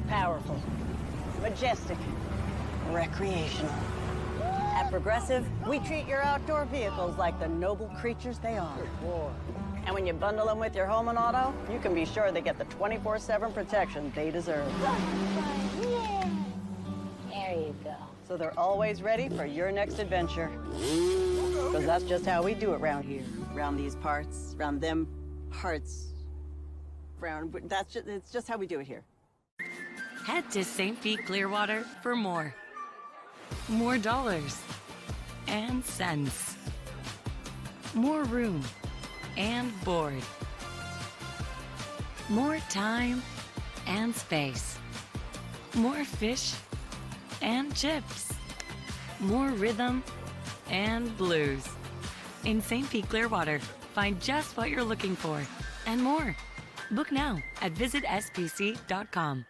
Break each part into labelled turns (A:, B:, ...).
A: Powerful, majestic, recreational. At Progressive, we treat your outdoor vehicles like the noble creatures they are. And when you bundle them with your home and auto, you can be sure they get the 24/7 protection they deserve.
B: Yeah. There you go.
A: So they're always ready for your next adventure. Because that's just how we do it around here. Around these parts, around them parts. It's just how we do it here.
C: Head to St. Pete Clearwater for more. More dollars and cents. More room and board. More time and space. More fish and chips. More rhythm and blues. In St. Pete Clearwater, find just what you're looking for and more. Book now at visitspc.com.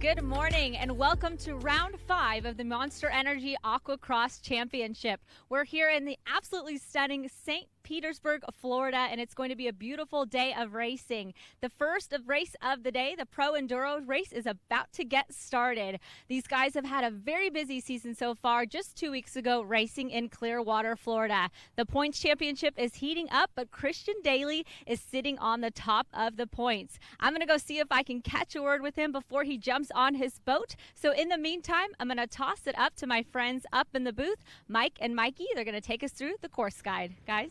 D: Good morning and welcome to round 5 of the Monster Energy Aqua-X Championship. We're here in the absolutely stunning St. Petersburg, Florida, and it's going to be a beautiful day of racing. The first race of the day, the Pro Enduro race, is about to get started. These guys have had a very busy season so far, just 2 weeks ago racing in Clearwater, Florida. The points championship is heating up, but Christian Daly is sitting on the top of the points. I'm going to go see if I can catch a word with him before he jumps on his boat. So in the meantime, I'm going to toss it up to my friends up in the booth, Mike and Mikey. They're going to take us through the course guide. Guys?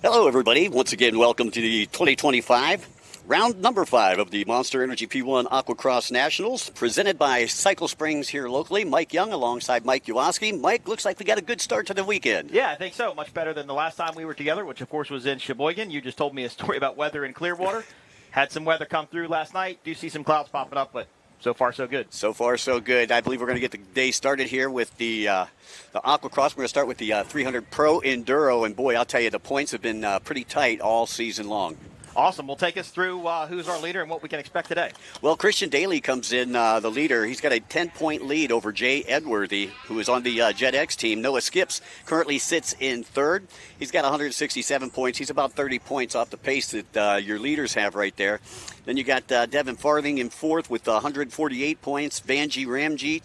E: Hello, everybody. Once again, welcome to the 2025 round number 5 of the Monster Energy P1 Aqua-X Nationals, presented by Cycle Springs here locally. Mike Young alongside Mike Uwoski. Mike, looks like we got a good start to the weekend.
F: Yeah, I think so. Much better than the last time we were together, which, of course, was in Sheboygan. You just told me a story about weather in Clearwater. Had some weather come through last night. Do see some clouds popping up, but so far, so good. So far, so good. I believe we're going to get the day started here with the Aqua-X. We're going to start with the 300 Pro Enduro, and boy, I'll tell you, the points have been pretty tight all season long. Awesome. Well, take us through who's our leader and what we can expect today. Well, Christian Daly comes in the leader. He's got a 10-point lead over Jay Edworthy, who is on the Jet X team. Noah Skips currently sits in third. He's got 167 points. He's about 30 points off the pace that your leaders have right there. Then you got Devin Farthing in fourth with 148 points. Vanjie Ramjeet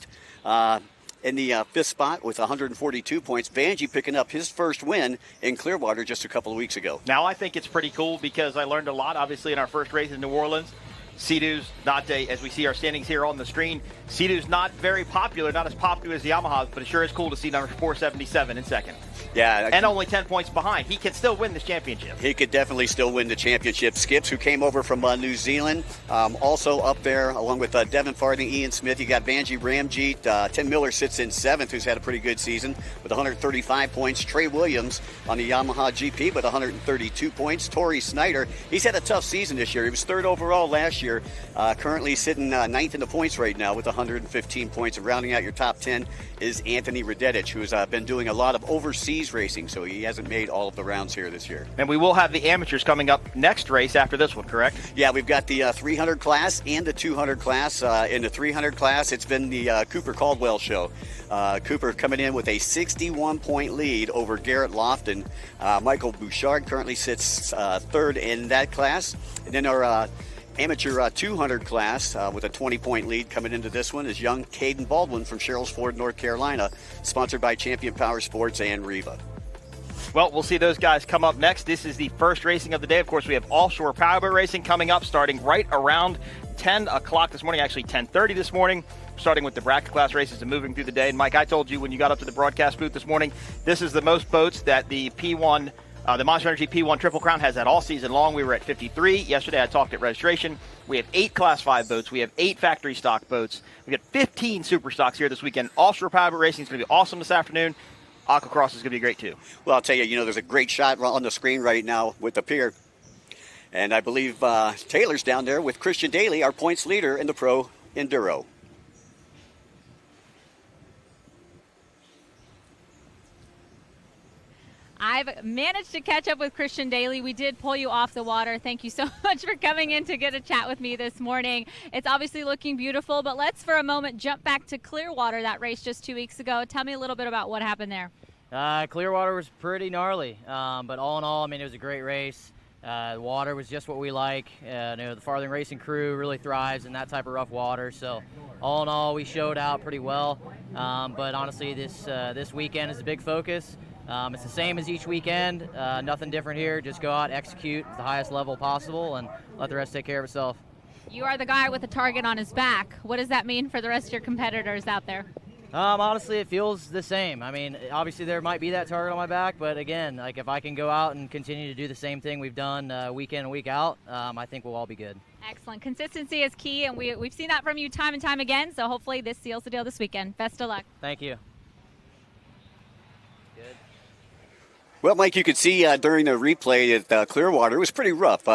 F: in the fifth spot with 142 points. Vanjie picking up his first win in Clearwater just a couple of weeks ago. Now, I think it's pretty cool because I learned a lot, obviously, in our first race in New Orleans. Sea-Doo's not, as we see our standings here on the screen, Sea-Doo's not very popular, not as popular as the Yamahas, but it sure is cool to see number 477 in second.
E: Yeah.
F: And only 10 points behind. He can still win this championship.
E: He could definitely still win the championship. Skips, who came over from New Zealand, also up there, along with Devin Farthing, Ian Smith. You got Banji Ramjeet. Tim Miller sits in 7th, who's had a pretty good season with 135 points. Trey Williams on the Yamaha GP with 132 points. Tory Snyder, he's had a tough season this year. He was 3rd overall last year. Currently sitting 9th in the points right now with 115 points. And rounding out your top 10 is Anthony Radetich, who has been doing a lot of overseas racing, so he hasn't made all of the rounds here this year.
F: And we will have the amateurs coming up next race after this one, correct?
E: Yeah, we've got the 300 class and the 200 class. In the 300 class, it's been the Cooper Caldwell show. Cooper coming in with a 61-point lead over Garrett Lofton. Michael Bouchard currently sits 3rd in that class. And then our amateur 200 class with a 20-point lead coming into this one is young Caden Baldwin from Sherrills Ford, North Carolina, sponsored by Champion Power Sports and Riva.
F: Well, we'll see those guys come up next. This is the first racing of the day. Of course, we have Offshore Powerboat racing coming up starting right around 10 o'clock this morning, actually 10:30 this morning, starting with the bracket class races and moving through the day. And, Mike, I told you when you got up to the broadcast booth this morning, this is the most boats that the P1 the Monster Energy P1 Triple Crown has had all season long. We were at 53. Yesterday I talked at registration. We have 8 Class 5 boats. We have 8 factory stock boats. We got 15 super stocks here this weekend. Offshore Powerboat racing is going to be awesome this afternoon. Aqua-Cross is going to be great too.
E: Well, I'll tell you, there's a great shot on the screen right now with the pier. And I believe Taylor's down there with Christian Daly, our points leader in the Pro Enduro.
D: I've managed to catch up with Christian Daly. We did pull you off the water. Thank you so much for coming in to get a chat with me this morning. It's obviously looking beautiful, but let's for a moment jump back to Clearwater, that race just 2 weeks ago. Tell me a little bit about what happened there.
G: Clearwater was pretty gnarly, but all in all, I mean, it was a great race. The water was just what we like. The Farthing Racing crew really thrives in that type of rough water. So all in all, we showed out pretty well. But honestly, this weekend is a big focus. It's the same as each weekend. Nothing different here. Just go out, execute at the highest level possible, and let the rest take care of itself.
D: You are the guy with a target on his back. What does that mean for the rest of your competitors out there?
G: Honestly, it feels the same. I mean, obviously there might be that target on my back, but again, like if I can go out and continue to do the same thing we've done week in and week out, I think we'll all be good.
D: Excellent. Consistency is key, and we've seen that from you time and time again, so hopefully this seals the deal this weekend. Best of luck.
G: Thank you.
E: Well, Mike, you could see during the replay at Clearwater, it was pretty rough.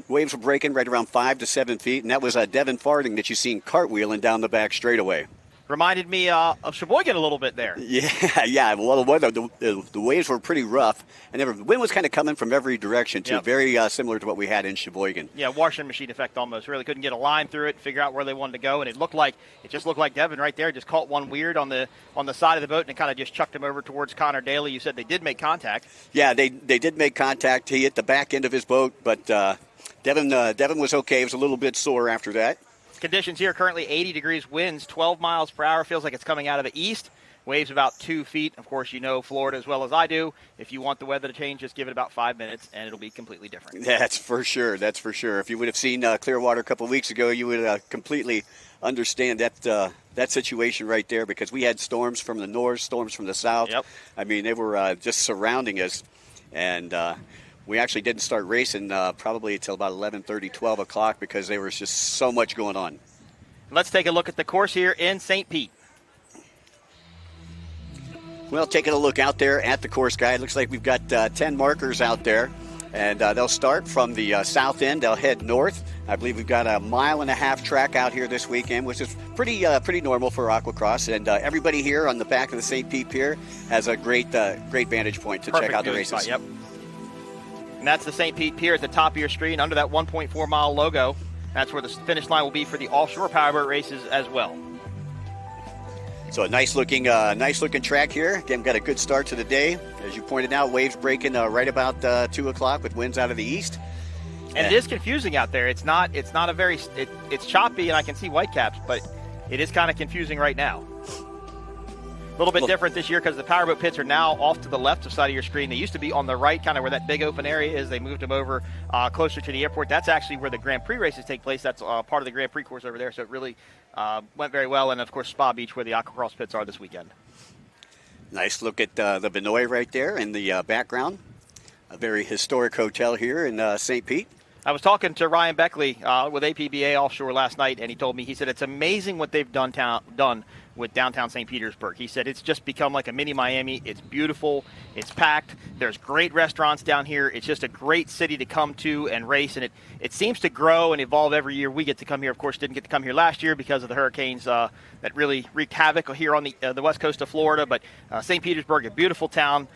E: Waves were breaking right around 5 to 7 feet, and that was Devin Farthing that you seen cartwheeling down the back straightaway.
F: Reminded me of Sheboygan a little bit there.
E: Yeah. Well, the waves were pretty rough, and the wind was kind of coming from every direction, too. Yep. Very similar to what we had in Sheboygan.
F: Yeah, washing machine effect almost. Really couldn't get a line through it, figure out where they wanted to go, and it just looked like Devin right there just caught one weird on the side of the boat, and it kind of just chucked him over towards Connor Daly. You said they did make contact. Yeah, they did make contact. He hit the back end of his boat, but Devin was okay. He was a little bit sore after that. Conditions here currently 80 degrees, winds 12 miles per hour. Feels like it's coming out of the east. Waves about 2 feet. Of course, you know Florida as well as I do. If you want the weather to change, just give it about 5 minutes, and it'll be completely different. That's for sure. If you would have seen Clearwater a couple of weeks ago, you would completely understand that situation right there, because we had storms from the north, storms from the south. Yep. I mean, they were just surrounding us, and we actually didn't start racing probably until about 11:30, 12 o'clock, because there was just so much going on. Let's take a look at the course here in St. Pete. Well, taking a look out there at the course guide, looks like we've got 10 markers out there, and they'll start from the south end. They'll head north. I believe we've got a 1.5 mile track out here this weekend, which is pretty normal for Aqua-Cross, and everybody here on the back of the St. Pete Pier has a great vantage point to check out the races. Spot, yep. And that's the St. Pete Pier at the top of your screen under that 1.4 mile logo. That's where the finish line will be for the Offshore Powerboat races as well. So a nice looking track here. Again, got a good start to the day. As you pointed out, waves breaking right about 2 o'clock with winds out of the east. And it is confusing out there. It's choppy, and I can see whitecaps, but it is kind of confusing right now. A little bit different this year because the Powerboat pits are now off to the left of side of your screen. They used to be on the right, kind of where that big open area is. They moved them over closer to the airport. That's actually where the Grand Prix races take place. That's part of the Grand Prix course over there, so it really went very well. And, of course, Spa Beach, where the Aqua-Cross pits are this weekend.
E: Nice look at the Vinoy right there in the background. A very historic hotel here in St. Pete.
F: I was talking to Ryan Beckley with APBA Offshore last night, and he told me, he said, it's amazing what they've done with downtown St. Petersburg. He said it's just become like a mini Miami. It's beautiful. It's packed. There's great restaurants down here. It's just a great city to come to and race, and it seems to grow and evolve every year. We get to come here. Of course, didn't get to come here last year because of the hurricanes that really wreaked havoc here on the west coast of Florida. But St. Petersburg, a beautiful town.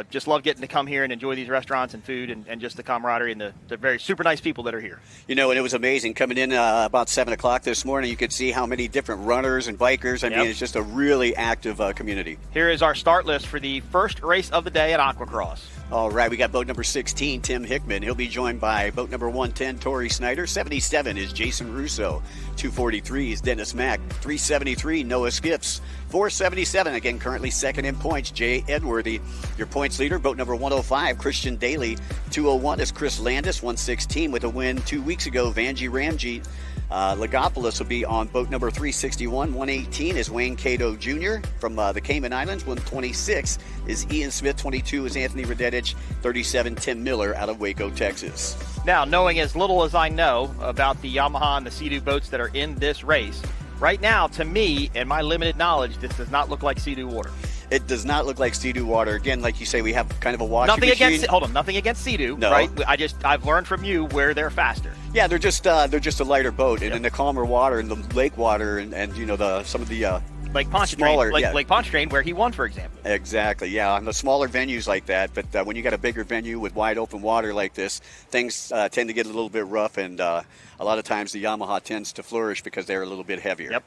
F: Just love getting to come here and enjoy these restaurants and food and just the camaraderie and the very super nice people that are here.
E: You know, and it was amazing. Coming in about 7 o'clock this morning, you could see how many different runners and bikers. I mean, it's just a really active community.
F: Here is our start list for the first race of the day at Aqua-Cross.
E: All right, we got boat number 16, Tim Hickman. He'll be joined by boat number 110, Tory Snyder. 77 is Jason Russo. 243 is Dennis Mack. 373, Noah Skips. 477, again, currently second in points, Jay Edworthy. Your points leader, boat number 105, Christian Daly. 201 is Chris Landis. 116 with a win 2 weeks ago, Vanjie Ramjeet. Legopoulos will be on boat number 361. 118 is Wayne Cato Jr. from the Cayman Islands. 126 is Ian Smith. 22 is Anthony Redetich. 37, Tim Miller out of Waco, Texas.
F: Now, knowing as little as I know about the Yamaha and the Sea-Doo boats that are in this race, right now, to me and my limited knowledge, this does not look like Sea-Doo water.
E: It does not look like Sea-Doo water. Again, like you say, we have kind of a washing machine.
F: Nothing against Sea-Doo,
E: no.
F: Right? I've learned from you where they're faster.
E: Yeah, they're just a lighter boat, and in the calmer water and the lake water, and you know some of the
F: Lake
E: smaller,
F: Lake Pontchartrain, where he won, for example.
E: Exactly, yeah, on the smaller venues like that. But when you got a bigger venue with wide open water like this, things tend to get a little bit rough, and a lot of times the Yamaha tends to flourish because they're a little bit heavier.
F: Yep.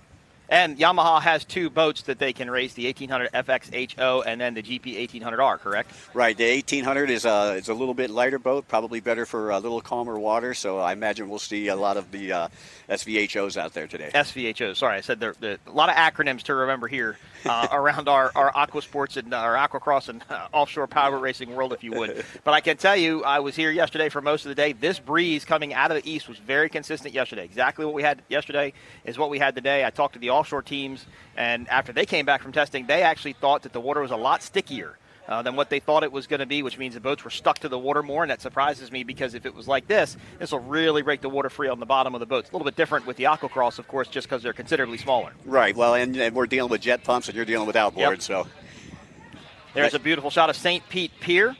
F: And Yamaha has two boats that they can race, the 1800 FXHO and then the GP 1800R, correct?
E: Right. The 1800 is a little bit lighter boat, probably better for a little calmer water. So I imagine we'll see a lot of the SVHOs out there today.
F: SVHOs. Sorry, I said a lot of acronyms to remember here around our aqua sports and our aquacross and offshore power racing world, if you would. But I can tell you, I was here yesterday for most of the day. This breeze coming out of the east was very consistent yesterday. Exactly what we had yesterday is what we had today. I talked to the offshore teams, and after they came back from testing, they actually thought that the water was a lot stickier than what they thought it was going to be, which means the boats were stuck to the water more, and that surprises me because if it was like this will really break the water free on the bottom of the boats. A little bit different with the Aqua-Cross, of course, just because they're considerably smaller.
E: Right. Well, and we're dealing with jet pumps, and you're dealing with outboard. Yep. So
F: there's a beautiful shot of St. Pete Pier.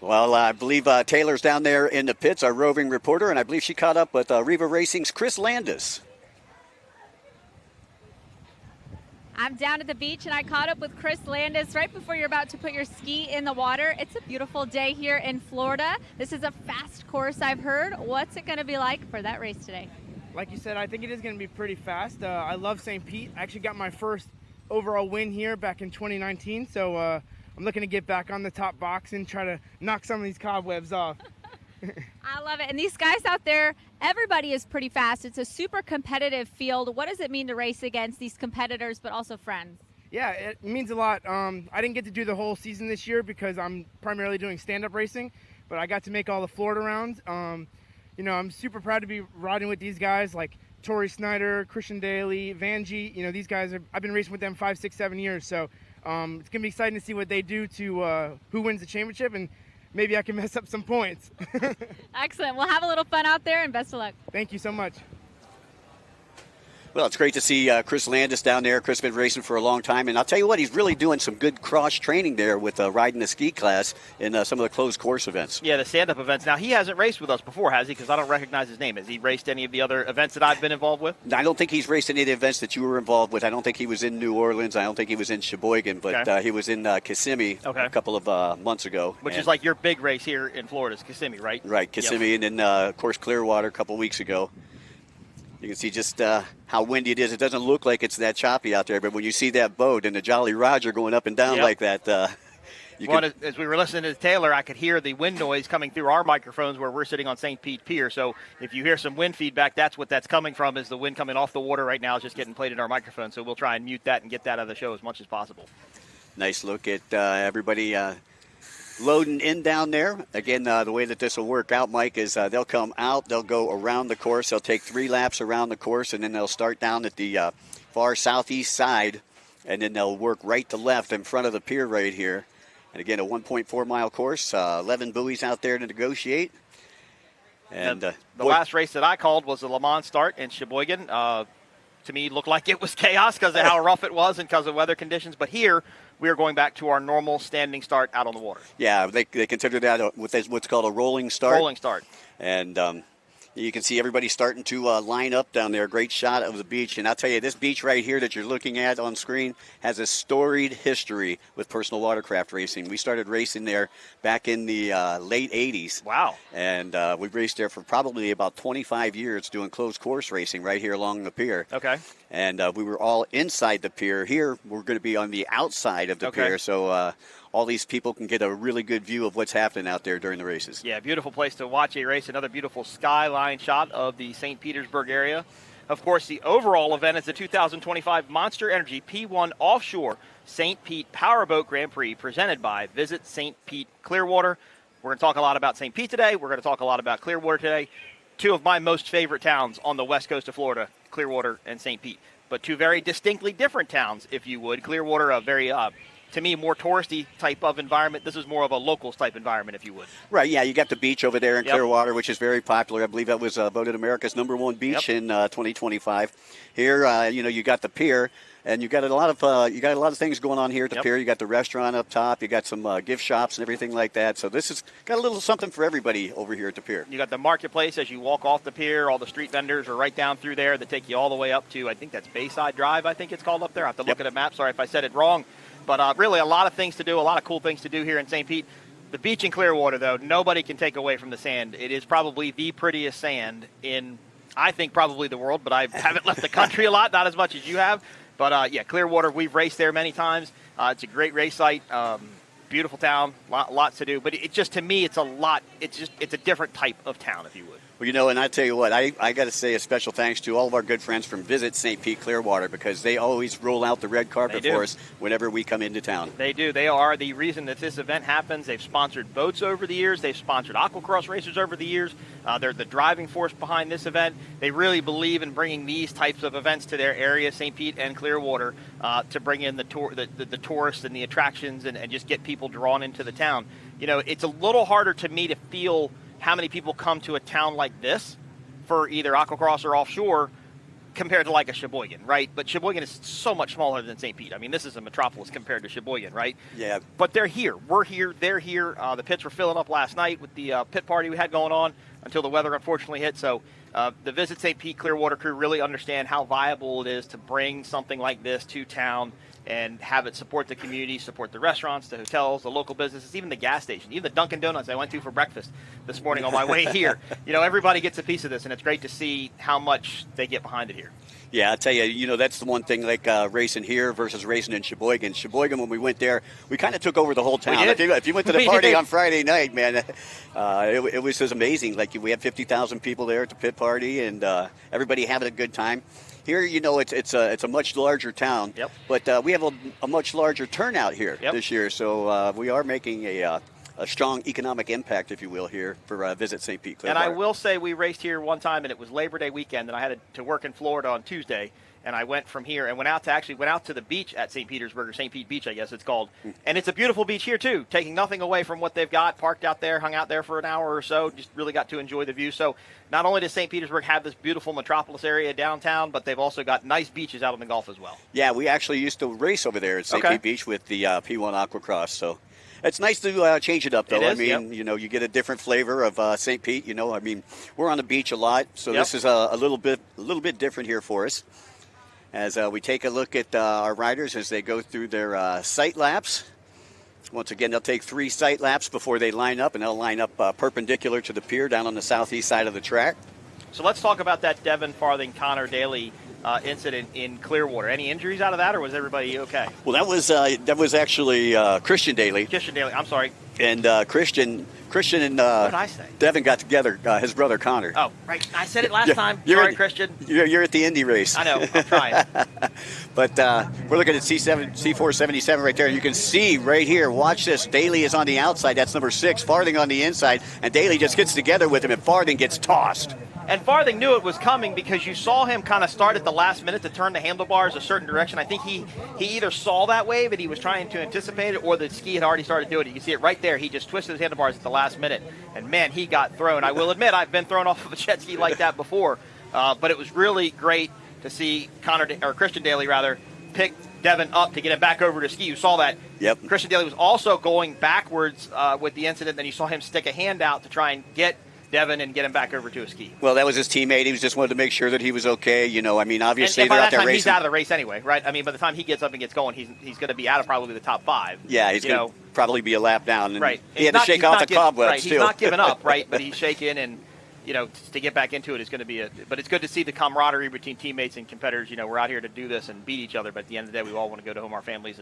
E: Well, I believe Taylor's down there in the pits, our roving reporter, and I believe she caught up with Riva Racing's Chris Landis.
D: I'm down at the beach, and I caught up with Chris Landis right before you're about to put your ski in the water. It's a beautiful day here in Florida. This is a fast course, I've heard. What's it going to be like for that race today?
H: Like you said, I think it is going to be pretty fast. I love St. Pete. I actually got my first overall win here back in 2019, so I'm looking to get back on the top box and try to knock some of these cobwebs off.
D: I love it. And these guys out there, everybody is pretty fast. It's a super competitive field. What does it mean to race against these competitors, but also friends?
H: Yeah, it means a lot. I didn't get to do the whole season this year because I'm primarily doing stand-up racing, but I got to make all the Florida rounds. You know, I'm super proud to be riding with these guys like Tory Snyder, Christian Daly, Vanjie. You know, these guys, I've been racing with them 5, 6, 7 years, so it's going to be exciting to see what they do to who wins the championship, and maybe I can mess up some points.
D: Excellent. We'll have a little fun out there, and best of luck.
H: Thank you so much.
E: Well, it's great to see Chris Landis down there. Chris has been racing for a long time, and I'll tell you what, he's really doing some good cross-training there with riding the ski class in some of the closed course events.
F: Yeah, the stand-up events. Now, he hasn't raced with us before, has he? Because I don't recognize his name. Has he raced any of the other events that I've been involved with?
E: I don't think he's raced any of the events that you were involved with. I don't think he was in New Orleans. I don't think he was in Sheboygan, but he was in Kissimmee a couple of months ago.
F: Which is like your big race here in Florida is Kissimmee, right?
E: Right, Kissimmee, and then, of course, Clearwater a couple of weeks ago. You can see just how windy it is. It doesn't look like it's that choppy out there, but when you see that boat and the Jolly Roger going up and down like that,
F: As we were listening to Taylor, I could hear the wind noise coming through our microphones where we're sitting on St. Pete Pier. So if you hear some wind feedback, that's what that's coming from, is the wind coming off the water right now is just getting played in our microphone. So we'll try and mute that and get that out of the show as much as possible.
E: Nice look at everybody loading in down there. Again, the way that this will work out, Mike, is they'll come out, they'll go around the course, they'll take 3 laps around the course, and then they'll start down at the far southeast side, and then they'll work right to left in front of the pier right here. And again, a 1.4-mile course, 11 buoys out there to negotiate. And
F: the last race that I called was the Le Mans start in Sheboygan. To me, looked like it was chaos because of how rough it was and because of weather conditions. But here, we are going back to our normal standing start out on the water.
E: Yeah, they consider that what's called a rolling start.
F: Rolling start.
E: And you can see everybody starting to line up down there. Great shot of the beach. And I'll tell you, this beach right here that you're looking at on screen has a storied history with personal watercraft racing. We started racing there back in the late 80s.
F: Wow.
E: And we raced there for probably about 25 years doing closed course racing right here along the pier.
F: Okay.
E: And we were all inside the pier. Here, we're going to be on the outside of the pier. So all these people can get a really good view of what's happening out there during the races.
F: Yeah, beautiful place to watch a race. Another beautiful skyline shot of the St. Petersburg area. Of course, the overall event is the 2025 Monster Energy P1 Offshore St. Pete Powerboat Grand Prix, presented by Visit St. Pete Clearwater. We're going to talk a lot about St. Pete today. We're going to talk a lot about Clearwater today. 2 of my most favorite towns on the west coast of Florida, Clearwater and St. Pete. But 2 very distinctly different towns, if you would. Clearwater, a very to me, more touristy type of environment. This is more of a locals type environment, if you would.
E: Right, yeah, you got the beach over there in Clearwater, which is very popular. I believe that was voted America's #1 beach in 2025. Here, you got the pier, and you got a lot of things going on here at the pier. You got the restaurant up top. You got some gift shops and everything like that. So this has got a little something for everybody over here at the pier.
F: You got the marketplace as you walk off the pier. All the street vendors are right down through there that take you all the way up to, I think that's Bayside Drive, I think it's called up there. I have to look at a map. Sorry if I said it wrong. But really a lot of things to do, a lot of cool things to do here in St. Pete. The beach in Clearwater, though, nobody can take away from the sand. It is probably the prettiest sand in, I think, probably the world. But I haven't left the country a lot, not as much as you have. But, yeah, Clearwater, we've raced there many times. It's a great race site. Beautiful town, lots to do. But it just, to me, it's a different type of town, if you would.
E: Well, and I tell you what, I got to say a special thanks to all of our good friends from Visit St. Pete Clearwater, because they always roll out the red carpet for us whenever we come into town.
F: They do. They are the reason that this event happens. They've sponsored boats over the years. They've sponsored aquacross racers over the years. They're the driving force behind this event. They really believe in bringing these types of events to their area, St. Pete and Clearwater, to bring in the tourists and the attractions and just get people drawn into the town. It's a little harder to me to feel how many people come to a town like this for either aquacross or offshore compared to like a Sheboygan, right? But Sheboygan is so much smaller than St. Pete. I mean, this is a metropolis compared to Sheboygan, right?
E: Yeah.
F: But they're here. We're here. They're here. The pits were filling up last night with the pit party we had going on until the weather unfortunately hit. So the Visit St. Pete Clearwater crew really understand how viable it is to bring something like this to town and have it support the community, support the restaurants, the hotels, the local businesses, even the gas station, even the Dunkin' Donuts I went to for breakfast this morning on my way here. Everybody gets a piece of this, and it's great to see how much they get behind it here.
E: Yeah, I'll tell you, that's the one thing, like racing here versus racing in Sheboygan. Sheboygan, when we went there, we kind of took over the whole town. If you went to the party on Friday night, man, it was just amazing. Like, we had 50,000 people there at the pit party, and everybody having a good time. Here, it's a much larger town, but we have a much larger turnout here this year. So we are making a strong economic impact, if you will, here for Visit St. Pete Clearwater.
F: And I will say we raced here one time, and it was Labor Day weekend, and I had to work in Florida on Tuesday. And I went from here and went out to the beach at St. Petersburg, or St. Pete Beach, I guess it's called. And it's a beautiful beach here, too, taking nothing away from what they've got. Parked out there, hung out there for an hour or so, just really got to enjoy the view. So not only does St. Petersburg have this beautiful metropolis area downtown, but they've also got nice beaches out on the Gulf as well.
E: Yeah, we actually used to race over there at St. Pete Beach with the P1 Aquacross. So it's nice to change it up, though. You get a different flavor of St. Pete. We're on the beach a lot, so this is a little bit different here for us. As we take a look at our riders as they go through their sight laps. Once again, they'll take 3 sight laps before they line up, and they'll line up perpendicular to the pier down on the southeast side of the track.
F: So let's talk about that Devin Farthing, Connor Daly incident in Clearwater. Any injuries out of that, or was everybody okay?
E: Well, that was actually Christian Daly.
F: Christian Daly, I'm sorry.
E: And Christian and
F: what did I say?
E: Devin got together, his brother Connor.
F: Oh, right. I said it last time. Sorry, Christian.
E: You're at the Indy race.
F: I know. I'm trying.
E: But we're looking at C477 right there. You can see right here, watch this. Daly is on the outside. That's number 6. Farthing on the inside. And Daly just gets together with him, and Farthing gets tossed.
F: And Farthing knew it was coming because you saw him kind of start at the last minute to turn the handlebars a certain direction. I think he either saw that wave and he was trying to anticipate it, or the ski had already started doing it. You can see it right there. He just twisted his handlebars at the last minute. And, man, he got thrown. I will admit I've been thrown off of a jet ski like that before. But it was really great to see Christian Daly, pick Devin up to get him back over to ski. You saw that.
E: Yep.
F: Christian Daly was also going backwards with the incident. Then you saw him stick a hand out to try and get Devin and get him back over to a ski.
E: Well, that was his teammate. He just wanted to make sure that he was okay. You know, I mean, obviously
F: and by
E: they're
F: that
E: out there
F: time,
E: racing.
F: he's out of the race anyway, right? I mean, by the time he gets up and gets going, he's going to be out of probably the top 5.
E: Yeah, he's going to probably be a lap down. And
F: right.
E: He had to shake off the cobwebs,
F: right.
E: too.
F: He's not giving up, right? But he's shaking, and, you know, to get back into it is going to be but it's good to see the camaraderie between teammates and competitors. You know, we're out here to do this and beat each other, but at the end of the day, we all want to go to home, our families,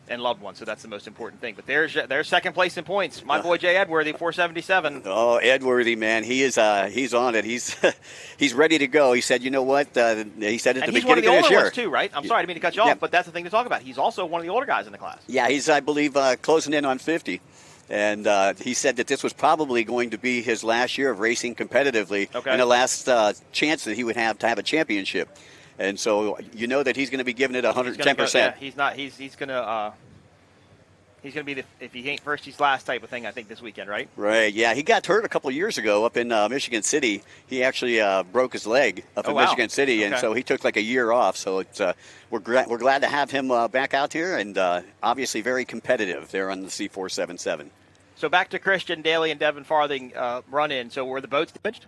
F: and loved ones, so that's the most important thing. But there's second place in points. My boy Jay Edworthy, 477.
E: Oh, Edworthy, man, he's on it. He's ready to go. He said, you know what? He said at the beginning of the year.
F: He's one of the older ones too, right? I'm sorry, I didn't mean to cut you off, but that's the thing to talk about. He's also one of the older guys in the class.
E: Yeah, he's, I believe, closing in on 50. And he said that this was probably going to be his last year of racing competitively, and the last chance that he would have to have a championship. And so you know that he's going to be giving it 110%.
F: He's going to be if he ain't first, he's last type of thing, I think, this weekend, right?
E: Right, yeah. He got hurt a couple of years ago up in Michigan City. He actually broke his leg up in Michigan City, and so he took like a year off. So it's we're glad to have him back out here, and obviously very competitive there on the C477.
F: So back to Christian Daly and Devin Farthing run-in. So were the boats damaged?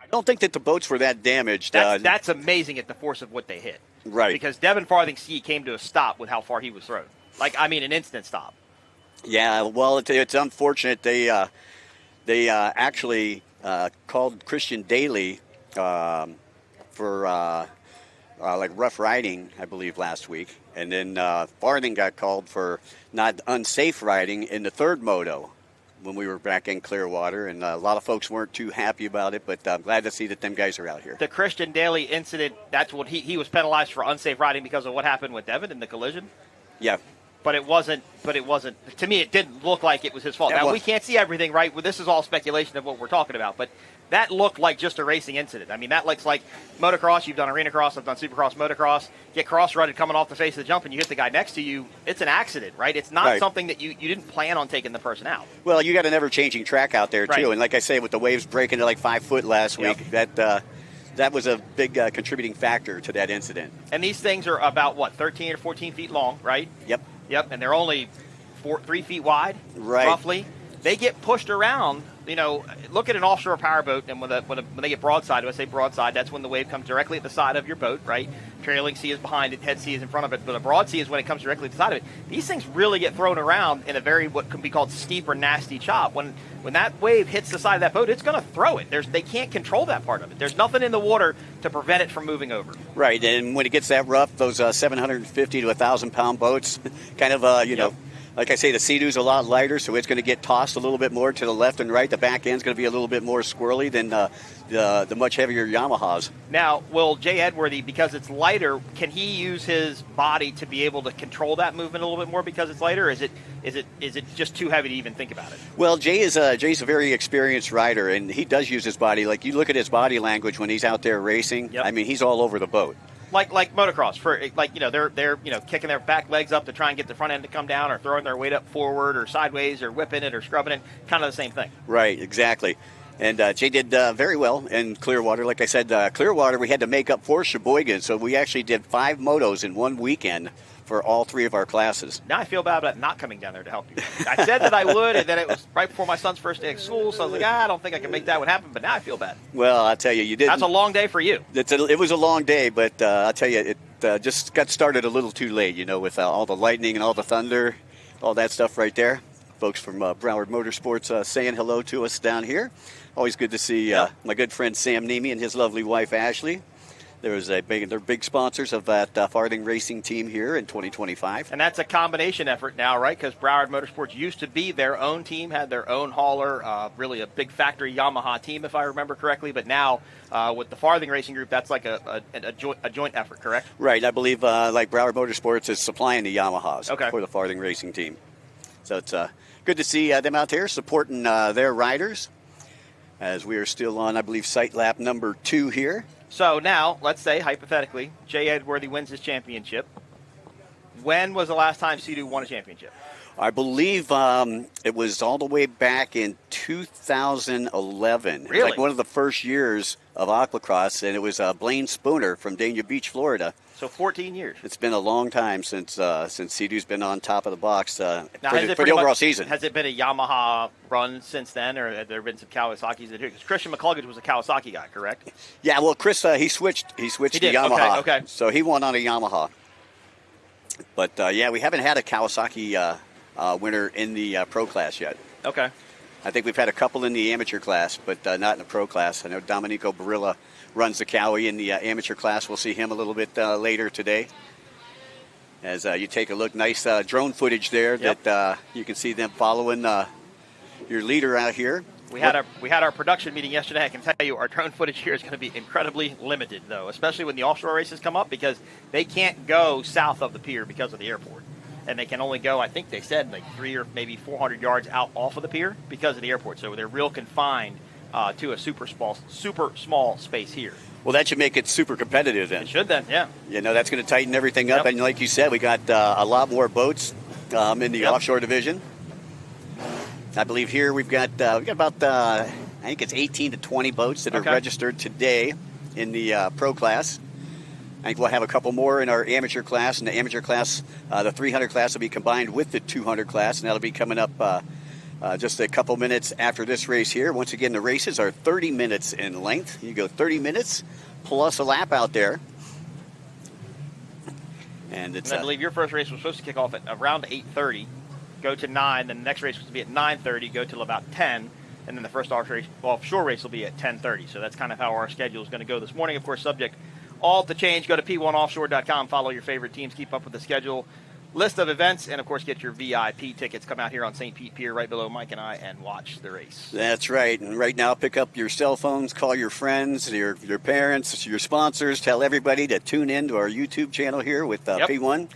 E: I don't think that the boats were that damaged.
F: That's amazing at the force of what they hit.
E: Right.
F: Because Devin Farthing's ski came to a stop with how far he was thrown. An instant stop.
E: Yeah, well, it's unfortunate. They actually called Christian Daly for rough riding, I believe, last week. And then Farthing got called for not unsafe riding in the third moto when we were back in Clearwater. And a lot of folks weren't too happy about it, but I'm glad to see that them guys are out here.
F: The Christian Daly incident, that's what he was penalized for unsafe riding because of what happened with Devin in the collision?
E: Yeah.
F: But it wasn't, to me, it didn't look like it was his fault. Now, we can't see everything, right? Well, this is all speculation of what we're talking about, but that looked like just a racing incident. I mean, that looks like motocross. You've done arena cross. I've done supercross, motocross. Get cross-rutted coming off the face of the jump and you hit the guy next to you. It's an accident, right? It's not something that you didn't plan on taking the person out.
E: Well, you got an ever-changing track out there, too. And like I say, with the waves breaking to like 5 foot last week, that was a big contributing factor to that incident.
F: And these things are about, 13 or 14 feet long, right?
E: Yep,
F: and they're only 3 feet wide, roughly. They get pushed around. You know, look at an offshore powerboat, and when they get broadside, when I say broadside, that's when the wave comes directly at the side of your boat, right? Trailing sea is behind it, head sea is in front of it, but a broad sea is when it comes directly to the side of it. These things really get thrown around in a very, what can be called steep or nasty chop. When that wave hits the side of that boat, it's going to throw it. They can't control that part of it. There's nothing in the water to prevent it from moving over.
E: Right, and when it gets that rough, those 750 to 1,000-pound boats, kind of, know, like I say, the Sea-Doo's a lot lighter, so it's going to get tossed a little bit more to the left and right. The back end's going to be a little bit more squirrely than the much heavier Yamahas.
F: Now, will Jay Edworthy, because it's lighter, can he use his body to be able to control that movement a little bit more because it's lighter? Or is it just too heavy to even think about it?
E: Well, Jay's a very experienced rider, and he does use his body. Like, you look at his body language when he's out there racing. I mean, he's all over the boat.
F: Like motocross, they're kicking their back legs up to try and get the front end to come down, or throwing their weight up forward or sideways, or whipping it or scrubbing it, kind of the same thing.
E: Right, exactly. And Jay did very well in Clearwater. Like I said, Clearwater we had to make up for Sheboygan, so we actually did 5 motos in one weekend for all 3 of our classes.
F: Now I feel bad about not coming down there to help you. I said that I would, and then it was right before my son's first day of school, so I was like, I don't think I can make that one happen, but now I feel bad.
E: Well, I'll tell you, you did.
F: That's a long day for you.
E: It was a long day, but I'll tell you, it just got started a little too late, with all the lightning and all the thunder, all that stuff right there. folks from Broward Motorsports saying hello to us down here. Always good to see my good friend Sam Nemi and his lovely wife Ashley. They're big sponsors of that Farthing Racing team here in 2025.
F: And that's a combination effort now, right? Because Broward Motorsports used to be their own team, had their own hauler, really a big factory Yamaha team, if I remember correctly. But now with the Farthing Racing Group, that's like a joint effort, correct?
E: Right. I believe like Broward Motorsports is supplying the Yamahas for the Farthing Racing team. So it's good to see them out there supporting their riders as we are still on, I believe, sight lap number 2 here.
F: So now, let's say, hypothetically, Jay Edworthy wins his championship. When was the last time Sea-Doo won a championship?
E: I believe it was all the way back in 2011.
F: Really?
E: Like one of the first years of Aquacross, and it was Blaine Spooner from Dania Beach, Florida.
F: So 14 years.
E: It's been a long time since Sea-Doo's been on top of the box for the
F: pretty
E: overall
F: much,
E: season.
F: Has it been a Yamaha run since then, or have there been some Kawasaki's that do? Because Christian McCluggage was a Kawasaki guy, correct?
E: Yeah, well, Chris, he switched to Yamaha.
F: Okay.
E: So he won on a Yamaha. But, yeah, we haven't had a Kawasaki winner in the pro class yet.
F: Okay.
E: I think we've had a couple in the amateur class, but not in the pro class. I know Domenico Barilla runs the Cowie in the amateur class. We'll see him a little bit later today. As you take a look, nice drone footage there that you can see them following your leader out here.
F: We had our production meeting yesterday. I can tell you our drone footage here is going to be incredibly limited, though, especially when the offshore races come up, because they can't go south of the pier because of the airport. And they can only go, I think they said, like 300 or maybe 400 yards out off of the pier because of the airport. So they're real confined to a super small space here.
E: Well, that should make it super competitive then.
F: It should then, yeah.
E: You know, that's going to tighten everything up. And like you said, we got a lot more boats in the offshore division. I believe here we've got about, I think it's 18 to 20 boats that are registered today in the pro class. I think we'll have a couple more in our amateur class. And the amateur class, the 300 class will be combined with the 200 class, and that'll be coming up just a couple minutes after this race here. Once again, the races are 30 minutes in length. You go 30 minutes plus a lap out there. And I
F: believe your first race was supposed to kick off at around 8:30, go to 9. Then the next race was to be at 9:30, go till about 10. And then the first offshore race will be at 10:30. So that's kind of how our schedule is going to go this morning. Of course, subject all to change. Go to P1offshore.com, follow your favorite teams, keep up with the schedule, list of events, and, of course, get your VIP tickets. Come out here on St. Pete Pier right below Mike and I and watch the race.
E: That's right. And right now, pick up your cell phones, call your friends, your parents, your sponsors. Tell everybody to tune in to our YouTube channel here with P1.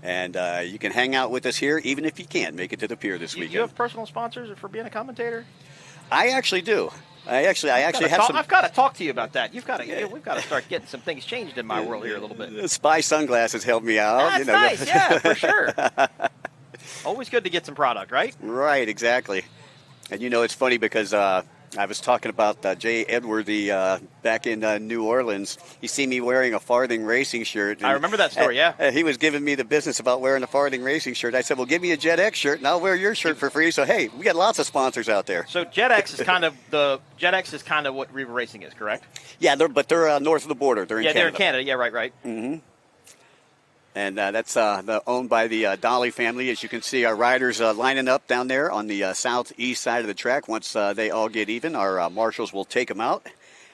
E: And you can hang out with us here, even if you can't make it to the pier this weekend.
F: Do you have personal sponsors for being a commentator?
E: I actually do. I actually have some.
F: I've got to talk to you about that. We've got to start getting some things changed in my world here a little bit.
E: Spy sunglasses help me out.
F: That's nice, yeah, for sure. Always good to get some product, right?
E: Right, exactly. And it's funny because I was talking about Jay Edworthy back in New Orleans. He seen me wearing a Farthing Racing shirt.
F: I remember that story, yeah.
E: He was giving me the business about wearing a Farthing Racing shirt. I said, well, give me a Jet X shirt, and I'll wear your shirt for free. So, hey, we got lots of sponsors out there.
F: So Jet X is kind of what Riva Racing is, correct?
E: Yeah, they're north of the border. They're in Canada.
F: Yeah, they're in Canada. Yeah, right.
E: Mm-hmm. And that's owned by the Daly family. As you can see, our riders lining up down there on the southeast side of the track. Once they all get even, our marshals will take them out,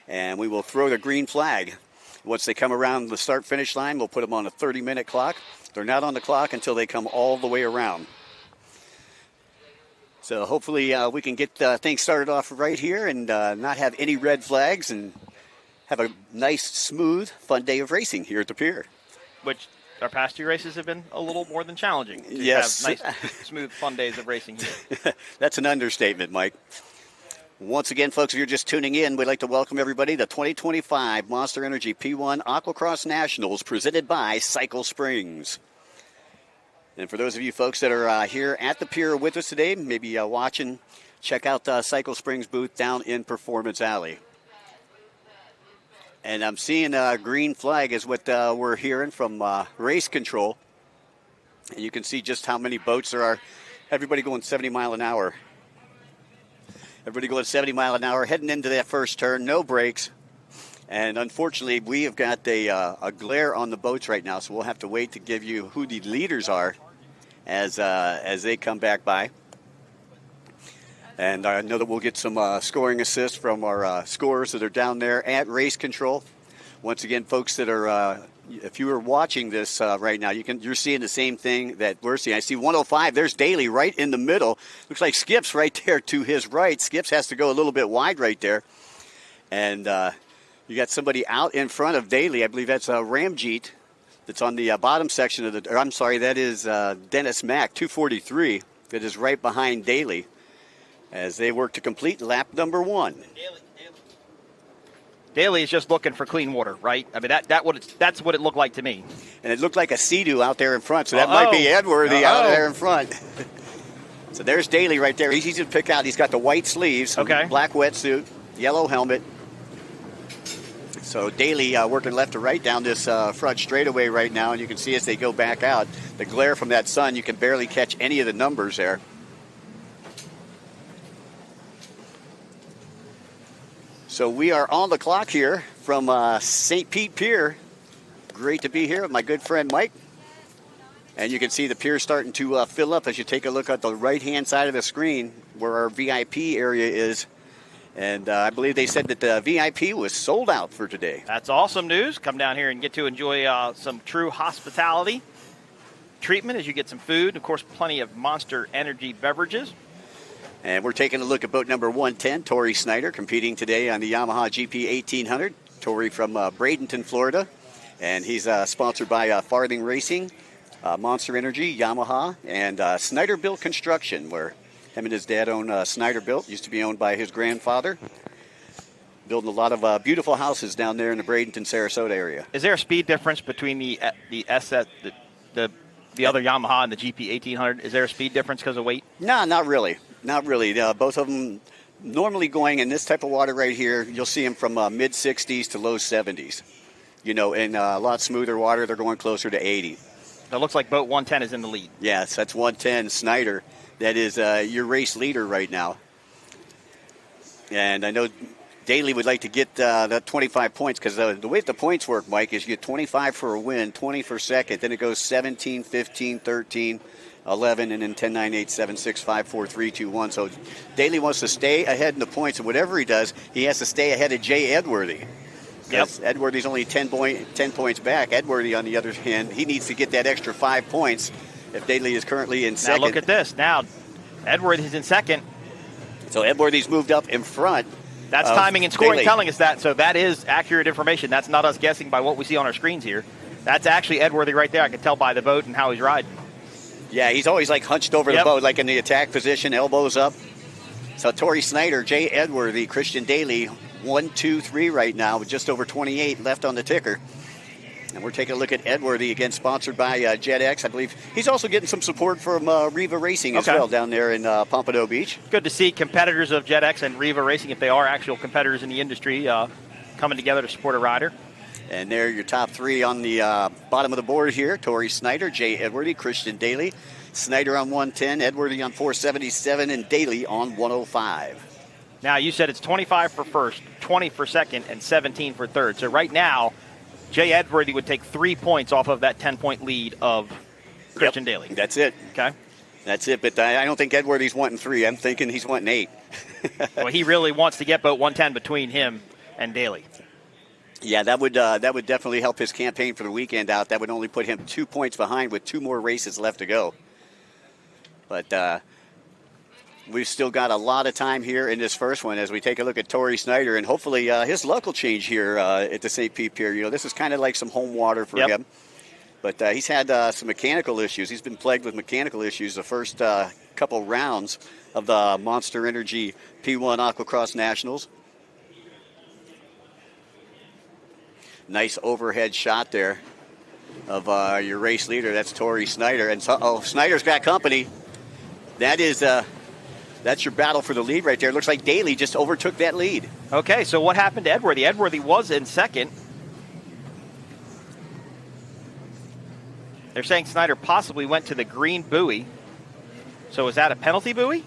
E: and we will throw the green flag. Once they come around the start-finish line, we'll put them on a 30-minute clock. They're not on the clock until they come all the way around. So hopefully we can get things started off right here and not have any red flags and have a nice, smooth, fun day of racing here at the pier.
F: Which our past 2 races have been a little more than challenging.
E: Yes.
F: Have nice, smooth, fun days of racing here.
E: That's an understatement, Mike. Once again, folks, if you're just tuning in, we'd like to welcome everybody to 2025 Monster Energy P1 Aquacross Nationals presented by Cycle Springs. And for those of you folks that are here at the pier with us today, maybe watching, check out Cycle Springs booth down in Performance Alley. And I'm seeing a green flag is what we're hearing from race control. And you can see just how many boats there are. Everybody going 70 mile an hour. Everybody going 70 mile an hour, heading into that first turn, no brakes. And unfortunately, we have got a glare on the boats right now, so we'll have to wait to give you who the leaders are as they come back by. And I know that we'll get some scoring assists from our scorers that are down there at race control. Once again, folks that are, if you are watching this right now, you're seeing the same thing that we're seeing. I see 105. There's Daly right in the middle. Looks like Skip's right there to his right. Skip's has to go a little bit wide right there. And you got somebody out in front of Daly. I believe that's Ramjeet. That's on the bottom section of the, or I'm sorry, that is Dennis Mack, 243. That is right behind Daly as they work to complete lap number 1.
F: Daly is just looking for clean water, right? I mean, that's what it looked like to me.
E: And it looked like a Sea-Doo out there in front, so that might be Edworthy out there in front. So there's Daly right there. He's easy to pick out. He's got the white sleeves, black wetsuit, yellow helmet. So Daly working left to right down this front straightaway right now, and you can see as they go back out, the glare from that sun, you can barely catch any of the numbers there. So we are on the clock here from St. Pete Pier. Great to be here with my good friend Mike. And you can see the pier starting to fill up as you take a look at the right-hand side of the screen where our VIP area is. And I believe they said that the VIP was sold out for today.
F: That's awesome news. Come down here and get to enjoy some true hospitality treatment as you get some food. Of course, plenty of Monster Energy beverages.
E: And we're taking a look at boat number 110, Tory Snyder, competing today on the Yamaha GP 1800. Tory from Bradenton, Florida. And he's sponsored by Farthing Racing, Monster Energy, Yamaha, and Snyder Built Construction, where him and his dad own Snyder Built. Used to be owned by his grandfather. Building a lot of beautiful houses down there in the Bradenton, Sarasota area.
F: Is there a speed difference between the other Yamaha and the GP 1800? Is there a speed difference because of weight?
E: No, not really. Not really. Both of them normally going in this type of water right here, you'll see them from mid-60s to low 70s. You know, in a lot smoother water, they're going closer to 80.
F: It looks like boat 110 is in the lead.
E: Yes, that's 110 Snyder. That is your race leader right now. And I know Daly would like to get that 25 points because the way the points work, Mike, is you get 25 for a win, 20 for second. Then it goes 17, 15, 13, 11, and then 10, 9, 8, 7, 6, 5, 4, 3, 2, 1. So Daly wants to stay ahead in the points, and whatever he does, he has to stay ahead of Jay Edworthy.
F: Yep.
E: Edworthy's only 10 points back. Edworthy, on the other hand, he needs to get that extra 5 points if Daly is currently in second.
F: Now look at this. Now Edworthy's in second.
E: So Edworthy's moved up in front.
F: That's timing and scoring
E: Daly
F: telling us that. So that is accurate information. That's not us guessing by what we see on our screens here. That's actually Edworthy right there. I can tell by the boat and how he's riding.
E: Yeah, he's always like hunched over the boat, like in the attack position, elbows up. So Tory Snyder, Jay Edworthy, Christian Daly, 1, 2, 3 right now with just over 28 left on the ticker. And we're taking a look at Edworthy, again, sponsored by Jet X. I believe he's also getting some support from Riva Racing as well down there in Pompano Beach.
F: Good to see competitors of Jet X and Riva Racing, if they are actual competitors in the industry, coming together to support a rider.
E: And there are your top 3 on the bottom of the board here. Tory Snyder, Jay Edworthy, Christian Daly. Snyder on 110, Edworthy on 477, and Daly on 105.
F: Now, you said it's 25 for first, 20 for second, and 17 for third. So right now, Jay Edworthy would take 3 points off of that 10-point lead of Christian Daly.
E: That's it.
F: Okay.
E: That's it, but I don't think Edworthy's wanting 3. I'm thinking he's wanting 8.
F: Well, he really wants to get boat 110 between him and Daly.
E: Yeah, that would definitely help his campaign for the weekend out. That would only put him 2 points behind with 2 more races left to go. But we've still got a lot of time here in this first one as we take a look at Tory Snyder, and hopefully his luck will change here at the St. Pete Pier. You know, this is kind of like some home water for him. But he's had some mechanical issues. He's been plagued with mechanical issues the first couple rounds of the Monster Energy P1 Aqua-Cross Nationals. Nice overhead shot there of your race leader. That's Tory Snyder. And Snyder's got company. That's your battle for the lead right there. Looks like Daly just overtook that lead.
F: Okay, so what happened to Edworthy? Edworthy was in second. They're saying Snyder possibly went to the green buoy. So is that a penalty buoy?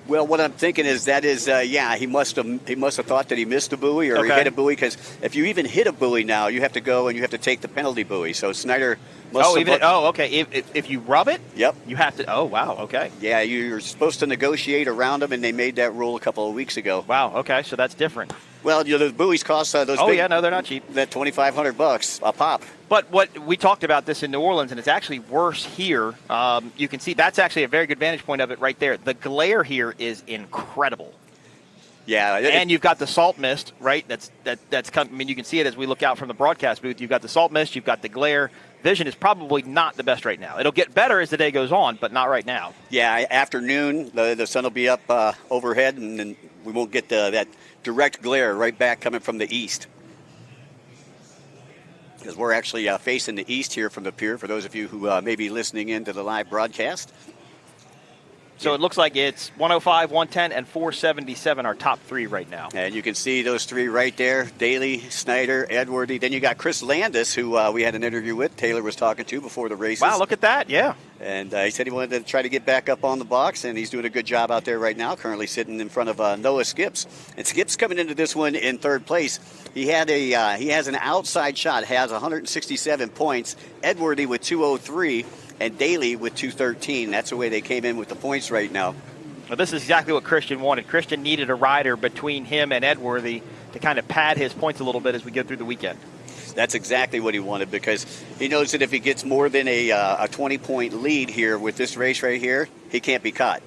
E: Well, what I'm thinking is he must have thought that he missed a buoy or he hit a buoy, because if you even hit a buoy now, you have to go and you have to take the penalty buoy. So Snyder must have.
F: Okay. If you rub it,
E: yep,
F: you have to. Oh, wow. Okay.
E: Yeah, you're supposed to negotiate around them, and they made that rule a couple of weeks ago.
F: Wow. Okay, so that's different.
E: Well, the buoys cost those.
F: Oh, yeah, no, they're not cheap.
E: That $2,500 a pop.
F: But what we talked about this in New Orleans, and it's actually worse here. You can see that's actually a very good vantage point of it right there. The glare here is incredible.
E: Yeah,
F: and you've got the salt mist, right? That's coming. I mean, you can see it as we look out from the broadcast booth. You've got the salt mist, you've got the glare. Vision is probably not the best right now. It'll get better as the day goes on, but not right now.
E: Yeah, afternoon, the sun will be up overhead, and then we won't get that direct glare right back coming from the east. Because we're actually facing the east here from the pier, for those of you who may be listening in to the live broadcast.
F: So it looks like it's 105, 110, and 477 are top three right now.
E: And you can see those three right there, Daly, Snyder, Edwardy. Then you got Chris Landis, who we had an interview with, Taylor was talking to before the races.
F: Wow, look at that, yeah.
E: And he said he wanted to try to get back up on the box, and he's doing a good job out there right now, currently sitting in front of Noah Skips. And Skips coming into this one in third place. He has an outside shot, has 167 points. Edwardy with 203. And Daly with 213. That's the way they came in with the points right now.
F: Well, this is exactly what Christian wanted. Christian needed a rider between him and Edworthy to kind of pad his points a little bit as we go through the weekend.
E: That's exactly what he wanted, because he knows that if he gets more than a 20-point lead here with this race right here, he can't be caught.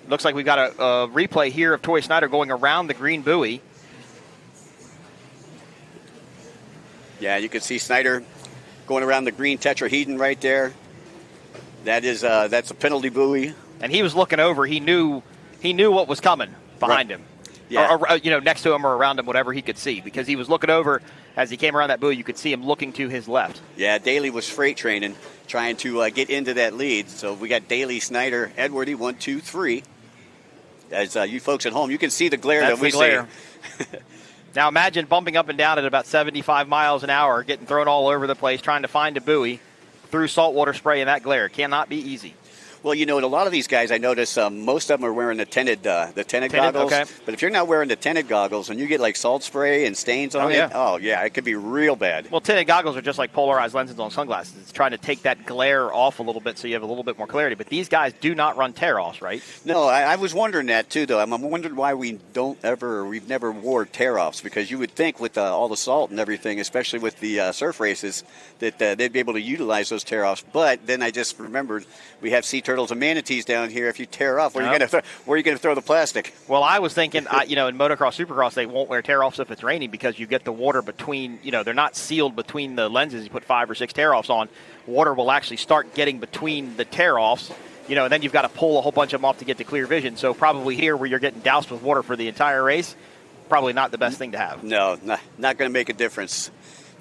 F: Looks like we've got a replay here of Tory Snyder going around the green buoy.
E: Yeah, you can see Snyder going around the green tetrahedron right there. That's a penalty buoy.
F: And he was looking over. He knew what was coming behind him.
E: Yeah.
F: Or next to him or around him, whatever he could see. Because he was looking over as he came around that buoy. You could see him looking to his left.
E: Yeah, Daly was freight training, trying to get into that lead. So we got Daly, Snyder, Edwardy, 1, 2, 3. As you folks at home, you can see the glare
F: That's
E: that we
F: the glare. Now imagine bumping up and down at about 75 miles an hour, getting thrown all over the place, trying to find a buoy through saltwater spray and that glare. Cannot be easy.
E: Well, a lot of these guys, I notice most of them are wearing the tinted goggles.
F: Okay.
E: But if you're not wearing the tinted goggles and you get like salt spray and stains on it, it could be real bad.
F: Well, tinted goggles are just like polarized lenses on sunglasses. It's trying to take that glare off a little bit so you have a little bit more clarity. But these guys do not run tear-offs, right?
E: No, I was wondering that too, though. I'm wondering why we've never wore tear-offs, because you would think with all the salt and everything, especially with the surf races, that they'd be able to utilize those tear-offs. But then I just remembered we have sea turtles and manatees down here. If you tear off, where are you going to throw the plastic?
F: Well, I was thinking, in motocross, supercross, they won't wear tear-offs if it's raining, because you get the water between, they're not sealed between the lenses. You put 5 or 6 tear-offs on, water will actually start getting between the tear-offs, and then you've got to pull a whole bunch of them off to get to clear vision. So probably here, where you're getting doused with water for the entire race, probably not the best thing to have.
E: No, not going to make a difference.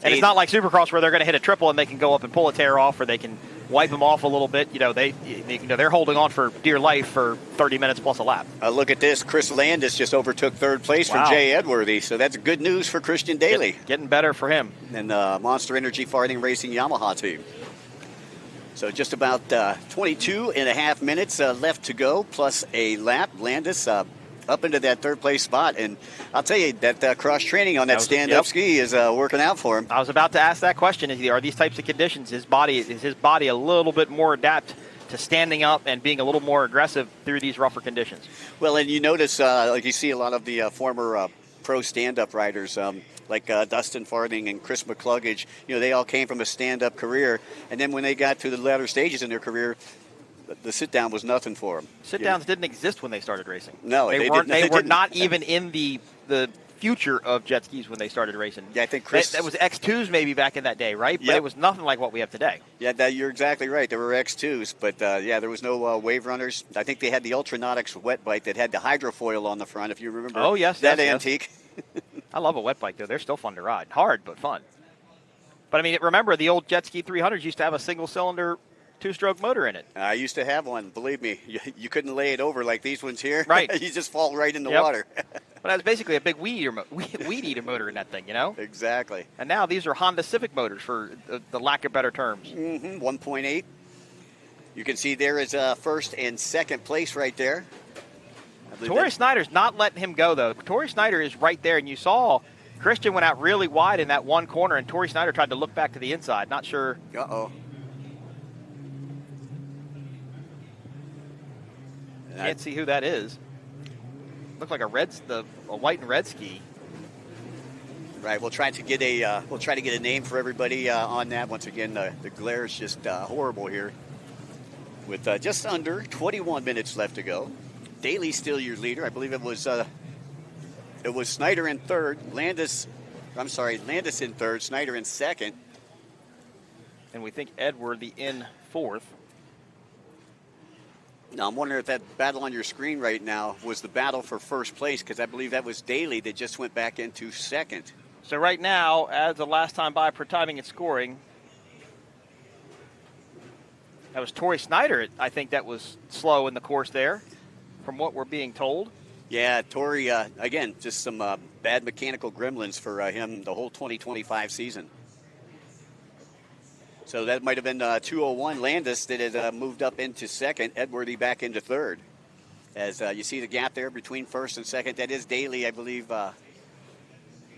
F: And it's not like Supercross where they're going to hit a triple and they can go up and pull a tear off, or they can wipe them off a little bit. They're holding on for dear life for 30 minutes plus a lap.
E: Look at this. Chris Landis just overtook third place from Jay Edworthy. So that's good news for Christian Daly.
F: Getting better for him.
E: And Monster Energy Farthing Racing Yamaha team. So just about 22 and a half minutes left to go, plus a lap. Landis up into that third place spot, and I'll tell you that cross training on that stand-up ski is working out for him.
F: I was about to ask that question: are these types of conditions is his body a little bit more adapt to standing up and being a little more aggressive through these rougher conditions?
E: Well, and you notice, like you see a lot of the former pro stand-up riders, like Dustin Farthing and Chris McCluggage. They all came from a stand-up career, and then when they got to the latter stages in their career, the sit-down was nothing for them.
F: Sit-downs didn't exist when they started racing.
E: No,
F: they were not even in the future of jet skis when they started racing.
E: Yeah, I think Chris...
F: That was X2s maybe back in that day, right?
E: Yep.
F: But it was nothing like what we have today.
E: Yeah, you're exactly right. There were X2s, but there was no wave runners. I think they had the Ultranautics wet bike that had the hydrofoil on the front, if you remember.
F: Oh, yes.
E: That antique.
F: Yes. I love a wet bike, though. They're still fun to ride. Hard, but fun. But, remember, the old jet ski 300s used to have a single-cylinder 2-stroke motor in it. I
E: used to have one. Believe me, you couldn't lay it over like these ones here.
F: Right.
E: You just fall right in the water.
F: But that's basically a big weed eater motor in that thing,
E: Exactly.
F: And now these are Honda Civic motors, for the lack of better terms.
E: 1.8. You can see there is first and second place right there.
F: Tory Snyder's not letting him go, though. Tory Snyder is right there, and you saw Christian went out really wide in that one corner, and Tory Snyder tried to look back to the inside. Not sure.
E: Uh-oh.
F: Can't see who that is. Looked like a white and red ski.
E: Right, we'll try to get a name for everybody on that. Once again, the glare is just horrible here. With just under 21 minutes left to go, Daly still your leader. I believe it was Snyder in third, Landis in third, Snyder in second,
F: and we think Edworthy in fourth.
E: Now, I'm wondering if that battle on your screen right now was the battle for first place, because I believe that was Daly that just went back into second.
F: So right now, as the last time by per timing and scoring, that was Tory Snyder, I think, that was slow in the course there, from what we're being told.
E: Yeah, Tory, again, just some bad mechanical gremlins for him the whole 2025 season. So that might have been 201 Landis that had moved up into second, Edworthy back into third. As you see the gap there between first and second, that is Daly, I believe.
F: Now,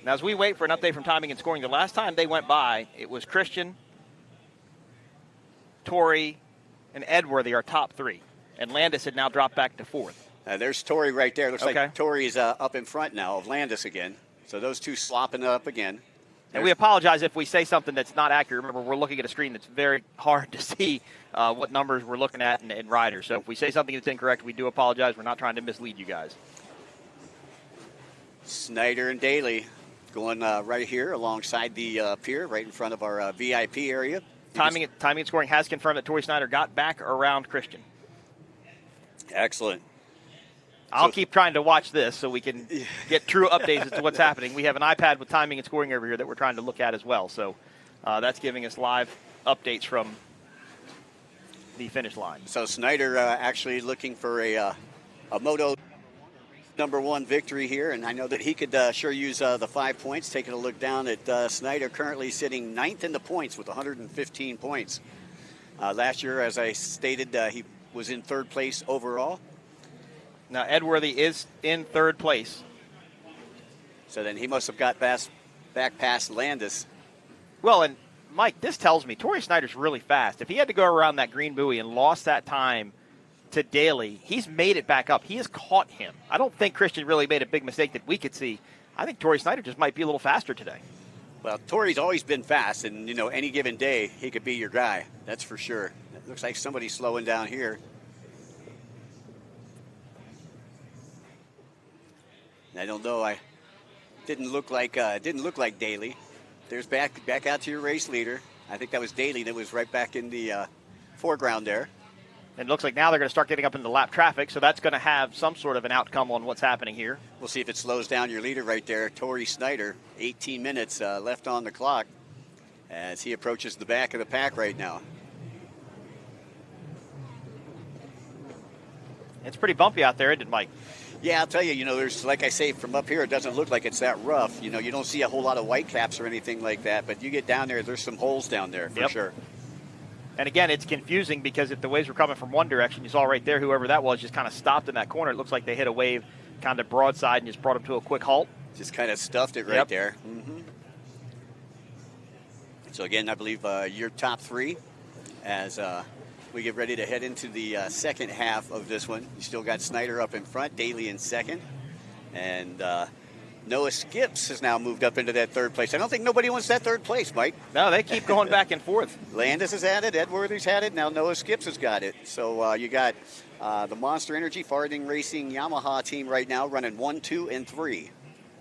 F: as we wait for an update from timing and scoring, the last time they went by, it was Christian, Tory, and Edworthy, our top three. And Landis had now dropped back to fourth.
E: There's Tory right there. Looks like Tory's up in front now of Landis again. So those two slopping up again.
F: And we apologize if we say something that's not accurate. Remember, we're looking at a screen that's very hard to see what numbers we're looking at in riders. So if we say something that's incorrect, we do apologize. We're not trying to mislead you guys.
E: Snyder and Daly going right here alongside the pier, right in front of our VIP area.
F: Timing and scoring has confirmed that Tory Snyder got back around Christian.
E: Excellent.
F: I'll keep trying to watch this so we can get true updates as to what's happening. We have an iPad with timing and scoring over here that we're trying to look at as well. So that's giving us live updates from the finish line.
E: So Snyder actually looking for a Moto #1 victory here, and I know that he could sure use the 5 points. Taking a look down at Snyder, currently sitting 9th in the points with 115 points. Last year, as I stated, he was in third place overall.
F: Now, Edworthy is in third place.
E: So then he must have got back past Landis.
F: Well, and Mike, this tells me Tory Snyder's really fast. If he had to go around that green buoy and lost that time to Daly, he's made it back up. He has caught him. I don't think Christian really made a big mistake that we could see. I think Tory Snyder just might be a little faster today.
E: Well, Tory's always been fast, and, you know, any given day, he could be your guy. That's for sure. It looks like somebody's slowing down here. I don't know. I didn't look like Daly. There's back out to your race leader. I think that was Daly that was right back in the foreground there.
F: And it looks like now they're going to start getting up into lap traffic, so that's going to have some sort of an outcome on what's happening here.
E: We'll see if it slows down your leader right there, Tory Snyder. 18 minutes left on the clock as he approaches the back of the pack right now.
F: It's pretty bumpy out there, isn't it, Mike?
E: Yeah, I'll tell you, there's, like I say, from up here, it doesn't look like it's that rough. You don't see a whole lot of white caps or anything like that, but you get down there, there's some holes down there for sure.
F: And again, it's confusing because if the waves were coming from one direction, you saw right there, whoever that was just kind of stopped in that corner. It looks like they hit a wave kind of broadside and just brought them to a quick halt.
E: Just kind of stuffed it right there. Mm-hmm. So again, I believe your top three as we get ready to head into the second half of this one. You still got Snyder up in front, Daly in second, and Noah Skips has now moved up into that third place. I don't think nobody wants that third place, Mike.
F: No, they keep going back and forth.
E: Landis has had it, Edworthy's had it, now Noah Skips has got it. So you got the Monster Energy Farthing Racing Yamaha team right now running 1, 2, and 3.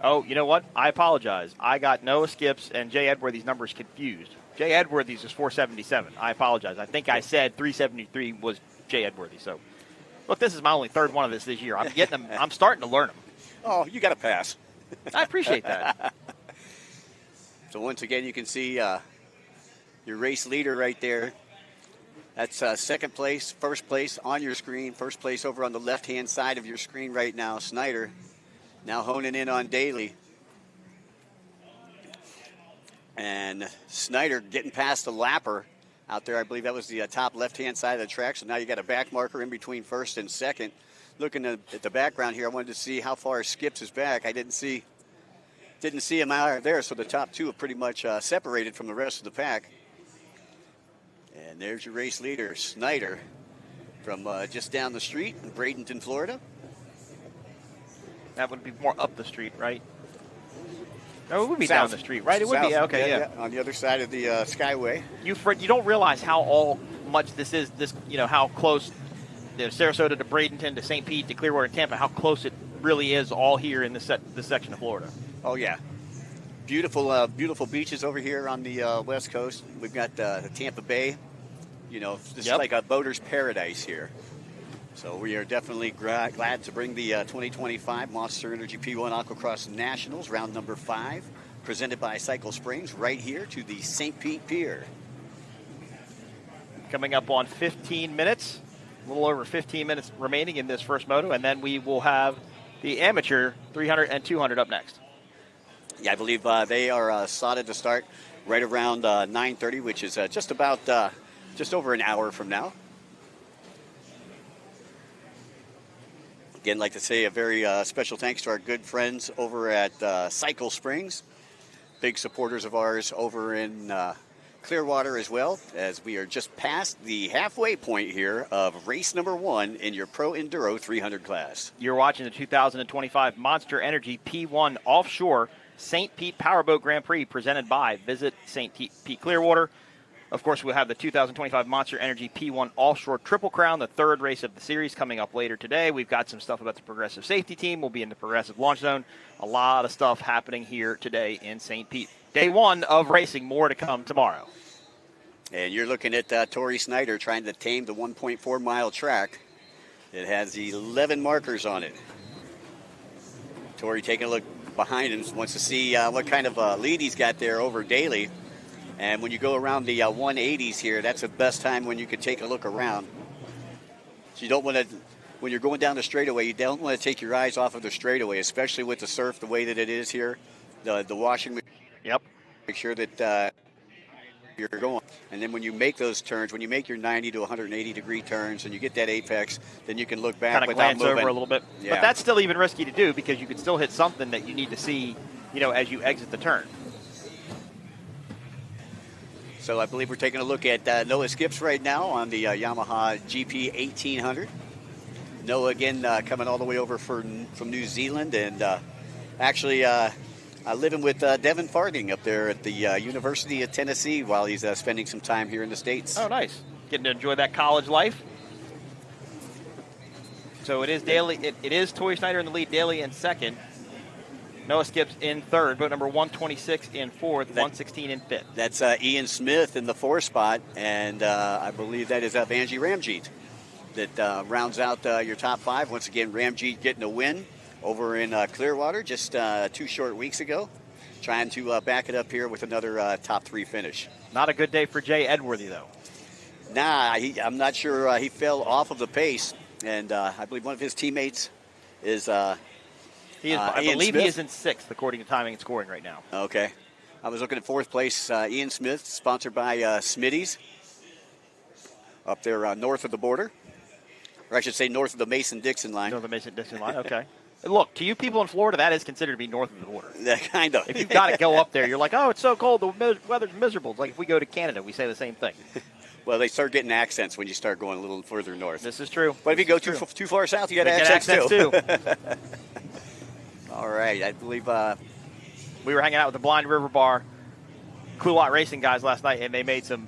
F: Oh, you know what? I apologize. I got Noah Skips and Jay Edworthy's numbers confused. Jay Edworthy's is 477. I apologize. I think I said 373 was Jay Edworthy. So, look, this is my only third one of this year. I'm getting them. I'm starting to learn them.
E: Oh, you got to pass.
F: I appreciate that.
E: So once again, you can see your race leader right there. That's second place, first place on your screen. First place over on the left-hand side of your screen right now, Snyder. Now honing in on Daly. And Snyder getting past the lapper out there. I believe that was the top left-hand side of the track. So now you got a back marker in between first and second. looking at the background here, I wanted to see how far Skips is back. I didn't see him out there, so the top two are pretty much separated from the rest of the pack. And there's your race leader, Snyder, from just down the street in Bradenton, Florida.
F: That would be more up the street, right? No, it would be down the street, right? It would be, okay, yeah.
E: On the other side of the Skyway.
F: You don't realize how much this is, how close, Sarasota to Bradenton to St. Pete to Clearwater to Tampa, how close it really is all here in this section of Florida.
E: Oh, yeah. Beautiful, beautiful beaches over here on the West Coast. We've got the Tampa Bay. This is like a boater's paradise here. So we are definitely glad to bring the 2025 Monster Energy P1 Aqua-X Nationals, round number 5, presented by Cycle Springs, right here to the St. Pete Pier.
F: Coming up on 15 minutes, a little over 15 minutes remaining in this first moto, and then we will have the amateur 300 and 200 up next.
E: Yeah, I believe they are slotted to start right around 9:30, which is just over an hour from now. Again, I'd like to say a very special thanks to our good friends over at Cycle Springs, big supporters of ours over in Clearwater as well, as we are just past the halfway point here of race number 1 in your Pro Enduro 300 class.
F: You're watching the 2025 Monster Energy P1 Offshore St. Pete Powerboat Grand Prix presented by Visit St. Pete Clearwater. Of course, we'll have the 2025 Monster Energy P1 Offshore Triple Crown, the 3rd race of the series, coming up later today. We've got some stuff about the Progressive Safety Team. We'll be in the Progressive Launch Zone. A lot of stuff happening here today in St. Pete. Day 1 of racing, more to come tomorrow.
E: And you're looking at Tory Snyder trying to tame the 1.4-mile track. It has 11 markers on it. Tory taking a look behind him, wants to see what kind of lead he's got there over Daly. And when you go around the 180s here, that's the best time when you could take a look around. So you don't want to, when you're going down the straightaway, you don't want to take your eyes off of the straightaway, especially with the surf the way that it is here. The washing.
F: Yep.
E: Make sure that you're going. And then when you make those turns, when you make your 90 to 180 degree turns and you get that apex, then you can look back
F: kind of glance
E: moving
F: over a little bit.
E: Yeah.
F: But that's still even risky to do because you could still hit something that you need to see, as you exit the turn.
E: So I believe we're taking a look at Noah Skips right now on the Yamaha GP 1800. Noah again coming all the way over from New Zealand, and actually living with Devin Farthing up there at the University of Tennessee while he's spending some time here in the States.
F: Oh, nice. Getting to enjoy that college life. So it is Daly. It is Tory Snyder in the lead, Daly in second. Noah Skips in third, boat number 126 in fourth, 116 in fifth.
E: That's Ian Smith in the 4th spot, and I believe that is Vanjie Ramjeet that rounds out your top 5. Once again, Ramjeet getting a win over in Clearwater just 2 short weeks ago, trying to back it up here with another top 3 finish.
F: Not a good day for Jay Edworthy, though.
E: Nah, I'm not sure. He fell off of the pace, and I believe one of his teammates is
F: I believe he is in 6th, according to timing and scoring right now.
E: Okay. I was looking at 4th place, Ian Smith, sponsored by Smitty's, up there north of the border. Or I should say north of the Mason-Dixon line.
F: North of the Mason-Dixon line, okay. Look, to you people in Florida, that is considered to be north of the border.
E: Yeah, kind of.
F: If you've got to go up there, you're like, oh, it's so cold, the weather's miserable. It's like if we go to Canada, we say the same thing.
E: Well, they start getting accents when you start going a little further north.
F: This is true.
E: But if you go too far south, you got accents too. All right, I believe
F: we were hanging out with the Blind River Bar Clearwater Racing guys last night, and they made some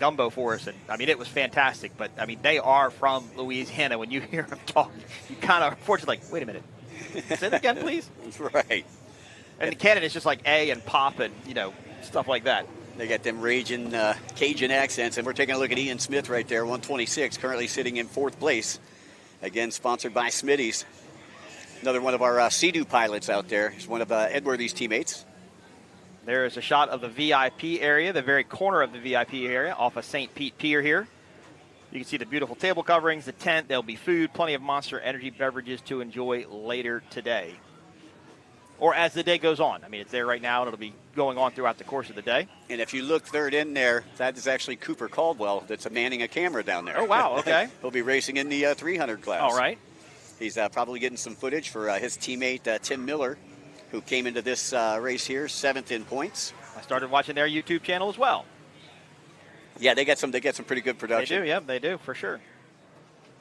F: gumbo for us, and I mean it was fantastic. But I mean they are from Louisiana. When you hear them talk, you kind of unfortunately like, wait a minute, say that again, please.
E: Right.
F: And in Canada, it's just like A and pop and stuff like that.
E: They got them raging Cajun accents, and we're taking a look at Ian Smith right there, 126, currently sitting in 4th place. Again, sponsored by Smitty's. Another one of our Sea-Doo pilots out there. He's one of Edworthy's teammates.
F: There is a shot of the VIP area, the very corner of the VIP area off of St. Pete Pier here. You can see the beautiful table coverings, the tent. There'll be food, plenty of Monster Energy beverages to enjoy later today. Or as the day goes on. I mean, it's there right now, and it'll be going on throughout the course of the day.
E: And if you look third in there, that is actually Cooper Caldwell that's manning a camera down there.
F: Oh, wow, okay.
E: He'll be racing in the 300 class.
F: All right.
E: He's probably getting some footage for his teammate Tim Miller, who came into this race here 7th in points.
F: I started watching their YouTube channel as well.
E: Yeah, they get some pretty good production.
F: They do, yeah, they do, for sure.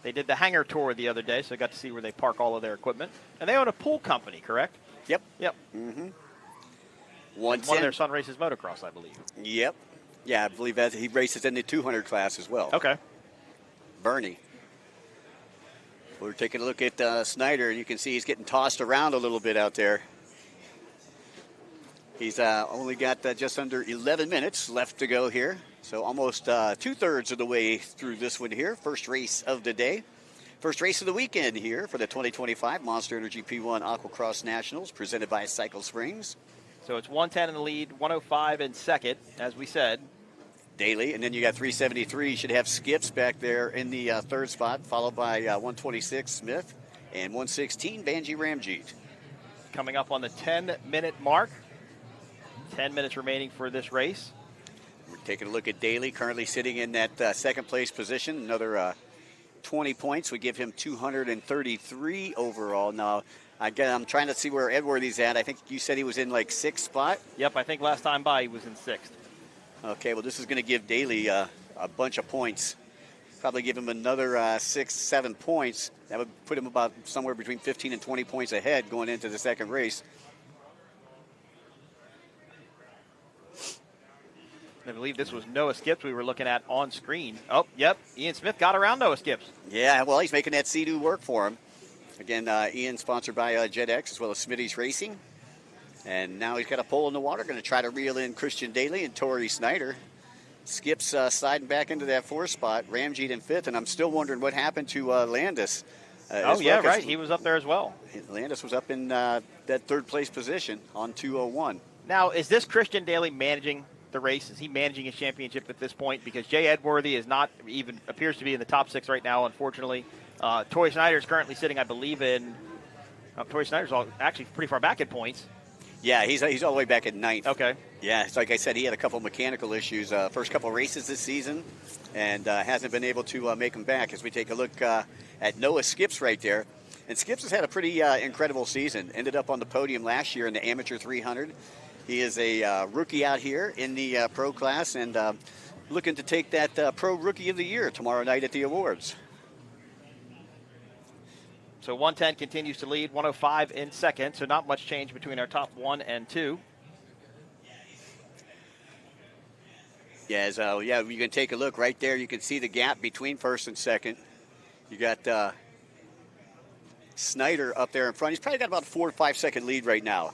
F: They did the hangar tour the other day, so I got to see where they park all of their equipment. And they own a pool company, correct?
E: Yep.
F: Yep.
E: Mm-hmm.
F: One of their son races motocross, I believe.
E: Yep. Yeah, I believe that he races in the 200 class as well.
F: Okay.
E: Bernie. We're taking a look at Snyder, and you can see he's getting tossed around a little bit out there. He's only got just under 11 minutes left to go here. So almost 2/3 of the way through this one here. First race of the day. First race of the weekend here for the 2025 Monster Energy P1 Aqua-Cross Nationals presented by Cycle Springs.
F: So it's 110 in the lead, 105 in second, as we said.
E: Daly, and then you got 373. You should have Skips back there in the third spot, followed by 126 Smith and 116 Banji Ramjeet.
F: Coming up on the 10-minute mark. 10 minutes remaining for this race.
E: We're taking a look at Daly, currently sitting in that second place position. Another 20 points would give him 233 overall. Now, again, I'm trying to see where Edworthy's at. I think you said he was in like 6th spot.
F: Yep, I think last time by he was in 6th.
E: Okay, well, this is going to give Daly a bunch of points. Probably give him another 6, 7 points. That would put him about somewhere between 15 and 20 points ahead going into the second race.
F: I believe this was Noah Skips we were looking at on screen. Oh, yep, Ian Smith got around Noah Skips.
E: Yeah, well, he's making that Sea-Doo work for him. Again, Ian sponsored by JetX as well as Smitty's Racing. And now he's got a pole in the water, going to try to reel in Christian Daly and Tory Snyder. Skips sliding back into that 4th spot, Ramjeet in 5th, and I'm still wondering what happened to Landis.
F: Oh, yeah, right, he was up there as well.
E: Landis was up in that 3rd place position on 201.
F: Now, is this Christian Daly managing the race? Is he managing his championship at this point? Because Jay Edworthy is not even, appears to be in the top 6 right now, unfortunately. Tory Snyder is currently sitting, I believe, in, Tory Snyder's actually pretty far back at points.
E: Yeah, he's all the way back at 9th.
F: Okay.
E: Yeah, it's like I said, he had a couple mechanical issues first couple races this season and hasn't been able to make them back. As we take a look at Noah Skips right there. And Skips has had a pretty incredible season. Ended up on the podium last year in the Amateur 300. He is a rookie out here in the pro class and looking to take that Pro Rookie of the Year tomorrow night at the awards.
F: So 110 continues to lead, 105 in second, so not much change between our top 1 and 2.
E: Yeah, so yeah, you can take a look right there. You can see the gap between 1st and 2nd. You got Snyder up there in front. He's probably got about a 4 or 5 second lead right now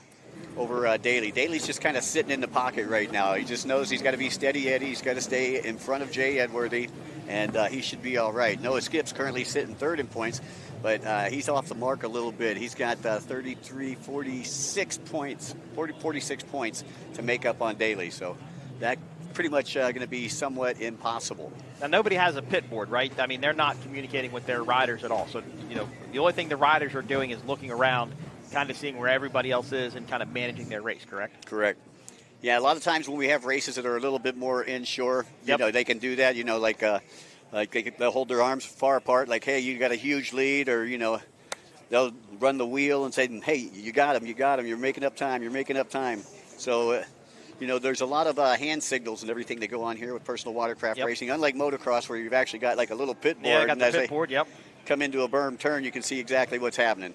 E: over Daly. Daly's just kind of sitting in the pocket right now. He just knows he's got to be steady Eddie. He's got to stay in front of Jay Edworthy, and he should be all right. Noah Skips currently sitting 3rd in points, but he's off the mark a little bit. He's got 46 points to make up on Daly, so that pretty much going to be somewhat impossible.
F: Now, nobody has a pit board, right? I mean, they're not communicating with their riders at all. So, you know, the only thing the riders are doing is looking around, kind of seeing where everybody else is and kind of managing their race, correct?
E: Correct. Yeah, a lot of times when we have races that are a little bit more inshore, you know, they can do that, you know, like they'll hold their arms far apart, like, hey, you got a huge lead, or, you know, they'll run the wheel and say, hey, you got him, you're making up time. So, you know, there's a lot of hand signals and everything that go on here with personal watercraft racing, unlike motocross where you've actually got like a little pit board.
F: Yeah, I got
E: and
F: the
E: as
F: pit
E: they
F: board,
E: come into a berm turn, you can see exactly what's happening.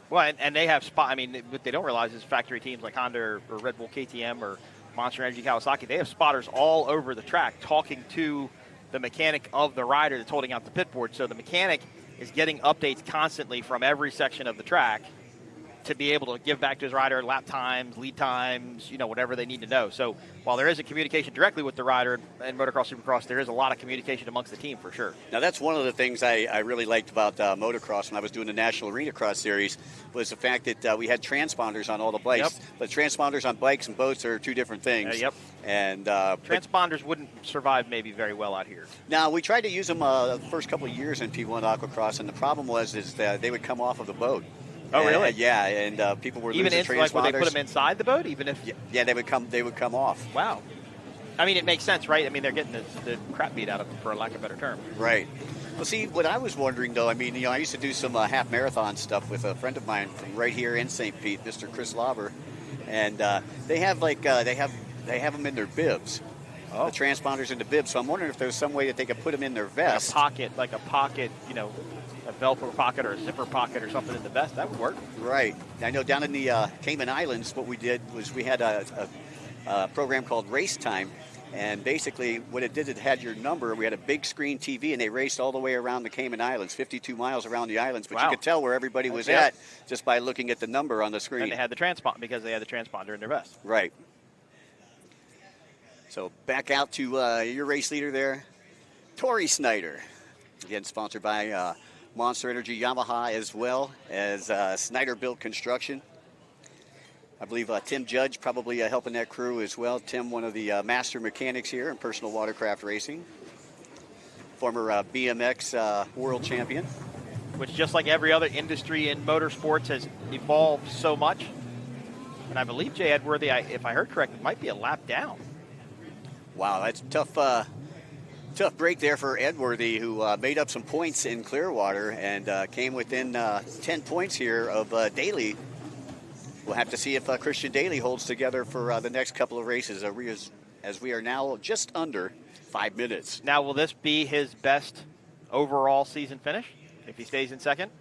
F: Well, and they have spot. I mean, what they don't realize is factory teams like Honda or Red Bull KTM or Monster Energy Kawasaki, they have spotters all over the track talking to the mechanic of the rider that's holding out the pit board. So the mechanic is getting updates constantly from every section of the track to be able to give back to his rider lap times, lead times, you know, whatever they need to know. So while there is a communication directly with the rider in motocross, supercross, there is a lot of communication amongst the team for sure.
E: Now, that's one of the things I really liked about motocross when I was doing the National Arena Cross Series was the fact that we had transponders on all the bikes. But transponders on bikes and boats are two different things. And
F: transponders wouldn't survive maybe very well out here.
E: Now, we tried to use them the first couple of years in P1 Aquacross, and the problem was that they would come off of the boat.
F: Oh, really?
E: Yeah, and people were
F: even
E: losing transponders.
F: Like, would they put them inside the boat, even if?
E: Yeah, they would come off.
F: Wow. I mean, it makes sense, right? I mean, they're getting the crap beat out of them, for lack of a better term.
E: Right. Well, see, what I was wondering, though, I mean, I used to do some half marathon stuff with a friend of mine from right here in St. Pete, Mr. Chris Lauber, and they have they have them in their bibs, the transponders in the bibs. So I'm wondering if there's some way that they could put them in their vest,
F: like a pocket, a Velcro pocket or a zipper pocket or something in the vest. That would work.
E: Right. I know down in the Cayman Islands, what we did was we had a program called Race Time. And basically, what it did, it had your number. We had a big screen TV, and they raced all the way around the Cayman Islands, 52 miles around the islands. But you could tell where everybody was at just by looking at the number on the screen.
F: And they had the transponder because they had the transponder in their vest.
E: Right. So back out to your race leader there, Tory Snyder. Again, sponsored by Monster Energy Yamaha as well as Snyder Built Construction. I believe Tim Judge probably helping that crew as well. Tim, one of the master mechanics here in personal watercraft racing. Former BMX world champion.
F: Which, just like every other industry in motorsports, has evolved so much. And I believe Jay Edworthy, if I heard correctly, might be a lap down.
E: Wow, that's a tough break there for Edworthy, who made up some points in Clearwater and came within 10 points here of Daly. We'll have to see if Christian Daly holds together for the next couple of races, as we are now just under 5 minutes.
F: Now, will this be his best overall season finish if he stays in second?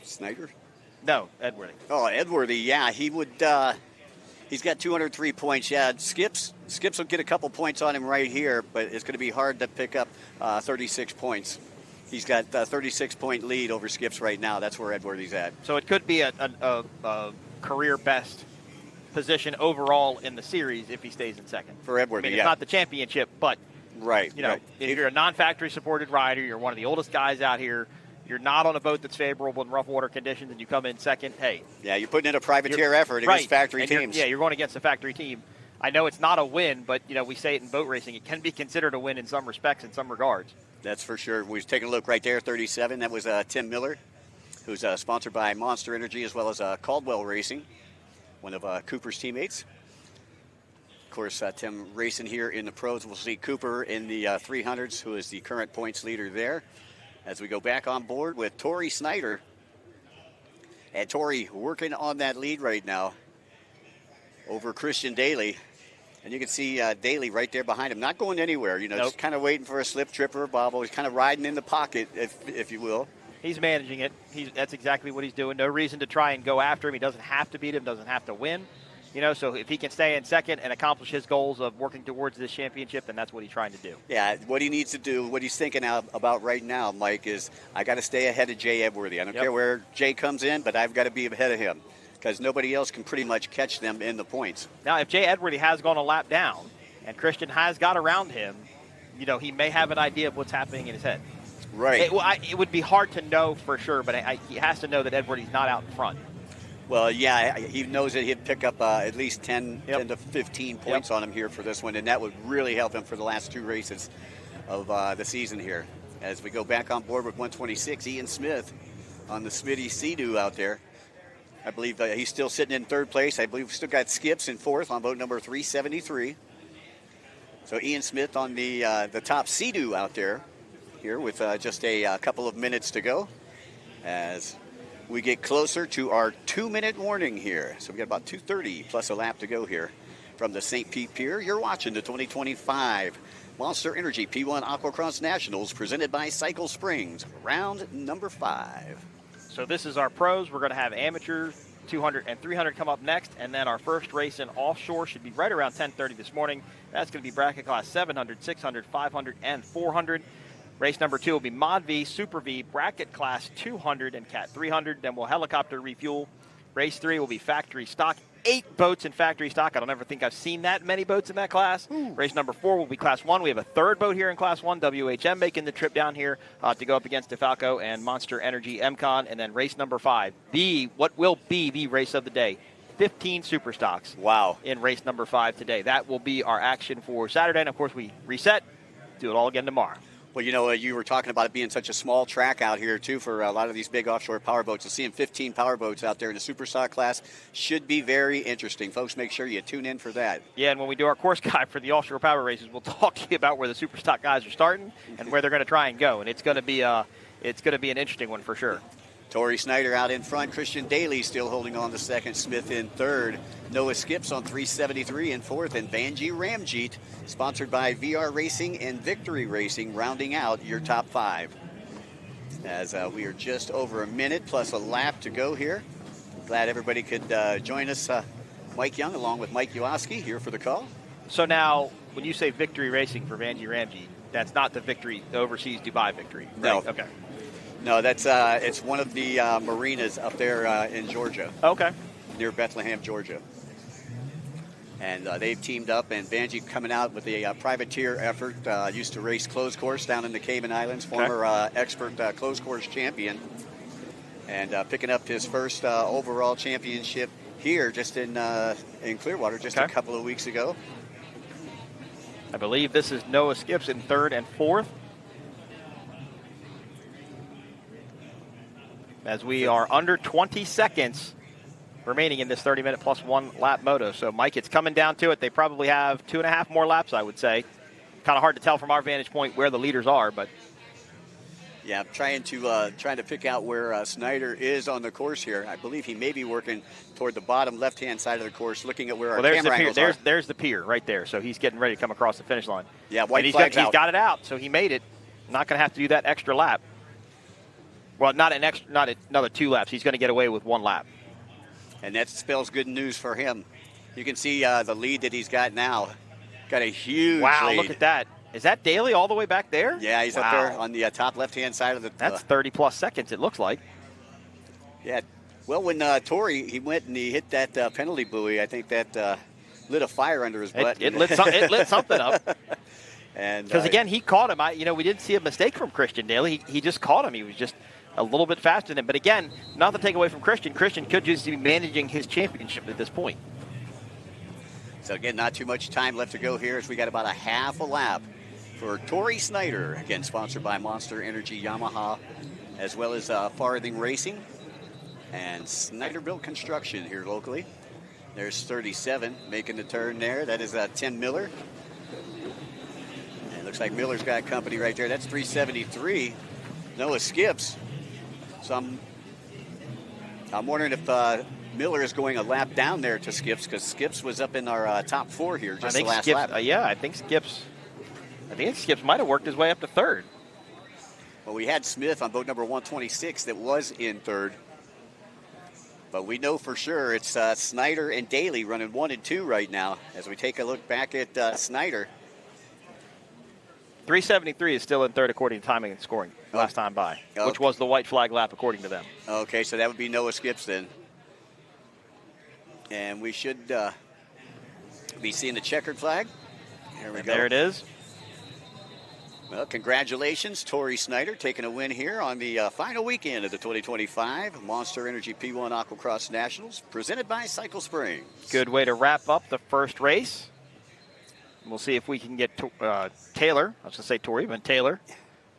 E: Snyder?
F: No, Edworthy.
E: Oh, Edworthy, yeah. He would. He's got 203 points. Yeah, Skips will get a couple points on him right here, but it's going to be hard to pick up 36 points. He's got a 36-point lead over Skips right now. That's where Edworthy's at.
F: So it could be a career best position overall in the series if he stays in second.
E: For Edworthy,
F: I mean, it's not the championship, but
E: right.
F: If you're a non-factory supported rider, you're one of the oldest guys out here, you're not on a boat that's favorable in rough water conditions, and you come in second, hey.
E: Yeah, you're putting in a privateer effort against factory teams.
F: You're going against a factory team. I know it's not a win, but, we say it in boat racing. It can be considered a win in some respects, in some regards.
E: That's for sure. We was taking a look right there, 37. That was Tim Miller, who's sponsored by Monster Energy as well as Caldwell Racing, one of Cooper's teammates. Of course, Tim racing here in the pros. We'll see Cooper in the 300s, who is the current points leader there. As we go back on board with Tory Snyder. And Tory working on that lead right now over Christian Daly. And you can see Daly right there behind him, not going anywhere, just kind of waiting for a slip, trip, or a bobble. He's kind of riding in the pocket, if you will.
F: He's managing it. That's exactly what he's doing. No reason to try and go after him. He doesn't have to beat him, doesn't have to win. So if he can stay in second and accomplish his goals of working towards this championship, then that's what he's trying to do.
E: Yeah, what he needs to do, what he's thinking about right now, Mike, is I got to stay ahead of Jay Edworthy. I don't care where Jay comes in, but I've got to be ahead of him because nobody else can pretty much catch them in the points.
F: Now, if Jay Edworthy has gone a lap down and Christian has got around him, he may have an idea of what's happening in his head.
E: Right.
F: It would be hard to know for sure, but he has to know that Edworthy's not out in front.
E: Well, yeah, he knows that he'd pick up at least 10 to 15 points on him here for this one, and that would really help him for the last two races of the season here. As we go back on board with 126, Ian Smith on the Smitty Sea-Doo out there. I believe he's still sitting in third place. I believe we've still got Skips in fourth on boat number 373. So Ian Smith on the top Sea-Doo out there here with just a couple of minutes to go as we get closer to our 2-minute warning here. So we got about 2:30 plus a lap to go here from the St. Pete Pier. You're watching the 2025 Monster Energy P1 Aqua-Cross Nationals presented by Cycle Springs, round number 5.
F: So this is our pros. We're going to have amateur 200 and 300 come up next, and then our first race in Offshore should be right around 10:30 this morning. That's going to be bracket class 700, 600, 500, and 400. Race number 2 will be Mod V, Super V, bracket class 200, and Cat 300. Then we'll helicopter refuel. Race 3 will be factory stock. 8 boats in factory stock. I don't ever think I've seen that many boats in that class. Ooh. Race number 4 will be class 1. We have a third boat here in class 1, WHM, making the trip down here to go up against DeFalco and Monster Energy MCon. And then race number 5, what will be the race of the day. 15 super stocks.
E: Wow.
F: In race number 5 today. That will be our action for Saturday. And, of course, we reset, do it all again tomorrow.
E: Well, you know, you were talking about it being such a small track out here, too, for a lot of these big offshore powerboats. So seeing 15 powerboats out there in the Superstock class should be very interesting. Folks, make sure you tune in for that.
F: Yeah, and when we do our course guide for the offshore power races, we'll talk to you about where the Superstock guys are starting and where they're going to try and go. And it's going to be an interesting one for sure.
E: Tory Snyder out in front. Christian Daly still holding on to second. Smith in third. Noah Skips on 373 in fourth. And Vanjie Ramjeet, sponsored by VR Racing and Victory Racing, rounding out your top 5. As we are just over a minute plus a lap to go here. Glad everybody could join us. Mike Young along with Mike Uoski here for the call.
F: So now, when you say Victory Racing for Vanjie Ramjeet, that's not the Victory, the overseas Dubai Victory, right?
E: No.
F: Okay.
E: No, that's it's one of the marinas up there in Georgia.
F: Okay.
E: Near Bethlehem, Georgia. And they've teamed up, and Vanjie coming out with a privateer effort. Used to race closed course down in the Cayman Islands, former expert closed course champion. And picking up his first overall championship here just in Clearwater just a couple of weeks ago.
F: I believe this is Noah Skips in third and fourth. As we are under 20 seconds remaining in this 30-minute plus 1 lap moto. So, Mike, it's coming down to it. They probably have 2.5 more laps, I would say. Kind of hard to tell from our vantage point where the leaders are, but
E: yeah, I'm trying to pick out where Snyder is on the course here. I believe he may be working toward the bottom left-hand side of the course, looking at where our camera angles are.
F: There's the pier right there. So he's getting ready to come across the finish line.
E: Yeah, white
F: he's
E: flag's out.
F: He's got it out, so he made it. Not going to have to do that extra lap. Well, not another 2 laps. He's going to get away with 1 lap.
E: And that spells good news for him. You can see the lead that he's got now. Got a huge lead.
F: Look at that. Is that Daly all the way back there?
E: Yeah, he's up there on the top left-hand side of the...
F: That's 30-plus seconds, it looks like.
E: Yeah. Well, when Tory, he went and he hit that penalty buoy, I think that lit a fire under his butt.
F: It lit something up.
E: Because
F: again, he caught him. We didn't see a mistake from Christian Daly. He just caught him. He was just a little bit faster than him. But again, not to take away from Christian. Christian could just be managing his championship at this point.
E: So again, not too much time left to go here as we got about a half a lap for Tory Snyder. Again, sponsored by Monster Energy Yamaha, as well as Farthing Racing and Snyder Built Construction here locally. There's 37 making the turn there. That is Tim Miller. And it looks like Miller's got company right there. That's 373. Noah Skips. So I'm wondering if Miller is going a lap down there to Skips, because Skips was up in our top 4 here just the last lap.
F: I think Skips might have worked his way up to third.
E: Well, we had Smith on boat number 126 that was in third. But we know for sure it's Snyder and Daly running 1 and 2 right now. As we take a look back at Snyder.
F: 373 is still in third according to timing and scoring last time by, which was the white flag lap according to them.
E: Okay, so that would be Noah Skips then. And we should be seeing the checkered flag. There we go.
F: There it is.
E: Well, congratulations, Tory Snyder, taking a win here on the final weekend of the 2025 Monster Energy P1 Aqua-X Nationals, presented by Cycle Springs.
F: Good way to wrap up the first race. We'll see if we can get Taylor, I was going to say Tory, but Taylor,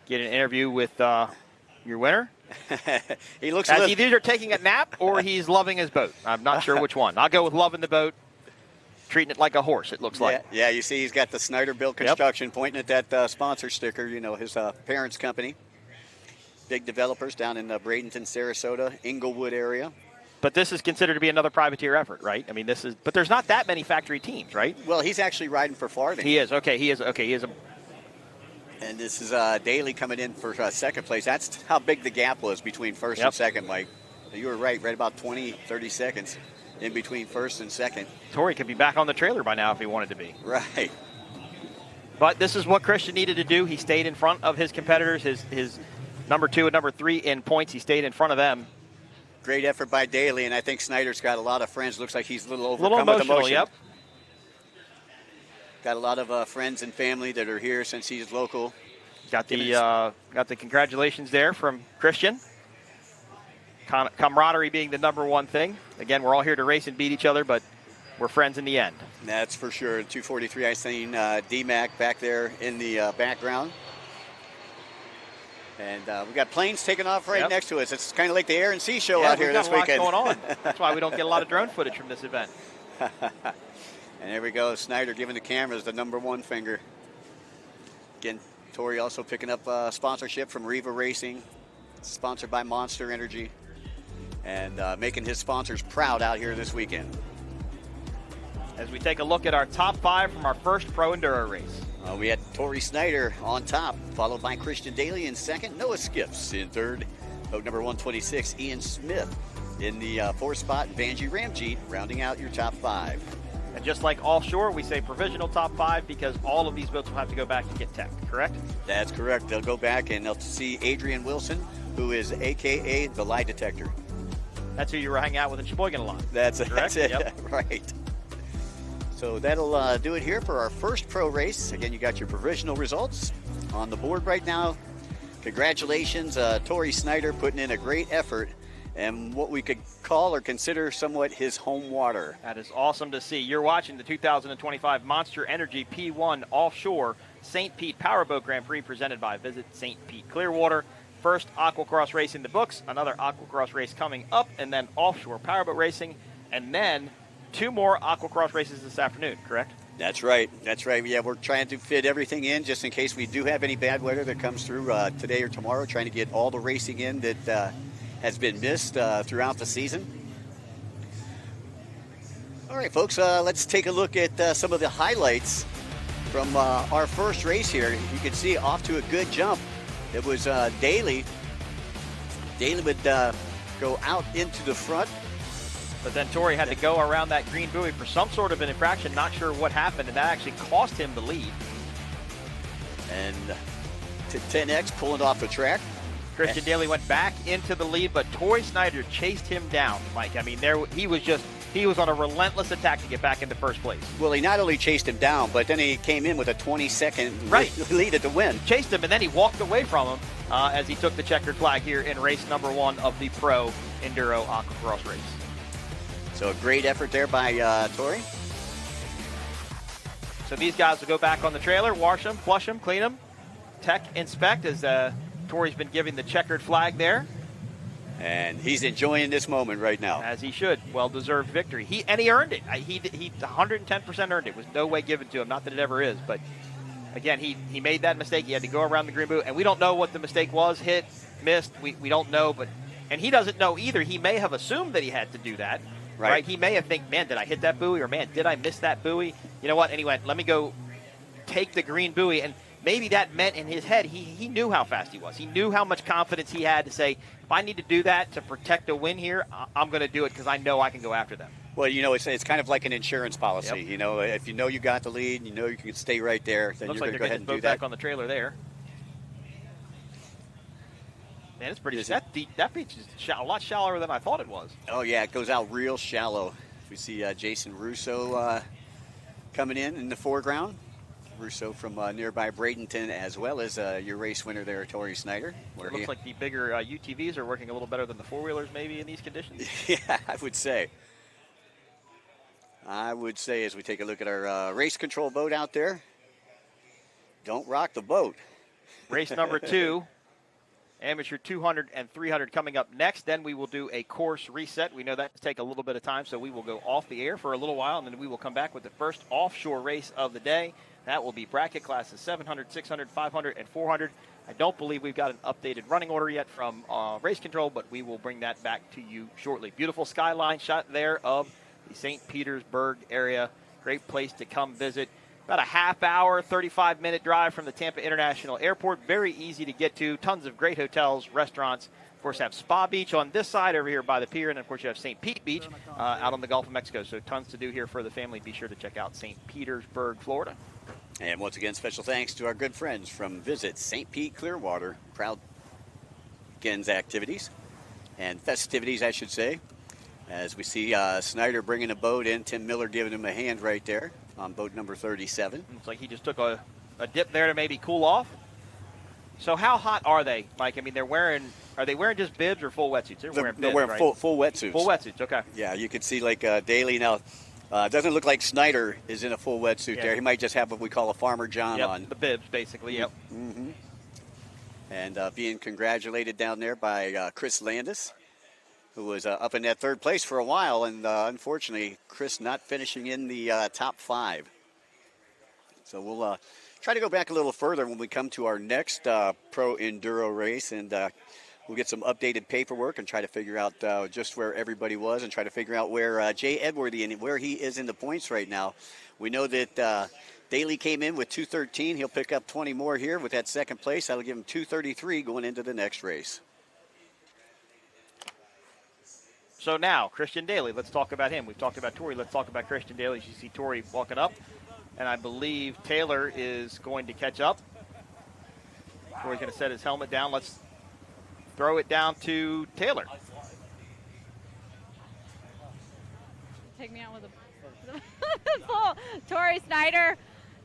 F: get an interview with your winner.
E: He looks
F: as he's either taking a nap or he's loving his boat. I'm not sure which one. I'll go with loving the boat, treating it like a horse, it looks like.
E: Yeah, you see he's got the Snyder Built Construction pointing at that sponsor sticker, his parents' company. Big developers down in Bradenton, Sarasota, Inglewood area.
F: But this is considered to be another privateer effort, right? I mean, but there's not that many factory teams, right?
E: Well, he's actually riding for Farthing.
F: He is. Okay, he is.
E: And this is Daly coming in for second place. That's how big the gap was between first and second, Mike. You were right about 20, 30 seconds in between first and second.
F: Tory could be back on the trailer by now if he wanted to be.
E: Right.
F: But this is what Christian needed to do. He stayed in front of his competitors, his number 2 and number 3 in points. He stayed in front of them.
E: Great effort by Daly, and I think Snyder's got a lot of friends. Looks like he's a little overcome with emotion.
F: Yep.
E: Got a lot of friends and family that are here since he's local.
F: Got the congratulations there from Christian. Camaraderie being the number one thing. Again, we're all here to race and beat each other, but we're friends in the end.
E: That's for sure. 243, I seen D-Mac back there in the background. And we got planes taking off right next to us. It's kind of like the Air and Sea Show out here this weekend.
F: We've got a lot going on. That's why we don't get a lot of drone footage from this event.
E: And there we go. Snyder giving the cameras the #1 finger. Again, Tory also picking up sponsorship from Riva Racing, sponsored by Monster Energy, and making his sponsors proud out here this weekend.
F: As we take a look at our top 5 from our first Pro Enduro race.
E: We had Tory Snyder on top, followed by Christian Daly in second, Noah Skiffs in third, boat number 126, Ian Smith in the 4th spot, and Vanjie Ramjeet rounding out your top 5.
F: And just like Offshore, we say provisional top 5 because all of these boats will have to go back and get tech, correct?
E: That's correct. They'll go back and they'll see Adrian Wilson, who is AKA the lie detector.
F: That's who you were hanging out with in Sheboygan a lot.
E: That's it. Yep. Right. So that'll do it here for our first pro race. Again, you got your provisional results on the board right now. Congratulations, Tory Snyder putting in a great effort and what we could call or consider somewhat his home water.
F: That is awesome to see. You're watching the 2025 Monster Energy P1 Offshore St. Pete Powerboat Grand Prix presented by Visit St. Pete Clearwater. First Aqua-Cross race in the books, another Aqua-Cross race coming up, and then offshore powerboat racing, and then 2 more Aqua-Cross races this afternoon, correct?
E: That's right. That's right. Yeah, we're trying to fit everything in just in case we do have any bad weather that comes through today or tomorrow, trying to get all the racing in that has been missed throughout the season. All right, folks, let's take a look at some of the highlights from our first race here. You can see off to a good jump. It was Daly. Daly would go out into the front.
F: But then Tory had to go around that green buoy for some sort of an infraction. Not sure what happened, and that actually cost him the lead.
E: And to 10X pulling off the track.
F: Christian Daly went back into the lead, but Tory Snyder chased him down, Mike. I mean, he was on a relentless attack to get back into first place.
E: Well, he not only chased him down, but then he came in with a 20-second lead at the win.
F: Chased him, and then he walked away from him as he took the checkered flag here in race #1 of the Pro Enduro Aqua-Cross race.
E: So a great effort there by Tory.
F: So these guys will go back on the trailer, wash them, flush them, clean them, tech inspect as Tory's been giving the checkered flag there.
E: And he's enjoying this moment right now.
F: As he should. Well-deserved victory. He earned it. He 110% earned it. It was no way given to him. Not that it ever is. But, again, he made that mistake. He had to go around the green buoy. And we don't know what the mistake was. Hit, missed. We don't know. And he doesn't know either. He may have assumed that he had to do that. Right? He may have think, man, did I hit that buoy? Or, man, did I miss that buoy? You know what? Anyway, let me go take the green buoy. And maybe that meant in his head he knew how fast he was. He knew how much confidence he had to say, if I need to do that to protect a win here, I'm going to do it because I know I can go after them.
E: Well, you know, it's kind of like an insurance policy. Yep. You know, if you know you got the lead, you know you can stay right there, then
F: Looks
E: you're
F: like
E: going to go ahead and do that.
F: Back on the trailer there. Man, it's pretty. That beach is a lot shallower than I thought it was.
E: Oh yeah, it goes out real shallow. We see Jason Russo coming in the foreground. Russo from nearby Bradenton, as well as your race winner there, Tory Snyder.
F: It looks like the bigger UTVs are working a little better than the four-wheelers maybe in these conditions.
E: Yeah, I would say. As we take a look at our race control boat out there. Don't rock the boat.
F: Race number 2. Amateur 200 and 300 coming up next. Then we will do a course reset. We know that will take a little bit of time, so we will go off the air for a little while, and then we will come back with the first offshore race of the day. That will be bracket classes 700, 600, 500, and 400. I don't believe we've got an updated running order yet from race control, but we will bring that back to you shortly. Beautiful skyline shot there of the St. Petersburg area. Great place to come visit. About a half hour, 35-minute drive from the Tampa International Airport. Very easy to get to. Tons of great hotels, restaurants. Of course, have Spa Beach on this side over here by the pier. And, of course, you have St. Pete Beach out on the Gulf of Mexico. So tons to do here for the family. Be sure to check out St. Petersburg, Florida.
E: And once again, special thanks to our good friends from Visit St. Pete Clearwater. Proud weekend's activities and festivities, I should say. As we see Snyder bringing a boat in, Tim Miller giving him a hand right there on boat number 37.
F: It's like he just took a dip there to maybe cool off. So how hot are they, Mike? I mean, are they wearing just bibs or full wetsuits? They're wearing bibs,
E: wearing
F: right?
E: full wetsuits.
F: Full wetsuits, okay.
E: Yeah, you can see like Daly now. It doesn't look like Snyder is in a full wetsuit there. He might just have what we call a Farmer John on.
F: The bibs, basically, yep.
E: Mm-hmm. and being congratulated down there by Chris Landis, who was up in that third place for a while, and unfortunately, Chris not finishing in the top 5. So we'll try to go back a little further when we come to our next Pro Enduro race, and we'll get some updated paperwork and try to figure out just where everybody was and try to figure out where Jay Edwardy and where he is in the points right now. We know that Daly came in with 213. He'll pick up 20 more here with that second place. That'll give him 233 going into the next race.
F: So now, Christian Daly, let's talk about him. We've talked about Tory. Let's talk about Christian Daly. As you see Tory walking up, and I believe Taylor is going to catch up. Tory's going to set his helmet down. Let's throw it down to Taylor.
D: Take me out with a full Tory Snyder.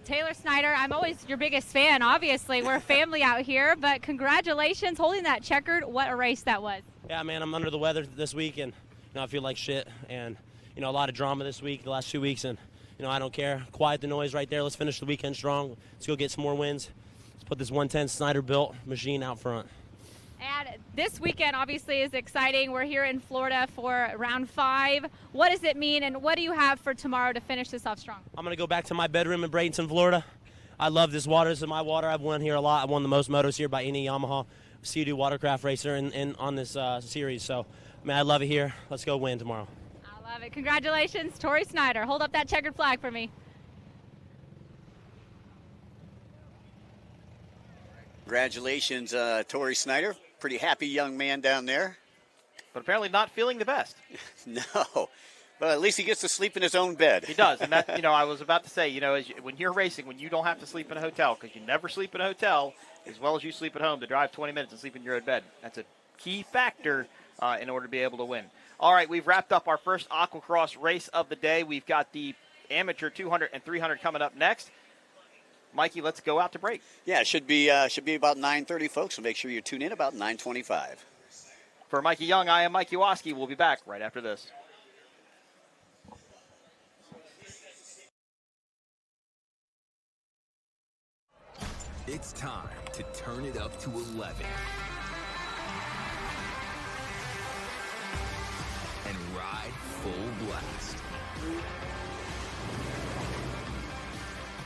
D: Taylor Snyder, I'm always your biggest fan, obviously. We're a family out here, but congratulations holding that checkered. What a race that was.
I: Yeah, man, I'm under the weather this week, and I feel like shit. And, a lot of drama this week, the last 2 weeks, and, I don't care. Quiet the noise right there. Let's finish the weekend strong. Let's go get some more wins. Let's put this 110 Snyder-built machine out front.
D: And this weekend obviously is exciting. We're here in Florida for round 5. What does it mean, and what do you have for tomorrow to finish this off strong?
I: I'm going to go back to my bedroom in Bradenton, Florida. I love this water. This is my water. I've won here a lot. I've won the most motos here by any Yamaha Sea-Doo watercraft racer on this series. So, I love it here. Let's go win tomorrow.
D: I love it. Congratulations, Tory Snyder. Hold up that checkered flag for me.
E: Congratulations, Tory Snyder. Pretty happy young man down there.
F: But apparently not feeling the best.
E: No. But at least he gets to sleep in his own bed.
F: He does. And that, I was about to say, when you're racing, when you don't have to sleep in a hotel, because you never sleep in a hotel as well as you sleep at home, to drive 20 minutes and sleep in your own bed. That's a key factor in order to be able to win. All right, we've wrapped up our first Aqua-Cross race of the day. We've got the amateur 200 and 300 coming up next. Mikey, let's go out to break.
E: Yeah, it should be about 9:30, folks, so make sure you tune in about 9:25.
F: For Mikey Young, I am Mike Iwaski. We'll be back right after this.
J: It's time to turn it up to 11 and ride full blast.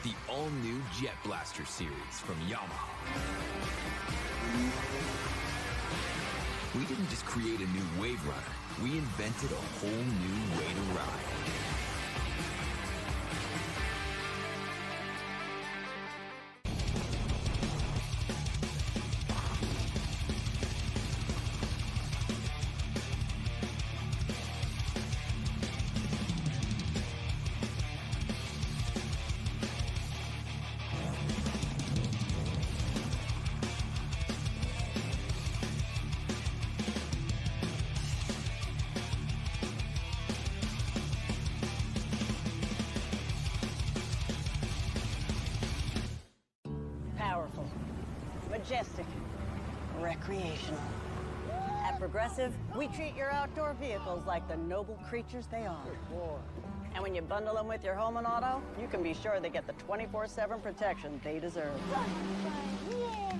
J: The all-new Jet Blaster series from Yamaha. We didn't just create a new wave runner, we invented a whole new way to ride.
A: Powerful, majestic, recreational. At Progressive, we treat your outdoor vehicles like the noble creatures they are. And when you bundle them with your home and auto, you can be sure they get the 24/7 protection they deserve.
B: Yeah.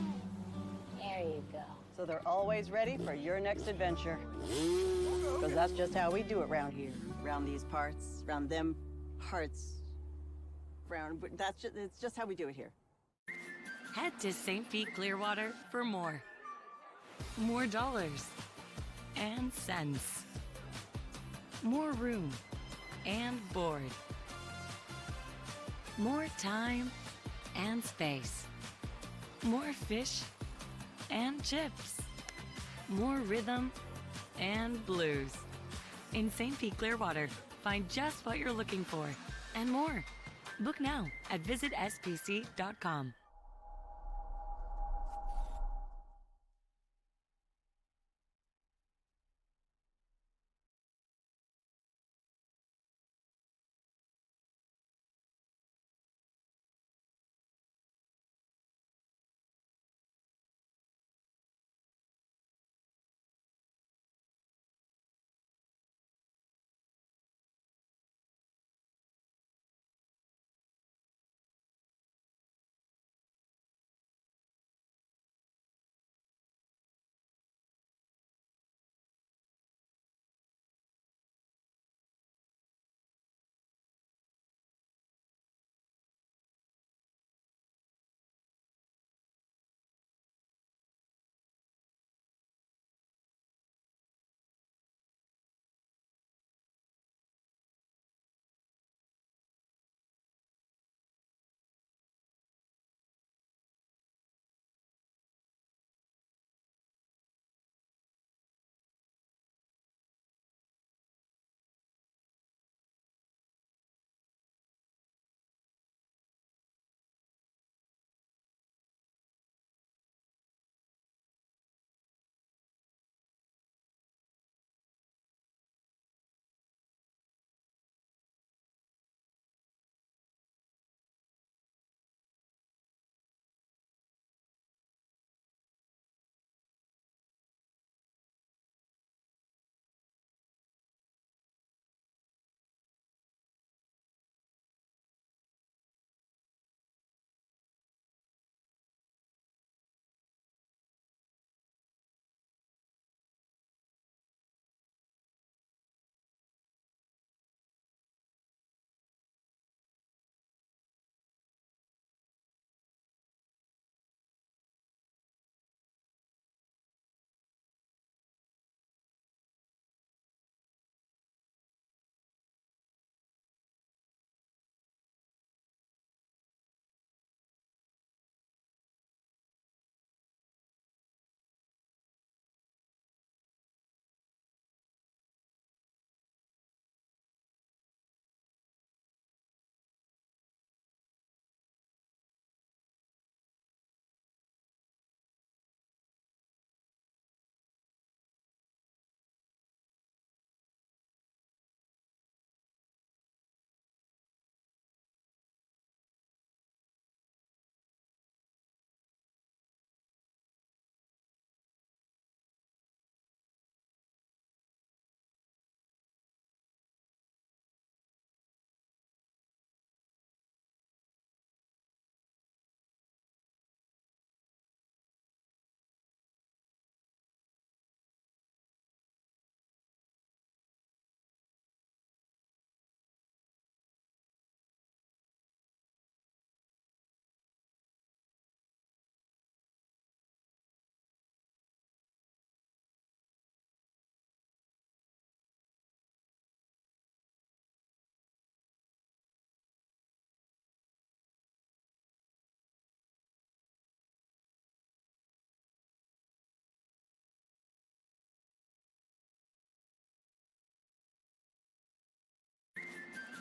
B: There you go.
A: So they're always ready for your next adventure. Because that's just how we do it around here. Around these parts, around them parts. It's just how we do it here.
C: Head to St. Pete Clearwater for more. More dollars and cents. More room and board. More time and space. More fish and chips. More rhythm and blues. In St. Pete Clearwater, find just what you're looking for and more. Book now at visitspc.com.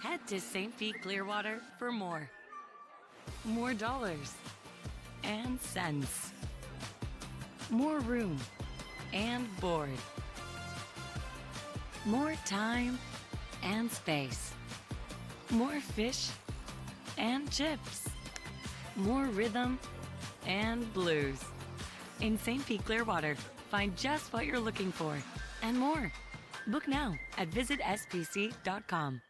C: Head to St. Pete Clearwater for more. More dollars and cents. More room and board. More time and space. More fish and chips. More rhythm and blues. In St. Pete Clearwater, find just what you're looking for and more. Book now at visitspc.com.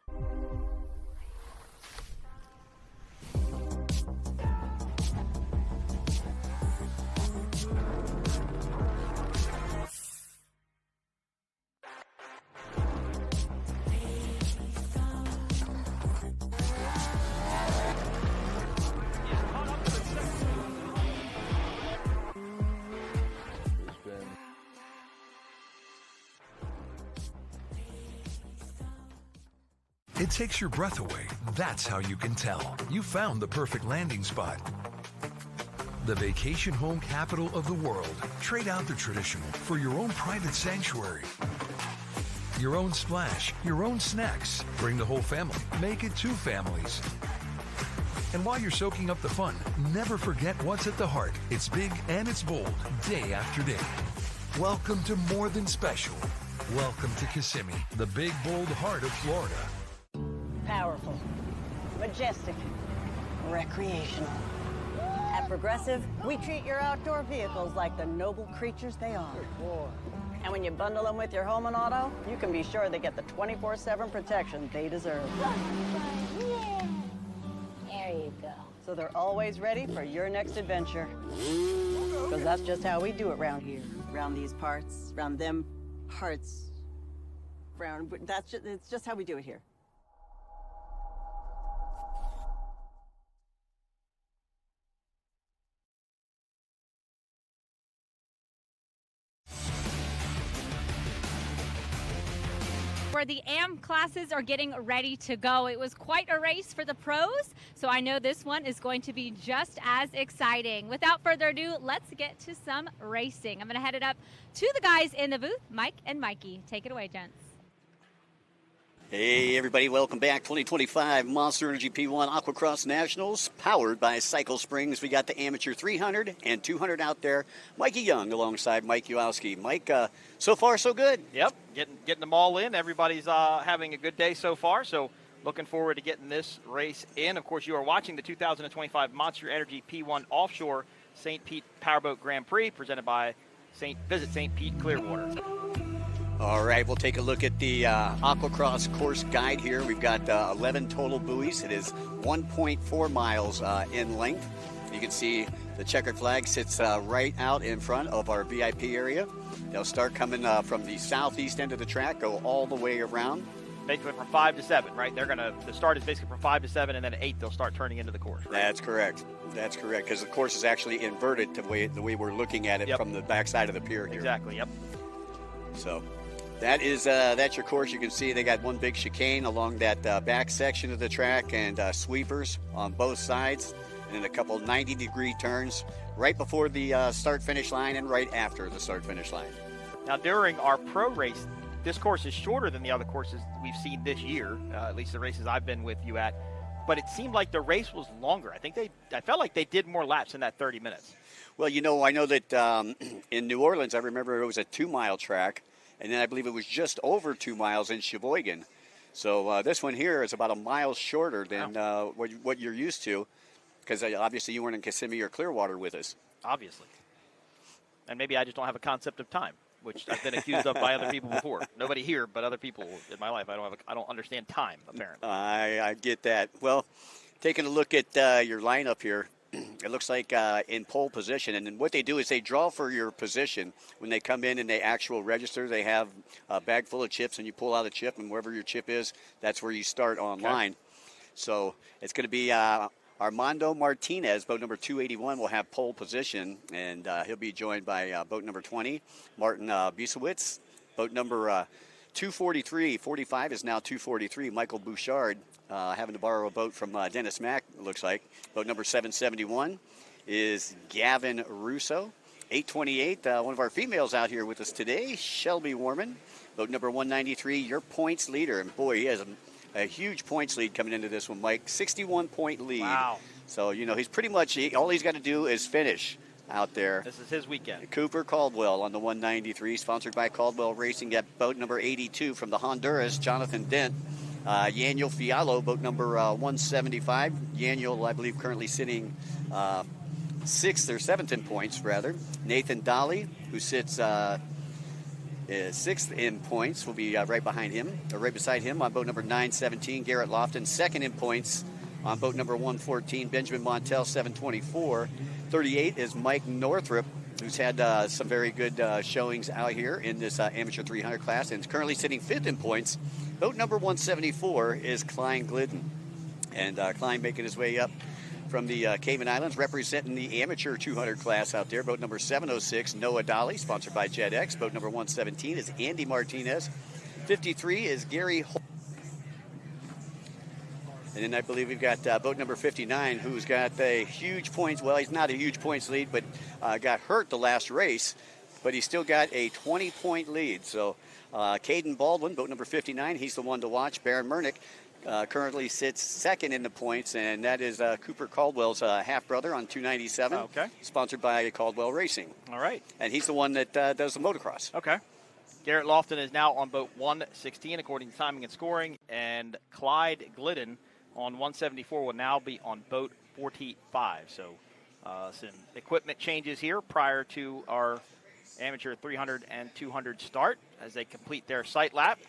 K: It takes your breath away. That's how you can tell. You found the perfect landing spot. The vacation home capital of the world. Trade out the traditional for your own private sanctuary. Your own splash, your own snacks. Bring the whole family. Make it 2 families. And while you're soaking up the fun, never forget what's at the heart. It's big and it's bold, day after day. Welcome to More Than Special. Welcome to Kissimmee, the big, bold heart of Florida.
A: Powerful, majestic, recreational. At Progressive, we treat your outdoor vehicles like the noble creatures they are. And when you bundle them with your home and auto, you can be sure they get the 24/7 protection they deserve.
B: Yeah. There you go.
A: So they're always ready for your next adventure. Because that's just how we do it around here. Around these parts, around them parts. It's just how we do it here.
D: Where the AM classes are getting ready to go. It was quite a race for the pros, so I know this one is going to be just as exciting. Without further ado, let's get to some racing. I'm going to head it up to the guys in the booth, Mike and Mikey. Take it away, gents.
E: Hey everybody, welcome back. 2025 Monster Energy P1 Aqua-X Nationals, powered by Cycle Springs. We got the amateur 300 and 200 out there. Mikey Young alongside Mike Uowski. Mike, so far so good.
F: Yep, getting them all in. Everybody's having a good day so far, so looking forward to getting this race in. Of course, you are watching the 2025 Monster Energy P1 Offshore St. Pete Powerboat Grand Prix, presented by Visit St. Pete Clearwater.
E: All right, we'll take a look at the Aqua-X course guide here. We've got 11 total buoys. It is 1.4 miles in length. You can see the checkered flag sits right out in front of our VIP area. They'll start coming from the southeast end of the track, go all the way around.
F: Basically from 5 to 7, right? The start is basically from 5 to 7, and then at 8 they'll start turning into the course. Right?
E: That's correct. That's correct, because the course is actually inverted the way we're looking at it from the backside of the pier here.
F: Exactly. Yep.
E: So that's your course. You can see they got one big chicane along that back section of the track, and sweepers on both sides, and then a couple 90-degree turns right before the start-finish line and right after the start-finish line.
F: Now, during our pro race, this course is shorter than the other courses we've seen this year, at least the races I've been with you at. But it seemed like the race was longer. I felt like they did more laps in that 30 minutes.
E: Well, I know that in New Orleans, I remember it was a 2-mile track, and then I believe it was just over 2 miles in Sheboygan. So this one here is about a mile shorter than what you're used to, because obviously you weren't in Kissimmee or Clearwater with us.
F: Obviously. And maybe I just don't have a concept of time, which I've been accused of by other people before. Nobody here, but other people in my life. I don't understand time, apparently.
E: I get that. Well, taking a look at your lineup here, it looks like in pole position. And then what they do is they draw for your position. When they come in and they actual register, they have a bag full of chips, and you pull out a chip, and wherever your chip is, that's where you start online. Okay. So it's going to be Armando Martinez, boat number 281, will have pole position, and he'll be joined by boat number 20, Martin Busewitz. Boat number 243, 45 is now 243, Michael Bouchard, having to borrow a boat from Dennis Mack, it looks like. Boat number 771 is Gavin Russo. 828, one of our females out here with us today, Shelby Warman. Boat number 193, your points leader. And boy, he has a huge points lead coming into this one, Mike. 61-point lead.
F: Wow.
E: So, you know, he's pretty much, all he's got to do is finish out there.
F: This is his weekend.
E: Cooper Caldwell on the 193, sponsored by Caldwell Racing at boat number 82 from the Honduras, Jonathan Dent. Yaniel Fialo, boat number 175. Yaniel, I believe, currently sitting 6th or 7th in points, rather. Nathan Daly, who sits 6th in points, will be right behind him, or right beside him on boat number 917. Garrett Lofton, 2nd in points on boat number 114. Benjamin Montel, 724. 38 is Mike Northrup, who's had some very good showings out here in this amateur 300 class, and is currently sitting 5th in points. Boat number 174 is Klein Glidden. And Klein making his way up from the Cayman Islands, representing the amateur 200 class out there. Boat number 706, Noah Daly, sponsored by JetX. Boat number 117 is Andy Martinez. 53 is Gary Holt. And then I believe we've got boat number 59, who's got a huge points. Well, he's not a huge points lead, but got hurt the last race. But he's still got a 20-point lead. So Caden Baldwin, boat number 59, he's the one to watch. Baron Mernick currently sits 2nd in the points, and that is Cooper Caldwell's half-brother on 297.
F: Okay.
E: Sponsored by Caldwell Racing.
F: All right.
E: And he's the one that does the motocross.
F: Okay. Garrett Lofton is now on boat 116, according to timing and scoring, and Clyde Glidden on 174 will now be on boat 45. So some equipment changes here prior to our amateur 300 and 200 start as they complete their sight lap.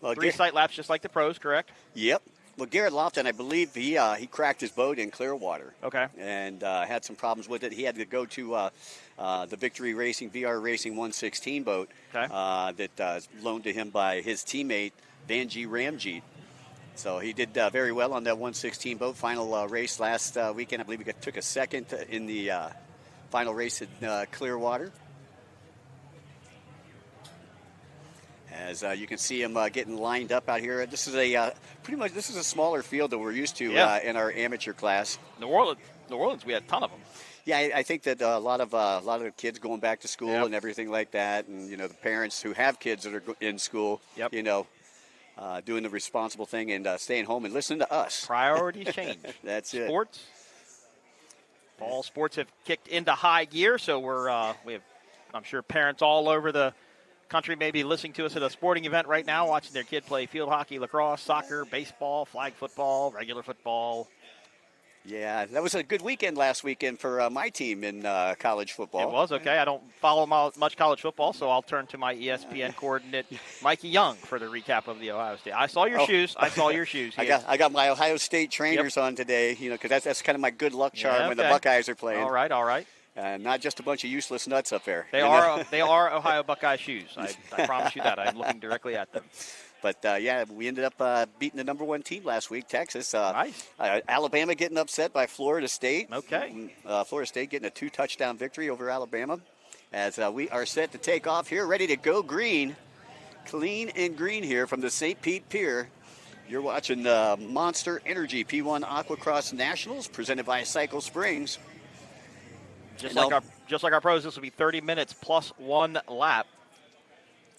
E: Well,
F: 3 sight laps just like the pros, correct?
E: Yep. Well, Garrett Lofton, I believe he cracked his boat in Clearwater.
F: Okay.
E: And had some problems with it. He had to go to the Victory Racing, VR Racing 116 boat that loaned to him by his teammate, Vanjie Ramjeet. So he did very well on that 116 boat. Final race last weekend, I believe he took a 2nd in the final race at Clearwater. As you can see him getting lined up out here. This is a this is a smaller field that we're used to in our amateur class.
F: New Orleans, we had a ton of them.
E: Yeah, I think that a lot of the kids going back to school and everything like that, and you know the parents who have kids that are in school, you know, doing the responsible thing and staying home and listening to us.
F: Priorities change.
E: That's it.
F: Sports. Fall sports have kicked into high gear, so we have, I'm sure, parents all over the country may be listening to us at a sporting event right now, watching their kid play field hockey, lacrosse, soccer, baseball, flag football, regular football.
E: Yeah, that was a good weekend last weekend for my team in college football.
F: It was, okay. I don't follow much college football, so I'll turn to my ESPN coordinate, Mikey Young, for the recap of the Ohio State. I saw your shoes. I saw your shoes.
E: I got my Ohio State trainers on today, you know, because that's kind of my good luck charm when the Buckeyes are playing.
F: All right.
E: Not just a bunch of useless nuts up there.
F: They are Ohio Buckeye shoes. I promise you that. I'm looking directly at them.
E: But, we ended up beating the number 1 team last week, Texas.
F: Nice.
E: Alabama getting upset by Florida State.
F: Okay.
E: Florida State getting a 2-touchdown victory over Alabama. As we are set to take off here, ready to go green. Clean and green here from the St. Pete Pier. You're watching the Monster Energy P1 Aquacross Nationals presented by Cycle Springs.
F: Just like our pros, this will be 30 minutes plus 1 lap.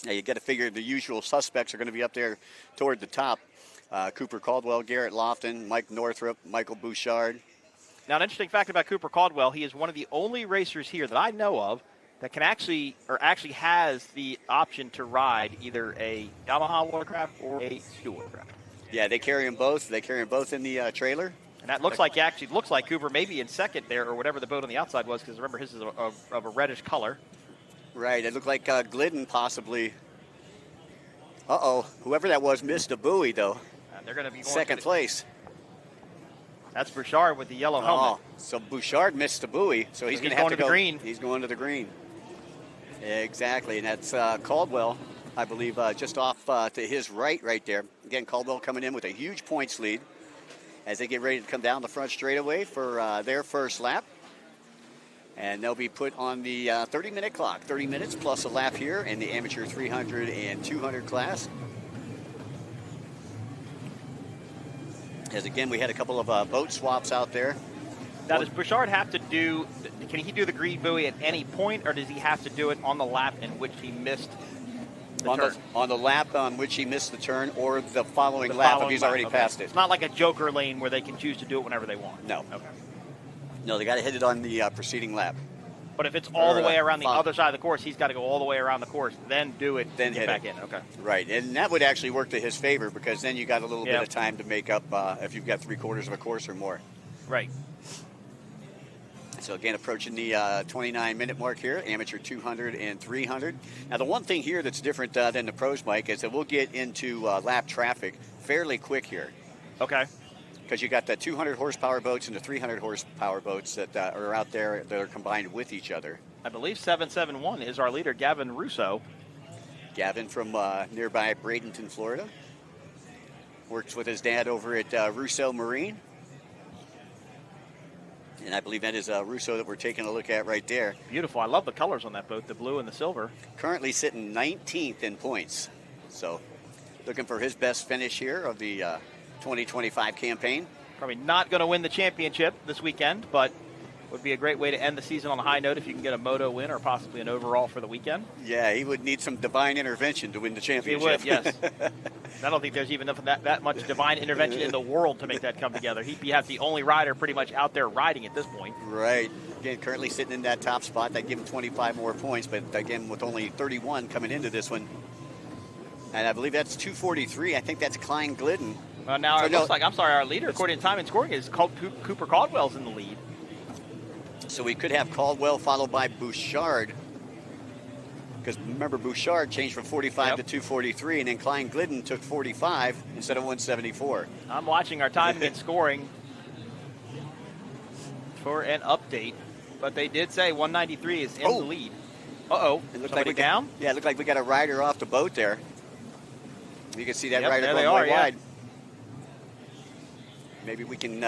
E: Now you got to figure the usual suspects are going to be up there toward the top. Cooper Caldwell, Garrett Lofton, Mike Northrup, Michael Bouchard.
F: Now, an interesting fact about Cooper Caldwell, he is one of the only racers here that I know of that can actually has the option to ride either a Yamaha watercraft or a Ski watercraft.
E: Yeah, they carry them both. They carry them both in the trailer.
F: And that looks like Cooper maybe in 2nd there, or whatever the boat on the outside was, because remember his is of a reddish color.
E: Right, it looked like Glidden possibly. Whoever that was missed a buoy though.
F: They're going to be going
E: 2nd place.
F: That's Bouchard with the yellow helmet.
E: So Bouchard missed the buoy, so he's going to have to go. Green. He's going to the green. Exactly, and that's Caldwell, I believe, just off to his right there. Again, Caldwell coming in with a huge points lead as they get ready to come down the front straightaway for their first lap. And they'll be put on the 30-minute clock. 30 minutes plus a lap here in the amateur 300 and 200 class. As again, we had a couple of boat swaps out there.
F: Now, does Bouchard have to can he do the green buoy at any point, or does he have to do it on the lap in which he missed turn.
E: On the lap on which he missed the turn, or the following lap if he's already passed it.
F: It's not like a joker lane where they can choose to do it whenever they want.
E: No.
F: Okay.
E: No, they got to hit it on the preceding lap.
F: But if it's all the way around the other side of the course, he's got to go all the way around the course, then do it, then get back in. Okay.
E: Right, and that would actually work to his favor because then you got a little bit of time to make up if you've got 3/4 of a course or more.
F: Right.
E: So again, approaching the 29-minute mark here, amateur 200 and 300. Now the one thing here that's different than the pros, Mike, is that we'll get into lap traffic fairly quick here.
F: Okay.
E: Because you got the 200 horsepower boats and the 300 horsepower boats that are out there that are combined with each other.
F: I believe 771 is our leader, Gavin Russo.
E: Gavin from nearby Bradenton, Florida. Works with his dad over at Russo Marine. And I believe that is Russo that we're taking a look at right there.
F: Beautiful. I love the colors on that boat, the blue and the silver.
E: Currently sitting 19th in points. So looking for his best finish here of the 2025 campaign.
F: Probably not going to win the championship this weekend, but would be a great way to end the season on a high note if you can get a moto win or possibly an overall for the weekend.
E: Yeah, he would need some divine intervention to win the championship.
F: He would, yes. I don't think there's even that much divine intervention in the world to make that come together. He'd be the only rider pretty much out there riding at this point.
E: Right. Again, currently sitting in that top spot. That'd give him 25 more points, but again, with only 31 coming into this one. And I believe that's 243. I think that's Klein Glidden.
F: Well, now it looks like, I'm sorry, our leader, according to time and scoring, is called Cooper Caldwell's in the lead.
E: So we could have Caldwell followed by Bouchard. Because remember, Bouchard changed from 45 to 243, and then Klein Glidden took 45 instead of 174.
F: I'm watching our time and scoring for an update, but they did say 193 is in the lead. Uh-oh.
E: It looked
F: like down?
E: Yeah, it looked like we got a rider off the boat there. You can see that rider
F: there
E: going
F: they are,
E: way wide. Maybe we can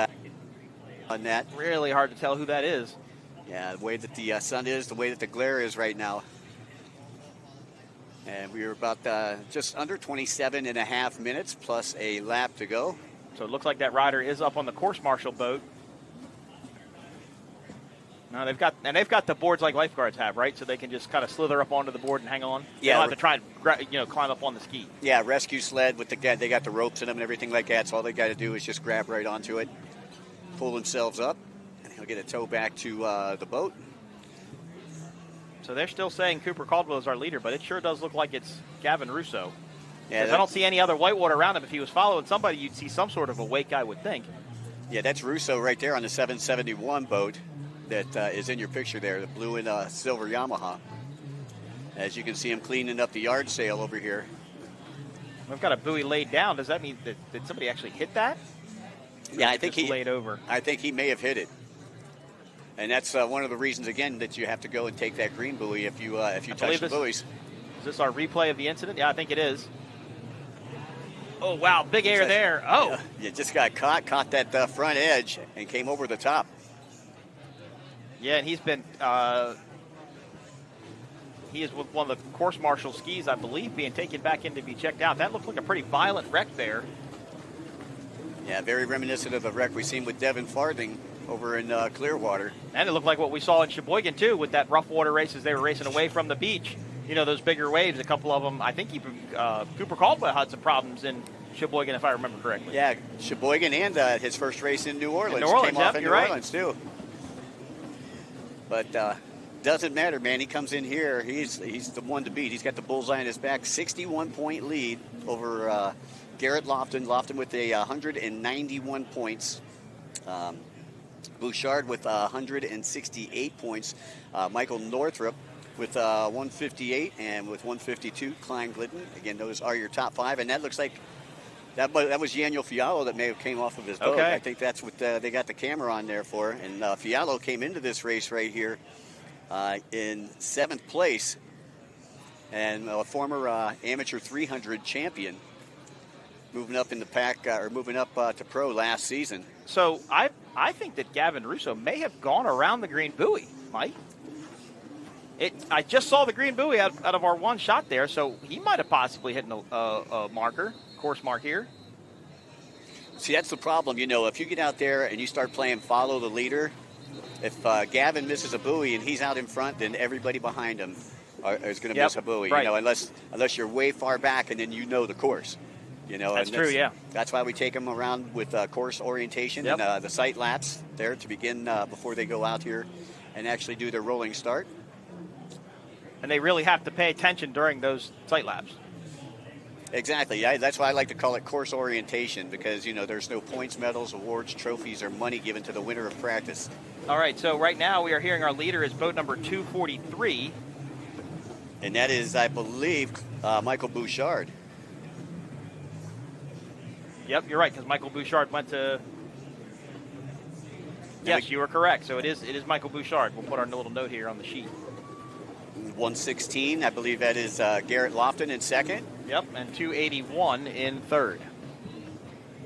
E: on that.
F: Really hard to tell who that is.
E: Yeah, the way that the sun is, the way that the glare is right now. And we were about just under 27 and a half minutes plus a lap to go.
F: So it looks like that rider is up on the course marshal boat. No, they've got the boards like lifeguards have, right? So they can just kind of slither up onto the board and hang on. They don't have to try and climb up on the ski.
E: Yeah, rescue sled with they got the ropes in them and everything like that. So all they got to do is just grab right onto it, pull themselves up, and he'll get a tow back to the boat.
F: So they're still saying Cooper Caldwell is our leader, but it sure does look like it's Gavin Russo.
E: Yeah,
F: I don't see any other whitewater around him. If he was following somebody, you'd see some sort of a wake, I would think.
E: Yeah, that's Russo right there on the 771 boat that is in your picture there, the blue and silver Yamaha. As you can see him cleaning up the yard sail over here.
F: We've got a buoy laid down. Does that mean that did somebody actually hit that?
E: Yeah, I think he
F: laid over.
E: I think he may have hit it. And that's one of the reasons, again, that you have to go and take that green buoy if you touch the buoys.
F: Is this our replay of the incident? Yeah, I think it is. Oh, wow, big air there. Oh.
E: Yeah, you just got caught that front edge and came over the top.
F: Yeah, and he's been he is with one of the course marshal skis, I believe, being taken back in to be checked out. That looked like a pretty violent wreck there.
E: Yeah, very reminiscent of the wreck we seen with Devin Farthing over in Clearwater.
F: And it looked like what we saw in Sheboygan, too, with that rough water race as they were racing away from the beach. You know, those bigger waves, a couple of them, I think Cooper Caldwell had some problems in Sheboygan, if I remember correctly.
E: Yeah, Sheboygan and his first race in New Orleans.
F: Came
E: off in New
F: right.
E: Orleans, too. But doesn't matter, man. He comes in here. He's the one to beat. He's got the bullseye on his back. 61-point lead over Garrett Lofton. Lofton with 191 points. Bouchard with 168 points. Michael Northrup with 158, and with 152, Klein Glidden. Again, those are your top five, and that looks like that was Yaniel Fiallo that may have came off of his boat.
F: Okay.
E: I think that's what they got the camera on there for. And Fiallo came into this race right here in 7th place, and a former amateur 300 champion, moving up in the pack or moving up to pro last season.
F: So I think that Gavin Russo may have gone around the green buoy, Mike. I just saw the green buoy out of our one shot there, so he might have possibly hit a course mark here.
E: See, that's the problem. You know, if you get out there and you start playing follow the leader, if Gavin misses a buoy and he's out in front, then everybody behind him is going to miss a buoy.
F: Right.
E: Unless you're way far back and then the course.
F: That's true. Yeah.
E: That's why we take them around with course orientation and the sight laps there to begin before they go out here and actually do their rolling start.
F: And they really have to pay attention during those sight laps.
E: Exactly. Yeah, that's why I like to call it course orientation because, there's no points, medals, awards, trophies, or money given to the winner of practice.
F: All right, so right now we are hearing our leader is boat number 243.
E: And that is, I believe, Michael Bouchard.
F: Yep, you're right, because Michael Bouchard went to... Yes, you were correct. So it is Michael Bouchard. We'll put our little note here on the sheet.
E: 116, I believe that is Garrett Lofton in second.
F: Yep, and 281 in third.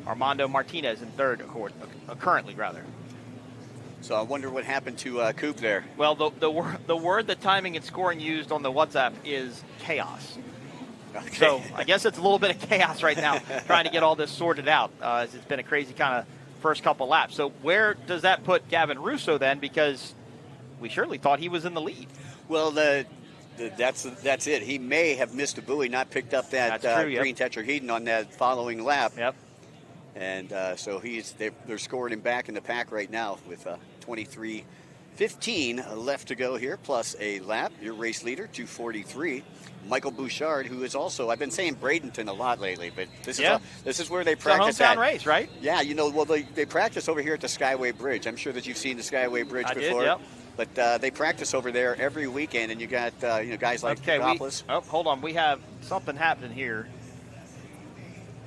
F: Armando Martinez in third, currently, rather.
E: So I wonder what happened to Coop there.
F: Well, the word that timing and scoring used on the WhatsApp is chaos.
E: Okay.
F: So I guess it's a little bit of chaos right now trying to get all this sorted out. As it's been a crazy kind of first couple laps. So where does that put Gavin Russo then? Because we surely thought he was in the lead.
E: Well, that's it. He may have missed a buoy, not picked up that green tetrahedron on that following lap.
F: Yep.
E: And so they're scoring him back in the pack right now with 23:15 left to go here, plus a lap. Your race leader, 243. Michael Bouchard, who is also, I've been saying Bradenton a lot lately, but this is where they practice
F: it's a hometown race, right?
E: Yeah, they practice over here at the Skyway Bridge. I'm sure that you've seen the Skyway Bridge before.
F: Yep.
E: But they practice over there every weekend, and you got guys like Papadopoulos.
F: Hold on, we have something happening here.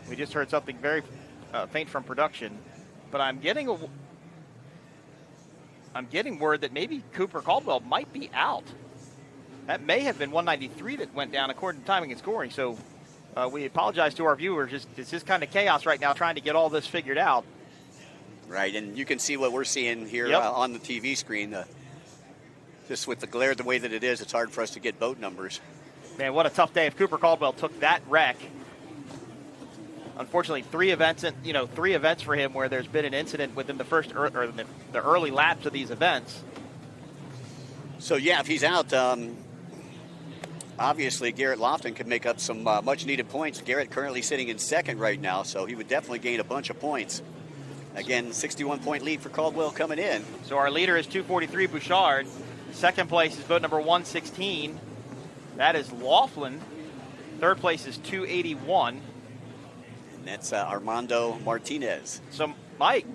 F: We just heard something very faint from production, but I'm getting word that maybe Cooper Caldwell might be out. That may have been 193 that went down according to timing and scoring. So we apologize to our viewers. It's just kind of chaos right now trying to get all this figured out.
E: Right, and you can see what we're seeing here on the TV screen. Just with the glare the way that it is, it's hard for us to get boat numbers.
F: Man, what a tough day if Cooper Caldwell took that wreck. Unfortunately, three events for him where there's been an incident within the first or the early laps of these events.
E: So yeah, if he's out, obviously Garrett Lofton could make up some much-needed points. Garrett currently sitting in second right now, so he would definitely gain a bunch of points. Again, 61-point lead for Caldwell coming in.
F: So our leader is 243 Bouchard. Second place is boat number 116. That is Laughlin. Third place is 281.
E: And that's Armando Martinez.
F: So, Mike,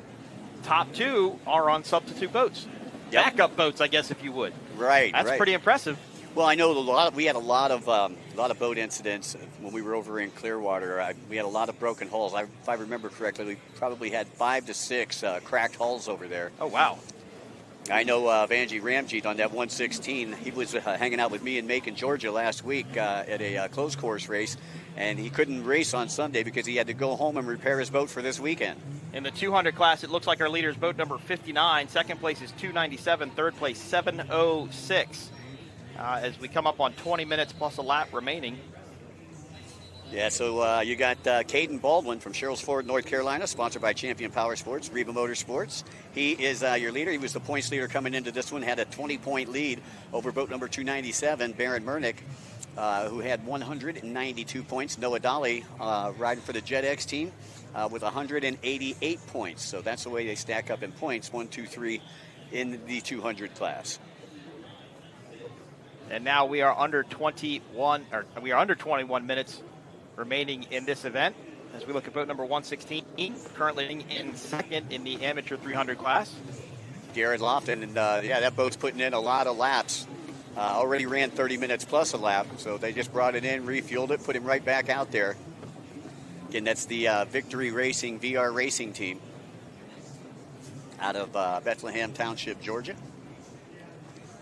F: top two are on substitute boats.
E: Yep.
F: Backup boats, I guess, if you would.
E: Right.
F: That's pretty impressive.
E: Well, I know we had a lot of boat incidents when we were over in Clearwater. We had a lot of broken hulls. If I remember correctly, we probably had 5 to 6 cracked hulls over there.
F: Oh, wow.
E: I know Vanjie Ramjeet on that 116. He was hanging out with me in Macon, Georgia last week at a closed course race, and he couldn't race on Sunday because he had to go home and repair his boat for this weekend.
F: In the 200 class, it looks like our leader is boat number 59. Second place is 297. Third place, 706. As we come up on 20 minutes plus a lap remaining.
E: Yeah, so you got Caden Baldwin from Sherrills Ford, North Carolina, sponsored by Champion Power Sports, Reba Motorsports. He is your leader. He was the points leader coming into this one, had a 20-point lead over boat number 297, Baron Mernick, who had 192 points. Noah Daly riding for the JetX team with 188 points. So that's the way they stack up in points, 1, 2, 3 in the 200 class.
F: And now we are under 21 minutes remaining in this event as we look at boat number 116, currently in second in the amateur 300 class.
E: Garrett Lofton, and that boat's putting in a lot of laps. Already ran 30 minutes plus a lap, so they just brought it in, refueled it, put him right back out there. Again, that's the Victory Racing VR Racing team out of Bethlehem Township, Georgia.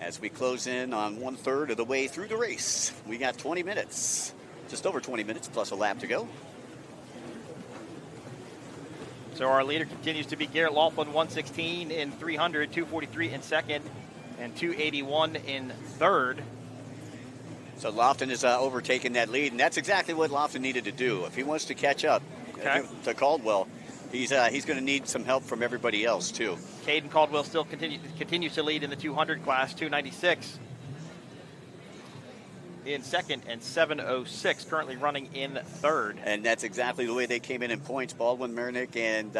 E: As we close in on 1/3 of the way through the race, we got 20 minutes. Just over 20 minutes plus a lap to go.
F: So our leader continues to be Garrett Laughlin, 116 in 300, 243 in second, and 281 in third.
E: So Lofton is overtaking that lead, and that's exactly what Lofton needed to do. If he wants to catch up to Caldwell, he's going to need some help from everybody else, too.
F: Caden Caldwell still continues to lead in the 200 class, 296. in second, and 7:06 currently running in third.
E: And that's exactly the way they came in points. Baldwin, Mernick, and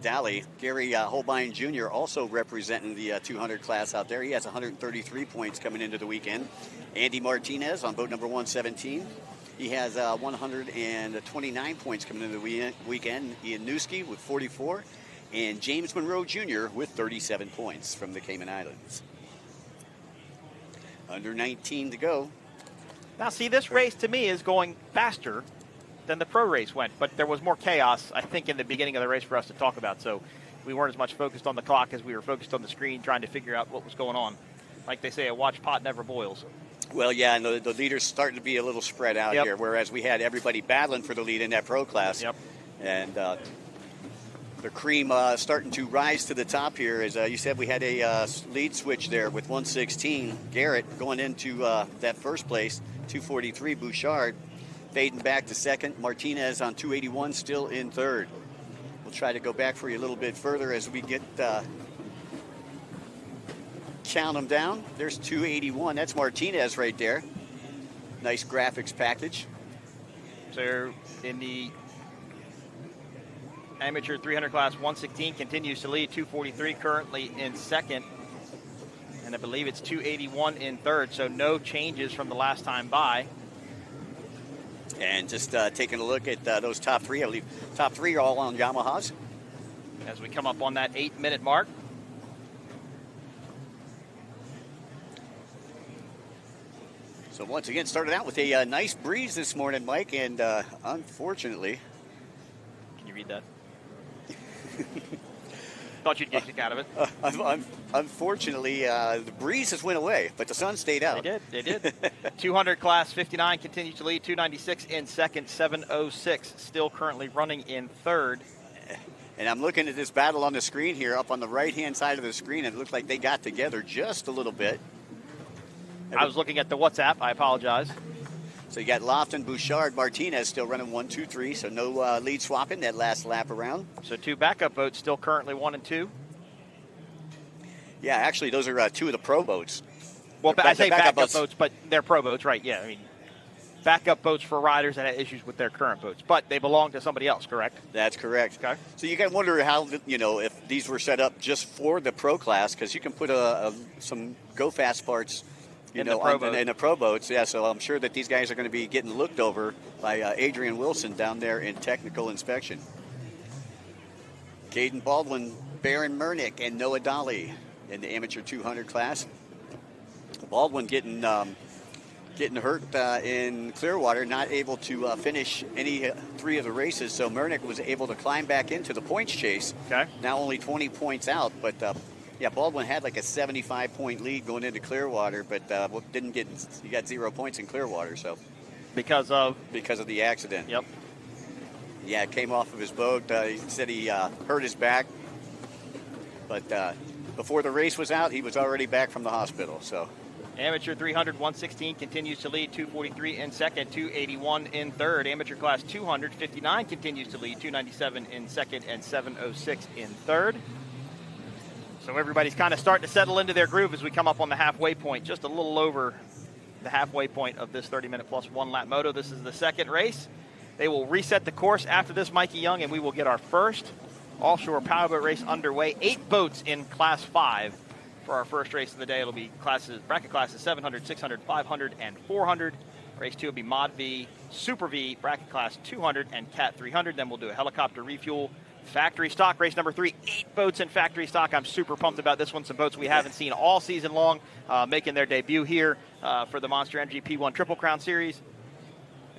E: Daly. Gary Holbein Jr. also representing the 200 class out there. He has 133 points coming into the weekend. Andy Martinez on boat number 117. He has 129 points coming into the weekend. Ian Newski with 44. And James Monroe Jr. with 37 points from the Cayman Islands. Under 19 to go.
F: Now, see, this race to me is going faster than the pro race went, but there was more chaos, I think, in the beginning of the race for us to talk about. So we weren't as much focused on the clock as we were focused on the screen, trying to figure out what was going on. Like they say, a watch pot never boils.
E: Well, yeah, and the leaders starting to be a little spread out here, whereas we had everybody battling for the lead in that pro class.
F: Yep.
E: And the cream starting to rise to the top here. As you said, we had a lead switch there with 116. Garrett going into that first place, 243. Bouchard fading back to second. Martinez on 281, still in third. We'll try to go back for you a little bit further as we get count them down. There's 281. That's Martinez right there. Nice graphics package.
F: So in the amateur 300 class, 116 continues to lead, 243 currently in second, and I believe it's 281 in third, so no changes from the last time by.
E: And just taking a look at those top three, I believe top three are all on Yamahas.
F: As we come up on that 8-minute mark.
E: So once again, started out with a nice breeze this morning, Mike, and unfortunately...
F: Can you read that? Thought you'd get a kick out of it.
E: Unfortunately, the breeze has went away, but the sun stayed out.
F: They did. 200 class, 59 continues to lead, 296 in second, 706 still currently running in third.
E: And I'm looking at this battle on the screen here, up on the right-hand side of the screen, and it looked like they got together just a little bit.
F: I was looking at the WhatsApp. I apologize.
E: So you got Lofton, Bouchard, Martinez still running 1, 2, 3. So no lead swapping that last lap around.
F: So two backup boats still currently 1 and 2.
E: Yeah, actually those are two of the pro boats.
F: Well, I say backup boats, but they're pro boats, right? Yeah, I mean, backup boats for riders that had issues with their current boats, but they belong to somebody else, correct?
E: That's correct.
F: Okay.
E: So you got to wonder how, if these were set up just for the pro class, because you can put some go fast parts. In the pro boats, yeah. So I'm sure that these guys are going to be getting looked over by Adrian Wilson down there in technical inspection. Caden Baldwin, Baron Mernick, and Noah Daly in the amateur 200 class. Baldwin getting hurt in Clearwater, not able to finish any 3 of the races. So Mernick was able to climb back into the points chase.
F: Okay.
E: Now only 20 points out, but. Yeah, Baldwin had like a 75-point lead going into Clearwater, but he got 0 points in Clearwater, so. Because of the accident.
F: Yep.
E: Yeah, it came off of his boat. He said he hurt his back, but before the race was out, he was already back from the hospital, so.
F: Amateur 300, 116 continues to lead, 243 in second, 281 in third. Amateur class 200, 59 continues to lead, 297 in second, and 706 in third. So everybody's kind of starting to settle into their groove as we come up on the halfway point, just a little over the halfway point of this 30-minute plus 1 lap moto. This is the second race. They will reset the course after this, Mikey Young, and we will get our first offshore powerboat race underway. 8 boats in Class 5 for our first race of the day. It'll be bracket classes 700, 600, 500, and 400. Race 2 will be Mod V, Super V, bracket class 200, and Cat 300. Then we'll do a helicopter refuel. Factory stock race number 3, 8 boats in factory stock. I'm super pumped about this one. Some boats we haven't seen all season long making their debut here for the Monster Energy P1 Triple Crown Series.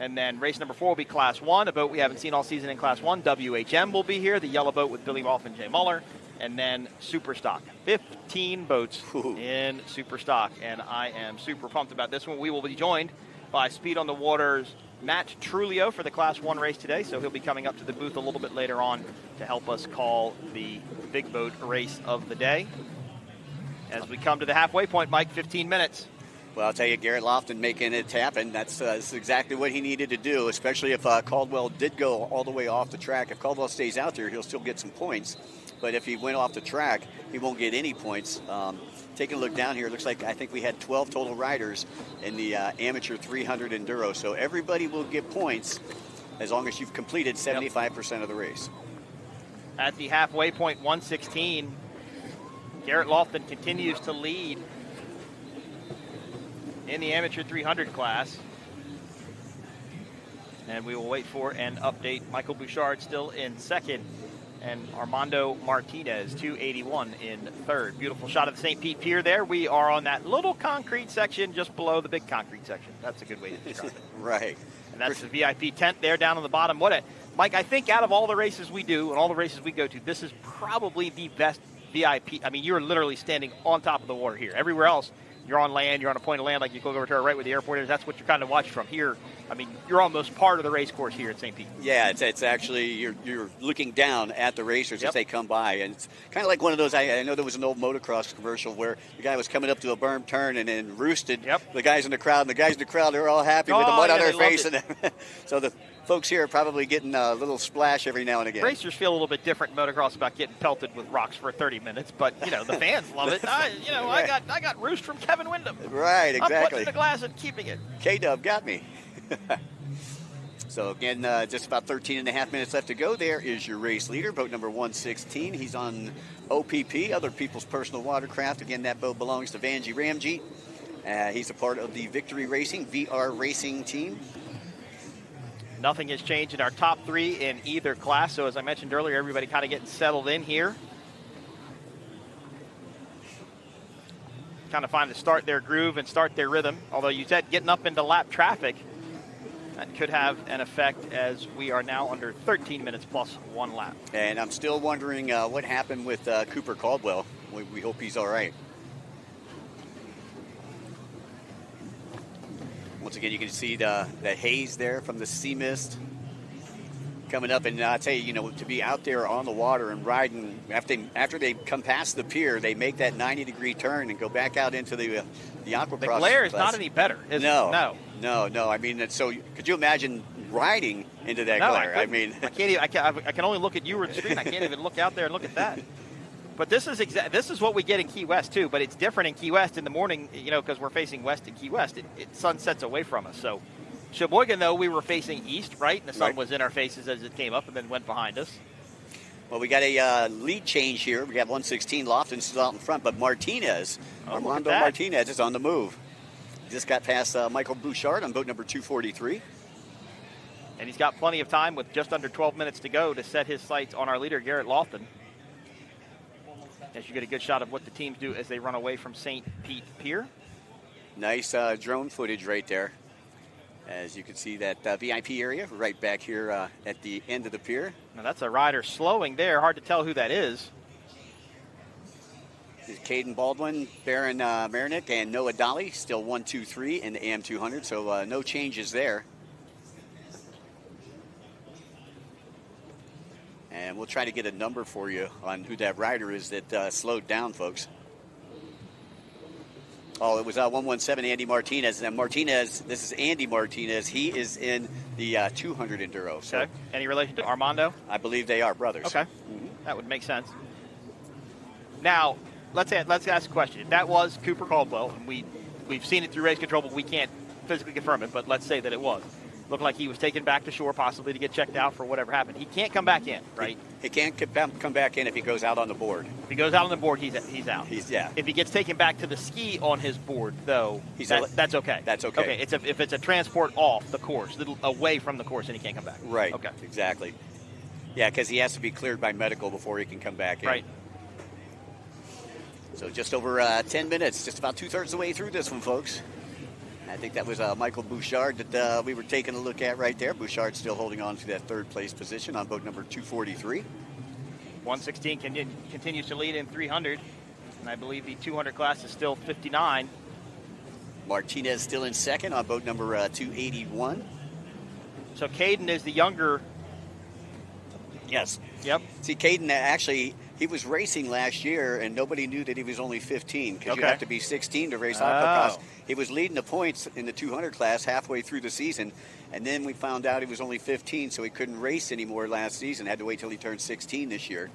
F: And then race number 4 will be Class 1, a boat we haven't seen all season in Class 1. WHM will be here, the yellow boat with Billy Rolfe and Jay Muller. And then Superstock. 15 boats in Superstock. And I am super pumped about this one. We will be joined by Speed on the Water's Matt Trulio for the Class 1 race today, so he'll be coming up to the booth a little bit later on to help us call the big boat race of the day. As we come to the halfway point, Mike, 15 minutes.
E: Well, I'll tell you, Garrett Lofton making it happen. That's exactly what he needed to do, especially if Caldwell did go all the way off the track. If Caldwell stays out there, he'll still get some points. but if he went off the track, he won't get any points. Taking a look down here, it looks like I think we had 12 total riders in the amateur 300 enduro. So everybody will get points as long as you've completed 75% of the race.
F: At the halfway point, 1:16, Garrett Lofton continues to lead in the amateur 300 class. And we will wait for an update. Michael Bouchard still in second, and Armando Martinez, 281 in third. Beautiful shot of the St. Pete Pier there. We are on that little concrete section just below the big concrete section. That's a good way to describe it.
E: Right.
F: And that's the VIP tent there down on the bottom. Mike, I think out of all the races we do and all the races we go to, this is probably the best VIP. I mean, you're literally standing on top of the water here. Everywhere else, you're on land, you're on a point of land, like you go over to our right where the airport is. That's what you're kind of watching from here. I mean, you're almost part of the race course here at St. Pete.
E: Yeah, it's actually, you're looking down at the racers as they come by. And it's kind of like one of those, I know there was an old motocross commercial where the guy was coming up to a berm turn and then roosted the guys in the crowd. And the guys in the crowd, they're all happy with the mud on their face. And so the folks here are probably getting a little splash every now and again.
F: Racers feel a little bit different in motocross about getting pelted with rocks for 30 minutes, but, you know, the fans love it. I got roost from Kevin Windham.
E: Right, exactly.
F: I'm putting it in the glass and keeping it.
E: K-Dub got me. So again, just about 13 and a half minutes left to go. There is your race leader, boat number 116. He's on OPP, Other People's Personal Watercraft. Again, that boat belongs to Vanjie Ramji. He's a part of the Victory Racing, VR Racing team.
F: Nothing has changed in our top three in either class. So as I mentioned earlier, everybody kind of getting settled in here. Kind of find to start their groove and start their rhythm. Although you said getting up into lap traffic, that could have an effect as we are now under 13 minutes plus 1 lap.
E: And I'm still wondering what happened with Cooper Caldwell. We hope he's all right. Once again, you can see the haze there from the sea mist coming up. And I tell you, to be out there on the water and riding, after they come past the pier, they make that 90-degree turn and go back out into the Aqua-X.
F: The glare is not any better, is it? No. I mean, so could you imagine riding into that glare? I mean, I can't even. I can only look at you or the screen. I can't even look out there and look at that. But this is what we get in Key West too. But it's different in Key West in the morning, because we're facing west in Key West. It sunsets away from us. So Sheboygan, though, we were facing east, right? And the sun was in our faces as it came up and then went behind us.
E: Well, we got a lead change here. We have 116 Lofton still out in front, but Armando Martinez is on the move. Just got past Michael Bouchard on boat number 243.
F: And he's got plenty of time with just under 12 minutes to go to set his sights on our leader, Garrett Lofton. As you get a good shot of what the teams do as they run away from St. Pete Pier.
E: Nice drone footage right there. As you can see that VIP area right back here at the end of the pier.
F: Now that's a rider slowing there. Hard to tell who that is.
E: Caden Baldwin, Baron Marinick, and Noah Daly still 1, 2, 3 in the AM 200, so no changes there. And we'll try to get a number for you on who that rider is that slowed down, folks. Oh, it was 117, Andy Martinez. And Martinez, this is Andy Martinez. He is in the 200 Enduro. So
F: okay. Any relation to Armando?
E: I believe they are brothers.
F: Okay. Mm-hmm. That would make sense. Now, let's ask a question. If that was Cooper Caldwell, and we've seen it through race control, but we can't physically confirm it, but let's say that it was. Looked like he was taken back to shore, possibly to get checked out for whatever happened. He can't come back in, right?
E: He can't come back in if he goes out on the board.
F: If he goes out on the board, he's out.
E: Yeah.
F: If he gets taken back to the ski on his board, though, that's okay.
E: That's okay.
F: Okay. If it's a transport off the course, away from the course, and he can't come back.
E: Right.
F: Okay.
E: Exactly. Yeah, because he has to be cleared by medical before he can come back in.
F: Right.
E: So just over 10 minutes, just about 2/3 of the way through this one, folks. I think that was Michael Bouchard that we were taking a look at right there. Bouchard still holding on to that third place position on boat number 243.
F: 116 continues to lead in 300, and I believe the 200 class is still 59.
E: Martinez still in second on boat number 281.
F: So Caden is the younger.
E: Yes.
F: Yep.
E: See, Caden actually, he was racing last year, and nobody knew that he was only 15 because you have to be 16 to race Aqua-X. He was leading the points in the 200 class halfway through the season, and then we found out he was only 15, so he couldn't race anymore last season. Had to wait till he turned 16 this year.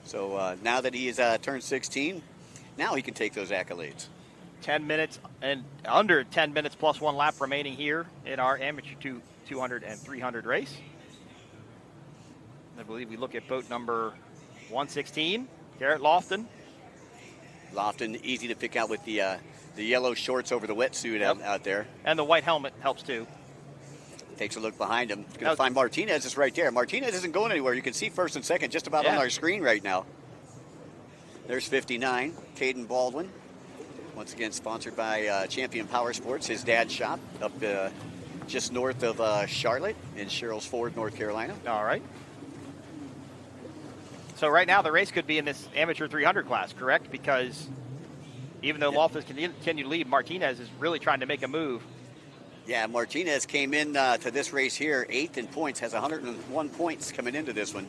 E: So now that he has turned 16, now he can take those accolades.
F: 10 minutes and under 10 minutes plus 1 lap remaining here in our amateur 200 and 300 race. I believe we look at boat number 116, Garrett Lofton.
E: Lofton, easy to pick out with the yellow shorts over the wetsuit out there.
F: And the white helmet helps too.
E: Takes a look behind him. Going to find Martinez is right there. Martinez isn't going anywhere. You can see first and second just about on our screen right now. There's 59, Caden Baldwin. Once again, sponsored by Champion Power Sports, his dad's shop up just north of Charlotte in Sherrills Ford, North Carolina.
F: All right. So right now the race could be in this amateur 300 class, correct? Because even though Loftus continue to lead, Martinez is really trying to make a move.
E: Yeah, Martinez came in to this race here 8th in points, has 101 points coming into this one.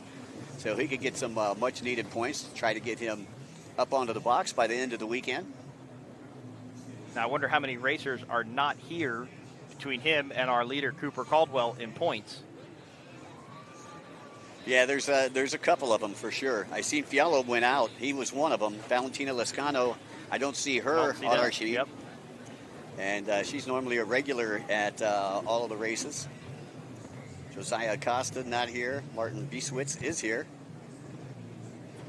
E: So he could get some much-needed points to try to get him up onto the box by the end of the weekend.
F: Now, I wonder how many racers are not here between him and our leader, Cooper Caldwell, in points.
E: Yeah, there's a couple of them for sure. I seen Fiallo went out. He was one of them. Valentina Lescano, I don't see her on our sheet.
F: Yep.
E: And she's normally a regular at all of the races. Josiah Acosta not here. Martin Bieswitz is here.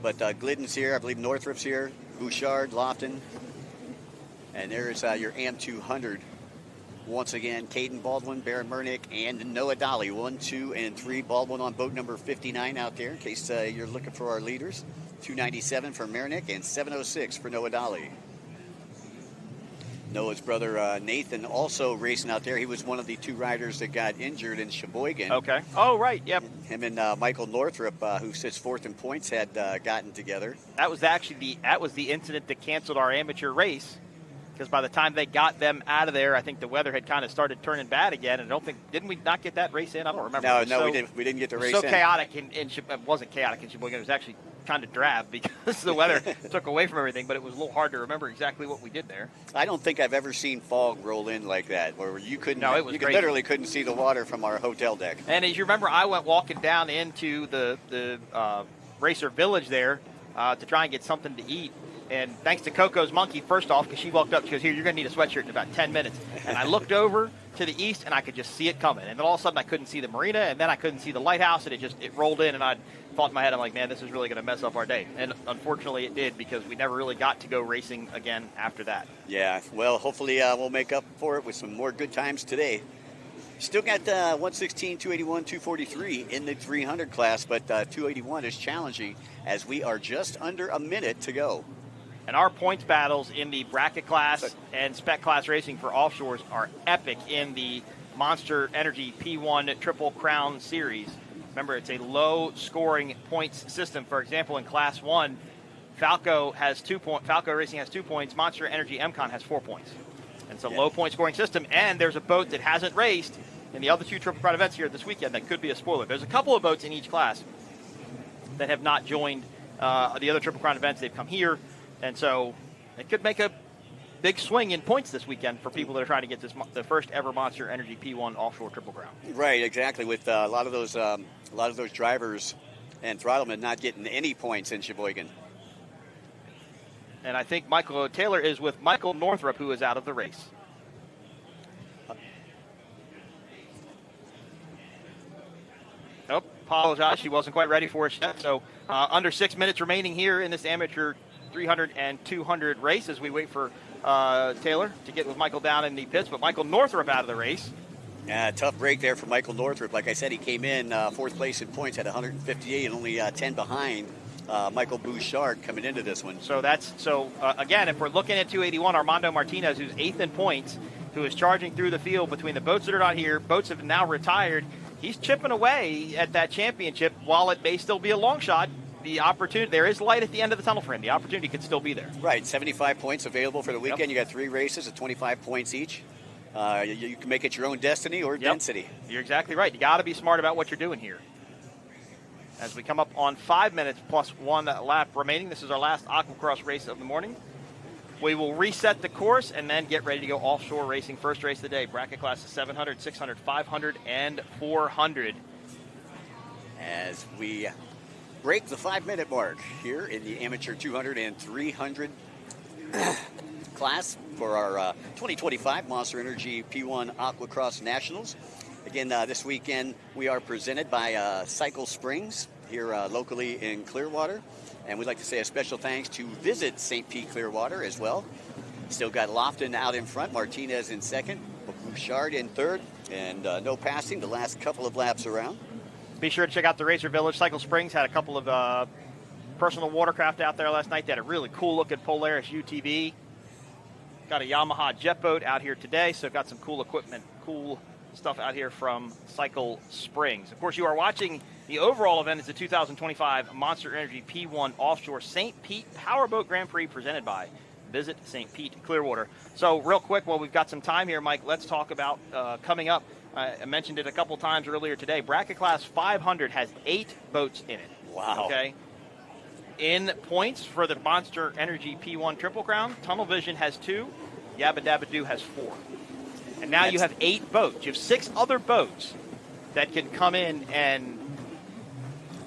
E: But Glidden's here. I believe Northrup's here. Bouchard, Lofton. And there's your Am 200. Once again, Caden Baldwin, Baron Murnick, and Noah Daly. 1, 2, and 3. Baldwin on boat number 59 out there in case you're looking for our leaders. 297 for Murnick and 706 for Noah Daly. Noah's brother Nathan also racing out there. He was one of the 2 riders that got injured in Sheboygan.
F: Okay. Oh, right. Yep.
E: Him and Michael Northrup, who sits 4th in points, had gotten together.
F: That was actually the incident that canceled our amateur race. Because by the time they got them out of there, I think the weather had kind of started turning bad again. And I don't think, didn't we not get that race in? I don't remember.
E: No, we didn't get the race in.
F: It was so chaotic it wasn't chaotic in Sheboygan. It was actually kind of drab because the weather took away from everything. But it was a little hard to remember exactly what we did there.
E: I don't think I've ever seen fog roll in like that, where you couldn't.
F: No, it was crazy.
E: Literally couldn't see the water from our hotel deck.
F: And as you remember, I went walking down into the racer village there to try and get something to eat. And thanks to Coco's monkey, first off, because she walked up, she goes, here, you're going to need a sweatshirt in about 10 minutes. And I looked over to the east, and I could just see it coming. And then all of a sudden, I couldn't see the marina, and then I couldn't see the lighthouse, and it rolled in, and I thought in my head, I'm like, man, this is really going to mess up our day. And unfortunately, it did, because we never really got to go racing again after that.
E: Yeah, well, hopefully we'll make up for it with some more good times today. Still got 116, 281, 243 in the 300 class, but 281 is challenging as we are just under a minute to go.
F: And our points battles in the bracket class and spec class racing for offshores are epic in the Monster Energy P1 Triple Crown Series. Remember, it's a low-scoring points system. For example, in Class 1, Falco Racing has 2 points. Monster Energy MCon has 4 points. And it's a low-point scoring system. And there's a boat that hasn't raced in the other 2 Triple Crown events here this weekend that could be a spoiler. There's a couple of boats in each class that have not joined the other Triple Crown events. They've come here. And so it could make a big swing in points this weekend for people that are trying to get the first ever Monster Energy P1 Offshore Triple Crown.
E: Right, exactly. With a lot of those drivers and throttlemen not getting any points in Sheboygan.
F: And I think Michael Taylor is with Michael Northrup, who is out of the race. Oh, apologize. She wasn't quite ready for us yet. So under 6 minutes remaining here in this amateur 300 and 200 race as we wait for Taylor to get with Michael down in the pits. But Michael Northrup out of the race.
E: Yeah, tough break there for Michael Northrup. Like I said, he came in 4th place in points, had 158 and only 10 behind Michael Bouchard coming into this one.
F: So again, if we're looking at 281, Armando Martinez, who's 8th in points, who is charging through the field between the boats that are not here, boats have now retired. He's chipping away at that championship. While it may still be a long shot, the opportunity, there is light at the end of the tunnel for him. The opportunity could still be there.
E: Right, 75 points available for the weekend. Yep. You got 3 races at 25 points each. You can make it your own destiny or density.
F: You're exactly right. You got to be smart about what you're doing here. As we come up on 5 minutes plus 1 lap remaining, this is our last Aqua-X race of the morning. We will reset the course and then get ready to go offshore racing. First race of the day, bracket classes 700, 600, 500, and 400.
E: As we break the 5-minute mark here in the amateur 200 and 300 class for our 2025 Monster Energy P1 Aqua-Cross Nationals. Again, this weekend we are presented by Cycle Springs here locally in Clearwater. And we'd like to say a special thanks to Visit St. Pete Clearwater as well. Still got Lofton out in front, Martinez in second, Bouchard in third, and no passing the last couple of laps around.
F: Be sure to check out the Racer Village. Cycle Springs had a couple of personal watercraft out there last night. They had a really cool-looking Polaris UTV. Got a Yamaha jet boat out here today, so got some cool equipment, cool stuff out here from Cycle Springs. Of course, you are watching the overall event. It's the 2025 Monster Energy P1 Offshore St. Pete Powerboat Grand Prix presented by Visit St. Pete Clearwater. So real quick, while we've got some time here, Mike, let's talk about coming up. I mentioned it a couple times earlier today. Bracket Class 500 has 8 boats in it.
E: Wow.
F: Okay. In points for the Monster Energy P1 Triple Crown, Tunnel Vision has 2, Yabba Dabba Doo has 4. And now you have 8 boats. You have 6 other boats that can come in and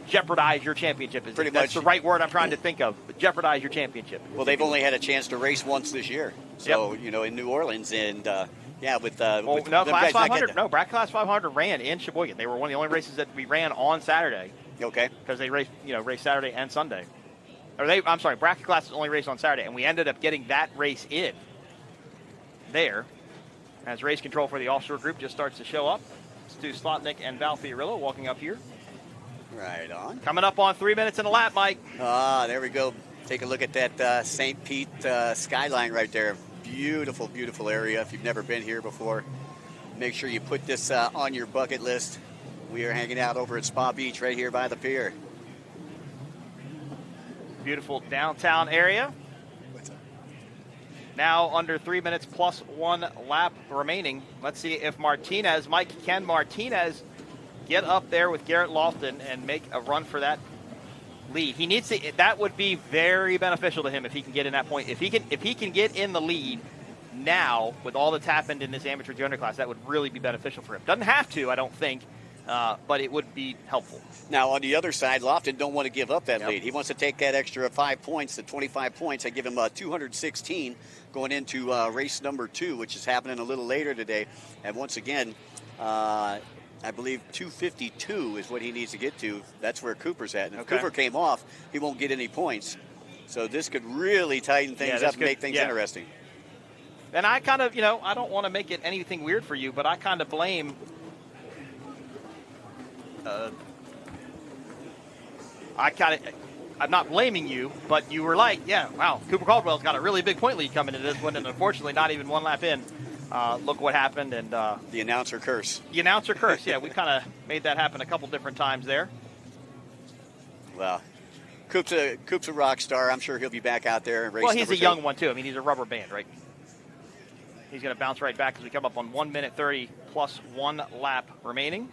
F: jeopardize your championship. That's the right word I'm trying to think of. Jeopardize your championship.
E: Well, they've only had a chance to race once this year. So, you know, in New Orleans. And,
F: Class 500. No, Bracket Class 500 ran in Sheboygan. They were one of the only races that we ran on Saturday.
E: Okay.
F: Because they raced Saturday and Sunday. Bracket Class is only raced on Saturday. And we ended up getting that race in there. As race control for the Offshore group just starts to show up. Stu Slotnick and Val Fiorillo walking up here.
E: Right on.
F: Coming up on 3 minutes in a lap, Mike.
E: There we go. Take a look at that St. Pete skyline right there. Beautiful, beautiful area. If you've never been here before, make sure you put this on your bucket list. We are hanging out over at Spa Beach right here by the pier.
F: Beautiful downtown area. Now under 3 minutes plus 1 lap remaining. Let's see if can Martinez get up there with Garrett Lofton and make a run for that lead? He needs to. That would be very beneficial to him if he can get in that point. If he can get in the lead now with all that's happened in this amateur 200 class, that would really be beneficial for him. Doesn't have to, I don't think, but it would be helpful.
E: Now on the other side, Lofton don't want to give up that lead. He wants to take that extra 5 points, the 25 points. I give him 216 going into race number 2, which is happening a little later today. And once again, I believe 252 is what he needs to get to. That's where Cooper's at. And if Cooper came off, he won't get any points. So this could really tighten things up and make things interesting.
F: And I kind of, I don't want to make it anything weird for you, but I kind of blame I'm not blaming you, but you were like, Cooper Caldwell's got a really big point lead coming into this one, and unfortunately not even 1 lap in. Look what happened. And
E: the announcer curse.
F: The announcer curse, we kind of made that happen a couple different times there.
E: Well, Coop's a rock star. I'm sure he'll be back out there and race.
F: Well, he's a young one, too. I mean, he's a rubber band, right? He's going to bounce right back as we come up on 1 minute 30 plus 1 lap remaining.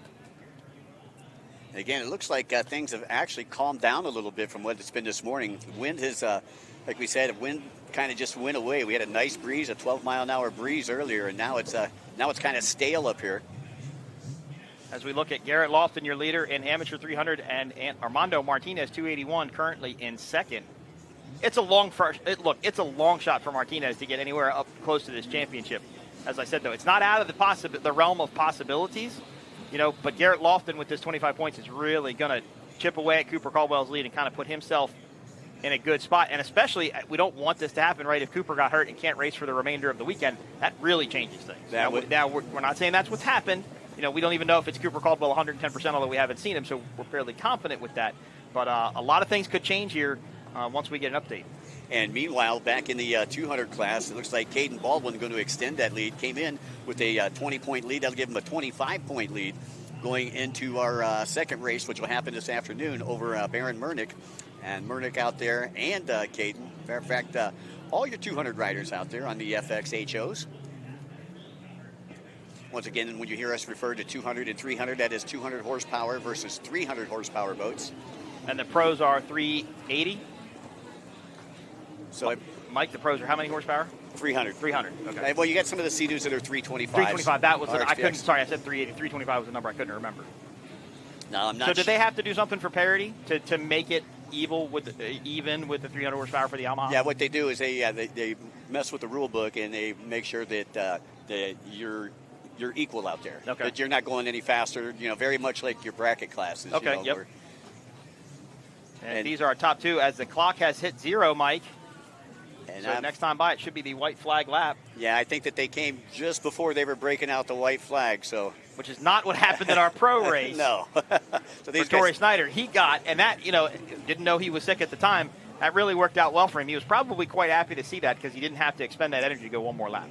E: Again, it looks like things have actually calmed down a little bit from what it's been this morning. The wind has, like we said, wind kind of just went away. We had a nice breeze, a 12-mile-an-hour breeze earlier, and now it's kind of stale up here.
F: As we look at Garrett Lofton, your leader in amateur 300, and Armando Martinez, 281, currently in second. It's a long shot for Martinez to get anywhere up close to this championship. As I said, though, it's not out of the realm of possibilities. But Garrett Lofton with this 25 points is really going to chip away at Cooper Caldwell's lead and kind of put himself in a good spot. And especially, we don't want this to happen, right? If Cooper got hurt and can't race for the remainder of the weekend, that really changes things. Now we're not saying that's what's happened. We don't even know if it's Cooper Caldwell 110%, although we haven't seen him, so we're fairly confident with that. But a lot of things could change here once we get an update.
E: And meanwhile, back in the 200 class, it looks like Caden Baldwin going to extend that lead. Came in with a 20-point lead. That'll give him a 25-point lead going into our second race, which will happen this afternoon over Baron Murnick. And Murnick out there and Caden. Matter of fact, all your 200 riders out there on the FX HOs. Once again, when you hear us refer to 200 and 300, that is 200 horsepower versus 300 horsepower boats.
F: And the pros are 380.
E: So,
F: Mike, the pros are how many horsepower?
E: 300.
F: 300. Okay.
E: Well, you got some of the Sea-Doos that are 325.
F: 325. That was I said 380. 325 was the number I couldn't remember.
E: No, I'm not.
F: So did they have to do something for parity to make it even with the 300 horsepower for the Yamaha?
E: Yeah, what they do is they mess with the rule book and they make sure that you're equal out there.
F: Okay.
E: That you're not going any faster. Very much like your bracket classes.
F: Okay. Yep. And these are our top two as the clock has hit 0, Mike. And so next time by, it should be the white flag lap.
E: Yeah, I think that they came just before they were breaking out the white flag. So,
F: which is not what happened in our pro race.
E: No.
F: So these Tory Snyder, he got, and that, didn't know he was sick at the time. That really worked out well for him. He was probably quite happy to see that because he didn't have to expend that energy to go one more lap.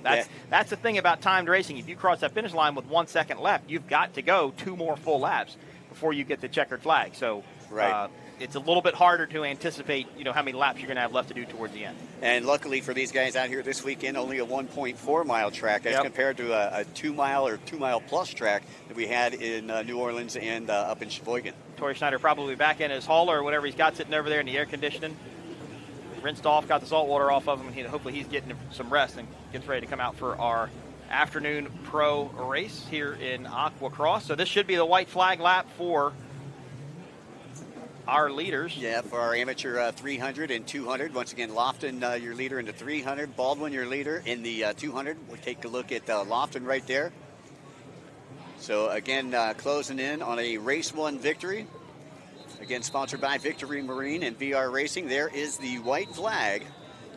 F: That's the thing about timed racing. If you cross that finish line with 1 second left, you've got to go 2 more full laps before you get the checkered flag. So,
E: right.
F: It's a little bit harder to anticipate, how many laps you're going to have left to do towards the end.
E: And luckily for these guys out here this weekend, only a 1.4-mile track as compared to a 2-mile or 2-mile-plus track that we had in New Orleans and up in Sheboygan.
F: Tory Snyder probably back in his hauler or whatever he's got sitting over there in the air conditioning. Rinsed off, got the salt water off of him, and hopefully he's getting some rest and gets ready to come out for our afternoon pro race here in Aqua-Cross. So this should be the white flag lap for our leaders.
E: Yeah, for our amateur 300 and 200. Once again, Lofton, your leader in the 300. Baldwin, your leader in the 200. We'll take a look at Lofton right there. So, again, closing in on a race 1 victory. Again, sponsored by Victory Marine and VR Racing. There is the white flag.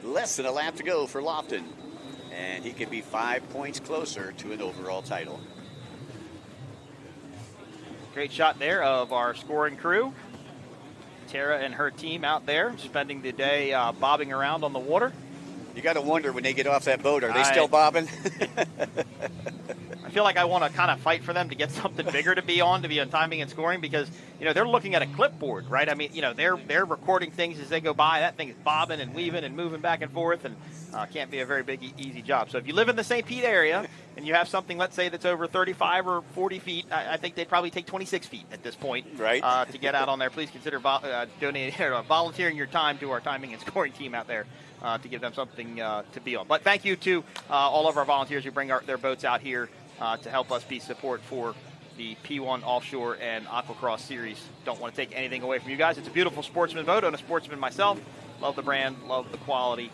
E: Less than a lap to go for Lofton. And he could be 5 points closer to an overall title.
F: Great shot there of our scoring crew. Tara and her team out there spending the day bobbing around on the water.
E: You got to wonder when they get off that boat, are they still bobbing?
F: I feel like I want to kind of fight for them to get something bigger to be on timing and scoring because, they're looking at a clipboard, right? I mean, they're recording things as they go by. That thing is bobbing and weaving and moving back and forth and can't be a very big, easy job. So if you live in the St. Pete area and you have something, let's say, that's over 35 or 40 feet, I think they'd probably take 26 feet at this point
E: right.
F: To get out on there. Please consider volunteering your time to our timing and scoring team out there to give them something to be on. But thank you to all of our volunteers who bring their boats out here to help us be support for the P1 Offshore and Aqua-Cross series. Don't want to take anything away from you guys. It's a beautiful sportsman boat. I'm a sportsman myself. Love the brand, love the quality.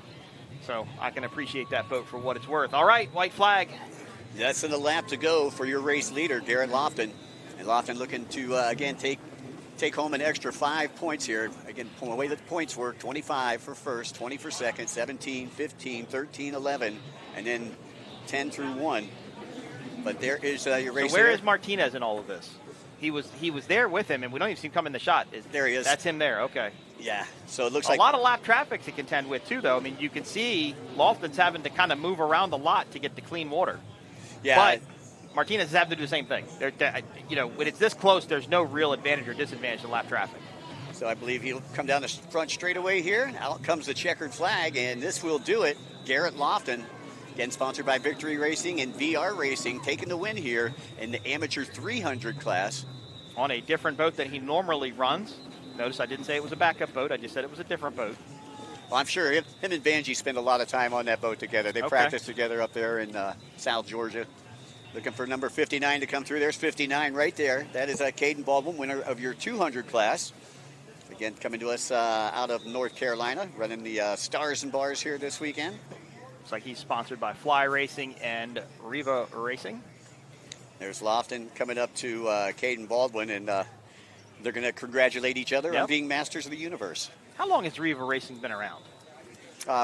F: So I can appreciate that boat for what it's worth. All right, white flag.
E: Less than a lap to go for your race leader, Garrett Lofton. And Lofton looking to, again, take home an extra 5 points here. Again, the way that the points work, 25 for first, 20 for second, 17, 15, 13, 11, and then 10 through 1. But there is your race.
F: So where is Martinez in all of this? He was there with him, and we don't even see him come in the shot.
E: There he is.
F: That's him there. Okay.
E: Yeah. So it looks
F: a
E: like
F: lot of lap traffic to contend with too, though. I mean, you can see Lofton's having to kind of move around a lot to get the clean water.
E: Yeah.
F: But Martinez is having to do the same thing. When it's this close, there's no real advantage or disadvantage to lap traffic.
E: So I believe he'll come down the front straightaway here. Out comes the checkered flag, and this will do it. Garrett Lofton, again sponsored by Victory Racing and VR Racing, taking the win here in the amateur 300 class.
F: On a different boat than he normally runs. Notice I didn't say it was a backup boat. I just said it was a different boat.
E: Well, I'm sure him and Vanjie spend a lot of time on that boat together. They practice together up there in South Georgia. Looking for number 59 to come through. There's 59 right there. That is Caden Baldwin, winner of your 200 class. Again, coming to us out of North Carolina, running the Stars and Bars here this weekend.
F: Looks like he's sponsored by Fly Racing and Riva Racing.
E: There's Lofton coming up to Caden Baldwin, and they're going to congratulate each other on being masters of the universe.
F: How long has Riva Racing been around?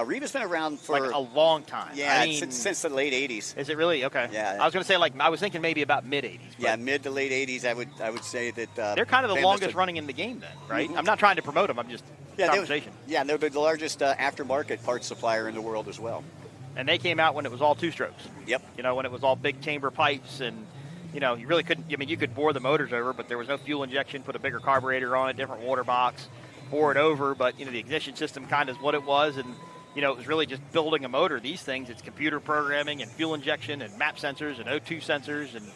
E: Riva's been around for
F: like a long time.
E: Yeah, since the late 80s.
F: Is it really? Okay.
E: Yeah.
F: I was going to say, I was thinking maybe about mid-80s.
E: Yeah, mid to late 80s, I would say that.
F: They're kind of the longest running in the game then, right? Mm-hmm. I'm not trying to promote them. I'm just conversation.
E: They're the largest aftermarket parts supplier in the world as well.
F: And they came out when it was all two-strokes.
E: Yep.
F: When it was all big chamber pipes and, you really couldn't, you could bore the motors over, but there was no fuel injection, put a bigger carburetor on it, different water box, bore it over, but, the ignition system kind of is what it was, and, it was really just building a motor. These things, it's computer programming and fuel injection and map sensors and O2 sensors and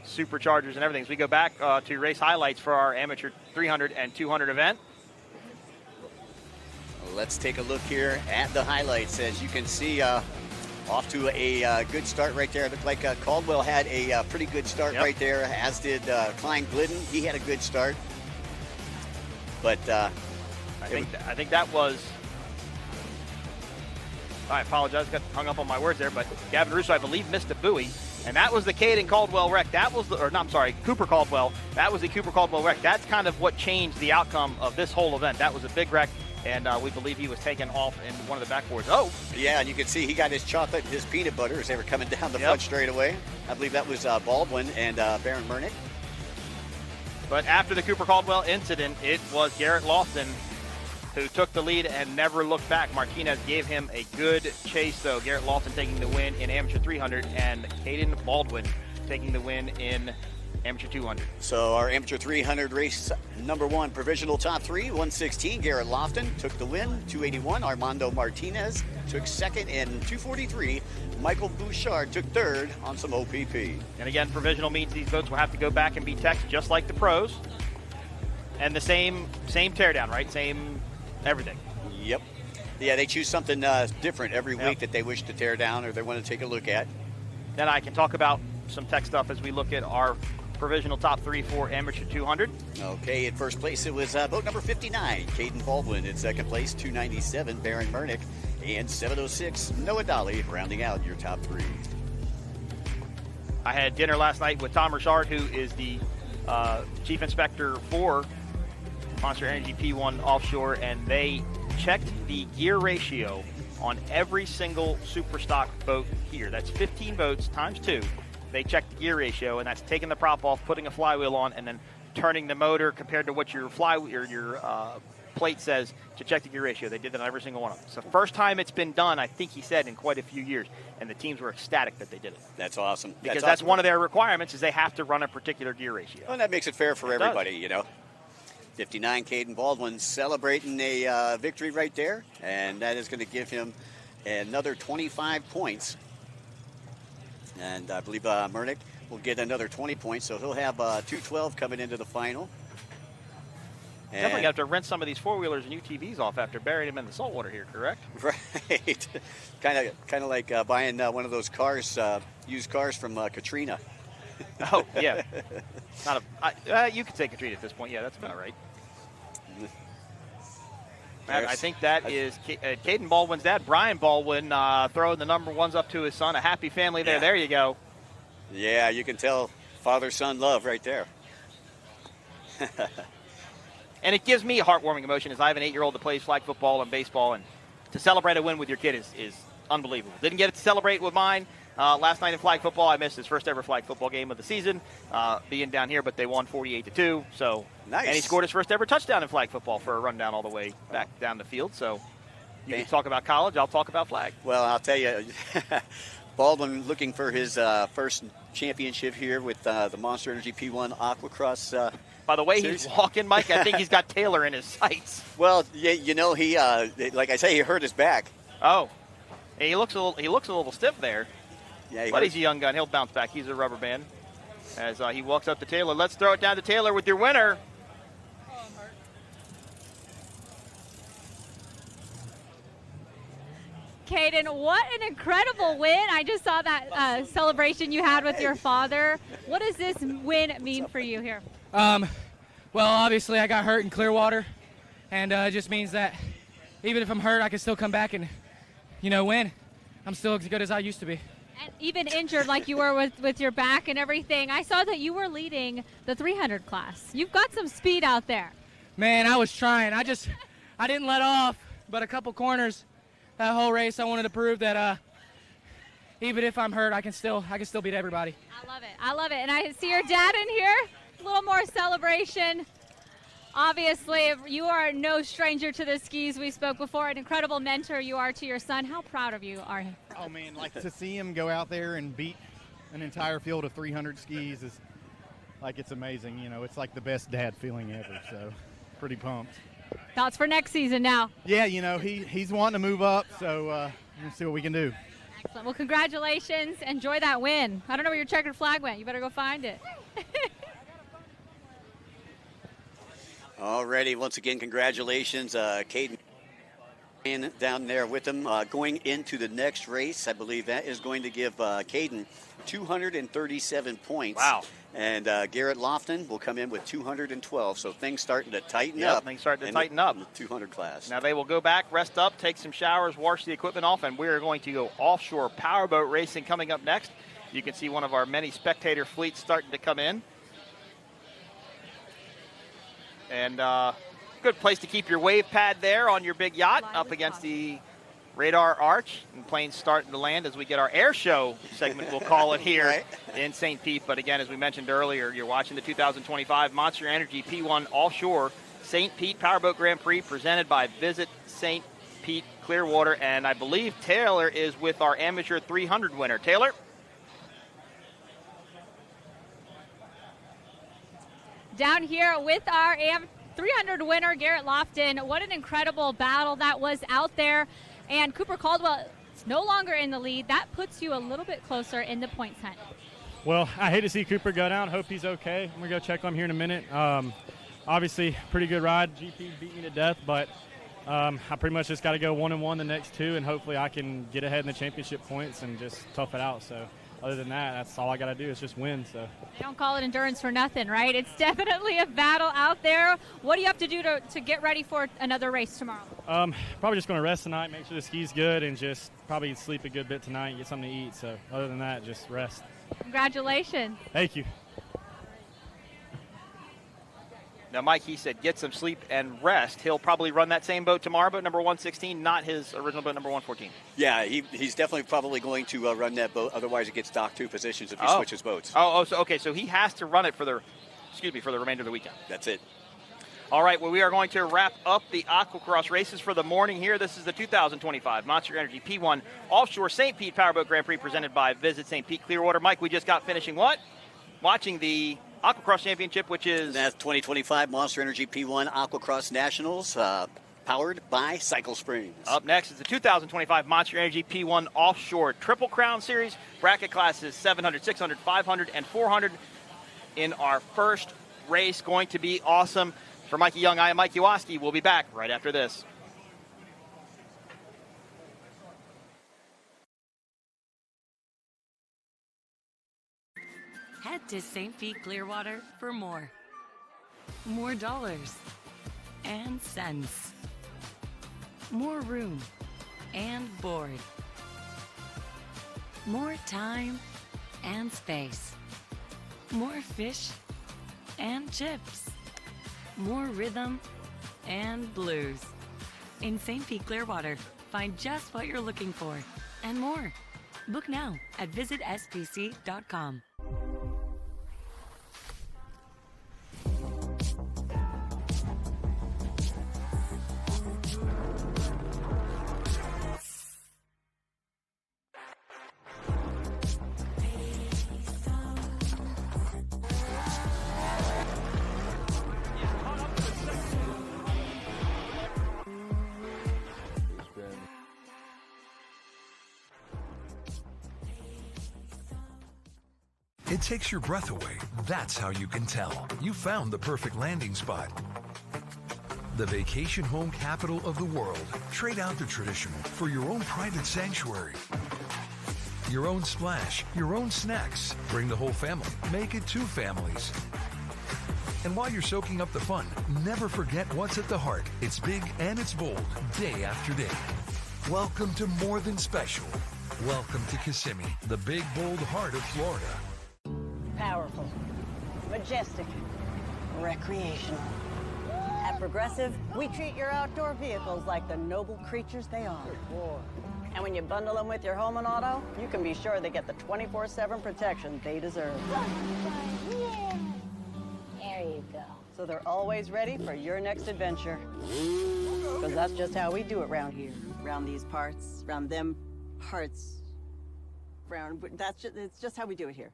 F: superchargers and everything. So we go back to race highlights for our amateur 300 and 200 event.
E: Let's take a look here at the highlights. As you can see, Off to a good start right there. It looked like Caldwell had a pretty good start right there, as did Klein Glidden. He had a good start. But
F: I think that was, I apologize, got hung up on my words there, but Gavin Russo, I believe, missed a buoy. And that was the Caden Caldwell wreck. That was Cooper Caldwell. That was the Cooper Caldwell wreck. That's kind of what changed the outcome of this whole event. That was a big wreck. And we believe he was taken off in one of the backboards. Oh! Yeah, and you can see he got his chocolate and his peanut butter as they were coming down the front straightaway. I believe that was Baldwin and Baron Murnick. But after the Cooper Caldwell incident, it was Garrett Lofton who took the lead and never looked back. Martinez gave him a good chase, though. Garrett Lofton taking the win in Amateur 300 and Caden Baldwin taking the win in Amateur 200.
E: So our Amateur 300 race number 1 provisional top 3, 116. Garrett Lofton took the win, 281. Armando Martinez took second, and 243. Michael Bouchard took third on some OPP.
F: And again, provisional means these boats will have to go back and be teched just like the pros. And the same teardown, right? Same everything.
E: Yep. Yeah, they choose something different every week that they wish to tear down or they want to take a look at.
F: Then I can talk about some tech stuff as we look at our provisional top 3 for Amateur 200.
E: Okay, in first place it was boat number 59, Caden Baldwin. In second place, 297, Baron Murnick. And 706, Noah Daly, rounding out your top 3.
F: I had dinner last night with Tom Richard, who is the chief inspector for Monster Energy P1 Offshore, and they checked the gear ratio on every single Superstock boat here. That's 15 boats times 2. They checked the gear ratio, and that's taking the prop off, putting a flywheel on, and then turning the motor compared to what your plate says to check the gear ratio. They did that on every single one of them. It's the first time it's been done, I think he said, in quite a few years, and the teams were ecstatic that they did it.
E: That's awesome.
F: Because that's one of their requirements, is they have to run a particular gear ratio.
E: Well, that makes it fair for everybody, you know. 59, Caden Baldwin celebrating a victory right there, and that is going to give him another 25 points. And I believe Murnick will get another 20 points, so he'll have 212 coming into the final. And
F: definitely have to rinse some of these four-wheelers and UTVs off after burying them in the salt water here, correct?
E: Right. kind of like buying one of those cars, used cars from Katrina.
F: Oh, yeah. You could say Katrina at this point. Yeah, that's about right. I think that is Caden Baldwin's dad, Brian Baldwin, throwing the number 1s up to his son. A happy family there. Yeah. There you go.
E: Yeah, you can tell father-son love right there.
F: And it gives me a heartwarming emotion as I have an 8-year-old that plays flag football and baseball, and to celebrate a win with your kid is unbelievable. Didn't get to celebrate with mine last night in flag football. I missed his first ever flag football game of the season, being down here, but they won 48-2. So
E: nice.
F: And he scored his first ever touchdown in flag football for a run down all the way back down the field. So you can talk about college, I'll talk about flag.
E: Well, I'll tell you, Baldwin looking for his first championship here with the Monster Energy P1 Aqua-X
F: By the way,
E: series.
F: He's walking, Mike. I think he's got Taylor in his sights.
E: Well, yeah, you know, he like I say, he hurt his back.
F: Oh, he looks a little stiff there.
E: Yeah,
F: but he's a young gun. He'll bounce back. He's a rubber band. As he walks up to Taylor, let's throw it down to Taylor with your winner.
D: Caden, what an incredible win. I just saw that celebration you had with your father. What does this win mean for you here?
L: Well, obviously I got hurt in Clearwater, and it just means that even if I'm hurt, I can still come back and, win. I'm still as good as I used to be.
D: And even injured like you were with your back and everything, I saw that you were leading the 300 class. You've got some speed out there.
L: Man, I was trying. I didn't let off, but a couple corners that whole race I wanted to prove that even if I'm hurt, I can still beat everybody.
D: I love it. And I see your dad in here. A little more celebration. Obviously, you are no stranger to the skis. We spoke before. An incredible mentor you are to your son. How proud of you are you?
M: Oh, man, to see him go out there and beat an entire field of 300 skis is it's amazing. It's like the best dad feeling ever. So pretty pumped.
D: Thoughts for next season now?
M: Yeah, he's wanting to move up, so we'll see what we can do.
D: Excellent. Well, congratulations. Enjoy that win. I don't know where your checkered flag went. You better go find it.
E: Alrighty, once again, congratulations, Caden. Down there with him going into the next race. I believe that is going to give Caden 237 points.
F: Wow.
E: And Garrett Lofton will come in with 212. So things starting to tighten up.
F: Things starting to tighten up.
E: In the 200 class.
F: Now they will go back, rest up, take some showers, wash the equipment off, and we're going to go offshore powerboat racing coming up next. You can see one of our many spectator fleets starting to come in. And good place to keep your wave pad there on your big yacht up against the radar arch, and planes starting to land as we get our air show segment, we'll call it here
E: right.
F: in St. Pete. But again, as we mentioned earlier, you're watching the 2025 Monster Energy P1 Offshore St. Pete Powerboat Grand Prix presented by Visit St. Pete Clearwater. And I believe Taylor is with our amateur 300 winner. Taylor?
D: Down here with our 300 winner, Garrett Lofton. What an incredible battle that was out there. And Cooper Caldwell is no longer in the lead. That puts you a little bit closer in the points hunt.
N: Well, I hate to see Cooper go down. Hope he's okay. I'm going to go check on him here in a minute. Obviously, pretty good ride. GP beat me to death, but I pretty much just got to go 1-1 the next two, and hopefully I can get ahead in the championship points and just tough it out. So other than that, that's all I got to do is just win. So
D: They don't call it endurance for nothing, right? It's definitely a battle out there. What do you have to do to get ready for another race tomorrow?
N: Probably just going to rest tonight, make sure the ski's good, and just probably sleep a good bit tonight and get something to eat. So other than that, just rest.
D: Congratulations.
N: Thank you.
F: Now, Mike, he said get some sleep and rest. He'll probably run that same boat tomorrow, but number 116, not his original boat, number 114.
E: Yeah, he's definitely probably going to run that boat. Otherwise, it gets docked 2 positions if he switches boats.
F: So he has to run it for the remainder of the weekend.
E: That's it.
F: All right, well, we are going to wrap up the Aqua-X races for the morning here. This is the 2025 Monster Energy P1 Offshore St. Pete Powerboat Grand Prix presented by Visit St. Pete Clearwater. Mike, we just got finishing what? Watching the Aqua-X Championship, which is...
E: That's 2025 Monster Energy P1 Aqua-X Nationals, powered by Cycle Springs.
F: Up next is the 2025 Monster Energy P1 Offshore Triple Crown Series. Bracket classes 700, 600, 500, and 400 in our first race. Going to be awesome. For Mikey Young, I am Mike Iwaski. We'll be back right after this.
C: Head to St. Pete Clearwater for more. More dollars and cents. More room and board. More time and space. More fish and chips. More rhythm and blues. In St. Pete Clearwater, find just what you're looking for and more. Book now at visitspc.com.
K: It takes your breath away. That's how you can tell. You found the perfect landing spot. The vacation home capital of the world. Trade out the traditional for your own private sanctuary. Your own splash, your own snacks. Bring the whole family. Make it 2 families. And while you're soaking up the fun, never forget what's at the heart. It's big and it's bold, day after day. Welcome to More Than Special. Welcome to Kissimmee, the big, bold heart of Florida.
A: Powerful, majestic, recreational. At Progressive, we treat your outdoor vehicles like the noble creatures they are. And when you bundle them with your home and auto, you can be sure they get the 24/7 protection they deserve.
B: Yeah. There you go.
A: So they're always ready for your next adventure. Because that's just how we do it around here. Around these parts, around them parts. It's just how we do it here.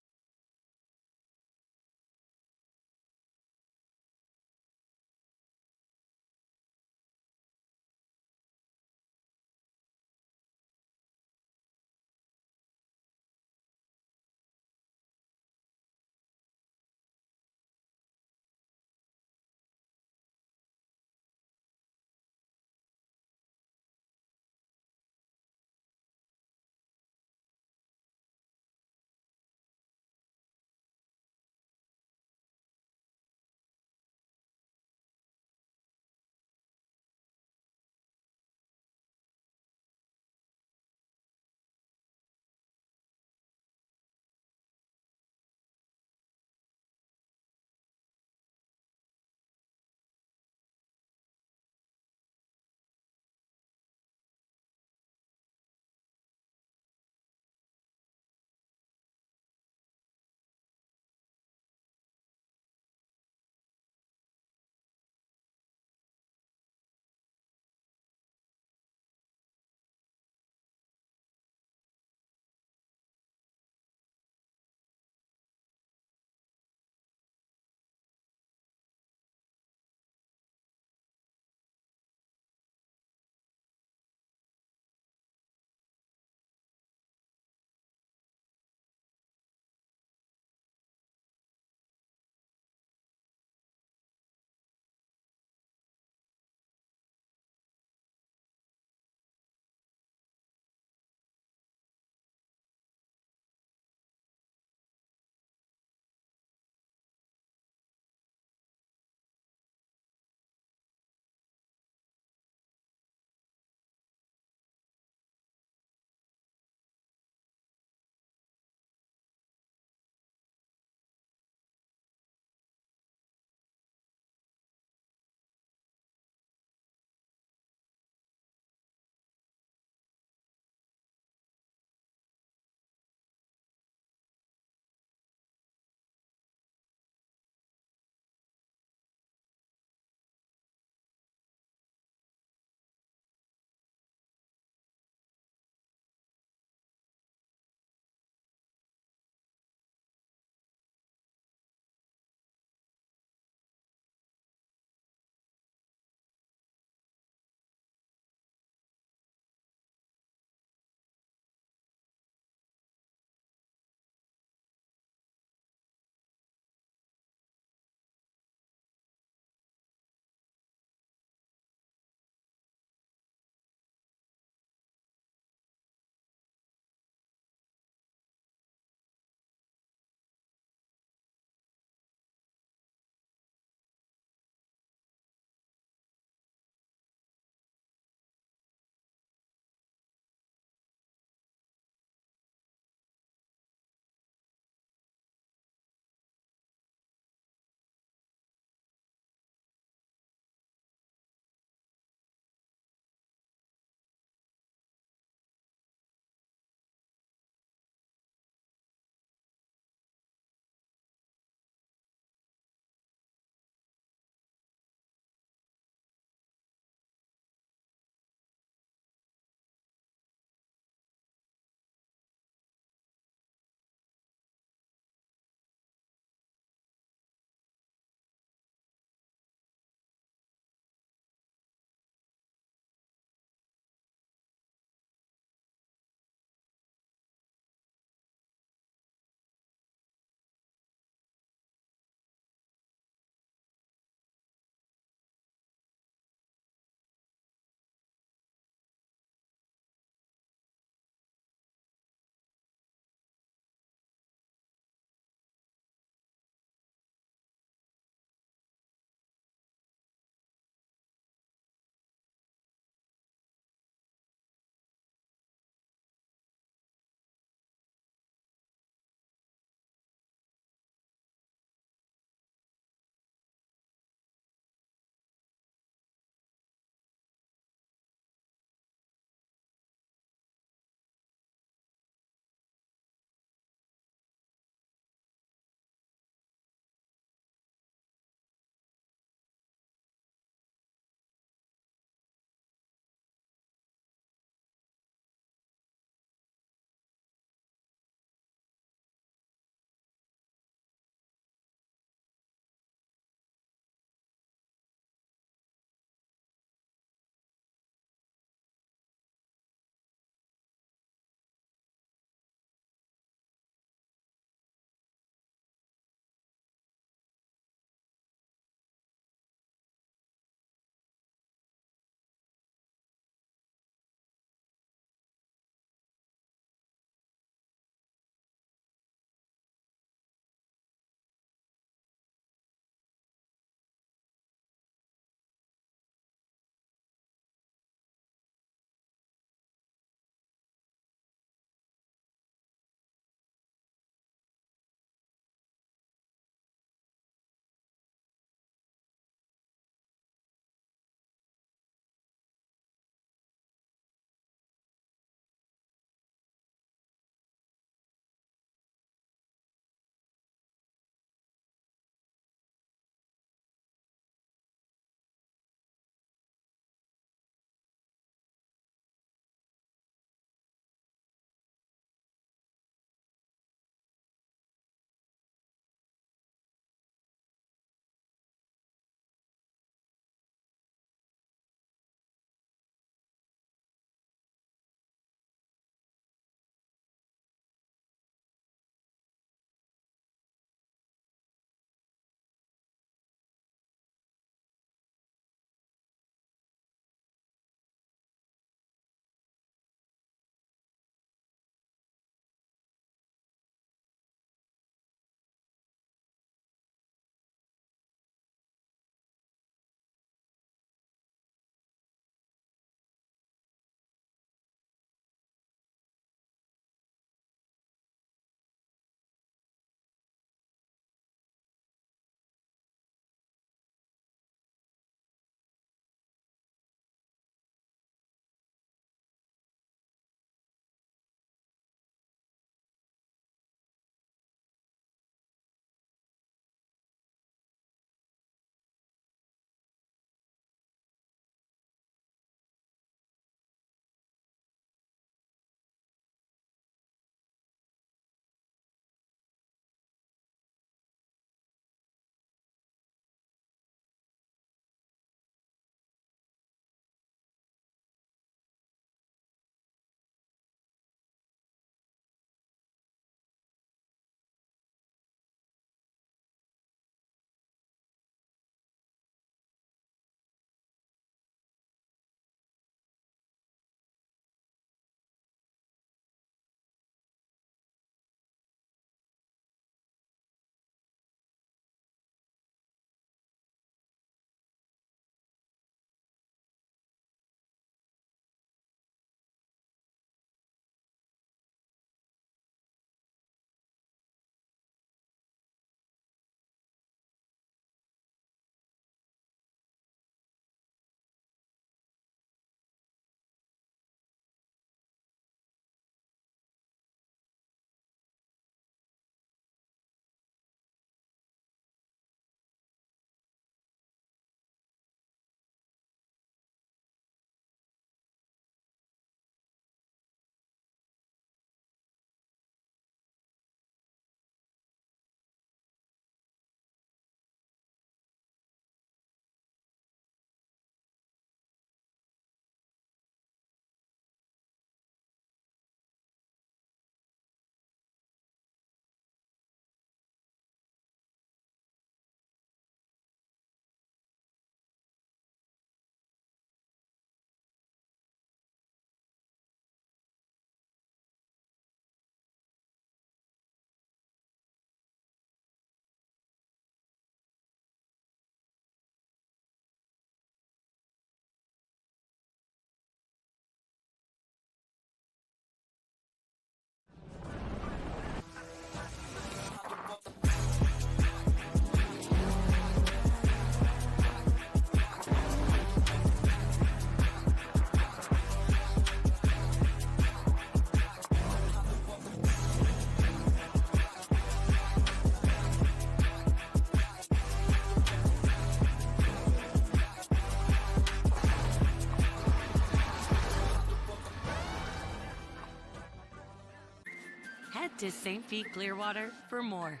C: to St. Pete Clearwater for more.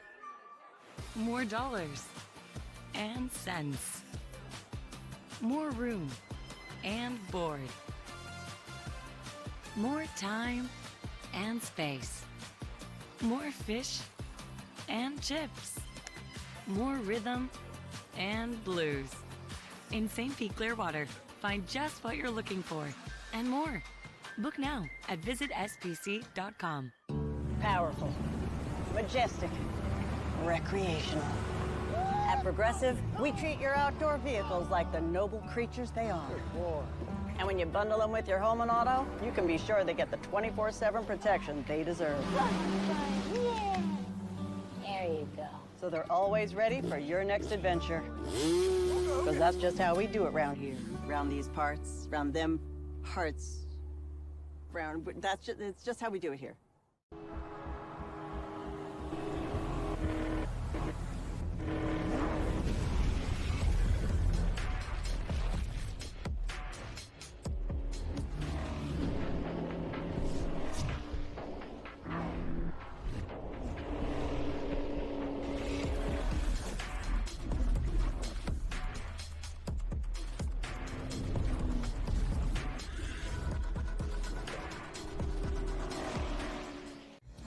C: More dollars and cents. More room and board. More time and space. More fish and chips. More rhythm and blues. In St. Pete Clearwater, find just what you're looking for and more. Book now at visitspc.com.
A: Powerful, majestic, recreational. At Progressive, we treat your outdoor vehicles like the noble creatures they are. And when you bundle them with your home and auto, you can be sure they get the 24/7 protection they deserve.
B: Yeah. There you go.
A: So they're always ready for your next adventure. Because that's just how we do it around here. Around these parts, around them parts. It's just how we do it here.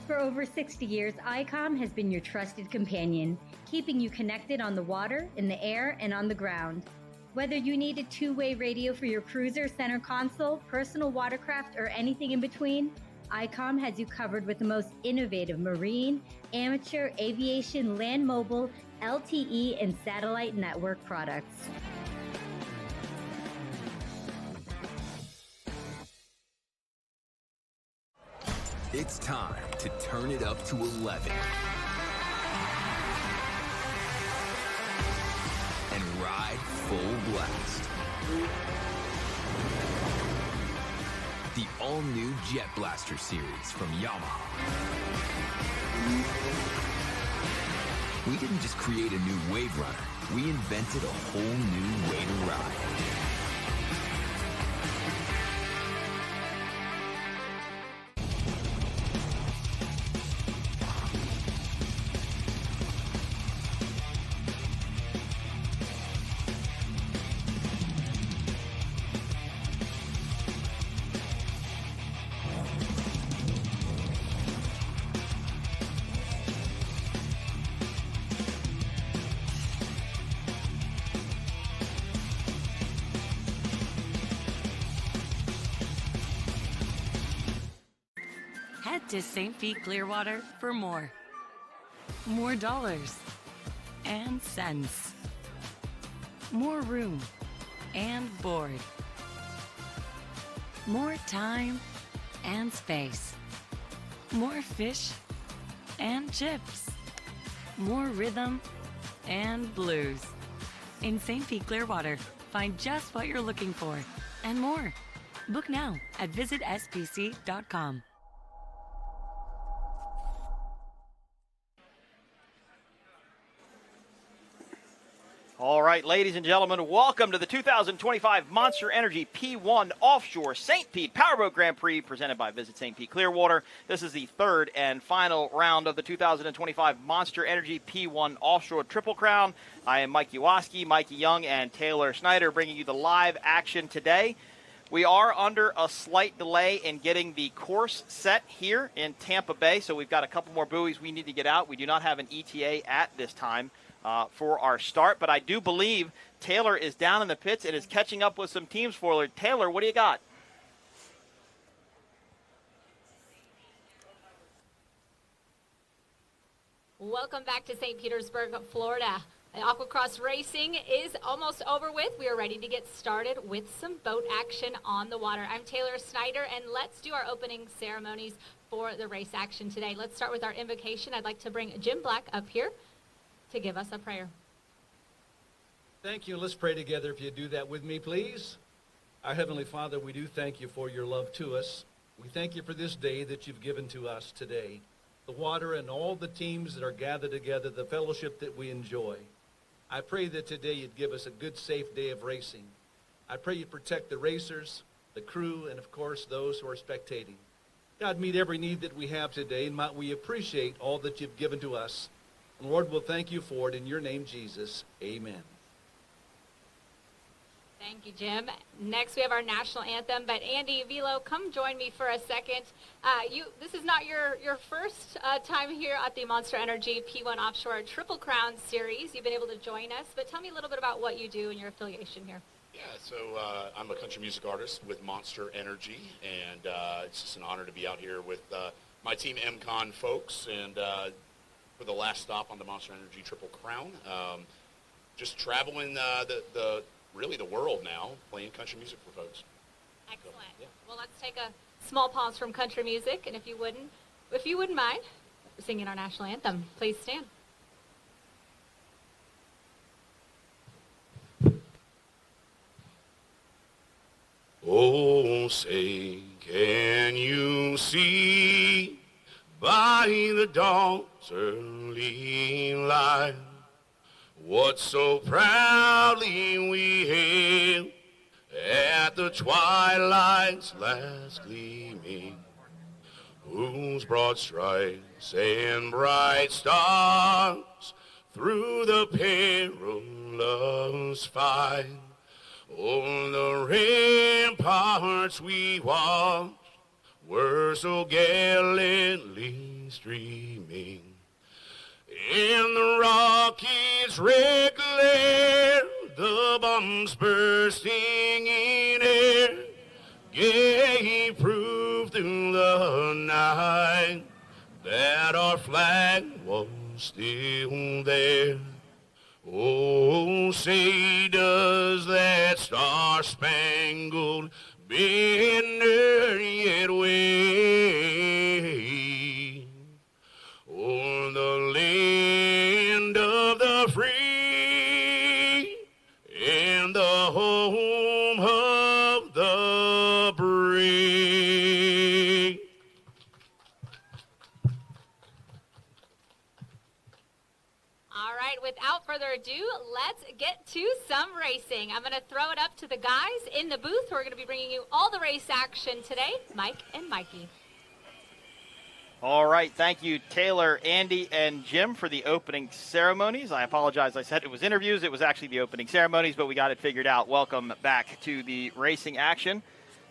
O: For over 60 years, ICOM has been your trusted companion, keeping you connected on the water, in the air, and on the ground. Whether you need a two-way radio for your cruiser, center console, personal watercraft, or anything in between, ICOM has you covered with the most innovative marine, amateur, aviation, land mobile, LTE, and satellite network products.
J: It's time to turn it up to 11 and ride full blast. The all-new Jet Blaster series from Yamaha. We didn't just create a new wave runner, we invented a whole new way to ride.
C: Head to St. Pete Clearwater for more. More dollars and cents. More room and board. More time and space. More fish and chips. More rhythm and blues. In St. Pete Clearwater, find just what you're looking for and more. Book now at visitspc.com.
F: All right, ladies and gentlemen, welcome to the 2025 Monster Energy P1 Offshore St. Pete Powerboat Grand Prix presented by Visit St. Pete Clearwater. This is the third and final round of the 2025 Monster Energy P1 Offshore Triple Crown. I am Mike Uwaski, Mikey Young, and Taylor Snyder bringing you the live action today. We are under a slight delay in getting the course set here in Tampa Bay, so we've got a couple more buoys we need to get out. We do not have an ETA at this time for our start, but I do believe Taylor is down in the pits and is catching up with some team spoilers. Taylor, what do you got?
D: Welcome back to St. Petersburg, Florida. Aqua-X Racing is almost over with. We are ready to get started with some boat action on the water. I'm Taylor Snyder, and let's do our opening ceremonies for the race action today. Let's start with our invocation. I'd like to bring Jim Black up here to give us a prayer.
P: Thank you. Let's pray together if you do that with me, please. Our Heavenly Father, we do thank you for your love to us. We thank you for this day that you've given to us today. The water and all the teams that are gathered together, the fellowship that we enjoy. I pray that today you'd give us a good, safe day of racing. I pray you protect the racers, the crew, and of course those who are spectating. God, meet every need that we have today, and might we appreciate all that you've given to us. And Lord, we'll thank you for it in your name, Jesus. Amen.
D: Thank you, Jim. Next, we have our national anthem. But Andy Velo, come join me for a second. This is not your first time here at the Monster Energy P1 Offshore Triple Crown Series. You've been able to join us, but tell me a little bit about what you do and your affiliation here.
Q: Yeah, so I'm a country music artist with Monster Energy, and it's just an honor to be out here with my team MCon folks, and for the last stop on the Monster Energy Triple Crown. Just traveling really the world now, playing country music for folks.
D: Excellent. So, yeah. Well, let's take a small pause from country music, and if you wouldn't mind singing our national anthem, please stand.
Q: Oh, say, can you see by the dawn's early light what so proudly we hailed at the twilight's last gleaming, whose broad stripes and bright stars through the perilous fight on the ramparts we watched were so gallantly streaming. In the rocket's red glare, the bombs bursting in air gave proof through the night that our flag was still there. Oh, say does that star-spangled banner yet wave o'er the land of the free and the home of the brave.
D: All right, without further ado, let's get to some racing. I'm going to throw it up to the guys in the booth who are going to be bringing you all the race action today, Mike and Mikey.
F: All right, thank you, Taylor, Andy, and Jim for the opening ceremonies. I apologize, I said it was interviews. It was actually the opening ceremonies, but we got it figured out. Welcome back to the racing action.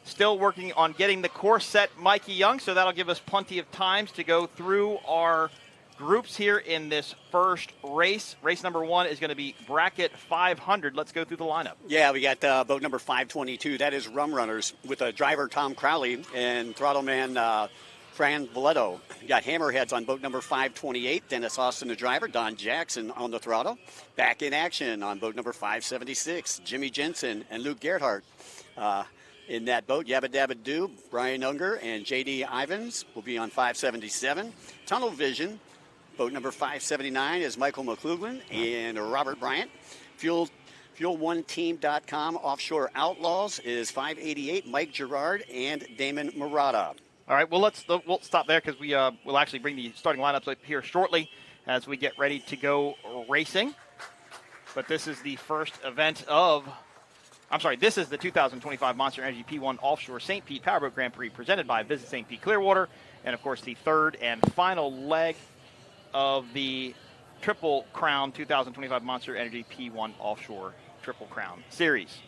F: Still working on getting the course set, Mikey Young, so that'll give us plenty of times to go through our groups here in this first race. Race number 1 is going to be bracket 500. Let's go through the lineup.
E: Yeah, we got boat number 522. That is Rum Runners with driver Tom Crowley and throttle man Fran Valetto. We got Hammerheads on boat number 528. Dennis Austin, the driver. Don Jackson on the throttle. Back in action on boat number 576. Jimmy Jensen and Luke Gerhardt. In that boat, Yabba Dabba Doo, Brian Unger, and J.D. Ivins will be on 577. Tunnel Vision, boat number 579 is Michael McLuhan and Robert Bryant. Fuel1team.com Offshore Outlaws is 588, Mike Gerard and Damon Murata.
F: All right, well, we'll stop there because we'll actually bring the starting lineups up here shortly as we get ready to go racing. But this is the first event this is the 2025 Monster Energy P1 Offshore St. Pete Powerboat Grand Prix presented by Visit St. Pete Clearwater. And, of course, the third and final leg of the Triple Crown 2025 Monster Energy P1 Offshore Triple Crown Series.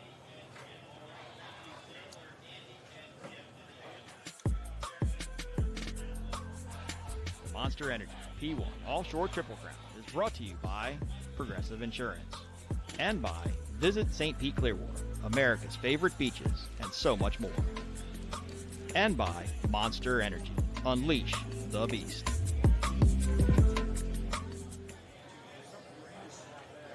F: Monster Energy P1 Offshore Triple Crown is brought to you by Progressive Insurance and by Visit St. Pete Clearwater, America's favorite beaches, and so much more. And by Monster Energy. Unleash the beast.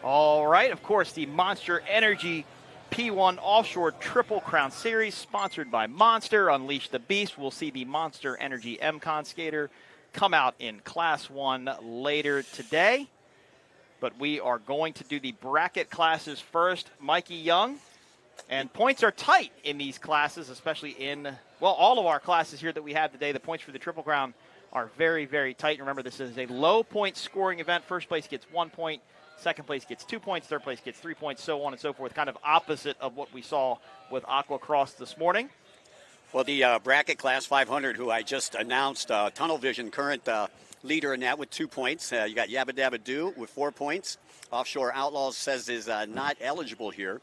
F: All right, of course, the Monster Energy P1 Offshore Triple Crown Series, sponsored by Monster. Unleash the beast. We'll see the Monster Energy MCon skater come out in Class 1 later today. But we are going to do the bracket classes first. Mikey Young. And points are tight in these classes, especially in, all of our classes here that we have today. The points for the Triple Crown are very, very tight. Remember, this is a low-point scoring event. First place gets 1 point. Second place gets 2 points. Third place gets 3 points, so on and so forth. Kind of opposite of what we saw with Aqua-X this morning.
E: Well, the bracket class 500, who I just announced, Tunnel Vision, current leader in that with 2 points. You got Yabba Dabba Doo with 4 points. Offshore Outlaws says is not eligible here.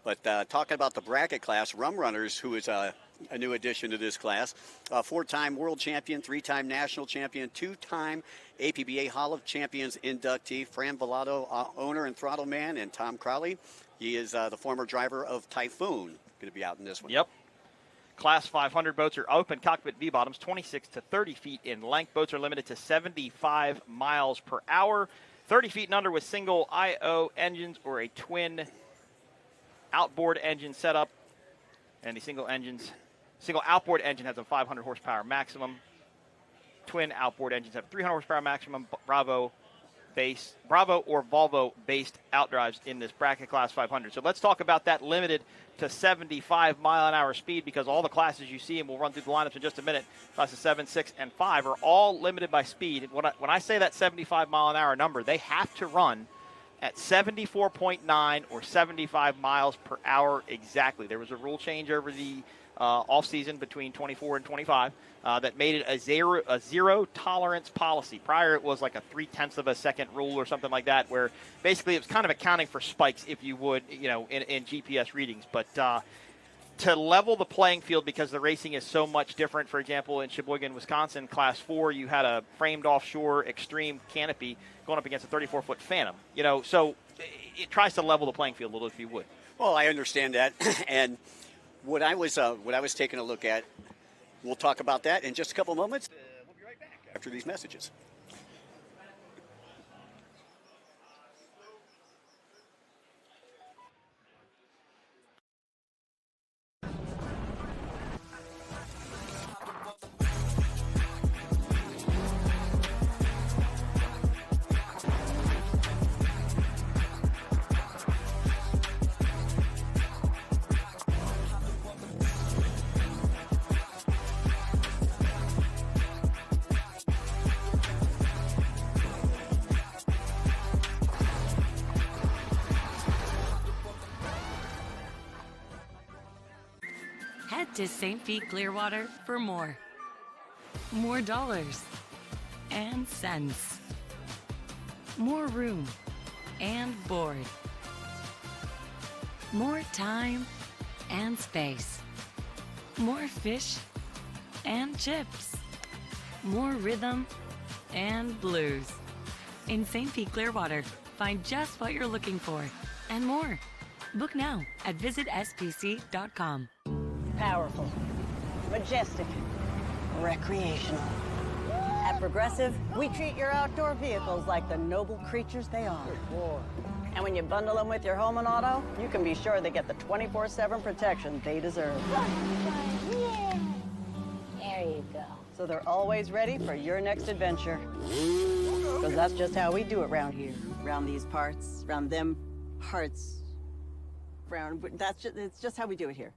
E: But talking about the bracket class, Rum Runners, who is a new addition to this class, 4-time world champion, 3-time national champion, 2-time APBA Hall of Champions inductee, Fran Vallado, owner and throttle man, and Tom Crowley. He is the former driver of Typhoon, going to be out in this one.
F: Yep. Class 500 boats are open cockpit V-bottoms, 26 to 30 feet in length. Boats are limited to 75 miles per hour, 30 feet and under with single IO engines or a twin outboard engine setup. And the single outboard engine has a 500 horsepower maximum. Twin outboard engines have 300 horsepower maximum. Bravo or Volvo based outdrives in this bracket class 500. So let's talk about that limited to 75 mile an hour speed, because all the classes you see, and we'll run through the lineups in just a minute, classes 7, 6, and 5 are all limited by speed. When I say that 75 mile an hour number, they have to run at 74.9 or 75 miles per hour exactly. There was a rule change over the off-season between 24 and 25 that made it a zero tolerance policy. Prior, it was like a 0.3 of a second rule or something like that, where basically it was kind of accounting for spikes, if you would, in GPS readings. But to level the playing field, because the racing is so much different. For example, in Sheboygan, Wisconsin, Class 4, you had a framed offshore extreme canopy going up against a 34-foot Phantom. So it tries to level the playing field a little, if you would.
E: Well, I understand that, and what I was taking a look at, we'll talk about that in just a couple moments. We'll be right back after these messages.
C: Head to St. Pete Clearwater for more. More dollars and cents. More room and board. More time and space. More fish and chips. More rhythm and blues. In St. Pete Clearwater, find just what you're looking for and more. Book now at visitspc.com.
A: Powerful, majestic, recreational. At Progressive, we treat your outdoor vehicles like the noble creatures they are. And when you bundle them with your home and auto, you can be sure they get the 24/7 protection they deserve.
B: Yeah. There you go.
A: So they're always ready for your next adventure. Because that's just how we do it around here. Around these parts, around them parts. It's just how we do it here.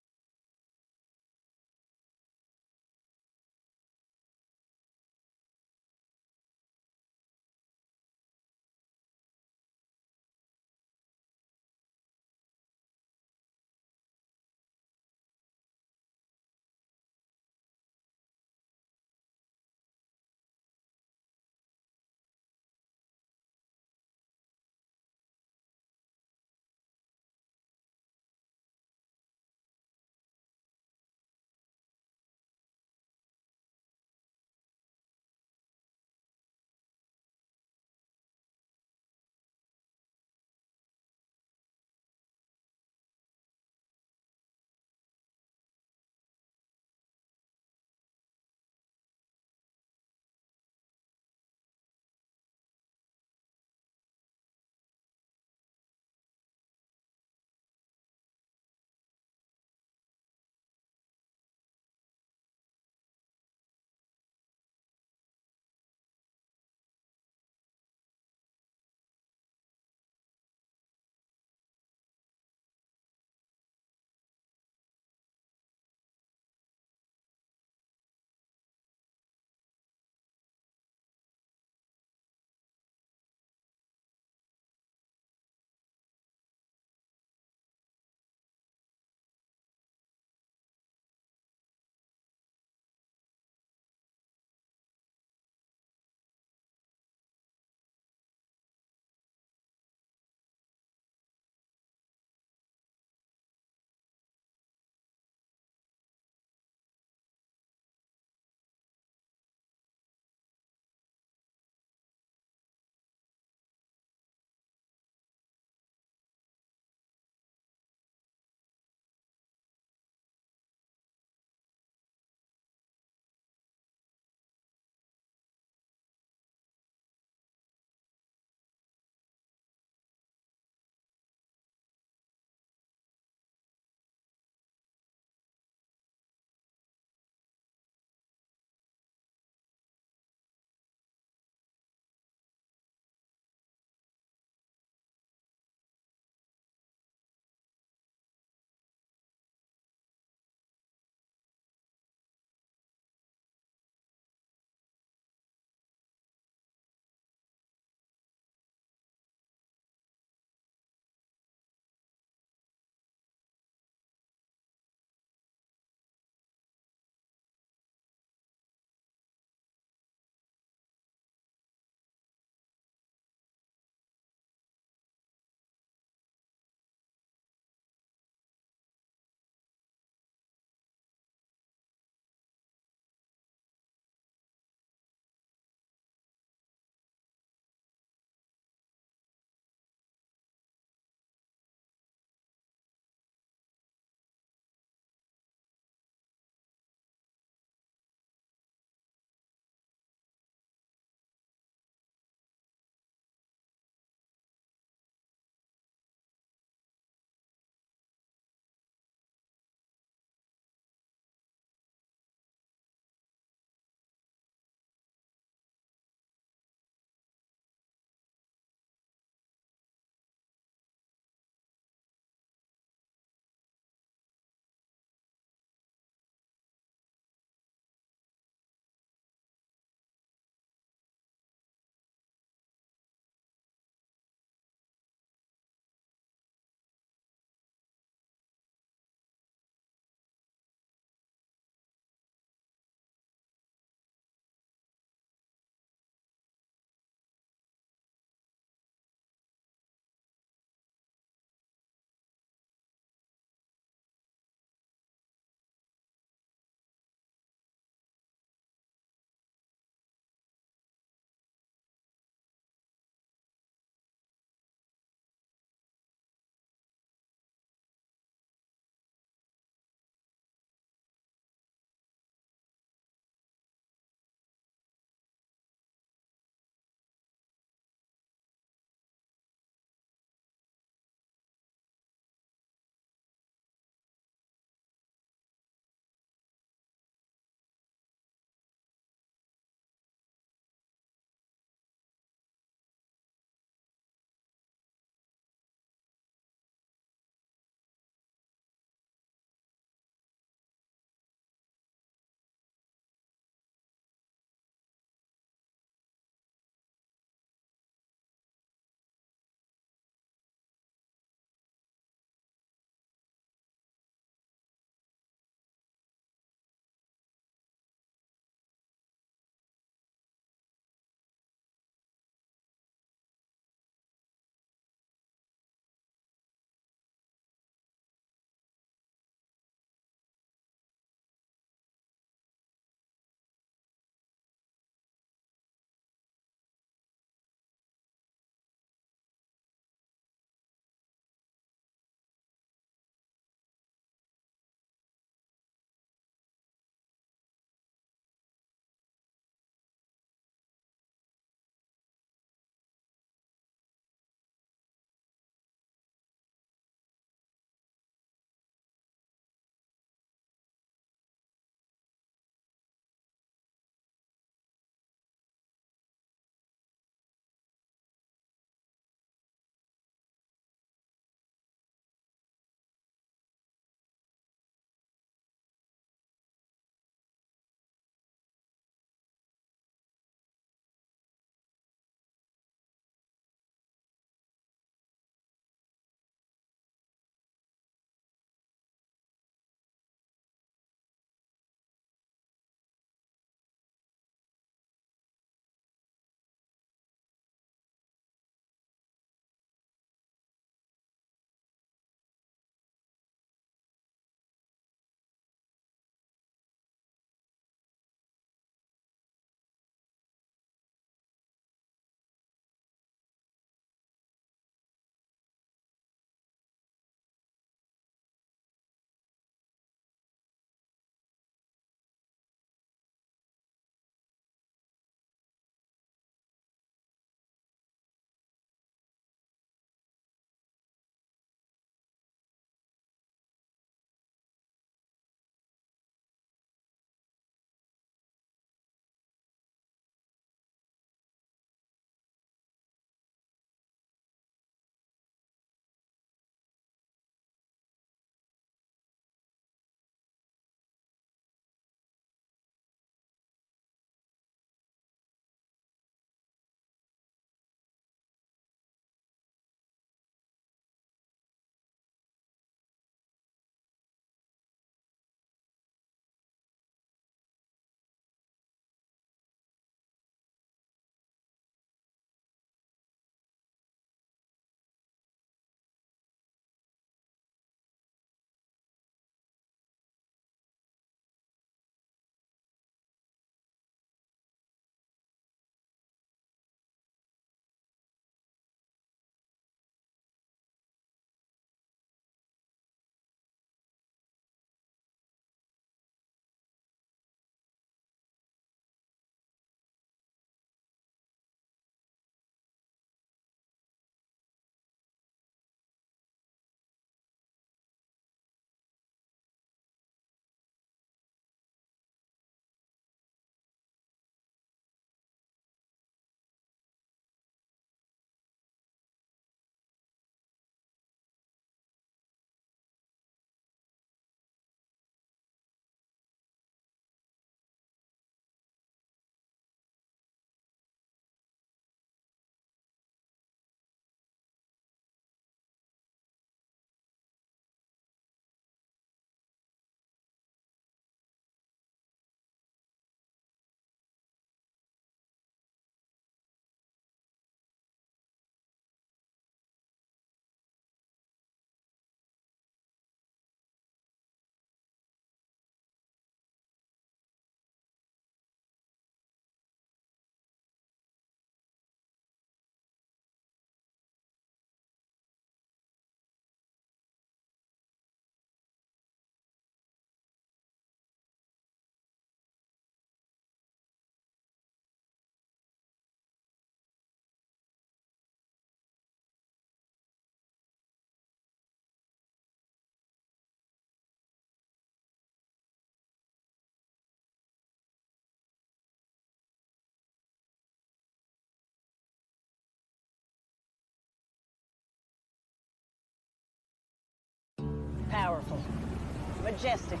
A: majestic,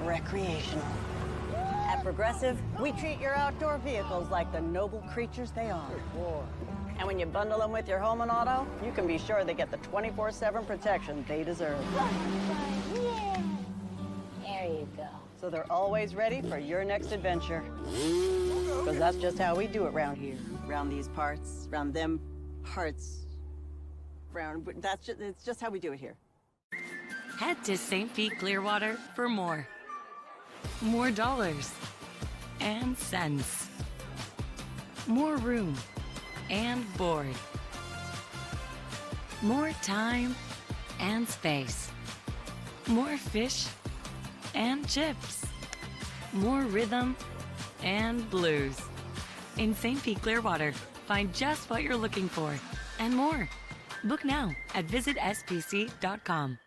A: recreational. At Progressive, we treat your outdoor vehicles like the noble creatures they are. And when you bundle them with your home and auto, you can be sure they get the 24/7 protection they deserve.
B: Yeah. There you go.
A: So they're always ready for your next adventure. Because that's just how we do it around here. Around these parts, around them parts. It's just how we do it here.
C: Head to St. Pete Clearwater for more. More dollars and cents. More room and board. More time and space. More fish and chips. More rhythm and blues. In St. Pete Clearwater, find just what you're looking for and more. Book now at visitspc.com.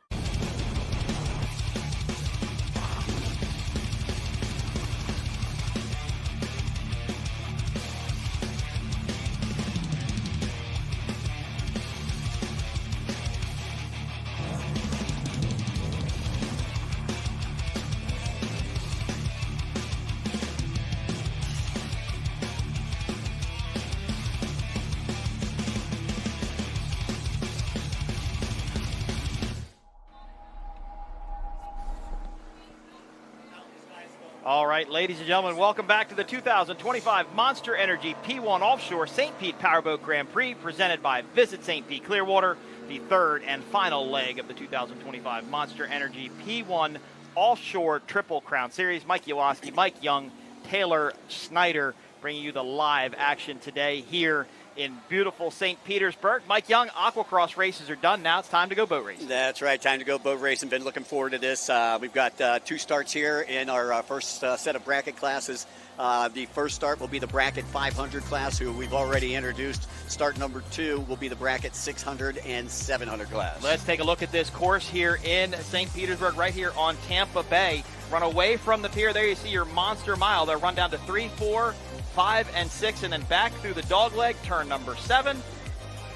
F: All right, ladies and gentlemen, welcome back to the 2025 Monster Energy P1 Offshore St. Pete Powerboat Grand Prix, presented by Visit St. Pete Clearwater, the third and final leg of the 2025 Monster Energy P1 Offshore Triple Crown Series. Mike Yawoski, Mike Young, Taylor Snyder bringing you the live action today here in beautiful St. Petersburg. Mike Young, Aqua-X races are done now. It's time to go boat racing.
E: That's right, time to go boat racing. Been looking forward to this. We've got two starts here in our first set of bracket classes. The first start will be the bracket 500 class, who we've already introduced. Start number 2 will be the bracket 600 and 700 class.
F: Let's take a look at this course here in St. Petersburg, right here on Tampa Bay. Run away from the pier. There you see your monster mile. They'll run down to 3, 4, 5, and 6, and then back through the dog leg, turn number 7.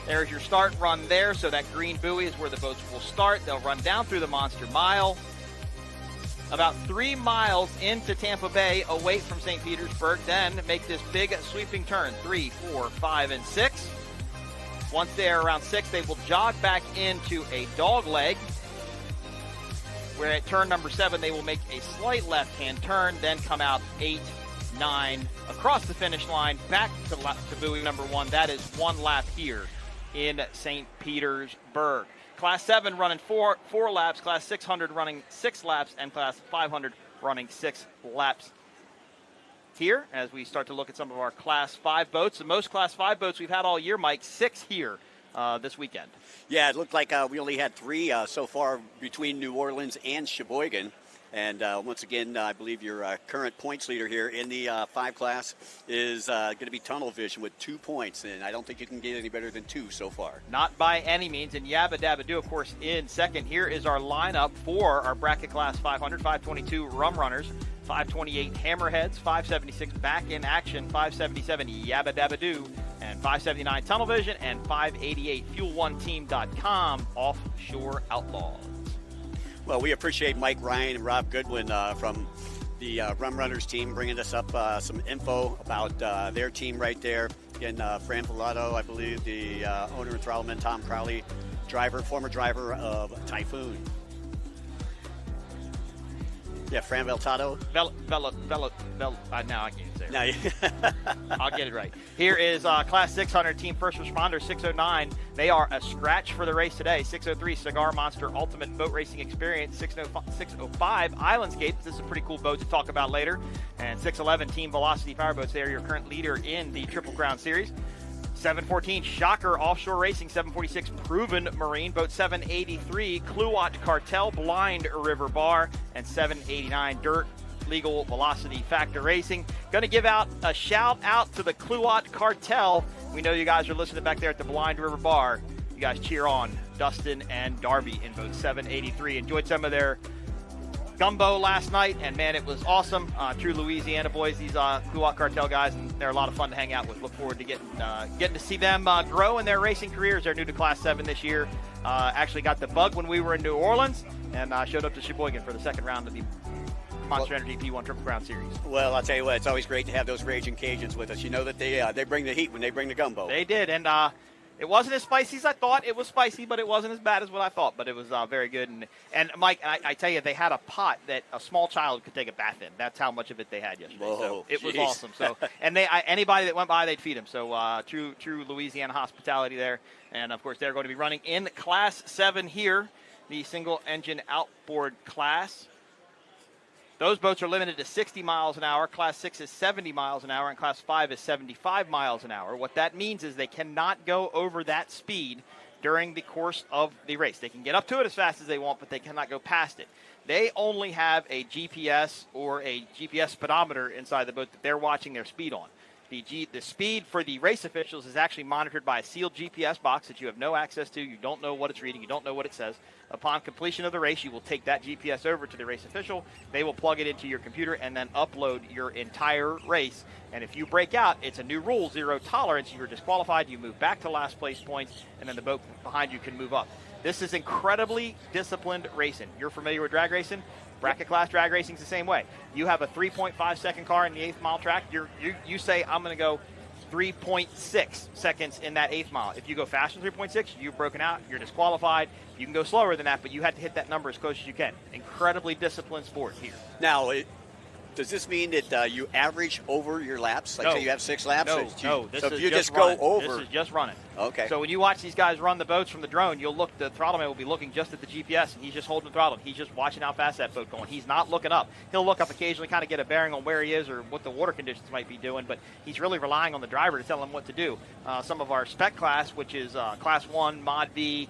F: There's your start run there, so that green buoy is where the boats will start. They'll run down through the monster mile. About 3 miles into Tampa Bay, away from St. Petersburg, then make this big sweeping turn, 3, 4, 5, and 6. Once they're around 6, they will jog back into a dog leg, where at turn number 7, they will make a slight left-hand turn, then come out 8, 9, across the finish line, back to buoy number 1. That is 1 lap here in St. Petersburg. Class 7 running 4 laps, Class 600 running 6 laps, and Class 500 running 6 laps here. As we start to look at some of our Class 5 boats, the most Class 5 boats we've had all year, Mike, 6 here this weekend.
E: Yeah, it looked like we only had 3 so far between New Orleans and Sheboygan. And once again, I believe your current points leader here in the 5 class is going to be Tunnel Vision with 2 points. And I don't think you can get any better than 2 so far.
F: Not by any means. And Yabba Dabba Doo, of course, in second. Here is our lineup for our bracket class 500, 522 Rum Runners, 528 Hammerheads, 576 Back in Action, 577 Yabba Dabba Doo, and 579 Tunnel Vision, and 588 FuelOneTeam.com Offshore Outlaws.
E: Well, we appreciate Mike Ryan and Rob Goodwin from the Rum Runners team bringing us up some info about their team right there. Again, Fran Villado, I believe, the owner and throttleman, Tom Crowley, former driver of Typhoon. Yeah, Fran Veltado.
F: Now I can't say it.
E: Right.
F: I'll get it right. Here is Class 600 Team First Responder 609. They are a scratch for the race today. 603 Cigar Monster Ultimate Boat Racing Experience. 605 Islandscape. This is a pretty cool boat to talk about later. And 611 Team Velocity Powerboats. They are your current leader in the Triple Crown Series. 714 Shocker Offshore Racing, 746 Proven Marine, boat 783 Clearwater Cartel Blind River Bar, and 789 Dirt Legal Velocity Factor Racing. Going to give out a shout out to the Clearwater Cartel. We know you guys are listening back there at the Blind River Bar. You guys cheer on Dustin and Darby in boat 783. Enjoyed some of their gumbo last night, and man, it was awesome. True Louisiana boys, these Clearwater Cartel guys, and they're a lot of fun to hang out with. Look forward to getting to see them grow in their racing careers. They're new to Class 7 this year. Actually got the bug when we were in New Orleans, and showed up to Sheboygan for the second round of the Monster Energy P1 Triple Crown Series.
E: Well, I'll tell you what, it's always great to have those Raging Cajuns with us. You know that they bring the heat when they bring the gumbo.
F: They did, and it wasn't as spicy as I thought. It was spicy, but it wasn't as bad as what I thought. But it was very good. And Mike, I tell you, they had a pot that a small child could take a bath in. That's how much of it they had yesterday.
E: Whoa,
F: so it was
E: geez.
F: awesome. So and anybody that went by, they'd feed them. So true Louisiana hospitality there. And of course, they're going to be running in Class 7 here, the single-engine outboard class. Those boats are limited to 60 miles an hour. Class 6 is 70 miles an hour, and Class 5 is 75 miles an hour. What that means is they cannot go over that speed during the course of the race. They can get up to it as fast as they want, but they cannot go past it. They only have a GPS or a GPS speedometer inside the boat that they're watching their speed on. The speed for the race officials is actually monitored by a sealed GPS box that you have no access to. You don't know what it's reading. You don't know what it says. Upon completion of the race, you will take that GPS over to the race official. They will plug it into your computer and then upload your entire race. And if you break out, it's a new rule, 0 tolerance. You're disqualified. You move back to last place points, and then the boat behind you can move up. This is incredibly disciplined racing. You're familiar with drag racing? Bracket class drag racing is the same way. You have a 3.5 second car in the 8th mile track. You say, I'm going to go 3.6 seconds in that 8th mile. If you go faster than 3.6, you've broken out. You're disqualified. You can go slower than that, but you have to hit that number as close as you can. Incredibly disciplined sport here.
E: Now, does this mean that you average over your laps? Like,
F: No.
E: say you have 6 laps?
F: No.
E: So
F: This
E: if
F: is
E: you just
F: running.
E: go over.
F: This is just running.
E: Okay.
F: So when you watch these guys run the boats from the drone, you'll look, the throttle man will be looking just at the GPS, and he's just holding the throttle. He's just watching how fast that boat going. He's not looking up. He'll look up occasionally, kind of get a bearing on where he is or what the water conditions might be doing, but he's really relying on the driver to tell him what to do. Some of our spec class, which is Class 1, Mod V,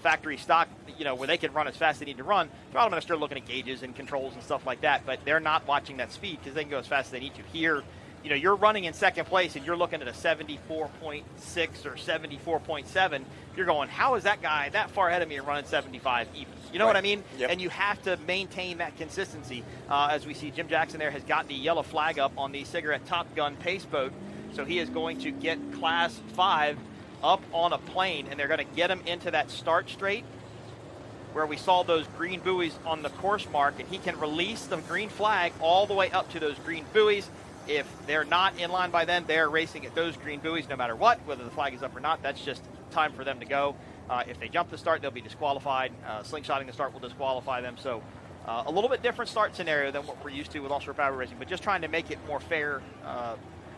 F: factory stock, where they can run as fast as they need to run, throttle men are still looking at gauges and controls and stuff like that, but they're not watching that speed because they can go as fast as they need to. Here, you're running in second place and you're looking at a 74.6 or 74.7. You're going, how is that guy that far ahead of me and running 75 even? You know what I mean?
E: Yep.
F: And you have to maintain that consistency. As we see, Jim Jackson there has got the yellow flag up on the Cigarette Top Gun pace boat, so he is going to get Class 5 up on a plane, and they're going to get him into that start straight where we saw those green buoys on the course mark, and he can release the green flag all the way up to those green buoys. If they're not in line by then, they're racing at those green buoys no matter what, whether the flag is up or not. That's just time for them to go. If they jump the start, they'll be disqualified. Slingshotting the start will disqualify them. So a little bit different start scenario than what we're used to with offshore power racing, but just trying to make it more fair.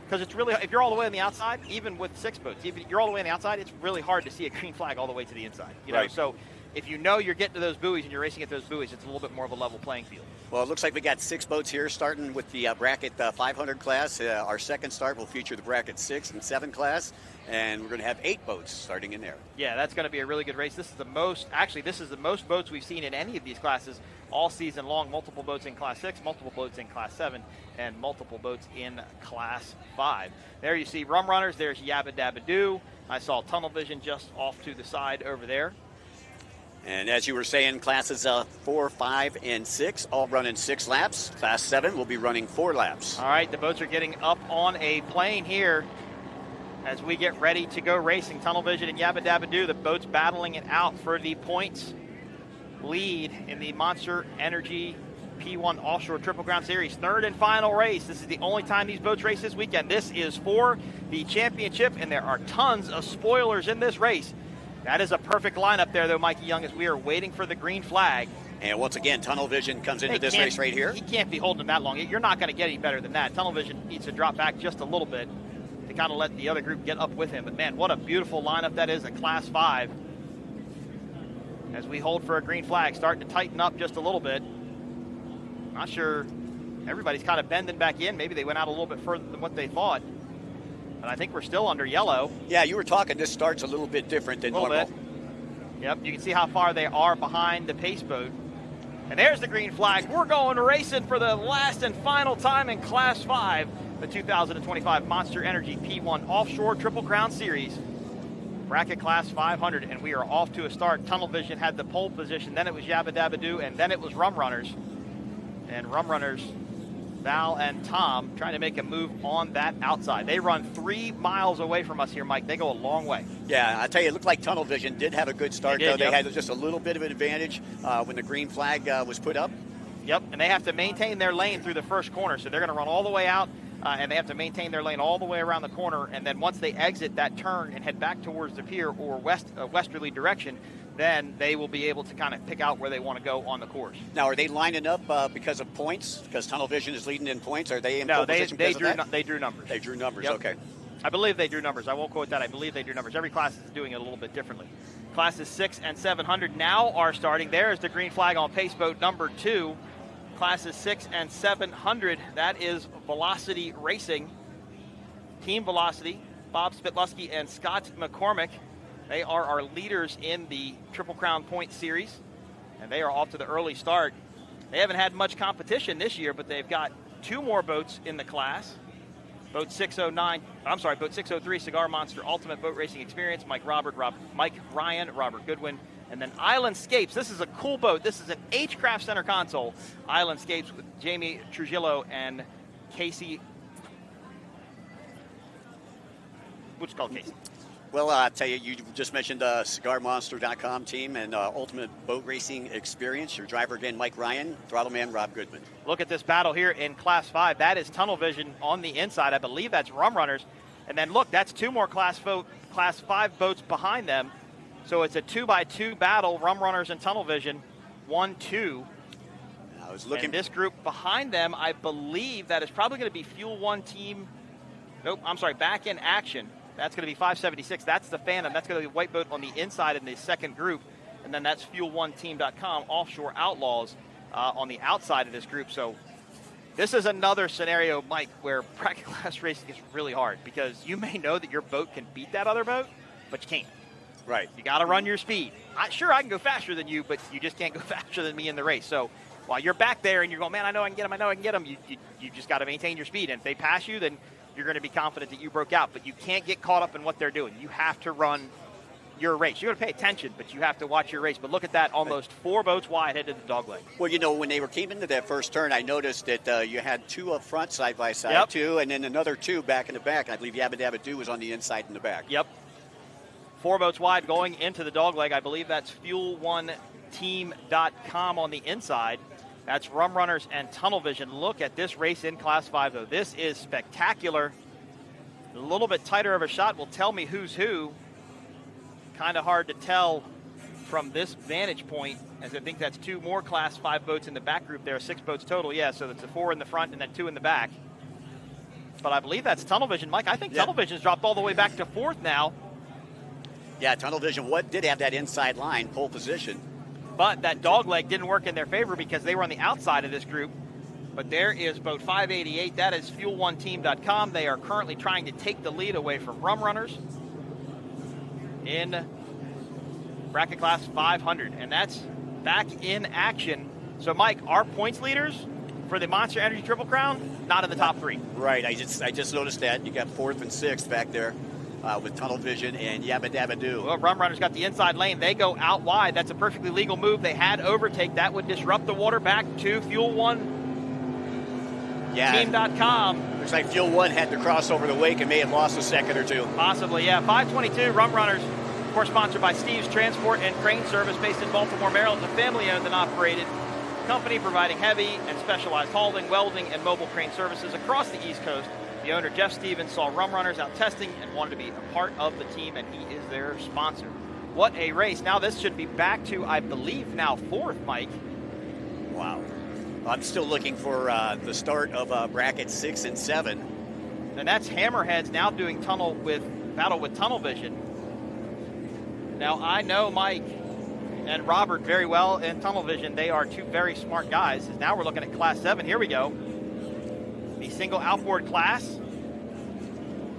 F: Because it's really, if you're all the way on the outside, even with 6 boats, even if you're all the way on the outside, it's really hard to see a green flag all the way to the inside.
E: Right.
F: So if you're getting to those buoys and you're racing at those buoys, it's a little bit more of a level playing field.
E: Well, it looks like we got 6 boats here, starting with the bracket 500 class. Our second start will feature the bracket 6 and 7 class, and we're going to have 8 boats starting in there.
F: Yeah, that's going to be a really good race. This is the most boats we've seen in any of these classes all season long. Multiple boats in Class 6, multiple boats in Class 7, and multiple boats in Class 5. There you see Rum Runners. There's Yabba Dabba Doo. I saw Tunnel Vision just off to the side over there.
E: And as you were saying, classes 4, 5, and 6 all running 6 laps. Class 7 will be running 4 laps.
F: All right, the boats are getting up on a plane here as we get ready to go racing. Tunnel Vision and Yabba Dabba Doo, the boats battling it out for the points lead in the Monster Energy P1 Offshore Triple Crown Series. Third and final race. This is the only time these boats race this weekend. This is for the championship, and there are tons of spoilers in this race. That is a perfect lineup there, though, Mikey Young, as we are waiting for the green flag.
E: And once again, Tunnel Vision comes into this race right here.
F: He can't be holding them that long. You're not going to get any better than that. Tunnel Vision needs to drop back just a little bit to kind of let the other group get up with him. But, man, what a beautiful lineup that is at Class 5. As we hold for a green flag, starting to tighten up just a little bit. Not sure. Everybody's kind of bending back in. Maybe they went out a little bit further than what they thought. But I think we're still under yellow.
E: Yeah, you were talking, this start's a little bit different than normal.
F: Bit. Yep, you can see how far they are behind the pace boat. And there's the green flag. We're going racing for the last and final time in Class 5, the 2025 Monster Energy P1 Offshore Triple Crown Series. Bracket Class 500, and we are off to a start. Tunnel Vision had the pole position, then it was Yabba Dabba Doo, and then it was Rum Runners. And Rum Runners Val and Tom trying to make a move on that outside. They run 3 miles away from us here, Mike. They go a long way.
E: Yeah, I tell you, it looked like Tunnel Vision did have a good start,
F: They did,
E: though.
F: yep.
E: They had just a little bit of an advantage when the green flag was put up.
F: Yep, and they have to maintain their lane through the first corner, so they're going to run all the way out, and they have to maintain their lane all the way around the corner, and then once they exit that turn and head back towards the pier or westerly direction, then they will be able to kind of pick out where they want to go on the course.
E: Now, are they lining up because of points? Because Tunnel Vision is leading in points? Are they in
F: No,
E: pole
F: they
E: position because of that?
F: they drew numbers.
E: They drew numbers,
F: Yep.
E: okay.
F: I believe they drew numbers. I won't quote that. I believe they drew numbers. Every class is doing it a little bit differently. Classes 6 and 700 now are starting. There's the green flag on pace boat number 2. Classes 6 and 700, that is Velocity Racing. Team Velocity, Bob Spitlusky and Scott McCormick. They are our leaders in the Triple Crown Point Series, and they are off to the early start. They haven't had much competition this year, but they've got 2 more boats in the class. Boat 603, Cigar Monster Ultimate Boat Racing Experience, Mike Ryan, Robert Goodwin, and then Islandscapes. This is a cool boat. This is an H-Craft center console. Islandscapes with Jamie Trujillo and Casey. What's called Casey?
E: Well, I'll tell you, you just mentioned the CigarMonster.com team and Ultimate Boat Racing Experience. Your driver again, Mike Ryan, throttle man, Rob Goodman.
F: Look at this battle here in Class 5. That is Tunnel Vision on the inside. I believe that's Rum Runners. And then look, that's 2 more Class 5 boats behind them. So it's a 2x2 battle, Rum Runners and Tunnel Vision, 1-2.
E: I was looking.
F: And this group behind them, I believe that is probably going to be Fuel One Team. Nope, I'm sorry, Back in Action. That's going to be 576. That's the Phantom. That's going to be White Boat on the inside in the second group. And then that's FuelOneTeam.com, Offshore Outlaws on the outside of this group. So this is another scenario, Mike, where bracket class racing is really hard because you may know that your boat can beat that other boat, but you can't.
E: Right.
F: You got to run your speed. Sure, I can go faster than you, but you just can't go faster than me in the race. So while you're back there and you're going, man, I know I can get them, you just got to maintain your speed. And if they pass you, then you're going to be confident that you broke out. But you can't get caught up in what they're doing. You have to run your race. You're going to pay attention, but you have to watch your race. But look at that, almost 4 boats wide headed to the dogleg.
E: Well, you know, when they came into that first turn, I noticed that you had 2 up front side by side, too, and then another 2 back in the back. And I believe Yabba Dabba Doo was on the inside and the back.
F: Yep. 4 boats wide going into the dogleg. I believe that's FuelOneTeam.com on the inside. That's Rum Runners and Tunnel Vision. Look at this race in Class 5, though. This is spectacular. A little bit tighter of a shot will tell me who's who. Kind of hard to tell from this vantage point, as I think that's 2 more Class 5 boats in the back group there. 6 boats total, yeah, so that's a 4 in the front and then 2 in the back. But I believe that's Tunnel Vision. Mike, I think Tunnel Vision's dropped all the way back to 4th now.
E: Yeah, Tunnel Vision did have that inside line, pole position.
F: But that dogleg didn't work in their favor because they were on the outside of this group. But there is boat 588. That is FuelOneTeam.com. They are currently trying to take the lead away from Rum Runners in bracket class 500. And that's Back in Action. So, Mike, our points leaders for the Monster Energy Triple Crown, not in the top 3.
E: Right. I just noticed that. You got 4th and 6th back there. With Tunnel Vision and Yabba Dabba Doo.
F: Well, Rum Runners got the inside lane. They go out wide. That's a perfectly legal move. They had overtake. That would disrupt the water. Back to Fuel One.
E: Yeah.
F: Team.com.
E: Looks like Fuel One had to cross over the wake and may have lost a second or 2.
F: Possibly, yeah. 522, Rum Runners. Of course, sponsored by Steve's Transport and Crane Service based in Baltimore, Maryland. A family-owned and operated company providing heavy and specialized hauling, welding, and mobile crane services across the East Coast. The owner, Jeff Stevens, saw Rum Runners out testing and wanted to be a part of the team, and he is their sponsor. What a race. Now this should be back to, I believe, now 4th, Mike.
E: Wow. I'm still looking for the start of bracket 6 and 7.
F: And that's Hammerheads now doing battle with Tunnel Vision. Now, I know Mike and Robert very well in Tunnel Vision. They are 2 very smart guys. Now we're looking at Class 7. Here we go. The single outboard class.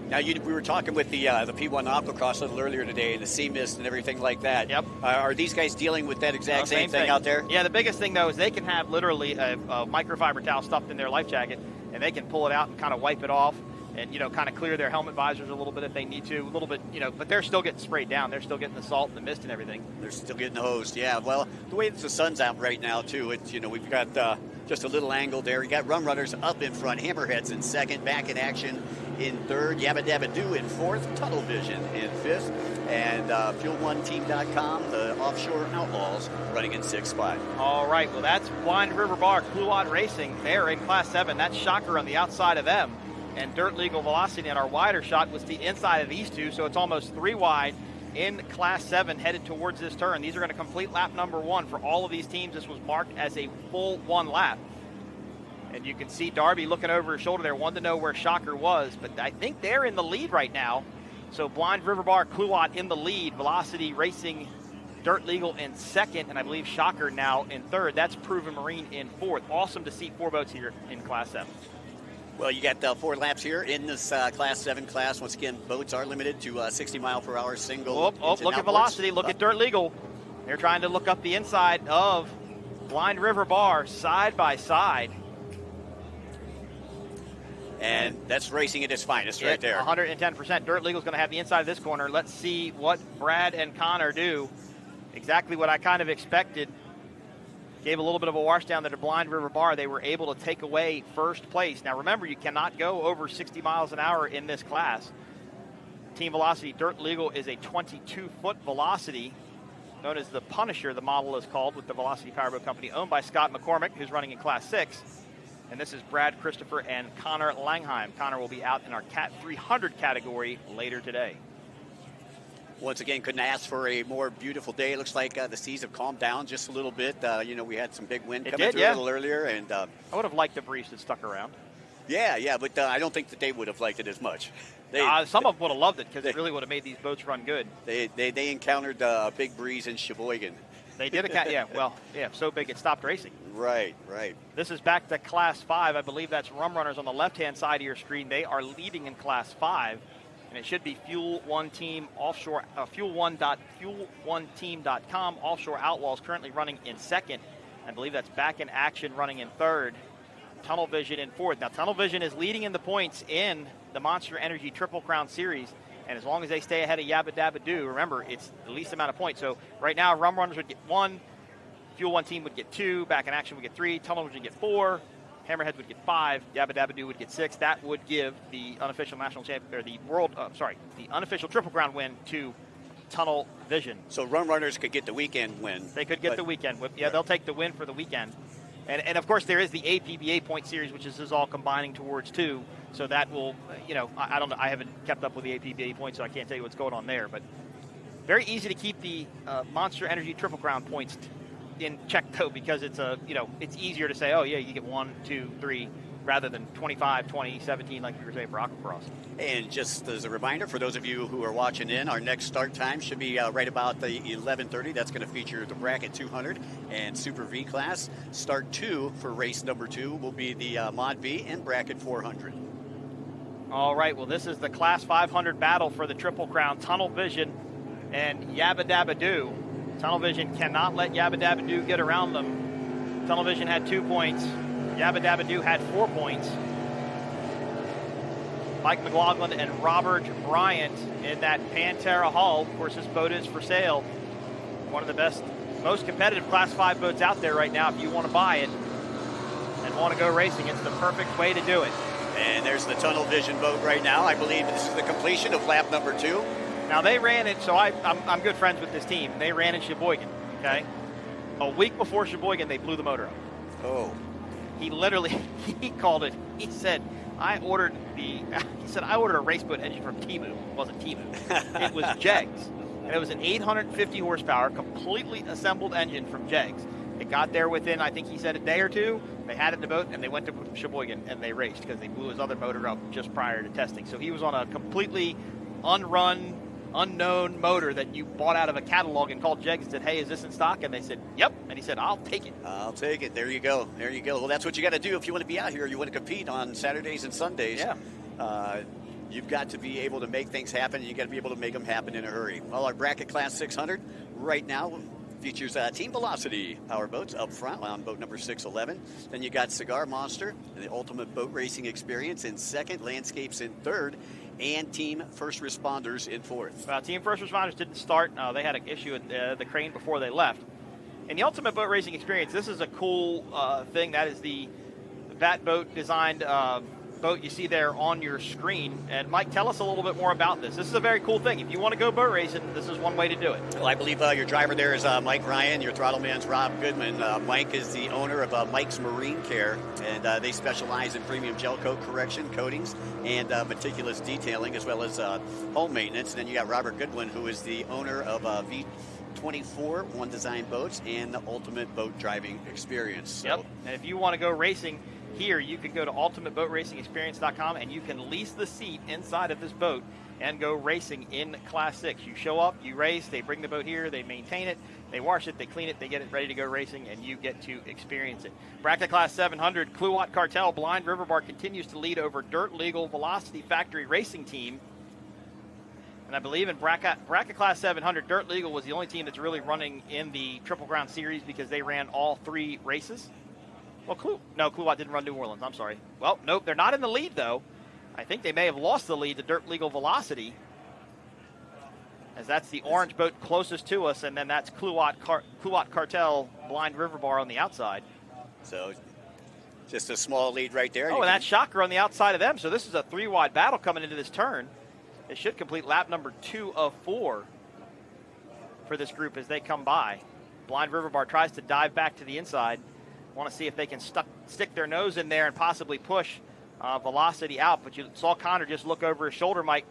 E: Now, we were talking with the P1 Aqua-Cross a little earlier today, and the sea mist and everything like that.
F: Yep.
E: Are these guys dealing with that exact same thing out there?
F: Yeah, the biggest thing, though, is they can have literally a microfiber towel stuffed in their life jacket, and they can pull it out and kind of wipe it off and, kind of clear their helmet visors a little bit if they need to, a little bit, but they're still getting sprayed down. They're still getting the salt and the mist and everything.
E: They're still getting hosed, yeah. Well, the way the sun's out right now, too, it's, we've got just a little angle there. You got Rum Runners up in front, Hammerheads in second, Back in Action in third, Yabba Dabba Doo in fourth, Tunnel Vision in fifth, and Fuel1Team.com, the Offshore Outlaws, running in sixth spot.
F: All right, well, that's Blind River Bar, Clearwater Racing. They're in Class 7. That's Shocker on the outside of them. And Dirt Legal Velocity in our wider shot was the inside of these two, so it's almost 3 wide in Class 7 headed towards this turn. These are going to complete lap number 1 for all of these teams. This was marked as a full 1 lap. And you can see Darby looking over his shoulder there, wanted to know where Shocker was, but I think they're in the lead right now. So Blind River Bar, Clearwater in the lead, Velocity Racing, Dirt Legal in second, and I believe Shocker now in third. That's Proven Marine in fourth. Awesome to see 4 boats here in Class 7.
E: Well, you got 4 laps here in this Class 7 class. Once again, boats are limited to 60 mile per hour single.
F: Look at Velocity. Look at Dirt Legal. They're trying to look up the inside of Blind River Bar side by side.
E: And that's racing at its finest right there.
F: 110%. Dirt Legal's going to have the inside of this corner. Let's see what Brad and Connor do. Exactly what I kind of expected. Gave a little bit of a wash down there to Blind River Bar. They were able to take away first place. Now remember, you cannot go over 60 miles an hour in this class. Team Velocity Dirt Legal is a 22-foot Velocity, known as the Punisher, the model is called, with the Velocity Powerboat Company, owned by Scott McCormick, who's running in Class 6. And this is Brad Christopher and Connor Langheim. Connor will be out in our Cat 300 category later today.
E: Once again, couldn't ask for a more beautiful day. It looks like the seas have calmed down just a little bit. We had some big wind coming through a little earlier. And I
F: would have liked the breeze that stuck around.
E: Yeah, but I don't think that they would have liked it as much.
F: Some of them would have loved it because it really would have made these boats run good.
E: They encountered a big breeze in Sheboygan.
F: They did so big it stopped racing.
E: Right.
F: This is back to Class 5. I believe that's Rum Runners on the left-hand side of your screen. They are leading in Class 5. And it should be Fuel One Team Offshore, Fuel1Team.com. Offshore Outlaws currently running in second. I believe that's Back in Action running in third. Tunnel Vision in fourth. Now, Tunnel Vision is leading in the points in the Monster Energy Triple Crown Series. And as long as they stay ahead of Yabba Dabba Doo, remember, it's the least amount of points. So right now, Rum Runners would get 1. Fuel One Team would get 2. Back in Action would get 3. Tunnel Vision would get 4. Hammerheads would get 5, Yabba Dabba Doo would get 6. That would give the unofficial national champion, or the unofficial Triple Crown win to Tunnel Vision.
E: So Rum Runners could get the weekend win.
F: They could get the weekend. Yeah, they'll take the win for the weekend. And of course, there is the APBA point series, which is all combining towards 2. So that will, I don't know. I haven't kept up with the APBA points, so I can't tell you what's going on there. But very easy to keep the Monster Energy Triple Crown points in check, though, because it's it's easier to say, oh yeah, you get 1, 2, 3, rather than 25, 20, 17 like we were saying for Aquacross.
E: And just as a reminder for those of you who are watching in, our next start time should be right about the 11:30. That's going to feature the Bracket 200 and Super V class. Start 2 for race number 2 will be the Mod V and Bracket 400.
F: All right, well, this is the Class 500 battle for the Triple Crown. Tunnel Vision and Yabba Dabba Doo. Tunnel Vision cannot let Yabba Dabba Doo get around them. Tunnel Vision had 2 points. Yabba Dabba Doo had 4 points. Mike McLaughlin and Robert Bryant in that Pantera hull. Of course, this boat is for sale. One of the best, most competitive Class 5 boats out there right now. If you want to buy it and want to go racing, it's the perfect way to do it.
E: And there's the Tunnel Vision boat right now. I believe this is the completion of lap number 2.
F: Now, they ran it, so I'm good friends with this team. They ran in Sheboygan, okay? A week before Sheboygan, they blew the motor up.
E: Oh.
F: He called it. He said, I ordered a race boat engine from Temu. It wasn't Temu. It was Jegs. And it was an 850 horsepower, completely assembled engine from Jegs. It got there within, I think he said, a day or 2. They had it in the boat, and they went to Sheboygan, and they raced because they blew his other motor up just prior to testing. So he was on a completely unrun, unknown motor that you bought out of a catalog and called Jegs and said, hey, is this in stock? And they said, yep. And he said, I'll take it.
E: I'll take it. There you go. Well, that's what you got to do if you want to be out here. You want to compete on Saturdays and Sundays.
F: Yeah.
E: You've got to be able to make things happen, and you got to be able to make them happen in a hurry. Well, our Bracket Class 600 right now features Team Velocity powerboats up front on boat number 611. Then you got Cigar Monster, the ultimate boat racing experience in second, Landscapes in third, and Team First Responders in fourth.
F: Team First Responders didn't start. They had an issue at the crane before they left. And the Ultimate Boat Racing Experience, this is a cool thing. That is the Vat Boat designed boat you see there on your screen. And Mike, tell us a little bit more about this. This is a very cool thing. If you want to go boat racing, this is one way to do it.
E: Well, I believe your driver there is Mike Ryan. Your throttle man's Rob Goodman. Mike is the owner of Mike's Marine Care, and they specialize in premium gel coat correction, coatings, and meticulous detailing, as well as home maintenance. And then you got Robert Goodwin, who is the owner of V24 One Design Boats and the Ultimate Boat Driving Experience. So,
F: yep. And if you want to go racing here, you can go to ultimateboatracingexperience.com and you can lease the seat inside of this boat and go racing in Class 6. You show up, you race, they bring the boat here, they maintain it, they wash it, they clean it, they get it ready to go racing, and you get to experience it. Bracket Class 700, Clearwater Cartel Blind River Bar continues to lead over Dirt Legal Velocity Factory Racing Team. And I believe in bracket Class 700, Dirt Legal was the only team that's really running in the Triple Crown Series because they ran all 3 races. Well, Clearwater didn't run New Orleans. I'm sorry. Well, nope, they're not in the lead, though. I think they may have lost the lead to Dirt Legal Velocity, as that's the orange boat closest to us, and then that's Clearwater Cartel Blind River Bar on the outside.
E: So just a small lead right there.
F: Oh, and that's Shocker on the outside of them. So this is a 3-wide battle coming into this turn. It should complete lap number 2 of 4 for this group as they come by. Blind River Bar tries to dive back to the inside. Want to see if they can stick their nose in there and possibly push Velocity out. But you saw Connor just look over his shoulder, Mike.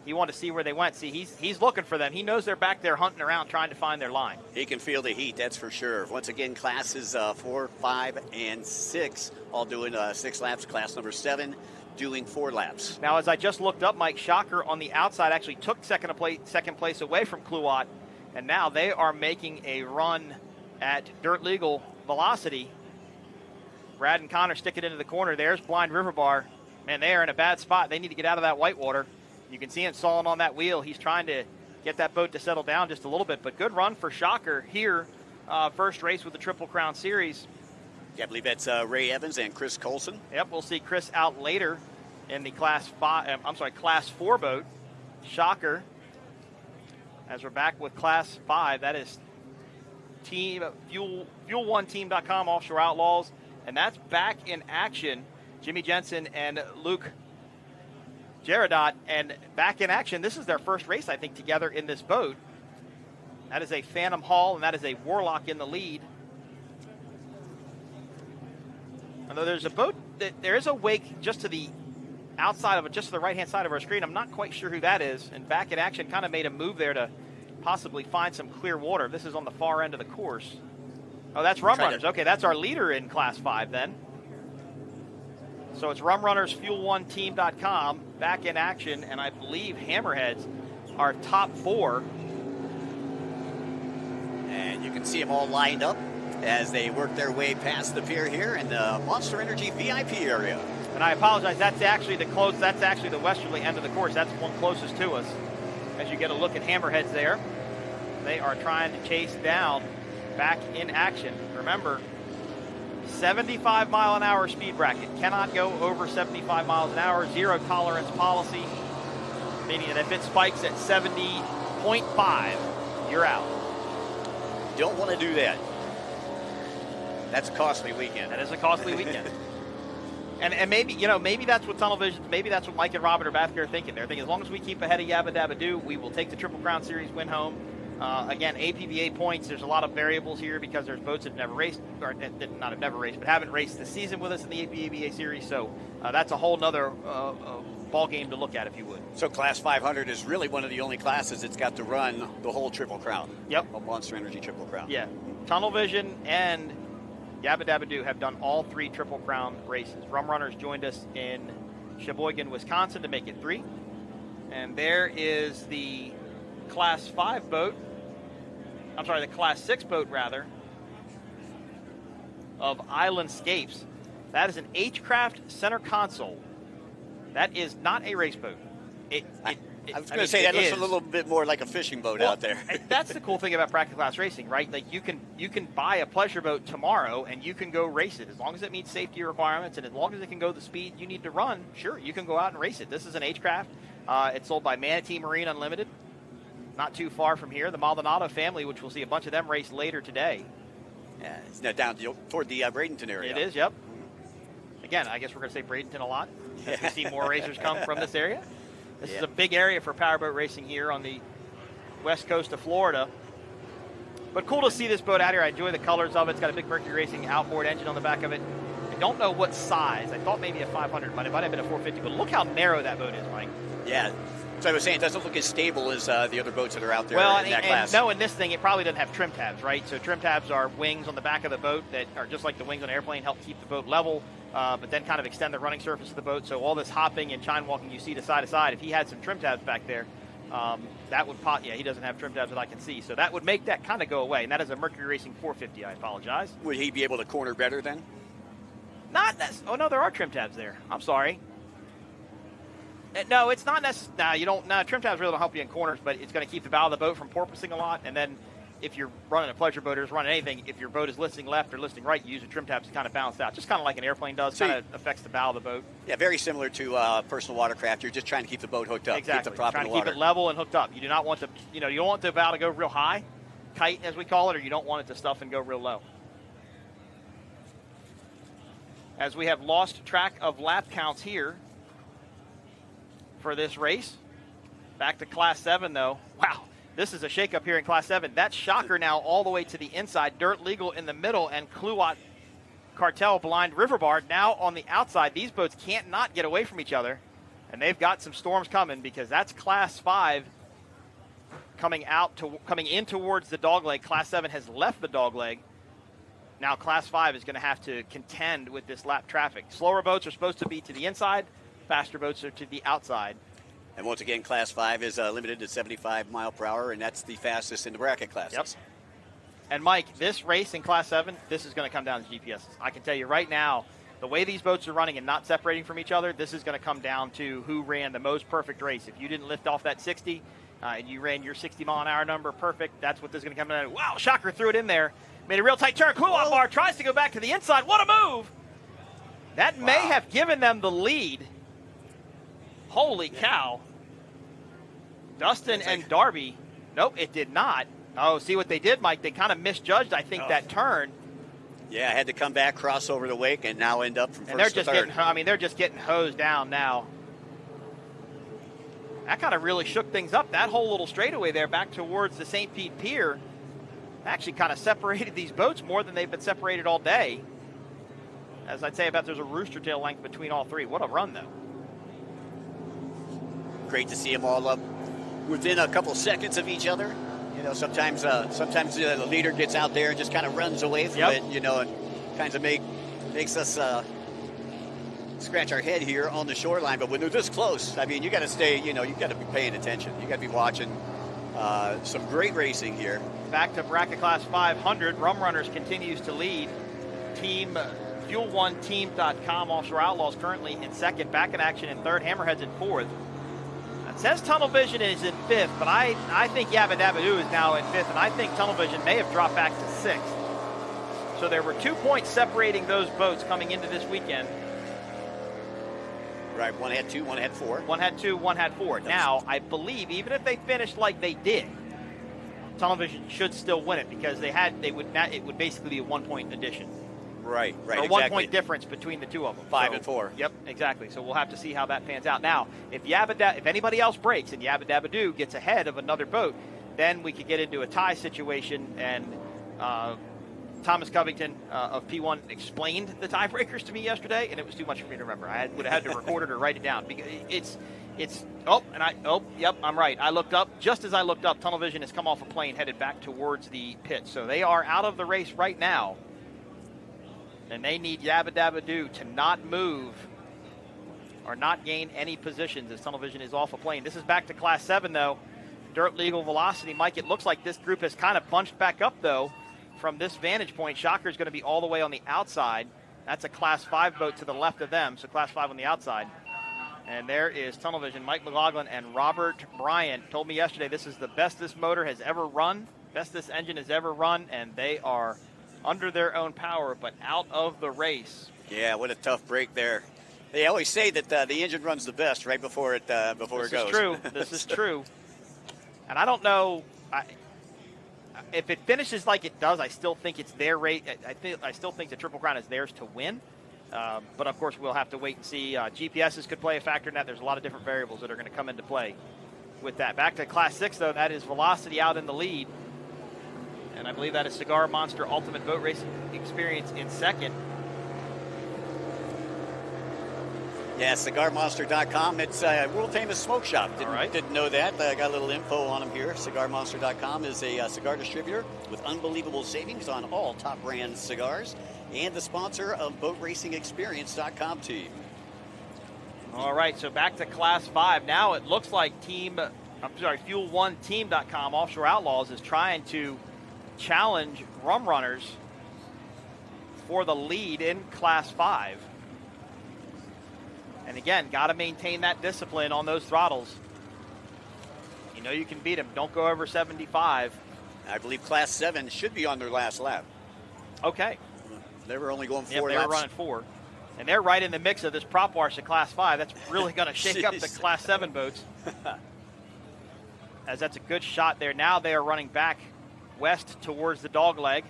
F: He wanted to see where they went. See, he's looking for them. He knows they're back there hunting around trying to find their line.
E: He can feel the heat, that's for sure. Once again, classes 4, 5, and 6, all doing 6 laps. Class number 7 doing 4 laps.
F: Now, as I just looked up, Mike, Shocker on the outside actually took second place away from Clearwater, and now they are making a run at Dirt Legal Velocity. Brad and Connor stick it into the corner. There's Blind River Bar. Man, they are in a bad spot. They need to get out of that whitewater. You can see him stalling on that wheel. He's trying to get that boat to settle down just a little bit. But good run for Shocker here. First race with the Triple Crown Series.
E: Yeah, I believe that's Ray Evans and Chris Colson.
F: Yep, we'll see Chris out later in the Class 4 boat. Shocker. As we're back with Class 5, that is Fuel1Team.com, Offshore Outlaws. And that's back in action. Jimmy Jensen and Luke Gerardot, and back in action. This is their first race, I think, together in this boat. That is a Phantom Hall, and that is a Warlock in the lead. Although there's a boat, there is a wake just to the outside of it, just to the right-hand side of our screen. I'm not quite sure who that is. And back in action kind of made a move there to possibly find some clear water. This is on the far end of the course. Oh, that's Rum Runners. Okay, that's our leader in Class 5 then. So it's Rum Runners, Fuel1Team.com, back in action, and I believe Hammerheads are top 4.
E: And you can see them all lined up as they work their way past the pier here in the Monster Energy VIP area.
F: And I apologize, that's actually the westerly end of the course. That's one closest to us. As you get a look at Hammerheads there, they are trying to chase down. Back in action. Remember, 75-mile-an-hour speed bracket. Cannot go over 75 miles an hour. Zero tolerance policy, meaning that if it spikes at 70.5, you're out.
E: Don't want to do that. That's a costly weekend.
F: That is a costly weekend. And maybe that's what Tunnel Vision, maybe that's what Mike and Robert are back there thinking. They're thinking as long as we keep ahead of Yabba Dabba Doo, we will take the Triple Crown Series win home. Again, APBA points, there's a lot of variables here because there's boats that have never raced, or not have never raced, but haven't raced this season with us in the APBA series. So that's a whole nother ball game to look at, if you would.
E: So Class 500 is really one of the only classes that's got to run the whole Triple Crown.
F: Yep.
E: A Monster Energy Triple Crown.
F: Yeah. Tunnel Vision and Yabba Dabba Doo have done all 3 Triple Crown races. Rum Runners joined us in Sheboygan, Wisconsin to make it 3. And there is the Class 5 boat. I'm sorry, the Class 6 boat, rather, of Island Scapes. That is an H-Craft center console. That is not a race boat.
E: I was going to say, that looks a little bit more like a fishing boat out there.
F: That's the cool thing about bracket class racing, right? Like you can buy a pleasure boat tomorrow and you can go race it. As long as it meets safety requirements and as long as it can go the speed you need to run, sure, you can go out and race it. This is an H-Craft. It's sold by Manatee Marine Unlimited. Not too far from here. The Maldonado family, which we'll see a bunch of them race later today.
E: Yeah, it's now down toward the Bradenton area.
F: It is, yep. Again, I guess we're going to say Bradenton a lot as we see more racers come from this area. This is a big area for powerboat racing here on the west coast of Florida. But cool to see this boat out here. I enjoy the colors of it. It's got a big Mercury Racing outboard engine on the back of it. I don't know what size. I thought maybe a 500, but it might have been a 450. But look how narrow that boat is, Mike.
E: Yeah. So I was saying, it doesn't look as stable as the other boats that are out there in that class.
F: No, in this thing, it probably doesn't have trim tabs, right? So trim tabs are wings on the back of the boat that are just like the wings on an airplane, help keep the boat level, but then kind of extend the running surface of the boat. So all this hopping and chine walking you see to side, if he had some trim tabs back there, that would pop. Yeah, he doesn't have trim tabs that I can see. So that would make that kind of go away. And that is a Mercury Racing 450, I apologize.
E: Would he be able to corner better then?
F: Not necessarily. Oh, no, there are trim tabs there. I'm sorry. No, it's not necessary. No, you don't. No, trim tabs really don't help you in corners, but it's going to keep the bow of the boat from porpoising a lot. And then if you're running a pleasure boat or running anything, if your boat is listing left or listing right, you use the trim tabs to kind of balance out. Just kind of like an airplane does. Kind of affects the bow of the boat.
E: Yeah, very similar to personal watercraft. You're just trying to keep the boat hooked up.
F: Exactly.
E: Keep the prop
F: Trying
E: in
F: to
E: the water.
F: keep it level and hooked up. You do not want the, you don't want the bow to go real high, kite as we call it, or you don't want it to stuff and go real low. As we have lost track of lap counts here for this race. Back to Class 7, though. Wow, this is a shakeup here in Class 7. That's Shocker now all the way to the inside. Dirt Legal in the middle, and Clearwater Cartel Blind Riverbar now on the outside. These boats can't not get away from each other, and they've got some storms coming because that's Class 5 coming in towards the dogleg. Class 7 has left the dogleg. Now Class 5 is going to have to contend with this lap traffic. Slower boats are supposed to be to the inside. Faster boats are to the outside.
E: And once again, Class 5 is limited to 75 mile per hour, and that's the fastest in the bracket classes.
F: Yep. And Mike, this race in Class 7, this is going to come down to GPSs. I can tell you right now, the way these boats are running and not separating from each other, this is going to come down to who ran the most perfect race. If you didn't lift off that 60 and you ran your 60 mile an hour number perfect, that's what this is going to come down to. Wow, Shocker threw it in there. Made a real tight turn. Clearwater bar tries to go back to the inside. What a move! That may have given them the lead. Holy cow. Dustin and Darby. Nope, it did not. Oh, see what they did, Mike? They kind of misjudged, I think, that turn.
E: Yeah, had to come back, cross over the wake, and now end up from
F: And
E: first to third.
F: they're just getting hosed down now. That kind of really shook things up. That whole little straightaway there back towards the St. Pete Pier actually kind of separated these boats more than they've been separated all day. As I'd say about there's a rooster tail length between all three. What a run, though.
E: Great to see them all up within a couple seconds of each other. Sometimes the leader gets out there and just kind of runs away from it, and kind of makes us scratch our head here on the shoreline. But when they're this close, I mean, you got to stay, you got to be paying attention. You got to be watching some great racing here.
F: Back to bracket class 500. Rum Runners continues to lead. Team Fuel1Team.com Offshore Outlaws currently in second. Back in action in third. Hammerheads in fourth. It says Tunnel Vision is in fifth, but I think Yabba Dabba Doo is now in fifth, and I think Tunnel Vision may have dropped back to sixth. So there were 2 points separating those boats coming into this weekend.
E: Right, one had 2, one had 4.
F: One had 2, one had 4. Now, I believe even if they finished like they did, Tunnel Vision should still win it because it would basically be a 1 point addition.
E: Right,
F: or
E: exactly.
F: 1 point difference between the two of them.
E: 5 and 4.
F: Yep, exactly. So we'll have to see how that pans out. Now, if anybody else breaks and Yabba Dabba Doo gets ahead of another boat, then we could get into a tie situation. And Thomas Covington of P1 explained the tiebreakers to me yesterday, and it was too much for me to remember. I would have had to record it or write it down because I'm right. I looked up. Just as I looked up, Tunnel Vision has come off a plane headed back towards the pit. So they are out of the race right now. And they need Yabba Dabba Doo to not move or not gain any positions as Tunnel Vision is off a plane. This is back to Class 7, though. Dirt Legal Velocity. Mike, it looks like this group has kind of bunched back up, though, from this vantage point. Shocker is going to be all the way on the outside. That's a Class 5 boat to the left of them, so Class 5 on the outside. And there is Tunnel Vision. Mike McLaughlin and Robert Bryant told me yesterday this is the best this motor has ever run, best this engine has ever run, and they are under their own power, but out of the race.
E: Yeah, what a tough break there. They always say that the engine runs the best right before it goes.
F: This is true. This is true. And I don't know. if it finishes like it does, I still think it's their rate. I still think the Triple Crown is theirs to win. But of course, we'll have to wait and see. GPSs could play a factor in that. There's a lot of different variables that are going to come into play with that. Back to Class 6, though, that is Velocity out in the lead. And I believe that is Cigar Monster Ultimate Boat Racing Experience in second.
E: Yeah, cigarmonster.com. It's a world-famous smoke shop. Didn't know that. I got a little info on them here. Cigarmonster.com is a cigar distributor with unbelievable savings on all top brand cigars, and the sponsor of BoatRacingExperience.com team.
F: All right, so back to Class 5. Now it looks like Fuel1Team.com, Offshore Outlaws, is trying to challenge Rum Runners for the lead in Class 5. And again, got to maintain that discipline on those throttles. You know you can beat them. Don't go over 75.
E: I believe Class 7 should be on their last lap.
F: Okay.
E: They were only going 4
F: laps. They were running 4. And they're right in the mix of this prop wash at Class 5. That's really going to shake up the Class 7 boats. As that's a good shot there. Now they are running back west towards the dog leg.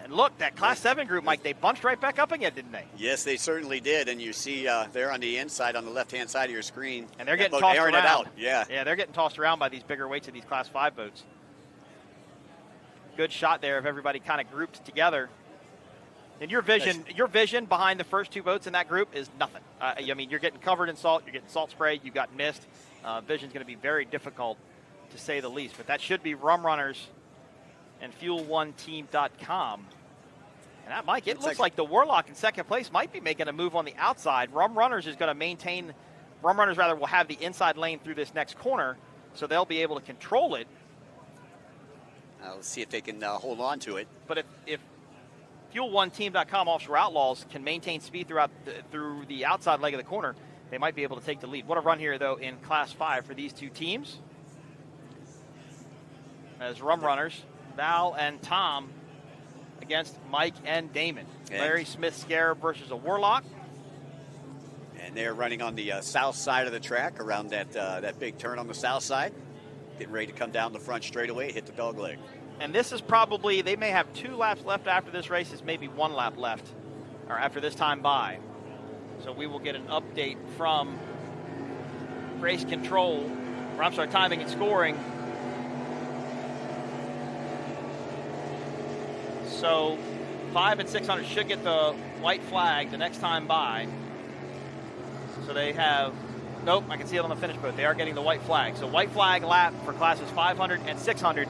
F: And look, that Class 7 group, Mike, they bunched right back up again, didn't they?
E: Yes, they certainly did. And you see there on the inside, on the left-hand side of your screen.
F: And they're getting tossed around.
E: It out. Yeah,
F: they're getting tossed around by these bigger weights of these Class 5 boats. Good shot there of everybody kind of grouped together. And your vision behind the first 2 boats in that group is nothing. I mean, you're getting covered in salt. You're getting salt spray. You've got mist. Vision's going to be very difficult, to say the least. But that should be Rum Runners and Fuel1Team.com. And that, Mike, it looks like the Warlock in second place might be making a move on the outside. Rum Runners will have the inside lane through this next corner, so they'll be able to control it.
E: Let's see if they can hold on to it.
F: But if Fuel1Team.com Offshore Outlaws can maintain speed through the outside leg of the corner, they might be able to take the lead. What a run here, though, in Class 5 for these 2 teams. As Rum Runners, Val and Tom against Mike and Damon. Larry Smith Scarab versus a Warlock.
E: And they're running on the south side of the track around that big turn on the south side. Getting ready to come down the front straightaway, hit the dog leg.
F: And this is probably, they may have 2 laps left after this race. Is maybe 1 lap left, or after this time by. So we will get an update from race control, or I'm sorry, timing and scoring. So 5 and 600 should get the white flag the next time by. So they have, nope, I can see it on the finish boat. They are getting the white flag. So white flag lap for classes 500 and 600.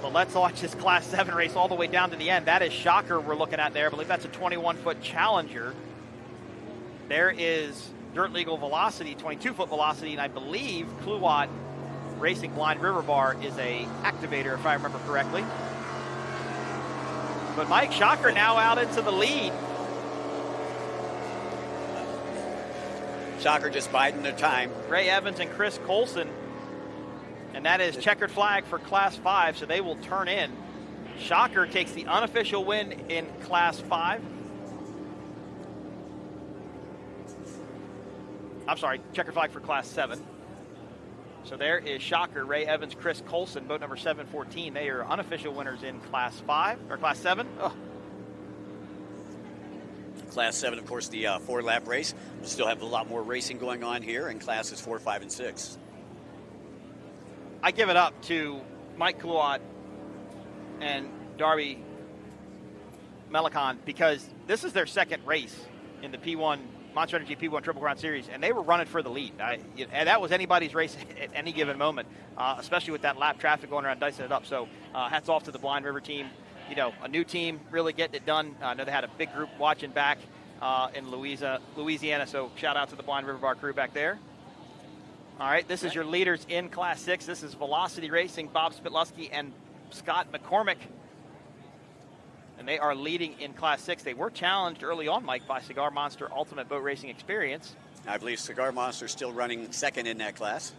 F: But let's watch this Class 7 race all the way down to the end. That is Shocker we're looking at there. I believe that's a 21-foot Challenger. There is Dirt Legal Velocity, 22-foot Velocity, and I believe Clearwater Racing Blind River Bar is a activator, if I remember correctly. But Mike, Shocker now out into the lead.
E: Shocker just biding their time.
F: Ray Evans and Chris Colson. And that is checkered flag for Class 5, so they will turn in. Shocker takes the unofficial win in Class 5. I'm sorry, checkered flag for Class 7. So there is Shocker, Ray Evans, Chris Colson, boat number 714. They are unofficial winners in Class 5, or Class 7. Oh.
E: Class 7, of course, the 4-lap race. We'll still have a lot more racing going on here in classes 4, 5, and 6.
F: I give it up to Mike Clearwater and Darby Melicon because this is their second race in the P1 Monster Energy P1 Triple Crown Series, and they were running for the lead. And that was anybody's race at any given moment, especially with that lap traffic going around, dicing it up. So hats off to the Blind River team. You know, a new team really getting it done. I know they had a big group watching back in Louisiana, so shout out to the Blind River Bar crew back there. All right, this is your leaders in Class 6. This is Velocity Racing, Bob Spitlusky and Scott McCormick. And they are leading in Class 6. They were challenged early on, Mike, by Cigar Monster Ultimate Boat Racing Experience.
E: I believe Cigar Monster is still running second in that class.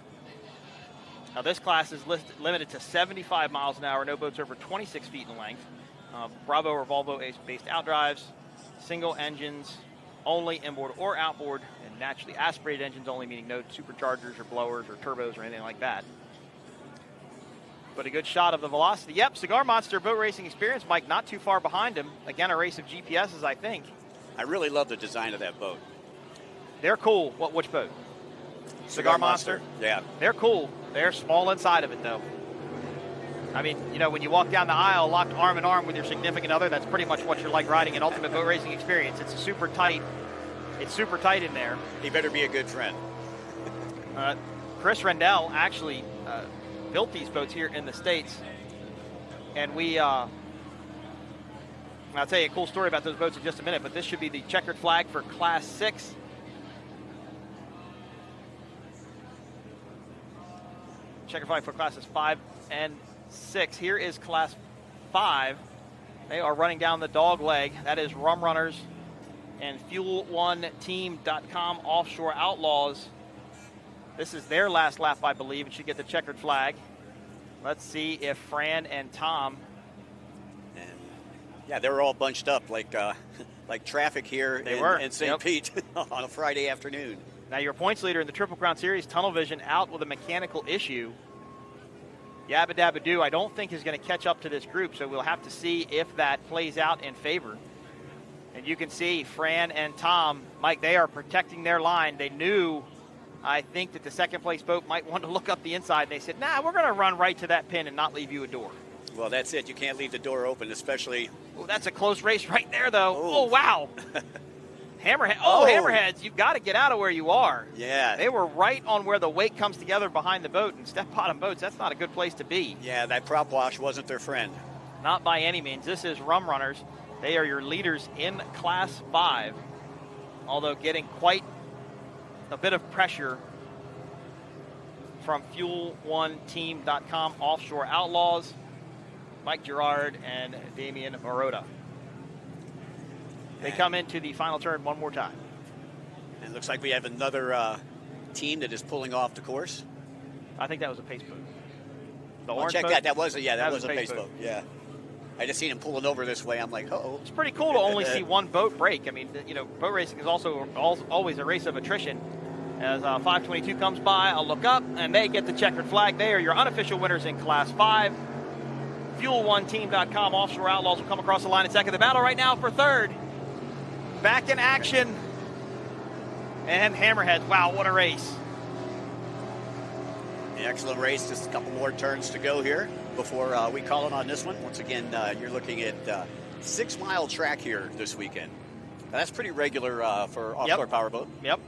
F: Now, this class is limited to 75 miles an hour, no boats over 26 feet in length. Bravo or Volvo-based outdrives, single engines only, inboard or outboard, and naturally aspirated engines only, meaning no superchargers or blowers or turbos or anything like that. But a good shot of the velocity. Yep, Cigar Monster boat racing experience, Mike, not too far behind him. Again, a race of GPSs, I think.
E: I really love the design of that boat.
F: They're cool. Which boat? Cigar Monster?
E: Yeah.
F: They're cool. They're small inside of it, though. I mean, you know, when you walk down the aisle locked arm in arm with your significant other, that's pretty much what you're like riding an ultimate boat racing experience. It's super tight. It's super tight in there.
E: He better be a good friend.
F: Chris Rendell actually built these boats here in the States. And I'll tell you a cool story about those boats in just a minute, but this should be the checkered flag for Class 6. Checkered flag for Classes 5 and 6. Here is Class 5. They are running down the dog leg. That is Rum Runners and Fuel1Team.com Offshore Outlaws. This is their last lap, I believe, and should get the checkered flag. Let's see if Fran and Tom.
E: Yeah, they were all bunched up like traffic here in St. Pete on a Friday afternoon.
F: Now your points leader in the Triple Crown Series, Tunnel Vision, out with a mechanical issue. Yabba Dabba Doo, I don't think is going to catch up to this group, so we'll have to see if that plays out in favor. And you can see Fran and Tom, Mike, they are protecting their line. They knew, I think, that the second place boat might want to look up the inside. They said, nah, we're going to run right to that pin and not leave you a door.
E: Well, that's it. You can't leave the door open, especially.
F: Oh, that's a close race right there, though. Oh, wow. Hammerhead.
E: Oh.
F: Hammerheads, you've got to get out of where you are.
E: Yeah.
F: They were right on where the wake comes together behind the boat, and step bottom boats, that's not a good place to be.
E: Yeah, that prop wash wasn't their friend.
F: Not by any means. This is Rum Runners. They are your leaders in Class 5, although getting quite a bit of pressure from Fuel1Team.com Offshore Outlaws, Mike Gerard and Damian Marotta. They come into the final turn one more time.
E: And it looks like we have another team that is pulling off the course.
F: I think that was a pace boat.
E: Check that. That was a pace boat. Yeah. I just seen him pulling over this way. I'm like, uh-oh.
F: It's pretty cool to only see one boat break. I mean, you know, boat racing is also always a race of attrition. As 522 comes by, I'll look up, and they get the checkered flag. They are your unofficial winners in Class 5. Fuel1Team.com Offshore Outlaws will come across the line in second. The battle right now for third. Back in action. And Hammerheads. Wow, what a race.
E: Excellent race. Just a couple more turns to go here before we call it on this one. Once again, you're looking at 6-mile track here this weekend. Now, that's pretty regular for offshore powerboat.
F: Yep.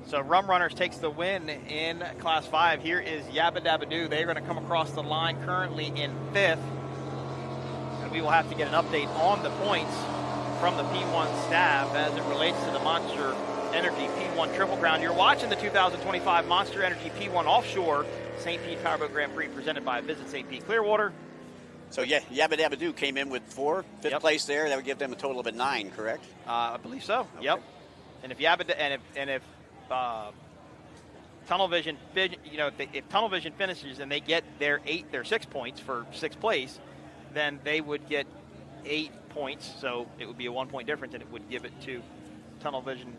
F: So Rum Runners takes the win in Class 5. Here is Yabba Dabba Doo. They're going to come across the line currently in 5th. And we will have to get an update on the points from the P1 staff as it relates to the Monster Energy P1 Triple Crown. You're watching the 2025 Monster Energy P1 Offshore St. Pete Powerboat Grand Prix presented by Visit St. Pete Clearwater.
E: So yeah, Yabba Dabba Doo came in with 4, 5th place there. That would give them a total of a 9, correct?
F: I believe so.
E: Okay.
F: Yep. And if Tunnel Vision, you know, if Tunnel Vision finishes and they get their 6 points for 6th place, then they would get 8 points. So it would be a 1-point difference, and it would give it to Tunnel Vision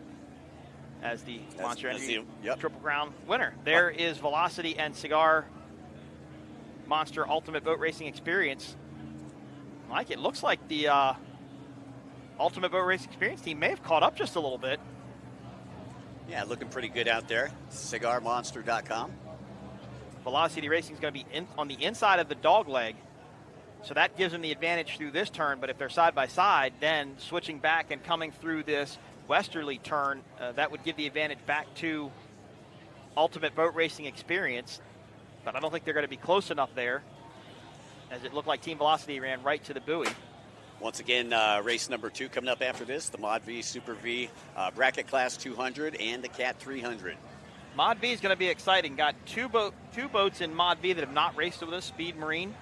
F: as the Monster Energy Triple Crown winner. There is Velocity and Cigar Monster Ultimate Boat Racing Experience. Mike, it looks like the Ultimate Boat Racing Experience team may have caught up just a little bit.
E: Yeah, looking pretty good out there. CigarMonster.com.
F: Velocity Racing is going to be on the inside of the dog leg, so that gives them the advantage through this turn. But if they're side by side, then switching back and coming through this westerly turn, that would give the advantage back to Ultimate Boat Racing Experience. But I don't think they're going to be close enough there, as it looked like Team Velocity ran right to the buoy.
E: Once again, race number 2 coming up after this, the Mod V, Super V, Bracket Class 200, and the Cat 300.
F: Mod V is going to be exciting. Got two boats in Mod V that have not raced with us, Speed Marine,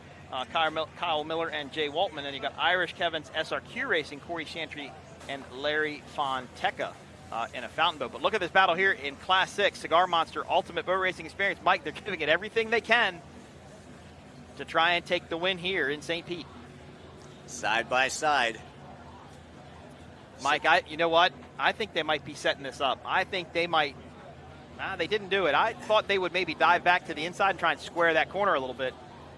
F: Kyle Miller and Jay Waltman. And you got Irish Kevin's SRQ Racing, Corey Chantry and Larry Fonteca in a fountain boat. But look at this battle here in Class 6, Cigar Monster Ultimate Boat Racing Experience. Mike, they're giving it everything they can to try and take the win here in St. Pete.
E: Side by side.
F: Mike, you know what? I think they might be setting this up. I think they might. They didn't do it. I thought they would maybe dive back to the inside and try and square that corner a little bit.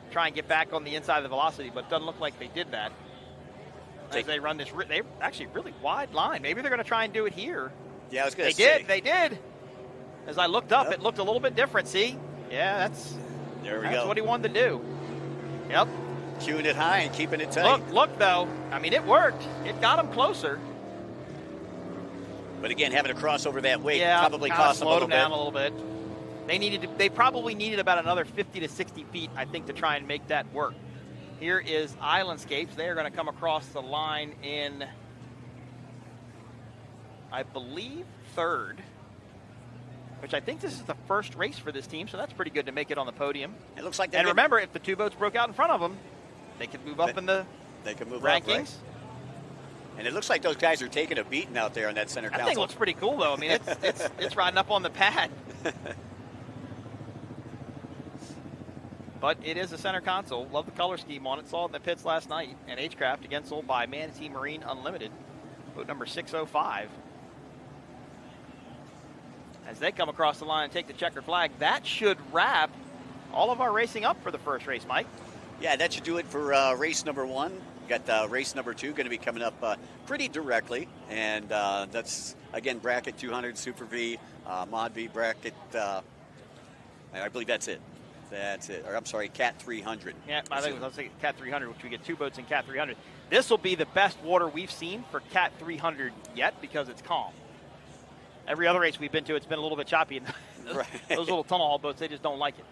F: try and get back on the inside of the velocity, but it doesn't look like they did that. As they run this, they actually really wide line. Maybe they're going to try and do it here.
E: Yeah, I was going to say.
F: They did. As I looked up, it looked a little bit different. See? Yeah, that's what he wanted to do. Yep.
E: Cueing it high and keeping it tight.
F: Look, though. I mean, it worked. It got him closer.
E: But again, having to cross over that weight
F: Yeah,
E: probably cost them a little bit.
F: down a little bit. They probably needed about another 50 to 60 feet, I think, to try and make that work. Here is Islandscapes. They are going to come across the line in, I believe, third, which I think this is the first race for this team, so that's pretty good to make it on the podium.
E: It looks like.
F: And remember, if the two boats broke out in front of them, they could move up in the rankings.
E: Up, right? And it looks like those guys are taking a beating out there on that center console.
F: That thing looks pretty cool, though. I mean, it's riding up on the pad. But it is a center console. Love the color scheme on it. Saw it in the pits last night. And H-Craft, again, sold by Manatee Marine Unlimited. Boat number 605. As they come across the line and take the checkered flag, that should wrap all of our racing up for the first race, Mike.
E: Yeah, that should do it for race number 1. Got race number 2 going to be coming up pretty directly. And that's, again, bracket 200, Super V, Mod V bracket. I believe that's it. That's it. Or I'm sorry, Cat 300.
F: Yeah, I think I was thinking Cat 300, which we get 2 boats in Cat 300. This will be the best water we've seen for Cat 300 yet because it's calm. Every other race we've been to, it's been a little bit choppy. And those little tunnel haul boats, they just don't like it.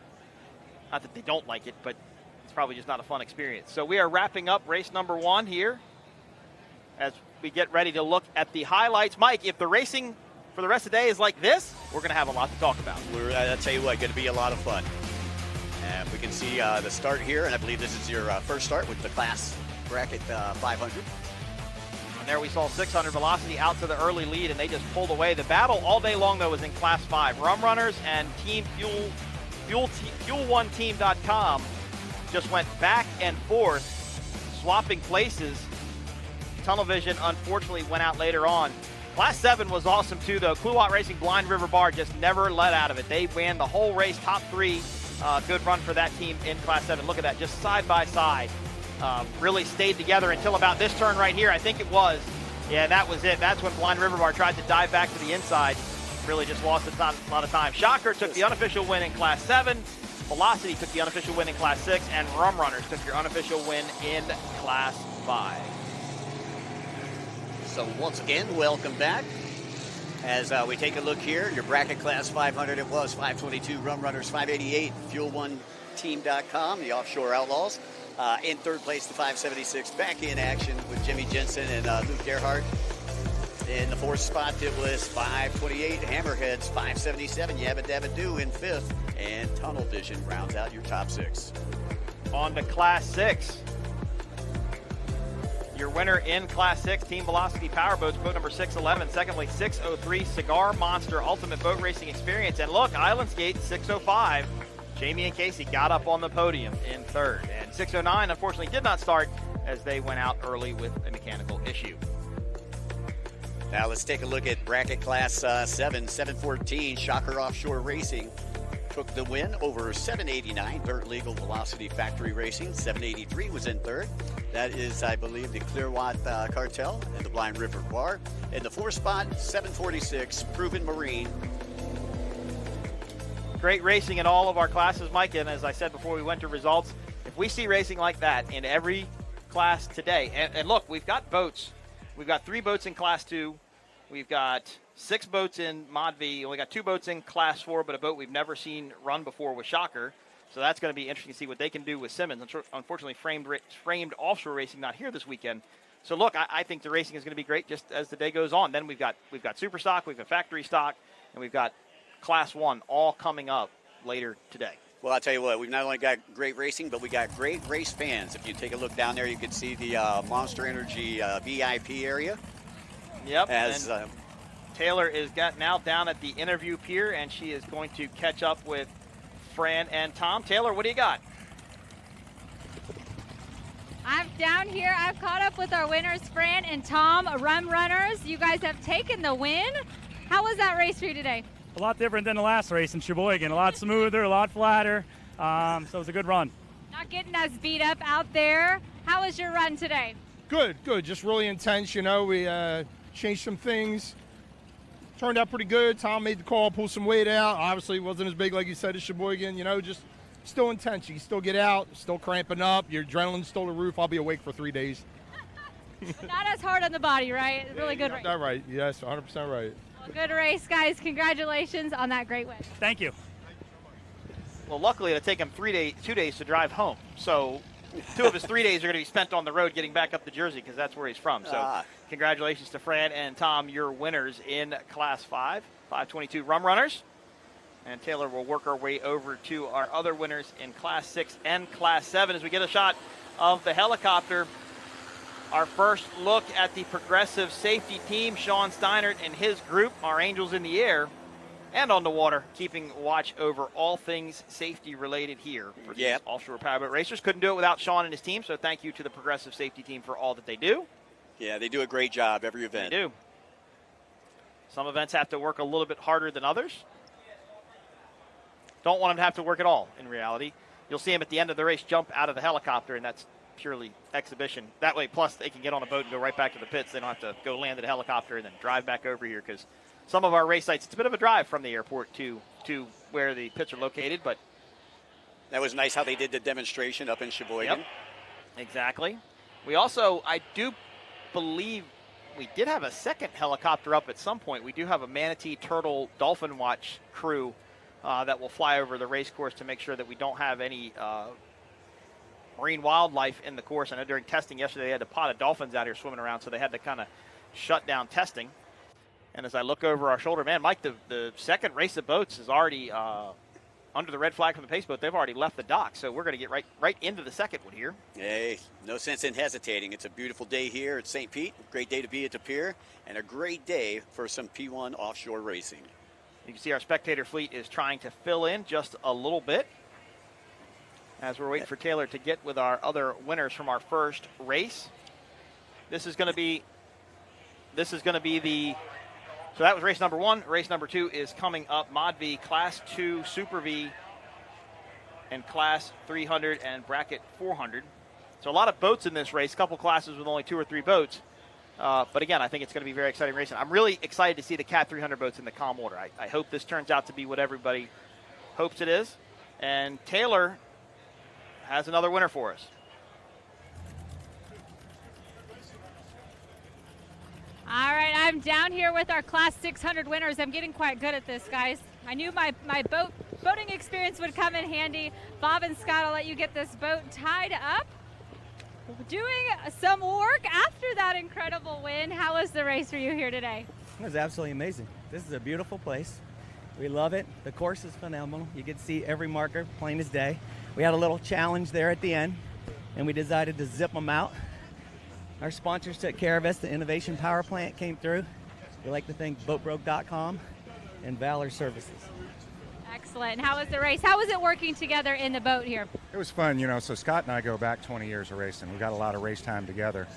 F: Not that they don't like it, but it's probably just not a fun experience. So we are wrapping up race number 1 here as we get ready to look at the highlights. Mike, if the racing for the rest of the day is like this, we're going to have a lot to talk about.
E: I'll tell you what, going to be a lot of fun. And we can see the start here, and I believe this is your first start with the class bracket 500.
F: And there we saw 600 Velocity out to the early lead, and they just pulled away. The battle all day long, though, was in Class 5. Rum Runners and Team Fuel1Team.com just went back and forth, swapping places. Tunnel Vision, unfortunately, went out later on. Class 7 was awesome, too, though. Clearwater Racing Blind River Bar just never let out of it. They ran the whole race, top 3. Good run for that team in Class 7. Look at that, just side by side. Really stayed together until about this turn right here, I think it was. Yeah, that was it. That's when Blind River Bar tried to dive back to the inside. Really just lost a lot of time. Shocker took the unofficial win in Class 7. Velocity took the unofficial win in Class 6. And Rum Runners took your unofficial win in Class 5.
E: So once again, welcome back. As we take a look here, your bracket class 500, it was 522, Rum Runners 588, Fuel1Team.com, the Offshore Outlaws. In third place, the 576, back in action with Jimmy Jensen and Luke Gerhardt. In the fourth spot, it was 528, Hammerheads 577, Yabba Dabba Doo in fifth, and Tunnel Vision rounds out your top 6.
F: On to Class 6. Your winner in Class 6, Team Velocity Powerboats, boat number 611. Secondly, 603, Cigar Monster Ultimate Boat Racing Experience. And look, Islandsgate 605. Jamie and Casey got up on the podium in third. And 609, unfortunately, did not start as they went out early with a mechanical issue.
E: Now let's take a look at bracket class 7, 714, Shocker Offshore Racing. Took the win over 789, Dirt Legal Velocity Factory Racing. 783 was in third. That is, I believe, the Clearwater Cartel and the Blind River Bar. In the fourth spot, 746, Proven Marine.
F: Great racing in all of our classes, Mike. And as I said before we went to results, if we see racing like that in every class today, and look, we've got boats. We've got 3 boats in Class 2. We've got 6 boats in Mod V. Only got 2 boats in Class 4, but a boat we've never seen run before with Shocker. So that's going to be interesting to see what they can do with Simmons. Unfortunately, framed offshore racing not here this weekend. So look, I think the racing is going to be great just as the day goes on. Then we've got Superstock, we've got Factory Stock, and we've got Class 1 all coming up later today.
E: Well, I'll tell you what, we've not only got great racing, but we got great race fans. If you take a look down there, you can see the Monster Energy VIP area.
F: Yep. As Taylor is now down at the interview pier, and she is going to catch up with Fran and Tom. Taylor, what do you got?
D: I'm down here. I've caught up with our winners, Fran and Tom, Rum Runners. You guys have taken the win. How was that race for you today?
R: A lot different than the last race in Sheboygan. A lot smoother, a lot flatter. So it was a good run.
D: Not getting us beat up out there. How was your run today?
R: Good. Just really intense. You know, we changed some things. Turned out pretty good. Tom made the call, pulled some weight out. Obviously, it wasn't as big like you said as Sheboygan. You know, just still intense. You can still get out, still cramping up. Your adrenaline's still the roof. I'll be awake for 3 days.
D: Not as hard on the body, right? Really good race.
R: That's right. Yes, 100% right.
D: Well, good race, guys. Congratulations on that great win.
N: Thank you.
F: Well, luckily it'll take him 2 days to drive home. So 2 of his 3 days are going to be spent on the road getting back up to Jersey because that's where he's from. So congratulations to Fran and Tom, your winners in Class 5, 522 Rum Runners. And Taylor will work our way over to our other winners in Class 6 and Class 7 as we get a shot of the helicopter. Our first look at the progressive safety team, Sean Steinert and his group, our Angels in the air and on the water, keeping watch over all things safety related here for these offshore powerboat racers. Couldn't do it without Sean and his team, so thank you to the progressive safety team for all that they do.
E: Yeah, they do a great job every event.
F: They do. Some events have to work a little bit harder than others. Don't want them to have to work at all, in reality. You'll see them at the end of the race jump out of the helicopter, and that's purely exhibition. That way, plus, they can get on a boat and go right back to the pits. They don't have to go land at a helicopter and then drive back over here because some of our race sites, it's a bit of a drive from the airport to where the pits are located. But
E: that was nice how they did the demonstration up in Sheboygan.
F: Yep, exactly. We also, I do believe, we did have a second helicopter up at some point. We do have a manatee, turtle, dolphin watch crew that will fly over the race course to make sure that we don't have any marine wildlife in the course. I know during testing yesterday they had a pod of dolphins out here swimming around, so they had to kind of shut down testing. And as I look over our shoulder, man, Mike, the second race of boats is already under the red flag from the pace boat. They've already left the dock, so we're going to get right into the second one here.
E: Hey, no sense in hesitating. It's a beautiful day here at St. Pete. Great day to be at the pier, and a great day for some P1 offshore racing.
F: You can see our spectator fleet is trying to fill in just a little bit as we're waiting for Taylor to get with our other winners from our first race. This is going to be the, so that was race number 1. Race number 2 is coming up. Mod V, Class 2, Super V, and Class 300 and Bracket 400. So a lot of boats in this race, a couple classes with only 2 or 3 boats. But again, I think it's going to be very exciting racing. I'm really excited to see the Cat 300 boats in the calm water. I hope this turns out to be what everybody hopes it is. And Taylor has another winner for us.
D: All right, I'm down here with our Class 600 winners. I'm getting quite good at this, guys. I knew my boating experience would come in handy. Bob and Scott, I'll let you get this boat tied up. Doing some work after that incredible win. How was the race for you here today?
S: It was absolutely amazing. This is a beautiful place. We love it. The course is phenomenal. You can see every marker plain as day. We had a little challenge there at the end, and we decided to zip them out. Our sponsors took care of us. The Innovation Power Plant came through. We like to thank boatbroke.com and Valor Services.
D: Excellent. And how was the race? How was it working together in the boat here?
T: It was fun, you know. So Scott and I go back 20 years of racing. We got a lot of race time together.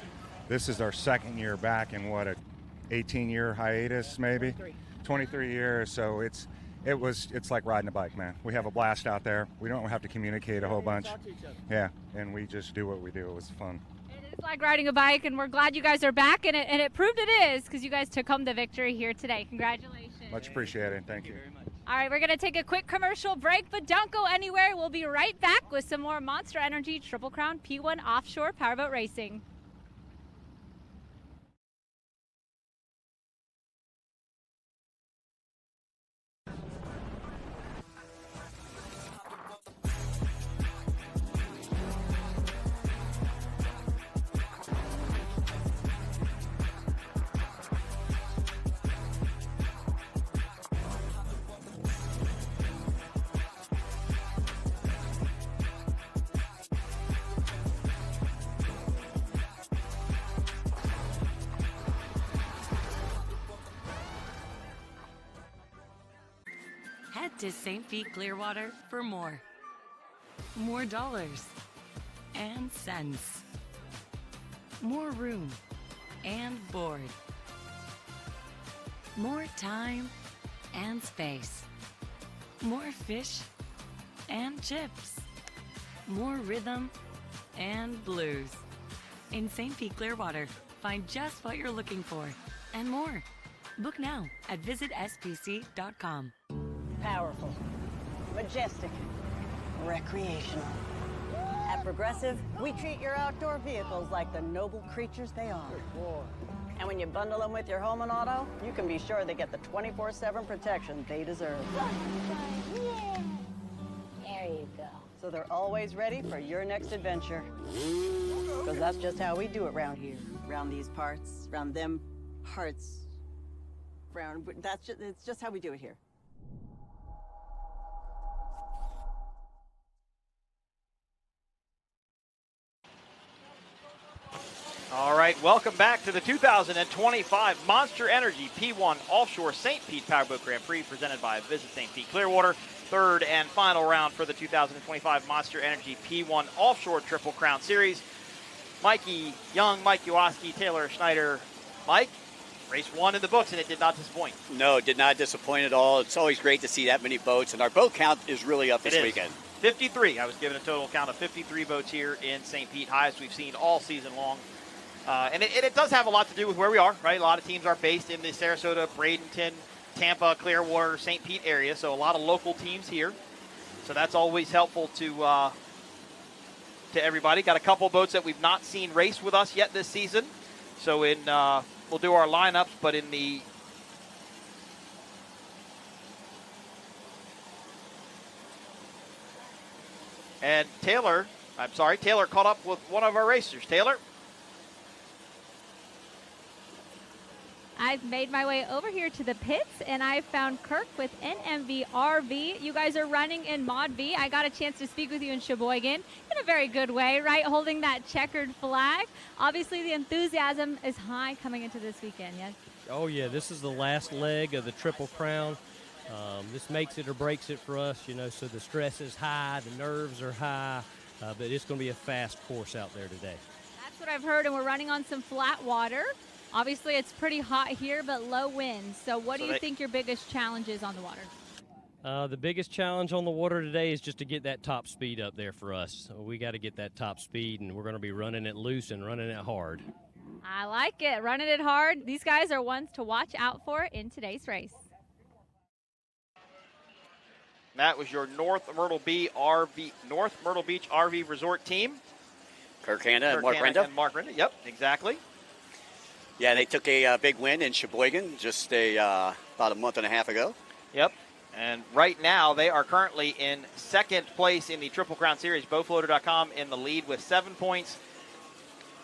T: This is our second year back in what, a 18-year hiatus, maybe? 23 years. So it's like riding a bike, man. We have a blast out there. We don't have to communicate a whole bunch. Yeah, and we just do what we do. It was fun.
D: It's like riding a bike, and we're glad you guys are back, and it proved it is because you guys took home the victory here today. Congratulations.
T: Much appreciated. Thank you.
S: Very much.
D: All right, we're going to take a quick commercial break, but don't go anywhere. We'll be right back with some more Monster Energy Triple Crown P1 Offshore Powerboat Racing.
C: Head to St. Pete Clearwater for more. More dollars and cents. More room and board. More time and space. More fish and chips. more rhythm, and blues. In St. Pete Clearwater, find just what you're looking for and more. Book now at visitspc.com.
A: Powerful, majestic, recreational. At Progressive, we treat your outdoor vehicles like the noble creatures they are. And when you bundle them with your home and auto, you can be sure they get the 24/7 protection they deserve.
B: Yeah. There you go.
A: So they're always ready for your next adventure. Because that's just how we do it around here. Around these parts, around them parts. It's just how we do it here.
F: All right, welcome back to the 2025 Monster Energy P1 Offshore St. Pete Powerboat Grand Prix presented by Visit St. Pete Clearwater. Third and final round for the 2025 Monster Energy P1 Offshore Triple Crown Series. Mikey Young, Mike Yowaski, Taylor Snyder. Mike, race one in the books, and it did not disappoint.
E: No, it did not disappoint at all. It's always great to see that many boats, and our boat count is really up this weekend.
F: 53. I was given a total count of 53 boats here in St. Pete, highest we've seen all season long. And it does have a lot to do with where we are, right? A lot of teams are based in the Sarasota, Bradenton, Tampa, Clearwater, St. Pete area, so a lot of local teams here. So that's always helpful to everybody. Got a couple boats that we've not seen race with us yet this season. So we'll do our lineups, but in the and Taylor caught up with one of our racers. Taylor?
D: I've made my way over here to the pits, and I found Kirk with NMV RV. You guys are running in Mod V. I got a chance to speak with you in Sheboygan in a very good way, right? Holding that checkered flag. Obviously, the enthusiasm is high coming into this weekend, yes?
U: Oh, yeah. This is the last leg of the Triple Crown. This makes it or breaks it for us, so the stress is high, the nerves are high, but it's going to be a fast course out there today.
D: That's what I've heard, and we're running on some flat water. Obviously, it's pretty hot here, but low winds. So what do you think your biggest challenge is on the water?
U: The biggest challenge on the water today is just to get that top speed up there for us. So we got to get that top speed, and we're going to be running it loose and running it hard.
D: I like it. Running it hard. These guys are ones to watch out for in today's race.
F: That was your North Myrtle Beach RV Resort team.
E: Kirk Hanna and Mark Renda.
F: Yep, exactly.
E: Yeah, they took a big win in Sheboygan just about a month and a half ago.
F: Yep. And right now, they are currently in second place in the Triple Crown Series. BowFloater.com in the lead with 7 points.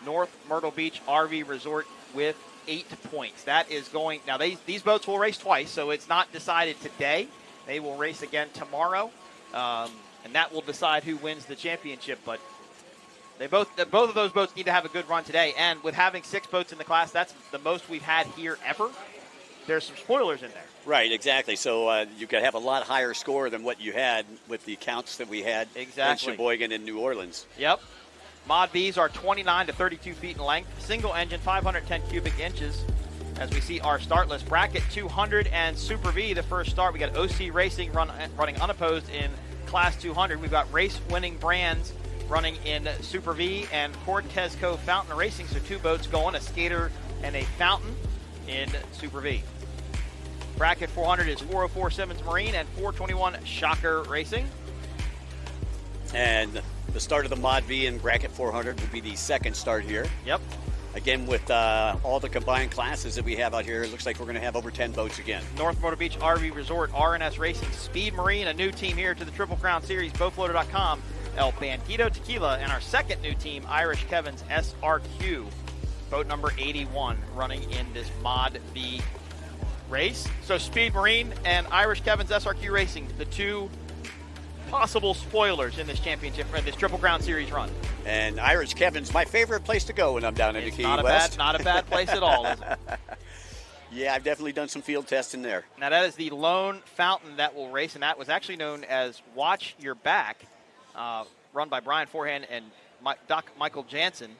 F: North Myrtle Beach RV Resort with 8 points. That is going... Now, these boats will race twice, so it's not decided today. They will race again tomorrow, and that will decide who wins the championship. But both of those boats need to have a good run today. And with having 6 boats in the class, that's the most we've had here ever. There's some spoilers in there.
E: Right, exactly. So you could have a lot higher score than what you had with the counts that we had in Sheboygan and New Orleans.
F: Yep. Mod Vs are 29 to 32 feet in length. Single engine, 510 cubic inches. As we see our start list, Bracket 200 and Super V, the first start. We got OC Racing running unopposed in Class 200. We've got race-winning brands running in Super V and Cortez Co. Fountain Racing. So 2 boats going, a skater and a fountain in Super V. Bracket 400 is 404 Simmons Marine and 421 Shocker Racing.
E: And the start of the Mod V in Bracket 400 will be the second start here.
F: Yep.
E: Again, with all the combined classes that we have out here, it looks like we're going to have over 10 boats again.
F: North Myrtle Beach RV Resort, RNS Racing, Speed Marine, a new team here to the Triple Crown Series, BowFloater.com, El Bandido Tequila, and our second new team, Irish Kevin's SRQ, boat number 81, running in this Mod V race. So Speed Marine and Irish Kevin's SRQ Racing, the 2 possible spoilers in this championship, this Triple Crown Series run.
E: And Irish Kevin's my favorite place to go when I'm down in the Key West.
F: Not a bad place at all, is it?
E: Yeah, I've definitely done some field testing there.
F: Now that is the lone fountain that will race, and that was actually known as Watch Your Back, run by Brian Forehand and Doc Michael Jansen.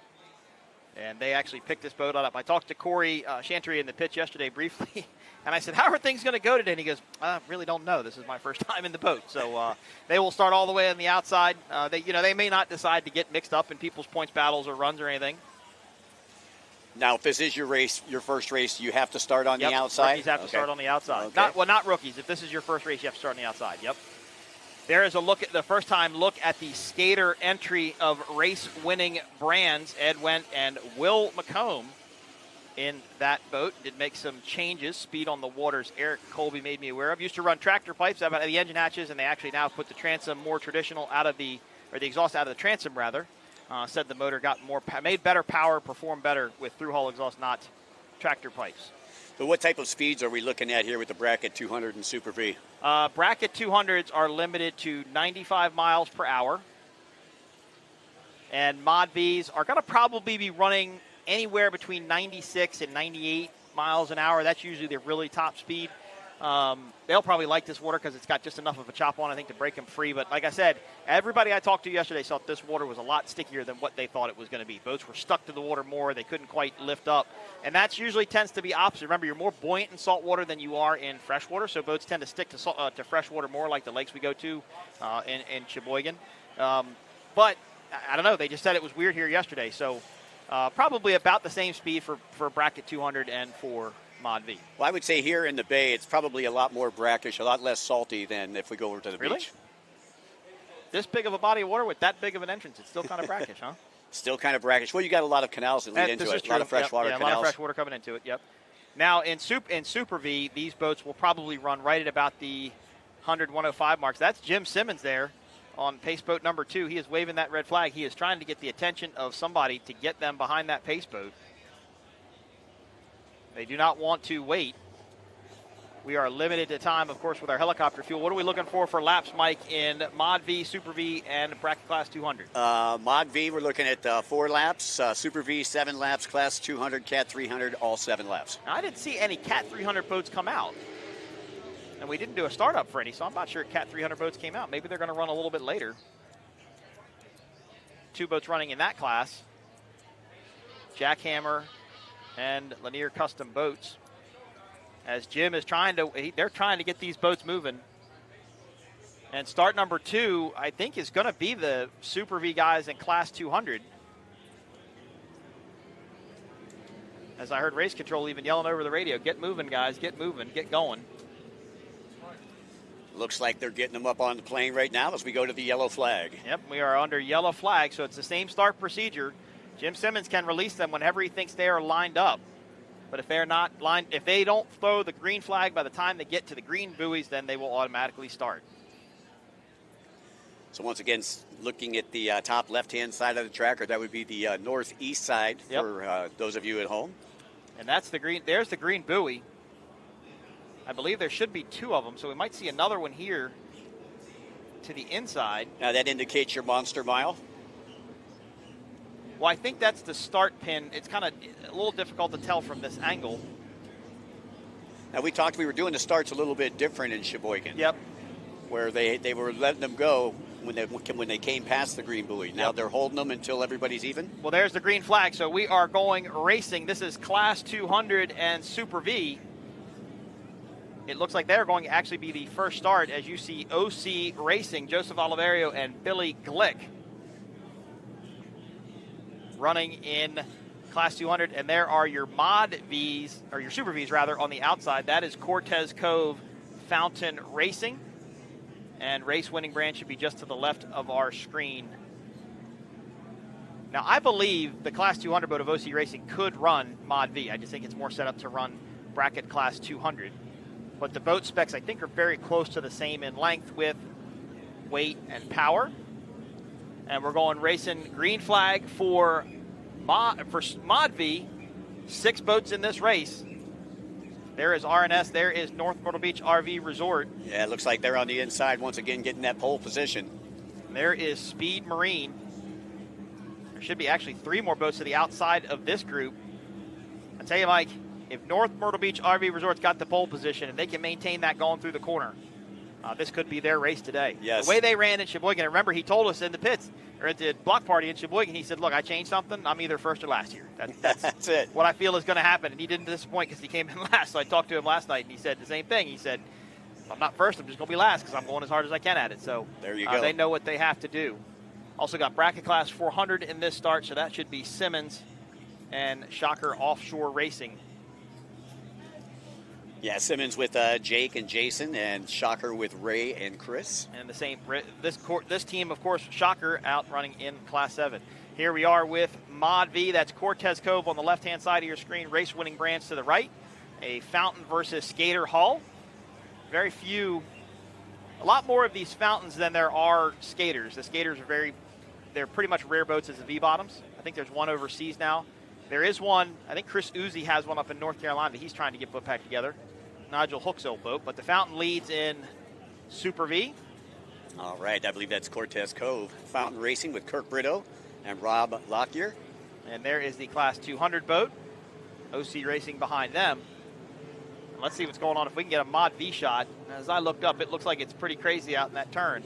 F: And they actually picked this boat up. I talked to Corey Chantry in the pitch yesterday briefly, and I said, how are things going to go today? And he goes, I really don't know. This is my first time in the boat. So they will start all the way on the outside. They may not decide to get mixed up in people's points battles or runs or anything.
E: Now, if this is your race, your first race, you have to start on the outside?
F: Rookies have to start on the outside. Not rookies. If this is your first race, you have to start on the outside. Yep. There is a look at the first-time look at the skater entry of race-winning brands. Ed Wendt and Will McComb in that boat. Did make some changes. Speed on the waters, Eric Colby made me aware of. Used to run tractor pipes out of the engine hatches, and they actually now put the transom more traditional the exhaust out of the transom, rather. Said the motor made better power, performed better with through-hull exhaust, not tractor pipes.
E: So what type of speeds are we looking at here with the Bracket 200 and Super V?
F: Bracket 200s are limited to 95 miles per hour. And Mod Vs are going to probably be running anywhere between 96 and 98 miles an hour. That's usually the really top speed. They'll probably like this water because it's got just enough of a chop on, I think, to break them free. But like I said, everybody I talked to yesterday thought this water was a lot stickier than what they thought it was going to be. Boats were stuck to the water more. They couldn't quite lift up. And that usually tends to be opposite. Remember, you're more buoyant in salt water than you are in fresh water, so boats tend to stick to fresh water more, like the lakes we go to in Sheboygan. But I don't know. They just said it was weird here yesterday. So probably about the same speed for Bracket 200 and for Mod V.
E: Well, I would say here in the bay, it's probably a lot more brackish, a lot less salty than if we go over to the beach.
F: This big of a body of water with that big of an entrance, it's still kind of brackish, huh?
E: Still kind of brackish. Well, you got a lot of canals that lead into it. A lot of freshwater canals.
F: A lot of fresh water coming into it, yep. Now, in Super V, these boats will probably run right at about the 100, 105 marks. That's Jim Simmons there on pace boat number 2. He is waving that red flag. He is trying to get the attention of somebody to get them behind that pace boat. They do not want to wait. We are limited to time, of course, with our helicopter fuel. What are we looking for laps, Mike, in Mod V, Super V, and Bracket Class 200?
E: Mod V, we're looking at 4 laps. Super V, 7 laps. Class 200, Cat 300, all 7 laps.
F: Now, I didn't see any Cat 300 boats come out. And we didn't do a startup for any, so I'm not sure Cat 300 boats came out. Maybe they're going to run a little bit later. 2 boats running in that class. Jackhammer and Lanier Custom Boats. As Jim is they're trying to get these boats moving. And start number 2, I think, is going to be the Super V guys in Class 200. As I heard race control even yelling over the radio, get moving, guys, get moving, get going.
E: Looks like they're getting them up on the plane right now as we go to the yellow flag.
F: Yep, we are under yellow flag, so it's the same start procedure. Jim Simmons can release them whenever he thinks they are lined up. But if they're not lined, if they don't throw the green flag by the time they get to the green buoys, then they will automatically start.
E: So once again, looking at the top left-hand side of the track, or that would be the northeast side for those of you at home.
F: And that's the green. There's the green buoy. I believe there should be 2 of them, so we might see another one here to the inside.
E: Now that indicates your monster mile.
F: Well, I think that's the start pin. It's kind of a little difficult to tell from this angle.
E: Now we were doing the starts a little bit different in Sheboygan.
F: Yep.
E: Where they were letting them go when they came past the green buoy. Now they're holding them until everybody's even.
F: Well, there's the green flag. So we are going racing. This is Class 200 and Super V. It looks like they're going to actually be the first start, as you see OC Racing, Joseph Oliverio and Billy Glick running in Class 200, and there are your Mod Vs, or your Super Vs rather, on the outside. That is Cortez Cove Fountain Racing, and race winning brand should be just to the left of our screen. Now, I believe the Class 200 boat of OC Racing could run Mod V. I just think it's more set up to run Bracket Class 200. But the boat specs, I think, are very close to the same in length, width, weight, and power. And we're going racing green flag for Mod V. 6 boats in this race. There is RNS. There is North Myrtle Beach RV Resort.
E: Yeah, it looks like they're on the inside once again, getting that pole position.
F: There is Speed Marine. There should be actually 3 more boats to the outside of this group. I tell you, Mike, if North Myrtle Beach RV Resort's got the pole position and they can maintain that going through the corner, this could be their race today.
E: Yes.
F: The way they ran in Sheboygan, remember he told us in the pits, or at the block party in Sheboygan, he said, look, I changed something. I'm either first or last here. That's
E: it.
F: What I feel is going to happen. And he didn't disappoint because he came in last. So I talked to him last night, and he said the same thing. He said, if I'm not first, I'm just going to be last because I'm going as hard as I can at it. So
E: there you go.
F: They know what they have to do. Also got bracket class 400 in this start, so that should be Simmons and Shocker Offshore Racing.
E: Yeah, Simmons with Jake and Jason, and Shocker with Ray and Chris.
F: And the same, this team, of course, Shocker out running in Class 7. Here we are with Mod V. That's Cortez Cove on the left-hand side of your screen. Race-winning brands to the right. A Fountain versus Skater Hull. Very few, a lot more of these fountains than there are skaters. The skaters are they're pretty much rare boats as the V-bottoms. I think there's one overseas now. There is one, I think Chris Uzi has one up in North Carolina that he's trying to get put back together. Nigel Hook's old boat, but the Fountain leads in Super V.
E: All right, I believe that's Cortez Cove. Fountain Racing with Kirk Brito and Rob Lockyer.
F: And there is the Class 200 boat. OC Racing behind them. And let's see what's going on if we can get a Mod V shot. As I looked up, it looks like it's pretty crazy out in that turn.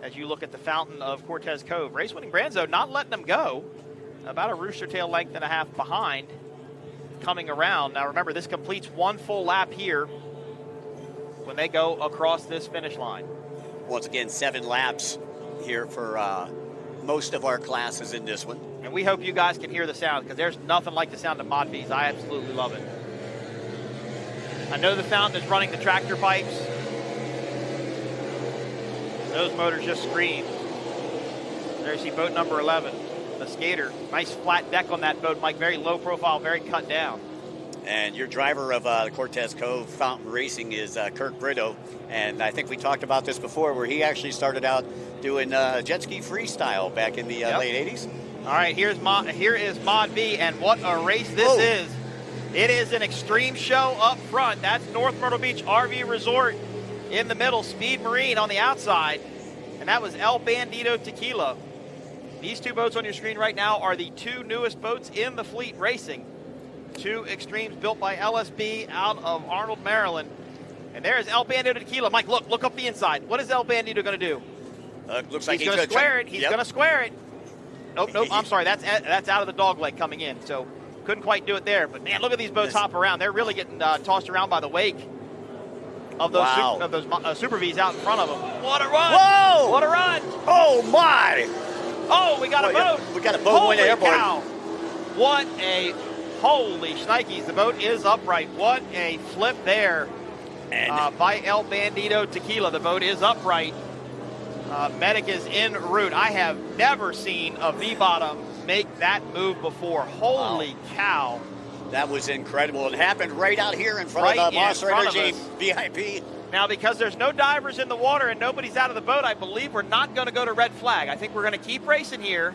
F: As you look at the Fountain of Cortez Cove. Race-winning brands, though, not letting them go. About a rooster tail length and a half behind. Coming around. Now remember, this completes one full lap here when they go across this finish line.
E: Once again, 7 laps here for most of our classes in this one.
F: And we hope you guys can hear the sound because there's nothing like the sound of Mod V's. I absolutely love it. I know the Fountain is running the tractor pipes. Those motors just scream. There you see boat number 11. The Skater. Nice flat deck on that boat, Mike. Very low profile, very cut down.
E: And your driver of the Cortez Cove Fountain Racing is Kirk Brito. And I think we talked about this before where he actually started out doing jet ski freestyle back in the late 80s.
F: All right, here is Mod V, and what a race this is. It is an extreme show up front. That's North Myrtle Beach RV Resort in the middle, Speed Marine on the outside. And that was El Bandito Tequila. These 2 boats on your screen right now are the 2 newest boats in the fleet racing. 2 Extremes built by LSB out of Arnold, Maryland. And there is El Bandito Tequila. Mike, look up the inside. What is El Bandito going to do?
E: Looks like
F: he's going to square it. He's going to square it. Nope, I'm sorry. That's out of the dog leg coming in. So couldn't quite do it there. But, man, look at these boats hop around. They're really getting tossed around by the wake of those, Super Vs out in front of them. What a run!
E: Whoa!
F: What a run!
E: Oh, my!
F: Oh, we got a boat.
E: We got a boat going airborne.
F: Cow. What a, holy shnikes. The boat is upright. What a flip there by El Bandito Tequila. The boat is upright. Medic is en route. I have never seen a V-bottom make that move before. Holy cow.
E: That was incredible. It happened right out here in front of the Monster Energy VIP.
F: Now, because there's no divers in the water and nobody's out of the boat, I believe we're not going to go to red flag. I think we're going to keep racing here.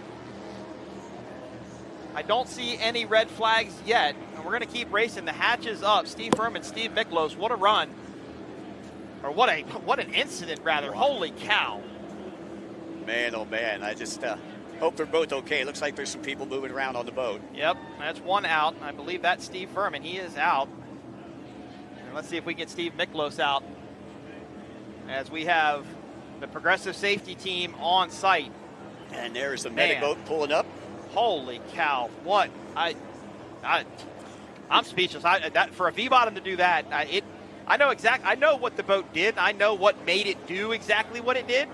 F: I don't see any red flags yet, and we're going to keep racing. The hatch is up. Steve Furman, Steve Miklos, what a run. Or what an incident, rather. Holy cow.
E: Man, oh, man. I just hope they're both okay. Looks like there's some people moving around on the boat.
F: Yep, that's one out. I believe that's Steve Furman. He is out. And let's see if we get Steve Miklos out as we have the Progressive Safety Team on site.
E: And there's the medic boat pulling up.
F: Holy cow. What? I'm speechless. For a V-bottom to do that, I know what the boat did. I know what made it do exactly what it did.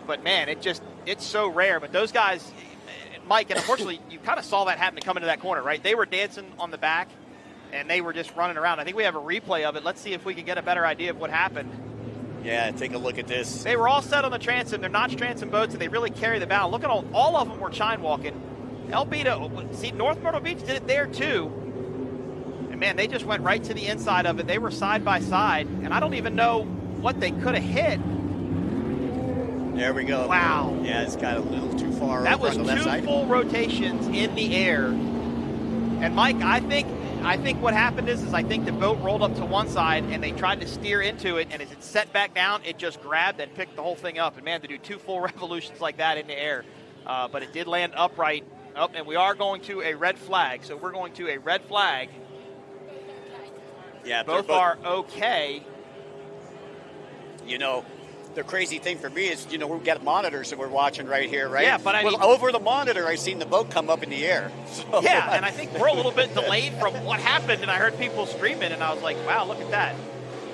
F: But, man, it's so rare. But those guys, Mike, and unfortunately, you kind of saw that happen to come into that corner, right? They were dancing on the back, and they were just running around. I think we have a replay of it. Let's see if we can get a better idea of what happened.
E: Yeah, take a look at this.
F: They were all set on the transom. They're notch transom boats, and they really carry the bow. Look at all of them were chine walking. See, North Myrtle Beach did it there, too. And, man, they just went right to the inside of it. They were side by side, and I don't even know what they could have hit.
E: There we go.
F: Wow.
E: Yeah, it's got a little too far.
F: That was
E: on the left
F: two
E: side.
F: Full rotations in the air. And, Mike, I think what happened is I think the boat rolled up to one side, and they tried to steer into it, and as it set back down, it just grabbed and picked the whole thing up. And, man, to do 2 full revolutions like that in the air. But it did land upright. Oh, and we are going to a red flag. So we're going to a red flag.
E: Yeah,
F: both are okay.
E: You know, the crazy thing for me is, you know, we've got monitors that we're watching right here, right?
F: Yeah, but I mean,
E: over the monitor, I seen the boat come up in the air. So,
F: yeah, and I think we're a little bit delayed from what happened, and I heard people screaming, and I was like, wow, look at that.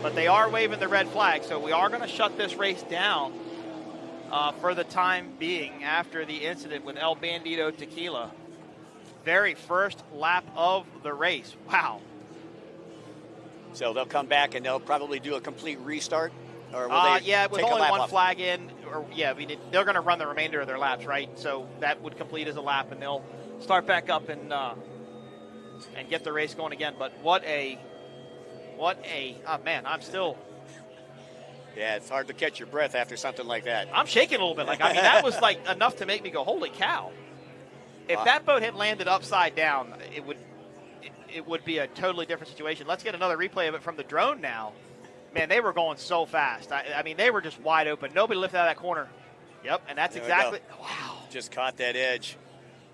F: But they are waving the red flag, so we are going to shut this race down for the time being after the incident with El Bandito Tequila. Very first lap of the race. Wow.
E: So they'll come back and they'll probably do a complete restart? Or will they
F: yeah, with
E: take a
F: only
E: lap
F: one
E: off?
F: flag in, or yeah, they're going to run the remainder of their laps, right? So that would complete as a lap, and they'll start back up and get the race going again. But what a oh man, I'm still.
E: Yeah, it's hard to catch your breath after something like that.
F: I'm shaking a little bit. Like, I mean, that was like enough to make me go, holy cow. If that boat had landed upside down, it would be a totally different situation. Let's get another replay of it from the drone now. Man, they were going so fast. I mean, they were just wide open. Nobody lifted out of that corner. Yep, and that's exactly. Wow.
E: Just caught that edge.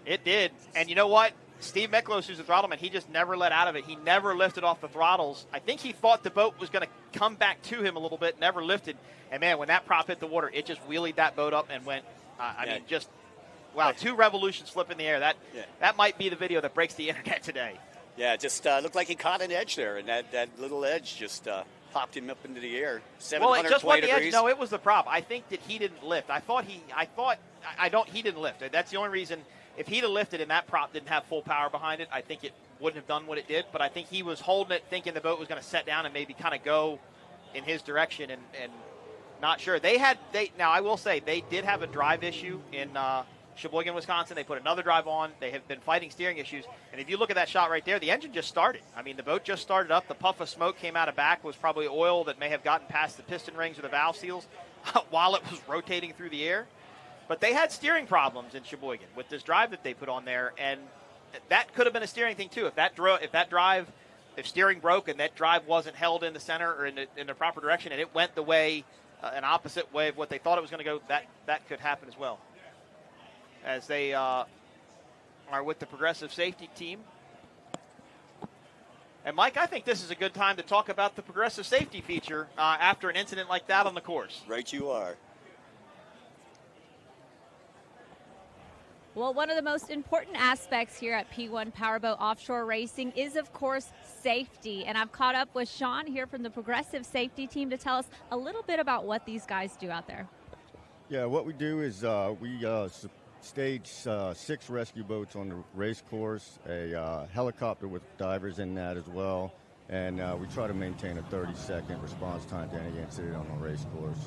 F: It did. And you know what? Steve Miklos, who's the throttleman, he just never let out of it. He never lifted off the throttles. I think he thought the boat was going to come back to him a little bit, never lifted. And, man, when that prop hit the water, it just wheelied that boat up and went, I mean, just, wow, 2 revolutions flip in the air. That might be the video that breaks the internet today.
E: Yeah, it just looked like he caught an edge there, and that little edge just popped him up into the air. 720
F: well, it just wasn't the
E: degrees.
F: edge. No, it was the prop. I think that he didn't lift. He didn't lift. That's the only reason. If he'd have lifted and that prop didn't have full power behind it, I think it wouldn't have done what it did. But I think he was holding it, thinking the boat was going to set down and maybe kind of go in his direction, and not sure. Now, I will say, they did have a drive issue in Sheboygan, Wisconsin. They put another drive on. They have been fighting steering issues. And if you look at that shot right there, the engine just started. I mean, the boat just started up. The puff of smoke came out of back, was probably oil that may have gotten past the piston rings or the valve seals while it was rotating through the air. But they had steering problems in Sheboygan with this drive that they put on there, and that could have been a steering thing too. If steering broke and that drive wasn't held in the center or in the proper direction, and it went the way, an opposite way of what they thought it was going to go, that could happen as well. As they are with the Progressive Safety team. And Mike, I think this is a good time to talk about the Progressive Safety feature after an incident like that on the course.
E: Right you are.
D: Well, one of the most important aspects here at P1 Powerboat Offshore Racing is, of course, safety. And I've caught up with Sean here from the Progressive Safety team to tell us a little bit about what these guys do out there.
G: Yeah, what we do is we stage 6 rescue boats on the race course, a helicopter with divers in that as well, and we try to maintain a 30-second response time to any incident on the race course.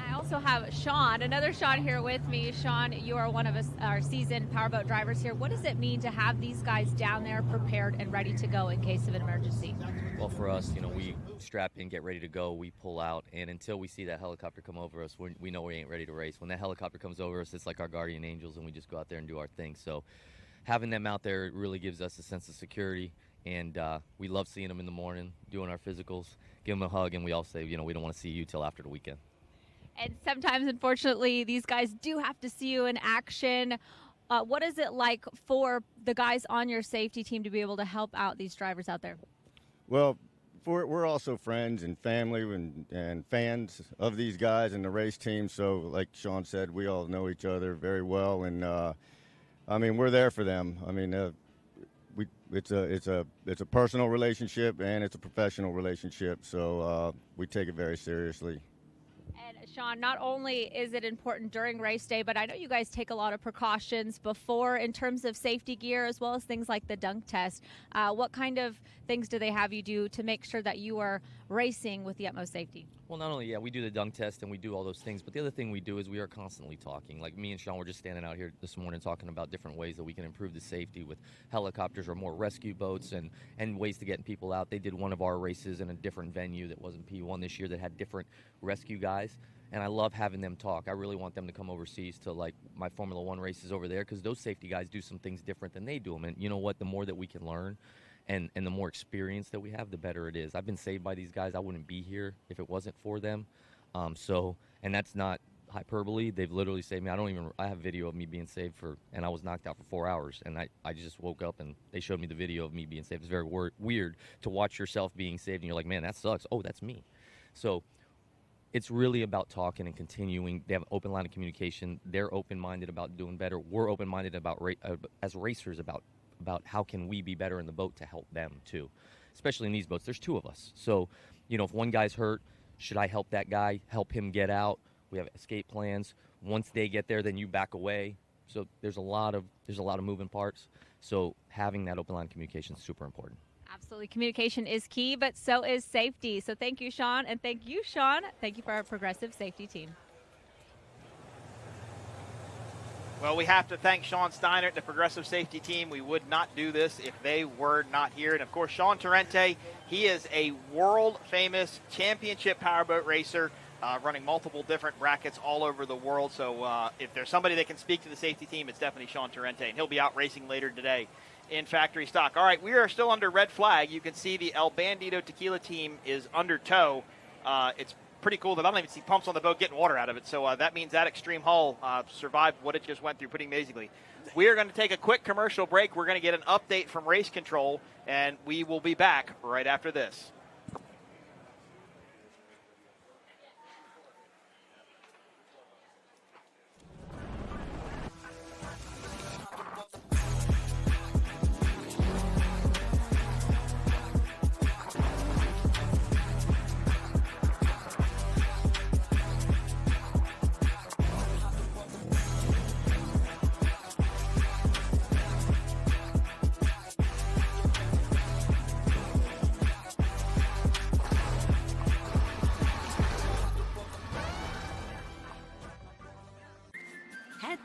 D: I also have Sean, another Sean here with me. Sean, you are one of our seasoned powerboat drivers here. What does it mean to have these guys down there prepared and ready to go in case of an emergency?
V: Well, for us, we strap in, get ready to go, we pull out, and until we see that helicopter come over us, we know we ain't ready to race. When that helicopter comes over us, it's like our guardian angels, and we just go out there and do our thing. So having them out there really gives us a sense of security, and we love seeing them in the morning, doing our physicals, give them a hug, and we all say, we don't want to see you till after the weekend.
D: And sometimes, unfortunately, these guys do have to see you in action. What is it like for the guys on your safety team to be able to help out these drivers out there?
G: Well, we're also friends and family and fans of these guys and the race team. So, like Sean said, we all know each other very well, and we're there for them. I mean, it's a personal relationship and it's a professional relationship. So we take it very seriously.
D: Sean, not only is it important during race day, but I know you guys take a lot of precautions before in terms of safety gear as well as things like the dunk test. What kind of things do they have you do to make sure that you are racing with the utmost safety?
V: Well, not only, we do the dunk test and we do all those things, but the other thing we do is we are constantly talking. Like me and Sean were just standing out here this morning talking about different ways that we can improve the safety with helicopters or more rescue boats and ways to get people out. They did one of our races in a different venue that wasn't P1 this year that had different rescue guys. And I love having them talk. I really want them to come overseas to, like, my Formula One races over there because those safety guys do some things different than they do them. And you know what? The more that we can learn and the more experience that we have, the better it is. I've been saved by these guys. I wouldn't be here if it wasn't for them. And that's not hyperbole. They've literally saved me. I have video of me being saved and I was knocked out for 4 hours. And I just woke up and they showed me the video of me being saved. It's very weird to watch yourself being saved and you're like, man, that sucks. Oh, that's me. So it's really about talking and continuing. They have an open line of communication. They're open-minded about doing better. We're open-minded about as racers about how can we be better in the boat to help them too, especially in these boats. There's two of us, so if one guy's hurt, should I help that guy, help him get out? We have escape plans. Once they get there, then you back away. So there's a lot of moving parts. So having that open line of communication is super important.
D: Absolutely. Communication is key, but so is safety. So thank you, Sean, and thank you, Sean. Thank you for our progressive safety team.
F: Well, we have to thank Sean Steiner, the Progressive Safety Team. We would not do this if they were not here. And, of course, Sean Torrente, he is a world-famous championship powerboat racer, running multiple different brackets all over the world. So if there's somebody that can speak to the safety team, it's definitely Sean Torrente, and he'll be out racing later today in factory stock. All right, we are still under red flag. You can see the El Bandito Tequila team is under tow. It's pretty cool that I don't even see pumps on the boat getting water out of it. So that means that extreme hull survived what it just went through pretty amazingly. We are going to take a quick commercial break. We're going to get an update from race control, and we will be back right after this.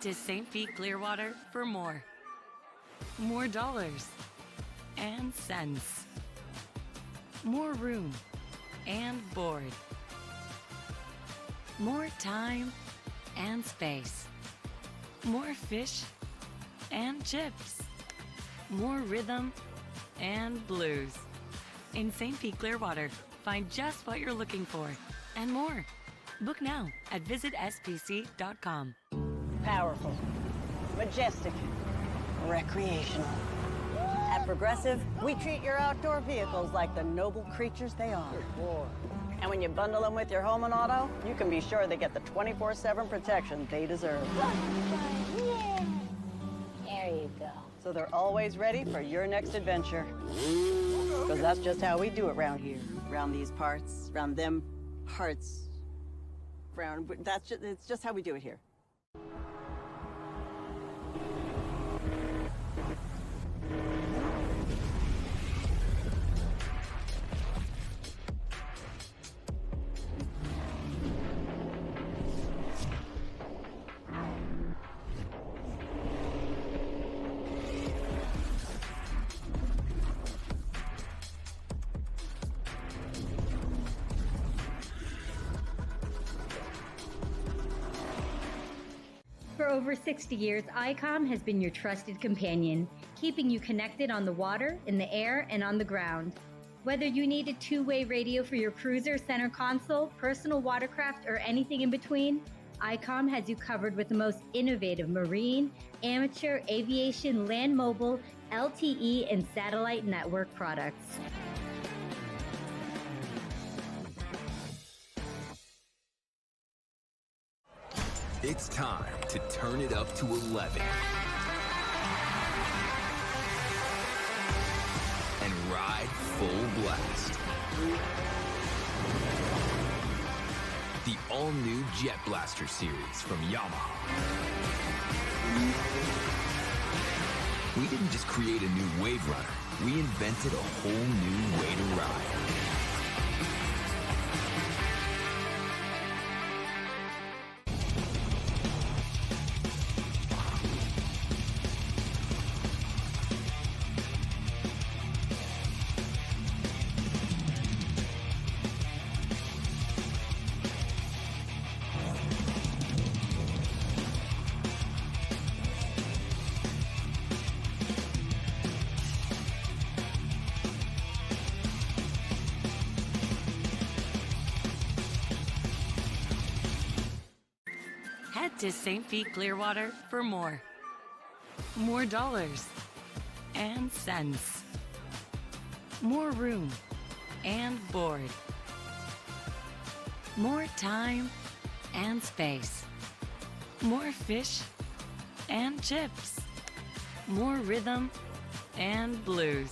C: To St. Pete Clearwater for more dollars and cents, more room and board, more time and space, more fish and chips, more rhythm and blues. In St. Pete Clearwater, find just what you're looking for and more. Book now at visitspc.com.
A: Powerful, majestic, recreational. At Progressive, we treat your outdoor vehicles like the noble creatures they are. And when you bundle them with your home and auto, you can be sure they get the 24/7 protection they deserve.
B: Yeah. There you go.
A: So they're always ready for your next adventure. Because that's just how we do it around here. Around these parts, around them parts. It's just how we do it here.
O: For over 60 years, ICOM has been your trusted companion, keeping you connected on the water, in the air, and on the ground. Whether you need a two-way radio for your cruiser, center console, personal watercraft, or anything in between, ICOM has you covered with the most innovative marine, amateur, aviation, land mobile, LTE, and satellite network products.
J: It's time to turn it up to 11 and ride full blast. The all-new Jet Blaster series from Yamaha. We didn't just create a new wave runner, we invented a whole new way to ride.
C: To St. Pete Clearwater for more dollars and cents, more room and board, more time and space. More fish and chips. More rhythm and blues.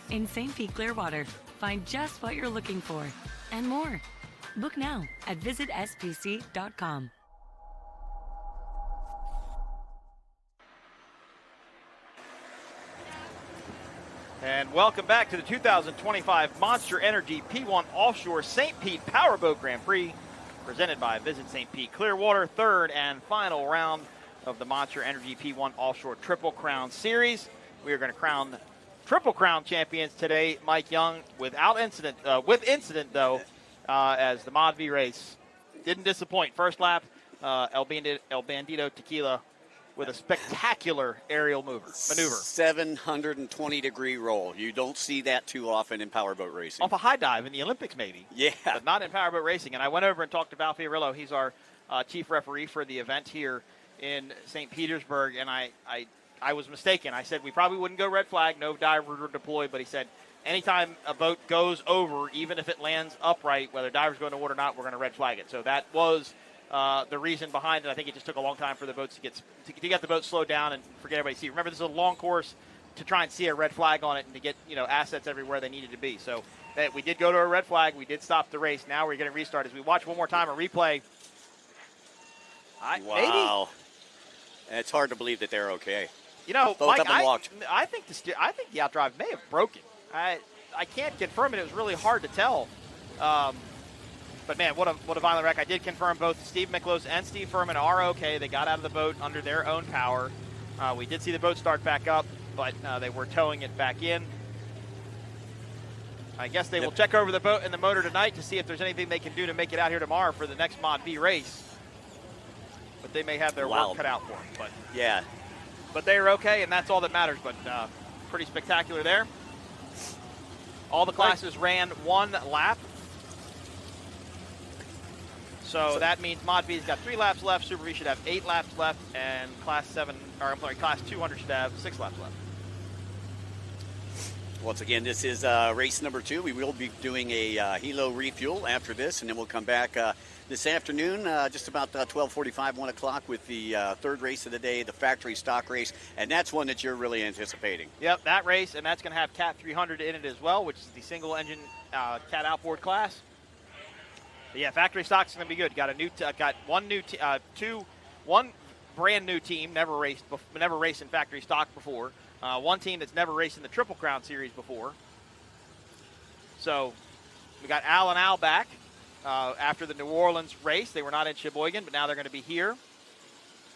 C: In St. Pete Clearwater, find just what you're looking for and more. Book now at visitspc.com.
F: And welcome back to the 2025 Monster Energy P1 Offshore St. Pete Powerboat Grand Prix, presented by Visit St. Pete Clearwater, third and final round of the Monster Energy P1 Offshore Triple Crown Series. We are going to crown Triple Crown champions today, Mike Young, without incident, with incident though, as the Mod V race didn't disappoint. First lap, El Bandito Tequila with a spectacular aerial maneuver.
E: 720-degree roll. You don't see that too often in powerboat racing.
F: Off a high dive in the Olympics, maybe.
E: Yeah.
F: But not in powerboat racing. And I went over and talked to Val Fiorillo. He's our chief referee for the event here in St. Petersburg. And I was mistaken. I said we probably wouldn't go red flag. No divers were deployed. But he said anytime a boat goes over, even if it lands upright, whether divers go in the water or not, we're going to red flag it. So that was the reason behind it. I think it just took a long time for the boats to get the boat slowed down and forget everybody to see. Remember, this is a long course to try and see a red flag on it and to get assets everywhere they needed to be. So that we did go to a red flag. We did stop the race. Now we're getting restarted. As we watch one more time a replay.
E: Wow, it's hard to believe that they're okay.
F: Both
E: Mike,
F: up and walked. I think the outdrive may have broken. I can't confirm it. It was really hard to tell. But, man, what a violent wreck. I did confirm both Steve Miklos and Steve Furman are okay. They got out of the boat under their own power. We did see the boat start back up, but they were towing it back in. I guess they will check over the boat and the motor tonight to see if there's anything they can do to make it out here tomorrow for the next Mod V race. But they may have their work cut out for them. But
E: yeah.
F: But they are okay, and that's all that matters. But pretty spectacular there. All the classes ran one lap. So that means Mod V's got 3 laps left. Super V should have 8 laps left, and Class 200 should have 6 laps left.
E: Once again, this is race number 2. We will be doing a helo refuel after this, and then we'll come back this afternoon, just about 12:45, 1 o'clock, with the third race of the day, the factory stock race, and that's one that you're really anticipating.
F: Yep, that race, and that's going to have Cat 300 in it as well, which is the single-engine Cat outboard class. But yeah, factory stock's going to be good. Got a new, one brand new team, never raced in factory stock before. One team that's never raced in the Triple Crown Series before. So we got Al and Al back after the New Orleans race. They were not in Sheboygan, but now they're going to be here.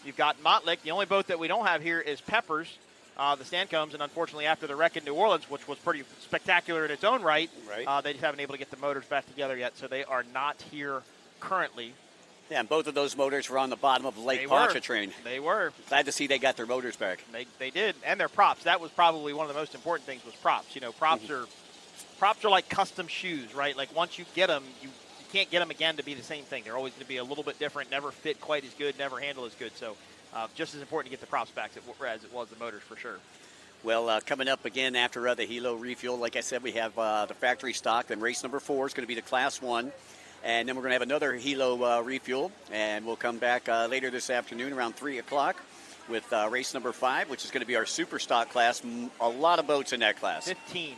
F: You've got Mottlick. The only boat that we don't have here is Peppers, the Stancombs, and unfortunately after the wreck in New Orleans, which was pretty spectacular in its own right, they just haven't been able to get the motors back together yet, so they are not here currently.
E: Yeah, and both of those motors were on the bottom of Lake Pontchartrain.
F: They were.
E: Glad to see they got their motors back.
F: They did, and their props. That was probably one of the most important things was props. Props are like custom shoes, right? Like once you get them, you can't get them again to be the same thing. They're always going to be a little bit different, never fit quite as good, never handle as good. So just as important to get the props back as it was the motors for sure.
E: Well, coming up again after the helo refuel, like I said, we have the factory stock. Then race number 4 is going to be the Class 1. And then we're going to have another helo refuel. And we'll come back later this afternoon around 3 o'clock with race number 5, which is going to be our Superstock class. A lot of boats in that class.
F: 15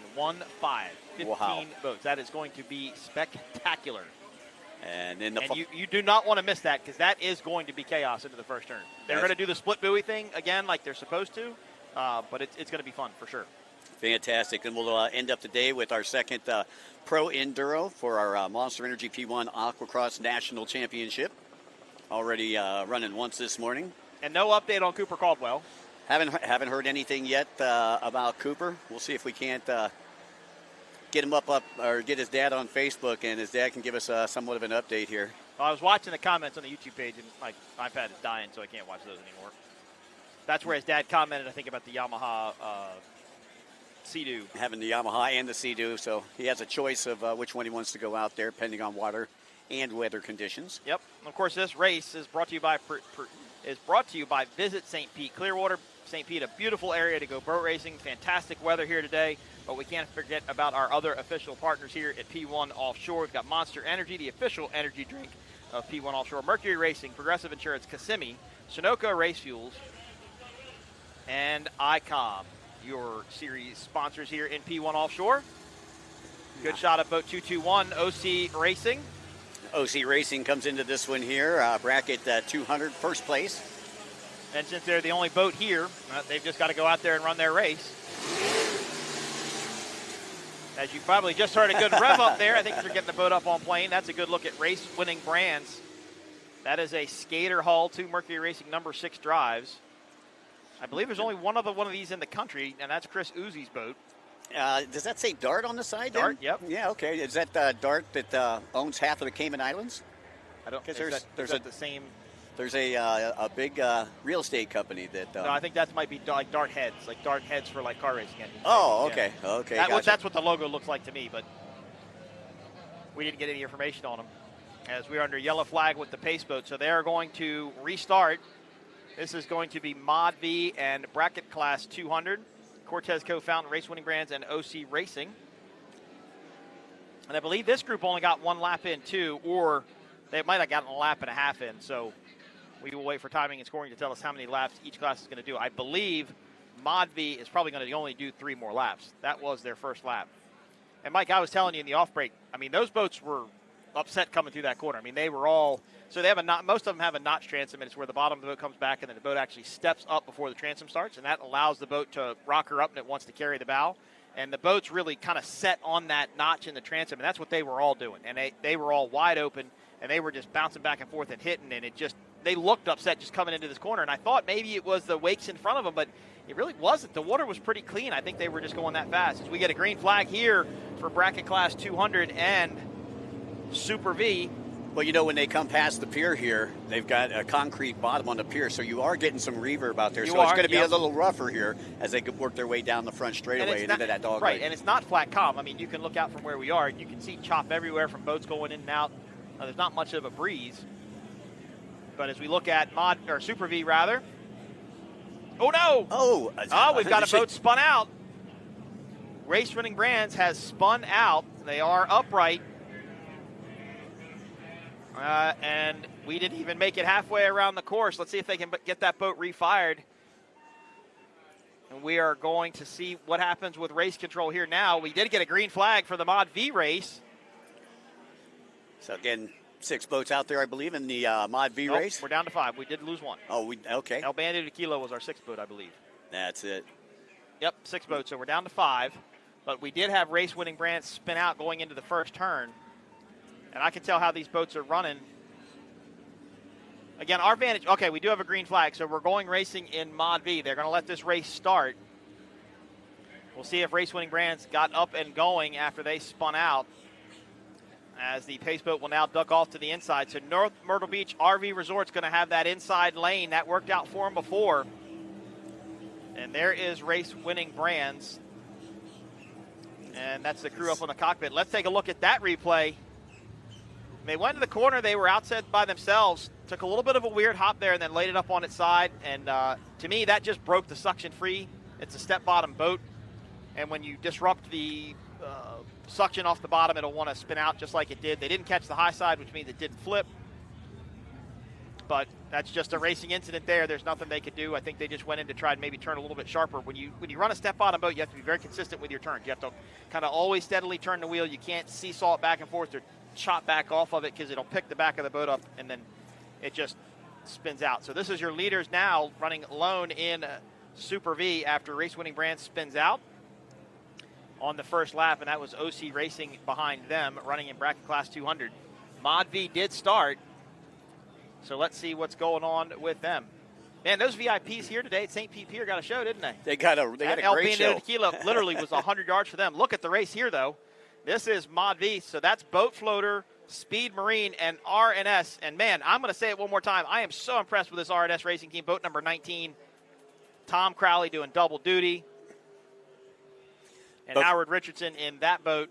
F: boats. That is going to be spectacular.
E: And then
F: you do not want to miss that because that is going to be chaos into the first turn. They're going to do the split buoy thing again like they're supposed to, but it's going to be fun for sure.
E: Fantastic. And we'll end up the day with our second Pro Enduro for our Monster Energy P1 Aqua-X National Championship. Already running once this morning.
F: And no update on Cooper Caldwell.
E: Haven't heard anything yet about Cooper. We'll see if we can't get him up or get his dad on Facebook, and his dad can give us somewhat of an update here.
F: Well, I was watching the comments on the YouTube page, and my iPad is dying, so I can't watch those anymore. That's where his dad commented, I think, about the Yamaha Sea-Doo.
E: Having the Yamaha and the Sea-Doo, so he has a choice of which one he wants to go out there, depending on water and weather conditions.
F: Yep. And of course, this race is brought to you by Visit St. Pete Clearwater. St. Pete, a beautiful area to go boat racing. Fantastic weather here today, but we can't forget about our other official partners here at P1 Offshore. We've got Monster Energy, the official energy drink of P1 Offshore, Mercury Racing, Progressive Insurance, Kissimmee, Sunoco Race Fuels, and ICOM, your series sponsors here in P1 Offshore. Good shot at boat 221, OC Racing.
E: OC Racing comes into this one here, bracket 200, first place.
F: And since they're the only boat here, they've just got to go out there and run their race. As you probably just heard a good rev up there. I think you're getting the boat up on plane. That's a good look at race-winning brands. That is a skater hull, 2 Mercury Racing number 6 drives. I believe there's only one of these in the country, and that's Chris Uzzi's boat.
E: Does that say Dart on the side?
F: Dart,
E: then?
F: yep.
E: Yeah, okay. Is that Dart that owns half of the Cayman Islands?
F: I don't.
E: Because there's
F: the same.
E: There's a big real estate company that.
F: No, I think that might be like Dart heads for like car racing engines.
E: Oh, okay,
F: yeah.
E: Okay.
F: That's what the logo looks like to me, but we didn't get any information on them. As we are under yellow flag with the pace boat, so they are going to restart. This is going to be Mod V and Bracket Class 200. Cortez Co-Fountain, Race Winning Brands, and OC Racing. And I believe this group only got 1 lap in, too, or they might have gotten a lap and a half in. So we will wait for timing and scoring to tell us how many laps each class is going to do. I believe Mod V is probably going to only do 3 more laps. That was their first lap. And, Mike, I was telling you in the off-break, I mean, those boats were upset coming through that corner. I mean, they were all – so they have most of them have a notch transom, and it's where the bottom of the boat comes back, and then the boat actually steps up before the transom starts, and that allows the boat to rock her up, and it wants to carry the bow. And the boat's really kind of set on that notch in the transom, and that's what they were all doing. And they were all wide open, and they were just bouncing back and forth and hitting, and they looked upset just coming into this corner. And I thought maybe it was the wakes in front of them, but it really wasn't. The water was pretty clean. I think they were just going that fast. As we get a green flag here for Bracket Class 200 and Super V.
E: Well, you know, when they come past the pier here, they've got a concrete bottom on the pier, so you are getting some reverb out there. It's going to be a little rougher here as they work their way down the front straightaway and into that dog leg.
F: Right, and it's not flat calm. I mean, you can look out from where we are, and you can see chop everywhere from boats going in and out. There's not much of a breeze. But as we look at Super V, rather. Oh, no! Oh, we've got a boat spun out. Race Winning Brands has spun out. They are upright. And we didn't even make it halfway around the course. Let's see if they can get that boat refired. And we are going to see what happens with race control here now. We did get a green flag for the Mod V race.
E: So, again, 6 boats out there, I believe, in the Mod V race.
F: We're down to 5. We did lose 1.
E: Oh, okay.
F: El Bandit de Kilo was our 6th boat, I believe.
E: That's it.
F: Yep, 6 boats. So we're down to 5. But we did have Race Winning Brands spin out going into the first turn. And I can tell how these boats are running. Again, our advantage, okay, we do have a green flag, so we're going racing in Mod V. They're going to let this race start. We'll see if Race Winning Brands got up and going after they spun out, as the pace boat will now duck off to the inside. So North Myrtle Beach RV Resort's going to have that inside lane. That worked out for them before. And there is Race Winning Brands. And that's the crew up on the cockpit. Let's take a look at that replay. They went to the corner. They were outset by themselves. Took a little bit of a weird hop there and then laid it up on its side. And to me, that just broke the suction free. It's a step bottom boat. And when you disrupt the suction off the bottom, it'll want to spin out just like it did. They didn't catch the high side, which means it didn't flip. But that's just a racing incident there. There's nothing they could do. I think they just went in to try and maybe turn a little bit sharper. When you run a step bottom boat, you have to be very consistent with your turns. You have to kind of always steadily turn the wheel. You can't seesaw it back and forth or chop back off of it, because it'll pick the back of the boat up and then it just spins out. So this is your leaders now running alone in Super V after Race Winning Brands spins out on the first lap, and that was OC Racing behind them running in Bracket Class 200. Mod V did start, so let's see what's going on with them. Man, those VIPs here today at St. Pete Pier got a show, didn't they?
E: They got a great show.
F: Tequila literally was 100 yards for them. Look at the race here, though. This is Mod V, so that's Boat Floater, Speed Marine, and RNS. And, man, I'm going to say it one more time. I am so impressed with this RNS racing team. Boat number 19, Tom Crowley doing double duty. And Howard Richardson in that boat.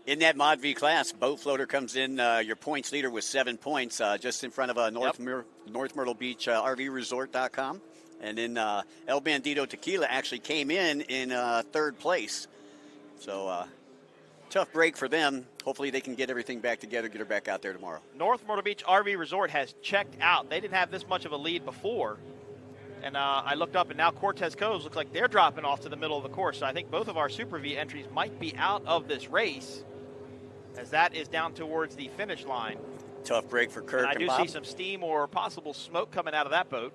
E: In that Mod V class, Boat Floater comes in your points leader with 7 points, just in front of North Myrtle Beach RVResort.com. And then El Bandito Tequila actually came in third place. So tough break for them. Hopefully they can get everything back together, get her back out there tomorrow.
F: North Myrtle Beach RV Resort has checked out. They didn't have this much of a lead before. And I looked up, and now Cortez Cove looks like they're dropping off to the middle of the course. So I think both of our Super V entries might be out of this race, as that is down towards the finish line.
E: Tough break for Kirk
F: and I
E: and
F: do
E: Bob.
F: see some steam or possible smoke coming out of that boat.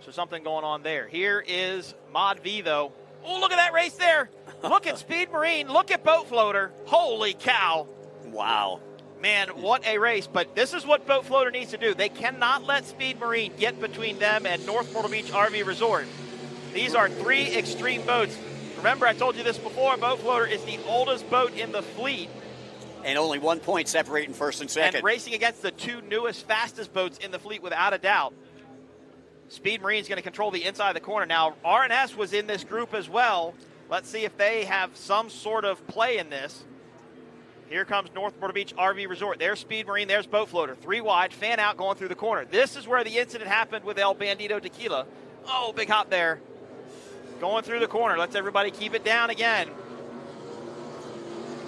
F: So something going on there. Here is Mod V, though. Oh, look at that race there. Look at Speed Marine. Look at Boat Floater. Holy cow.
E: Wow.
F: Man, what a race. But this is what Boat Floater needs to do. They cannot let Speed Marine get between them and North Myrtle Beach RV Resort. These are 3 extreme boats. Remember, I told you this before, Boat Floater is the oldest boat in the fleet.
E: And only 1 point separating first and second.
F: And racing against the 2 newest, fastest boats in the fleet without a doubt. Speed Marine's going to control the inside of the corner. Now, R&S was in this group as well. Let's see if they have some sort of play in this. Here comes North Myrtle Beach RV Resort. There's Speed Marine. There's Boat Floater. 3 wide, fan out, going through the corner. This is where the incident happened with El Bandito Tequila. Oh, big hop there. Going through the corner. Let's everybody keep it down again.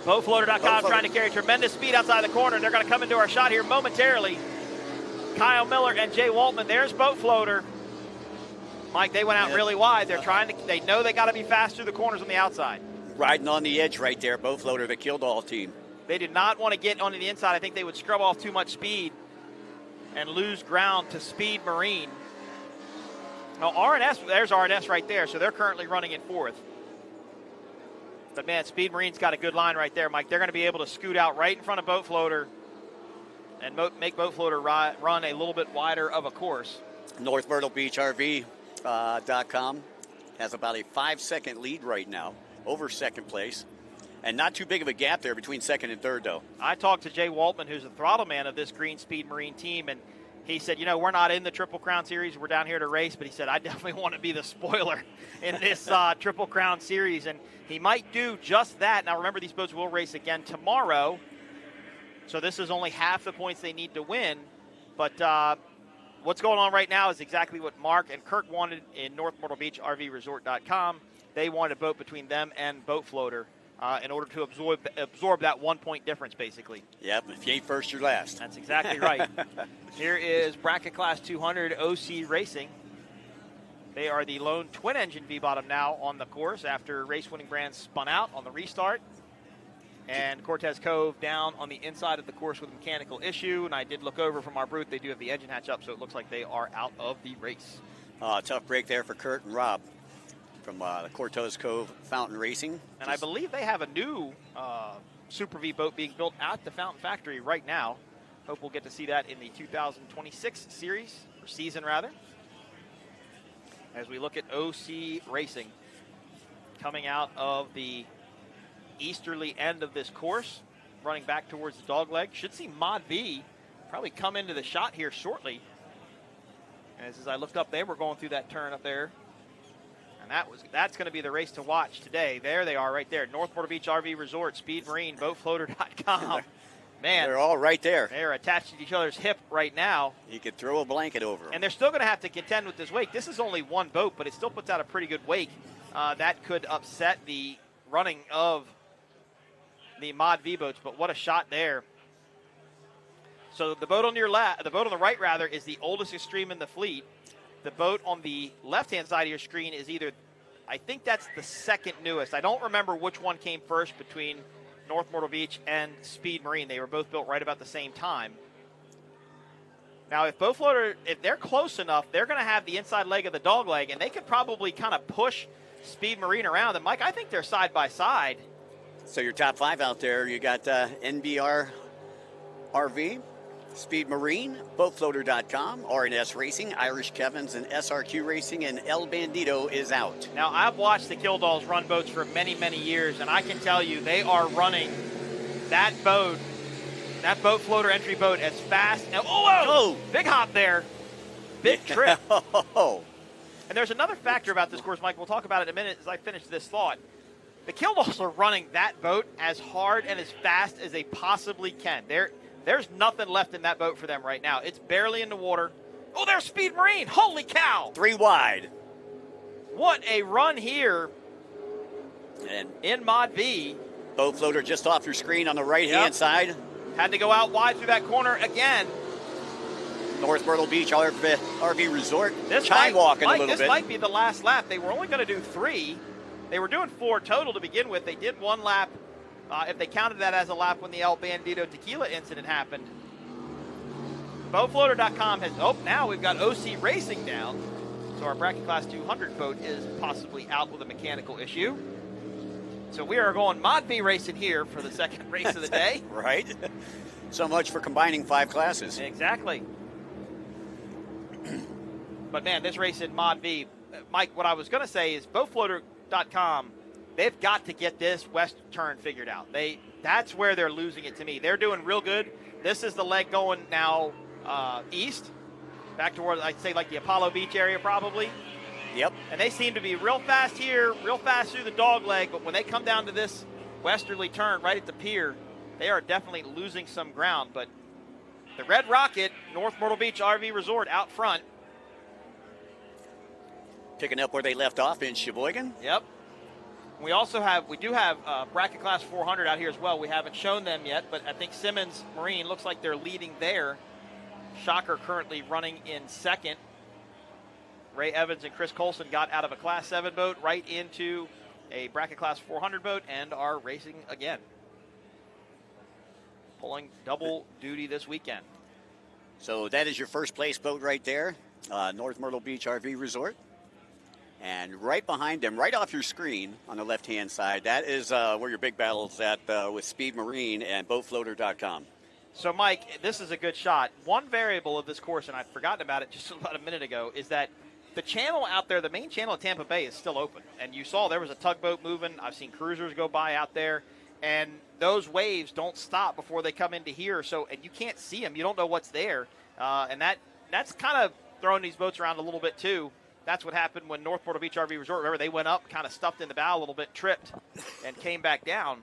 F: BoatFloater.com trying to carry tremendous speed outside the corner. They're going to come into our shot here momentarily. Kyle Miller and Jay Waltman. There's Boat Floater. Mike, they went out really wide. They're trying to. They know they got to be fast through the corners on the outside.
E: Riding on the edge right there, Boat Floater, the Kildall team.
F: They did not want to get onto the inside. I think they would scrub off too much speed and lose ground to Speed Marine. Now, R&S, there's R&S right there, so they're currently running in 4th. But, man, Speed Marine's got a good line right there, Mike. They're going to be able to scoot out right in front of Boat Floater and make Boat Floater run a little bit wider of a course.
E: North Myrtle Beach RV.com has about a 5-second lead right now over second place. And not too big of a gap there between second and third, though.
F: I talked to Jay Waltman, who's the throttle man of this Green Speed Marine team, and he said, you know, we're not in the Triple Crown Series. We're down here to race, but he said, I definitely want to be the spoiler in this Triple Crown Series, and he might do just that. Now, remember, these boats will race again tomorrow, so this is only half the points they need to win. But what's going on right now is exactly what Mark and Kirk wanted in North Myrtle Beach RVResort.com. They wanted a boat between them and Boat Floater in order to absorb that 1 point difference, basically.
E: Yep, if you ain't first, you're last.
F: That's exactly right. Here is Bracket Class 200 OC Racing. They are the lone twin-engine V-bottom now on the course after race-winning brands spun out on the restart. And Cortez Cove down on the inside of the course with a mechanical issue. And I did look over from our booth. They do have the engine hatch up, so it looks like they are out of the race.
E: Tough break there for Kurt and Rob from the Cortez Cove Fountain Racing.
F: And I believe they have a new Super V boat being built at the Fountain Factory right now. Hope we'll get to see that in the 2026 series, or season rather. As we look at OC Racing coming out of the easterly end of this course, running back towards the dogleg. Should see Mod V probably come into the shot here shortly. As I looked up, they were going through that turn up there. And that's going to be the race to watch today. There they are right there. North Myrtle Beach RV Resort, Speed Marine, BoatFloater.com. Man,
E: they're all right there.
F: They're attached to each other's hip right now.
E: You could throw a blanket over them.
F: And they're still going to have to contend with this wake. This is only one boat, but it still puts out a pretty good wake. That could upset the running of the Mod V boats, but what a shot there. So the boat on your the boat on the right rather is the oldest extreme in the fleet. The boat on the left-hand side of your screen is either, I think that's the second newest. I don't remember which one came first between North Myrtle Beach and Speed Marine. They were both built right about the same time. Now, if Boat Floater, if they're close enough, they're going to have the inside leg of the dog leg, and they could probably kind of push Speed Marine around. And, Mike, I think they're side by side.
E: So your top 5 out there, you got NBR RV, Speed Marine, BoatFloater.com, R&S Racing, Irish Kevins, and SRQ Racing, and El Bandito is out.
F: Now, I've watched the Killdalls run boats for many, many years, and I can tell you they are running that boat floater entry boat as fast. Oh, big hop there. Big trip. And there's another factor about this course, Mike. We'll talk about it in a minute as I finish this thought. The Killdalls are running that boat as hard and as fast as they possibly can. There's nothing left in that boat for them right now. It's barely in the water. Oh, there's Speed Marine. Holy cow.
E: 3 wide.
F: What a run here
E: And
F: in Mod V.
E: boat floater just off your screen on the right-hand side.
F: Had to go out wide through that corner again.
E: North Myrtle Beach RV Resort.
F: This
E: walking a little bit.
F: This might be the last lap. They were only going to do 3. They were doing 4 total to begin with. They did 1 lap, if they counted that as a lap when the El Bandito Tequila incident happened. BoatFloater.com has, now we've got OC Racing down. So our bracket class 200 boat is possibly out with a mechanical issue. So we are going Mod V racing here for the second race of the day.
E: Right. So much for combining 5 classes.
F: Exactly. But man, this race in Mod V, Mike, what I was going to say is BoatFloater.com, they've got to get this west turn figured out. That's where they're losing it to me. They're doing real good. This is the leg going now east, back towards, I'd say, like the Apollo Beach area probably.
E: Yep.
F: And they seem to be real fast here, real fast through the dog leg, but when they come down to this westerly turn right at the pier, they are definitely losing some ground. But the Red Rocket, North Myrtle Beach RV Resort out front.
E: Picking up where they left off in Sheboygan.
F: Yep. We do have bracket class 400 out here as well. We haven't shown them yet, but I think Simmons Marine looks like they're leading there. Shocker currently running in second. Ray Evans and Chris Colson got out of a Class 7 boat right into a bracket Class 400 boat and are racing again. Pulling double duty this weekend.
E: So that is your first place boat right there, North Myrtle Beach RV Resort. And right behind them, right off your screen on the left-hand side, that is where your big battle's at with Speed Marine and BoatFloater.com.
F: So, Mike, this is a good shot. One variable of this course, and I'd forgotten about it just about a minute ago, is that the channel out there, the main channel at Tampa Bay, is still open. And you saw there was a tugboat moving. I've seen cruisers go by out there. And those waves don't stop before they come into here. So, and you can't see them. You don't know what's there. And that's kind of throwing these boats around a little bit, too. That's what happened when North Myrtle Beach RV Resort, remember, they went up, kind of stuffed in the bow a little bit, tripped, and came back down.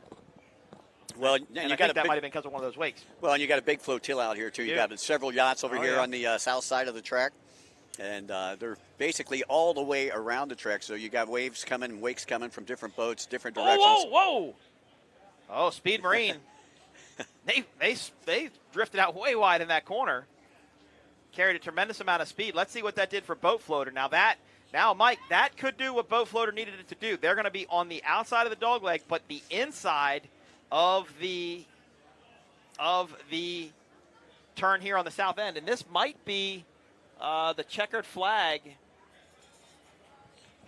E: Well,
F: and I think that might have been because of one of those wakes.
E: Well, and you got a big flotilla out here, too. You got several yachts over here on the south side of the track. And they're basically all the way around the track. So you got waves coming, wakes coming from different boats, different directions.
F: Whoa! Oh, Speed Marine. they drifted out way wide in that corner. Carried a tremendous amount of speed. Let's see what that did for Boat Floater. Now, Mike, that could do what Boat Floater needed it to do. They're going to be on the outside of the dogleg, but the inside of the turn here on the south end. And this might be the checkered flag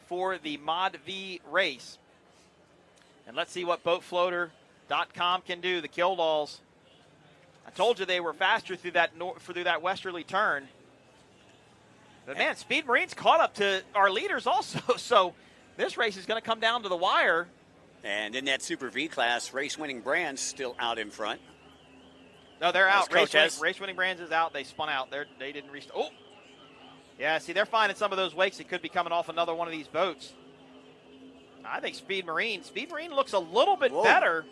F: for the Mod V race. And let's see what BoatFloater.com can do. The Killdalls. I told you they were faster through that westerly turn. But, man, Speed Marine's caught up to our leaders also. So this race is going to come down to the wire.
E: And in that Super V class, race-winning Brands still out in front.
F: No, they're out. Race-winning Brands is out. They spun out. They didn't restart. Oh! Yeah, see, they're finding some of those wakes that could be coming off another one of these boats. I think Speed Marine looks a little bit better.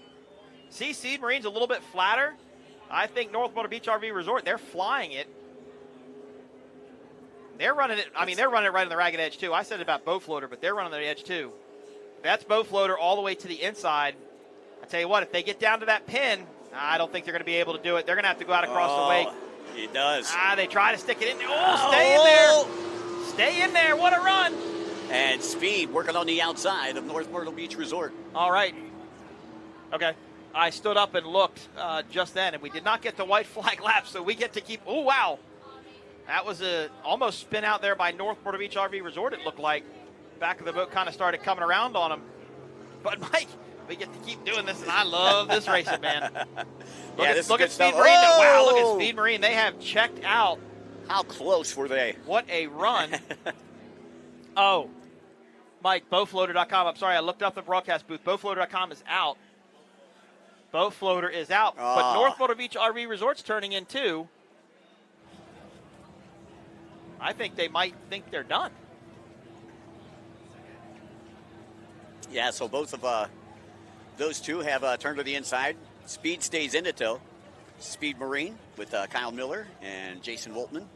F: See, Speed Marine's a little bit flatter. I think North Myrtle Beach RV Resort, they're flying it. They're running it. I mean, they're running it right on the ragged edge, too. I said it about Boat Floater, but they're running the edge, too. That's Boat Floater all the way to the inside. I tell you what, if they get down to that pin, I don't think they're going to be able to do it. They're going to have to go out across the wake.
E: He does.
F: They try to stick it in. Stay in there. Stay in there. What a run.
E: And Speed working on the outside of North Myrtle Beach Resort.
F: All right. Okay. I stood up and looked just then, and we did not get the white flag lap, so we get to keep. Oh, wow. That was a almost spin out there by North Myrtle Beach RV Resort, it looked like. Back of the boat kind of started coming around on them. But, Mike, we get to keep doing this, and I love this racing, man. Look at Speed Marine. Wow, look at Speed Marine. They have checked out.
E: How close were they?
F: What a run. Oh, Mike, BoatFloater.com. I'm sorry, I looked up the broadcast booth. BoatFloater.com is out. Boat Floater is out, but North Myrtle Beach RV Resort's turning in too. I think they might think they're done.
E: Yeah, so both of those two have turned to the inside. Speed stays in it, though. Speed Marine with Kyle Miller and Jason Woltman.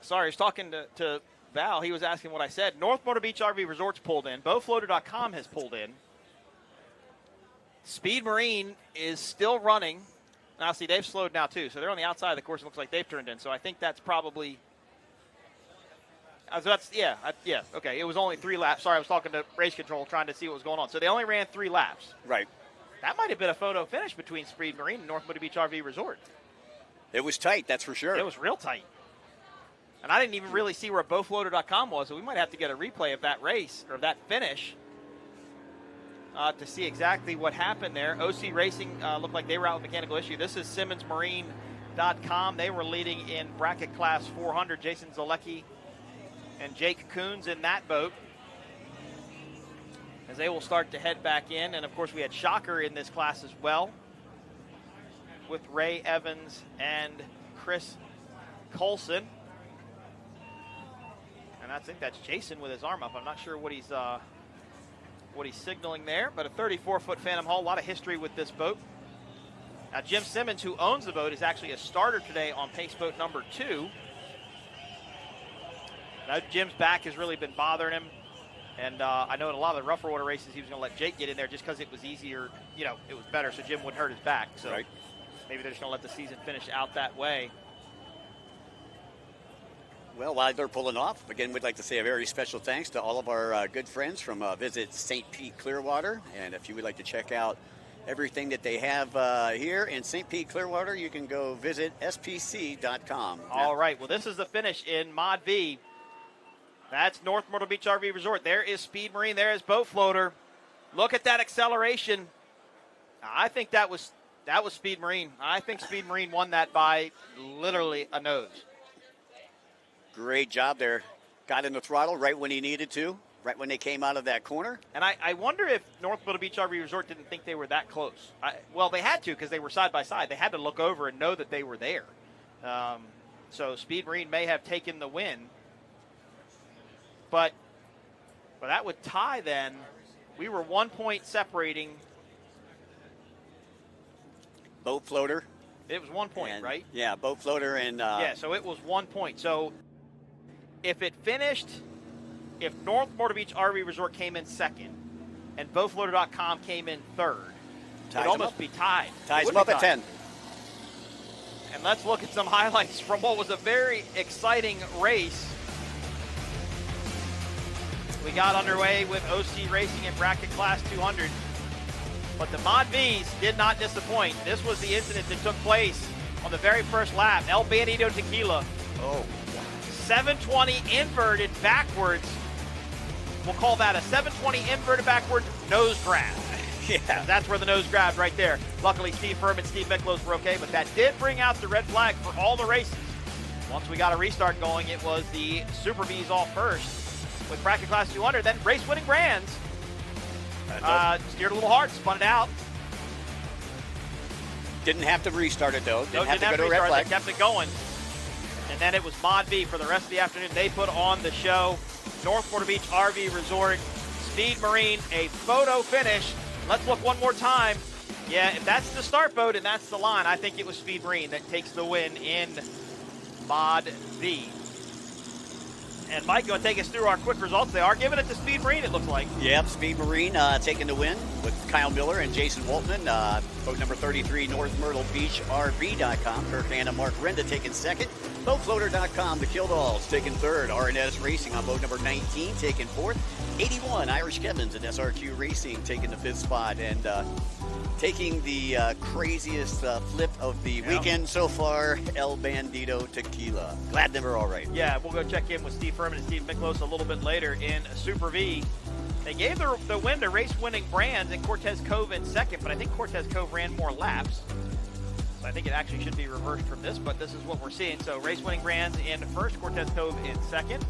F: sorry, I was talking to Val. He was asking what I said. North Myrtle Beach RV Resorts pulled in. BoatFloater.com has pulled in. Speed Marine is still running. Now, see, they've slowed now, too. So they're on the outside of the course. It looks like they've turned in. So I think that's probably okay. It was only 3 laps. Sorry, I was talking to race control trying to see what was going on. So they only ran 3 laps.
E: Right.
F: That might have been a photo finish between Speed Marine and North Myrtle Beach RV Resort.
E: It was tight, that's for sure.
F: It was real tight. And I didn't even really see where BoatFloater.com was, so we might have to get a replay of that race, or that finish, to see exactly what happened there. OC Racing looked like they were out with mechanical issue. This is SimmonsMarine.com. They were leading in bracket class 400. Jason Zalecki and Jake Coons in that boat, as they will start to head back in. And, of course, we had Shocker in this class as well, with Ray Evans and Chris Colson. And I think that's Jason with his arm up. I'm not sure what he's signaling there, but a 34-foot Phantom Hull. A lot of history with this boat. Now, Jim Simmons, who owns the boat, is actually a starter today on pace boat number 2. Now, Jim's back has really been bothering him. And I know in a lot of the rougher water races, he was going to let Jake get in there just because it was easier. You know, it was better, so Jim wouldn't hurt his back. So
E: right.
F: Maybe they're just going to let the season finish out that way.
E: Well, while they're pulling off, again, we'd like to say a very special thanks to all of our good friends from Visit St. Pete Clearwater. And if you would like to check out everything that they have here in St. Pete Clearwater, you can go visit spc.com.
F: All right. Well, this is the finish in Mod V. That's North Myrtle Beach RV Resort. There is Speed Marine. There is Boat Floater. Look at that acceleration. I think that was Speed Marine. I think Speed Marine won that by literally a nose.
E: Great job there. Got in the throttle right when he needed to, right when they came out of that corner.
F: And I wonder if North Myrtle Beach RV Resort didn't think they were that close. Well, they had to because they were side by side. They had to look over and know that they were there. So Speed Marine may have taken the win. But that would tie then. We were 1 point separating.
E: Boat Floater.
F: It was 1 point, right?
E: Yeah, Boat Floater and...
F: yeah, so it was 1 point. So if North Myrtle Beach RV Resort came in second and BoatFloater.com came in third, it'd almost be tied.
E: Ties them up at 10.
F: And let's look at some highlights from what was a very exciting race. We got underway with OC Racing in bracket class 200. But the Mod Vs did not disappoint. This was the incident that took place on the very first lap. El Bandito Tequila.
E: Oh.
F: 720 inverted backwards. We'll call that a 720 inverted backwards nose grab.
E: Yeah.
F: That's where the nose grabbed right there. Luckily, Steve Firm and Steve Miklos were okay, but that did bring out the red flag for all the races. Once we got a restart going, it was the Super Vs off first with bracket class 200. Then race-winning Brands steered a little hard, spun it out.
E: Didn't have to restart it, though.
F: Didn't have to go to red flag. They kept it going. And then it was Mod V for the rest of the afternoon. They put on the show. North Myrtle Beach RV Resort, Speed Marine, a photo finish. Let's look one more time. Yeah, if that's the start boat and that's the line, I think it was Speed Marine that takes the win in Mod V. And Mike, you want to take us through our quick results? They are giving it to Speed Marine, it looks like.
E: Yep, Speed Marine taking the win with Kyle Miller and Jason Waltman. Boat number 33, North Myrtle Beach RV.com. Kirk Anna, Mark Renda taking second. BoatFloater.com, the Killdalls taking third. RNS Racing on boat number 19 taking fourth. 81, Irish Kevins and SRQ Racing taking the fifth spot. And taking the craziest flip of the weekend so far, El Bandito Tequila. Glad they were all right.
F: Yeah, we'll go check in with Steve Furman and Steve Miklos a little bit later in Super V. They gave the win to race-winning Brands and Cortez Cove in second, but I think Cortez Cove ran more laps. So I think it actually should be reversed from this, but this is what we're seeing. So race-winning Brands in first, Cortez Cove in second.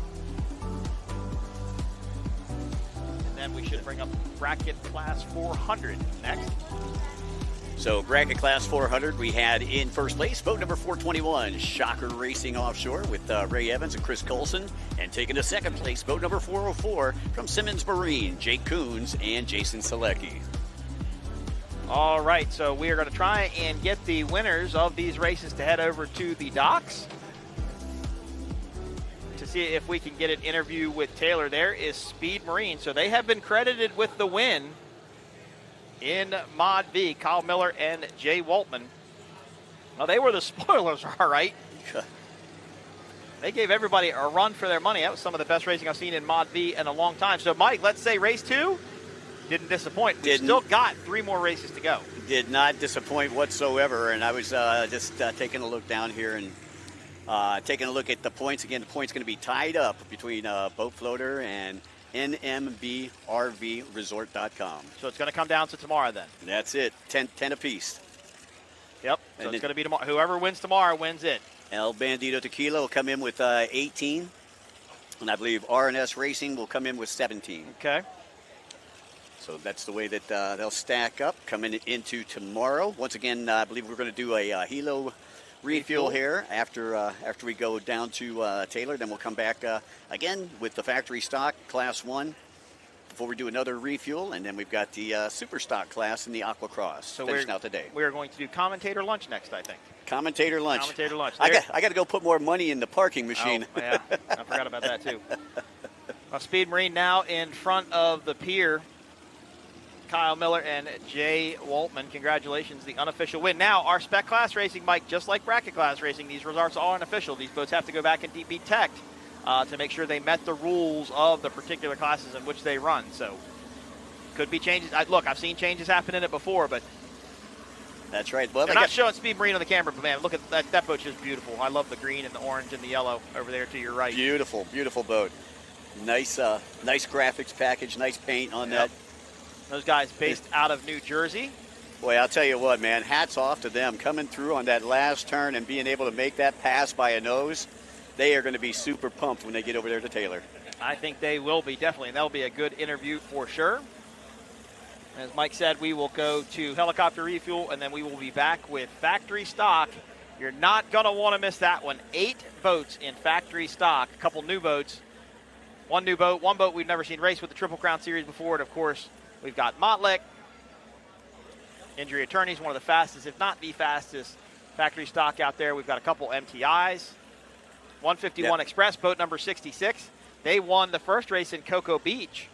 F: And then we should bring up bracket class 400 next.
E: So bracket class 400, we had in first place, boat number 421, Shocker Racing Offshore with Ray Evans and Chris Colson. And taking the second place, boat number 404 from Simmons Marine, Jake Coons and Jason Selecki.
F: All right, so we are going to try and get the winners of these races to head over to the docks. to see if we can get an interview with Taylor. There is Speed Marine. So they have been credited with the win in Mod V, Kyle Miller and Jay Waltman. Well, they were the spoilers, all right. They gave everybody a run for their money. That was some of the best racing I've seen in Mod V in a long time. So, Mike, let's say race 2 didn't disappoint. We've still got 3 more races to go.
E: Did not disappoint whatsoever. And I was just taking a look down here and taking a look at the points. Again, the points going to be tied up between Boat Floater and NMBRVResort.com.
F: So it's going to come down to tomorrow then.
E: That's it. 10 apiece.
F: Yep. So it's going to be tomorrow. Whoever wins tomorrow wins it.
E: El Bandito Tequila will come in with 18. And I believe RNS Racing will come in with 17.
F: Okay.
E: So that's the way that they'll stack up coming into tomorrow. Once again, I believe we're going to do a Hilo refuel here after we go down to Taylor. Then we'll come back again with the factory stock Class 1 before we do another refuel. And then we've got the Superstock class in the Aqua-Cross. So finishing out the day.
F: We're going to do commentator lunch next, I think.
E: Commentator lunch.
F: Commentator lunch.
E: I got to go put more money in the parking machine.
F: Oh, yeah, I forgot about that too. Well, Speed Marine now in front of the pier. Kyle Miller and Jay Waltman, congratulations, the unofficial win. Now, our spec class racing, Mike, just like bracket class racing, these results are unofficial. These boats have to go back and be teched to make sure they met the rules of the particular classes in which they run. So, could be changes. Look, I've seen changes happen in it before, but
E: that's right. Well,
F: they're not showing Speed Marine on the camera, but man, look at that. That boat's just beautiful. I love the green and the orange and the yellow over there to your right.
E: Beautiful, beautiful boat. Nice, nice graphics package, nice paint on that.
F: Those guys based out of New Jersey.
E: Boy, I'll tell you what, man, hats off to them coming through on that last turn and being able to make that pass by a nose. They are going to be super pumped when they get over there to Taylor.
F: I think they will be, definitely, and that'll be a good interview for sure. As Mike said, we will go to helicopter refuel, and then we will be back with factory stock. You're not going to want to miss that one. 8 boats in factory stock, a couple new boats. One new boat, one boat we've never seen race with the Triple Crown Series before, and of course, we've got Motlek, Injury Attorneys, one of the fastest, if not the fastest, factory stock out there. We've got a couple MTIs. 151 Express, boat number 66. They won the first race in Cocoa Beach.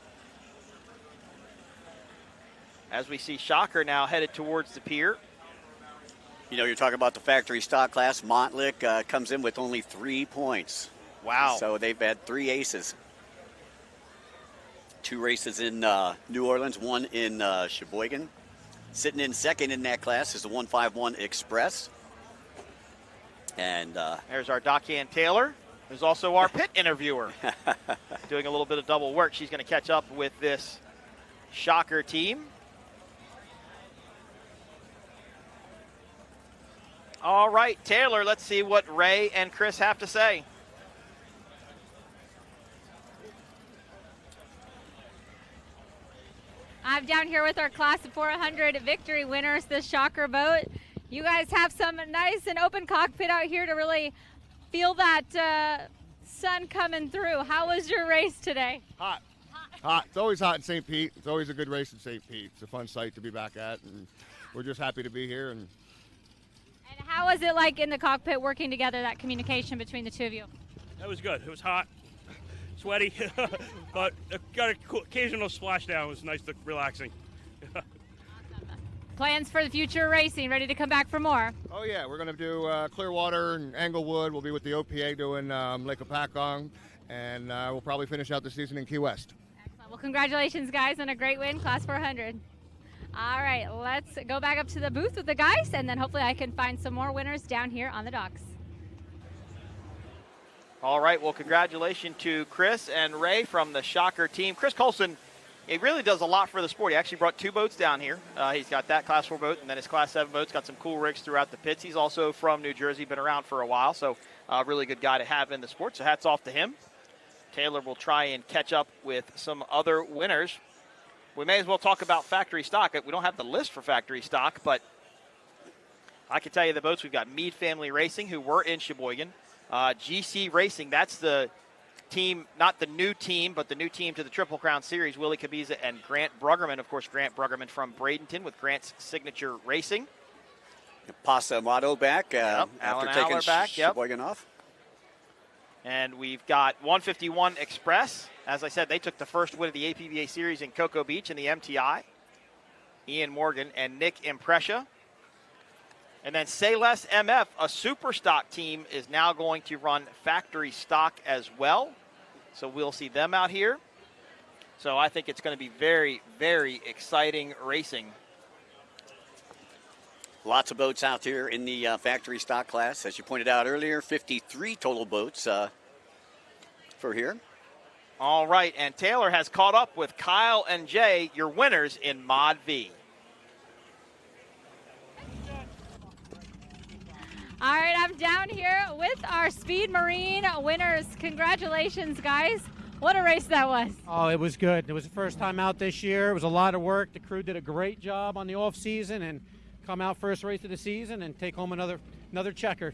F: As we see Shocker now headed towards the pier.
E: You know, you're talking about the factory stock class. Motlek comes in with only 3 points.
F: Wow.
E: So they've had 3 aces. 2 races in New Orleans, 1 in Sheboygan. Sitting in second in that class is the 151 Express. And
F: there's our Dockhand Taylor, who's also our pit interviewer. Doing a little bit of double work. She's going to catch up with this Shocker team. All right, Taylor, let's see what Ray and Chris have to say.
D: I'm down here with our Class of 400 victory winners, the Shocker boat. You guys have some nice and open cockpit out here to really feel that sun coming through. How was your race today?
H: Hot. Hot. It's always hot in St. Pete. It's always a good race in St. Pete. It's a fun site to be back at, and we're just happy to be here. And
D: how was it like in the cockpit working together, that communication between the two of you?
I: That was good. It was hot, sweaty, but got an occasional splashdown. It was nice, relaxing.
D: Plans for the future racing, ready to come back for more?
H: Oh yeah, we're going to do Clearwater and Englewood. We'll be with the OPA doing Lake Apacong, and we'll probably finish out the season in Key West.
D: Excellent. Well, congratulations, guys, on a great win, Class 400. All right, let's go back up to the booth with the guys, and then hopefully I can find some more winners down here on the docks.
F: All right, well, congratulations to Chris and Ray from the Shocker team. Chris Colson, he really does a lot for the sport. He actually brought 2 boats down here. He's got that Class 4 boat, and then his Class 7 boat's got some cool rigs throughout the pits. He's also from New Jersey, been around for a while, so a really good guy to have in the sport, so hats off to him. Taylor will try and catch up with some other winners. We may as well talk about factory stock. We don't have the list for factory stock, but I can tell you the boats. We've got Meade Family Racing, who were in Sheboygan. GC Racing, that's the team, not the new team, but the new team to the Triple Crown Series. Willie Cabiza and Grant Bruggerman. Of course, Grant Bruggerman from Bradenton with Grant's Signature Racing.
E: Pasa Amato back after
F: Alan
E: taking
F: back,
E: Sheboygan off.
F: And we've got 151 Express. As I said, they took the first win of the APBA Series in Cocoa Beach in the MTI. Ian Morgan and Nick Imprescia. And then Say Less MF, a Superstock team, is now going to run factory stock as well. So we'll see them out here. So I think it's going to be very, very exciting racing.
E: Lots of boats out here in the factory stock class. As you pointed out earlier, 53 total boats for here.
F: All right, and Taylor has caught up with Kyle and Jay, your winners in Mod V.
D: All right, I'm down here with our Speed Marine winners. Congratulations, guys. What a race that was.
L: Oh, it was good. It was the first time out this year. It was a lot of work. The crew did a great job on the off season and come out first race of the season and take home another checker.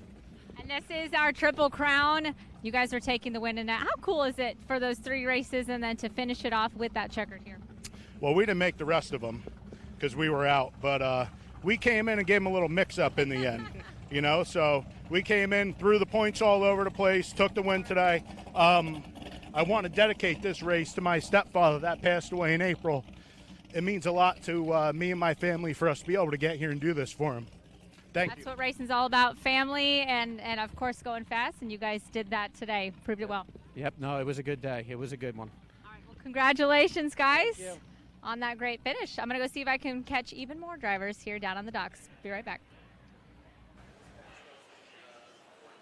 D: And this is our Triple Crown. You guys are taking the win in that. How cool is it for those 3 races and then to finish it off with that checkered here?
M: Well, we didn't make the rest of them because we were out, but we came in and gave them a little mix-up in the end. You know, so we came in, threw the points all over the place, took the win today. I want to dedicate this race to my stepfather that passed away in April. It means a lot to me and my family for us to be able to get here and do this for him. Thank you.
D: That's what racing's all about, family and of course going fast, and you guys did that today. Proved it well.
L: Yep, no, it was a good day. It was a good one.
D: All right, well, congratulations, guys, on that great finish. I'm going to go see if I can catch even more drivers here down on the docks. Be right back.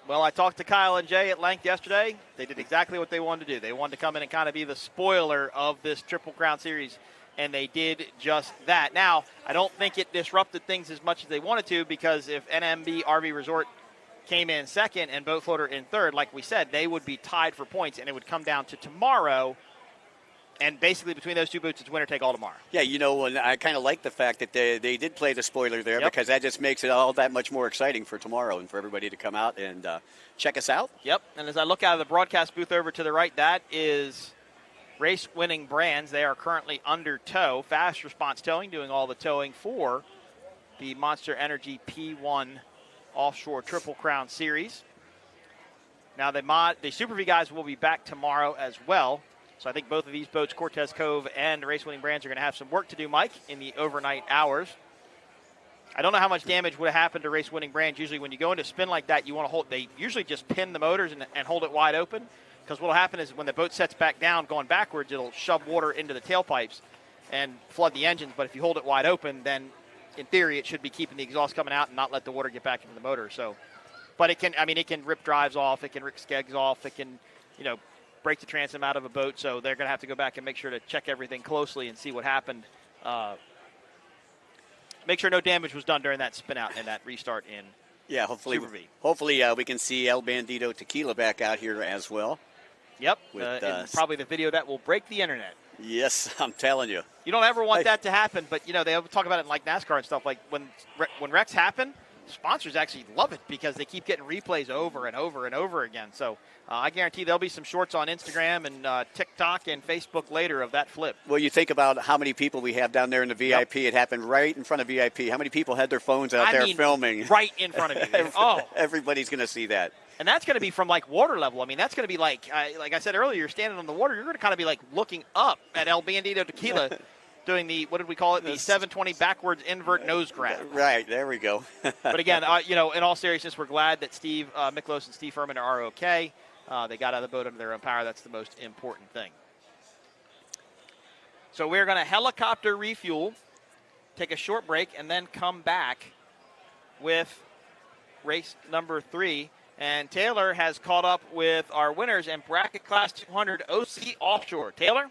F: Well, I talked to Kyle and Jay at length yesterday. They did exactly what they wanted to do. They wanted to come in and kind of be the spoiler of this Triple Crown Series, and they did just that. Now, I don't think it disrupted things as much as they wanted to, because if NMB RV Resort came in second and Boat Floater in third, like we said, they would be tied for points, and it would come down to tomorrow. And basically, between those two boats, it's winner take all tomorrow.
E: Yeah, you know, and I kind of like the fact that they did play the spoiler there, because that just makes it all that much more exciting for tomorrow and for everybody to come out and check us out.
F: Yep, and as I look out of the broadcast booth over to the right, that is race-winning brands. They are currently under tow. Fast Response Towing doing all the towing for the Monster Energy P1 Offshore Triple Crown Series. Now, the Super V guys will be back tomorrow as well. So I think both of these boats, Cortez Cove and Race-Winning Brands, are going to have some work to do, Mike, in the overnight hours. I don't know how much damage would have happened to Race-Winning Brands. Usually when you go into a spin like that, you want to hold. They usually just pin the motors and hold it wide open, because what will happen is when the boat sets back down going backwards, it'll shove water into the tailpipes and flood the engines. But if you hold it wide open, then in theory it should be keeping the exhaust coming out and not let the water get back into the motor. So, but it can rip drives off, it can rip skegs off, it can, break the transom out of a boat, so they're going to have to go back and make sure to check everything closely and see what happened. Make sure no damage was done during that spin out and that restart in
E: hopefully
F: Super V.
E: Hopefully we can see El Bandito Tequila back out here as well.
F: Yep, and probably the video that will break the internet.
E: Yes, I'm telling you.
F: You don't ever want that to happen, but they talk about it in like NASCAR and stuff. Like when wrecks happen, sponsors actually love it because they keep getting replays over and over and over again. So I guarantee there'll be some shorts on Instagram and TikTok and Facebook later of that flip.
E: Well, you think about how many people we have down there in the VIP. It happened right in front of VIP. How many people had their phones out there filming?
F: Right in front of you.
E: Everybody's going to see that.
F: And that's going to be from like water level. I mean, that's going to be like I said earlier, you're standing on the water. You're going to kind of be like looking up at El Bandito Tequila. Doing the, what did we call it, the 720 backwards invert nose grab.
E: Right, there we go.
F: But again, in all seriousness, we're glad that Steve Miklos and Steve Furman are okay. They got out of the boat under their own power. That's the most important thing. So we're going to helicopter refuel, take a short break, and then come back with race number 3. And Taylor has caught up with our winners in bracket class 200 OC Offshore. Taylor?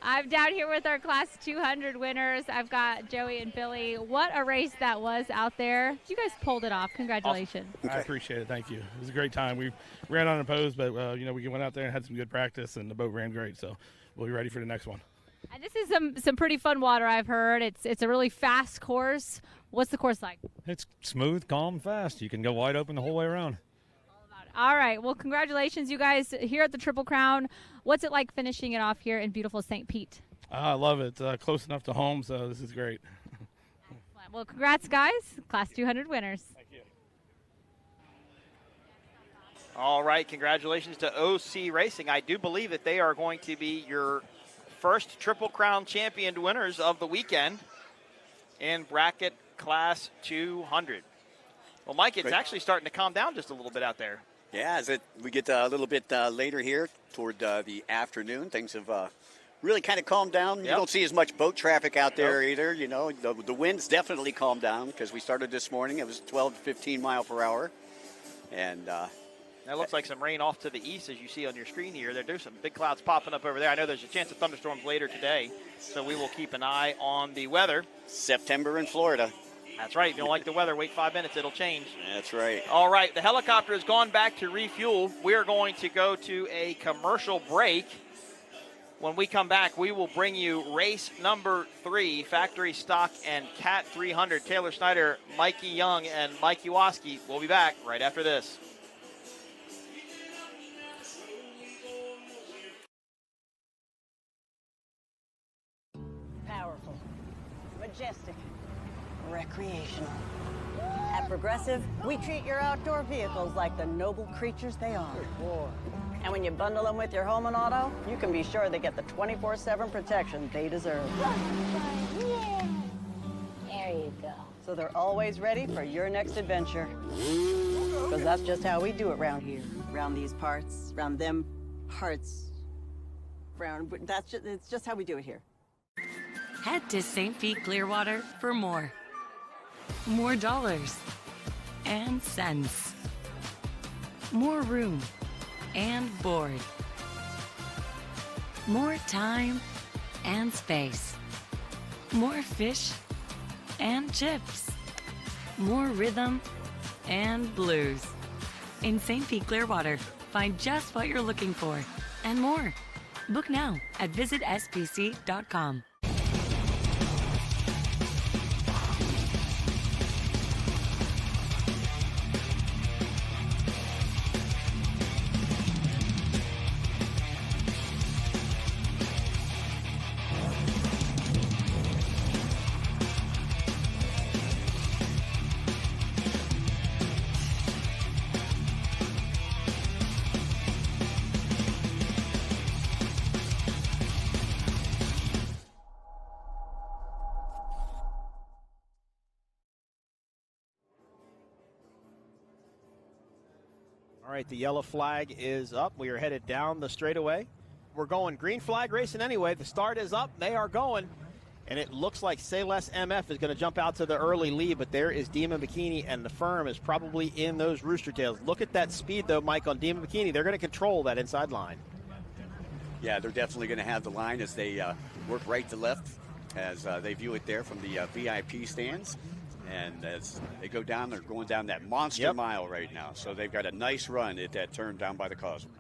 D: I'm down here with our Class 200 winners. I've got Joey and Billy. What a race that was out there. You guys pulled it off. Congratulations.
I: Awesome. I appreciate it. Thank you. It was a great time. We ran unopposed, but, we went out there and had some good practice, and the boat ran great. So we'll be ready for the next one.
D: And this is some pretty fun water, I've heard. It's a really fast course. What's the course like?
W: It's smooth, calm, fast. You can go wide open the whole way around.
D: All right. Well, congratulations, you guys, here at the Triple Crown. What's it like finishing it off here in beautiful St. Pete?
I: I love it. Close enough to home, so this is great.
D: Well, congrats, guys. Class 200 winners.
I: Thank you.
F: All right, congratulations to OC Racing. I do believe that they are going to be your first Triple Crown champion winners of the weekend in bracket class 200. Well, Mike, it's actually starting to calm down just a little bit out there.
E: Yeah, as we get a little bit later here toward the afternoon, things have really kind of calmed down. Yep. You don't see as much boat traffic out there either. You know, the wind's definitely calmed down because we started this morning. It was 12 to 15 mile per hour. And
F: that looks like some rain off to the east, as you see on your screen here. There's some big clouds popping up over there. I know there's a chance of thunderstorms later today, so we will keep an eye on the weather.
E: September in Florida.
F: That's right. If you don't like the weather, wait 5 minutes. It'll change.
E: That's right.
F: All right. The helicopter has gone back to refuel. We're going to go to a commercial break. When we come back, we will bring you race number 3, factory stock and Cat 300. Taylor Snyder, Mikey Young, and Mike Iwaski. We'll be back right after this.
A: Powerful, majestic, recreational. At Progressive, we treat your outdoor vehicles like the noble creatures they are. And when you bundle them with your home and auto, you can be sure they get the 24/7 protection they deserve.
B: Yeah. There you go.
A: So they're always ready for your next adventure. Because that's just how we do it around here. Around these parts, around them parts. It's just how we do it here.
C: Head to St. Pete Clearwater for more. More dollars and cents. More room and board. More time and space. More fish and chips. More rhythm and blues. In St. Pete Clearwater, find just what you're looking for and more. Book now at visitspc.com.
F: All right, the yellow flag is up. We are headed down the straightaway. We're going green flag racing anyway. The start is up. They are going. And it looks like Sayless MF is going to jump out to the early lead, but there is Demon Bikini, and the firm is probably in those rooster tails. Look at that speed, though, Mike, on Demon Bikini. They're going to control that inside line.
E: Yeah, they're definitely going to have the line as they work right to left, as they view it there from the VIP stands. And as they go down, they're going down that monster mile right now. So they've got a nice run at that turn down by the causeway.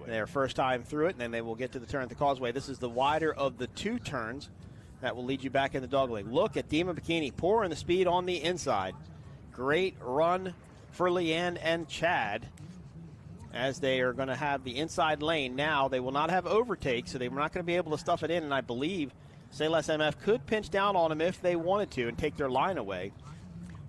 F: Their first time through it, and then they will get to the turn at the causeway. This is the wider of the two turns that will lead you back in the dogleg. Look at Demon Bikini pouring the speed on the inside. Great run for Leanne and Chad as they are going to have the inside lane. Now they will not have overtake, so they're not going to be able to stuff it in, and I believe Sayless MF could pinch down on them if they wanted to and take their line away.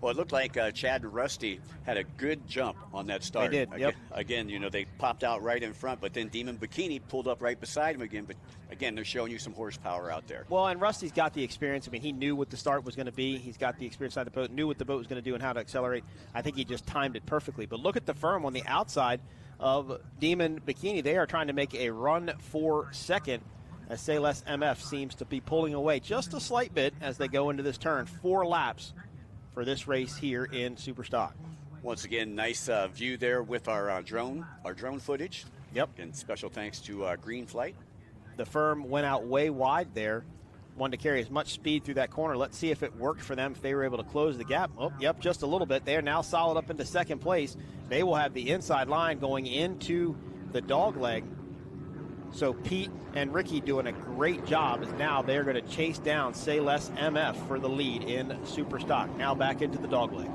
E: Well, it looked like Chad and Rusty had a good jump on that start.
F: They did, yep.
E: Again, you know, they popped out right in front, but then Demon Bikini pulled up right beside him again. But, again, they're showing you some horsepower out there.
F: Well, and Rusty's got the experience. I mean, he knew what the start was going to be. He's got the experience on the boat, knew what the boat was going to do and how to accelerate. I think he just timed it perfectly. But look at the firm on the outside of Demon Bikini. They are trying to make a run for second, as Sayless MF seems to be pulling away just a slight bit as they go into this turn. 4 laps for this race here in Superstock.
E: Once again, nice view there with our drone footage.
F: Yep.
E: And special thanks to Green Flight.
F: The firm went out way wide there, wanted to carry as much speed through that corner. Let's see if it worked for them, if they were able to close the gap. Oh, yep, just a little bit. They are now solid up into second place. They will have the inside line going into the dogleg. So Pete and Ricky doing a great job as now they're going to chase down Sayless MF for the lead in Superstock. Now back into the dogleg.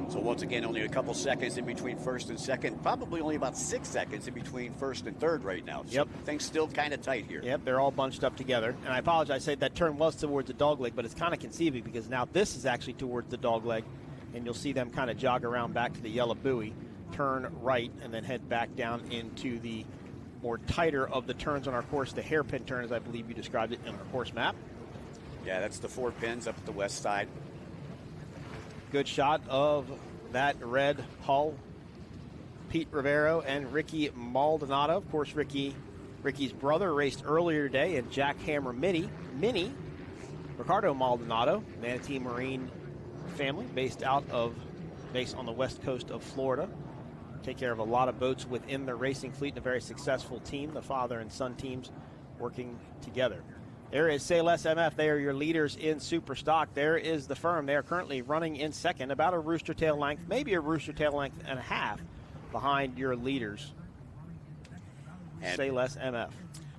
E: So once again, only a couple seconds in between first and second. Probably only about 6 seconds in between first and third right now. So
F: yep.
E: Things still kind of tight here.
F: Yep, they're all bunched up together. And I apologize, I said that turn was towards the dogleg, but it's kind of conceiving because now this is actually towards the dogleg
K: and you'll see them kind of jog around back to the yellow buoy, turn right, and then head back down into the more tighter of the turns on our course, the hairpin turn, as I believe you described it in our course map.
E: Yeah, that's the 4 pins up at the west side.
K: Good shot of that red hull. Pete Rivero and Ricky Maldonado. Of course, Ricky's brother raced earlier today in Jackhammer Mini. Ricardo Maldonado, Manatee Marine family, based on the west coast of Florida. Take care of a lot of boats within the racing fleet and a very successful team, the father and son teams working together. There is Sayless MF. They are your leaders in Superstock. There is the firm. They are currently running in second, about a rooster tail length, maybe a rooster tail length and a half behind your leaders. And Sayless MF.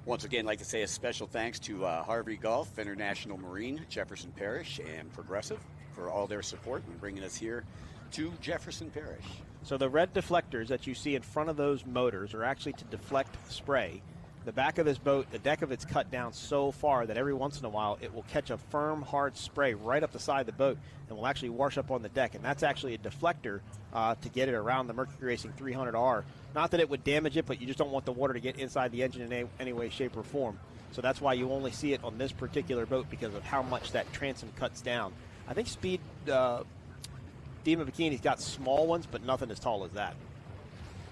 E: Once again, I'd like to say a special thanks to Harvey Golf, International Marine, Jefferson Parish, and Progressive for all their support in bringing us here to Jefferson Parish.
K: So the red deflectors that you see in front of those motors are actually to deflect spray. The back of this boat, the deck of it's cut down so far that every once in a while it will catch a firm, hard spray right up the side of the boat and will actually wash up on the deck. And that's actually a deflector to get it around the Mercury Racing 300R. Not that it would damage it, but you just don't want the water to get inside the engine in any way, shape, or form. So that's why you only see it on this particular boat, because of how much that transom cuts down. I think Speed Demon Bikini's got small ones, but nothing as tall as that.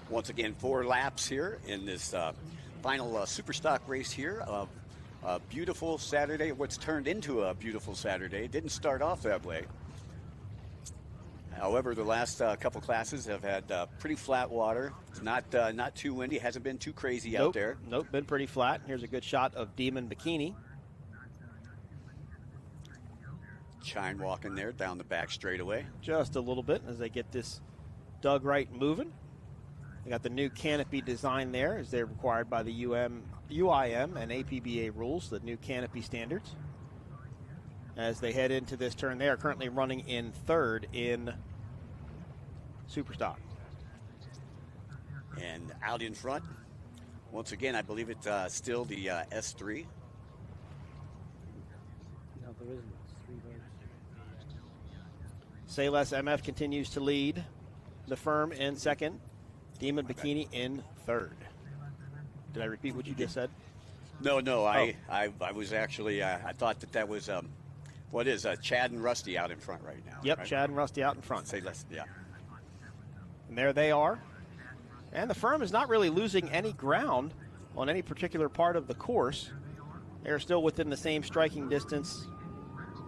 E: Once again, 4 laps here in this final Superstock race here of a beautiful Saturday, what's turned into a beautiful Saturday. It didn't start off that way. However, the last couple classes have had pretty flat water. It's not too windy. Hasn't been too crazy out there.
K: Nope, been pretty flat. Here's a good shot of Demon Bikini.
E: Chine walking there down the back straightaway.
K: Just a little bit as they get this Doug Wright moving. They got the new canopy design there, as they're required by the UIM and APBA rules, the new canopy standards. As they head into this turn, they are currently running in third in Superstock.
E: And out in front, once again, I believe it's still the S3.
K: No, there isn't. Sayless MF continues to lead the firm in second. Demon Bikini in third. Did I repeat what you just said?
E: No. I was actually, I thought that was, what is Chad and Rusty out in front right now.
K: Yep,
E: right?
K: Chad and Rusty out in front.
E: Say less, yeah.
K: And there they are. And the firm is not really losing any ground on any particular part of the course. They're still within the same striking distance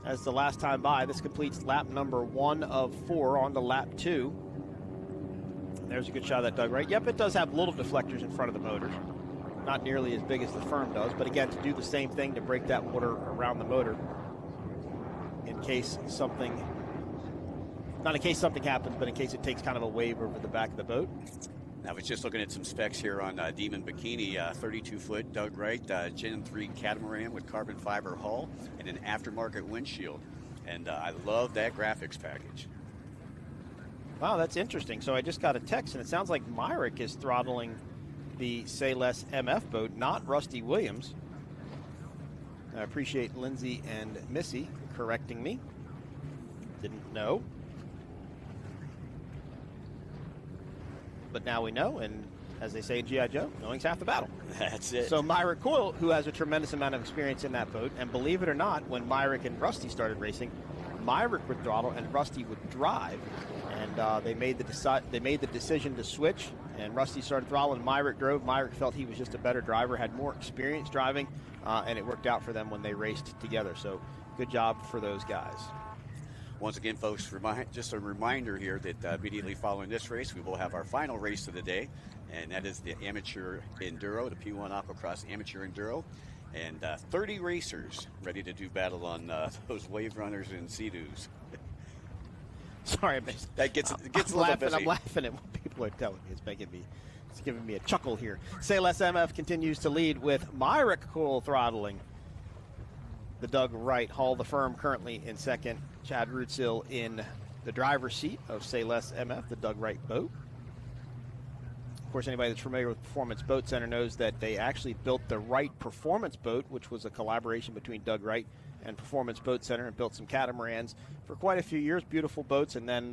K: as the last time by. This completes lap number 1 of 4 on to lap 2. There's a good shot of that Doug Wright. Yep, it does have little deflectors in front of the motors. Not nearly as big as the firm does, but again, to do the same thing to break that water around the motor in case something, not in case something happens, but in case it takes kind of a wave over the back of the boat.
E: I was just looking at some specs here on Demon Bikini, 32-foot Doug Wright, Gen 3 catamaran with carbon fiber hull and an aftermarket windshield. And I love that graphics package.
K: Wow, that's interesting. So I just got a text, and it sounds like Myrick is throttling the Sayless MF boat, not Rusty Williams. I appreciate Lindsay and Missy correcting me. Didn't know. But now we know, and as they say in G.I. Joe, knowing's half the battle.
E: That's it.
K: So Myrick Coyle, who has a tremendous amount of experience in that boat, and believe it or not, when Myrick and Rusty started racing, Myrick would throttle and Rusty would drive. And they made the decision to switch, and Rusty started throttling. Myrick drove. Myrick felt he was just a better driver, had more experience driving, and it worked out for them when they raced together. So good job for those guys.
E: Once again, folks, just a reminder here that immediately following this race, we will have our final race of the day, and that is the Amateur Enduro, the P1 Aqua-X Amateur Enduro. And 30 racers ready to do battle on those wave runners and Sea-Doos.
K: Sorry, I missed.
E: That gets a little
K: laughing.
E: busy.
K: I'm laughing at what people are telling me. It's giving me a chuckle here. Sayless MF continues to lead with Myrick Coyle throttling the Doug Wright hull. The firm currently in second. Chad Rootsill in the driver's seat of Sayless MF, the Doug Wright boat. Of course, anybody that's familiar with Performance Boat Center knows that they actually built the Wright Performance boat, which was a collaboration between Doug Wright, and Performance Boat Center and built some catamarans for quite a few years. Beautiful boats. And then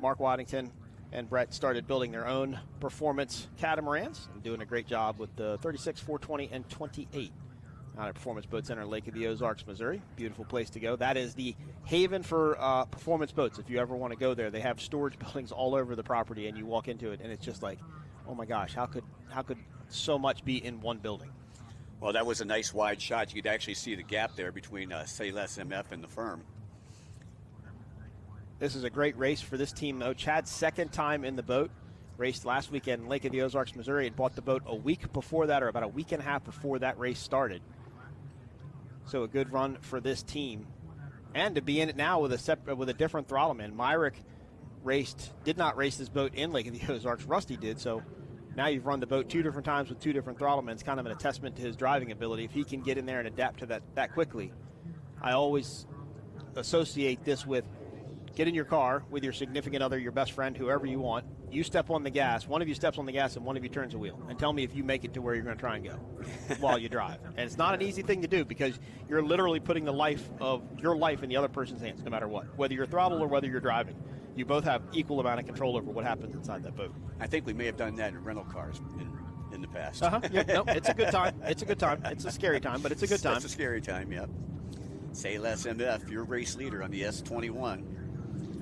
K: Mark Waddington and Brett started building their own performance catamarans and doing a great job with the 36, 420, and 28 out at Performance Boat Center in Lake of the Ozarks, Missouri. Beautiful place to go. That is the haven for performance boats. If you ever want to go there, they have storage buildings all over the property, and you walk into it, and it's just like, oh my gosh, how could so much be in one building?
E: Well, that was a nice wide shot. You could actually see the gap there between Say Less MF and the firm.
K: This is a great race for this team, though. Chad's second time in the boat. Raced last weekend in Lake of the Ozarks, Missouri, and bought the boat a week before that, or about a week and a half before that race started. So a good run for this team. And to be in it now with a different throttleman. Myrick did not race this boat in Lake of the Ozarks. Rusty did, so now you've run the boat 2 different times with 2 different throttlemen. It's kind of an testament to his driving ability. If he can get in there and adapt to that quickly. I always associate this with get in your car with your significant other, your best friend, whoever you want. You step on the gas. One of you steps on the gas and one of you turns the wheel. And tell me if you make it to where you're going to try and go while you drive. And it's not an easy thing to do because you're literally putting your life in the other person's hands, no matter what. Whether you're throttled or whether you're driving. You both have equal amount of control over what happens inside that boat.
E: I think we may have done that in rental cars in the past.
K: Yeah, no, it's a good time. It's a good time. It's a scary time, but it's a good time.
E: It's a scary time, yeah. Say Less MF, your race leader on the S21.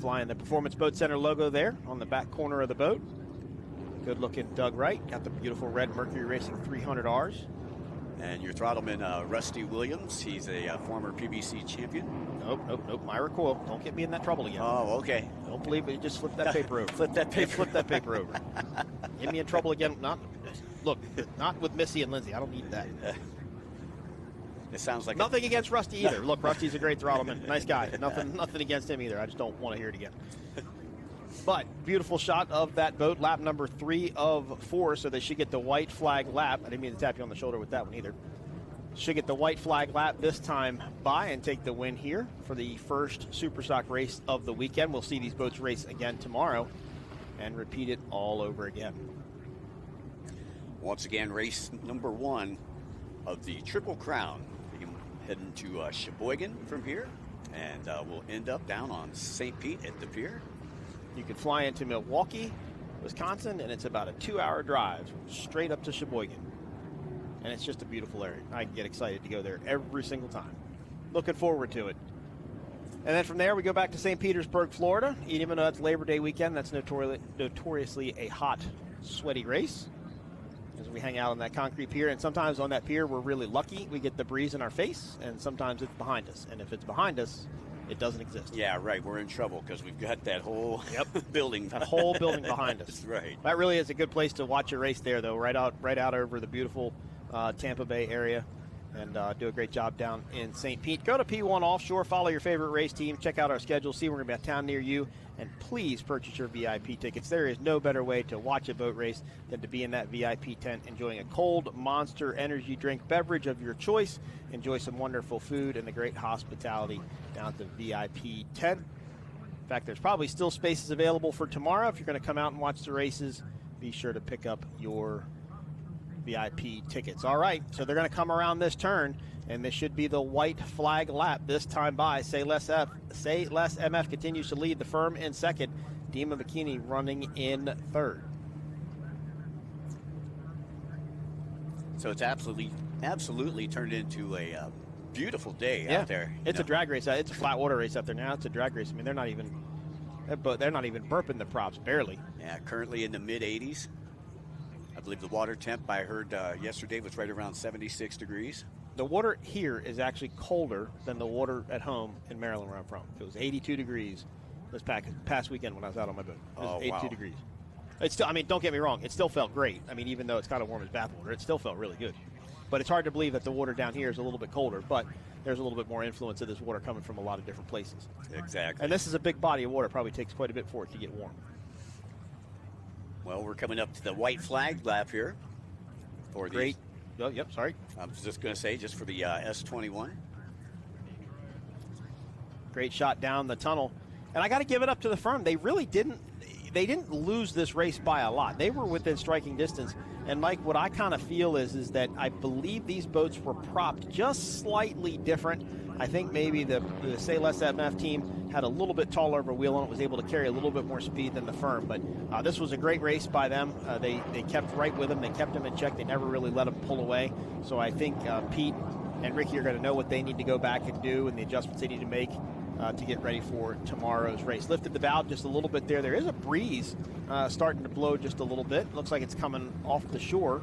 K: Flying the Performance Boat Center logo there on the back corner of the boat. Good looking Doug Wright. Got the beautiful red Mercury Racing 300Rs.
E: And your throttleman, Rusty Williams. He's a former PBC champion.
K: Nope. Myra Coyle. Don't get me in that trouble again.
E: Oh, okay.
K: Don't believe it. Just flip that paper over.
E: Flip that paper
K: over. Get me in trouble again. Not with Missy and Lindsay. I don't need that.
E: It sounds like
K: nothing against Rusty either. Look, Rusty's a great throttleman. Nice guy. Nothing against him either. I just don't want to hear it again. But beautiful shot of that boat, lap number 3 of 4, so they should get the white flag lap. I didn't mean to tap you on the shoulder with that one either. Should get the white flag lap this time by and take the win here for the first Superstock race of the weekend. We'll see these boats race again tomorrow and repeat it all over again.
E: Once again, race number 1 of the Triple Crown. Heading to Sheboygan from here, and we'll end up down on St. Pete at the pier.
K: You can fly into Milwaukee, Wisconsin, and it's about a 2-hour drive straight up to Sheboygan. And it's just a beautiful area. I get excited to go there every single time. Looking forward to it. And then from there, we go back to St. Petersburg, Florida. Even though that's Labor Day weekend, that's notoriously a hot, sweaty race. As we hang out on that concrete pier, and sometimes on that pier we're really lucky. We get the breeze in our face, and sometimes it's behind us. And if it's behind us, it doesn't exist.
E: Yeah, right. We're in trouble because we've got that whole building.
K: That whole building behind us.
E: That's right.
K: That really is a good place to watch a race there, though. Right out over the beautiful Tampa Bay area, and do a great job down in St. Pete. Go to P1 Offshore, follow your favorite race team, check out our schedule, see when we're going to be at town near you, and please purchase your VIP tickets. There is no better way to watch a boat race than to be in that VIP tent enjoying a cold Monster energy drink beverage of your choice. Enjoy some wonderful food and the great hospitality down at the VIP tent. In fact, there's probably still spaces available for tomorrow. If you're going to come out and watch the races, be sure to pick up your VIP tickets. All right, so they're going to come around this turn, and this should be the white flag lap this time by. Say Less MF continues to lead the firm in second. Dima Bikini running in third.
E: So it's absolutely turned into a beautiful day out there.
K: It's a drag race. It's a flat water race out there now. It's a drag race. I mean, they're not even burping the props, barely.
E: Yeah, currently in the mid-80s. I believe the water temp I heard yesterday was right around 76 degrees.
K: The water here is actually colder than the water at home in Maryland where I'm from. It was 82 degrees this past weekend when I was out on my boat. It was 82 degrees. It's still, I mean, don't get me wrong, it still felt great. I mean, even though it's kind of warm as bathwater, it still felt really good. But it's hard to believe that the water down here is a little bit colder, but there's a little bit more influence of this water coming from a lot of different places.
E: Exactly.
K: And this is a big body of water. It probably takes quite a bit for it to get warm.
E: Well, we're coming up to the white flag lap here. For
K: great. Oh, yep, sorry.
E: I was just going to say, just for the S21.
K: Great shot down the tunnel. And I got to give it up to the firm. They they didn't lose this race by a lot. They were within striking distance. And, Mike, what I kind of feel is that I believe these boats were propped just slightly different. I think maybe the Say Less MF team had a little bit taller of a wheel on it, was able to carry a little bit more speed than the firm. But this was a great race by them. They kept right with them. They kept them in check. They never really let them pull away. So I think Pete and Ricky are going to know what they need to go back and do and the adjustments they need to make to get ready for tomorrow's race. Lifted the bow just a little bit there. There is a breeze starting to blow just a little bit. Looks like it's coming off the shore.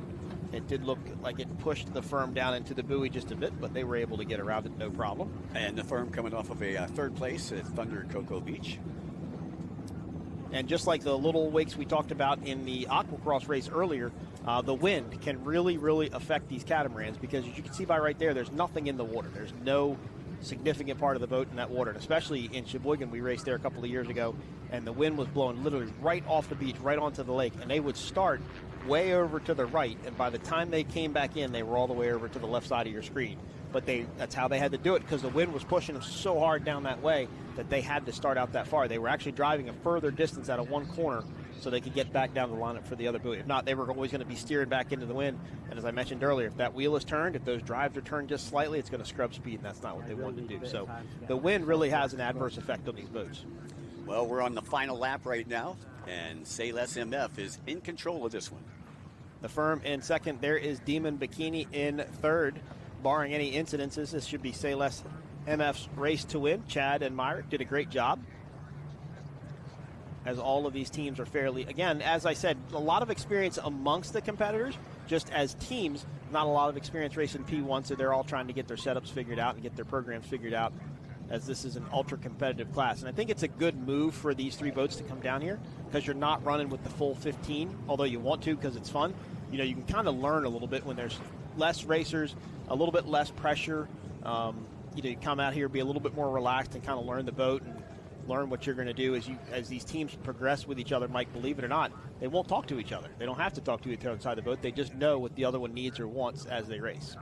K: It did look like it pushed the firm down into the buoy just a bit, but they were able to get around it no problem.
E: And the firm coming off of a third place at Thunder Cocoa Beach.
K: And just like the little wakes we talked about in the Aqua-Cross race earlier, the wind can really, really affect these catamarans because, as you can see by right there, there's nothing in the water. There's no significant part of the boat in that water. And especially in Sheboygan, we raced there a couple of years ago, and the wind was blowing literally right off the beach, right onto the lake. And they would start way over to the right, and by the time they came back in, they were all the way over to the left side of your screen. But that's how they had to do it, because the wind was pushing them so hard down that way that they had to start out that far. They were actually driving a further distance out of one corner so they could get back down the lineup for the other buoy. If not, they were always going to be steered back into the wind. And as I mentioned earlier, if that wheel is turned, if those drives are turned just slightly, it's going to scrub speed, and that's not what they wanted to do. So the wind really has an adverse effect on these boats.
E: Well, we're on the final lap right now, and Say Less MF is in control of this one.
K: The firm in second. There is Demon Bikini in third. Barring any incidences, this should be Say Less MF's race to win. Chad and Myrick did a great job, as all of these teams are fairly, again, as I said, a lot of experience amongst the competitors. Just as teams, not a lot of experience racing P1, so they're all trying to get their setups figured out and get their programs figured out, as this is an ultra-competitive class. And I think it's a good move for these three boats to come down here, because you're not running with the full 15, although you want to because it's fun. You know, you can kind of learn a little bit when there's less racers, a little bit less pressure. You come out here, be a little bit more relaxed and kind of learn the boat and learn what you're going to do as these teams progress with each other. Mike, believe it or not, they won't talk to each other. They don't have to talk to each other inside the boat. They just know what the other one needs or wants as they race.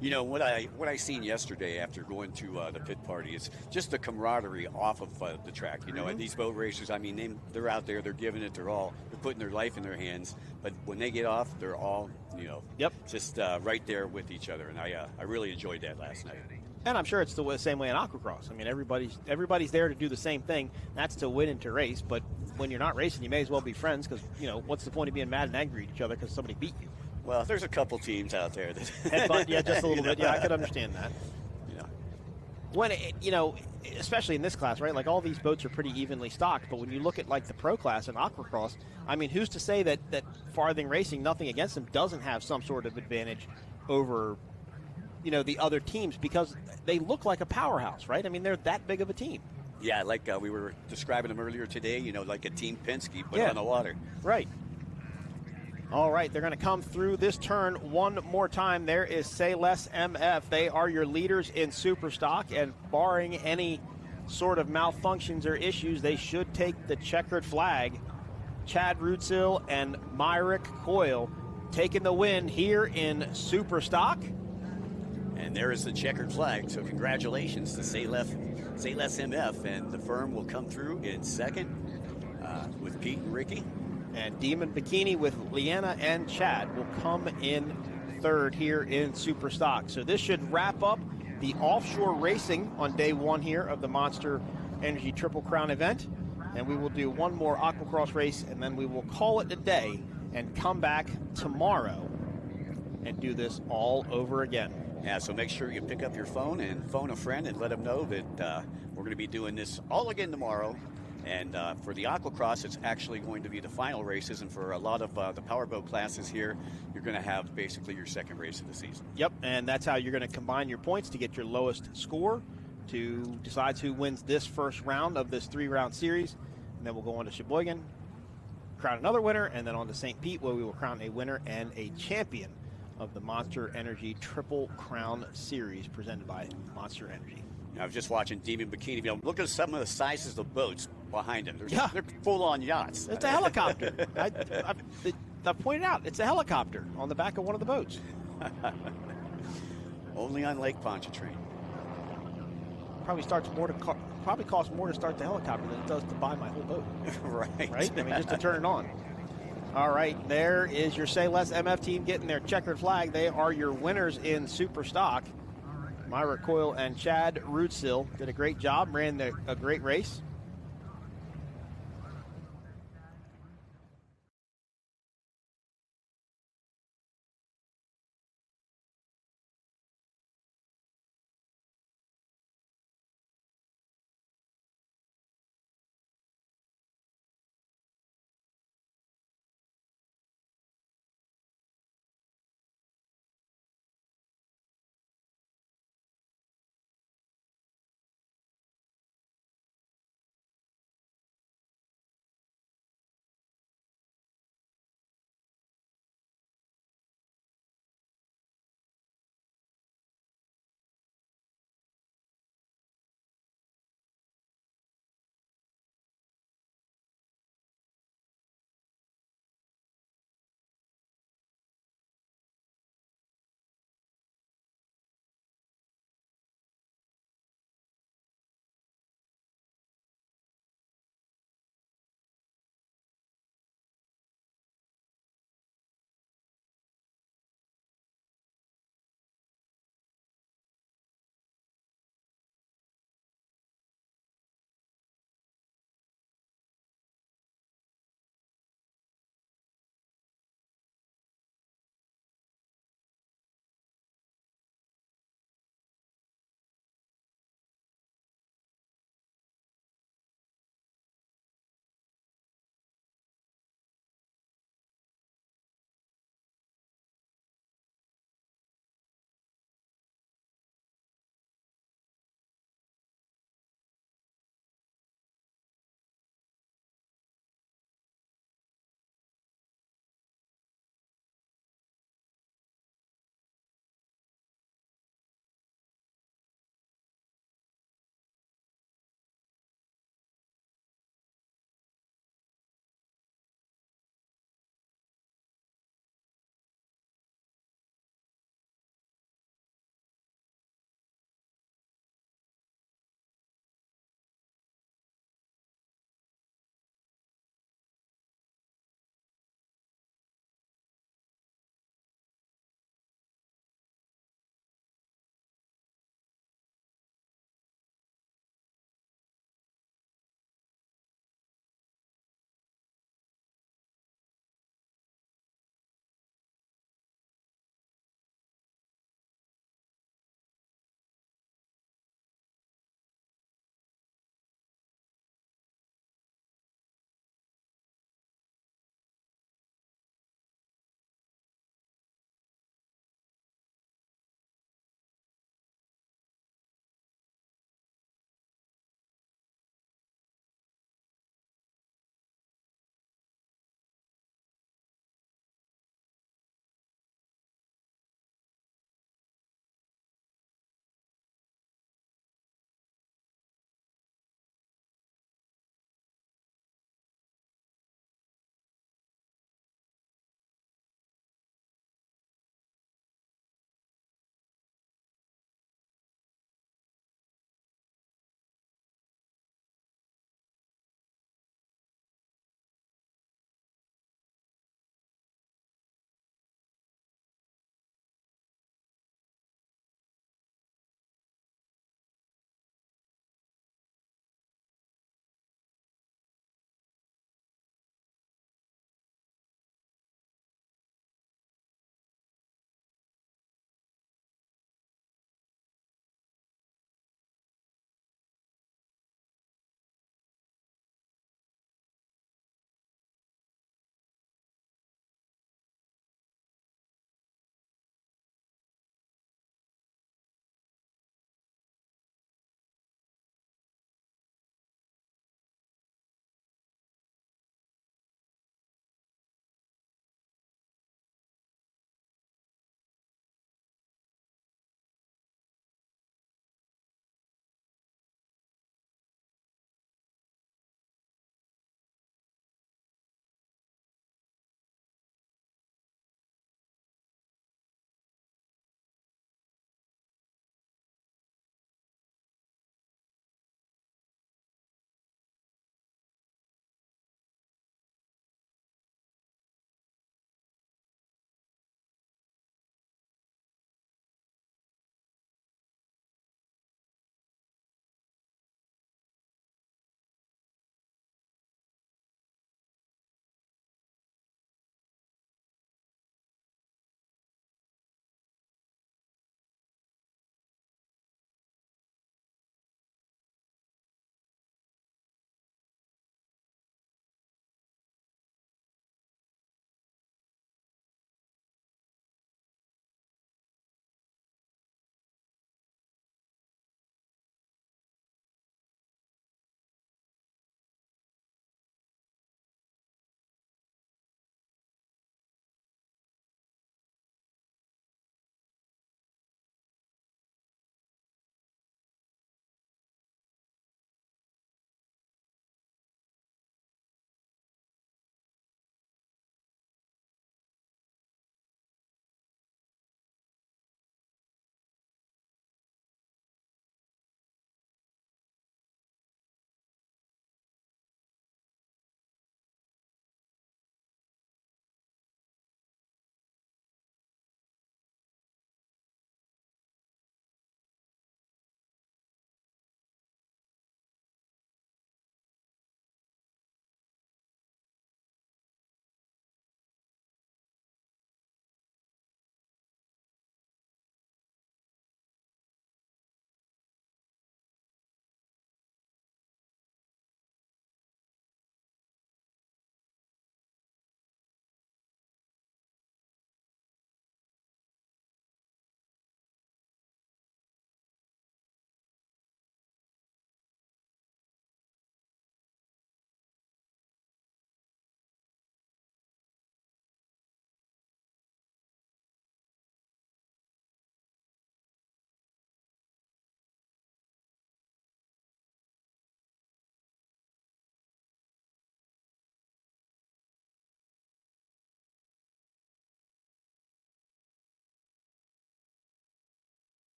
E: You know, what I seen yesterday after going to the pit party is just the camaraderie off of the track. You know, and these boat racers, I mean, they're out there, they're giving it their all, they're putting their life in their hands. But when they get off, they're all, just right there with each other. And I really enjoyed that last night.
K: And I'm sure it's the same way in Aqua-Cross. I mean, everybody's there to do the same thing. That's to win and to race. But when you're not racing, you may as well be friends, because, what's the point of being mad and angry at each other because somebody beat you?
E: Well, there's a couple teams out there that
K: headbutt, just a little bit. Yeah, I could understand that. When especially in this class, right? Like, all these boats are pretty evenly stocked. But when you look at like the pro class and Aqua-Cross, I mean, who's to say that Farthing Racing, nothing against them, doesn't have some sort of advantage over the other teams, because they look like a powerhouse, right? I mean, they're that big of a team.
E: Yeah, like we were describing them earlier today, like a Team Penske, but on the water.
K: Right. All right, they're going to come through this turn one more time. There is Say Less MF. They are your leaders in Superstock, and barring any sort of malfunctions or issues, they should take the checkered flag. Chad Rutzel and Myrick Coyle taking the win here in Superstock.
E: And there is the checkered flag, so congratulations to Say Less MF, and the firm will come through in second with Pete and Ricky.
K: And Demon Bikini with Leanna and Chad will come in third here in Superstock. So this should wrap up the offshore racing on day one here of the Monster Energy Triple Crown event. And we will do one more Aqua-Cross race, and then we will call it a day and come back tomorrow and do this all over again.
E: Yeah, so make sure you pick up your phone and phone a friend and let them know that we're going to be doing this all again tomorrow. And for the Aqua-Cross, it's actually going to be the final races. And for a lot of the Powerboat classes here, you're going to have basically your second race of the season.
K: Yep, and that's how you're going to combine your points to get your lowest score to decide who wins this first round of this 3-round series. And then we'll go on to Sheboygan, crown another winner, and then on to St. Pete, where we will crown a winner and a champion of the Monster Energy Triple Crown Series presented by Monster Energy.
E: I was just watching Demon Bikini. Look at some of the sizes of the boats behind them. They're full-on yachts.
K: It's a helicopter. I pointed out, it's a helicopter on the back of one of the boats.
E: Only on Lake Pontchartrain.
K: probably costs more to start the helicopter than it does to buy my whole boat.
E: Right.
K: Right? I mean, just to turn it on. All right, there is your Say Less MF team getting their checkered flag. They are your winners in Superstock. Myra Coyle and Chad Rootsil did a great job, ran a great race.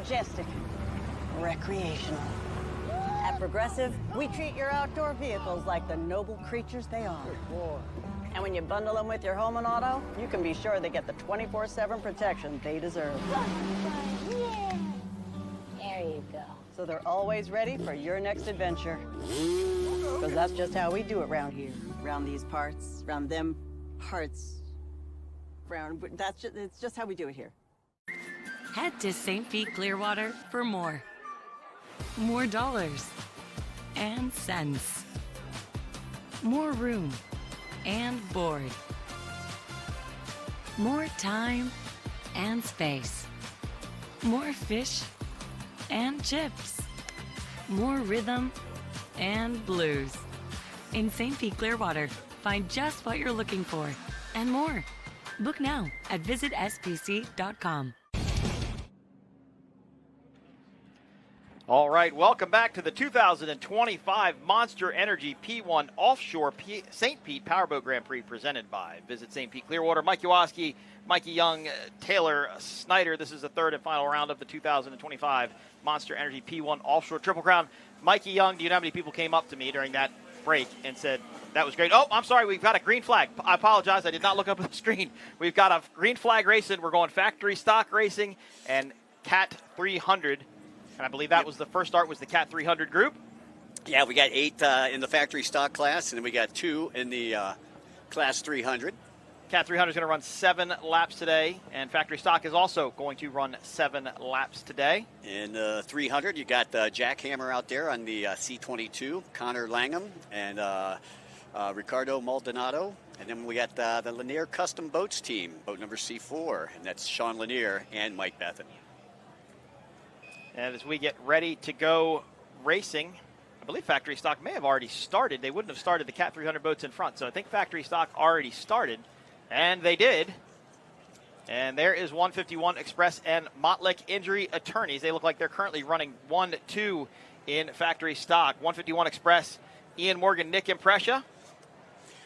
A: majestic, recreational. At Progressive, we treat your outdoor vehicles like the noble creatures they are. And when you bundle them with your home and auto, you can be sure they get the 24/7 protection they deserve.
B: Yeah. There you go.
A: So they're always ready for your next adventure. Because that's just how we do it around here. Around these parts, around them parts. It's just how we do it here.
C: Head to St. Pete Clearwater for more. More dollars and cents. More room and board. More time and space. More fish and chips. More rhythm and blues. In St. Pete Clearwater, find just what you're looking for and more. Book now at visitspc.com.
F: All right, welcome back to the 2025 Monster Energy P1 Offshore St. Pete Powerboat Grand Prix presented by Visit St. Pete Clearwater. Mike Yawoski, Mikey Young, Taylor Snyder. This is the third and final round of the 2025 Monster Energy P1 Offshore Triple Crown. Mikey Young, do you know how many people came up to me during that break and said, that was great. Oh, I'm sorry, we've got a green flag. I apologize, I did not look up at the screen. We've got a green flag racing. We're going factory stock racing and Cat 300. And I believe that was the first start was the Cat 300 group.
E: Yeah, we got 8 in the factory stock class, and then we got 2 in the class 300.
F: Cat 300 is going to run 7 laps today, and factory stock is also going to run 7 laps today.
E: In 300, you got Jackhammer out there on the C22, Connor Langham, and Ricardo Maldonado. And then we got the Lanier Custom Boats team, boat number C4, and that's Sean Lanier and Mike Bethan.
F: And as we get ready to go racing, I believe factory stock may have already started. They wouldn't have started the Cat 300 boats in front. So I think factory stock already started, and they did. And there is 151 Express and Mottlick Injury Attorneys. They look like they're currently running 1-2 in factory stock. 151 Express, Ian Morgan, Nick Impressia.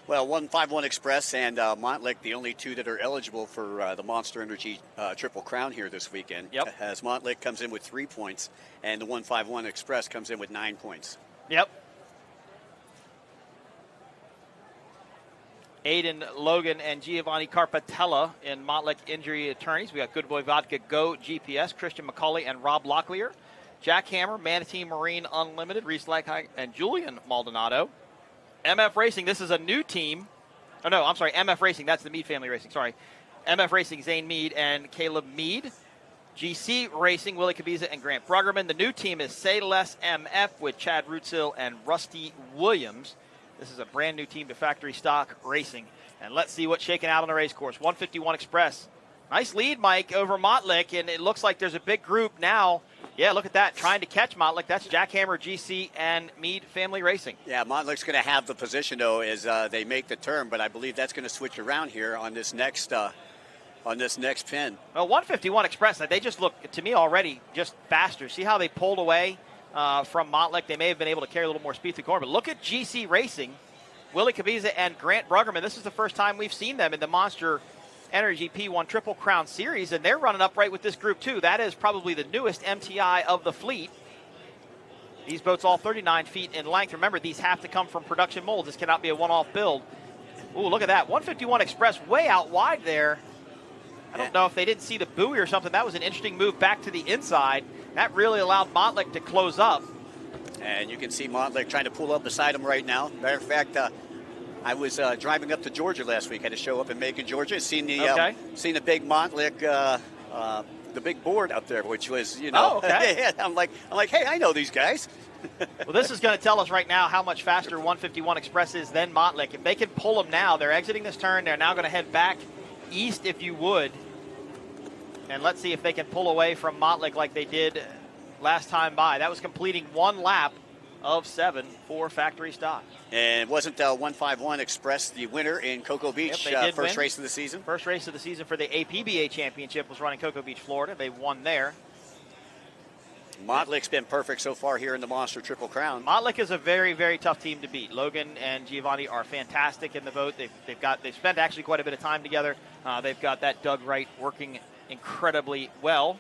E: Well, 151 Express and Montlick, the only 2 that are eligible for the Monster Energy Triple Crown here this weekend.
F: Yep.
E: As Montlick comes in with 3 points, and the 151 Express comes in with 9 points.
F: Yep. Aiden Logan and Giovanni Carpatella in Montlick Injury Attorneys. We got Good Boy Vodka Go GPS, Christian McCauley and Rob Locklear. Jackhammer, Manatee Marine Unlimited, Reese Leghine and Julian Maldonado. MF Racing, this is a new team. Oh, no, I'm sorry, MF Racing, that's the Mead family racing, sorry. MF Racing, Zane Mead and Caleb Mead. GC Racing, Willie Cabiza and Grant Bruggerman. The new team is Say Less MF with Chad Rootsill and Rusty Williams. This is a brand new team to factory stock racing. And let's see what's shaking out on the race course. 151 Express. Nice lead, Mike, over Mottlick, and it looks like there's a big group now. Yeah, look at that, trying to catch Mottlick. That's Jackhammer, GC, and Mead Family Racing.
E: Yeah, Mottlick's going to have the position, though, as they make the turn, but I believe that's going to switch around here on this next pin.
F: Well, 151 Express, they just look, to me already, just faster. See how they pulled away from Mottlick? They may have been able to carry a little more speed to the corner, but look at GC Racing, Willie Cabiza, and Grant Bruggerman. This is the first time we've seen them in the Monster Energy P1 Triple Crown Series, and they're running upright with this group too. That is probably the newest MTI of the fleet. These boats all 39 feet in length. Remember, these have to come from production molds. This cannot be a one-off build. Ooh, look at that. 151 Express way out wide there. I don't know if they didn't see the buoy or something. That was an interesting move back to the inside. That really allowed Mottlick to close up.
E: And you can see Mottlick trying to pull up beside him right now. Matter of fact, I was driving up to Georgia last week. I had to show up in Macon, Georgia. Seen the big Montlick, the big board up there, which was, you know.
F: Oh, okay.
E: Yeah, I'm like, hey, I know these guys.
F: Well, this is going to tell us right now how much faster 151 Express is than Mottlick. If they can pull them now, they're exiting this turn. They're now going to head back east, if you would. And let's see if they can pull away from Mottlick like they did last time by. That was completing 1 lap of 7 for factory stock.
E: And wasn't 151 Express the winner in Cocoa Beach, first race of the season?
F: First race of the season for the APBA Championship was running Cocoa Beach, Florida. They won there.
E: Mottlick's been perfect so far here in the Monster Triple Crown.
F: Mottlick is a very, very tough team to beat. Logan and Giovanni are fantastic in the boat. They've spent actually quite a bit of time together. They've got that Doug Wright working incredibly well.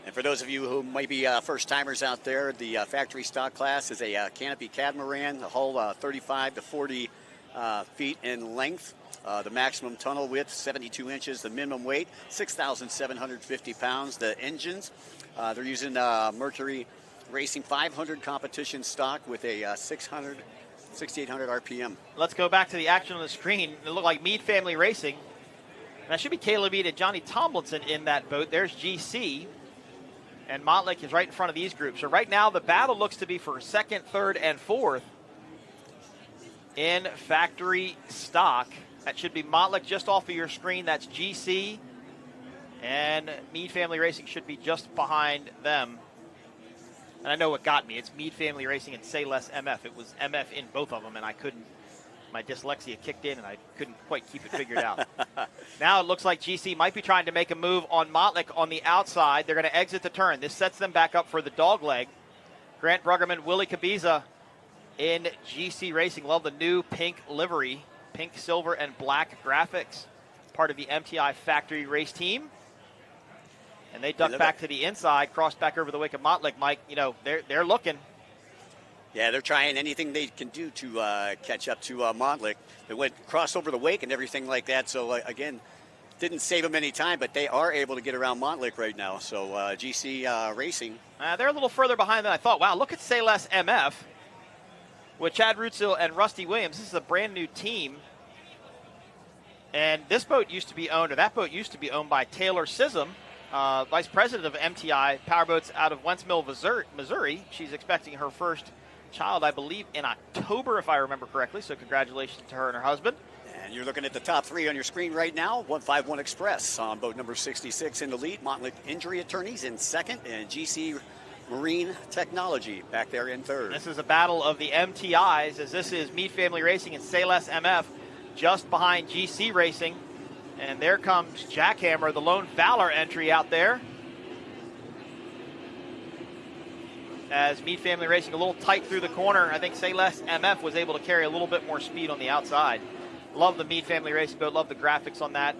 E: And for those of you who might be first-timers out there, the factory stock class is a canopy catamaran, the hull 35 to 40 feet in length. The maximum tunnel width, 72 inches. The minimum weight, 6,750 pounds. The engines, they're using Mercury Racing 500 competition stock with a 6,800 RPM.
F: Let's go back to the action on the screen. It looked like Mead Family Racing. And that should be Caleb Mead and Johnny Tomlinson in that boat. There's GC. And Montlick is right in front of these groups. So right now the battle looks to be for second, third, and fourth in factory stock. That should be Montlick just off of your screen. That's GC. And Mead Family Racing should be just behind them. And I know what got me. It's Mead Family Racing and Say Less MF. It was MF in both of them, and I couldn't. My dyslexia kicked in, and I couldn't quite keep it figured out. Now it looks like GC might be trying to make a move on Montlick on the outside. They're going to exit the turn. This sets them back up for the dog leg. Grant Bruggerman, Willie Cabiza in GC Racing. Love the new pink livery, pink, silver, and black graphics. Part of the MTI factory race team. And they duck back to the inside, cross back over the wake of Montlick. Mike, you know, they're looking.
E: Yeah, they're trying anything they can do to catch up to Montlick. They went cross over the wake and everything like that. So, again, didn't save them any time, but they are able to get around Montlick right now. So, GC Racing.
F: They're a little further behind than I thought. Wow, look at Say Less MF with Chad Rutzel and Rusty Williams. This is a brand new team. And this boat used to be owned, or that boat used to be owned by Taylor Sissom, Vice President of MTI Powerboats out of Wentz Mill, Missouri. She's expecting her first child, I believe, in October, if I remember correctly. So congratulations to her and her husband.
E: And you're looking at the top three on your screen right now. 151 Express on boat number 66 in the lead. Montlick Injury Attorneys in second, and GC Marine Technology back there in third.
F: This is a battle of the MTIs, as this is Mead Family Racing and Say Less MF just behind GC Racing. And there comes Jackhammer, the lone Valor entry out there. As Mead Family Racing a little tight through the corner. I think Say Less MF was able to carry a little bit more speed on the outside. Love the Mead Family Racing boat. Love the graphics on that.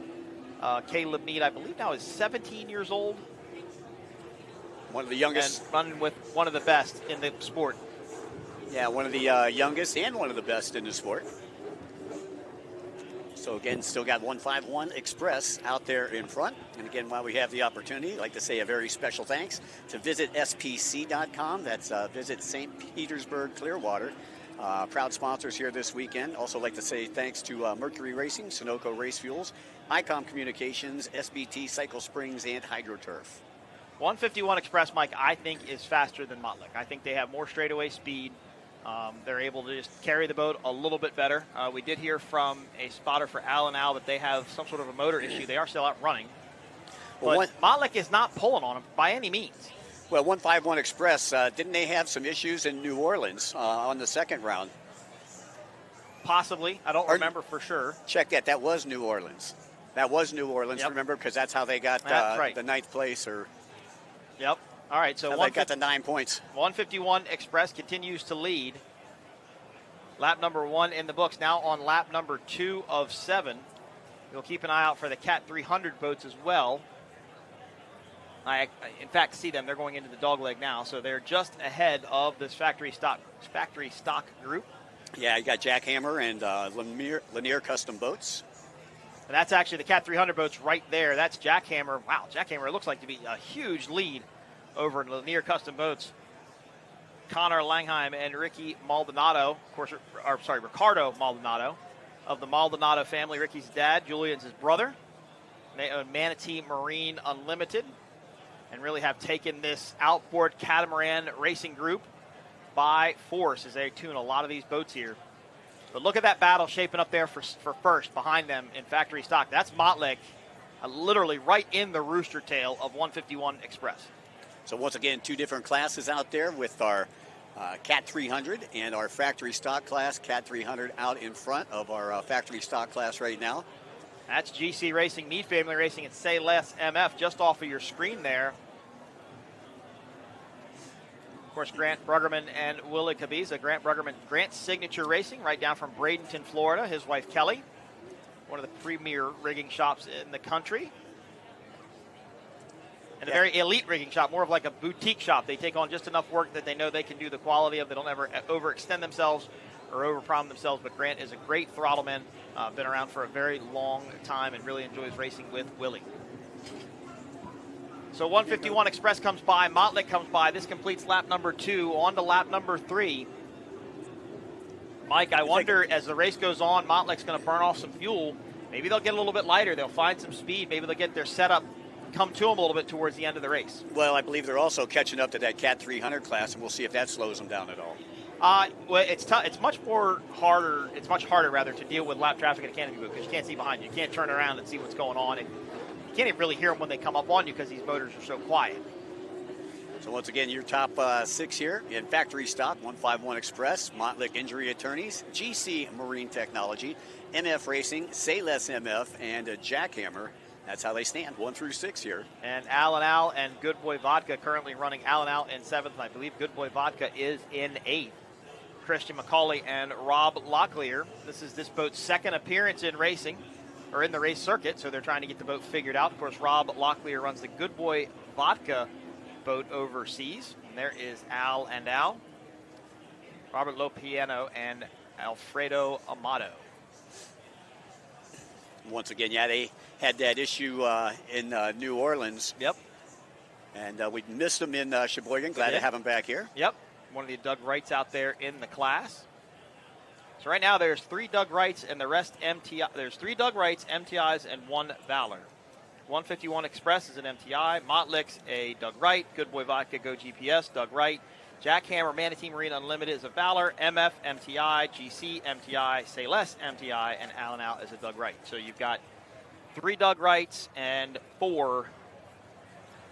F: Caleb Mead, I believe now is 17 years old.
E: One of the youngest.
F: And running with one of the best in the sport.
E: Yeah, one of the youngest and one of the best in the sport. So again, still got 151 Express out there in front. And again, while we have the opportunity, I'd like to say a very special thanks to Visit SPC.com. That's Visit St Petersburg, Clearwater. Proud sponsors here this weekend. Also like to say thanks to Mercury Racing, Sunoco Race Fuels, ICOM Communications, SBT Cycle Springs, and HydroTurf.
F: 151 Express, Mike, I think is faster than Montlick. I think they have more straightaway speed. They're able to just carry the boat a little bit better. We did hear from a spotter for Al that they have some sort of a motor issue. They are still out running. But Montlick is not pulling on them by any means.
E: Well, 151 Express, didn't they have some issues in New Orleans on the second round?
F: Possibly. I don't remember for sure.
E: Check that. That was New Orleans. That was New Orleans,
F: Yep.
E: Remember, because that's how they got
F: right.
E: the ninth place.
F: Yep. All right, so
E: they got the 9 points.
F: 151 Express continues to lead. Lap number 1 in the books. Now on lap number 2 of 7. You'll keep an eye out for the Cat 300 boats as well. I in fact, see them. They're going into the dogleg now, so they're just ahead of this factory stock group.
E: Yeah, you got Jackhammer and Lanier Custom Boats.
F: And that's actually the Cat 300 boats right there. That's Jackhammer. Wow, Jackhammer looks like to be a huge lead over in Lanier Custom Boats. Connor Langheim and Ricky Maldonado, of course, Ricardo Maldonado of the Maldonado family. Ricky's dad, Julian's his brother. They own Manatee Marine Unlimited and really have taken this outboard catamaran racing group by force as they tune a lot of these boats here. But look at that battle shaping up there for first behind them in factory stock. That's Montlick, literally right in the rooster tail of 151 Express.
E: So once again, 2 different classes out there with our Cat 300 and our factory stock class. Cat 300 out in front of our factory stock class right now.
F: That's GC Racing, Mead Family Racing, and Say Less MF just off of your screen there. Of course, Grant Bruggerman and Willie Cabiza. Grant's Signature Racing, right down from Bradenton, Florida. His wife, Kelly, one of the premier rigging shops in the country. And a very elite rigging shop, more of like a boutique shop. They take on just enough work that they know they can do the quality of. They don't ever overextend themselves or overpromise themselves. But Grant is a great throttleman, been around for a very long time and really enjoys racing with Willie. So 151 Express comes by, Motley comes by. This completes lap number 2. On to lap number 3. Mike, I wonder as the race goes on, Motley's going to burn off some fuel. Maybe they'll get a little bit lighter. They'll find some speed. Maybe they'll get their setup come to them a little bit towards the end of the race.
E: Well, I believe they're also catching up to that Cat 300 class, and we'll see if that slows them down at all.
F: Well, it's tough. It's much harder to deal with lap traffic at a canopy boot because you can't see behind you. You can't turn around and see what's going on. And you can't even really hear them when they come up on you because these motors are so quiet.
E: So once again, your top 6 here in factory stock: 151 Express, Montlick Injury Attorneys, GC Marine Technology, MF Racing, Sayless MF, and Jackhammer. That's how they stand, 1 through 6 here.
F: And Al and Good Boy Vodka currently running Al in 7th. And I believe Good Boy Vodka is in 8th. Christian McCauley and Rob Locklear. This is this boat's second appearance in racing, or in the race circuit, so they're trying to get the boat figured out. Of course, Rob Locklear runs the Good Boy Vodka boat overseas. And there is Al, Robert Lopiano, and Alfredo Amato.
E: Once again, yeah, they had that issue in New Orleans.
F: Yep.
E: And we missed them in Sheboygan. Glad to have them back here.
F: Yep. One of the Doug Wrights out there in the class. So right now there's 3 Doug Wrights and the rest MTI. There's 3 Doug Wrights, MTIs, and 1 Valor. 151 Express is an MTI. Mottlick's a Doug Wright. Good Boy Vodka, Go GPS, Doug Wright. Jackhammer, Manatee Marine Unlimited is a Valor. MF, MTI. GC, MTI. Say Less, MTI. And Al is a Doug Wright. So you've got 3 Doug Wrights and 4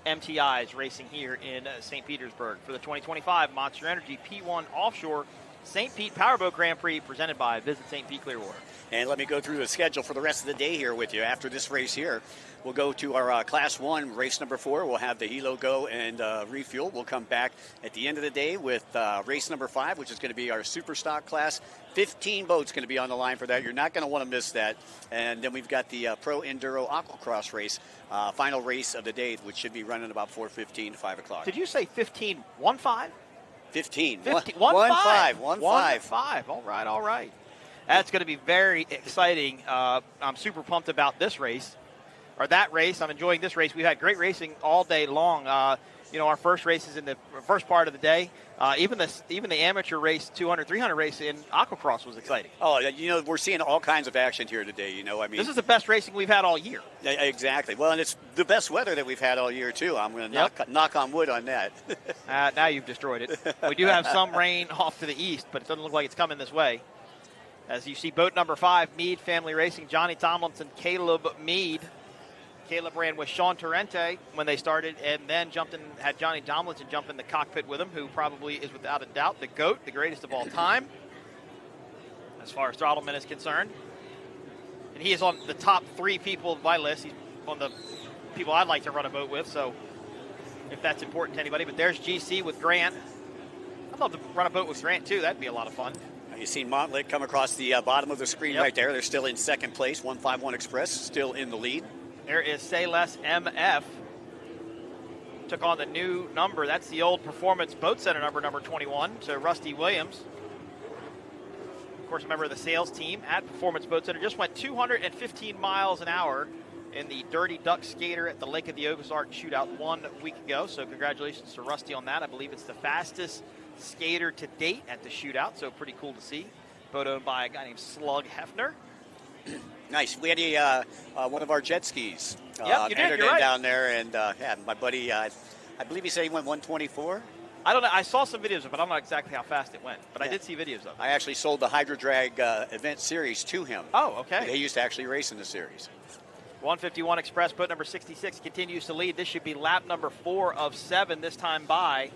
F: MTIs racing here in St. Petersburg for the 2025 Monster Energy P1 Offshore St. Pete Powerboat Grand Prix presented by Visit St. Pete Clearwater.
E: And let me go through the schedule for the rest of the day here with you. After this race here, we'll go to our Class 1 race number 4. We'll have the Hilo Go and refuel. We'll come back at the end of the day with race number 5, which is going to be our Superstock class. 15 boats going to be on the line for that. You're not going to want to miss that. And then we've got the Pro Enduro Aqua-Cross race, final race of the day, which should be running about 4:15 to 5 o'clock.
F: Did you say 15? 1-5?
E: 15.
F: 1-5.
E: 1-5.
F: All right. That's going to be very exciting. I'm super pumped about this race, or that race. I'm enjoying this race. We've had great racing all day long. Our first race is in the first part of the day. Even the amateur race, 200, 300 race in Aqua-Cross was exciting.
E: Oh, we're seeing all kinds of action here today.
F: This is the best racing we've had all year.
E: Exactly. Well, and it's the best weather that we've had all year, too. I'm going to knock on wood on that.
F: Now you've destroyed it. We do have some rain off to the east, but it doesn't look like it's coming this way. As you see, boat number 5, Meade Family Racing, Johnny Tomlinson, Caleb Meade. Caleb ran with Sean Torrente when they started, and then had Johnny Tomlinson jump in the cockpit with him, who probably is without a doubt the GOAT, the greatest of all time, as far as throttleman is concerned. And he is on the top 3 people of my list. He's on the people I'd like to run a boat with, so if that's important to anybody. But there's GC with Grant. I'd love to run a boat with Grant, too. That'd be a lot of fun.
E: You've seen Montlick come across the bottom of the screen right there. They're still in second place. 151 Express still in the lead.
F: There is Say Less MF. Took on the new number. That's the old Performance Boat Center number 21. So Rusty Williams, of course, a member of the sales team at Performance Boat Center, just went 215 miles an hour in the Dirty Duck Skater at the Lake of the Ozark shootout 1 week ago. So congratulations to Rusty on that. I believe it's the fastest skater to date at the shootout, so pretty cool to see. Boat owned by a guy named Slug Hefner.
E: Nice. We had one of our jet skis entered in down there, and my buddy, I believe he said he went 124.
F: I don't know. I saw some videos of it. I don't know exactly how fast it went, but I did see videos of it.
E: I actually sold the Hydro Drag event series to him.
F: Oh, okay.
E: They used to actually race in the series.
F: 151 Express, boat number 66, continues to lead. This should be lap number 4 of 7 this time by.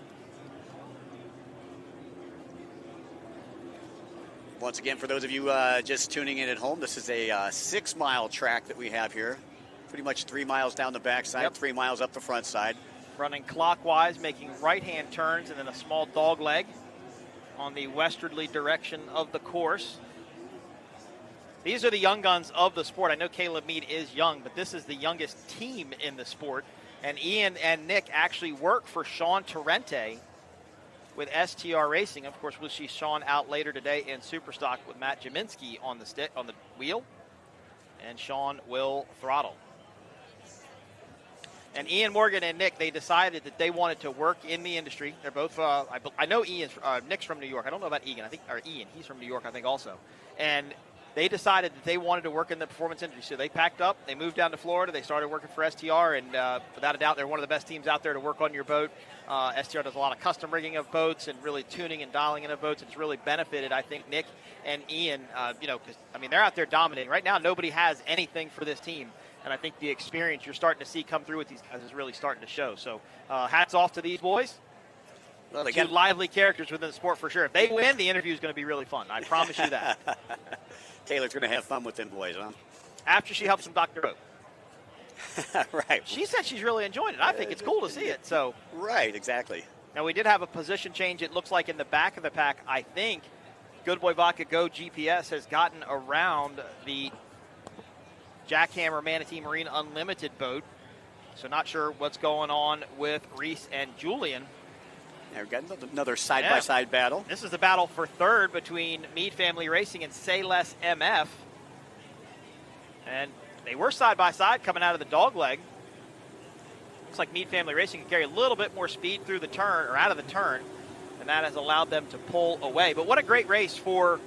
E: Once again, for those of you just tuning in at home, this is a 6-mile track that we have here. Pretty much 3 miles down the backside, 3 miles up the front side.
F: Running clockwise, making right-hand turns, and then a small dog leg on the westerly direction of the course. These are the young guns of the sport. I know Caleb Meade is young, but this is the youngest team in the sport.
K: And Ian and Nick actually work for Sean Torrente with STR Racing. Of course, we'll see Sean out later today in Superstock with Matt Jaminski on the wheel, and Sean will throttle. And Ian Morgan and Nick, they decided that they wanted to work in the industry. They're both, I know Nick's from New York. I don't know about Ian. Ian, he's from New York, I think also. And they decided that they wanted to work in the performance industry. So they packed up, they moved down to Florida, they started working for STR, and without a doubt, they're one of the best teams out there to work on your boat. STR does a lot of custom rigging of boats and really tuning and dialing in of boats. It's really benefited, I think, Nick and Ian, because, they're out there dominating. Right now, nobody has anything for this team. And I think the experience you're starting to see come through with these guys is really starting to show. So hats off to these boys. Well, they got lively characters within the sport for sure. If they win, the interview is going to be really fun. I promise you that.
E: Taylor's going to have fun with them boys, huh?
K: After she helps them dock their boat.
E: Right.
K: She said she's really enjoying it. I think it's cool to see it. So.
E: Right, exactly.
K: Now, we did have a position change, it looks like, in the back of the pack. I think Good Boy Vodka Go GPS has gotten around the Jackhammer Manatee Marine Unlimited boat. So not sure what's going on with Reese and Julian.
E: Yeah, we've got another side-by-side battle.
K: This is the battle for third between Mead Family Racing and Say Less MF. And they were side-by-side coming out of the dog leg. Looks like Mead Family Racing can carry a little bit more speed through the turn, or out of the turn, and that has allowed them to pull away. But what a great race for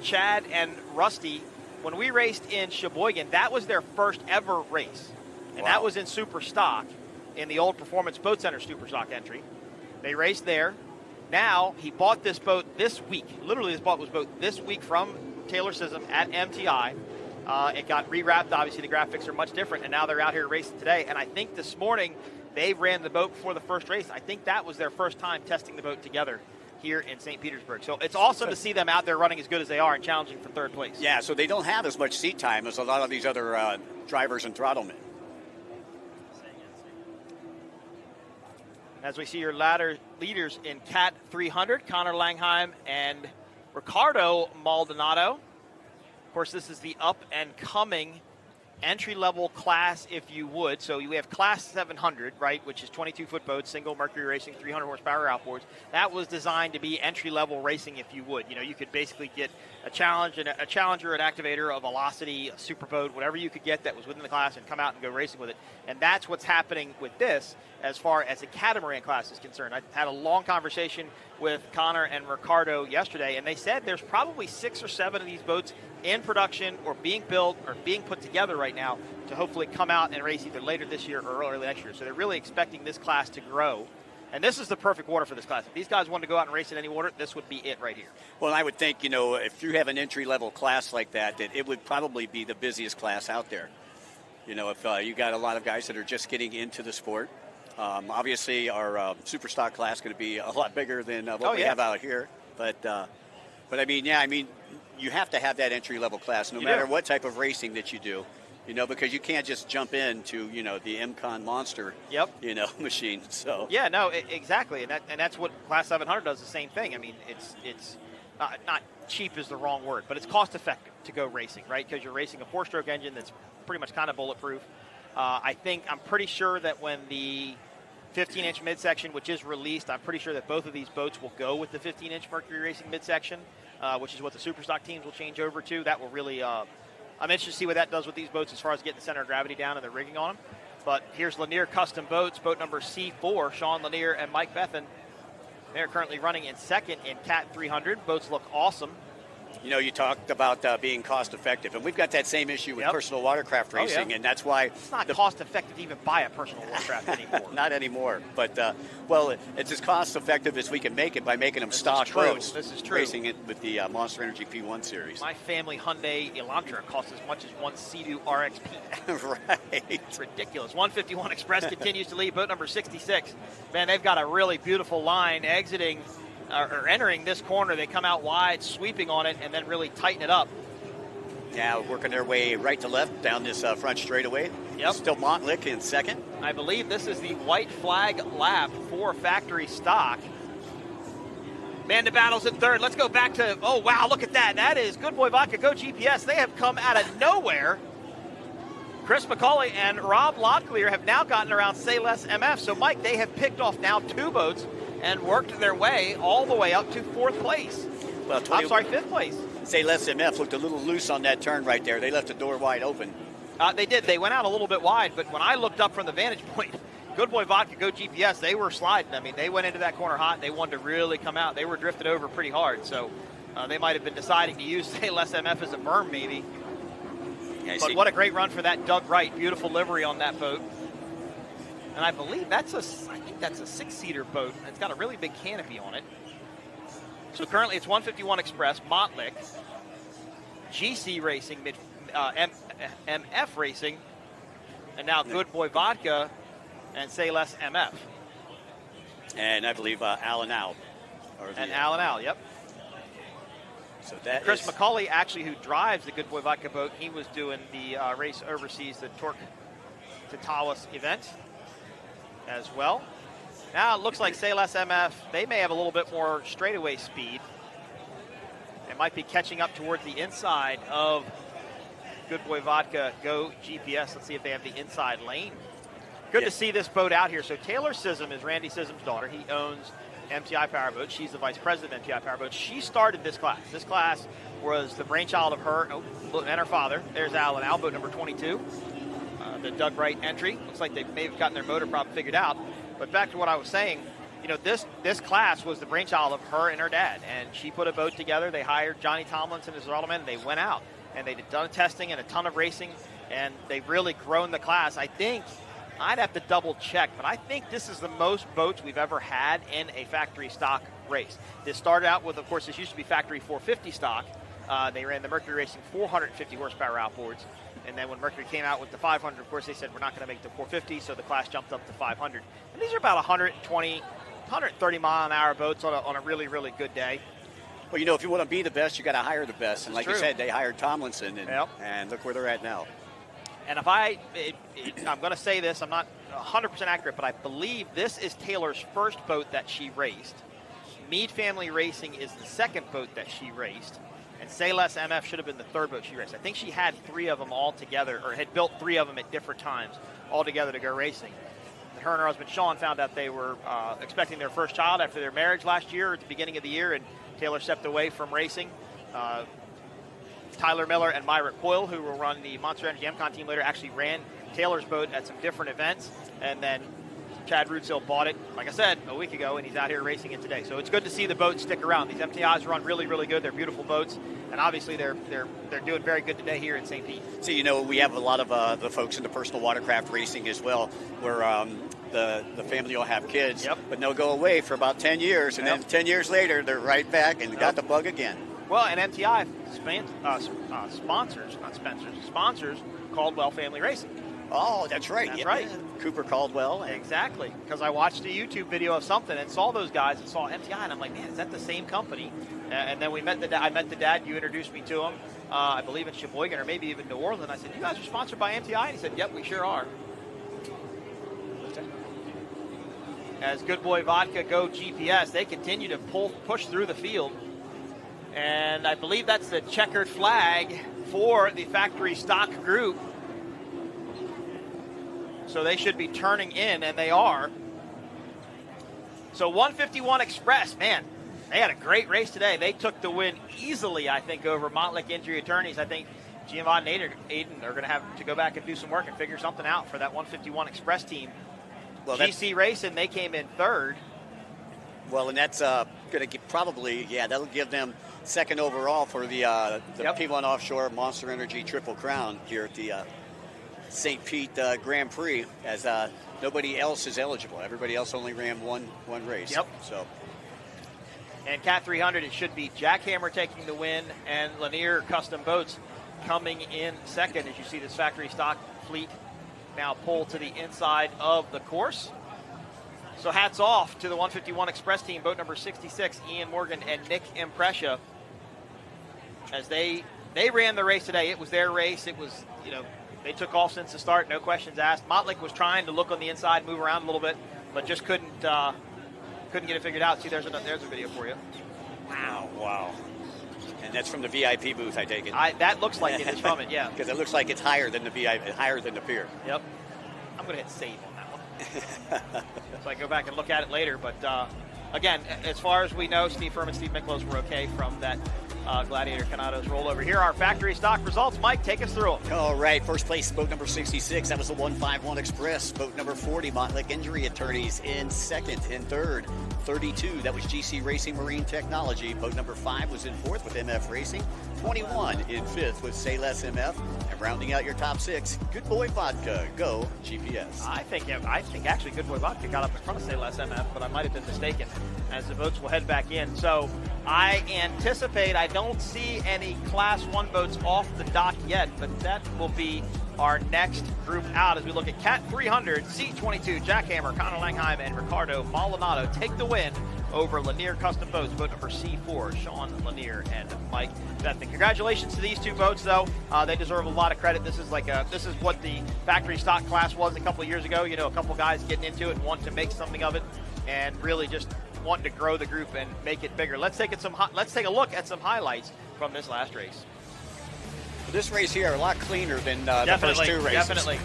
K: Chad and Rusty. When we raced in Sheboygan, that was their first ever race. And that was in Superstock, in the old Performance Boat Center Superstock entry. They raced there. Now, he bought this boat this week. Literally, this boat this week from Taylor Sism at MTI. It got rewrapped. Obviously, the graphics are much different, and now they're out here racing today. And I think this morning, they ran the boat before the first race. I think that was their first time testing the boat together here in St. Petersburg. So it's awesome to see them out there running as good as they are and challenging for third place.
E: Yeah, so they don't have as much seat time as a lot of these other drivers and throttlemen.
K: As we see your leaders in Cat 300, Connor Langheim and Ricardo Maldonado. Of course, this is the up-and-coming entry-level class, if you would. So we have Class 700, right, which is 22-foot boats, single Mercury Racing, 300-horsepower outboards. That was designed to be entry-level racing, if you would. You could basically get a Challenger, an Activator, a Velocity, a Superboat, whatever you could get that was within the class and come out and go racing with it. And that's what's happening with this as far as the catamaran class is concerned. I had a long conversation with Connor and Ricardo yesterday, and they said there's probably 6 or 7 of these boats in production or being built or being put together right now to hopefully come out and race either later this year or early next year. So they're really expecting this class to grow. And this is the perfect water for this class. If these guys wanted to go out and race in any water, this would be it right here.
E: Well, I would think, if you have an entry-level class like that it would probably be the busiest class out there. If you got a lot of guys that are just getting into the sport. Obviously, our Superstock class is going to be a lot bigger than what we have out here. But you have to have that entry-level class no matter what type of racing that you do. Because you can't just jump into, the MCON monster, machine. So
K: yeah, no, exactly, and that's what Class 700 does. The same thing. I mean, it's not cheap is the wrong word, but it's cost-effective to go racing, right? Because you're racing a 4-stroke engine that's pretty much kind of bulletproof. I'm pretty sure that when the 15-inch midsection, which is released, I'm pretty sure that both of these boats will go with the 15-inch Mercury Racing midsection, which is what the Superstock teams will change over to. That will really. I'm interested to see what that does with these boats as far as getting the center of gravity down and the rigging on them. But here's Lanier Custom Boats, boat number C4, Sean Lanier and Mike Bethan. They're currently running in second in Cat 300. Boats look awesome.
E: You talked about being cost-effective, and we've got that same issue with personal watercraft racing, and that's why
K: it's not cost-effective to even buy a personal watercraft anymore.
E: Not anymore, but it's as cost-effective as we can make it by making them stock boats.
K: This is true.
E: Racing it with the Monster Energy P1 series.
K: My family Hyundai Elantra costs as much as one Sea-Doo RXP.
E: Right,
K: it's ridiculous. 151 Express continues to lead, boat number 66. Man, they've got a really beautiful line exiting. Or entering this corner. They come out wide, sweeping on it, and then really tighten it up.
E: Now working their way right to left down this front straightaway.
K: Yep.
E: Still Montlick in second.
K: I believe this is the white flag lap for factory stock. Man to battles in third. Let's go back to, oh, wow, look at that. That is Good Boy Vodka Go GPS. They have come out of nowhere
F: Chris McCauley and Rob Locklear have now gotten around Say Less MF. So, Mike, they have picked off now 2 boats and worked their way all the way up to 4th place.
E: Well,
F: I'm sorry, 5th place.
E: Say Less MF looked a little loose on that turn right there. They left the door wide open.
F: They did. They went out a little bit wide, but when I looked up from the vantage point, Good Boy Vodka, Go GPS, they were sliding. I mean, they went into that corner hot. They wanted to really come out. They were drifted over pretty hard. So they might have been deciding to use Say Less MF as a berm maybe.
E: Yeah,
F: but what a great run for that Doug Wright. Beautiful livery on that boat. And I believe I think that's a 6-seater boat. It's got a really big canopy on it. So currently it's 151 Express, Mottlick, GC Racing, MF Racing, and now Good Boy Vodka and Say Less MF.
E: And I believe Alan Al.
F: Alan Al, yep.
E: So that
F: Chris McCauley, actually, who drives the Good Boy Vodka boat, he was doing the race overseas, the Torque to Tawas event as well. Now it looks like Say Less MF, they may have a little bit more straightaway speed. They might be catching up towards the inside of Good Boy Vodka Go GPS. Let's see if they have the inside lane. Good to see this boat out here. So Taylor Sissom is Randy Sissom's daughter. He owns MTI Powerboat. She's the vice president of MTI Powerboat. She started this class. This class was the brainchild of her and her father. There's Alan Al, boat number 22. The Doug Wright entry. Looks like they may have gotten their motor problem figured out. But back to what I was saying, you know, this class was the brainchild of her and her dad. And she put a boat together. They hired Johnny Tomlinson as their automan, and they went out. And they'd done testing and a ton of racing. And they've really grown the class. I think, I'd have to double check, but I think this is the most boats we've ever had in a factory stock race. This started out with, of course, this used to be factory 450 stock. They ran the Mercury Racing 450 horsepower outboards. And then when Mercury came out with the 500, of course, they said, we're not going to make the 450, so the class jumped up to 500. And these are about 120, 130 mile-an-hour boats on a really, really good day.
E: Well, you know, if you want to be the best, you got to hire the best. And like you said, they hired Tomlinson, and look where they're at now.
F: And if I'm going to say this, I'm not 100% accurate, but I believe this is Taylor's first boat that she raced. Meade Family Racing is the second boat that she raced. And Say Less MF should have been the third boat she raced. I think she had 3 of them all together, or had built 3 of them at different times all together to go racing. Her and her husband Sean found out they were expecting their first child after their marriage last year, at the beginning of the year, and Taylor stepped away from racing. Tyler Miller and Myra Coyle, who will run the Monster Energy MCon team later, actually ran Taylor's boat at some different events. And then Chad Rudsill bought it, like I said, a week ago, and he's out here racing it today. So it's good to see the boats stick around. These MTIs run really, really good. They're beautiful boats. And obviously they're doing very good today here in St. Pete.
E: So, you know, we have a lot of the folks in the personal watercraft racing as well, where the family will have kids, but they'll go away for about 10 years. And then 10 years later, they're right back and got the bug again.
F: Well, and MTI sponsors Caldwell Family Racing.
E: Oh, that's right.
F: That's right.
E: Cooper Caldwell.
F: Exactly. Because I watched a YouTube video of something and saw those guys and saw MTI, and I'm like, man, is that the same company? And then I met the dad. You introduced me to him, I believe in Sheboygan or maybe even New Orleans. I said, you guys are sponsored by MTI? And he said, yep, we sure are. As Good Boy Vodka Go GPS, they continue to push through the field. And I believe that's the checkered flag for the factory stock group. So they should be turning in, and they are. So 151 Express, man, they had a great race today. They took the win easily, I think, over Montlick Injury Attorneys. I think Giovanni and Aiden are going to have to go back and do some work and figure something out for that 151 Express team. Well, GC Racing, they came in third.
E: Well, and that's going to probably, that'll give them second overall for the P1 Offshore Monster Energy Triple Crown here at the St. Pete Grand Prix, as nobody else is eligible. Everybody else only ran one race.
F: Yep.
E: So,
F: and Cat 300, it should be Jackhammer taking the win and Lanier Custom Boats coming in second, as you see this factory stock fleet now pull to the inside of the course. So hats off to the 151 Express team, boat number 66, Ian Morgan and Nick Imprescia, as they ran the race today. It was their race. It was, they took off since the start, no questions asked. Mottlick was trying to look on the inside, move around a little bit, but just couldn't get it figured out. See, there's a video for you.
E: Wow. And that's from the VIP booth, I take it.
K: That looks like it is from it, yeah.
E: Because it looks like it's higher than the VIP, higher than the pier.
K: Yep. I'm going to hit save on that one. So I go back and look at it later. But, again, as far as we know, Steve Furman, Steve Miklos were okay from that Gladiator Canado's rollover. Here are our factory stock results. Mike, take us through them.
E: All right, first place, boat number 66. That was the 151 Express. Boat number 40, Montlick Injury Attorneys in second. In third, 32. That was GC Racing Marine Technology. Boat number 5 was in fourth with MF Racing. 21 in fifth with Say Less MF. And rounding out your top 6, Good Boy Vodka. Go GPS.
K: I think actually Good Boy Vodka got up in front of Say Less MF, but I might have been mistaken as the boats will head back in. So I anticipate, I don't see any Class 1 boats off the dock yet, but that will be our next group out as we look at Cat 300, C22, Jackhammer, Connor Langheim, and Ricardo Maldonado take the win over Lanier Custom Boats, boat number C4, Sean Lanier and Mike Bethman. Congratulations to these two boats, though. They deserve a lot of credit. This is what the factory stock class was a couple of years ago. You know, a couple guys getting into it and wanting to make something of it, and really just wanting to grow the group and make it bigger. Let's take a look at some highlights from this last race.
E: This race here a lot cleaner than the first two races.
K: Definitely.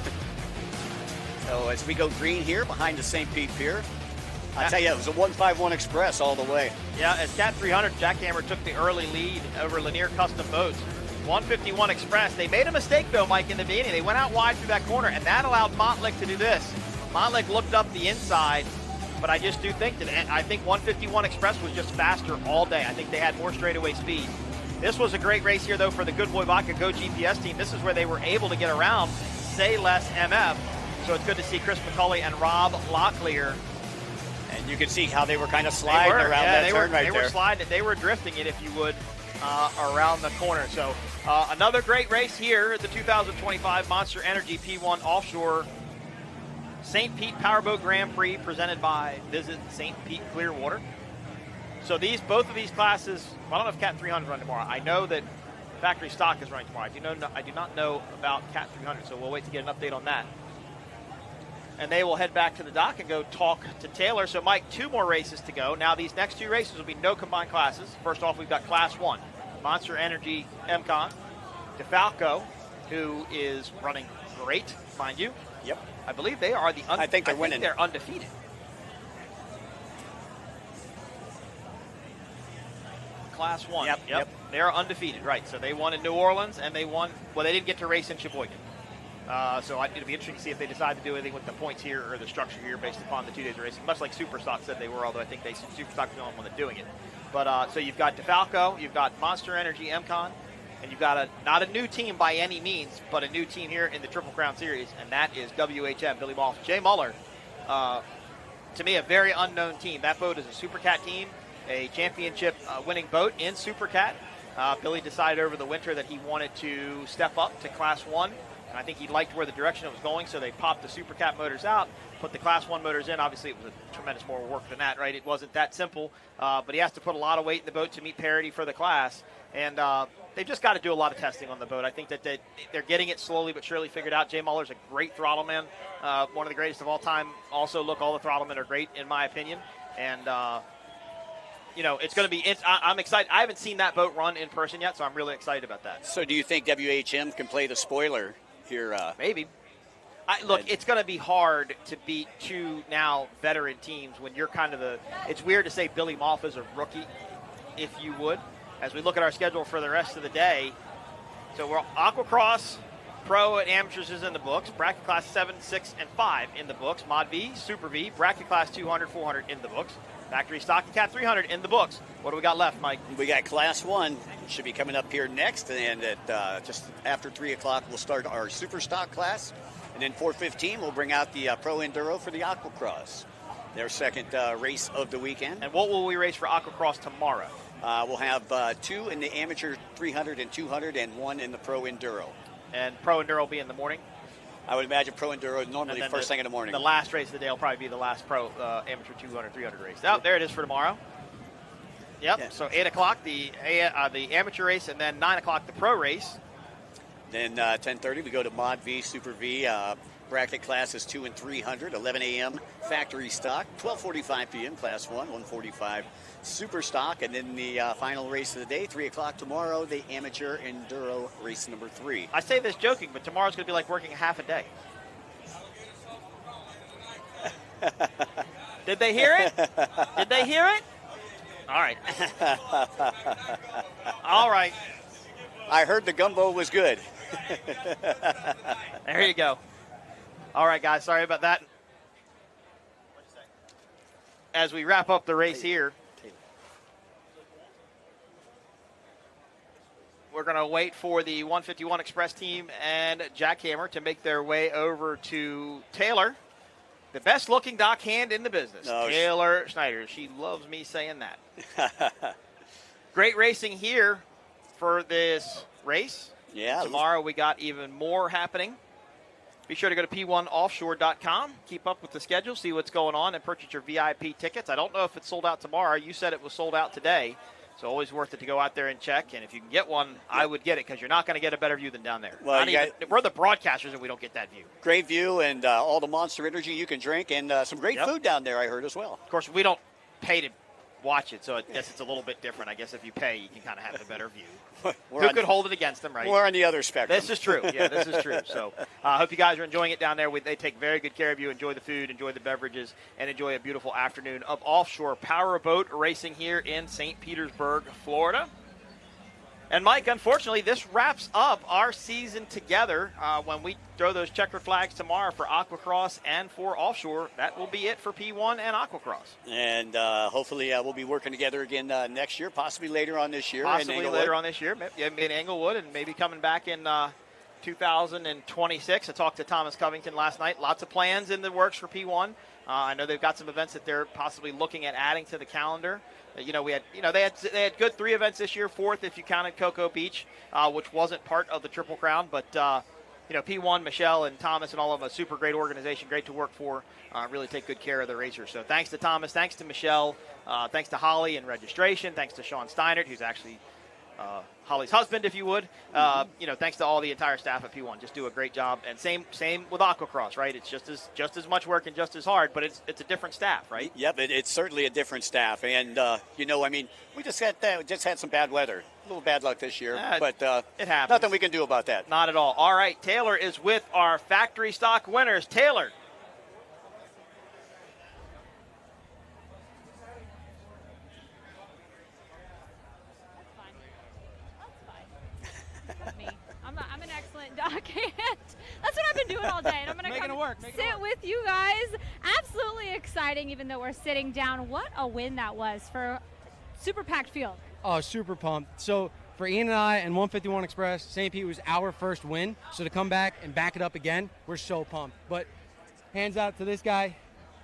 E: So as we go green here behind the St. Pete Pier, I tell you, it was a 151 Express all the way.
K: Yeah, as Cat 300, Jackhammer took the early lead over Lanier Custom Boats. 151 Express. They made a mistake, though, Mike, in the beginning. They went out wide through that corner, and that allowed Montlick to do this. Montlick looked up the inside, but I just do think that, I think 151 Express was just faster all day. I think they had more straightaway speed. This was a great race here, though, for the Good Boy Vodka Go GPS team. This is where they were able to get around Say Less MF. So it's good to see Chris McCulley and Rob Locklear.
E: And you can see how they were kind of sliding around that turn right there.
K: They were sliding it. They were drifting it, if you would, around the corner. So another great race here at the 2025 Monster Energy P1 Offshore St. Pete Powerboat Grand Prix presented by Visit St. Pete Clearwater. So both of these classes, I don't know if Cat 300 run tomorrow. I know that factory stock is running tomorrow. I do not know about Cat 300, so we'll wait to get an update on that. And they will head back to the dock and go talk to Taylor. So, Mike, 2 more races to go. Now, these next 2 races will be no combined classes. First off, we've got Class 1, Monster Energy MCon. DeFalco, who is running great, mind you.
E: Yep.
K: I believe they are
E: I think they're winning.
K: They're undefeated. Class 1. Yep. They're undefeated, right. So they won in New Orleans, and they didn't get to race in Sheboygan. So it'll be interesting to see if they decide to do anything with the points here or the structure here based upon the 2 days of racing, much like Superstock said they were, although I think Superstock was the only one that's doing it. But so you've got DeFalco, you've got Monster Energy MCon, and you've got not a new team by any means, but a new team here in the Triple Crown Series, and that is WHM, Billy Maltz. Jay Muller, to me, a very unknown team. That boat is a Super Cat team, a championship winning boat in Super Cat. Billy decided over the winter that he wanted to step up to Class 1. And I think he liked where the direction it was going, so they popped the Super Cat motors out, put the Class 1 motors in. Obviously, it was a tremendous more work than that, right? It wasn't that simple, but he has to put a lot of weight in the boat to meet parity for the class. And they've just got to do a lot of testing on the boat. I think that they're getting it slowly but surely figured out. Jay Muller's a great throttleman, one of the greatest of all time. Also, look, all the throttlemen are great, in my opinion. And, it's going to be – I'm excited. I haven't seen that boat run in person yet, so I'm really excited about that.
E: So do you think WHM can play the spoiler here?
K: Maybe. Look, it's going to be hard to beat 2 now veteran teams when you're kind of it's weird to say Billy Maltz is a rookie, if you would, as we look at our schedule for the rest of the day. So we're Aqua-X Pro and Amateurs is in the books. Bracket Class 7, 6, and 5 in the books. Mod V, Super V, Bracket Class 200, 400 in the books. Factory Stock and Cat 300 in the books. What do we got left, Mike?
E: We got Class 1. Should be coming up here next. And at just after 3 o'clock, we'll start our Super Stock class. And then 4:15, we'll bring out the Pro Enduro for the Aqua-X. Their second race of the weekend.
K: And what will we race for Aqua-X tomorrow?
E: We'll have 2 in the Amateur 300 and 200 and 1 in the Pro Enduro.
K: And Pro Enduro will be in the morning?
E: I would imagine Pro Enduro normally first thing in the morning.
K: The last race of the day will probably be the last Pro Amateur 200, 300 race. Oh, there it is for tomorrow. Yep, yeah. So 8 o'clock, the amateur race, and then 9 o'clock, the Pro race.
E: Then 10:30, we go to Mod V, Super V. Bracket classes 2 and 300, 11 a.m. factory stock, 12:45 p.m. class 1, 1:45 super stock, and then the final race of the day, 3 o'clock tomorrow, the amateur enduro race number 3.
F: I say this joking, but tomorrow's going to be like working half a day. Did they hear it? Did they hear it? All right. All right.
E: I heard the gumbo was good.
F: There you go. All right, guys. Sorry about that. As we wrap up the race here, we're going to wait for the 151 Express team and Jackhammer to make their way over to Taylor, the best-looking dockhand in the business. Taylor Snyder. She loves me saying that. Great racing here for this race.
E: Yeah.
F: Tomorrow we got even more happening. Be sure to go to p1offshore.com. Keep up with the schedule, see what's going on, and purchase your VIP tickets. I don't know if it's sold out tomorrow. You said it was sold out today. So always worth it to go out there and check. And if you can get one, I would get it because you're not going to get a better view than down there.
E: Well,
F: we're the broadcasters and we don't get that view.
E: Great view and all the Monster Energy you can drink and some great food down there, I heard as well.
F: Of course, we don't pay to watch it, so I guess it's a little bit different. I guess if you pay, you can kind of have a better view. Who could hold it against them, right?
E: We're on the other spectrum.
F: This is true. Yeah, this is true. So I hope you guys are enjoying it down there. They take very good care of you. Enjoy the food, enjoy the beverages, and enjoy a beautiful afternoon of offshore powerboat racing here in St. Petersburg, Florida. And, Mike, unfortunately, this wraps up our season together. When we throw those checkered flags tomorrow for Aqua-Cross and for Offshore, that will be it for P1 and Aqua-Cross.
E: And hopefully we'll be working together again next year, possibly later on this year.
F: Possibly later on this year, maybe in Englewood, and maybe coming back in 2026. I talked to Thomas Covington last night. Lots of plans in the works for P1. I know they've got some events that they're possibly looking at adding to the calendar. They had good 3 events this year, 4th if you counted Cocoa Beach, which wasn't part of the Triple Crown. But, P1, Michelle and Thomas and all of them, a super great organization, great to work for, really take good care of the racers. So thanks to Thomas, thanks to Michelle, thanks to Holly in registration, thanks to Sean Steinert, who's actually Holly's husband, if you would. Thanks to all the entire staff at P1. Just do a great job. And same with Aqua-Cross, right? It's just as much work and just as hard, but it's a different staff, right?
E: Yep, it's certainly a different staff. And, we just had some bad weather. A little bad luck this year, but
F: it happens.
E: Nothing we can do about that.
F: Not at all. All right, Taylor is with our factory stock winners. Taylor.
D: I'm an excellent dockhand. That's what I've been doing all day, and I'm going to sit with you guys. Absolutely exciting, even though we're sitting down. What a win that was for super packed field.
L: Oh, super pumped. So for Ian and I and 151 Express, St. Pete was our first win. So to come back and back it up again, we're so pumped. But hands out to this guy,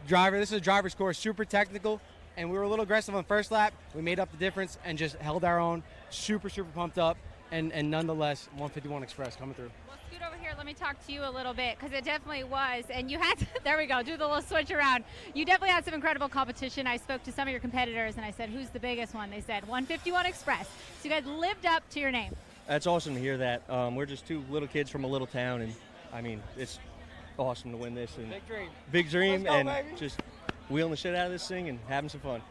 L: driver. This is a driver's course, super technical. And we were a little aggressive on first lap. We made up the difference and just held our own. Super, super pumped up. And nonetheless, 151 Express coming through.
D: Well, scoot over here. Let me talk to you a little bit because it definitely was. And you had to, there we go, do the little switch around. You definitely had some incredible competition. I spoke to some of your competitors and I said, who's the biggest one? They said 151 Express. So you guys lived up to your name.
U: That's awesome to hear that. We're just 2 little kids from a little town, and it's awesome to win this. And
L: big dream.
U: Big dream,
L: Let's go,
U: and
L: baby.
U: just wheeling the shit out of this thing and having some fun.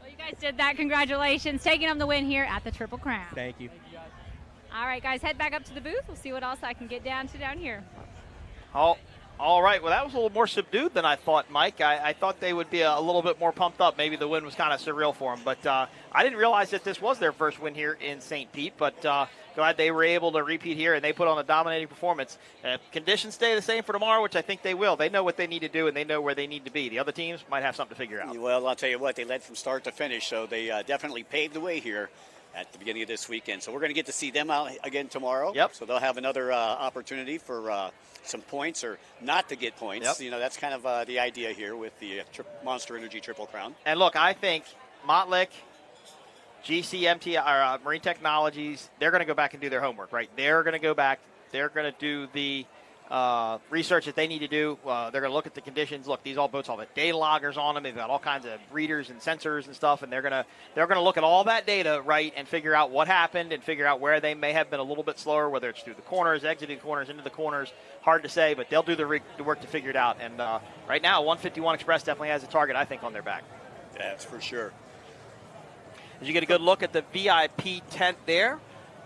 D: Well, you guys did that. Congratulations. Taking home the win here at the Triple Crown.
U: Thank you.
D: All right, guys, head back up to the booth. We'll see what else I can get down here.
F: All right. Well, that was a little more subdued than I thought, Mike. I thought they would be a little bit more pumped up. Maybe the win was kind of surreal for them. But I didn't realize that this was their first win here in St. Pete. But glad they were able to repeat here, and they put on a dominating performance. Conditions stay the same for tomorrow, which I think they will. They know what they need to do, and they know where they need to be. The other teams might have something to figure out.
E: Well, I'll tell you what, they led from start to finish, so they definitely paved the way here at the beginning of this weekend. So we're going to get to see them out again tomorrow.
F: Yep.
E: So they'll have another opportunity for some points or not to get points.
F: Yep.
E: That's kind of the idea here with the Monster Energy Triple Crown.
F: And look, I think Mottlick, GCMT, or Marine Technologies, they're going to go back and do their homework, right? They're going to go back. They're going to do the research that they need to do. They're going to look at the conditions. Look, these all boats all have data loggers on them. They've got all kinds of readers and sensors and stuff, and they're going to look at all that data, right, and figure out what happened and figure out where they may have been a little bit slower, whether it's through the corners, exiting corners, into the corners. Hard to say, but they'll do the work to figure it out. And right now, 151 Express definitely has a target, I think, on their back.
E: That's for sure.
F: As you get a good look at the VIP tent there,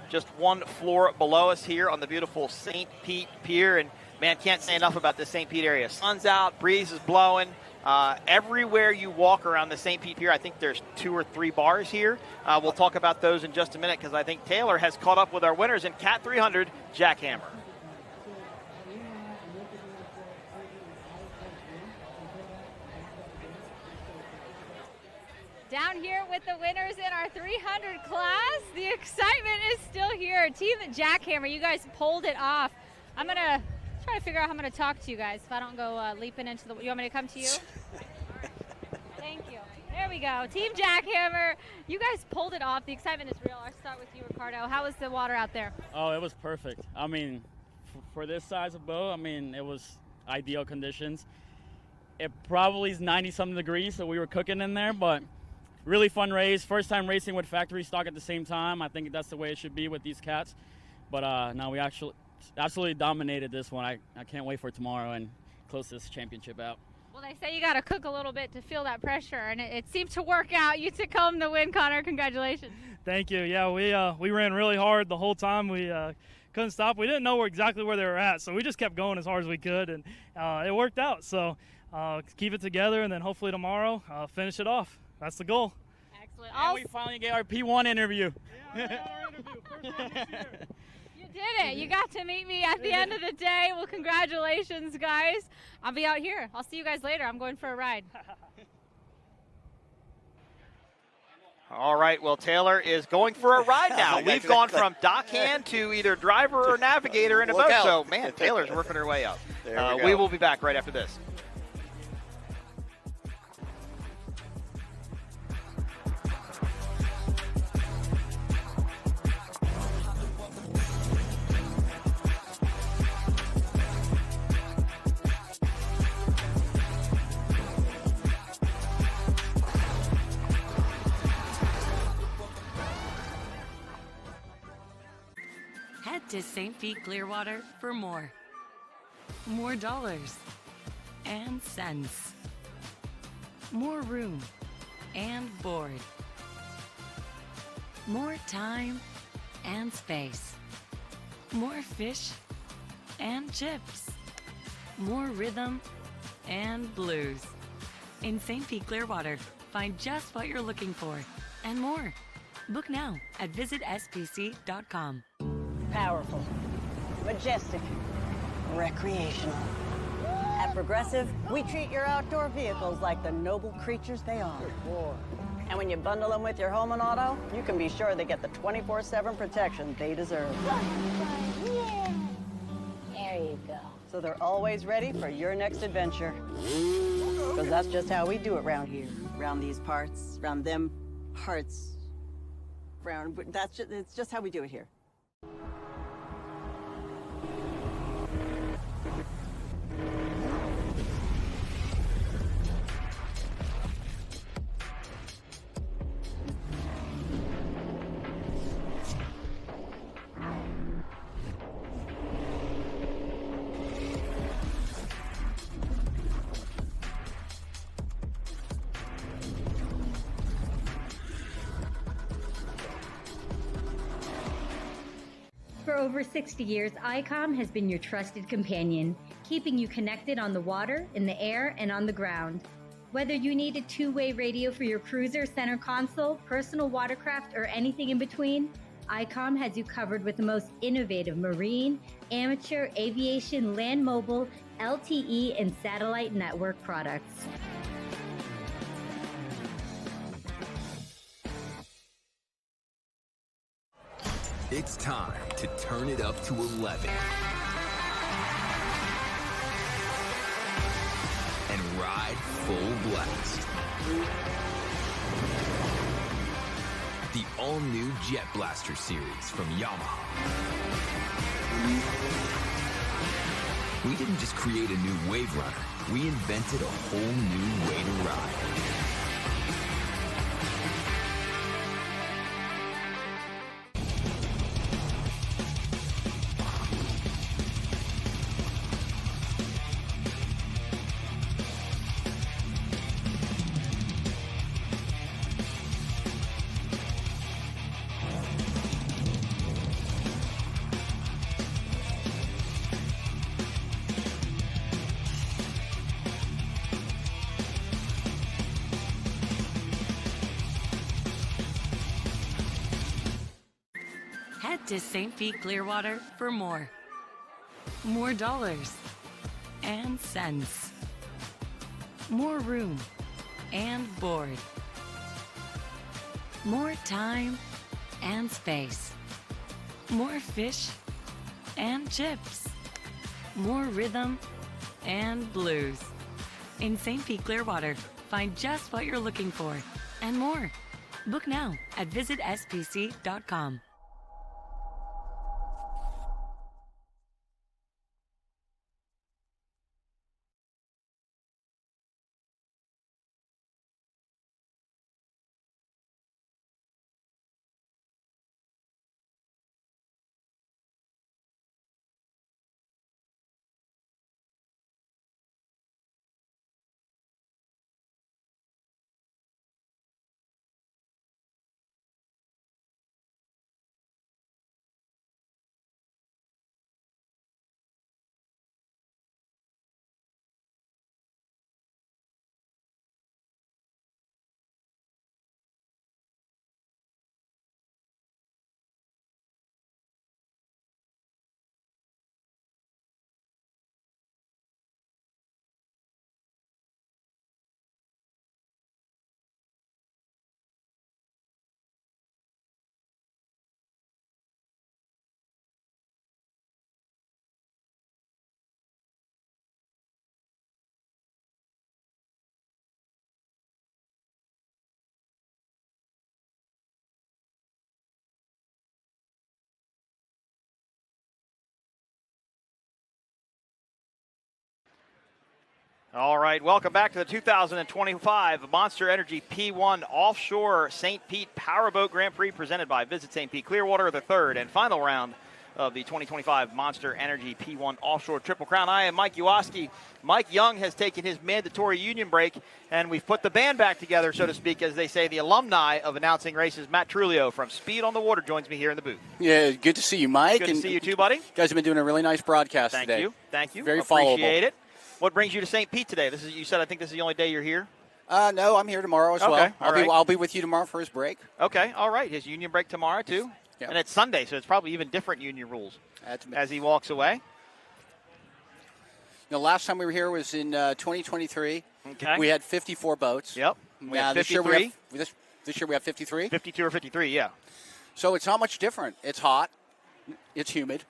F: just one floor below us here on the beautiful St. Pete Pier. And, man, can't say enough about this St. Pete area. Sun's out, breeze is blowing. Everywhere you walk around the St. Pete Pier, I think there's 2 or 3 bars here. We'll talk about those in just a minute because I think Taylor has caught up with our winners in Cat 300, Jackhammer.
D: Down here with the winners in our 300 class. The excitement is still here. Team Jackhammer, you guys pulled it off. I'm going to try to figure out how I'm going to talk to you guys if I don't go leaping into the... You want me to come to you? Thank you. There we go. Team Jackhammer, you guys pulled it off. The excitement is real. I'll start with you, Ricardo. How was the water out there?
P: Oh, it was perfect. I mean, for this size of boat, I mean, it was ideal conditions. It probably is 90-something degrees, so we were cooking in there, but... Really fun race. First time racing with factory stock at the same time. I think that's the way it should be with these cats. But no, we actually absolutely dominated this one. I can't wait for tomorrow and close this championship out.
D: Well, they say you got to cook a little bit to feel that pressure, and it seemed to work out. You took home the win, Connor. Congratulations.
N: Thank you. Yeah, we ran really hard the whole time. We couldn't stop. We didn't know exactly where they were at, so we just kept going as hard as we could, and it worked out. So keep it together, and then hopefully tomorrow finish it off. That's the goal.
D: Excellent.
P: And we finally get our P1 interview.
N: Yeah, our interview. First one this year.
D: You did it. You got to meet me at the end of the day. Well, congratulations, guys. I'll be out here. I'll see you guys later. I'm going for a ride.
F: All right, well, Taylor is going for a ride now. We've gone from dockhand to either driver or navigator in a boat. So, man, Taylor's working her way up. We will be back right after this.
C: Head to St. Pete Clearwater for more. More dollars and cents. More room and board. More time and space. More fish and chips. More rhythm and blues. In St. Pete Clearwater, find just what you're looking for and more. Book now at visitspc.com.
A: Powerful, majestic, recreational. At Progressive, we treat your outdoor vehicles like the noble creatures they are. And when you bundle them with your home and auto, you can be sure they get the 24/7 protection they deserve.
B: Yeah. There you go.
A: So they're always ready for your next adventure. Because that's just how we do it around here. Around these parts, around them parts. It's just how we do it here.
O: For over 60 years, ICOM has been your trusted companion, keeping you connected on the water, in the air, and on the ground. Whether you need a two-way radio for your cruiser, center console, personal watercraft, or anything in between, ICOM has you covered with the most innovative marine, amateur, aviation, land mobile, LTE, and satellite network products.
J: It's time to turn it up to 11 and ride full blast. The all-new Jet Blaster series from Yamaha. We didn't just create a new wave runner. We invented a whole new way to ride.
C: Head to St. Pete Clearwater for more. More dollars and cents. More room and board. More time and space. More fish and chips. More rhythm and blues. In St. Pete Clearwater, find just what you're looking for and more. Book now at visitspc.com.
F: All right, welcome back to the 2025 Monster Energy P1 Offshore St. Pete Powerboat Grand Prix presented by Visit St. Pete Clearwater, the third and final round of the 2025 Monster Energy P1 Offshore Triple Crown. I am Mike Uoski. Mike Young has taken his mandatory union break, and we've put the band back together, so to speak, as they say, the alumni of announcing races. Matt Trulio from Speed on the Water joins me here in the booth.
Q: Yeah, good to see you, Mike.
F: Good to see you too, buddy.
Q: You guys have been doing a really nice broadcast
F: Thank
Q: today.
F: you. Thank you.
Q: Very
F: Appreciate
Q: followable.
F: it. What brings you to St. Pete today? You said I think this is the only day you're here?
Q: No, I'm here tomorrow as well. I'll be with you tomorrow for his break.
F: Okay, all right. His union break tomorrow, too.
Q: Yep.
F: And it's Sunday, so it's probably even different union rules as he walks away.
Q: The last time we were here was in 2023.
F: Okay.
Q: We had 54 boats.
F: Yep. We had 53.
Q: This year we have 53?
F: 52 or 53, yeah.
Q: So it's not much different. It's hot. It's humid.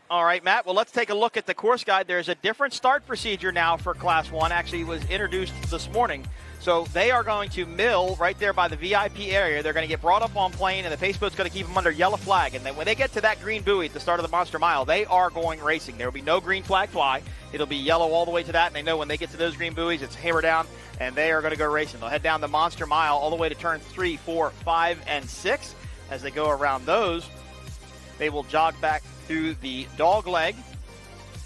F: All right, Matt. Well, let's take a look at the course guide. There's a different start procedure now for Class 1. Actually, it was introduced this morning. So they are going to mill right there by the VIP area. They're going to get brought up on plane, and the pace boat's going to keep them under yellow flag. And then when they get to that green buoy at the start of the Monster Mile, they are going racing. There will be no green flag fly. It'll be yellow all the way to that, and they know when they get to those green buoys, it's hammer down, and they are going to go racing. They'll head down the Monster Mile all the way to turns 3, 4, 5, and 6. As they go around those, they will jog back through the dog leg.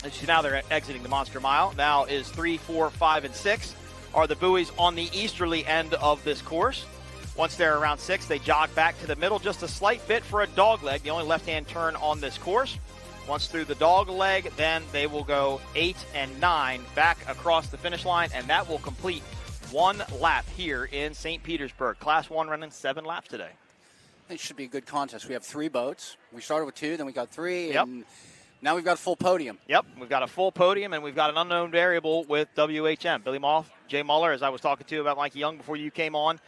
F: As you see now, they're exiting the Monster Mile. Now is 3, 4, 5, and 6 are the buoys on the easterly end of this course. Once they're around 6, they jog back to the middle just a slight bit for a dog leg, the only left-hand turn on this course. Once through the dog leg, then they will go 8 and 9 back across the finish line, and that will complete one lap here in St. Petersburg. Class 1 running 7 laps today.
Q: It should be a good contest. We have 3 boats. We started with 2, then we got 3,
F: Yep.
Q: and now we've got a full podium.
F: Yep, we've got a full podium, and we've got an unknown variable with WHM. Billy Moth, Jay Muller, as I was talking to about Mikey Young before you came on.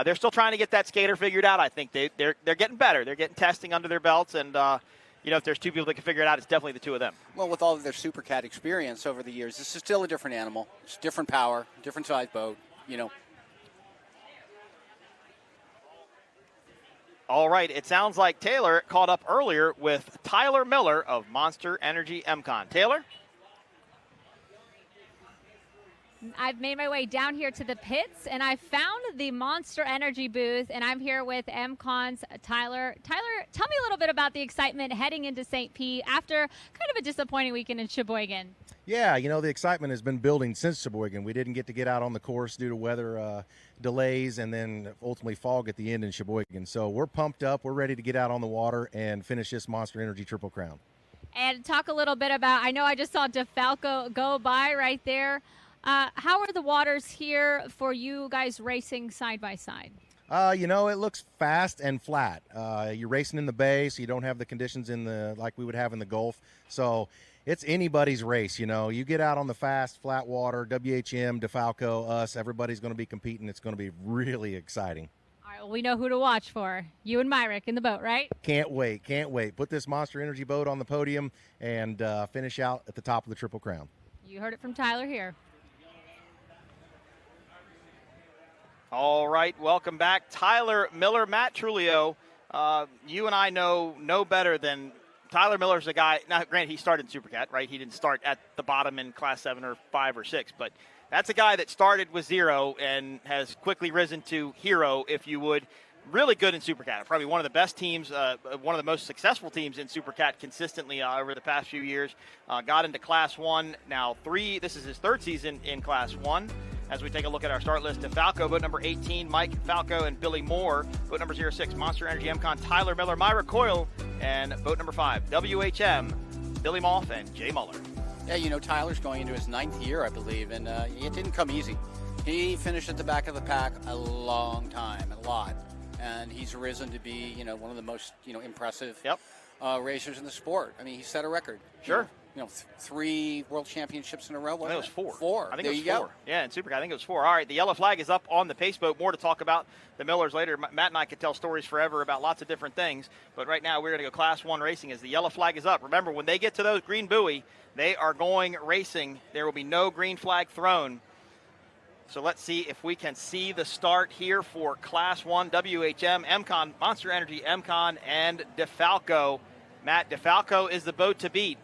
F: They're still trying to get that skater figured out. I think they're getting better. They're getting testing under their belts, and if there's 2 people that can figure it out, it's definitely the 2 of them.
Q: Well, with all of their Supercat experience over the years, this is still a different animal. It's different power, different size boat,
F: All right, it sounds like Taylor caught up earlier with Tyler Miller of Monster Energy MCon. Taylor?
D: I've made my way down here to the pits, and I found the Monster Energy booth, and I'm here with MCon's Tyler. Tyler, tell me a little bit about the excitement heading into St. Pete after kind of a disappointing weekend in Sheboygan.
R: Yeah, you know, the excitement has been building since Sheboygan. We didn't get to get out on the course due to weather delays and then ultimately fog at the end in Sheboygan. So we're pumped up. We're ready to get out on the water and finish this Monster Energy Triple Crown.
D: And talk a little bit about, I know I just saw DeFalco go by right there. How are the waters here for you guys racing side by side?
R: You know, it looks fast and flat. You're racing in the bay, so you don't have the conditions in the like we would have in the Gulf. So it's anybody's race, you know. You get out on the fast, flat water, WHM, DeFalco, us, everybody's going to be competing. It's going to be really exciting.
D: All right, well, we know who to watch for. You and Myrick in the boat, right?
R: Can't wait, can't wait. Put this Monster Energy boat on the podium and finish out at the top of the Triple Crown.
D: You heard it from Tyler here.
F: All right, welcome back. Tyler Miller, Matt Trulio, you and I know no better than Tyler Miller's a guy. Now, granted, he started in Supercat, right? He didn't start at the bottom in Class 7 or 5 or 6, but that's a guy that started with 0 and has quickly risen to hero, if you would. Really good in Supercat. Probably one of the best teams, one of the most successful teams in Supercat consistently over the past few years. Got into Class 1, now 3. This is his 3rd season in Class 1. As we take a look at our start list, DeFalco, boat number 18, Mike Falco and Billy Moore, boat number 06, Monster Energy MCon, Tyler Miller, Myra Coyle, and boat number 5, WHM, Billy Moff and Jay Muller.
Q: Yeah, you know, Tyler's going into his 9th year, I believe, and it didn't come easy. He finished at the back of the pack a long time, a lot, and he's risen to be, you know, one of the most, you know, impressive racers in the sport. I mean, he set a record.
F: Sure.
Q: You know, 3 world championships in a row.
F: I think it was 4.
Q: 4.
F: I think
Q: there
F: it was
Q: you
F: 4.
Q: Go.
F: Yeah, in Supercat, I think it was 4. All right, the yellow flag is up on the pace boat. More to talk about the Millers later. Matt and I could tell stories forever about lots of different things, but right now we're going to go Class 1 racing as the yellow flag is up. Remember, when they get to those green buoy, they are going racing. There will be no green flag thrown. So let's see if we can see the start here for Class 1, WHM, MCon, Monster Energy, MCon, and DeFalco. Matt, DeFalco is the boat to beat.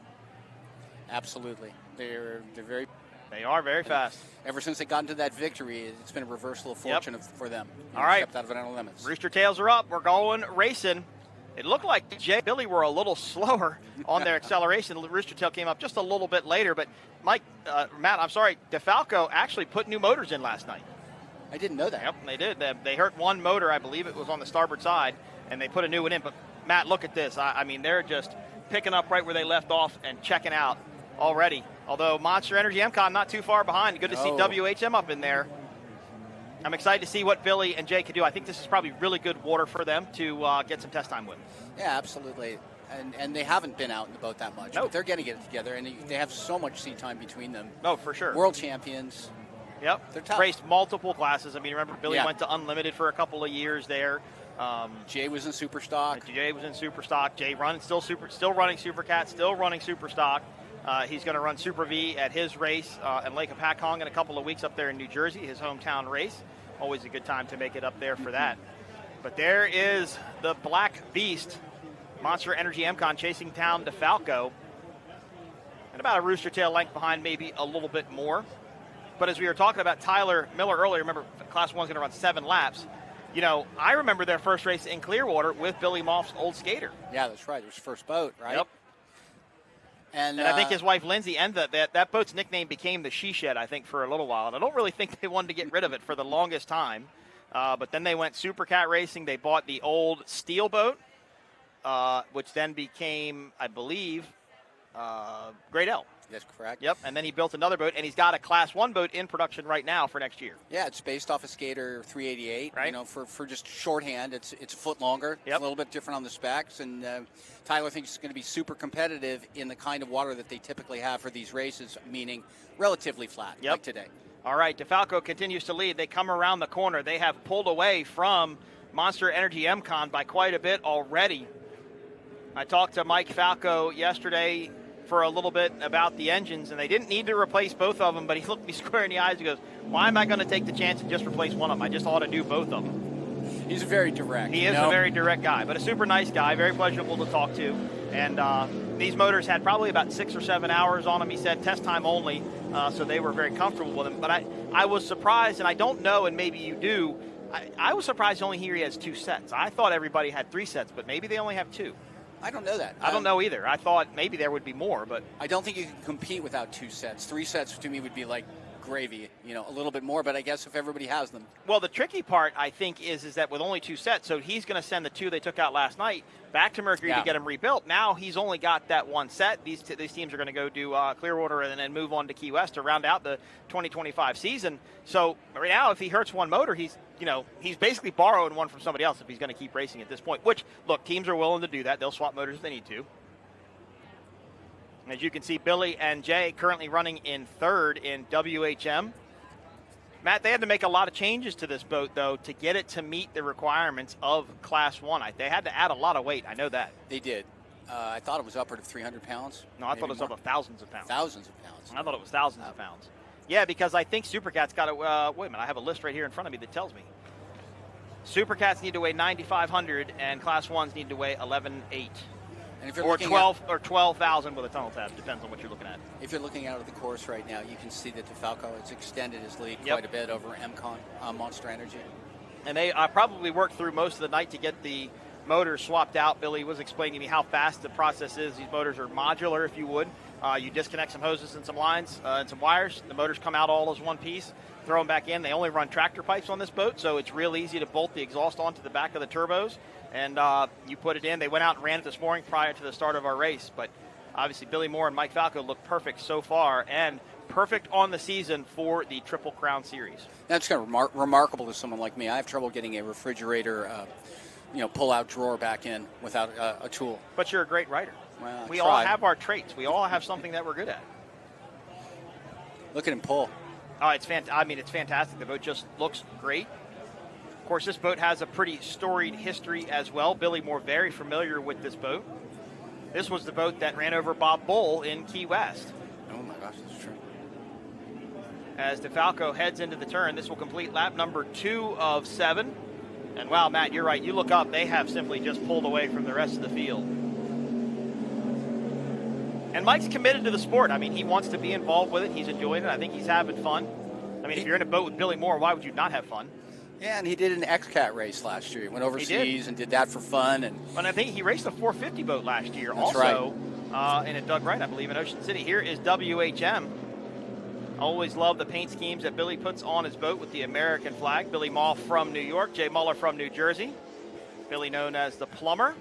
Q: Absolutely. They're very...
F: They are very fast.
Q: Ever since they got into that victory, it's been a reversal of fortune for them.
F: All right.
Q: Stepped out of Vanilla Limits.
F: Rooster tails are up. We're going racing. It looked like Jay and Billy were a little slower on their acceleration. The Rooster tail came up just a little bit later. But, Matt, I'm sorry, DeFalco actually put new motors in last night.
Q: I didn't know that.
F: Yep, they did. They hurt one motor, I believe it was on the starboard side, and they put a new one in. But, Matt, look at this. I mean, they're just picking up right where they left off and checking out already. Although Monster Energy MCon not too far behind. Good to see WHM up in there. I'm excited to see what Billy and Jay can do. I think this is probably really good water for them to get some test time with.
Q: Yeah, absolutely. And they haven't been out in the boat that much. But they're going to get it together, and they have so much seat time between them.
F: Oh, for sure.
Q: World champions.
F: Yep.
Q: They're tough.
F: Raced multiple classes. I mean, remember, Billy went to Unlimited for a couple of years there.
Q: Jay was in Superstock.
F: Jay was in Superstock. Jay still running Supercat, still running Superstock. He's going to run Super V at his race in Lake Apacong in a couple of weeks up there in New Jersey, his hometown race. Always a good time to make it up there for that. But there is the Black Beast, Monster Energy MCon, chasing down DeFalco. And about a rooster tail length behind, maybe a little bit more. But as we were talking about Tyler Miller earlier, remember, Class 1 is going to run 7 laps. You know, I remember their first race in Clearwater with Billy Moff's old skater.
Q: Yeah, that's right. It was first boat, right?
F: Yep. And I think his wife, Lindsay, and that boat's nickname became the She Shed, I think, for a little while. And I don't really think they wanted to get rid of it for the longest time. But then they went Supercat racing. They bought the old steel boat, which then became, I believe, Great L.
Q: That's correct.
F: Yep, and then he built another boat, and he's got a Class 1 boat in production right now for next year.
Q: Yeah, it's based off a Skater 388.
F: Right.
Q: You know, for just shorthand, it's a foot longer. It's a little bit different on the specs, and Tyler thinks it's going to be super competitive in the kind of water that they typically have for these races, meaning relatively flat, like today.
F: All right, DeFalco continues to lead. They come around the corner. They have pulled away from Monster Energy MCon by quite a bit already. I talked to Mike Falco yesterday for a little bit about the engines, and they didn't need to replace both of them, but he looked me square in the eyes and goes, why am I going to take the chance and just replace one of them? I just ought to do both of them.
Q: He's very direct.
F: He is a very direct guy, but a super nice guy, very pleasurable to talk to. And these motors had probably about 6 or 7 hours on them, he said, test time only, so they were very comfortable with them. But I was surprised, and I don't know, and maybe you do, I was surprised only here he has 2 sets. I thought everybody had 3 sets, but maybe they only have 2.
Q: I don't know that.
F: I don't know either. I thought maybe there would be more, but
Q: I don't think you can compete without 2 sets. 3 sets to me would be like gravy, a little bit more, but I guess if everybody has them.
F: Well, the tricky part, I think, is that with only 2 sets, so he's going to send the 2 they took out last night back to Mercury to get them rebuilt. Now he's only got that 1 set. These teams are going to go do Clearwater and then move on to Key West to round out the 2025 season. So right now, if he hurts one motor, he's basically borrowing one from somebody else if he's going to keep racing at this point, which, look, teams are willing to do that. They'll swap motors if they need to. As you can see, Billy and Jay currently running in 3rd in WHM. Matt, they had to make a lot of changes to this boat, though, to get it to meet the requirements of Class 1. They had to add a lot of weight. I know that.
Q: They did. I thought it was upward of 300 pounds.
F: No, I thought it was up of thousands of pounds.
Q: Thousands of pounds.
F: I thought it was thousands of pounds. Yeah, because I think Supercat's got to, wait a minute, I have a list right here in front of me that tells me. Supercats need to weigh 9,500 and Class 1s need to weigh 11,800.
Q: And if you're
F: or 12,000 with a tunnel tab, depends on what you're looking at.
Q: If you're looking out of the course right now, you can see that DeFalco has extended his lead quite a bit over MCon, Monster Energy.
F: And they probably worked through most of the night to get the motors swapped out. Billy was explaining to me how fast the process is. These motors are modular, if you would. You disconnect some hoses and some lines and some wires. The motors come out all as one piece, throw them back in. They only run tractor pipes on this boat, so it's real easy to bolt the exhaust onto the back of the turbos. And you put it in. They went out and ran it this morning prior to the start of our race. But obviously Billy Moore and Mike Falco look perfect so far and perfect on the season for the Triple Crown Series.
Q: That's kind of remarkable to someone like me. I have trouble getting a refrigerator, pull-out drawer back in without a tool.
F: But you're a great writer.
Q: Well,
F: we all have our traits. We all have something that we're good at.
Q: Look at him pull.
F: Oh, it's fantastic. The boat just looks great. Of course, this boat has a pretty storied history as well. Billy Moore very familiar with this boat. This was the boat that ran over Bob Bull in Key West.
Q: Oh my gosh, that's true.
F: As DeFalco heads into the turn, this will complete lap number 2 of 7. And wow, Matt, you're right. You look up, they have simply just pulled away from the rest of the field. And Mike's committed to the sport. I mean, he wants to be involved with it. He's enjoying it. I think he's having fun. I mean, if you're in a boat with Billy Moore, why would you not have fun?
Q: Yeah, and he did an XCAT race last year. He went overseas and did that for fun. And
F: I think he raced a 450 boat last year.
Q: That's
F: also, right. And it dug right, I believe, in Ocean City. Here is WHM. Always love the paint schemes that Billy puts on his boat with the American flag. Billy Moll from New York, Jay Muller from New Jersey. Billy known as the plumber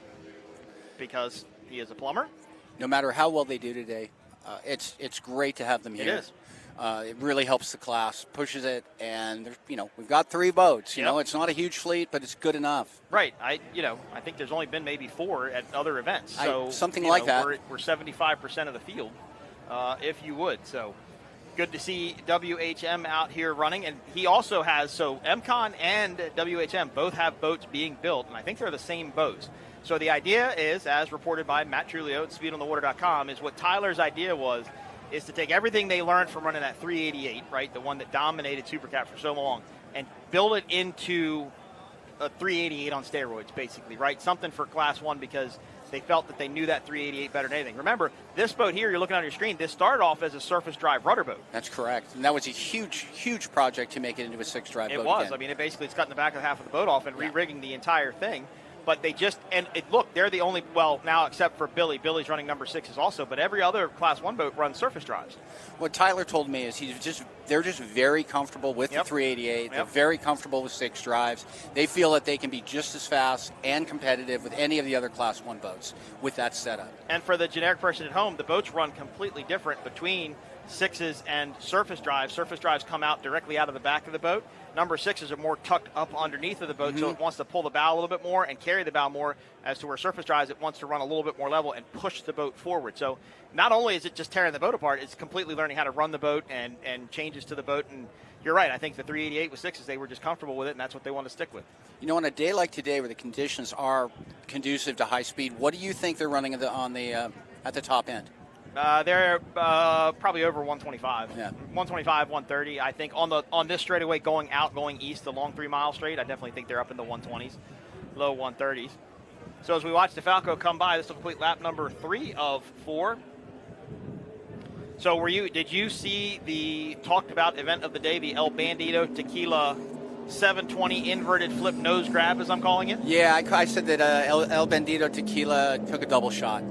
F: because he is a plumber.
Q: No matter how well they do today, it's great to have them here.
F: It is.
Q: It really helps the class, pushes it, and we've got 3 boats. You know, it's not a huge fleet, but it's good enough.
F: Right. I think there's only been maybe 4 at other events. So
Q: something like that.
F: We're 75% of the field, if you would. So good to see WHM out here running, and he also has MCon and WHM both have boats being built, and I think they're the same boats. So the idea is, as reported by Matt Trulio at SpeedOnTheWater.com, is what Tyler's idea was. Is to take everything they learned from running that 388, right, the one that dominated Supercat for so long, and build it into a 388 on steroids, basically, right? Something for Class 1 because they felt that they knew that 388 better than anything. Remember, this boat here, you're looking on your screen, this started off as a surface drive rudder boat.
Q: That's correct. And that was a huge, huge project to make it into a 6-drive boat.
F: It was.
Q: Again.
F: I mean, it's cutting the back of half of the boat off and re-rigging the entire thing. But they just, they're the only, well, now except for Billy. Billy's running number 6s also, but every other Class 1 boat runs surface drives.
Q: What Tyler told me is they're just very comfortable with the 388. They're very comfortable with 6 drives. They feel that they can be just as fast and competitive with any of the other Class 1 boats with that setup.
F: And for the generic person at home, the boats run completely different between 6s and surface drives. Surface drives come out directly out of the back of the boat. Number 6s are more tucked up underneath of the boat, so it wants to pull the bow a little bit more and carry the bow more, as to where surface drives, it wants to run a little bit more level and push the boat forward. So not only is it just tearing the boat apart, it's completely learning how to run the boat and changes to the boat. And you're right, I think the 388 with 6s, they were just comfortable with it, and that's what they want to stick with.
Q: You know, on a day like today where the conditions are conducive to high speed, what do you think they're running at the top end?
F: They're probably over 125.
Q: Yeah.
F: 125, 130. I think on this straightaway going east, the long 3 mile straight, I definitely think they're up in the 120s, low 130s. So as we watch DeFalco come by, this will complete lap number 3 of 4. So did you see the talked about event of the day, the El Bandito Tequila 720 inverted flip nose grab, as I'm calling it?
Q: Yeah, I said that El Bandito Tequila took a double shot.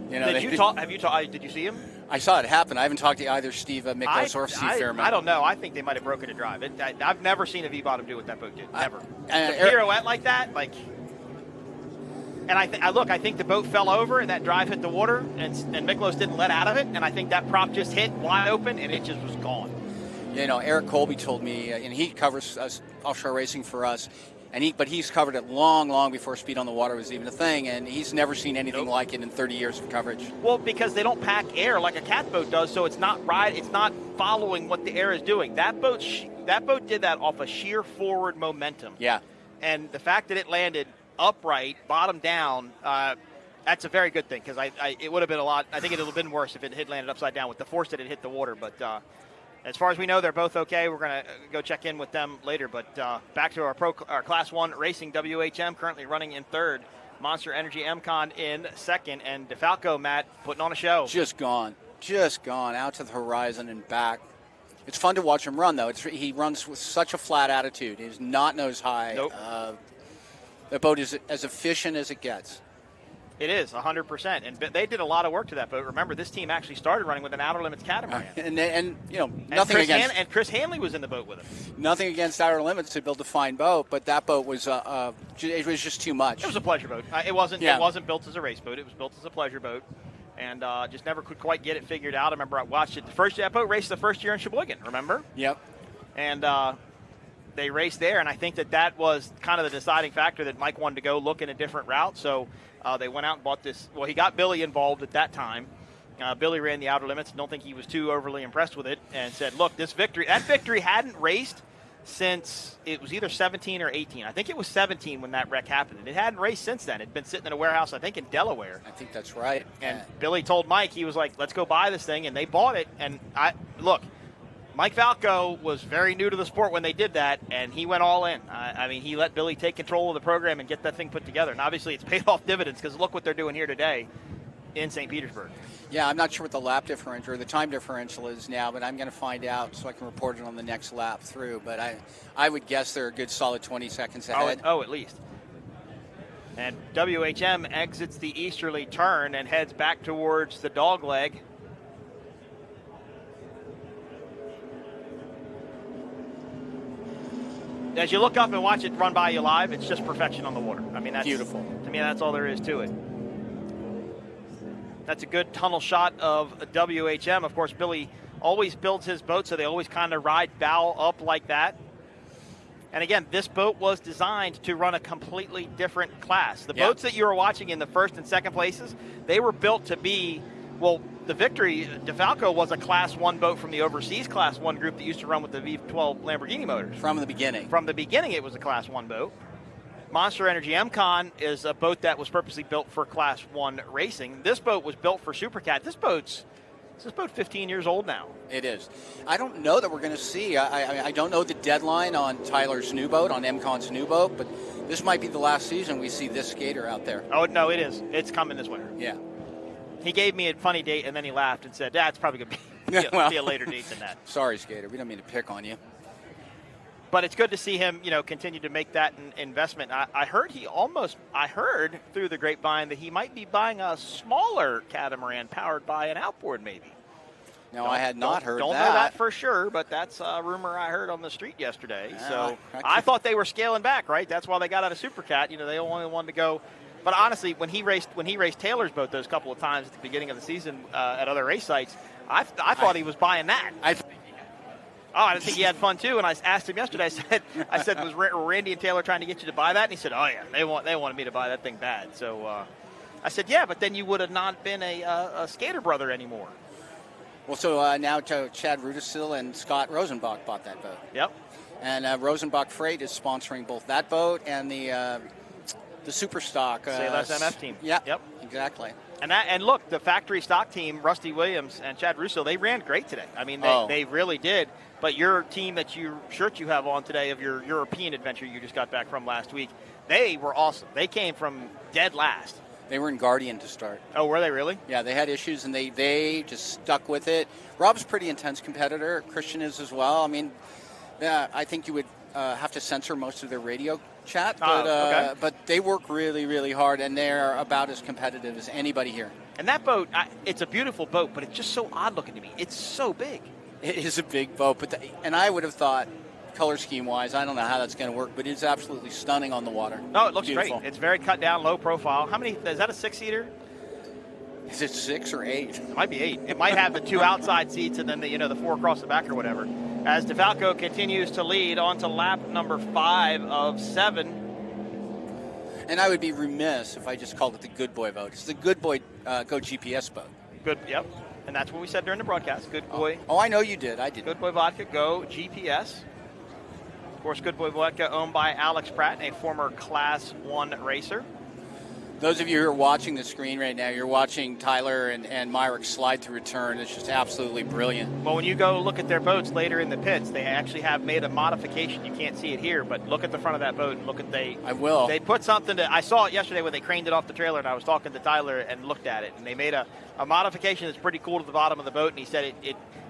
Q: You know,
F: did you see him?
Q: I saw it happen. I haven't talked to either Steve Miklos or Steve Fairman.
F: I don't know. I think they might have broken a drive. I've never seen a V-bottom do what that boat did. Never. A pirouette like that, and I think the boat fell over and that drive hit the water, and Miklos didn't let out of it, and I think that prop just hit wide open and it just was gone.
Q: You know, Eric Colby told me, and he covers offshore racing for us, but he's covered it long before speed on the water was even a thing, and he's never seen anything like it in 30 years of coverage.
F: Well, because they don't pack air like a cat boat does, so it's not following what the air is doing. That boat did that off a sheer forward momentum.
Q: Yeah.
F: And the fact that it landed upright, bottom down, that's a very good thing, because it would have been I think it would have been worse if it had landed upside down with the force that it hit the water. But as far as we know, they're both okay. We're going to go check in with them later. But back to our Class 1 Racing, WHM currently running in 3rd, Monster Energy MCon in 2nd, and DeFalco, Matt, putting on a show.
Q: Just gone out to the horizon and back. It's fun to watch him run, though. He runs with such a flat attitude. He's not nose high.
F: Nope.
Q: The boat is as efficient as it gets.
F: It is, 100%. And they did a lot of work to that boat. Remember, this team actually started running with an Outer Limits catamaran.
Q: And you know, nothing against...
F: And Chris Hanley was in the boat with him.
Q: Nothing against Outer Limits to build a fine boat, but that boat was it was just too much.
F: It was a pleasure boat. It wasn't built as a race boat. It was built as a pleasure boat. And just never could quite get it figured out. I remember I watched it. That boat raced the first year in Sheboygan, remember?
Q: Yep.
F: And they raced there, and I think that was kind of the deciding factor that Mike wanted to go look in a different route. So they went out and bought this. Well, he got Billy involved at that time. Billy ran the Outer Limits. Don't think he was too overly impressed with it, and said, look, that victory hadn't raced since it was either 17 or 18. I think it was 17 when that wreck happened. And it hadn't raced since then. It'd been sitting in a warehouse, I think, in Delaware.
Q: I think that's right.
F: And Billy told Mike, he was like, let's go buy this thing, and they bought it. And Mike Falco was very new to the sport when they did that, and he went all in. I mean, he let Billy take control of the program and get that thing put together. And obviously it's paid off dividends, because look what they're doing here today in St. Petersburg.
Q: Yeah, I'm not sure what the lap differential or the time differential is now, but I'm going to find out so I can report it on the next lap through. But I would guess they're a good solid 20 seconds ahead.
F: Oh, at least. And WHM exits the easterly turn and heads back towards the dog leg. As you look up and watch it run by you live, it's just perfection on the water. I mean, that's
Q: beautiful.
F: To me, that's all there is to it. That's a good tunnel shot of WHM. Of course, Billy always builds his boat, so they always kind of ride bow up like that. And again, this boat was designed to run a completely different class. The boats that you were watching in the first and second places, they were built to be, well, the Victory, DeFalco was a Class 1 boat from the overseas Class 1 group that used to run with the V12 Lamborghini motors.
Q: From the beginning.
F: From the beginning, it was a Class 1 boat. Monster Energy MCon is a boat that was purposely built for Class 1 racing. This boat was built for Supercat. This boat's 15 years old now.
Q: It is. I don't know that we're going to see. I don't know the deadline on Tyler's new boat, on MCon's new boat, but this might be the last season we see this skater out there.
F: Oh, no, it is. It's coming this winter.
Q: Yeah.
F: He gave me a funny date, and then he laughed and said, it's probably going to be a later date than that.
Q: Sorry, skater. We don't mean to pick on you.
F: But it's good to see him, continue to make that investment. I heard through the grapevine that he might be buying a smaller catamaran powered by an outboard, maybe.
Q: No, I had not heard that.
F: Don't know that for sure, but that's a rumor I heard on the street yesterday. So I thought they were scaling back, right? That's why they got out of Supercat. They only wanted to go. But honestly, when he raced Taylor's boat those couple of times at the beginning of the season at other race sites, I thought he was buying that. I think he had fun too. And I asked him yesterday. I said, was Randy and Taylor trying to get you to buy that? And he said, oh yeah, they wanted me to buy that thing bad. So I said, yeah, but then you would have not been a skater brother anymore.
Q: Well, so now Chad Rudisil and Scott Rosenbach bought that boat.
F: Yep.
Q: And Rosenbach Freight is sponsoring both that boat and the Superstock.
F: Say Less MF team.
Q: Yeah.
F: Yep.
Q: Exactly.
F: And look, the factory stock team, Rusty Williams and Chad Russo, they ran great today. I mean, they really did. But your team shirt you have on today of your European adventure you just got back from last week, They were awesome. They came from dead last.
Q: They were in Guardian to start.
F: Oh, were they really?
Q: Yeah, they had issues, and they just stuck with it. Rob's a pretty intense competitor. Christian is as well. I mean, I think you would have to censor most of their radio chat, but they work really, really hard, and they're about as competitive as anybody here.
F: And that boat, it's a beautiful boat, but it's just so odd looking to me. It's so big.
Q: It is a big boat, and I would have thought, color scheme-wise, I don't know how that's going to work, but it's absolutely stunning on the water.
F: No, it looks
Q: Beautiful.
F: great. It's very cut down, low profile. How many? Is that a 6-seater?
Q: Is it 6 or 8?
F: It might be 8. It might have the 2 outside seats and then the 4 across the back or whatever. As DeFalco continues to lead on to lap number 5 of 7.
Q: And I would be remiss if I just called it the Good Boy boat. It's the Good Boy Go GPS boat.
F: Good, yep. And that's what we said during the broadcast. Good Boy.
Q: Oh, I know you did. I did.
F: Good Boy Vodka Go GPS. Of course, Good Boy Vodka owned by Alex Pratt, a former Class 1 racer.
Q: Those of you who are watching the screen right now, you're watching Tyler and Myrick slide through a turn. It's just absolutely brilliant.
F: Well, when you go look at their boats later in the pits, they actually have made a modification. You can't see it here, but look at the front of that boat and look at
Q: I will.
F: They put something I saw it yesterday when they craned it off the trailer, and I was talking to Tyler and looked at it, and they made a modification that's pretty cool to the bottom of the boat, and he said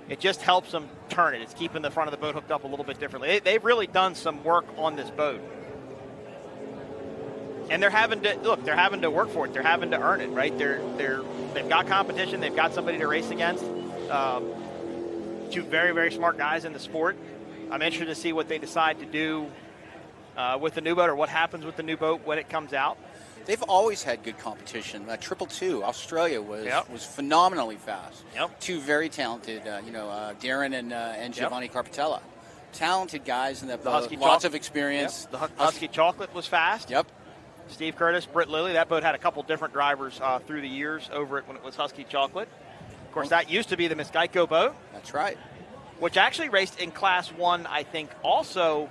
F: it just helps them turn it. It's keeping the front of the boat hooked up a little bit differently. They've really done some work on this boat. And they're having to work for it. They're having to earn it, right? They've got competition. They've got somebody to race against. 2 very, very smart guys in the sport. I'm interested to see what they decide to do with the new boat, or what happens with the new boat when it comes out.
Q: They've always had good competition. 222 Australia was phenomenally fast.
F: Yep.
Q: 2 very talented, Darren and Giovanni Carpatella. Talented guys in that boat. Lots of experience.
F: Yep. The Husky Chocolate was fast.
Q: Yep.
F: Steve Curtis, Britt Lilly. That boat had a couple different drivers through the years over it when it was Husky Chocolate. Of course, that used to be the Miss Geico boat.
Q: That's right.
F: Which actually raced in Class 1, I think, also.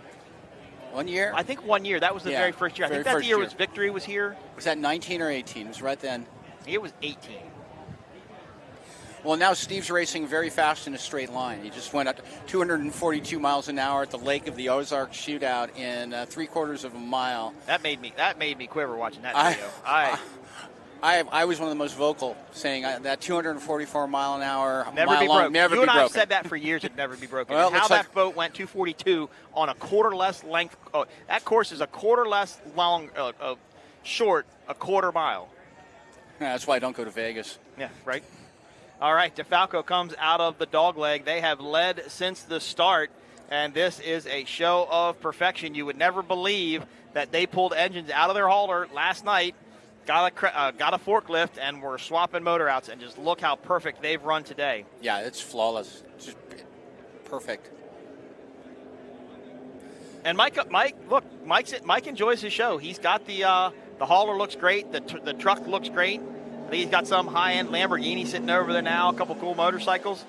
Q: 1 year?
F: I think 1 year. That was the very first year. I think that the year was Victory was here.
Q: Was that 19 or 18? It was right then.
F: It was 18.
Q: Well, now Steve's racing very fast in a straight line. He just went up to 242 miles an hour at the Lake of the Ozarks shootout in 3/4 of a mile.
F: That made me quiver watching that video.
Q: I was one of the most vocal, saying that 244 mile an hour
F: never be broken. You and I have said that for years. It'd never be broken.
Q: Well,
F: how that boat went 242 on a quarter less length. Oh, that course is a quarter less long, short, a quarter mile.
Q: Yeah, that's why I don't go to Vegas.
F: Yeah, right. All right, DeFalco comes out of the dogleg. They have led since the start, and this is a show of perfection. You would never believe that they pulled engines out of their hauler last night, got a forklift, and were swapping motor outs, and just look how perfect they've run today.
Q: Yeah, it's flawless. It's just perfect.
F: And Mike, enjoys his show. He's got the hauler looks great. The truck looks great. He's got some high-end Lamborghini sitting over there now, a couple cool motorcycles.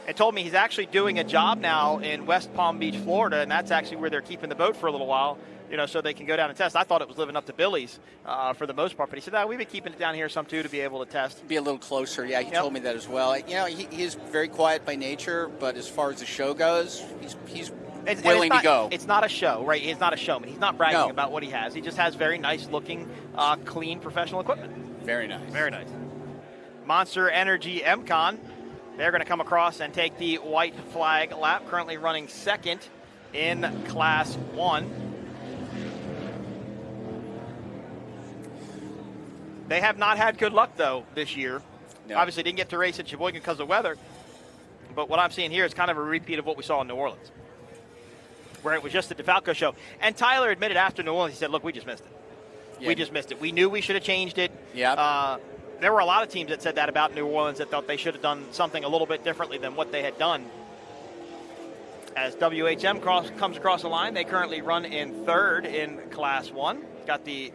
F: And told me he's actually doing a job now in West Palm Beach, Florida, and that's actually where they're keeping the boat for a little while, so they can go down and test. I thought it was living up to Billy's for the most part, but he said, we've been keeping it down here some too to be able to test.
Q: Be a little closer. Yeah, he told me that as well. He is very quiet by nature, but as far as the show goes, he's willing to go.
F: It's not a show, right? He's not a showman. He's not bragging about what he has. He just has very nice-looking, clean, professional equipment.
Q: Very nice.
F: Very nice. Monster Energy MCon. They're going to come across and take the white flag lap, currently running second in Class 1. They have not had good luck, though, this year. No. Obviously, didn't get to race at Sheboygan because of weather. But what I'm seeing here is kind of a repeat of what we saw in New Orleans, where it was just the DeFalco show. And Tyler admitted after New Orleans, he said, look, we just missed it. Yeah. We just missed it. We knew we should have changed it.
Q: Yeah.
F: There were a lot of teams that said that about New Orleans, that thought they should have done something a little bit differently than what they had done. As WHM comes across the line, they currently run in third in Class 1. Got the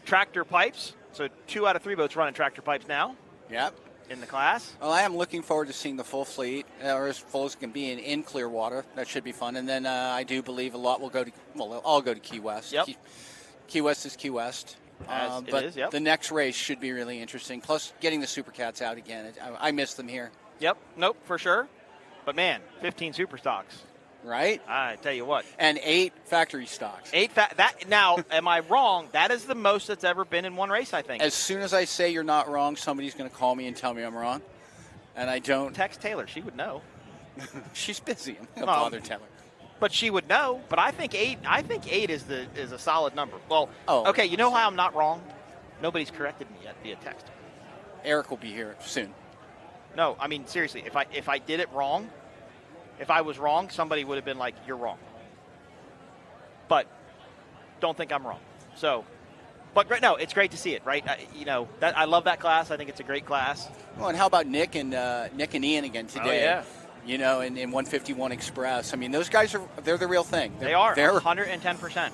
F: tractor pipes. So 2 out of 3 boats running tractor pipes now.
Q: Yep.
F: In the class.
Q: Well, I am looking forward to seeing the full fleet, or as full as it can be in Clearwater. That should be fun. And then I do believe a lot will go to, all go to Key West.
F: Yep.
Q: Key West is Key West. But the next race should be really interesting. Plus, getting the Supercats out again. I miss them here.
F: Yep. Nope, for sure. But, man, 15 Superstocks.
Q: right?
F: I tell you what.
Q: And 8 factory stocks.
F: Now, am I wrong? That is the most that's ever been in one race, I think.
Q: As soon as I say you're not wrong, somebody's going to call me and tell me I'm wrong. And I don't.
F: Text Taylor. She would know.
Q: She's busy. I'm going to bother Taylor.
F: But she would know. But I think 8. I think 8 is a solid number. Well, okay. You know how I'm not wrong? Nobody's corrected me yet via text.
Q: Eric will be here soon.
F: No, I mean seriously. If I did it wrong, if I was wrong, somebody would have been like, "You're wrong." But don't think I'm wrong. So, but right now it's great to see it. Right? I love that class. I think it's a great class.
Q: Well, and how about Nick and Ian again today?
F: Oh,
Q: yeah. In 151 Express. I mean, those guys they're the real thing.
F: They're
Q: 110%.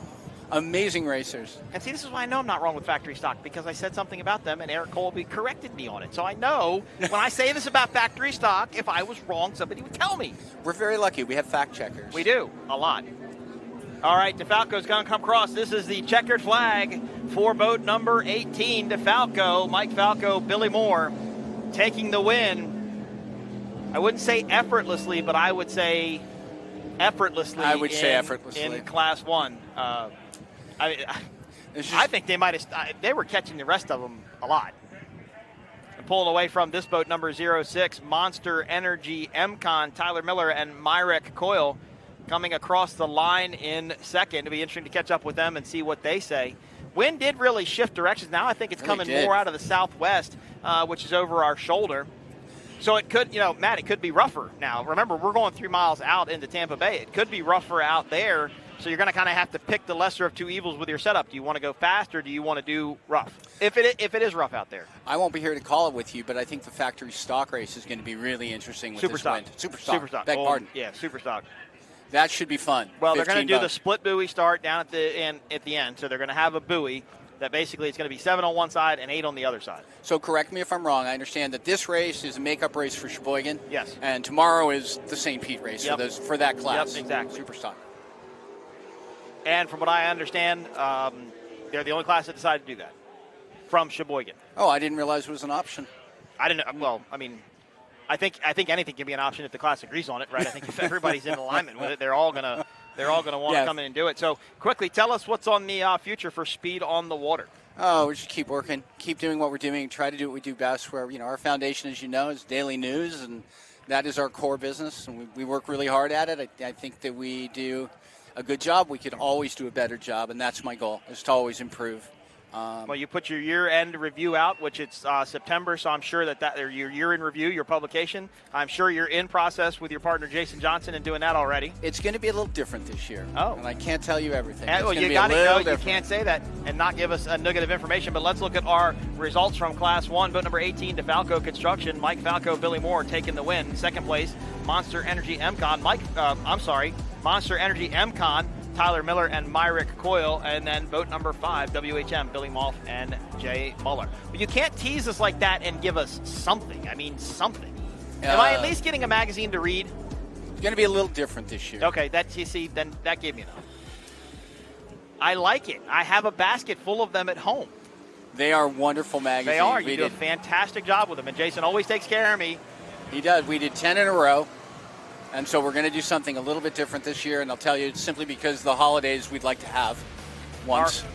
Q: Amazing racers.
F: And see, this is why I know I'm not wrong with factory stock, because I said something about them and Eric Colby corrected me on it. So I know when I say this about factory stock, if I was wrong, somebody would tell me.
Q: We're very lucky. We have fact checkers.
F: We do, a lot. All right, DeFalco's going to come across. This is the checkered flag for boat number 18, DeFalco. Mike Falco, Billy Moore taking the win. I wouldn't say effortlessly, but I would say effortlessly.
Q: I would say effortlessly.
F: In Class 1. I think they were catching the rest of them a lot. And pulling away from this boat, number 06, Monster Energy MCon, Tyler Miller and Myrek Coyle coming across the line in second. It'll be interesting to catch up with them and see what they say. Wind did really shift directions. Now I think it's coming more out of the southwest, which is over our shoulder. So it could, Matt, it could be rougher now. Remember, we're going 3 miles out into Tampa Bay. It could be rougher out there. So you're going to kind of have to pick the lesser of two evils with your setup. Do you want to go fast or do you want to do rough? If it is rough out there.
Q: I won't be here to call it with you, but I think the factory stock race is going to be really interesting with this wind. Superstock. Beg pardon.
F: Yeah, Superstock.
Q: That should be fun.
F: Well, they're going to do the split buoy start down at the end. So they're going to have a buoy that basically it's going to be 7 on one side and 8 on the other side.
Q: So correct me if I'm wrong. I understand that this race is a makeup race for Sheboygan.
F: Yes.
Q: And tomorrow is the St. Pete race for that class.
F: Yep, exactly.
Q: Superstock.
F: And from what I understand, they're the only class that decided to do that from Sheboygan.
Q: Oh, I didn't realize it was an option.
F: I didn't. Well, I mean, I think anything can be an option if the class agrees on it, right? I think if everybody's in alignment with it, they're all gonna want to come in and do it. So quickly, tell us what's on the future for Speed on the Water.
Q: Oh, we just keep working, keep doing what we're doing, try to do what we do best. Where our foundation, as you know, is daily news, and that is our core business, and we work really hard at it. I think that we do a good job. We could always do a better job, and that's my goal, is to always improve.
F: Well, you put your year-end review out, which it's September, so I'm sure that your year-end review, your publication, I'm sure you're in process with your partner Jason Johnson and doing that already.
Q: It's going to be a little different this year.
F: Oh.
Q: And I can't tell you everything.
F: Well, you got to know. You can't say that and not give us a nugget of information, but let's look at our results from Class 1. Boat number 18, DeFalco Construction. Mike Falco, Billy Moore taking the win. Second place, Monster Energy MCon. Monster Energy MCon. Tyler Miller and Myrek Coyle, and then boat number 5, WHM, Billy Moff and Jay Muller. But you can't tease us like that and give us something. I mean, something. Am I at least getting a magazine to read?
Q: It's going to be a little different this year.
F: Okay, then that gave me enough. I like it. I have a basket full of them at home.
Q: They are wonderful magazines.
F: They are. You do a fantastic job with them, and Jason always takes care of me.
Q: He does. We did 10 in a row. And so we're going to do something a little bit different this year, and I'll tell you simply because the holidays we'd like to have once.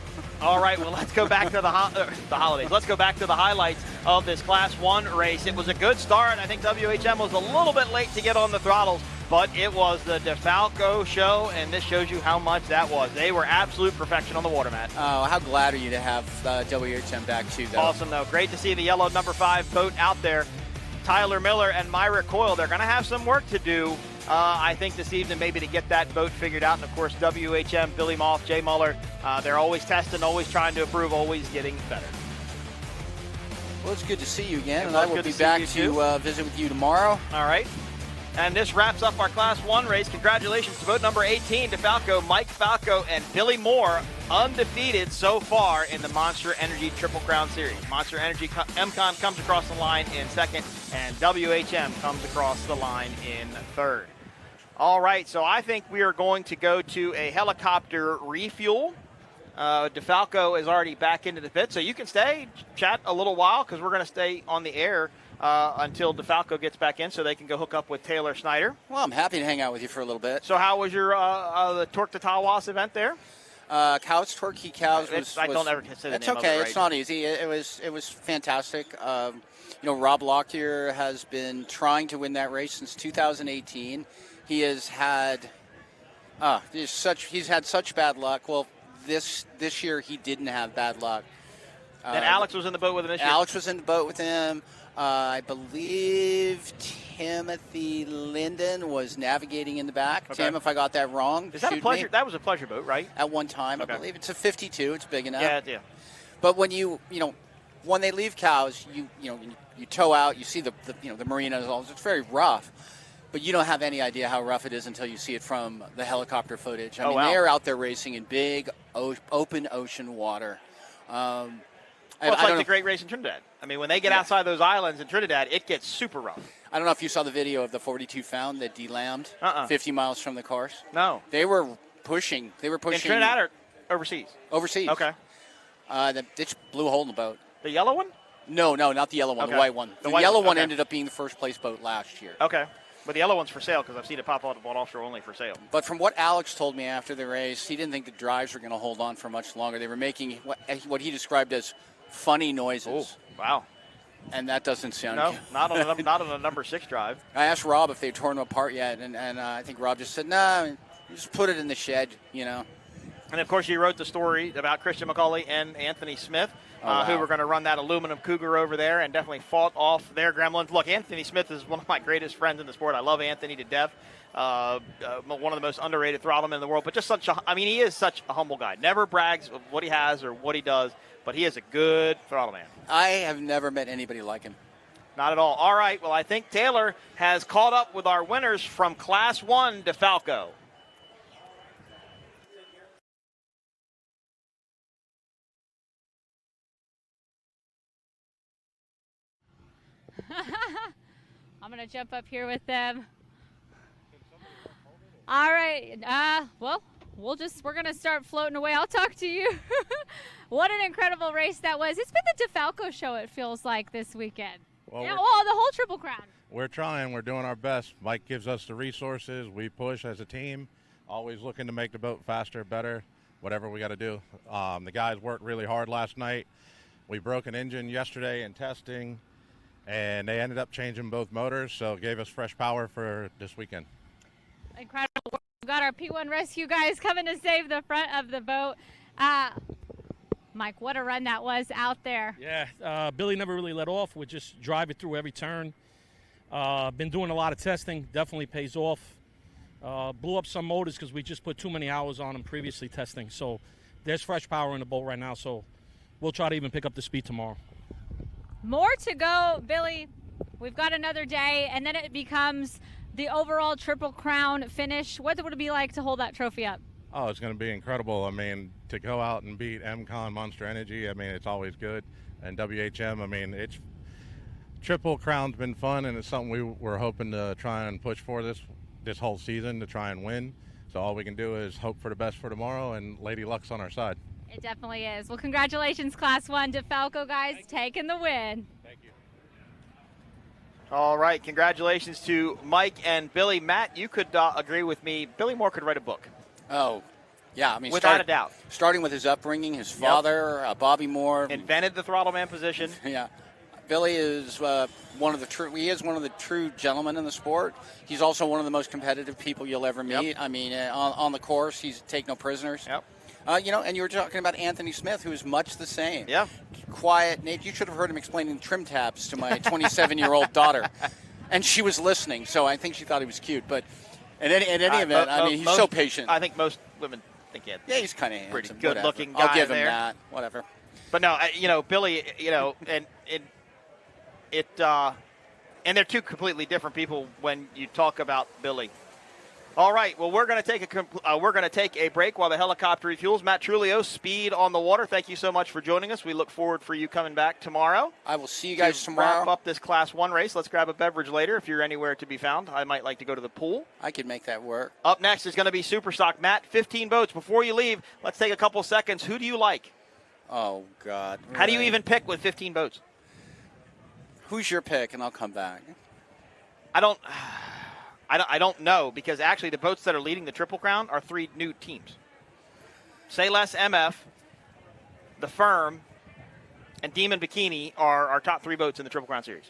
F: All right, well, let's go back to the holidays. Let's go back to the highlights of this Class 1 race. It was a good start. I think WHM was a little bit late to get on the throttles, but it was the DeFalco show, and this shows you how much that was. They were absolute perfection on the water, Matt.
Q: Oh, how glad are you to have WHM back, too, though.
F: Awesome, though. Great to see the yellow number 5 boat out there. Tyler Miller and Myrek Coyle, they're going to have some work to do, I think, this evening, maybe to get that boat figured out. And, of course, WHM, Billy Moff, Jay Muller, they're always testing, always trying to improve, always getting better.
Q: Well, it's good to see you again, and I will be back to visit with you tomorrow.
F: All right. And this wraps up our Class 1 race. Congratulations to boat number 18, DeFalco, Mike Falco, and Billy Moore, undefeated so far in the Monster Energy Triple Crown Series. Monster Energy MCon comes across the line in second, and WHM comes across the line in third. All right, so I think we are going to go to a helicopter refuel. DeFalco is already back into the pit, so you can stay, chat a little while, because we're going to stay on the air until DeFalco gets back in so they can go hook up with Taylor Snyder.
Q: Well, I'm happy to hang out with you for a little bit.
F: So how was your the Torque de Tawas event there?
Q: Cows, Torquay Cows was.
F: I don't ever say the
Q: It's
F: name
Q: okay.
F: of it right.
Q: It's not easy. It was fantastic. Rob Lockyer has been trying to win that race since 2018. He has had he's had such bad luck. Well, this year he didn't have bad luck.
F: And Alex was in the boat with him this year?
Q: Alex was in the boat with him. I believe Timothy Linden was navigating in the back.
F: Okay.
Q: Tim, if I got that wrong,
F: Is that a
Q: shoot
F: pleasure?
Q: me.
F: That was a pleasure boat, right?
Q: At one time,
F: Okay.
Q: I believe it's a 52. It's big enough.
F: Yeah.
Q: But when when they leave Cows, you tow out. You see the marinas. It's very rough. But you don't have any idea how rough it is until you see it from the helicopter footage. I mean,
F: wow.
Q: they are out there racing in big open ocean water.
F: Well, it's like the Great Race in Trinidad. I mean, when they get outside those islands in Trinidad, it gets super rough.
Q: I don't know if you saw the video of the 42 Found that delammed 50 miles from the course.
F: No.
Q: They were pushing.
F: In Trinidad or overseas?
Q: Overseas.
F: Okay.
Q: The ditch blew a hole in the boat.
F: The yellow one?
Q: No, not the yellow one.
F: Okay.
Q: The white one. The
F: white
Q: yellow one
F: okay.
Q: ended up being the first place boat last year.
F: Okay. But the yellow one's for sale because I've seen it pop up on Offshore only for sale.
Q: But from what Alex told me after the race, he didn't think the drives were going to hold on for much longer. They were making what he described as funny noises.
F: Oh, wow.
Q: And that doesn't sound
F: No,
Q: good.
F: not on a number 6 drive.
Q: I asked Rob if they'd torn them apart yet, and I think Rob just said, "Nah, just put it in the shed,
F: And, of course, you wrote the story about Christian McCauley and Anthony Smith, who were going to run that aluminum Cougar over there and definitely fought off their gremlins. Look, Anthony Smith is one of my greatest friends in the sport. I love Anthony to death. One of the most underrated throttlemen in the world, but just he is such a humble guy. Never brags of what he has or what he does, but he is a good throttle man.
Q: I have never met anybody like him.
F: Not at all. All right, well, I think Taylor has caught up with our winners from Class 1 DeFalco.
D: I'm going to jump up here with them. All right. Well, we're going to start floating away. I'll talk to you. What an incredible race that was. It's been the DeFalco show, it feels like, this weekend.
G: Well,
D: the whole Triple Crown.
G: We're trying. We're doing our best. Mike gives us the resources. We push as a team, always looking to make the boat faster, better, whatever we got to do. The guys worked really hard last night. We broke an engine yesterday in testing, and they ended up changing both motors, so it gave us fresh power for this weekend.
D: Incredible work. We've got our P1 rescue guys coming to save the front of the boat. Mike, what a run that was out there.
S: Yeah, Billy never really let off. We're just driving through every turn. Been doing a lot of testing. Definitely pays off. Blew up some motors because we just put too many hours on them previously testing. So there's fresh power in the boat right now. So we'll try to even pick up the speed tomorrow.
D: More to go, Billy. We've got another day, and then it becomes the overall Triple Crown finish. What would it be like to hold that trophy up?
G: Oh, it's going to be incredible. I mean, to go out and beat MCon Monster Energy, I mean, it's always good. And WHM, I mean, it's Triple Crown's been fun, and it's something we were hoping to try and push for this whole season to try and win. So all we can do is hope for the best for tomorrow, and Lady Luck's on our side.
D: It definitely is. Well, congratulations, Class 1 DeFalco guys, taking the win.
G: Thank you.
F: All right, congratulations to Mike and Billy. Matt, you could agree with me. Billy Moore could write a book.
Q: Oh, yeah. I mean,
F: without a doubt.
Q: Starting with his upbringing, his father, Bobby Moore.
F: Invented the throttle man position.
Q: Yeah. Billy is one of the true gentlemen in the sport. He's also one of the most competitive people you'll ever meet.
F: Yep.
Q: I mean, on the course, he's take no prisoners.
F: Yep.
Q: And you were talking about Anthony Smith, who is much the same.
F: Yeah.
Q: Quiet. Nate, you should have heard him explaining trim tabs to my 27-year-old daughter. And she was listening, so I think she thought he was cute. But in any event, I mean, he's so patient.
F: I think most women think Anthony.
Q: Yeah, he's kind of
F: pretty
Q: handsome.
F: good-looking guy.
Q: I'll give him
F: there.
Q: that. Whatever.
F: But no, Billy, and they're two completely different people when you talk about Billy. All right, well, we're going to take a break while the helicopter refuels. Matt Trulio, Speed on the Water. Thank you so much for joining us. We look forward for you coming back tomorrow.
Q: I will see you guys tomorrow.
F: Wrap up this Class 1 race. Let's grab a beverage later if you're anywhere to be found. I might like to go to the pool.
Q: I could make that work.
F: Up next is going to be Superstock. Matt, 15 boats. Before you leave, let's take a couple seconds. Who do you like?
Q: Oh, God.
F: How do you even pick with 15 boats?
Q: Who's your pick? And I'll come back.
F: I don't know, because actually the boats that are leading the Triple Crown are 3 new teams. Say Less MF, the Firm, and Demon Bikini are our top 3 boats in the Triple Crown Series.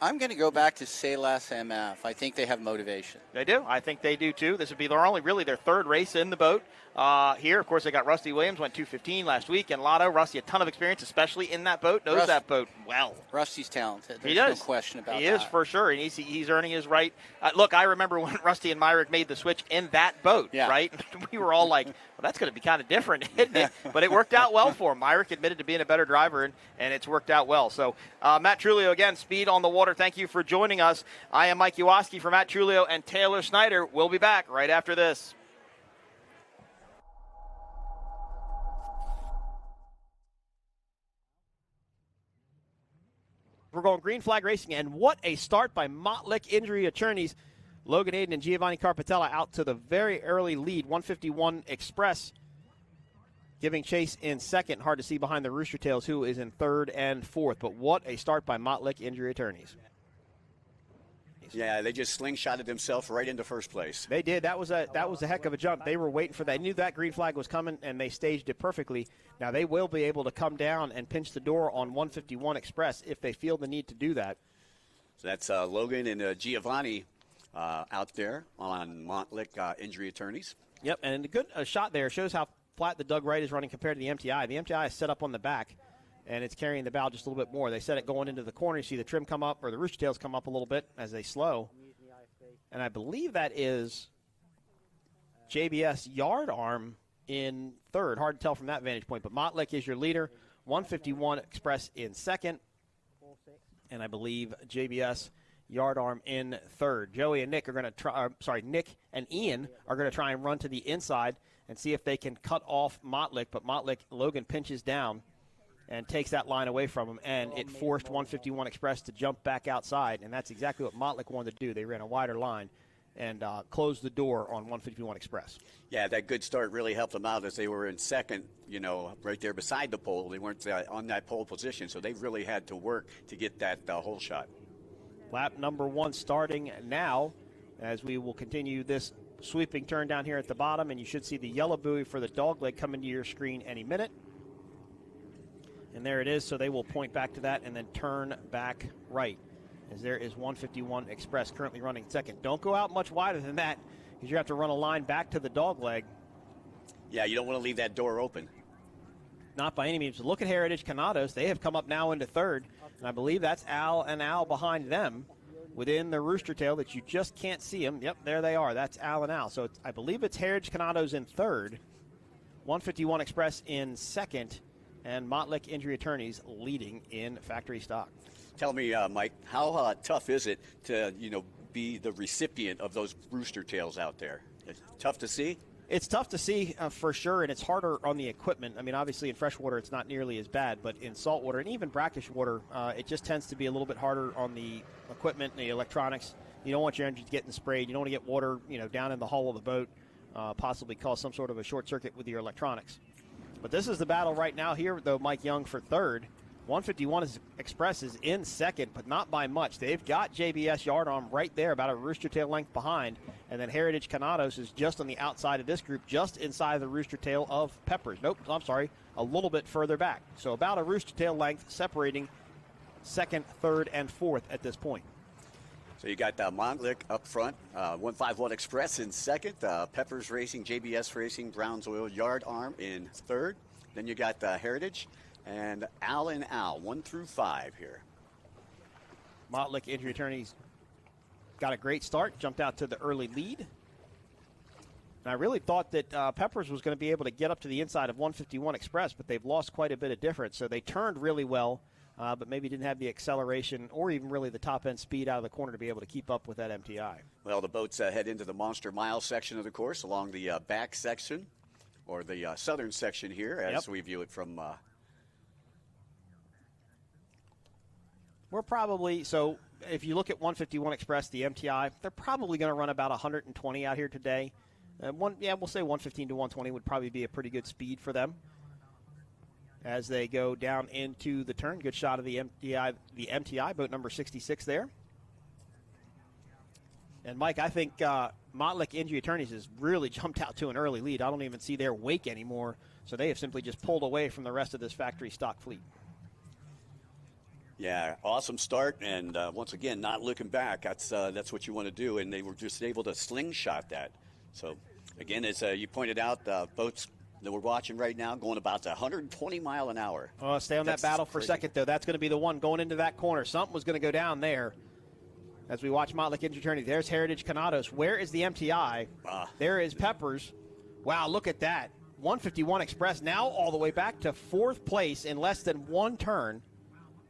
Q: I'm going to go back to Say Less MF. I think they have motivation.
F: They do. I think they do, too. This would be their 3rd race in the boat here. Of course, they got Rusty Williams, went 2:15 last week, and Lotto. Rusty, a ton of experience, especially in that boat, knows that boat well.
Q: Rusty's talented. There's
F: He does.
Q: no question about that.
F: He is, for sure, and he's earning his right. Look, I remember when Rusty and Myrick made the switch in that boat, right? We were all like, well, that's going to be kind of different, isn't it? But it worked out well for him. Myrick admitted to being a better driver, and it's worked out well. So, Matt Trulio, again, Speed on the Water, thank you for joining us. I am Mike Iwaski for Matt Trulio and Taylor Snyder. We'll be back right after this.
K: We're going Green Flag Racing, and what a start by Mottlick Injury Attorneys. Logan Aiden and Giovanni Carpatella out to the very early lead, 151 Express, giving chase in second. Hard to see behind the Rooster Tails, who is in 3rd and 4th. But what a start by Mottlick Injury Attorneys.
E: Yeah, they just slingshotted themselves right into first place.
K: They did. That was a heck of a jump. They were waiting for that. They knew that green flag was coming, and they staged it perfectly. Now they will be able to come down and pinch the door on 151 Express if they feel the need to do that.
E: So that's Logan and Giovanni out there on Montlick Injury Attorneys.
K: Yep, and a good shot there. Shows how flat the Doug Wright is running compared to the MTI. The MTI is set up on the back, and it's carrying the bow just a little bit more. They set it going into the corner. You see the trim come up, or the rooster tails come up a little bit as they slow. And I believe that is JBS yard arm in 3rd. Hard to tell from that vantage point, but Mottlick is your leader. 151 Express in 2nd. And I believe JBS yard arm in 3rd. Joey and Nick are going to try, Nick and Ian are going to try and run to the inside and see if they can cut off Mottlick, but Logan pinches down and takes that line away from him, and it forced 151 Express to jump back outside, and that's exactly what Mottlick wanted to do. They ran a wider line and closed the door on 151 Express.
E: Yeah, that good start really helped them out as they were in second, right there beside the pole. They weren't on that pole position, so they really had to work to get that hole shot.
K: Lap number 1 starting now as we will continue this sweeping turn down here at the bottom, and you should see the yellow buoy for the dogleg coming to your screen any minute. And there it is, so they will point back to that and then turn back right, as there is 151 Express currently running second. Don't go out much wider than that, because you have to run a line back to the dogleg.
E: Yeah, you don't want to leave that door open.
K: Not by any means. Look at Heritage Canados. They have come up now into 3rd, and I believe that's Al and Al behind them within the rooster tail that you just can't see them. Yep, there they are. That's Al and Al. So I believe it's Heritage Canados in 3rd, 151 Express in 2nd, and Mottlick Injury Attorneys leading in factory stock.
E: Tell me, Mike, how tough is it to, be the recipient of those rooster tails out there? It's tough to see?
K: It's tough to see for sure, and it's harder on the equipment. I mean, obviously in freshwater it's not nearly as bad, but in saltwater and even brackish water, it just tends to be a little bit harder on the equipment and the electronics. You don't want your engines getting sprayed. You don't want to get water, down in the hull of the boat, possibly cause some sort of a short circuit with your electronics. But this is the battle right now here, though, Mike Young for 3rd. 151 Express is in 2nd, but not by much. They've got JBS yard arm right there, about a rooster tail length behind. And then Heritage Canados is just on the outside of this group, just inside the rooster tail of Peppers. Nope, I'm sorry, a little bit further back. So about a rooster tail length separating 2nd, 3rd, and 4th at this point.
E: So you got Montlick up front, 151 Express in 2nd, Peppers Racing, JBS Racing, Browns Oil Yard Arm in 3rd. Then you got Heritage and Al and Al, 1 through 5 here.
K: Mottlick Injury Attorneys got a great start, jumped out to the early lead. And I really thought that Peppers was going to be able to get up to the inside of 151 Express, but they've lost quite a bit of difference. So they turned really well, but maybe didn't have the acceleration or even really the top-end speed out of the corner to be able to keep up with that MTI.
E: Well, the boats head into the Monster Mile section of the course along the back section, or the southern section here, as we view it from...
K: We're probably, so if you look at 151 Express, the MTI, they're probably going to run about 120 out here today. We'll say 115 to 120 would probably be a pretty good speed for them. as they go down into the turn. Good shot of the MTI, boat number 66 there. And, Mike, I think Mottlick Injury Attorneys has really jumped out to an early lead. I don't even see their wake anymore, so they have simply just pulled away from the rest of this factory stock fleet.
E: Yeah, awesome start, and once again, not looking back. That's what you want to do, and they were just able to slingshot that. So, again, as you pointed out, boats that we're watching right now going about 120 mile an hour.
K: Oh, stay on that battle for a second, though. That's going to be the one going into that corner. Something was going to go down there. As we watch Mottlick Injury Attorney, there's Heritage Canados. Where is the MTI? There is Peppers. Wow, look at that. 151 Express now all the way back to 4th place in less than one turn.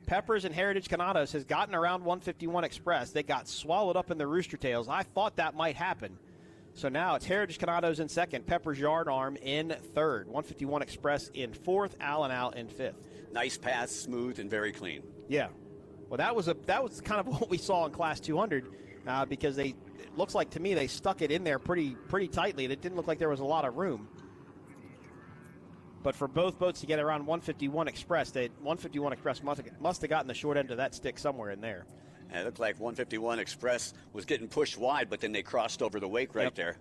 K: Peppers and Heritage Canados has gotten around 151 Express. They got swallowed up in the Rooster Tails. I thought that might happen. So now it's Heritage Canados in 2nd, Peppers Yard Arm in 3rd, 151 Express in 4th, Allen out in 5th.
E: Nice pass, smooth and very clean.
K: Yeah. Well, that was kind of what we saw in Class 200 because it looks like to me they stuck it in there pretty tightly. It didn't look like there was a lot of room. But for both boats to get around 151 Express, 151 Express must have gotten the short end of that stick somewhere in there.
E: It looked like 151 Express was getting pushed wide, but then they crossed over the wake right there.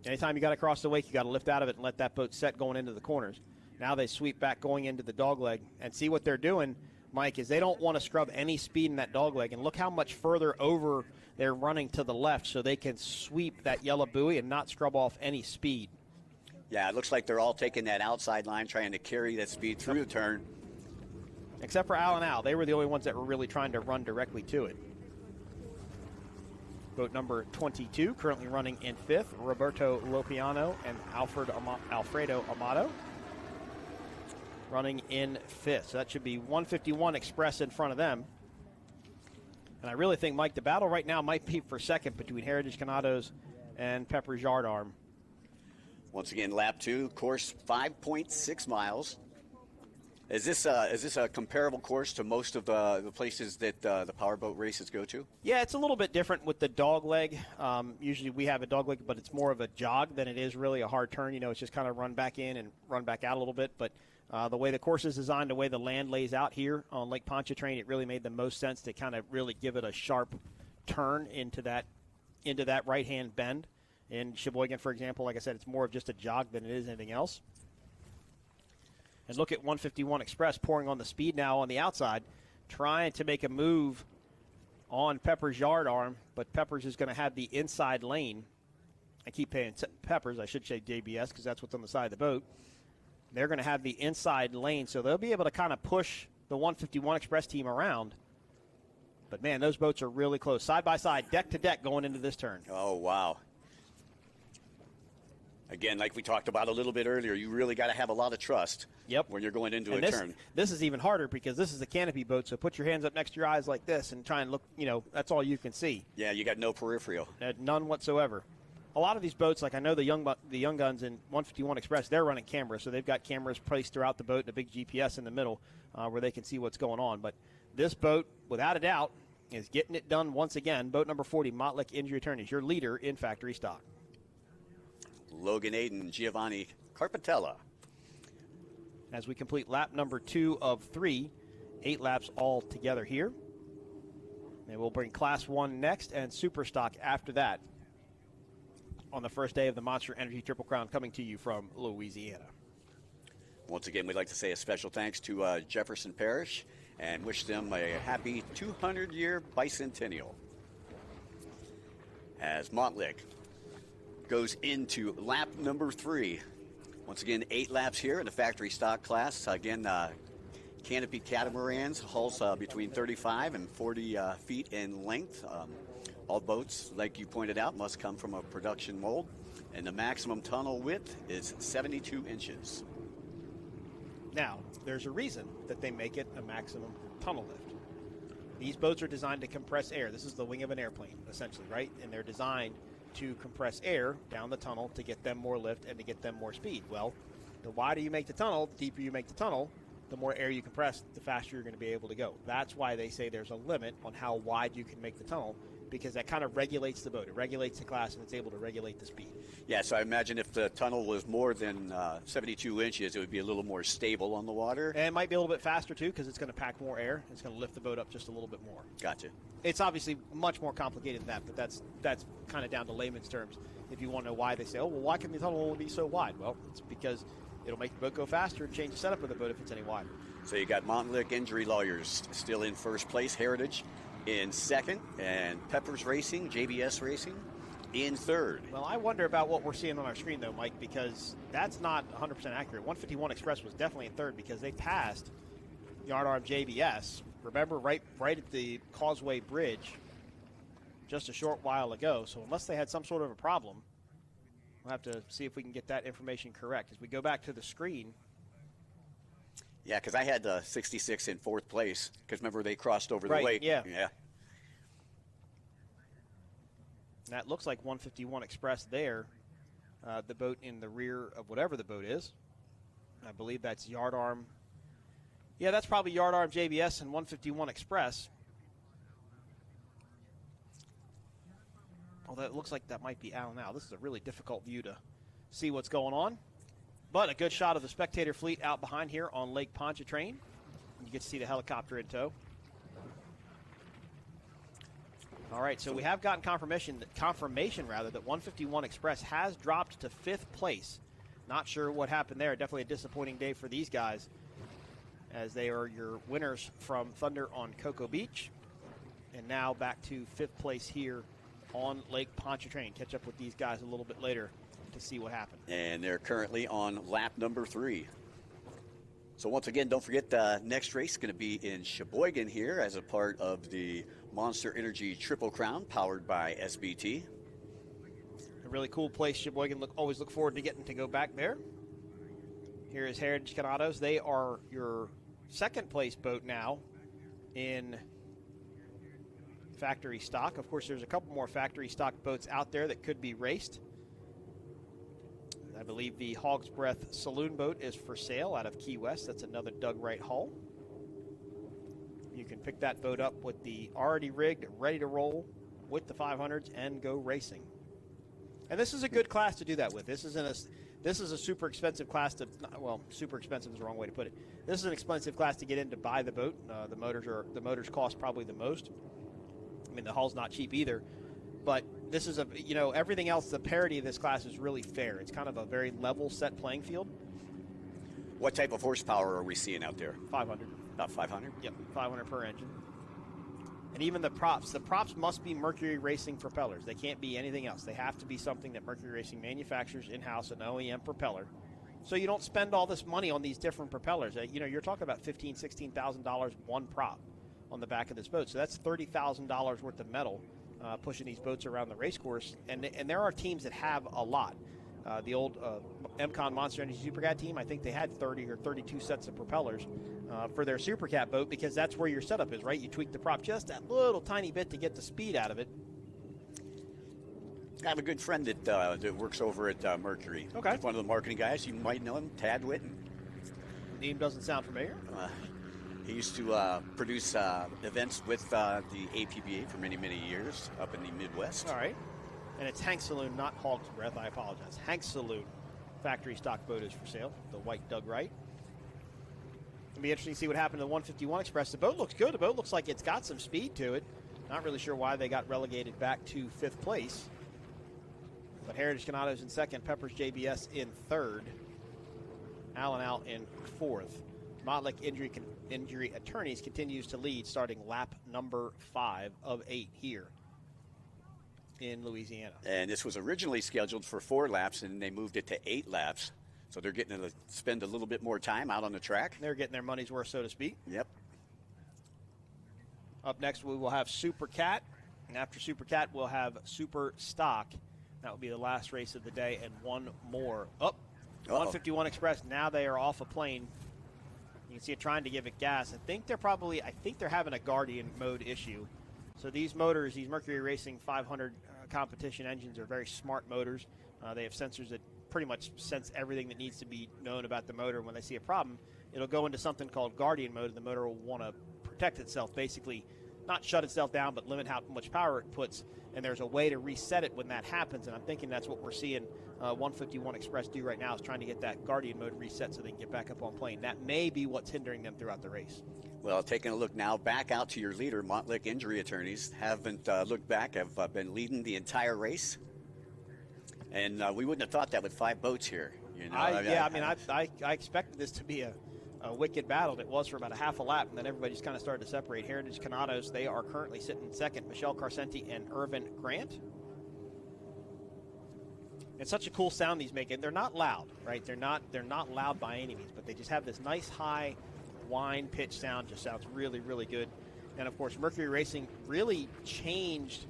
K: Anytime you got to cross the wake, you got to lift out of it and let that boat set going into the corners. Now they sweep back going into the dogleg and see what they're doing. Mike, is they don't want to scrub any speed in that dogleg. And look how much further over they're running to the left so they can sweep that yellow buoy and not scrub off any speed.
E: Yeah, it looks like they're all taking that outside line, trying to carry that speed through the turn.
K: Except for Al and Al. They were the only ones that were really trying to run directly to it. Boat number 22, currently running in 5th, Roberto Lopiano and Alfredo Amato. Running in 5th. So that should be 151 Express in front of them. And I really think, Mike, the battle right now might be for 2nd between Heritage Canados and Pepper's Yard Arm.
E: Once again, lap 2, course 5.6 miles. Is this a comparable course to most of the places that the powerboat races go to?
K: Yeah, it's a little bit different with the dog leg. Usually we have a dog leg, but it's more of a jog than it is really a hard turn. You know, it's just kind of run back in and run back out a little bit. But the way the course is designed, the way the land lays out here on Lake Pontchartrain, it really made the most sense to kind of really give it a sharp turn into that right-hand bend. In Sheboygan, for example, like I said, it's more of just a jog than it is anything else. And look at 151 Express pouring on the speed now on the outside, trying to make a move on Pepper's Yard Arm, but Peppers is going to have the inside lane. I keep paying Peppers, I should say JBS, because that's what's on the side of the boat. They're going to have the inside lane, so they'll be able to kind of push the 151 Express team around. But, man, those boats are really close. Side by side, deck to deck going into this turn.
E: Oh, wow. Again, like we talked about a little bit earlier, you really got to have a lot of trust when you're going into a turn.
K: This is even harder because this is a canopy boat, so put your hands up next to your eyes like this and try and look, that's all you can see.
E: Yeah, you got no peripheral.
K: None whatsoever. A lot of these boats, like I know the young guns in 151 Express, they're running cameras, so they've got cameras placed throughout the boat and a big GPS in the middle where they can see what's going on. But this boat, without a doubt, is getting it done once again. Boat number 40, Mottlick Injury Attorneys, your leader in factory stock.
E: Logan Aiden, Giovanni Carpatella.
K: As we complete lap number 2 of 3, 8 laps all together here. And we'll bring Class 1 next and Superstock after that on the first day of the Monster Energy Triple Crown coming to you from Louisiana.
E: Once again, we'd like to say a special thanks to Jefferson Parish and wish them a happy 200-year bicentennial. As Mottlick goes into lap number 3. Once again, 8 laps here in the factory stock class. Again, canopy catamarans, hulls between 35 and 40 feet in length. All boats, like you pointed out, must come from a production mold, and the maximum tunnel width is 72 inches.
K: Now, there's a reason that they make it a maximum tunnel lift. These boats are designed to compress air. This is the wing of an airplane, essentially, right? And they're designed to compress air down the tunnel to get them more lift and to get them more speed. Well, the wider you make the tunnel, the deeper you make the tunnel, the more air you compress, the faster you're going to be able to go. That's why they say there's a limit on how wide you can make the tunnel. because that kind of regulates the boat. It regulates the class, and it's able to regulate the speed.
E: Yeah, so I imagine if the tunnel was more than 72 inches, it would be a little more stable on the water.
K: And it might be a little bit faster, too, because it's going to pack more air. It's going to lift the boat up just a little bit more.
E: Gotcha.
K: It's obviously much more complicated than that, but that's kind of down to layman's terms. If you want to know why they say, oh, well, why can the tunnel only be so wide? Well, it's because it'll make the boat go faster and change the setup of the boat if it's any wider.
E: So you got Montlick Injury Lawyers still in first place, Heritage in second, and Peppers Racing, JBS Racing, in third.
K: Well, I wonder about what we're seeing on our screen, though, Mike, because that's not 100% accurate. 151 Express was definitely in third because they passed Yard Arm JBS. Remember, right at the Causeway Bridge just a short while ago. So unless they had some sort of a problem, we'll have to see if we can get that information correct. As we go back to the screen.
E: Yeah, because I had 66 in fourth place, because remember they crossed over the
K: Right,
E: weight.
K: yeah.
E: Yeah.
K: And that looks like 151 Express there, the boat in the rear of whatever the boat is. I believe that's Yard Arm. Yeah, that's probably Yard Arm JBS and 151 Express. Although it looks like that might be Al now. This is a really difficult view to see what's going on. But a good shot of the spectator fleet out behind here on Lake Pontchartrain. You get to see the helicopter in tow. All right, so we have gotten confirmation that 151 Express has dropped to 5th place. Not sure what happened there. Definitely a disappointing day for these guys, as they are your winners from Thunder on Cocoa Beach. And now back to 5th place here on Lake Pontchartrain. Catch up with these guys a little bit later to see what happened.
E: And they're currently on lap number 3. So once again, don't forget the next race is going to be in Sheboygan here as a part of the Monster Energy Triple Crown powered by SBT.
K: A really cool place, Sheboygan. Always look forward to getting to go back there. Here is Heritage Canados. They are your second place boat now in factory stock. Of course, there's a couple more factory stock boats out there that could be raced. I believe the Hog's Breath Saloon boat is for sale out of Key West. That's another Doug Wright hull. You can pick that boat up with the already rigged, ready to roll with the 500s and go racing. And this is a good class to do that with. This is a super expensive class to, well, super expensive is the wrong way to put it. This is an expensive class to get in to buy the boat. The motors cost probably the most. I mean, the hull's not cheap either. But this is everything else, the parity of this class is really fair. It's kind of a very level set playing field.
E: What type of horsepower are we seeing out there?
K: 500.
E: About 500?
K: Yep, 500 per engine. And even the props must be Mercury Racing propellers. They can't be anything else. They have to be something that Mercury Racing manufactures in-house, an OEM propeller. So you don't spend all this money on these different propellers. You're talking about $15,000, $16,000 one prop on the back of this boat. So that's $30,000 worth of metal. Pushing these boats around the race course. And there are teams that have a lot. The old MCon Monster Energy Super Cat team, I think they had 30 or 32 sets of propellers for their Super Cat boat, because that's where your setup is, right? You tweak the prop just that little tiny bit to get the speed out of it.
E: I have a good friend that works over at Mercury.
K: Okay.
E: One of the marketing guys. You might know him, Tad Witten.
K: Name doesn't sound familiar.
E: He used to produce events with the APBA for many, many years up in the Midwest.
K: All right. And it's Hank's Saloon, not Hog's Breath. I apologize. Hank's Saloon factory stock boat is for sale. The white Doug Wright. It'll be interesting to see what happened to the 151 Express. The boat looks good. The boat looks like it's got some speed to it. Not really sure why they got relegated back to 5th place. But Heritage Canados in second. Peppers JBS in third. Allen out in fourth. Montlick Injury Attorneys continues to lead, starting lap number 5 of 8 here in Louisiana.
E: And this was originally scheduled for 4 laps, and they moved it to 8 laps. So they're getting to spend a little bit more time out on the track.
K: They're getting their money's worth, so to speak.
E: Yep.
K: Up next, we will have Super Cat. And after Super Cat, we'll have Super Stock. That will be the last race of the day, and one more. 151 Express. Now they are off a plane. You can see it trying to give it gas. I think they're having a Guardian mode issue. So these motors, these Mercury Racing 500 competition engines, are very smart motors. They have sensors that pretty much sense everything that needs to be known about the motor. When they see a problem, it'll go into something called Guardian mode, and the motor will want to protect itself, basically not shut itself down, but limit how much power it puts. And there's a way to reset it when that happens. And I'm thinking that's what we're seeing 151 Express do right now, is trying to get that Guardian mode reset so they can get back up on plane. That may be what's hindering them throughout the race.
E: Well, taking a look now back out to your leader, Montlick Injury Attorneys haven't looked back, have been leading the entire race. And we wouldn't have thought that with 5 boats here. You know,
K: I expected this to be a wicked battle. It was for about a half a lap, and then everybody just kind of started to separate. Heritage Canados, they are currently sitting in second. Michelle Carcenti and Irvin Grant. It's such a cool sound these make, and they're not loud, right? They're not loud by any means, but they just have this nice high whine pitch sound. Just sounds really, really good. And of course, Mercury Racing really changed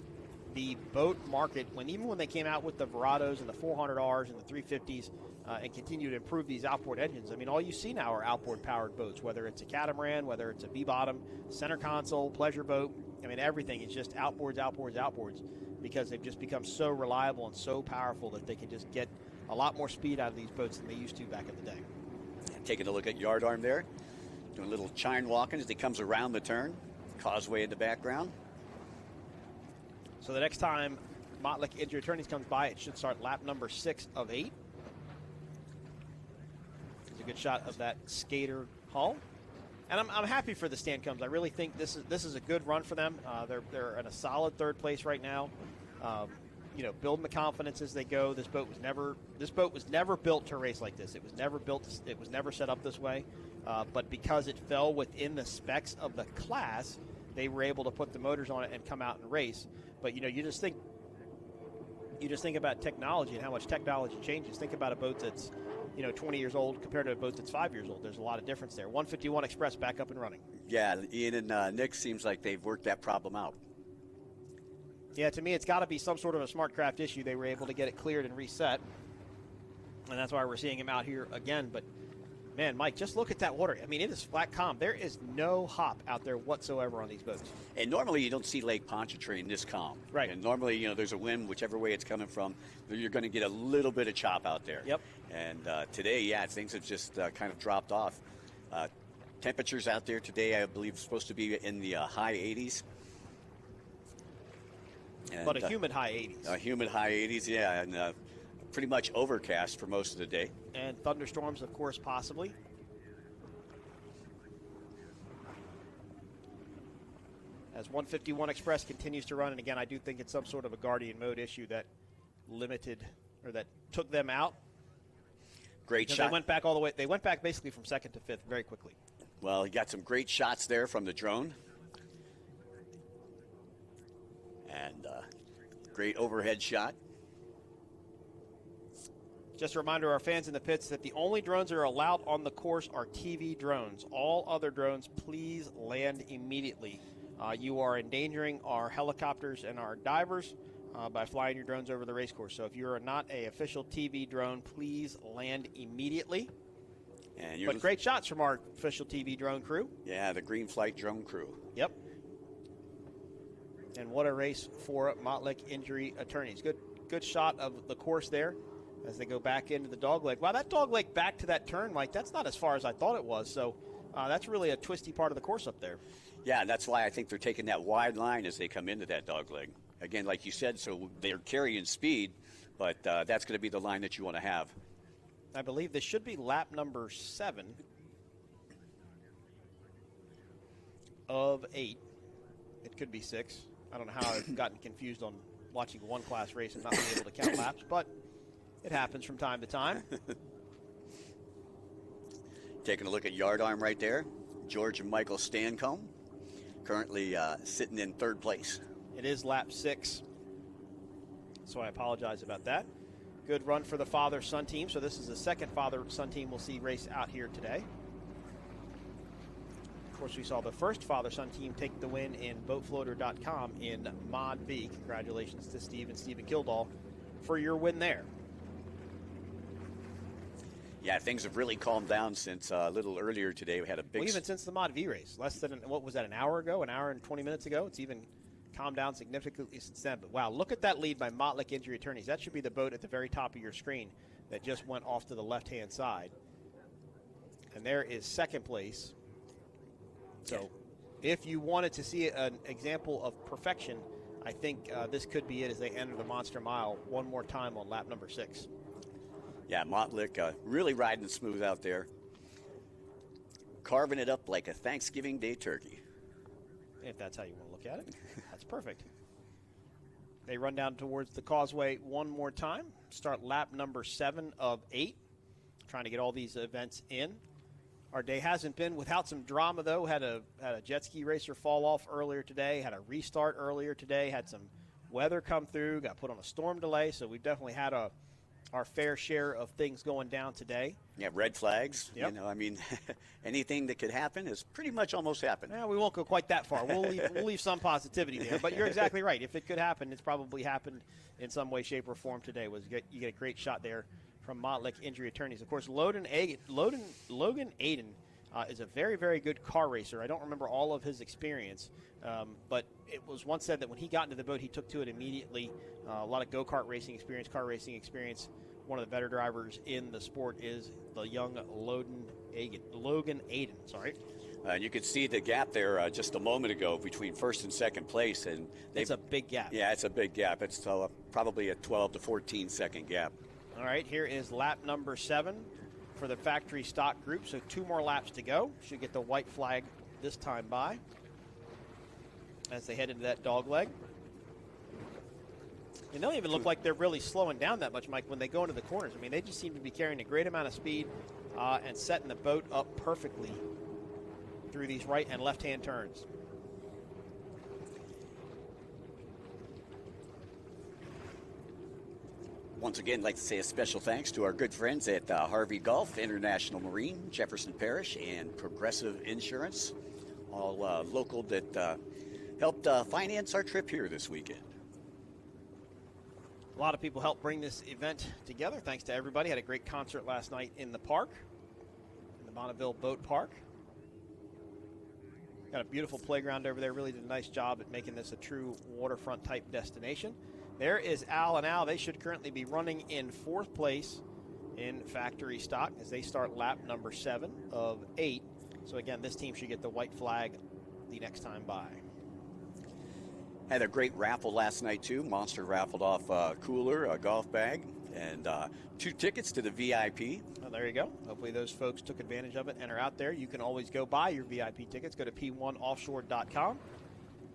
K: the boat market even when they came out with the Verados and the 400Rs and the 350s, and continue to improve these outboard engines. I mean, all you see now are outboard powered boats, whether it's a catamaran, whether it's a V-bottom, center console, pleasure boat. I mean, everything is just outboards, outboards, outboards, because they've just become so reliable and so powerful that they can just get a lot more speed out of these boats than they used to back in the day.
E: Taking a look at Yardarm there, doing a little chine walking as he comes around the turn. Causeway in the background.
K: So the next time Montlick Injury Attorneys comes by, it should start lap number 6 of 8. It's a good shot of that skater hull. And I'm happy for the Stancombs. I really think this is a good run for them. They're in a solid 3rd place right now. Building the confidence as they go. This boat was never built to race like this. It was never set up this way. But because it fell within the specs of the class, they were able to put the motors on it and come out and race. But you just think about technology and how much technology changes. Think about a boat that's 20 years old compared to a boat that's 5 years old. There's a lot of difference there. 151 Express back up and running.
E: Yeah, Ian and Nick seems like they've worked that problem out.
K: Yeah, to me, it's got to be some sort of a smart craft issue. They were able to get it cleared and reset, and that's why we're seeing him out here again. But man, Mike, just look at that water. I mean, it is flat calm. There is no hop out there whatsoever on these boats.
E: And normally you don't see Lake Pontchartrain this calm.
K: Right.
E: And normally, there's a wind, whichever way it's coming from, you're going to get a little bit of chop out there.
K: Yep.
E: And today, things have just kind of dropped off. Temperatures out there today, I believe, supposed to be in the high 80s. And,
K: but a humid high 80s.
E: A humid high 80s, yeah. And pretty much overcast for most of the day.
K: And thunderstorms, of course, possibly. As 151 Express continues to run, and again, I do think it's some sort of a Guardian mode issue that that took them out.
E: Great shot.
K: They went back all the way. They went back basically from 2nd to 5th very quickly.
E: Well, he got some great shots there from the drone. And great overhead shot.
K: Just a reminder to our fans in the pits that the only drones that are allowed on the course are TV drones. All other drones, please land immediately. You are endangering our helicopters and our divers by flying your drones over the race course. So if you're not an official TV drone, please land immediately. But great shots from our official TV drone crew.
E: Yeah, the Green Flight drone crew.
K: Yep. And what a race for Montlick Injury Attorneys. Good shot of the course there as they go back into the dogleg. Wow, that dogleg back to that turn, Mike, that's not as far as I thought it was. So that's really a twisty part of the course up there.
E: Yeah, and that's why I think they're taking that wide line as they come into that dogleg. Again, like you said, so they're carrying speed, but that's going to be the line that you want to have.
K: I believe this should be lap number 7 of 8. It could be 6. I don't know how I've gotten confused on watching one class race and not being able to count laps, but it happens from time to time.
E: Taking a look at Yardarm right there. George and Michael Stancomb currently sitting in 3rd place.
K: It is lap 6, so I apologize about that. Good run for the father-son team. So this is the second father-son team we'll see race out here today. Of course, we saw the first father-son team take the win in boatfloater.com in Mod V. Congratulations to Steve and Stephen Kildall for your win there.
E: Yeah, things have really calmed down since a little earlier today. We had a big...
K: Well, even since the Mod V race. Less than, what was that, an hour ago? An hour and 20 minutes ago? It's even calmed down significantly since then. But wow, look at that lead by Montlick Injury Attorneys. That should be the boat at the very top of your screen that just went off to the left-hand side. And there is 2nd place. So if you wanted to see an example of perfection, I think this could be it as they enter the Monster Mile one more time on lap number 6.
E: Yeah, Montlick really riding smooth out there. Carving it up like a Thanksgiving Day turkey.
K: If that's how you want to look at it, that's perfect. They run down towards the causeway one more time. Start lap number 7 of 8. Trying to get all these events in. Our day hasn't been without some drama, though. Had a jet ski racer fall off earlier today. Had a restart earlier today. Had some weather come through. Got put on a storm delay. So we've definitely had our fair share of things going down today.
E: Yeah, red flags.
K: Yep.
E: You know, I mean, anything that could happen has pretty much almost happened.
K: Yeah, we won't go quite that far. We'll leave some positivity there. But you're exactly right. If it could happen, it's probably happened in some way, shape, or form today. You get a great shot there from Montlick Injury Attorneys. Of course, Logan Aiden is a very, very good car racer. I don't remember all of his experience, but it was once said that when he got into the boat, he took to it immediately. A lot of go-kart racing experience, car racing experience. One of the better drivers in the sport is the young Logan Aiden. Sorry.
E: And you could see the gap there just a moment ago between first and second place. And
K: it's a big gap.
E: Yeah, it's a big gap. It's probably a 12 to 14 second gap.
K: All right, here is lap number 7 for the factory stock group. So 2 more laps to go. Should get the white flag this time by as they head into that dog leg. And they don't even look like they're really slowing down that much, Mike, when they go into the corners. I mean, they just seem to be carrying a great amount of speed and setting the boat up perfectly through these right and left-hand turns.
E: Once again, I'd like to say a special thanks to our good friends at Harvey Golf, International Marine, Jefferson Parish, and Progressive Insurance, all local that helped finance our trip here this weekend.
K: A lot of people helped bring this event together. Thanks to everybody. Had a great concert last night in the park, in the Bonneville Boat Park. Got a beautiful playground over there. Really did a nice job at making this a true waterfront type destination. There is Al and Al. They should currently be running in 4th place in factory stock as they start lap number 7 of 8. So again, this team should get the white flag the next time by.
E: Had a great raffle last night, too. Monster raffled off a cooler, a golf bag, and 2 tickets to the VIP.
K: Well, there you go. Hopefully those folks took advantage of it and are out there. You can always go buy your VIP tickets. Go to p1offshore.com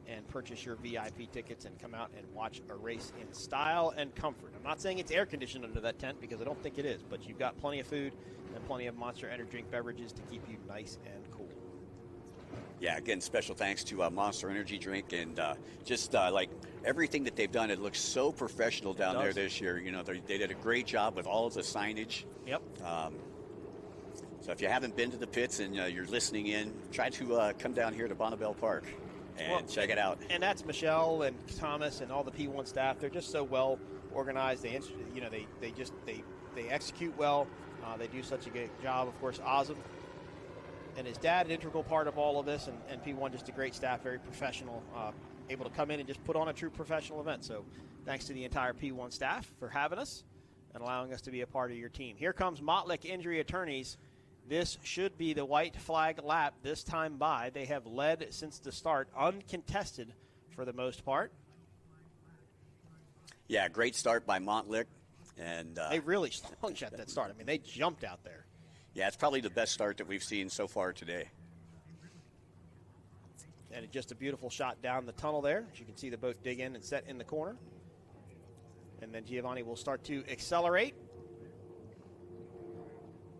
K: and purchase your VIP tickets and come out and watch a race in style and comfort. I'm not saying it's air-conditioned under that tent because I don't think it is, but you've got plenty of food and plenty of Monster Energy drink beverages to keep you nice and cool.
E: Yeah, again, special thanks to Monster Energy Drink and just like everything that they've done. It looks so professional down there this year. You know, they did a great job with all of the signage.
K: Yep.
E: So if you haven't been to the pits and you're listening in, try to come down here to Bonneville Park and check it out.
K: And that's Michelle and Thomas and all the P1 staff. They're just so well organized. They execute well. They do such a good job. Of course, Ozem and his dad, an integral part of all of this, and P1 just a great staff, very professional, able to come in and just put on a true professional event. So thanks to the entire P1 staff for having us and allowing us to be a part of your team. Here comes Montlick Injury Attorneys. This should be the white flag lap this time by. They have led since the start, uncontested for the most part.
E: Yeah, great start by Montlick. And
K: they really slung shot that start. I mean, they jumped out there.
E: Yeah, it's probably the best start that we've seen so far today.
K: And just a beautiful shot down the tunnel there. As you can see the boat dig in and set in the corner. And then Giovanni will start to accelerate.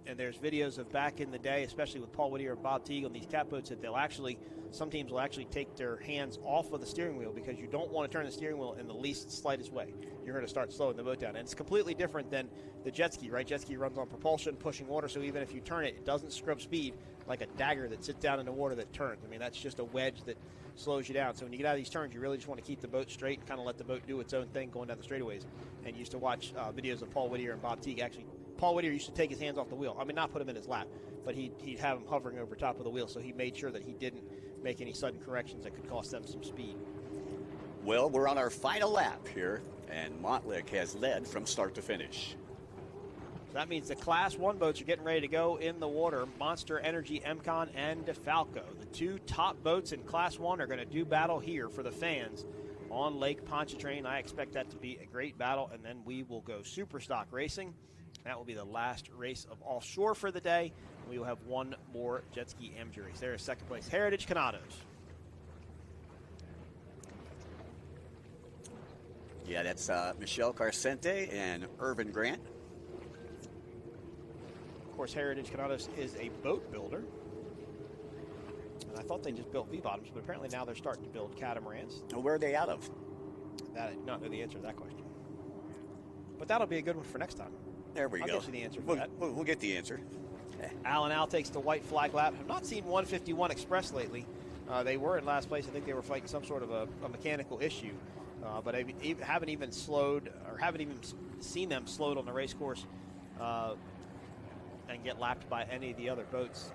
K: And there's videos of back in the day, especially with Paul Whittier and Bob Teague on these cat boats, that some teams will actually take their hands off of the steering wheel because you don't want to turn the steering wheel in the least slightest way. You're going to start slowing the boat down. And it's completely different than the jet ski, right? Jet ski runs on propulsion, pushing water, so even if you turn it, it doesn't scrub speed like a dagger that sits down in the water that turns. I mean, that's just a wedge that slows you down. So when you get out of these turns, you really just want to keep the boat straight and kind of let the boat do its own thing going down the straightaways. And you used to watch videos of Paul Whittier and Bob Teague. Actually, Paul Whittier used to take his hands off the wheel. I mean, not put him in his lap, but he'd have him hovering over top of the wheel, so he made sure that he didn't make any sudden corrections that could cost them some speed.
E: Well, we're on our final lap here, and Montlick has led from start to finish.
K: That means the Class 1 boats are getting ready to go in the water. Monster Energy, MCON, and DeFalco. The two top boats in Class 1 are going to do battle here for the fans on Lake Pontchartrain. I expect that to be a great battle, and then we will go Superstock Racing. That will be the last race of Offshore for the day. We will have one more jet ski amateur race. There is second place, Heritage Canados.
E: Yeah, that's Michelle Carcente and Irvin Grant.
K: Of course, Heritage Canados is a boat builder. And I thought they just built V-bottoms, but apparently now they're starting to build catamarans.
E: Well, where are they out of?
K: That I do not know the answer to that question. But that'll be a good one for next time.
E: There we
K: I'll
E: go.
K: get you the answer for that.
E: We'll get the answer.
K: Al and Al takes the white flag lap. I've not seen 151 Express lately. They were in last place. I think they were fighting some sort of a mechanical issue. But I haven't even seen them slowed on the race course and get lapped by any of the other boats.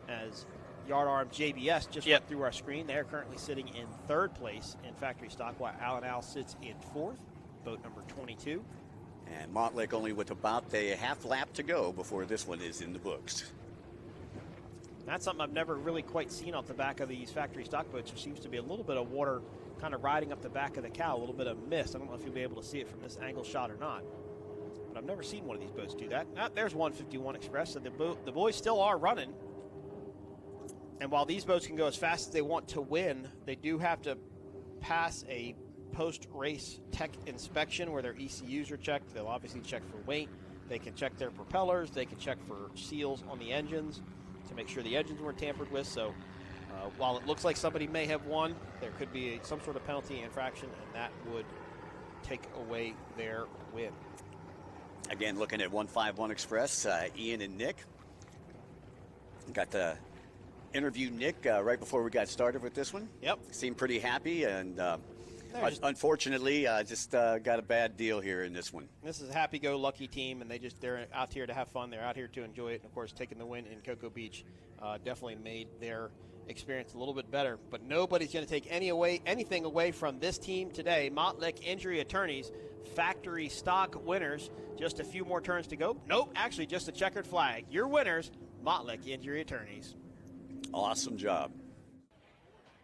K: As Yard Arm JBS just went through our screen. They're currently sitting in third place in factory stock, while Al and Al sits in fourth, boat number 22.
E: And Montlake only with about a half lap to go before this one is in the books.
K: That's something I've never really quite seen off the back of these factory stock boats. There seems to be a little bit of water kind of riding up the back of the cow, a little bit of mist. I don't know if you'll be able to see it from this angle shot or not. But I've never seen one of these boats do that. There's 151 Express, so the boys still are running. And while these boats can go as fast as they want to win, they do have to pass a post-race tech inspection where their ECUs are checked. They'll obviously check for weight. They can check their propellers. They can check for seals on the engines to make sure the engines weren't tampered with. So while it looks like somebody may have won, there could be some sort of penalty infraction, and that would take away their win.
E: Again, looking at 151 Express, Ian and Nick. Got to interview Nick right before we got started with this one.
K: Yep.
E: Seemed pretty happy, and unfortunately, just got a bad deal here in this one.
K: This is a happy-go-lucky team, and they're out here to have fun. They're out here to enjoy it. And, of course, taking the win in Cocoa Beach definitely made their experience a little bit better. But nobody's going to take anything away from this team today. Montlick Injury Attorneys, factory stock winners. Just a few more turns to go. Nope, actually just a checkered flag. Your winners, Montlick Injury Attorneys.
E: Awesome job.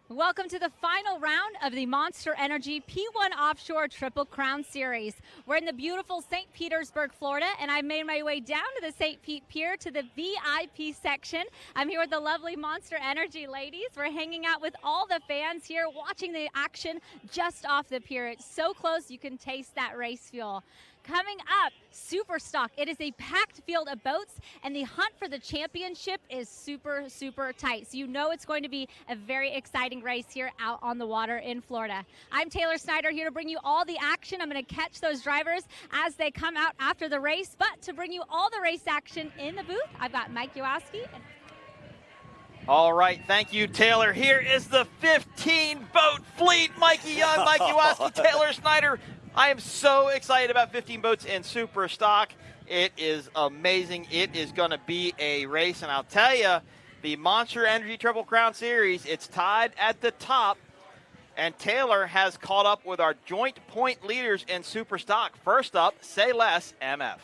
D: Welcome to the final round of the Monster Energy P1 Offshore Triple Crown Series. We're in the beautiful St. Petersburg, Florida, and I made my way down to the St. Pete Pier to the VIP section. I'm here with the lovely Monster Energy ladies. We're hanging out with all the fans here, watching the action just off the pier. It's so close you can taste that race fuel. Coming up, Superstock. It is a packed field of boats, and the hunt for the championship is super, super tight. So you know it's going to be a very exciting race here out on the water in Florida. I'm Taylor Snyder here to bring you all the action. I'm going to catch those drivers as they come out after the race. But to bring you all the race action in the booth, I've got Mike Yowaski.
F: All right, thank you, Taylor. Here is the 15-boat fleet. Mikey Young, Mike Yowaski, Taylor Snyder. I am so excited about 15 boats in Superstock. It is amazing. It is going to be a race, and I'll tell you, the Monster Energy Triple Crown Series, it's tied at the top, and Taylor has caught up with our joint point leaders in Superstock. First up, Say Less MF.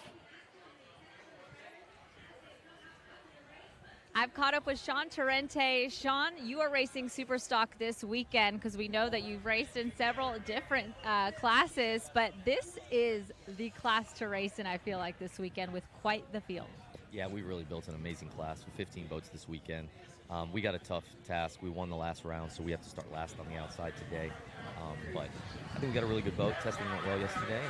D: I've caught up with Sean Torrente. Sean, you are racing Superstock this weekend because we know that you've raced in several different classes, but this is the class to race in, I feel like, this weekend with quite the field.
H: Yeah, we really built an amazing class with 15 boats this weekend. We got a tough task. We won the last round, so we have to start last on the outside today. But I think we got a really good boat. Testing went well yesterday.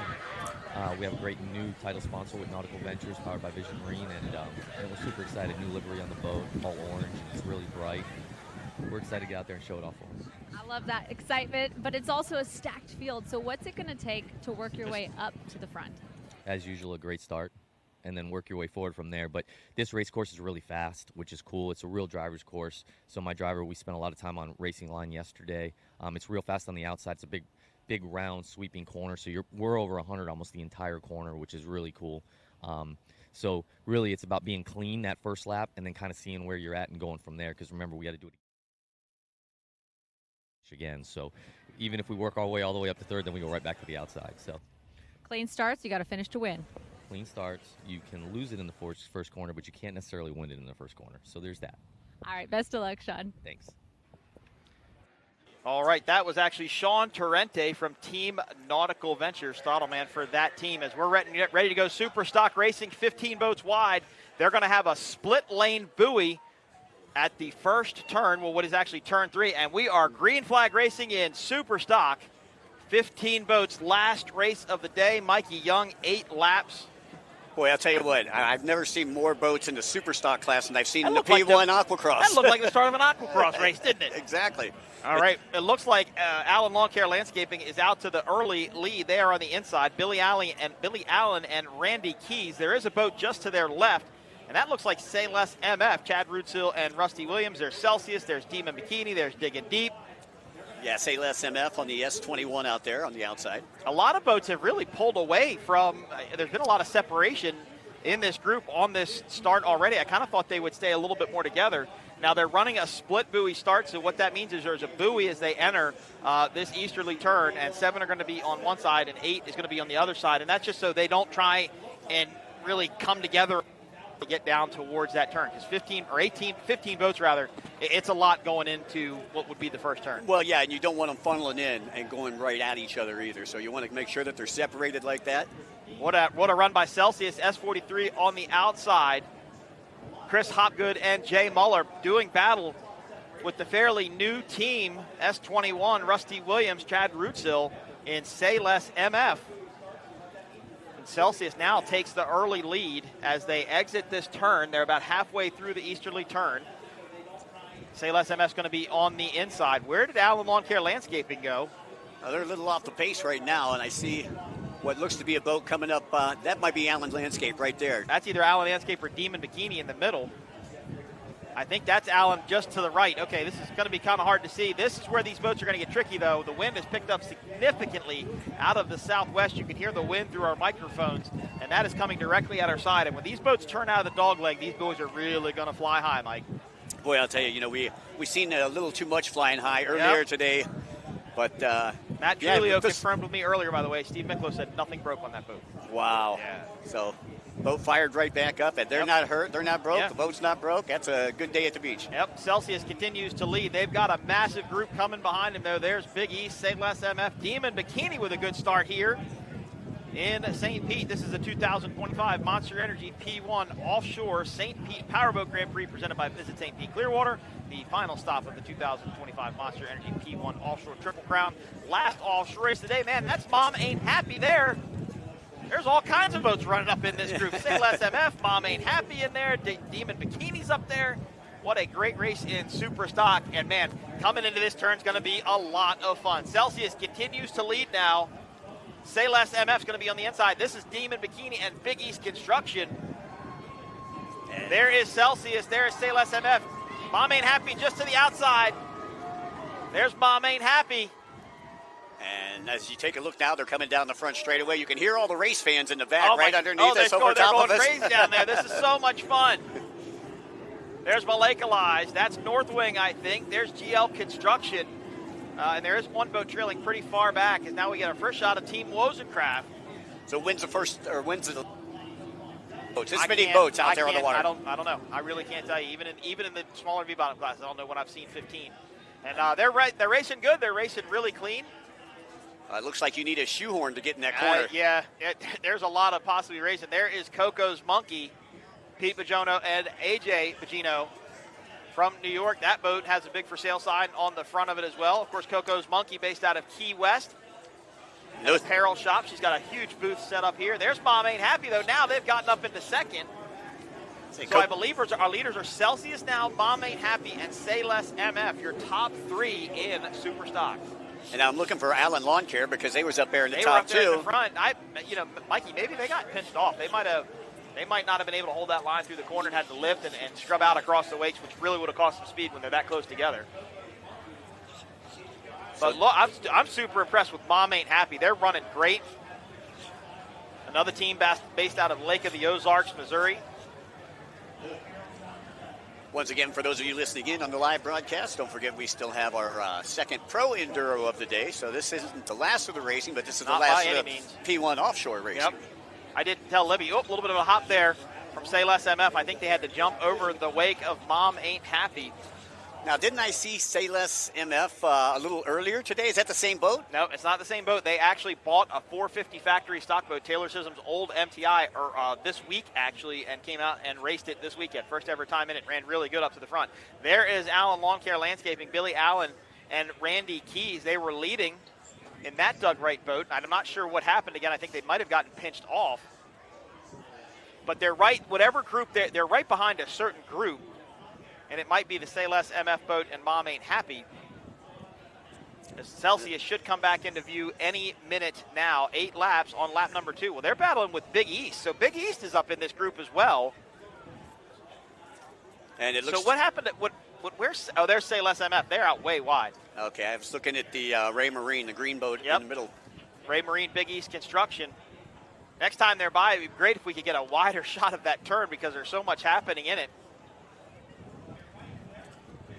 H: And, we have a great new title sponsor with Nautical Ventures, powered by Vision Marine, and we're super excited. New livery on the boat, all orange. It's really bright. We're excited to get out there and show it off for them.
D: I love that excitement, but it's also a stacked field. So what's it going to take to work your way up to the front?
H: As usual, a great start, and then work your way forward from there. But this race course is really fast, which is cool. It's a real driver's course. So my driver, we spent a lot of time on racing line yesterday. It's real fast on the outside. It's a big round sweeping corner. So we're over 100 almost the entire corner, which is really cool. So really it's about being clean that first lap and then kind of seeing where you're at and going from there. Because remember, we got to do it again. So even if we work our way all the way up to third, then we go right back to the outside. So
D: clean starts, you got to finish to win.
H: clean starts. You can lose it in the first corner, but you can't necessarily win it in the first corner. So there's that.
D: All right, best of luck, Sean.
H: Thanks.
F: All right, that was actually Sean Torrente from Team Nautical Ventures, Stottleman for that team. As we're ready to go Superstock Racing, 15 boats wide. They're going to have a split lane buoy at the first turn, well, what is actually turn 3, and we are green flag racing in Superstock. 15 boats, last race of the day. Mikey Young, 8 laps.
E: Boy, I'll tell you what, I've never seen more boats in the Superstock class than I've seen in the P1 Aquacross.
F: That looked like the start of an Aquacross race, didn't it?
E: Exactly.
F: All right, it looks like Allen Lawn Care Landscaping is out to the early lead. They are on the inside. Billy Allen and Randy Keys. There is a boat just to their left, and that looks like Say Less MF. Chad Rootsill and Rusty Williams. There's Celsius. There's Demon Bikini. There's Digging Deep.
E: Yeah, Say Less MF on the S21 out there on the outside.
F: A lot of boats have really pulled away from, there's been a lot of separation in this group on this start already. I kind of thought they would stay a little bit more together. Now they're running a split buoy start, so what that means is there's a buoy as they enter this easterly turn, and 7 are going to be on one side and 8 is going to be on the other side, and that's just so they don't try and really come together to get down towards that turn, because 15 boats rather, it's a lot going into what would be the first turn.
E: Well, yeah, and you don't want them funneling in and going right at each other either, so you want to make sure that they're separated like that.
F: What a run by Celsius, S43 on the outside. Chris Hopgood and Jay Muller doing battle with the fairly new team, S21, Rusty Williams, Chad Rootsill in Say Less MF. And Celsius now takes the early lead as they exit this turn. They're about halfway through the easterly turn. Say Less MF is going to be on the inside. Where did Allen Lawn Care Landscaping go?
E: They're a little off the pace right now, and I see what looks to be a boat coming up. That might be Allen Landscape right there.
F: That's either Allen Landscape or Demon Bikini in the middle. I think that's Allen just to the right. Okay, this is going to be kind of hard to see. This is where these boats are going to get tricky, though. The wind has picked up significantly out of the southwest. You can hear the wind through our microphones, and that is coming directly at our side. And when these boats turn out of the dogleg, these boys are really going to fly high, Mike.
E: Boy, I'll tell you, we seen a little too much flying high earlier today. But
F: Matt Giulio confirmed with me earlier, by the way. Steve Miklo said nothing broke on that boat.
E: Wow.
F: Yeah.
E: So boat fired right back up, and they're not hurt. They're not broke. The boat's not broke. That's a good day at the beach.
F: Yep. Celsius continues to lead. They've got a massive group coming behind them, though. There's Big East, Say Less MF, Demon Bikini with a good start here in St. Pete. This is the 2025 Monster Energy P1 Offshore St. Pete Powerboat Grand Prix presented by Visit St. Pete Clearwater. The final stop of the 2025 Monster Energy P1 Offshore Triple Crown. Last offshore race today, man, that's Mom Ain't Happy there. There's all kinds of boats running up in this group. Say Less MF, Mom Ain't Happy in there, Demon Bikini's up there. What a great race in Superstock. And, man, coming into this turn is going to be a lot of fun. Celsius continues to lead now. Say Less MF's going to be on the inside. This is Demon Bikini and Big East Construction. And there is Celsius. There is Say Less MF. Mom Ain't Happy just to the outside. There's Mom Ain't Happy.
E: And as you take a look now, they're coming down the front straightaway. You can hear all the race fans in the back right underneath us over top of us.
F: They're going crazy down there. This is so much fun. There's Maleka Lies. That's North Wing, I think. There's GL Construction. And there is one boat trailing pretty far back. And now we get our first shot of Team Wozencraft.
E: So when's the boats? This many boats out there on the water.
F: I don't know. I really can't tell you. Even in the smaller V-bottom class, I don't know when I've seen 15. And they're racing good. They're racing really clean.
E: It looks like you need a shoehorn to get in that corner.
F: There's a lot of possibly racing. There is Coco's Monkey, Pete Bajono and AJ Bajino from New York. That boat has a big for sale sign on the front of it as well. Of course, Coco's Monkey based out of Key West. No apparel shop. She's got a huge booth set up here. There's Mom Ain't Happy, though. Now they've gotten up into second. So I believe our leaders are Celsius now, Mom Ain't Happy, and Say Less MF, your top 3 in Superstock.
E: And I'm looking for Allen Lawn Care because they was up there in the top 2.
F: They were up there in the front. Mikey, maybe they got pinched off. They might not have been able to hold that line through the corner and had to lift and scrub out across the wakes, which really would have cost some speed when they're that close together. But look, I'm super impressed with Mom Ain't Happy. They're running great. Another team based out of Lake of the Ozarks, Missouri.
E: Once again, for those of you listening in on the live broadcast, don't forget we still have our second Pro Enduro of the day. So this isn't the last of the racing, but this is the last of the P1 Offshore racing.
F: Yep. I didn't tell Libby. Oh, a little bit of a hop there from Say Less MF. I think they had to jump over the wake of Mom Ain't Happy.
E: Now, didn't I see Say Less MF a little earlier today? Is that the same boat?
F: No, it's not the same boat. They actually bought a 450 factory stock boat, Taylor Systems' old MTI, this week actually, and came out and raced it this weekend. First ever time in it, ran really good up to the front. There is Allen Lawn Care Landscaping, Billy Allen and Randy Keys. They were leading in that Doug Wright boat. I'm not sure what happened again. I think they might have gotten pinched off. But they're right, whatever group, they're right behind a certain group. And it might be the Say Less MF boat and Mom Ain't Happy. Celsius should come back into view any minute now. 8 laps on lap number 2. Well, they're battling with Big East. So Big East is up in this group as well.
E: And it looks.
F: So what happened? There's Say Less MF. They're out way wide.
E: Okay, I was looking at the Ray Marine, the green boat in the middle.
F: Ray Marine, Big East Construction. Next time they're by, it'd be great if we could get a wider shot of that turn because there's so much happening in it.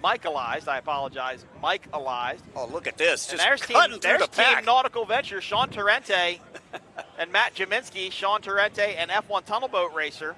F: Michaelized, I apologize. Michaelized.
E: Oh, look at this.
F: And
E: Just
F: there's Team Nautical Ventures, Sean Torrente and Matt Jaminski. Sean Torrente, an F1 tunnel boat racer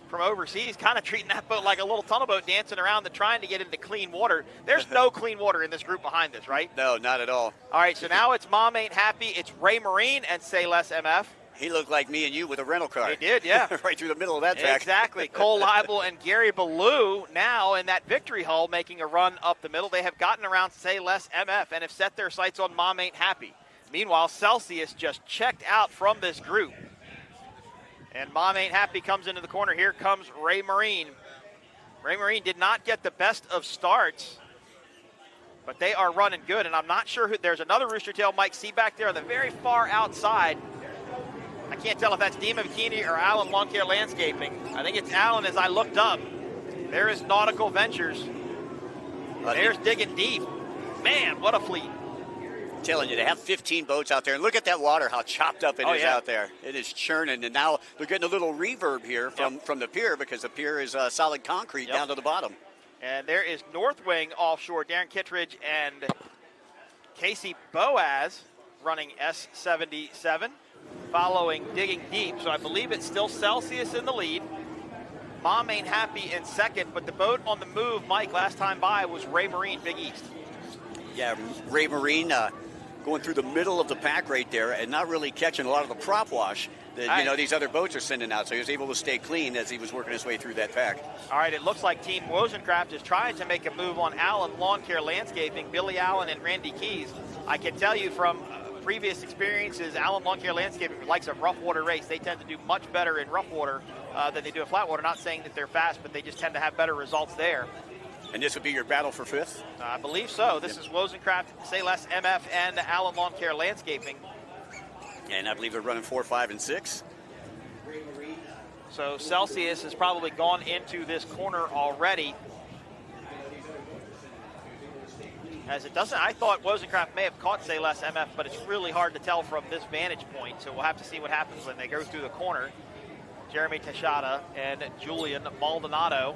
F: from overseas, kind of treating that boat like a little tunnel boat, dancing around trying to get into clean water. There's no clean water in this group behind this, right?
E: No, not at all.
F: All right, so now it's Mom Ain't Happy. It's Ray Marine and Say Less MF.
E: He looked like me and you with a rental car.
F: He did, yeah.
E: Right through the middle of that track.
F: Exactly. Cole Leibel and Gary Ballou now in that victory hull making a run up the middle. They have gotten around Say Less MF and have set their sights on Mom Ain't Happy. Meanwhile, Celsius just checked out from this group. And Mom Ain't Happy comes into the corner. Here comes Ray Marine. Ray Marine did not get the best of starts, but they are running good. And I'm not sure who. There's another Rooster Tail Mike C back there on the very far outside. I can't tell if that's Dima Bikini or Allen Lawn Care Landscaping. I think it's Allen as I looked up. There is Nautical Ventures. There's Digging Deep. Man, what a fleet.
E: I'm telling you, they have 15 boats out there. And look at that water, how chopped up it is out there. It is churning. And now they're getting a little reverb here from the pier because the pier is solid concrete down to the bottom.
F: And there is North Wing Offshore, Darren Kittredge and Casey Boaz running S77. Following Digging Deep, so I believe it's still Celsius in the lead. Mom Ain't Happy in second, but the boat on the move, Mike, last time by was Ray Marine, Big East.
E: Yeah, Ray Marine going through the middle of the pack right there and not really catching a lot of the prop wash that these other boats are sending out, so he was able to stay clean as he was working his way through that pack.
F: All right, it looks like Team Wozencraft is trying to make a move on Allen Lawn Care Landscaping, Billy Allen and Randy Keys. I can tell you from previous experiences, Allen Lawn Care Landscaping likes a rough water race. They tend to do much better in rough water than they do in flat water. Not saying that they're fast, but they just tend to have better results there.
E: And this would be your battle for fifth?
F: I believe so. This is Wozencraft, Say Less MF, and Allen Lawn Care Landscaping.
E: And I believe they're running 4, 5, and 6.
F: So Celsius has probably gone into this corner already. As it doesn't, I thought Wozencraft may have caught Say Less MF, but it's really hard to tell from this vantage point. So we'll have to see what happens when they go through the corner. Jeremy Teixeira and Julian Maldonado.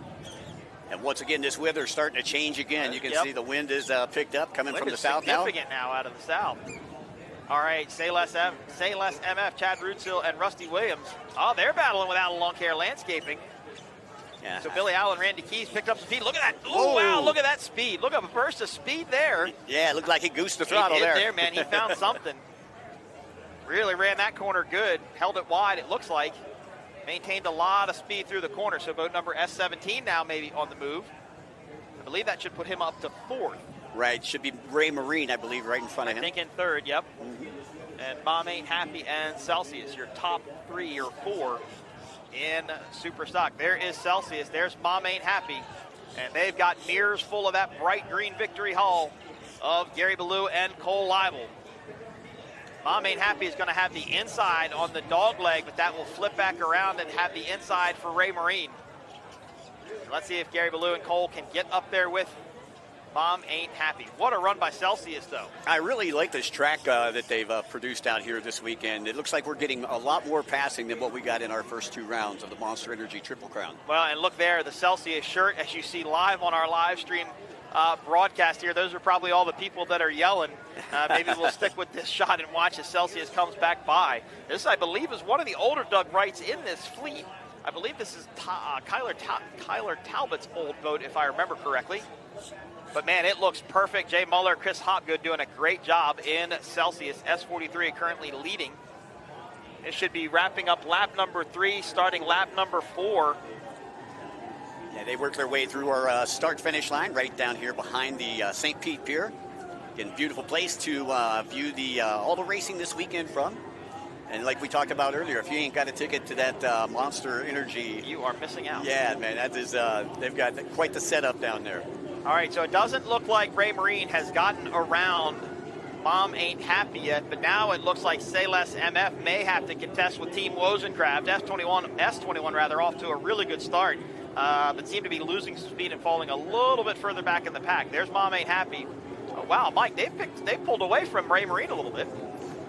E: And once again, this weather's starting to change again. You can see the wind is picked up, coming from the south now.
F: Significant now out of the south. All right, Say Less MF, Chad Rootsill and Rusty Williams. Oh, they're battling with Allen Lawn Care Landscaping.
E: Yeah.
F: So Billy Allen, Randy Keys picked up speed. Look at that. Oh, wow, look at that speed. Look at a burst of speed there.
E: Yeah, it looked like he goosed the throttle
F: there, man. He found something. Really ran that corner good. Held it wide, it looks like. Maintained a lot of speed through the corner. So boat number S17 now maybe on the move. I believe that should put him up to fourth.
E: Right, should be Ray Marine, I believe, right in front of him.
F: I think in third, yep. And Mom Ain't Happy and Celsius, your top 3 or 4 in Superstock. There is Celsius. There's Mom Ain't Happy. And they've got mirrors full of that bright green victory hull of Gary Ballou and Cole Leibel. Mom Ain't Happy is going to have the inside on the dog leg, but that will flip back around and have the inside for Ray Marine. Let's see if Gary Ballou and Cole can get up there with Mom Ain't Happy. What a run by Celsius, though.
E: I really like this track that they've produced out here this weekend. It looks like we're getting a lot more passing than what we got in our first 2 rounds of the Monster Energy Triple Crown.
F: Well, and look there, the Celsius shirt, as you see live on our live stream, broadcast here. Those are probably all the people that are yelling. Maybe we'll stick with this shot and watch as Celsius comes back by. This, I believe, is one of the older Doug Wrights in this fleet. I believe this is Kyler Talbot's old boat, if I remember correctly. But, man, it looks perfect. Jay Muller, Chris Hopgood doing a great job in Celsius. S43 currently leading. It should be wrapping up lap number 3, starting lap number 4.
E: Yeah, they worked their way through our start-finish line right down here behind the St. Pete Pier. Again, beautiful place to view all the racing this weekend from. And like we talked about earlier, if you ain't got a ticket to that Monster Energy,
F: you are missing out.
E: Yeah, man, that is they've got quite the setup down there.
F: All right, so it doesn't look like Ray Marine has gotten around Mom Ain't Happy yet, but now it looks like Say Less MF may have to contest with Team Wozencraft. S21 rather, off to a really good start, but seem to be losing some speed and falling a little bit further back in the pack. There's Mom Ain't Happy. Oh, wow, Mike, they pulled away from Ray Marine a little bit.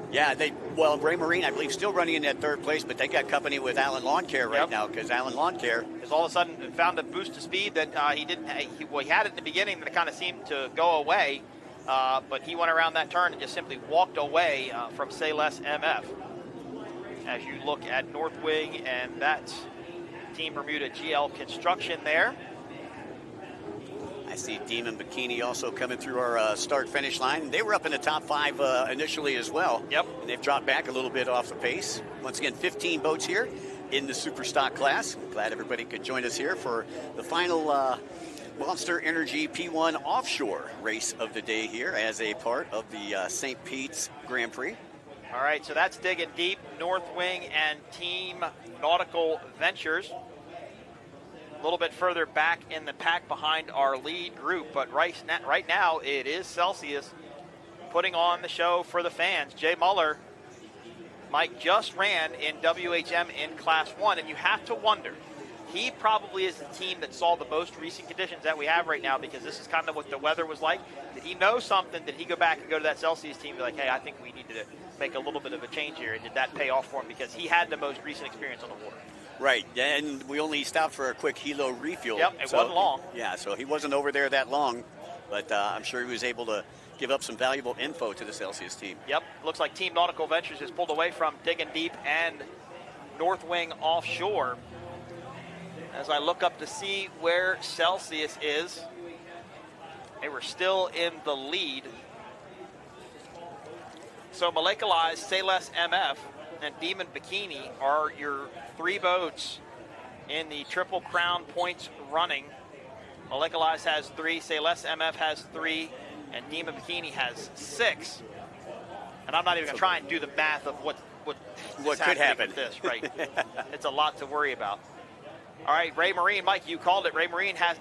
E: Yeah, Ray Marine, I believe, still running in that third place, but they got company with Allen Lawn Care right now, because Allen Lawn Care
F: has all of a sudden found a boost of speed that he had it in the beginning, but it kind of seemed to go away. But he went around that turn and just simply walked away from Say Less MF. As you look at North Wing and that Team Bermuda GL Construction there.
E: I see Demon Bikini also coming through our start-finish line. They were up in the top 5 initially as well.
F: Yep.
E: And they've dropped back a little bit off the pace. Once again, 15 boats here in the Superstock class. I'm glad everybody could join us here for the final Monster Energy P1 Offshore race of the day here as a part of the St. Pete's Grand Prix.
F: All right, so that's Digging Deep, North Wing, and Team Nautical Ventures. A little bit further back in the pack behind our lead group, but right now it is Celsius putting on the show for the fans. Jay Muller, Mike, just ran in WHM in Class 1, and you have to wonder, he probably is the team that saw the most recent conditions that we have right now, because this is kind of what the weather was like. Did he know something? Did he go back and go to that Celsius team and be like, hey, I think we need to make a little bit of a change here? And did that pay off for him because he had the most recent experience on the water?
E: Right, and we only stopped for a quick helo refuel.
F: Yep, it wasn't long.
E: Yeah, so he wasn't over there that long, but I'm sure he was able to give up some valuable info to the Celsius team.
F: Yep, looks like Team Nautical Ventures has pulled away from Digging Deep and North Wing Offshore. As I look up to see where Celsius is, they were still in the lead. So Moleculize, Say Less MF, and Demon Bikini are your 3 boats in the Triple Crown points running. Moleculize has 3, Say Less MF has 3, and Demon Bikini has 6. And I'm not even going to try and do the math of what
E: could happen
F: with this, right? It's a lot to worry about. All right, Ray Marine, Mike, you called it. Ray Marine has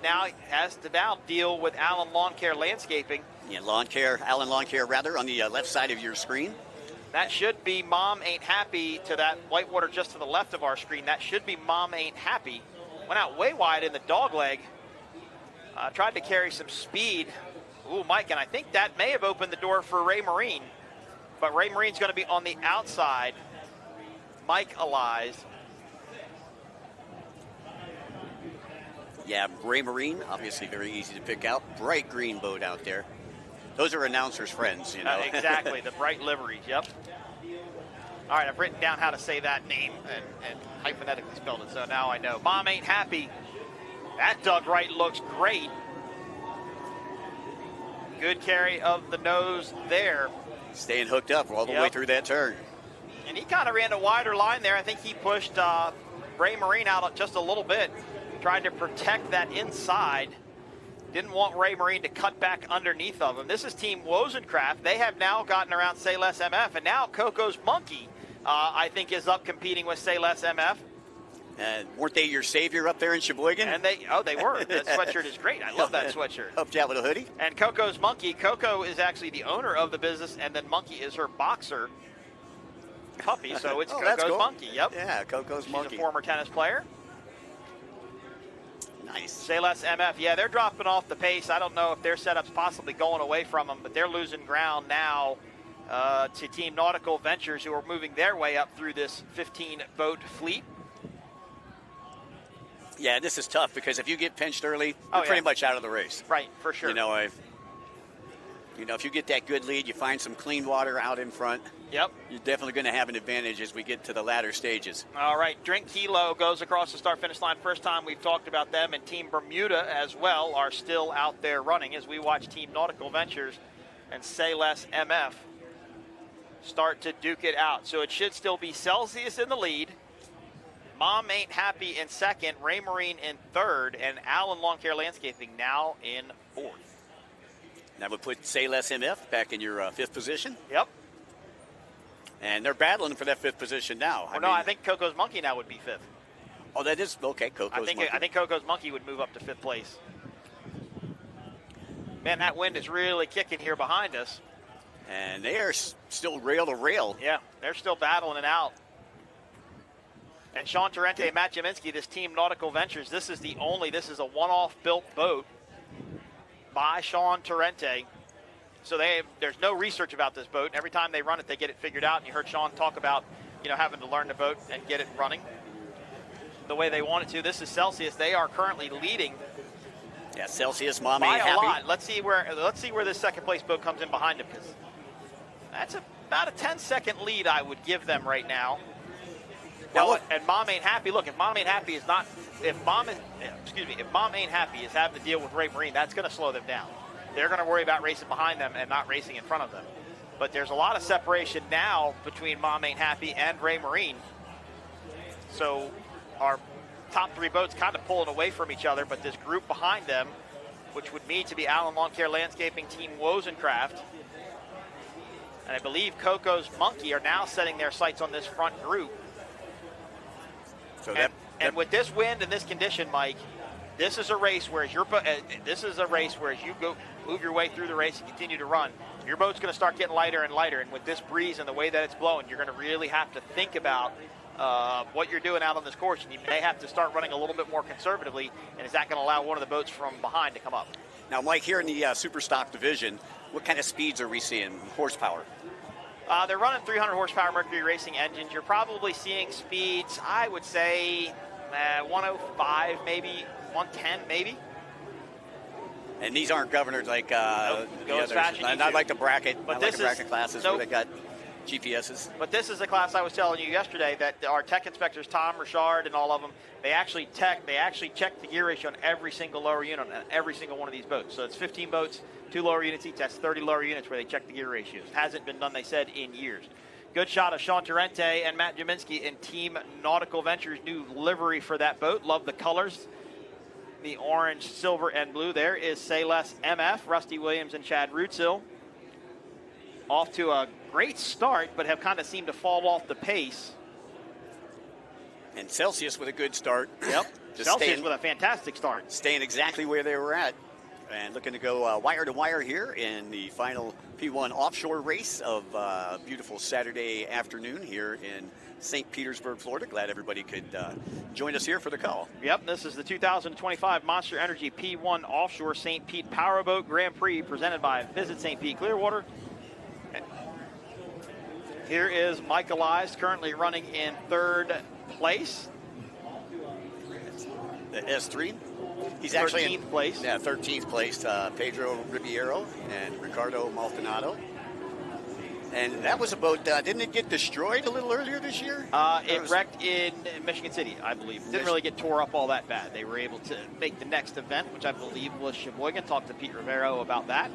F: to now deal with Allen Lawn Care Landscaping.
E: Yeah, Allen Lawn Care rather, on the left side of your screen.
F: That should be Mom Ain't Happy to that whitewater just to the left of our screen. That should be Mom Ain't Happy. Went out way wide in the dog leg. Tried to carry some speed. Ooh, Mike, and I think that may have opened the door for Ray Marine. But Ray Marine's going to be on the outside. Mike Eliz.
E: Yeah, Ray Marine, obviously very easy to pick out. Bright green boat out there. Those are announcers' friends, you know.
F: Exactly, the bright liveries, yep. All right, I've written down how to say that name and hyphenetically spelled it, so now I know. Mom Ain't Happy. That Doug Wright looks great. Good carry of the nose there.
E: Staying hooked up all the way through that turn.
F: And he kind of ran a wider line there. I think he pushed Ray Marine out just a little bit, trying to protect that inside. Didn't want Ray Marine to cut back underneath of him. This is Team Wozencraft. They have now gotten around Say Less MF, and now Coco's Monkey, I think, is up competing with Say Less MF.
E: Weren't they your savior up there in Sheboygan?
F: And they were. That sweatshirt is great. I love that sweatshirt.
E: Helped you out with a hoodie.
F: And Coco's Monkey. Coco is actually the owner of the business, and then Monkey is her boxer puppy. So it's Coco's
E: cool.
F: Monkey. Yep.
E: Yeah, Coco's Monkey.
F: She's a former tennis player.
E: Nice.
F: Say Less MF. Yeah, they're dropping off the pace. I don't know if their setup's possibly going away from them, but they're losing ground now to Team Nautical Ventures, who are moving their way up through this 15-boat fleet.
E: Yeah, this is tough because if you get pinched early, you're pretty much out of the race.
F: Right, for sure.
E: If you get that good lead, you find some clean water out in front.
F: Yep.
E: You're definitely going to have an advantage as we get to the latter stages.
F: All right, Drink Kilo goes across the start-finish line. First time we've talked about them, and Team Bermuda as well are still out there running as we watch Team Nautical Ventures and Say Less MF start to duke it out. So it should still be Celsius in the lead, Mom Ain't Happy in second, Ray Marine in third, and Alan Lawn Care Landscaping now in fourth.
E: That would put Say Less MF back in your fifth position.
F: Yep.
E: And they're battling for that fifth position now.
F: I think Coco's Monkey now would be fifth.
E: Oh, that is okay. Coco's Monkey.
F: I think Coco's Monkey would move up to fifth place. Man, that wind is really kicking here behind us.
E: And they are still rail to rail.
F: Yeah, they're still battling it out. And Sean Torrente and Matt Jaminski, this Team Nautical Ventures, this is a one-off built boat by Sean Torrente. So there's no research about this boat. Every time they run it, they get it figured out. And you heard Sean talk about, having to learn the boat and get it running the way they want it to. This is Celsius. They are currently leading.
E: Yeah, Celsius, Mom
F: by
E: Ain't
F: a
E: Happy.
F: lot. Let's see where this second place boat comes in behind them, because that's about a 10-second lead I would give them right now. And Mom Ain't Happy. Look, if Mom Ain't Happy is having to deal with Ray Marine, that's going to slow them down. They're going to worry about racing behind them and not racing in front of them. But there's a lot of separation now between Mom Ain't Happy and Ray Marine. So our top three boats kind of pulling away from each other, but this group behind them, which would mean to be Allen Lawn Care Landscaping, Team Wozencraft, and I believe Coco's Monkey are now setting their sights on this front group.
E: So
F: and with this wind and this condition, Mike, this is a race where as you go move your way through the race and continue to run, your boat's going to start getting lighter and lighter. And with this breeze and the way that it's blowing, you're going to really have to think about what you're doing out on this course. And you may have to start running a little bit more conservatively. And is that going to allow one of the boats from behind to come up?
E: Now, Mike, here in the Superstock division, what kind of speeds are we seeing, horsepower?
F: They're running 300 horsepower Mercury Racing engines. You're probably seeing speeds, I would say, 105, maybe 110, maybe.
E: And these aren't governors like
F: go as fast as you
E: not like the bracket,
F: but
E: not like the bracket classes where they got GPSs.
F: But this is the class I was telling you yesterday that our tech inspectors, Tom Richard and all of them, they actually check the gear ratio on every single lower unit on every single one of these boats. So it's 15 boats, 2 lower units each. That's 30 lower units where they check the gear ratios. Hasn't been done, they said, in years. Good shot of Sean Torrente and Matt Jaminski in Team Nautical Ventures' new livery for that boat. Love the colors. The orange, silver, and blue. There is Say Less MF, Rusty Williams and Chad Rootsill. Off to a great start, but have kind of seemed to fall off the pace.
E: And Celsius with a good start.
F: Yep. Celsius with a fantastic start.
E: Staying exactly where they were at. And looking to go wire to wire here in the final P1 offshore race of beautiful Saturday afternoon here in St. Petersburg, Florida. Glad everybody could join us here for the call.
F: Yep, this is the 2025 Monster Energy P1 Offshore St. Pete Powerboat Grand Prix presented by Visit St. Pete Clearwater. Here is Michael Eyes currently running in third place.
E: The S3. He's
F: 13th
E: actually in
F: place.
E: Yeah, 13th place. Pedro Ribeiro and Ricardo Maldonado. And that was a boat, didn't it get destroyed a little earlier this year?
F: It wrecked in Michigan City, I believe. Didn't really get tore up all that bad. They were able to make the next event, which I believe was Sheboygan. Talked to Pete Rivero about that.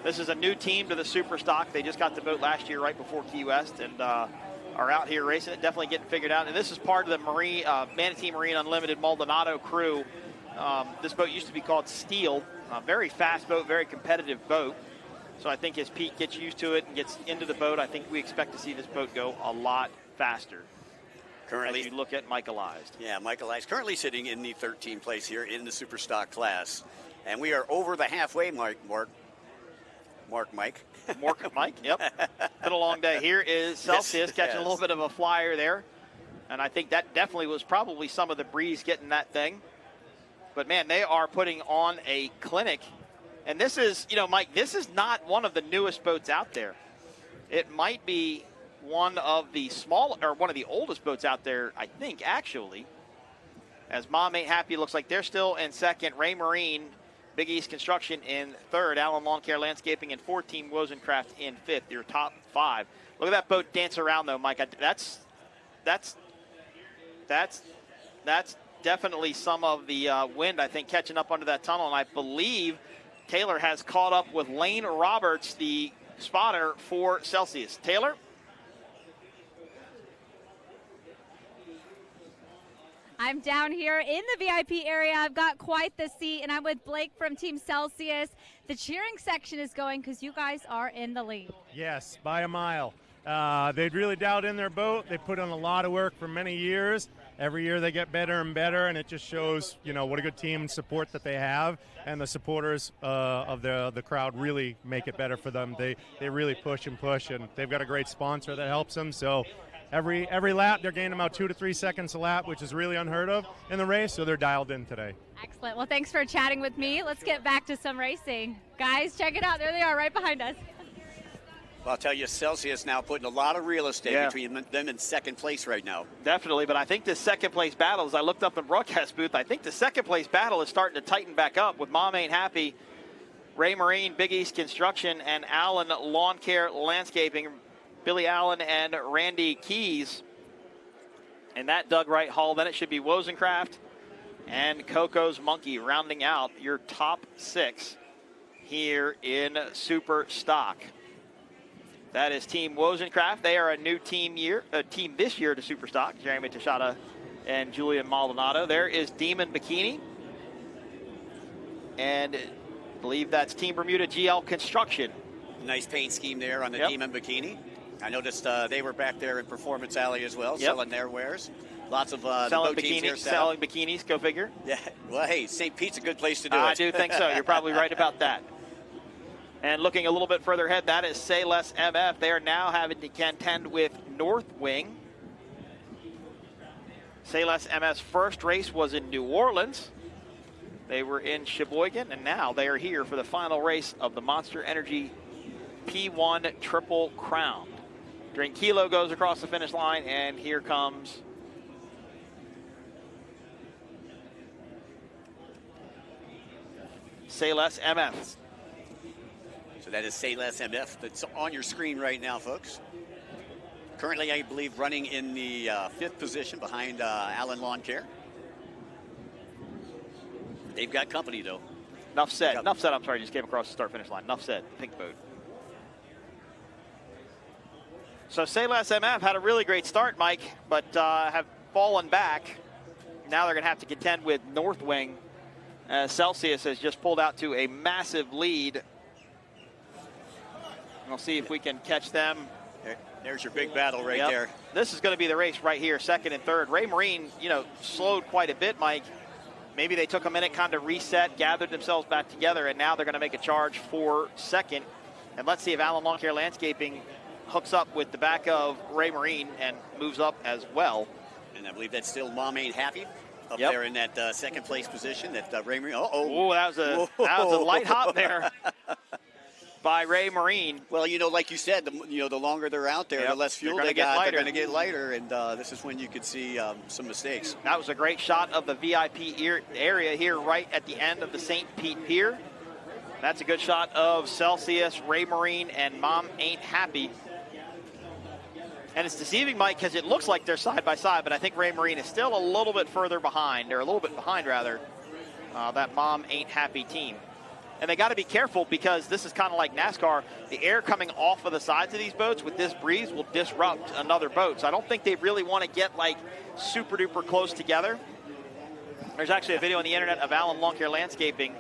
F: This is a new team to the Superstock. They just got the boat last year right before Key West and are out here racing it, definitely getting figured out. And this is part of the Manatee Marine Unlimited Maldonado crew. This boat used to be called Steel. Very fast boat, very competitive boat. So I think as Pete gets used to it and gets into the boat, I think we expect to see this boat go a lot faster.
E: Currently,
F: as you look at Michael Eyes.
E: Yeah, Michael Eyes currently sitting in the 13th place here in the Superstock class. And we are over the halfway mark, Mike.
F: Mike, yep. Been a long day. Here is Celsius catching a little bit of a flyer there. And I think that definitely was probably some of the breeze getting that thing. But, man, they are putting on a clinic. And this is, Mike, this is not one of the newest boats out there. It might be one of the oldest boats out there, I think, actually. as Mom Ain't Happy looks like they're still in second. Ray Marine, Big East Construction in third. Allen Lawn Care Landscaping in fourth. Team Wozencraft in fifth. Your top 5. Look at that boat dance around, though, Mike. That's definitely some of the wind, I think, catching up under that tunnel. And I believe Taylor has caught up with Lane Roberts, the spotter for Celsius. Taylor?
D: I'm down here in the VIP area. I've got quite the seat, and I'm with Blake from Team Celsius. The cheering section is going because you guys are in the lead.
M: Yes, by a mile. They'd really dialed in their boat. They put in a lot of work for many years. Every year they get better and better, and it just shows, what a good team and support that they have. And the supporters of the crowd really make it better for them. They really push, and they've got a great sponsor that helps them. So every lap they're gaining about 2 to 3 seconds a lap, which is really unheard of in the race. So they're dialed in today.
D: Excellent. Well, thanks for chatting with me. Let's get back to some racing. Guys, check it out. There they are right behind us.
E: Well, I'll tell you, Celsius now putting a lot of real estate between them in second place right now.
F: Definitely, but I think this second place battle, as I looked up in the broadcast booth, I think the second place battle is starting to tighten back up with Mom Ain't Happy, Ray Marine, Big East Construction, and Allen Lawn Care Landscaping, Billy Allen and Randy Keys. And that Doug Wright Hall, then it should be Wozencraft and Coco's Monkey rounding out your top 6 here in Superstock. That is Team Wozencraft. They are a new team this year to Superstock. Jeremy Teixeira and Julian Maldonado. There is Demon Bikini. And I believe that's Team Bermuda GL Construction.
E: Nice paint scheme there on the Demon Bikini. I noticed they were back there in Performance Alley as well, selling their wares. Lots of
F: selling bikinis. Selling bikinis, go figure.
E: Yeah. Well, hey, St. Pete's a good place to do it.
F: I do think so. You're probably right about that. And looking a little bit further ahead, that is Say Less MF. They are now having to contend with North Wing. Say Less MF's first race was in New Orleans. They were in Sheboygan, and now they are here for the final race of the Monster Energy P1 Triple Crown. Drinkilo goes across the finish line, and here comes Say Less MF.
E: So that is Say Less MF. That's on your screen right now, folks. Currently, I believe, running in the 5th position behind Allen Lawn Care. They've got company, though.
F: Enough said. Enough said. I'm sorry, just came across the start-finish line. Enough said. Pink boat. So Say Less MF had a really great start, Mike, but have fallen back. Now they're going to have to contend with North Wing. Celsius has just pulled out to a massive lead. We'll see if we can catch them.
E: There's your big battle right there.
F: This is going to be the race right here, second and third. Ray Marine, slowed quite a bit, Mike. Maybe they took a minute, kind of reset, gathered themselves back together, and now they're going to make a charge for second. And let's see if Allen Lawn Care Landscaping hooks up with the back of Ray Marine and moves up as well.
E: And I believe that's still Mom Ain't Happy up there in that second place position. That Ray Marine.
F: Oh, that was a light hop there by Ray Marine.
E: Well, like you said, the longer they're out there, the less fuel they got. They're going to get lighter, and this is when you could see some mistakes.
F: That was a great shot of the VIP area here right at the end of the St. Pete Pier. That's a good shot of Celsius, Ray Marine, and Mom Ain't Happy. And it's deceiving, Mike, because it looks like they're side by side, but I think Ray Marine is still a little bit further behind, or a little bit behind, rather, that Mom Ain't Happy team. And they got to be careful because this is kind of like NASCAR. The air coming off of the sides of these boats with this breeze will disrupt another boat. So I don't think they really want to get like super duper close together. There's actually a video on the internet of Allen Lawn Care Landscaping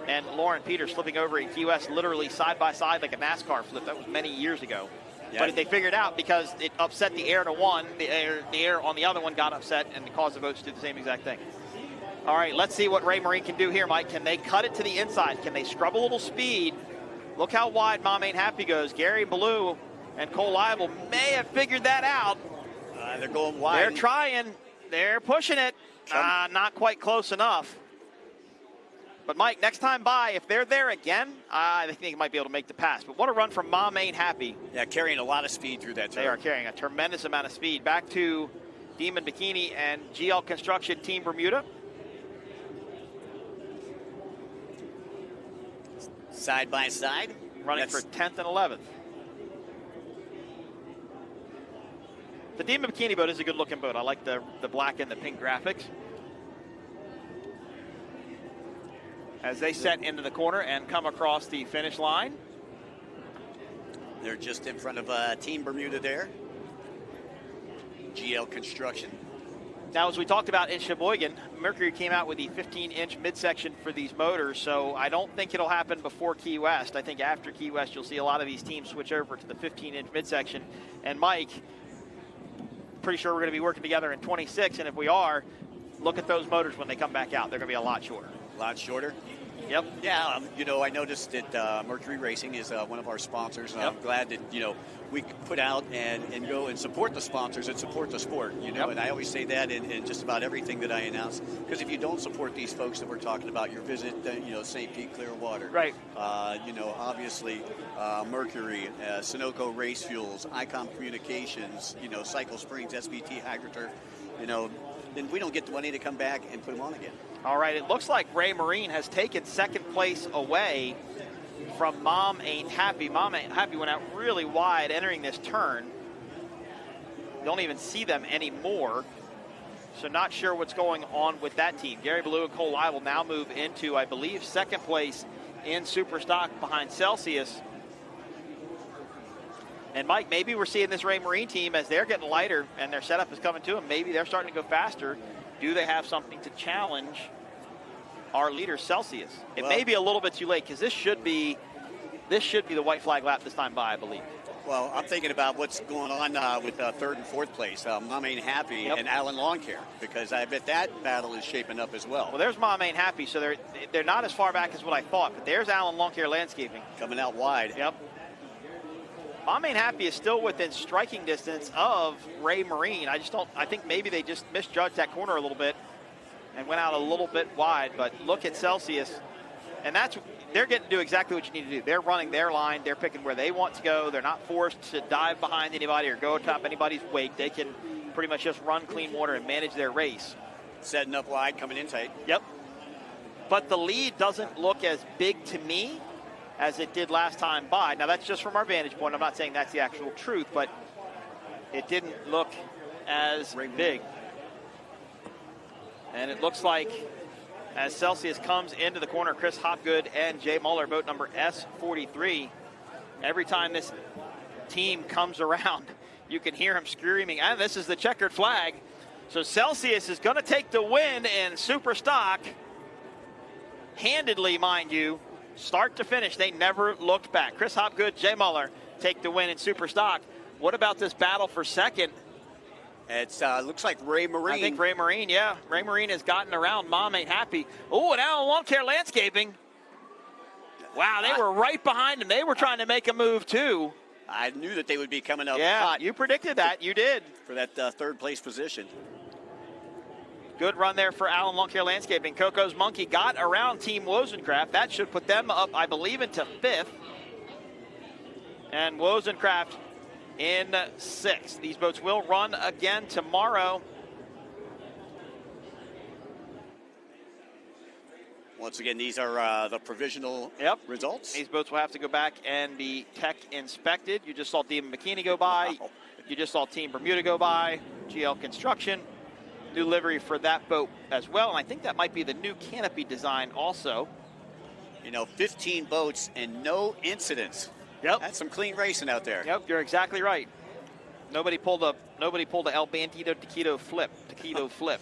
F: and Lauren Peters flipping over in Key West, literally side by side like a NASCAR flip. That was many years ago. Yeah. But they figured out because it upset the air to one, the air on the other one got upset and it caused the boats to do the same exact thing. All right, let's see what Ray Marine can do here, Mike. Can they cut it to the inside? Can they scrub a little speed? Look how wide Mom Ain't Happy goes. Gary Ballou and Cole Liable may have figured that out.
E: They're going wide.
F: They're trying. They're pushing it. Not quite close enough. But, Mike, next time by, if they're there again, I think they might be able to make the pass. But what a run from Mom Ain't Happy.
E: Yeah, carrying a lot of speed through that turn.
F: They are carrying a tremendous amount of speed. Back to Demon Bikini and GL Construction Team Bermuda.
E: Side by side.
F: Running for 10th and 11th. The Demon Bikini boat is a good looking boat. I like the black and the pink graphics. As they set into the corner and come across the finish line.
E: They're just in front of Team Bermuda there. GL Construction.
F: Now, as we talked about in Sheboygan, Mercury came out with the 15-inch midsection for these motors, so I don't think it'll happen before Key West. I think after Key West, you'll see a lot of these teams switch over to the 15-inch midsection. And Mike, pretty sure we're going to be working together in 26, and if we are, look at those motors when they come back out. They're going to be a lot shorter.
E: A lot shorter?
F: Yep.
E: Yeah, you know, I noticed that Mercury Racing is one of our sponsors. And I'm glad that, you know, we put out and go and support the sponsors and support the sport, you know. And I always say that in just about everything that I announce. Because if you don't support these folks that we're talking about, your visit, you know, St. Pete, Clearwater.
F: Right.
E: You know, obviously, Mercury, Sunoco Race Fuels, ICOM Communications, you know, Cycle Springs, SBT Hydroturf, you know, then we don't get the money to come back and put them on again.
F: All right, it looks like Ray Marine has taken second place away from Mom Ain't Happy. Mom Ain't Happy went out really wide entering this turn. Don't even see them anymore. So not sure what's going on with that team. Gary Ballou and Cole Lye will now move into, I believe, second place in Superstock behind Celsius. And Mike, maybe we're seeing this Ray Marine team as they're getting lighter and their setup is coming to them. Maybe they're starting to go faster. Do they have something to challenge our leader Celsius? It may be a little bit too late because this should be the white flag lap this time by, I believe.
E: Well, I'm thinking about what's going on with third and fourth place. Mom Ain't Happy and Allen Lawn Care, because I bet that battle is shaping up as well.
F: Well, there's Mom Ain't Happy, so they're not as far back as what I thought, but there's Allen Lawn Care Landscaping.
E: Coming out wide.
F: Yep. Mom Ain't Happy is still within striking distance of Ray Marine. I think maybe they just misjudged that corner a little bit and went out a little bit wide, but look at Celsius. And they're getting to do exactly what you need to do. They're running their line. They're picking where they want to go. They're not forced to dive behind anybody or go atop anybody's wake. They can pretty much just run clean water and manage their race.
E: Setting up wide, coming in tight.
F: Yep. But the lead doesn't look as big to me as it did last time by. Now, that's just from our vantage point. I'm not saying that's the actual truth, but it didn't look as big. And it looks like as Celsius comes into the corner, Chris Hopgood and Jay Muller, boat number S43, every time this team comes around, you can hear him screaming, and this is the checkered flag. So Celsius is going to take the win in Superstock, handedly, mind you. Start to finish, they never looked back. Chris Hopgood, Jay Muller take the win in Superstock. What about this battle for second?
E: It looks like Ray Marine.
F: I think Ray Marine, yeah. Ray Marine has gotten around Mom Ain't Happy. Oh, and Allen Lawn Care Landscaping. Wow, they were right behind him. They were trying to make a move, too.
E: I knew that they would be coming up
F: hot. You predicted that. You did.
E: For that third place position.
F: Good run there for Allen Lawn Care Landscaping. Coco's Monkey got around Team Wozencraft. That should put them up, I believe, into fifth. And Wozencraft in sixth. These boats will run again tomorrow.
E: Once again, these are the provisional results.
F: These boats will have to go back and be tech inspected. You just saw Demon Bikini go by. Wow. You just saw Team Bermuda go by. GL Construction. New livery for that boat as well. And I think that might be the new canopy design also.
E: You know, 15 boats and no incidents.
F: Yep.
E: That's some clean racing out there.
F: Yep, you're exactly right. Nobody pulled a El Bandito Taquito flip.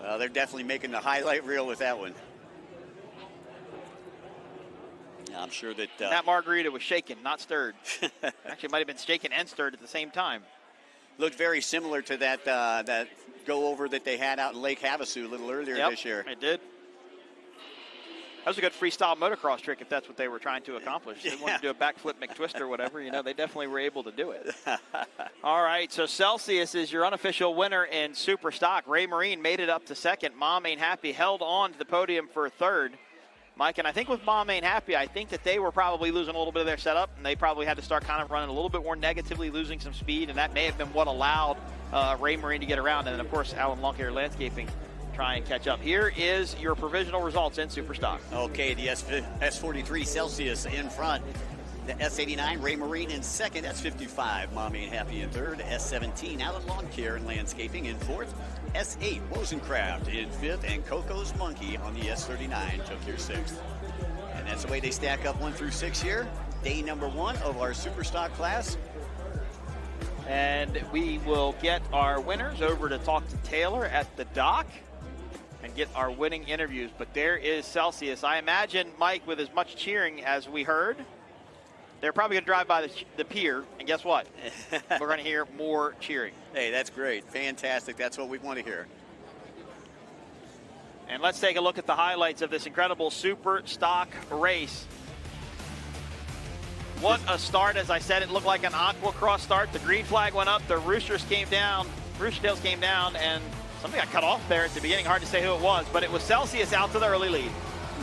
E: Well, they're definitely making the highlight reel with that one. Yeah, I'm sure that
F: that margarita was shaken, not stirred. Actually, it might have been shaken and stirred at the same time.
E: Looked very similar to that that go over that they had out in Lake Havasu a little earlier this year.
F: It did. That was a good freestyle motocross trick if that's what they were trying to accomplish. They wanted to do a backflip McTwist or whatever. You know, they definitely were able to do it. All right, so Celsius is your unofficial winner in Superstock. Ray Marine made it up to second. Mom Ain't Happy held on to the podium for third. Mike, and I think with Mom Ain't Happy, I think that they were probably losing a little bit of their setup, and they probably had to start kind of running a little bit more negatively, losing some speed, and that may have been what allowed Ray Marine to get around. And then, of course, Alan Lawn Care Landscaping try and catch up. Here is your provisional results in Superstock.
E: Okay, the S43 Celsius in front. The S89 Ray Marine in second. S55 Mom Ain't Happy in third. S17 Alan Lawn Care and Landscaping in fourth. S8 Wozencraft in fifth. And Coco's Monkey on the S39 took their sixth. And that's the way they stack up 1 through 6 here. Day number 1 of our Superstock class.
F: And we will get our winners over to talk to Taylor at the dock and get our winning interviews. But there is Celsius. I imagine, Mike, with as much cheering as we heard, they're probably going to drive by the pier, and guess what? We're going to hear more cheering.
E: Hey, that's great. Fantastic. That's what we want to hear.
F: And let's take a look at the highlights of this incredible Superstock race. What a start. As I said, it looked like an Aqua-Cross start. The green flag went up, the roosters came down, rooster tails came down, and something got cut off there at the beginning. Hard to say who it was, but it was Celsius out to the early lead.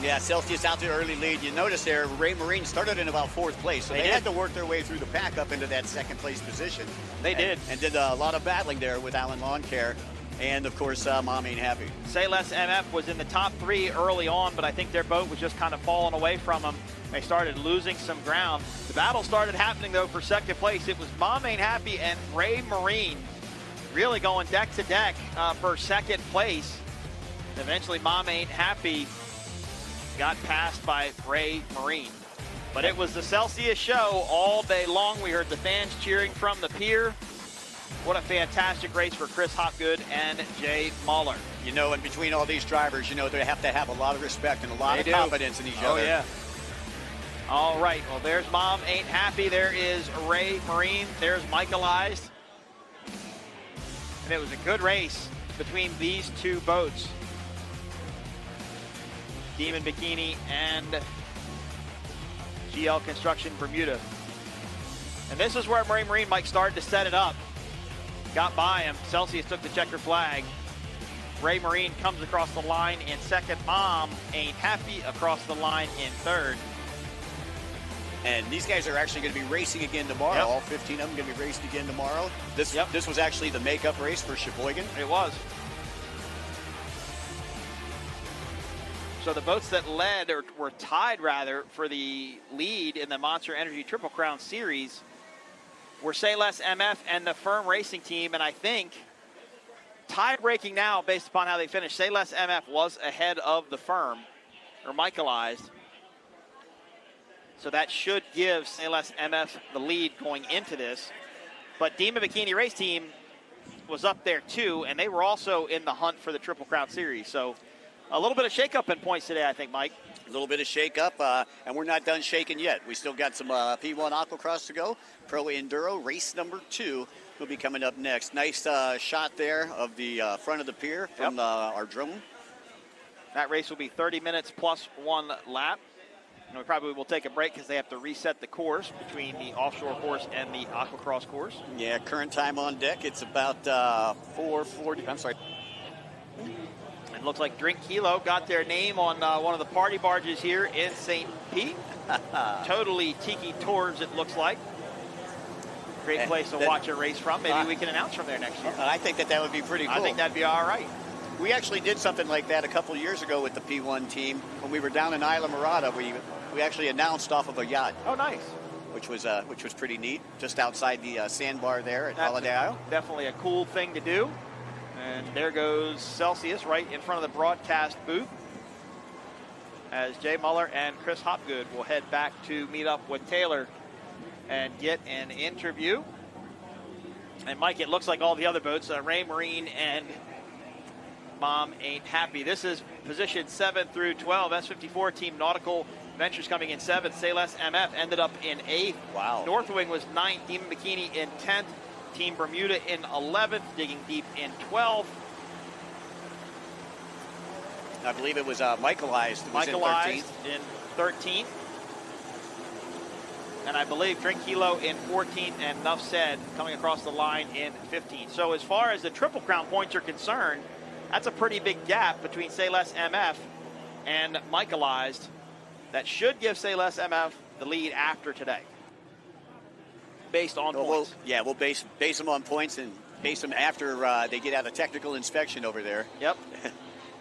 E: Yeah, Celsius out to the early lead. You notice there, Ray Marine started in about 4th place, so they had to work their way through the pack up into that 2nd place position.
F: They did.
E: And did a lot of battling there with Alan Lawn Care. And, of course, Mom Ain't Happy.
F: Say Less MF was in the top 3 early on, but I think their boat was just kind of falling away from them. They started losing some ground. The battle started happening, though, for 2nd place. It was Mom Ain't Happy and Ray Marine really going deck to deck for 2nd place. Eventually, Mom Ain't Happy got passed by Ray Marine. But it was the Celsius show all day long. We heard the fans cheering from the pier. What a fantastic race for Chris Hopgood and Jay Muller.
E: You know, and between all these drivers, you know, they have to have a lot of respect and a lot of confidence in each other.
F: Oh, yeah. All right, well, there's Mom Ain't Happy. There is Ray Marine. There's Michaelized. And it was a good race between these two boats. Demon Bikini and GL Construction Bermuda. And this is where Ray Marine, Mike, started to set it up. Got by him. Celsius took the checker flag. Ray Marine comes across the line in 2nd. Mom Ain't Happy across the line in 3rd.
E: And these guys are actually going to be racing again tomorrow.
F: Yep.
E: All 15 of them going to be racing again tomorrow. This was actually the makeup race for Sheboygan.
F: It was. So the boats that led, or were tied rather, for the lead in the Monster Energy Triple Crown Series were Say Less MF and the Firm Racing Team. And I think tie-breaking now based upon how they finished. Say Less MF was ahead of the Firm, or Michaelized. So that should give Say Less MF the lead going into this. But Demon Bikini Race Team was up there too, and they were also in the hunt for the Triple Crown Series. So a little bit of shake-up in points today, I think, Mike.
E: A little bit of shake-up, and we're not done shaking yet. We still got some P1 Aquacross to go. Pro Enduro, race number 2 will be coming up next. Nice shot there of the front of the pier from our drone.
F: That race will be 30 minutes plus 1 lap. And we probably will take a break because they have to reset the course between the offshore course and the Aquacross course.
E: Yeah, current time on deck, it's about 4:40. I'm sorry.
F: It looks like Drink Kilo got their name on one of the party barges here in St. Pete. Totally tiki tours, it looks like. Great place to watch a race from. Maybe we can announce from there next year.
E: I think that would be pretty cool.
F: I think that'd be all right.
E: We actually did something like that a couple years ago with the P1 team. When we were down in Isla Morada, we actually announced off of a yacht.
F: Oh, nice.
E: Which was pretty neat, just outside the sandbar there at Holiday Isle.
F: Definitely a cool thing to do. And there goes Celsius right in front of the broadcast booth as Jay Muller and Chris Hopgood will head back to meet up with Taylor and get an interview. And Mike, it looks like all the other boats, Ray Marine and Mom Ain't Happy. This is position 7 through 12. S54 Team Nautical Ventures coming in 7th. Say Less MF ended up in 8th.
E: Wow.
F: Northwing was 9th. Demon Bikini in 10th. Team Bermuda in 11th. Digging Deep in 12th.
E: I believe it was Michaelized who was in 13th.
F: And I believe Drink Kilo in 14th, and Enough Said coming across the line in 15th. So as far as the Triple Crown points are concerned, that's a pretty big gap between Say Less MF and Michaelized. that should give Sayles MF the lead after today, based on points.
E: We'll base them on points and base them after they get out of technical inspection over there.
F: Yep.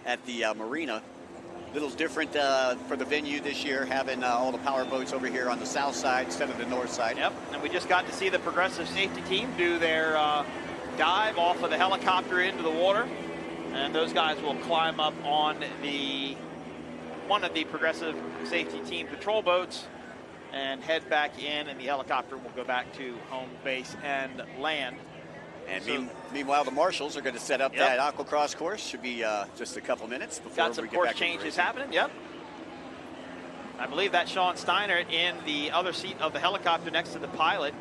E: At the marina. Little different for the venue this year, having all the power boats over here on the south side instead of the north side.
F: Yep, and we just got to see the Progressive Safety Team do their dive off of the helicopter into the water, and those guys will climb up on one of the Progressive Safety Team patrol boats and head back in, and the helicopter will go back to home base and land.
E: And meanwhile, the marshals are going to set up that aquacross course. Should be just a couple minutes before
F: got some
E: we get
F: course
E: back to the
F: changes
E: racing.
F: happening. Yep. I believe that's Sean Steiner in the other seat of the helicopter next to the pilot.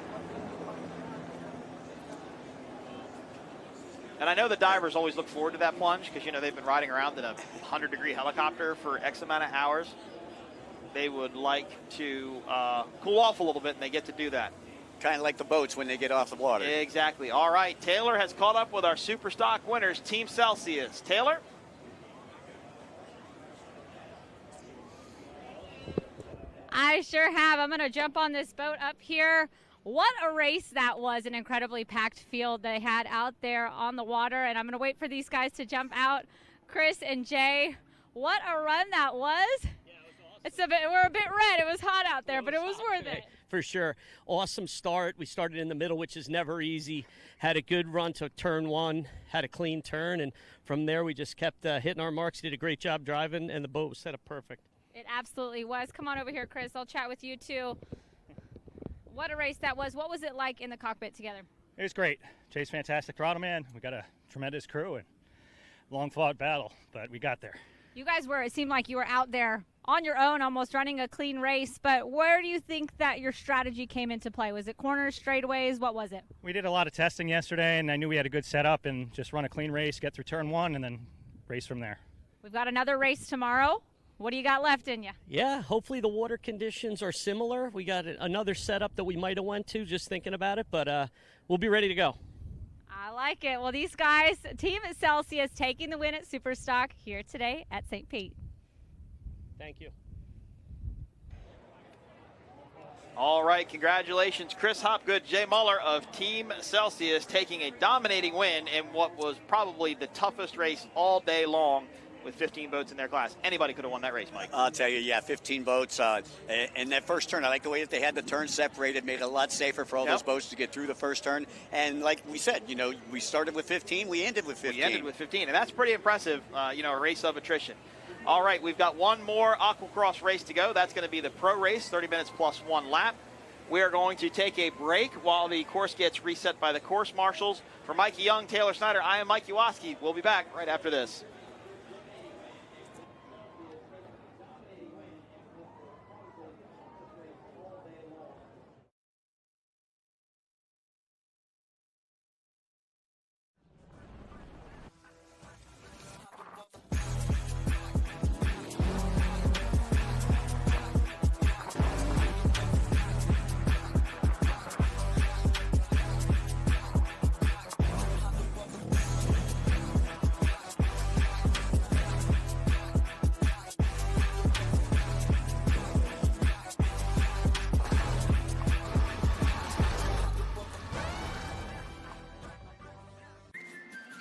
F: And I know the divers always look forward to that plunge because, you know, they've been riding around in a 100-degree helicopter for X amount of hours. They would like to cool off a little bit, and they get to do that.
E: Kind of like the boats when they get off the water.
F: Exactly. All right, Taylor has caught up with our Superstock winners, Team Celsius. Taylor?
D: I sure have. I'm going to jump on this boat up here. What a race that was. An incredibly packed field they had out there on the water. And I'm going to wait for these guys to jump out. Chris and Jay, what a run that was. Yeah, it was awesome. We're a bit red. It was hot out there, but it was worth it.
U: For sure. Awesome start. We started in the middle, which is never easy. Had a good run, took turn one, had a clean turn, and from there we just kept hitting our marks, did a great job driving, and the boat was set up perfect.
D: It absolutely was. Come on over here, Chris. I'll chat with you, too. What a race that was. What was it like in the cockpit together?
T: It was great. Jay's fantastic throttle man. We got a tremendous crew and long-fought battle, but we got there.
D: You guys were, it seemed like you were out there on your own, almost running a clean race, but where do you think that your strategy came into play? Was it corners, straightaways? What was it?
T: We did a lot of testing yesterday, and I knew we had a good setup and just run a clean race, get through turn one, and then race from there.
D: We've got another race tomorrow. What do you got left in you?
U: Yeah, hopefully the water conditions are similar. We got another setup that we might have went to, just thinking about it, but we'll be ready to go.
D: I like it. Well, these guys, Team Celsius, taking the win at Superstock here today at St. Pete.
U: Thank you.
F: All right, congratulations, Chris Hopgood, Jay Muller of Team Celsius taking a dominating win in what was probably the toughest race all day long with 15 boats in their class. Anybody could have won that race, Mike.
E: I'll tell you, 15 boats. And that first turn, I like the way that they had the turn separated, made it a lot safer for all those boats to get through the first turn. And like we said, you know, we started with 15, we ended with 15.
F: We ended with 15, and that's pretty impressive, you know, a race of attrition. All right, we've got one more Aquacross race to go. That's going to be the Pro Race, 30 minutes plus 1 lap. We are going to take a break while the course gets reset by the course marshals. For Mikey Young, Taylor Snyder, I am Mike Iwaski. We'll be back right after this.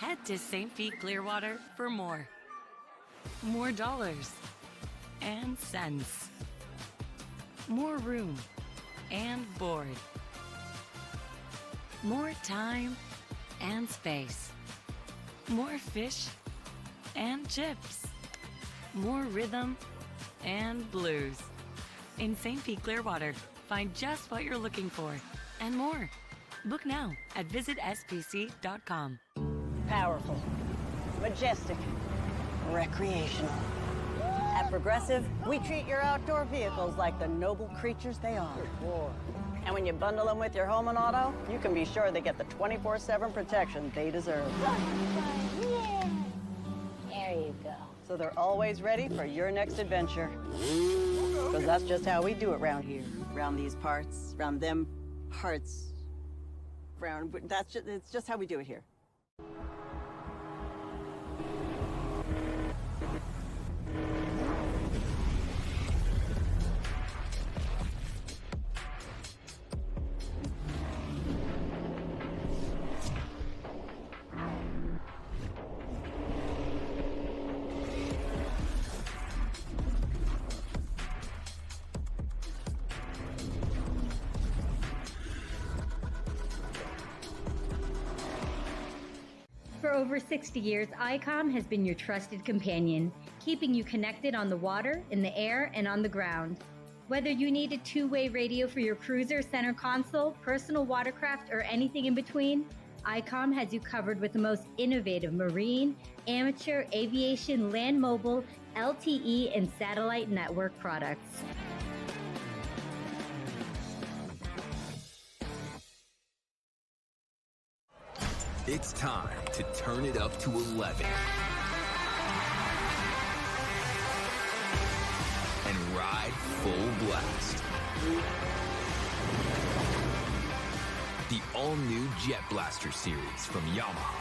C: Head to St. Pete Clearwater for more. More dollars and cents. More room and board. More time and space. More fish and chips. More rhythm and blues. In St. Pete Clearwater, find just what you're looking for and more. Book now at visitspc.com.
A: Powerful, majestic, recreational. At Progressive, we treat your outdoor vehicles like the noble creatures they are. And when you bundle them with your home and auto, you can be sure they get the 24/7 protection they deserve.
B: Yeah. There you go.
A: So they're always ready for your next adventure. Because that's just how we do it around here. Around these parts, around them parts. It's just how we do it here.
O: over 60 years, ICOM has been your trusted companion, keeping you connected on the water, in the air, and on the ground. Whether you need a two-way radio for your cruiser, center console, personal watercraft, or anything in between, ICOM has you covered with the most innovative marine, amateur, aviation, land mobile, LTE, and satellite network products.
J: It's time to turn it up to 11 and ride full blast. The all-new Jet Blaster series from Yamaha.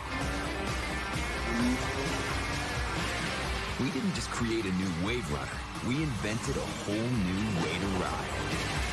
J: We didn't just create a new wave runner, we invented a whole new way to ride.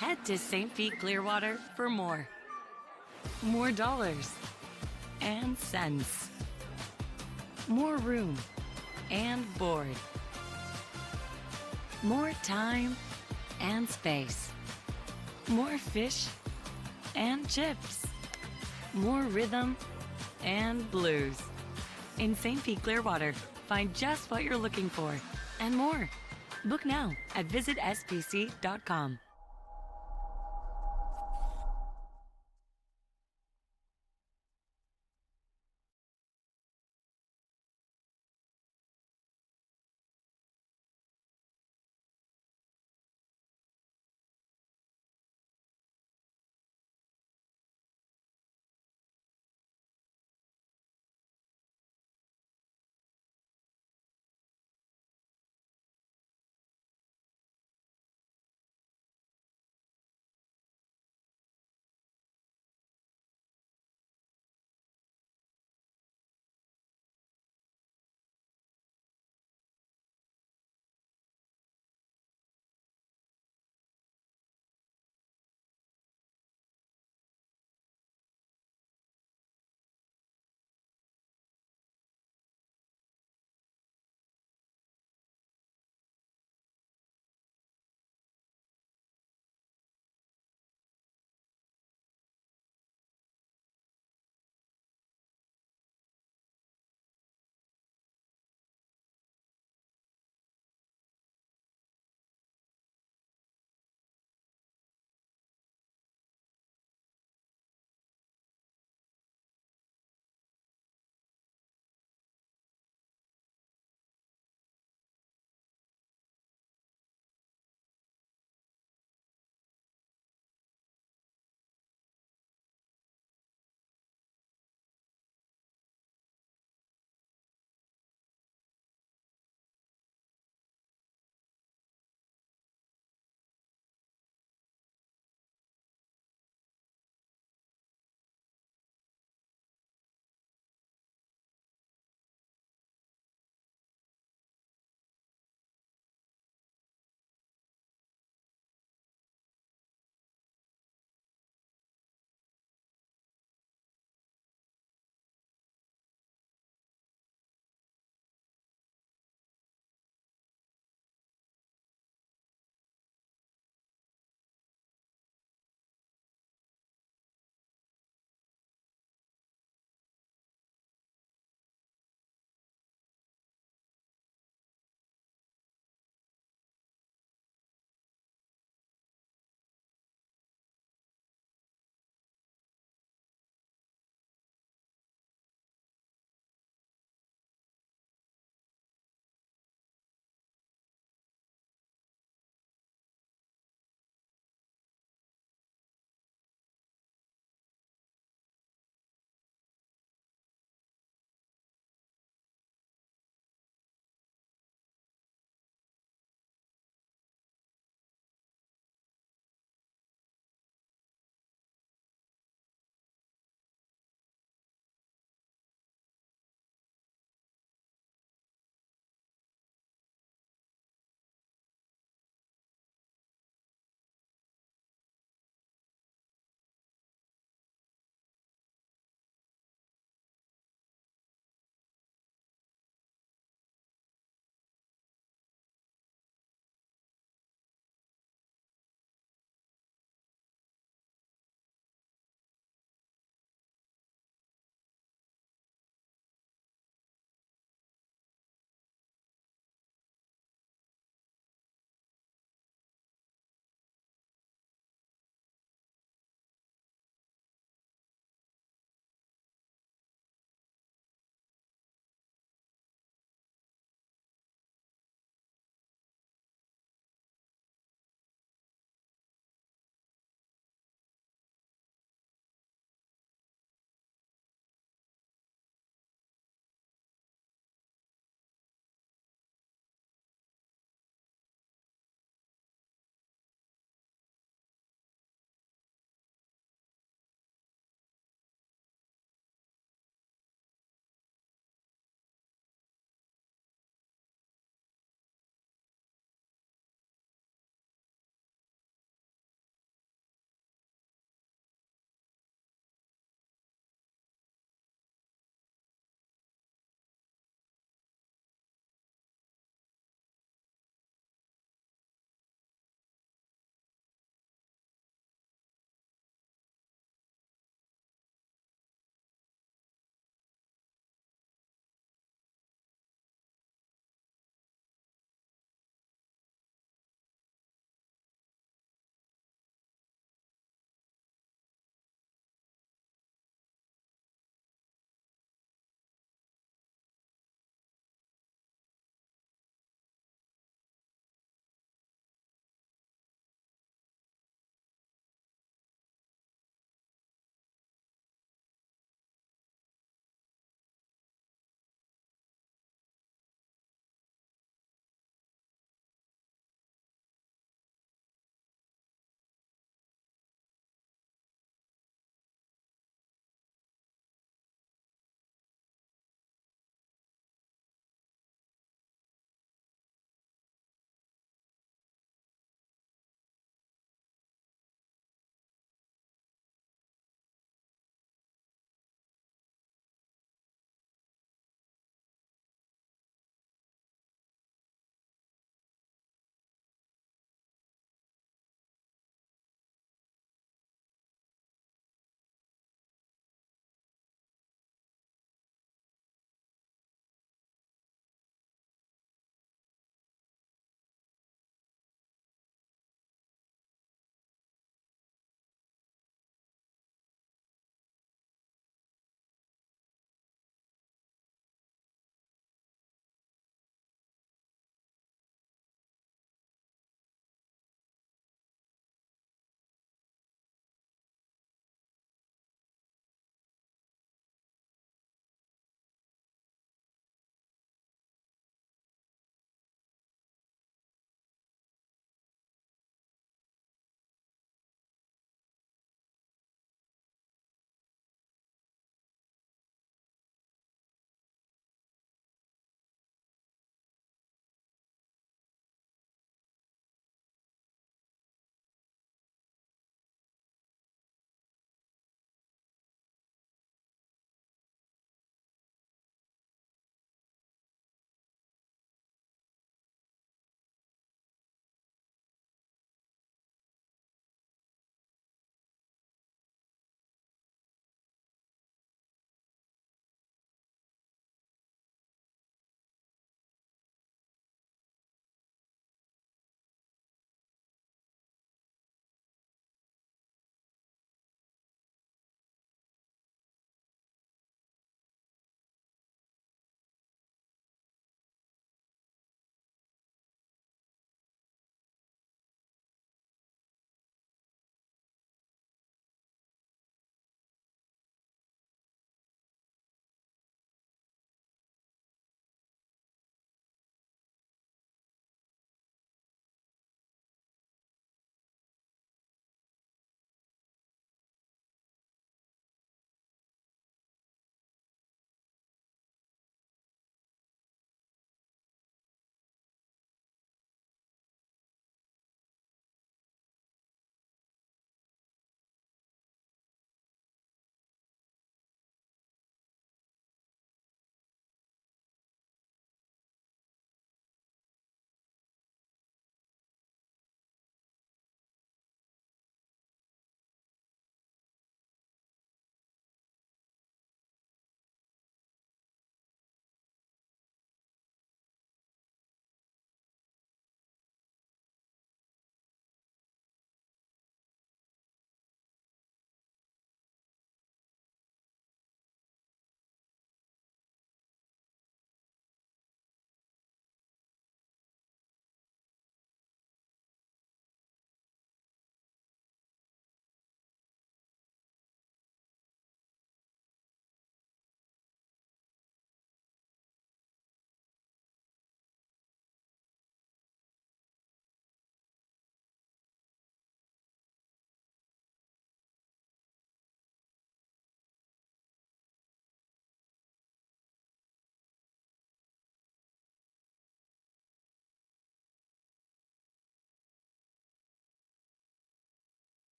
C: Head to St. Pete Clearwater for more. More dollars and cents. More room and board. More time and space. More fish and chips. More rhythm and blues. In St. Pete Clearwater, find just what you're looking for and more. Book now at visitspc.com.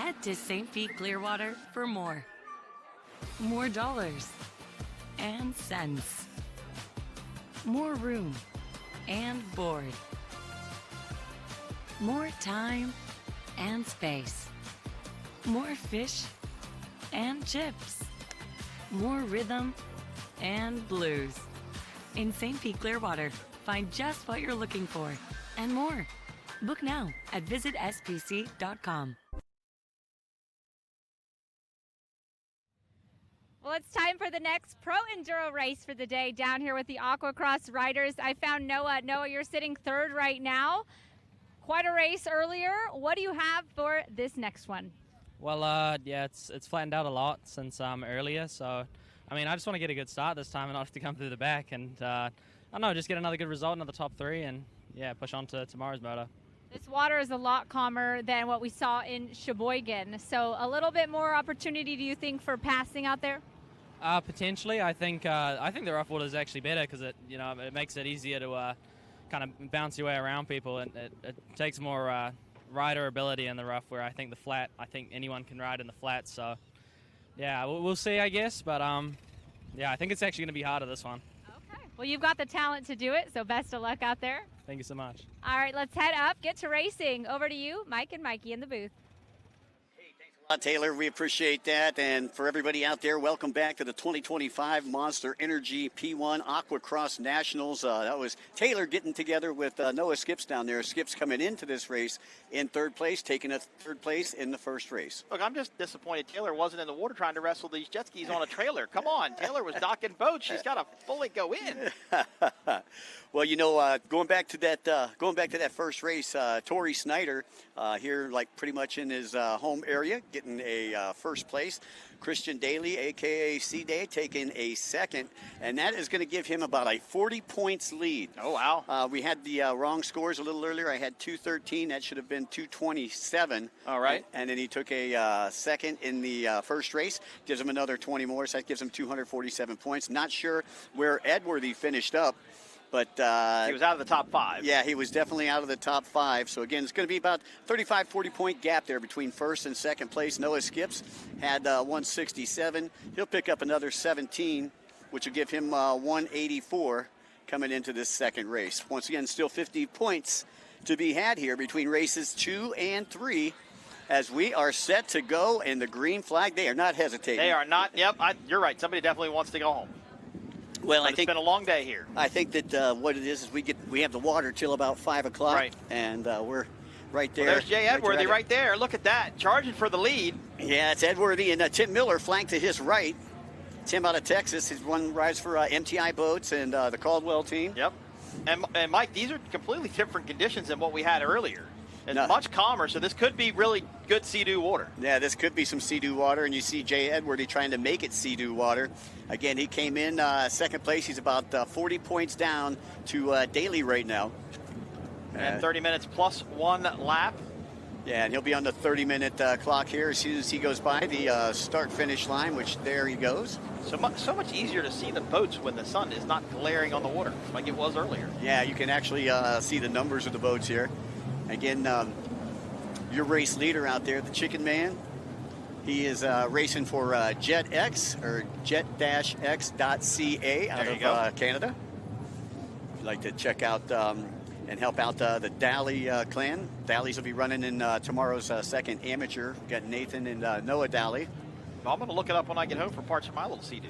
C: Head to St. Pete Clearwater for more. More dollars and cents. More room and board. More time and space. More fish and chips. More rhythm and blues. In St. Pete Clearwater, find just what you're looking for and more. Book now at visitspc.com.
D: Well, it's time for the next Pro Enduro race for the day down here with the Aqua-X riders. I found Noah. Noah, you're sitting third right now. Quite a race earlier. What do you have for this next one?
I: Well, yeah, it's flattened out a lot since earlier. So, I mean, I just want to get a good start this time and not have to come through the back. And, I don't know, just get another good result, another top 3, and, yeah, push on to tomorrow's moto.
D: This water is a lot calmer than what we saw in Sheboygan. So a little bit more opportunity, do you think, for passing out there?
I: Potentially. I think the rough water is actually better because it makes it easier to kind of bounce your way around people, and it takes more rider ability in the rough, where I think the flat, I think anyone can ride in the flat. So yeah, we'll see, I guess, but yeah, I think it's actually going to be harder this one.
D: Okay. Well, you've got the talent to do it, so best of luck out there.
I: Thank you so much.
D: All right, let's head up, get to racing. Over to you, Mike and Mikey in the booth.
E: Taylor, we appreciate that. And for everybody out there, welcome back to the 2025 Monster Energy P1 Aqua-X Nationals. That was Taylor getting together with Noah Skips down there. Skips coming into this race in third place, taking a third place in the first race.
F: Look, I'm just disappointed Taylor wasn't in the water trying to wrestle these jet skis on a trailer. Come on, Taylor was docking boats. She's got to fully go in.
E: Well, you know, going back to that first race, Tory Snyder here, like pretty much in his home area, getting a first place. Christian Daly, a.k.a. C-Day, taking a second, and that is going to give him about a 40 points lead.
F: Oh, wow.
E: We had the wrong scores a little earlier. I had 213. That should have been 227.
F: All right.
E: And then he took a second in the first race. Gives him another 20 more, so that gives him 247 points. Not sure where Edworthy finished up. But
F: he was out of the top 5.
E: Yeah, he was definitely out of the top 5. So, again, it's going to be about 35, 40-point gap there between first and second place. Noah Skips had 167. He'll pick up another 17, which will give him 184 coming into this second race. Once again, still 50 points to be had here between races 2 and 3 as we are set to go. And the green flag, they are not hesitating.
F: They are not. Yep, you're right. Somebody definitely wants to go home.
E: Well,
F: it's been a long day here.
E: I think that what it is we have the water till about 5 o'clock,
F: right?
E: And we're right there.
F: Well, there's Jay Edworthy right there. Look at that, charging for the lead.
E: Yeah, it's Edworthy, and Tim Miller flanked to his right. Tim out of Texas, his one rides for MTI Boats and the Caldwell team.
F: Yep. And Mike, these are completely different conditions than what we had earlier. It's much calmer, so this could be really good Sea-Doo water.
E: Yeah, this could be some Sea-Doo water, and you see Jay Edworthy trying to make it Sea-Doo water. Again, he came in second place. He's about 40 points down to Daly right now.
F: And 30 minutes plus 1 lap.
E: Yeah, and he'll be on the 30-minute clock here as soon as he goes by the start-finish line, which there he goes.
F: So much easier to see the boats when the sun is not glaring on the water like it was earlier.
E: Yeah, you can actually see the numbers of the boats here. Again, your race leader out there, the Chicken Man, he is racing for JetX or jet-x.ca out of Canada. If you'd like to check out and help out the Daly clan. Daly's will be running in tomorrow's second amateur. We've got Nathan and Noah Daly.
F: I'm going to look it up when I get home for parts of my little Sea-Doo.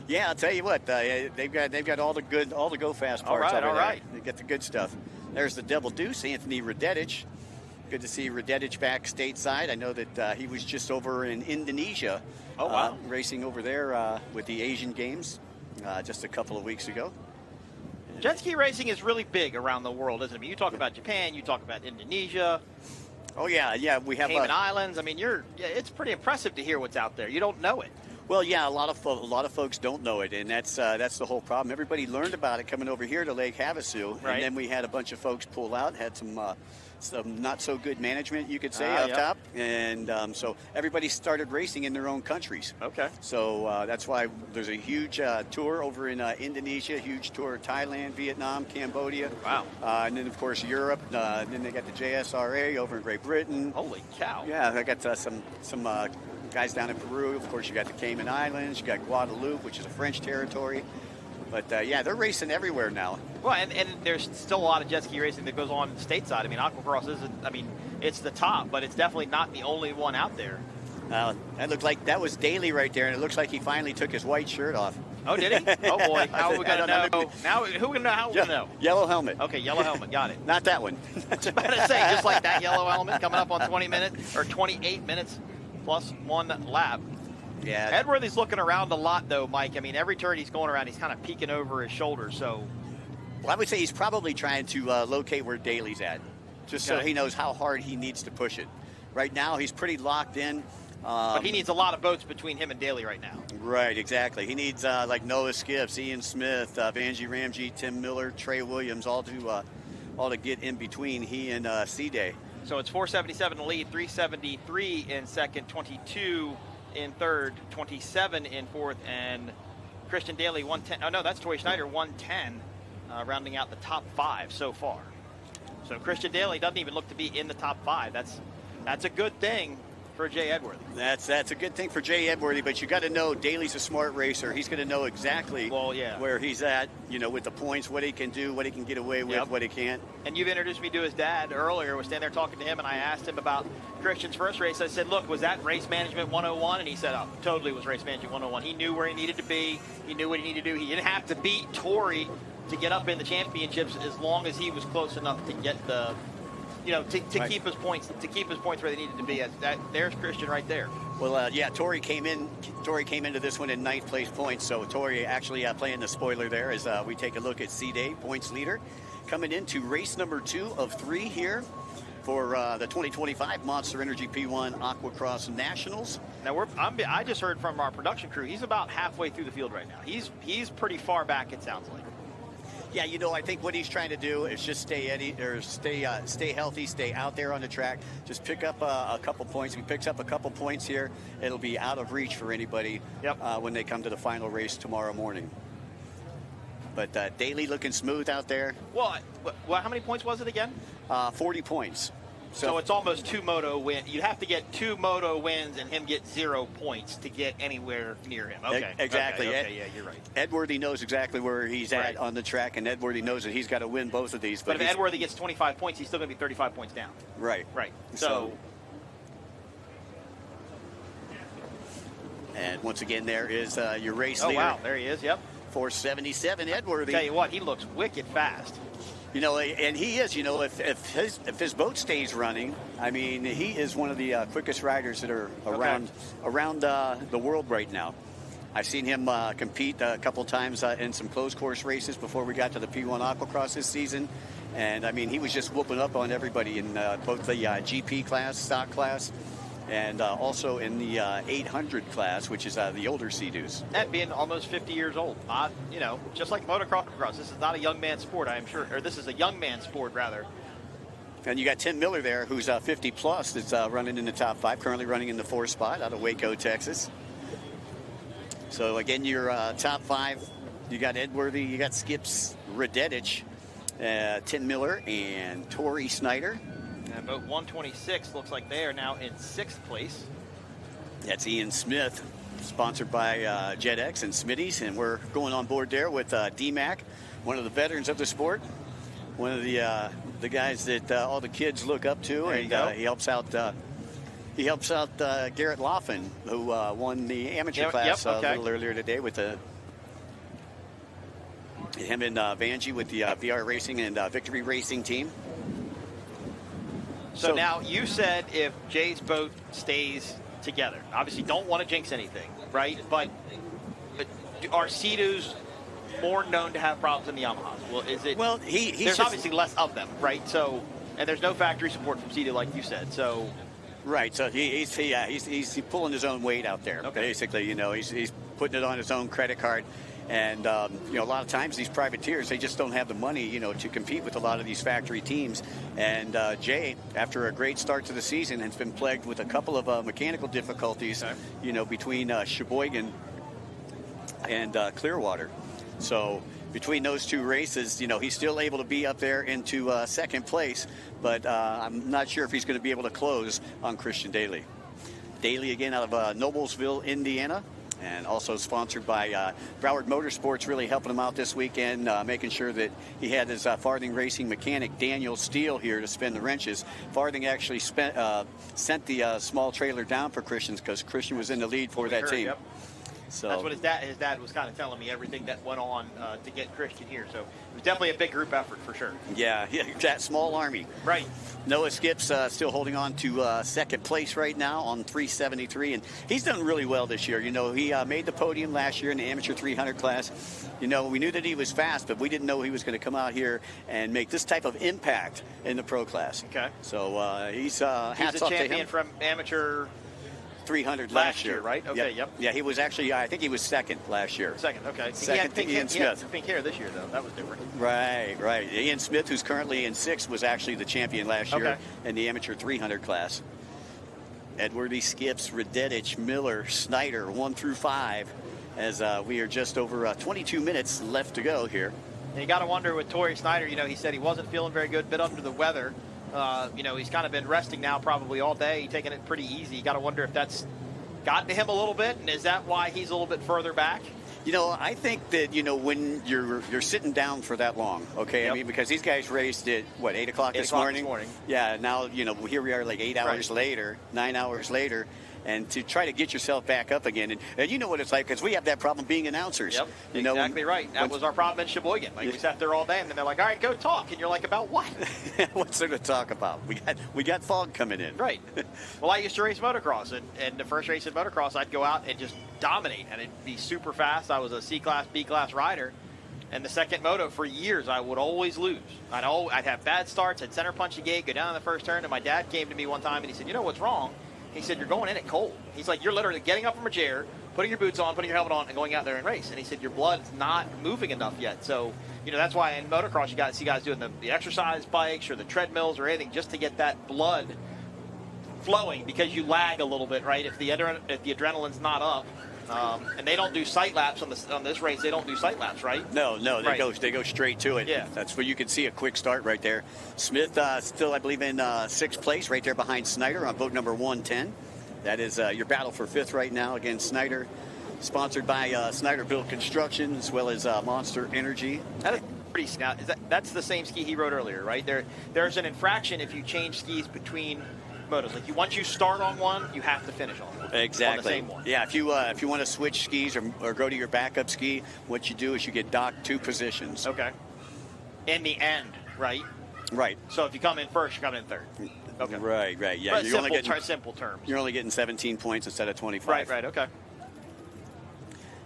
E: Yeah, I'll tell you what, they've got all the go fast parts.
F: All right.
E: They got the good stuff. There's the Double Deuce, Anthony Radetich. Good to see Radetich back stateside. I know that he was just over in Indonesia.
F: Oh, wow.
E: Racing over there with the Asian Games just a couple of weeks ago.
F: Jet ski racing is really big around the world, isn't it? I mean, you talk about Japan, you talk about Indonesia.
E: Oh, yeah, we have
F: Cayman Islands. I mean, it's pretty impressive to hear what's out there. You don't know it.
E: Well, yeah, a lot of folks don't know it, and that's the whole problem. Everybody learned about it coming over here to Lake Havasu,
F: right.
E: And then we had a bunch of folks pull out, had some some not so good management, you could say, up top. And so everybody started racing in their own countries.
F: Okay.
E: So that's why there's a huge tour over in Indonesia, huge tour Thailand, Vietnam, Cambodia.
F: Wow.
E: And then, of course, Europe. Then they got the JSRA over in Great Britain.
F: Holy cow.
E: Yeah, they got some guys down in Peru. Of course, you got the Cayman Islands. You got Guadeloupe, which is a French territory. But, yeah, they're racing everywhere now.
F: Well, and there's still a lot of jet ski racing that goes on stateside. I mean, Aquacross isn't, I mean, it's the top, but it's definitely not the only one out there.
E: That looked like that was Daly right there, and it looks like he finally took his white shirt off.
F: Oh, did he? Oh, boy. How are we going to know? Now, who can know? How are we going to know?
E: Yellow helmet.
F: Okay, yellow helmet. Got it.
E: Not that one.
F: I was about to say, just like that yellow helmet coming up on 20 minutes, or 28 minutes plus 1 lap.
E: Yeah.
F: Edworthy's looking around a lot, though, Mike. I mean, every turn he's going around, he's kind of peeking over his shoulder, so.
E: Well, I would say he's probably trying to locate where Daly's at, just so he knows how hard he needs to push it. Right now, he's pretty locked in.
F: But he needs a lot of boats between him and Daly right now.
E: Right, exactly. He needs like Noah Skips, Ian Smith, Vanjie Ramji, Tim Miller, Trey Williams, all to get in between he and C-Day.
F: So it's 477 in lead, 373 in second, 22 in third, 27 in fourth, and Christian Daly 110. Oh no, that's Tory Snyder 110, rounding out the top 5 so far. So Christian Daly doesn't even look to be in the top 5. That's a good thing for Jay Edworthy.
E: That's a good thing for Jay Edworthy, but you got to know Daly's a smart racer. He's going to know exactly where he's at, with the points, what he can do, what he can get away with, what he can't.
F: And you've introduced me to his dad earlier. I was standing there talking to him, and I asked him about Christian's first race. I said, look, was that race management 101? And he said, oh, totally was race management 101. He knew where he needed to be. He knew what he needed to do. He didn't have to beat Tory to get up in the championships as long as he was close enough to get the to keep his points where they needed to be. There's Christian right there.
E: Well, Tory came into this one in 9th place points. So Tory actually playing the spoiler there as we take a look at C-Day points leader coming into race number 2 of 3 here for the 2025 Monster Energy P1 Aquacross Nationals.
F: Now I just heard from our production crew. He's about halfway through the field right now. He's pretty far back. It sounds like.
E: Yeah, I think what he's trying to do is just stay healthy, stay out there on the track, just pick up a couple points. If he picks up a couple points here, it'll be out of reach for anybody when they come to the final race tomorrow morning. But Daly looking smooth out there.
F: Well, how many points was it again?
E: 40 points.
F: So it's almost 2 moto wins. You'd have to get 2 moto wins and him get 0 points to get anywhere near him. Okay.
E: Exactly.
F: Okay, yeah, you're right.
E: Edworthy knows exactly where he's at on the track, and Edworthy knows that he's got to win both of these.
F: But if Edworthy gets 25 points, he's still going to be 35 points down.
E: Right.
F: Right. So.
E: And once again, there is your race leader.
F: Oh, wow. There he is. Yep.
E: 477 Edworthy.
F: Tell you what, he looks wicked fast.
E: And he is, if his boat stays running, I mean, he is one of the quickest riders that are around the world right now. I've seen him compete a couple times in some closed course races before we got to the P1 Aquacross this season. And, I mean, he was just whooping up on everybody in both the GP class, stock class, and also in the 800 class, which is the older Sea-Doos.
F: And being almost 50 years old. Just like motocross, this is not a young man's sport, I am sure. Or this is a young man's sport, rather.
E: And you got Tim Miller there, who's 50 plus, that's running in the top 5, currently running in the 4th spot out of Waco, Texas. So, again, your top 5, you got Edworthy, you got Skips Radetich, Tim Miller, and Tory Snyder.
F: And boat 126 looks like they are now in 6th place.
E: That's Ian Smith, sponsored by JetX and Smitty's, and we're going on board there with D-Mac, one of the veterans of the sport, one of the guys that all the kids look up to, and he helps out. He helps out Garrett Laughlin, who won the amateur class a little earlier today with him and Vanjie with the VR Racing and Victory Racing team.
F: So now you said if Jay's boat stays together, obviously don't want to jinx anything, right? But are Sea-Doos more known to have problems than the Yamahas? Well, is it? Well, there's obviously less of them, right? So, and there's no factory support from Sea-Doo, like you said. So,
E: right. So he's pulling his own weight out there. Okay. Basically, he's putting it on his own credit card. And, you know, a lot of times these privateers, they just don't have the money, you know, to compete with a lot of these factory teams. And Jay, after a great start to the season, has been plagued with a couple of mechanical difficulties, you know, between Sheboygan and Clearwater. So between those two races, you know, he's still able to be up there into second place, but I'm not sure if he's going to be able to close on Christian Daly. Daly again out of Noblesville, Indiana, and also sponsored by Broward Motorsports, really helping him out this weekend, making sure that he had his Farthing Racing mechanic Daniel Steele here to spin the wrenches. Farthing actually sent the small trailer down for Christian because Christian was in the lead for that team.
F: Yep.
E: So
F: that's what his dad was kind of telling me, everything that went on to get Christian here. So it was definitely a big group effort for sure.
E: Yeah, that small army.
F: Right.
E: Noah Skips still holding on to second place right now on 373, and he's done really well this year. You know, he made the podium last year in the amateur 300 class. You know, we knew that he was fast, but we didn't know he was going to come out here and make this type of impact in the pro class.
F: Okay.
E: So he's hats
F: the
E: off to
F: champion
E: him.
F: From amateur
E: 300 last year,
F: right? Okay, yep.
E: Yeah, he was actually, I think he was second last year.
F: Second, okay.
E: Second to Ian
F: He had
E: Smith.
F: pink hair this year, though. That was different.
E: Right. Ian Smith, who's currently in sixth, was actually the champion last year in the amateur 300 class. Edwardy, Skips, Radetich, Miller, Snyder, 1 through 5, as we are just over 22 minutes left to go here.
F: And you got to wonder with Tory Snyder, you know, he said he wasn't feeling very good, bit under the weather. You know, he's kind of been resting now probably all day, taking it pretty easy. You got to wonder if that's gotten to him a little bit, and is that why he's a little bit further back?
E: You know, I think that, you know, when you're sitting down for that long, okay? I mean, because these guys raced at, what, 8 o'clock this morning? Yeah, now, you know, here we are like 8 hours later, 9 hours later, and to try to get yourself back up again. And you know what it's like, because we have that problem being announcers.
F: Yep,
E: you know,
F: exactly right. That was our problem in Sheboygan. Like, we sat there all day, and then they're like, all right, go talk. And you're like, about what?
E: What's there to talk about? We got fog coming in.
F: Right. Well, I used to race motocross, and the first race in motocross, I'd go out and just dominate, and it'd be super fast. I was a C-class, B-class rider. And the second moto, for years, I would always lose. I'd have bad starts, I'd center punch a gate, go down in the first turn, and my dad came to me one time, and he said, you know what's wrong? He said, you're going in it cold. He's like, you're literally getting up from a chair, putting your boots on, putting your helmet on, and going out there and race. And he said, your blood's not moving enough yet. So, you know, that's why in motocross you see guys doing the exercise bikes or the treadmills or anything just to get that blood flowing, because you lag a little bit, right? If the adrenaline's not up. And they don't do sight laps on this race. They don't do sight laps, right?
E: No, they go straight to it.
F: Yeah,
E: that's where you can see a quick start right there. Smith still, I believe, in sixth place, right there behind Snyder on boat number 110. That is your battle for fifth right now against Snyder, sponsored by Snyder Built Construction as well as Monster Energy.
F: That is pretty. That's the same ski he rode earlier, right? There's an infraction if you change skis between motos. Like once you start on one, you have to finish on one.
E: Exactly.
F: On the same one.
E: Yeah, if you want to switch skis or go to your backup ski, what you do is you get docked 2 positions.
F: Okay. In the end, right?
E: Right.
F: So if you come in first, you come in third. Okay.
E: Right. Yeah.
F: You're only getting simple terms.
E: You're only getting 17 points instead of 25.
F: Right. Okay.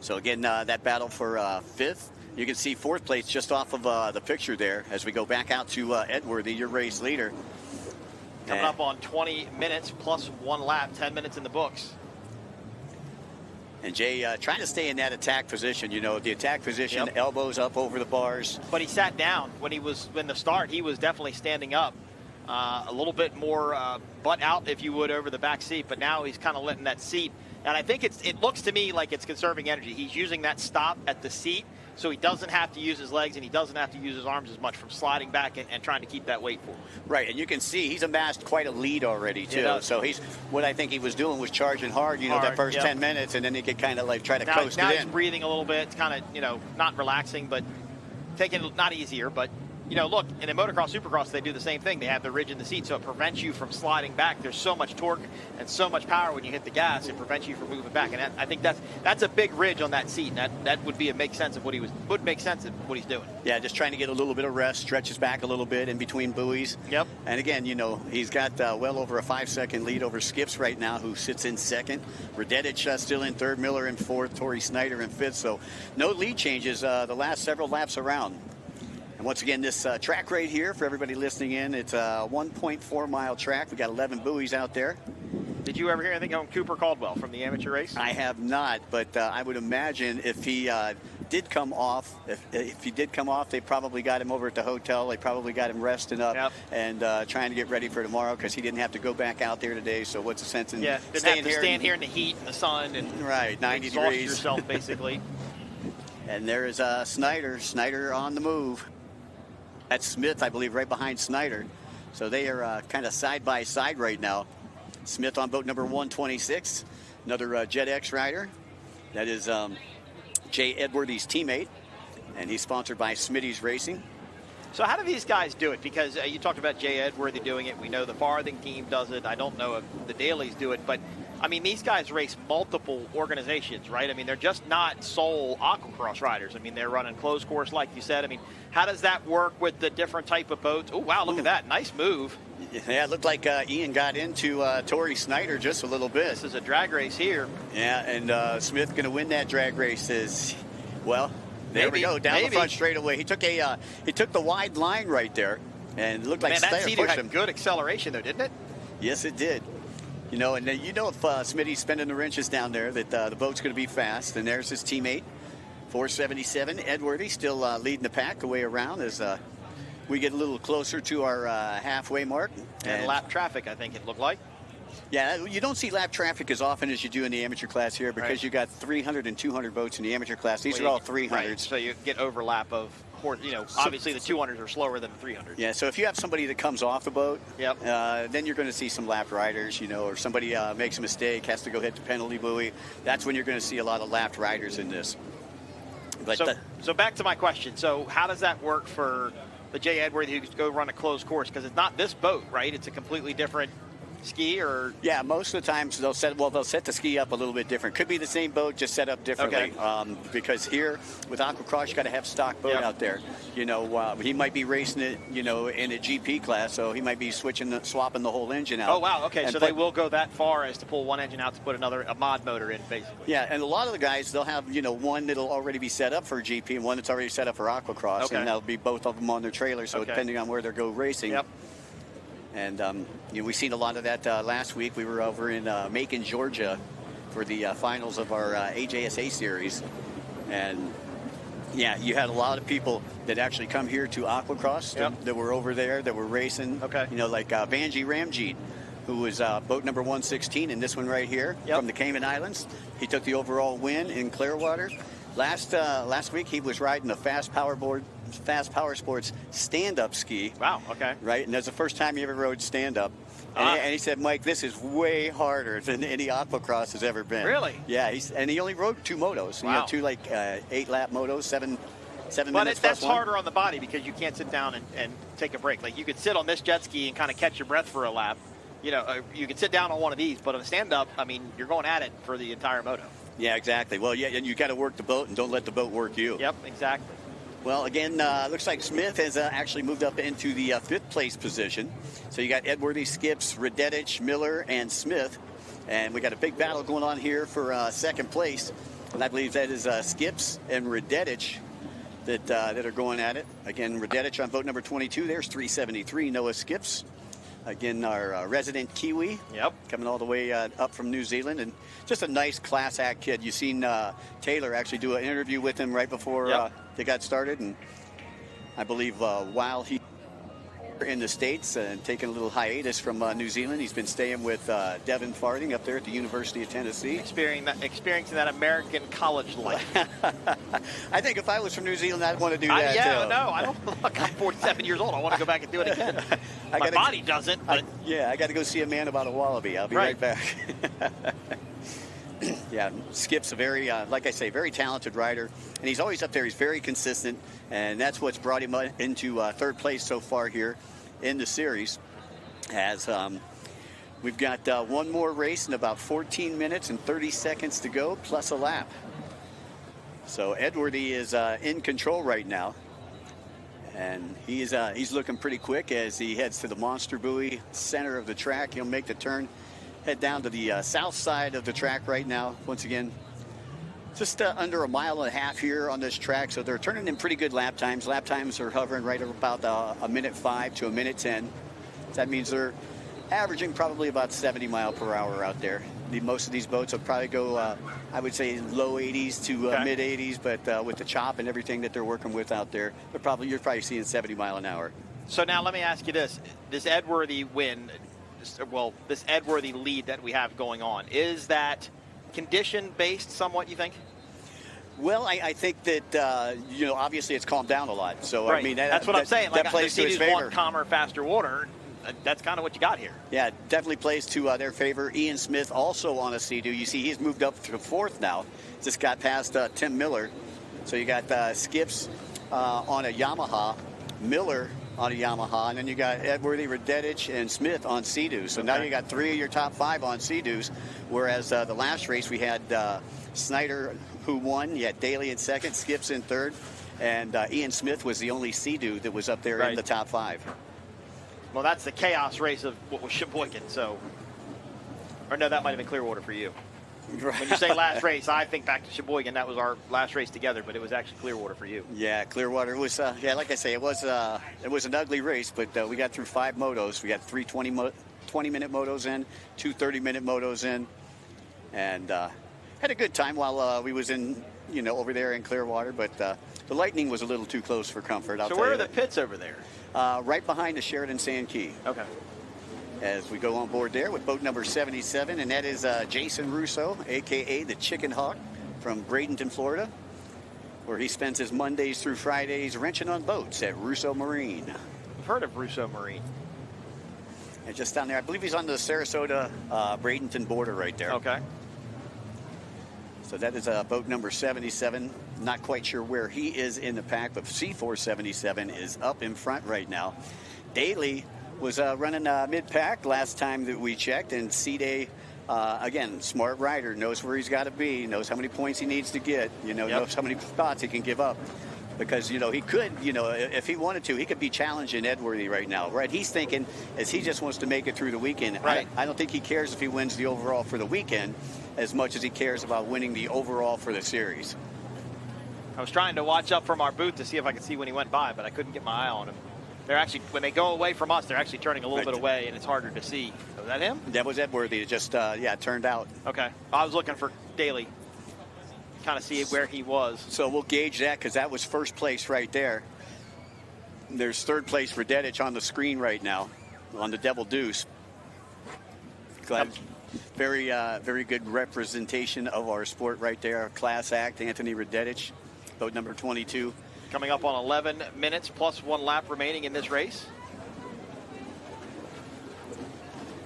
E: So again, that battle for fifth. You can see fourth place just off of the picture there as we go back out to Edworthy, your race leader.
F: Coming up on 20 minutes plus 1 lap, 10 minutes in the books.
E: And Jay trying to stay in that attack position. You know, the attack position, elbows up over the bars.
F: But he sat down when the start. He was definitely standing up a little bit more butt out, if you would, over the back seat. But now he's kind of letting that seat. And I think it looks to me like it's conserving energy. He's using that stop at the seat, so he doesn't have to use his legs and he doesn't have to use his arms as much from sliding back and trying to keep that weight forward.
E: Right, and you can see he's amassed quite a lead already, too. So what I think he was doing was charging hard, that first 10 minutes, and then he could kind of like try to coast it in.
F: Now he's breathing a little bit. It's kind of, not relaxing, but taking it not easier, but look, in a motocross, supercross, they do the same thing. They have the ridge in the seat, so it prevents you from sliding back. There's so much torque and so much power when you hit the gas, it prevents you from moving back. And I think that's a big ridge on that seat. And that would make sense of what he's doing.
E: Yeah, just trying to get a little bit of rest, stretches back a little bit in between buoys.
F: Yep.
E: And again, he's got well over a 5-second lead over Skips right now, who sits in second. Radetich still in third, Miller in fourth, Tory Snyder in fifth. So no lead changes the last several laps around. And once again, this track right here, for everybody listening in, it's a 1.4-mile track. We got 11 buoys out there.
F: Did you ever hear anything on Cooper Caldwell from the amateur race?
E: I have not, but I would imagine if he did come off, if he did come off, they probably got him over at the hotel. They probably got him resting up and trying to get ready for tomorrow because he didn't have to go back out there today. So what's the sense in
F: staying here? Stand here in the heat and the sun and
E: 90
F: exhaust
E: degrees
F: yourself basically.
E: And there is Snyder. Snyder on the move. That's Smith, I believe, right behind Snyder. So they are kind of side by side right now. Smith on boat number 126, another Jet X rider. That is Jay Edworthy's teammate, and he's sponsored by Smitty's Racing.
F: So how do these guys do it? Because you talked about Jay Edworthy doing it. We know the Farthing team does it. I don't know if the Dalys do it, but I mean, these guys race multiple organizations, right? I mean, they're just not sole Aquacross riders. I mean, they're running closed course, like you said. I mean, how does that work with the different type of boats? Oh, wow, look at that. Nice move.
E: Yeah, it looked like Ian got into Tory Snyder just a little bit.
F: This is a drag race here.
E: Yeah, and Smith going to win that drag race is, well, there we go, down the front straightaway. He took the wide line right there, and it looked like
F: that Sea-Doo
E: pushed
F: had
E: him.
F: Good acceleration, though, didn't it?
E: Yes, it did. You know, and if Smitty's spinning the wrenches down there, that the boat's going to be fast. And there's his teammate, 477, Edworthy, still leading the pack away around as we get a little closer to our halfway mark.
F: And lap traffic, I think it looked like.
E: Yeah, you don't see lap traffic as often as you do in the amateur class here because you got 300 and 200 boats in the amateur class. These are all 300s.
F: Right. So you get overlap of, obviously the 200s are slower than the 300s.
E: Yeah, so if you have somebody that comes off the boat, then you're going to see some lapped riders, or somebody makes a mistake, has to go hit the penalty buoy. That's when you're going to see a lot of lapped riders in this. But
F: so back to my question. So how does that work for the Jay Edworthy who could go run a closed course? Because it's not this boat, right? It's a completely different ski, or
E: most of the times they'll set the ski up a little bit different. Could be the same boat, just set up differently. Because here with Aquacross, you got to have stock boat out there. He might be racing it, in a GP class, so he might be swapping the whole engine out.
F: Oh wow, okay, so they will go that far as to pull one engine out to put a mod motor in, basically.
E: Yeah, and a lot of the guys, they'll have one that'll already be set up for GP and one that's already set up for Aquacross, and that'll be both of them on their trailer. So depending on where they go racing. And we've seen a lot of that last week. We were over in Macon, Georgia for the finals of our AJSA series. And, you had a lot of people that actually come here to Aquacross that were over there, that were racing. Like Banji Ramjeet, who was boat number 116 in this one right here from the Cayman Islands. He took the overall win in Clearwater. Last week he was riding a Fast Power Sports stand-up ski.
F: Wow, okay.
E: Right, and that's the first time he ever rode stand-up. And he said, Mike, this is way harder than any Aquacross has ever been.
F: Really?
E: Yeah, and he only rode 2 motos.
F: Wow.
E: Two 8-lap motos, 7 minutes
F: But that's
E: one.
F: harder on the body because you can't sit down and take a break. Like you could sit on this jet ski and kind of catch your breath for a lap. You could sit down on one of these, but on a stand-up, I mean, you're going at it for the entire moto.
E: Yeah, exactly. Well, and you got to work the boat and don't let the boat work you.
F: Yep, exactly.
E: Well, again, looks like Smith has actually moved up into the 5th place position. So you got Edworthy, Skips, Radetich, Miller, and Smith. And we got a big battle going on here for 2nd place. And I believe that is Skips and Radetich that are going at it. Again, Radetich on boat number 22. There's 373, Noah Skips. Again, our resident Kiwi. Coming all the way up from New Zealand. And just a nice class act kid. You've seen Taylor actually do an interview with him right before they got started. And I believe while he in the States and taking a little hiatus from New Zealand, he's been staying with Devin Farthing up there at the University of Tennessee.
F: Experiencing that American college life.
E: I think if I was from New Zealand, I'd want to do that too.
F: No, I don't. Look, I'm 47 years old. I want to go back and do it again. My body doesn't. But
E: I got to go see a man about a wallaby. I'll be right back. Skip's a very, like I say, very talented rider, and he's always up there. He's very consistent, and that's what's brought him into 3rd place so far here in the series. As we've got one more race in about 14 minutes and 30 seconds to go, plus a lap. So Edworthy is in control right now, and he's looking pretty quick as he heads to the monster buoy center of the track. He'll make the turn. Head down to the south side of the track right now. Once again, just under 1.5 miles here on this track. So they're turning in pretty good lap times. Lap times are hovering right about 1:05 to 1:10. That means they're averaging probably about 70 mile per hour out there. Most of these boats will probably go, I would say, low 80s to mid 80s, but with the chop and everything that they're working with out there, you're probably seeing 70 mile an hour.
F: So now let me ask you this. This Edworthy win, this Edworthy lead that we have going on, is that condition-based somewhat, you think?
E: Well, I think that, obviously it's calmed down a lot. So,
F: right.
E: I mean,
F: that's what I'm saying.
E: That
F: Like,
E: plays
F: the
E: to his
F: Sea-Doos
E: favor.
F: want calmer, faster water. That's kind of what you got here.
E: Yeah, definitely plays to their favor. Ian Smith also on a Sea-Doo. You see he's moved up to 4th now. Just got past Tim Miller. So you got Skips on a Yamaha, Miller on a Yamaha, and then you got Edworthy, Radetich, and Smith on Sea-Doo. So now you got 3 of your top 5 on Sea-Doos, whereas the last race we had Snyder, who won. You had Daly in 2nd, Skips in 3rd, and Ian Smith was the only Sea-Doo that was up there in the top 5.
F: Well, that's the chaos race of what was Sheboygan, so. Or no, that might have been Clearwater for you. When you say last race, I think back to Sheboygan. That was our last race together, but it was actually Clearwater for you.
E: Yeah, Clearwater was, like I say, it was an ugly race, but we got through 5 motos. We got 3 20-minute motos in, 2 30-minute motos in, and had a good time while we was in, over there in Clearwater, but the lightning was a little too close for comfort.
F: So where are the pits over there?
E: Right behind the Sheridan Sand Key.
F: Okay.
E: As we go on board there with boat number 77, and that is Jason Russo, a.k.a. the Chicken Hawk from Bradenton, Florida, where he spends his Mondays through Fridays wrenching on boats at Russo Marine.
F: I've heard of Russo Marine.
E: And just down there, I believe he's on the Sarasota-Bradenton border right there.
F: Okay.
E: So that is boat number 77. Not quite sure where he is in the pack, but C477 is up in front right now. Daly was running mid-pack last time that we checked, and C-Day, again, smart rider, knows where he's got to be, knows how many points he needs to get, knows how many spots he can give up. Because, he could, if he wanted to, he could be challenging Edworthy right now, right? He's thinking, as he just wants to make it through the weekend.
F: Right.
E: I don't think he cares if he wins the overall for the weekend as much as he cares about winning the overall for the series.
F: I was trying to watch up from our booth to see if I could see when he went by, but I couldn't get my eye on him. They're actually, when they go away from us, they're actually turning a little bit away, and it's harder to see. Was that him?
E: That was Edworthy. It just, turned out.
F: Okay. I was looking for Daly. Kind of see where he was.
E: So we'll gauge that because that was first place right there. There's 3rd place for Radetich on the screen right now on the Devil Deuce. Glad. Very, very good representation of our sport right there. Class act, Anthony Radetich, boat number 22.
F: Coming up on 11 minutes plus 1 lap remaining in this race.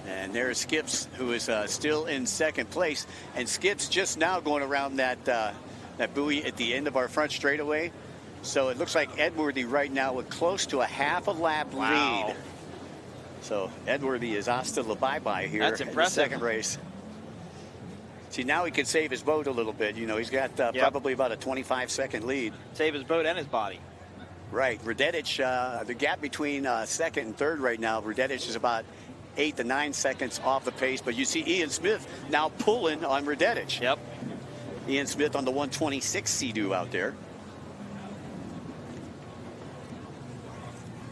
E: And there's Skips, who is still in 2nd place. And Skips just now going around that buoy at the end of our front straightaway. So it looks like Edworthy right now with close to a half a lap lead. So Edworthy is hasta la bye-bye here.
F: That's impressive.
E: In the 2nd race. See, now he can save his boat a little bit. He's got probably about a 25-second lead.
F: Save his boat and his body.
E: Right. Radetich, the gap between 2nd and 3rd right now, Radetich is about 8 to 9 seconds off the pace, but you see Ian Smith now pulling on Radetich.
F: Yep.
E: Ian Smith on the 126 Sea-Doo out there.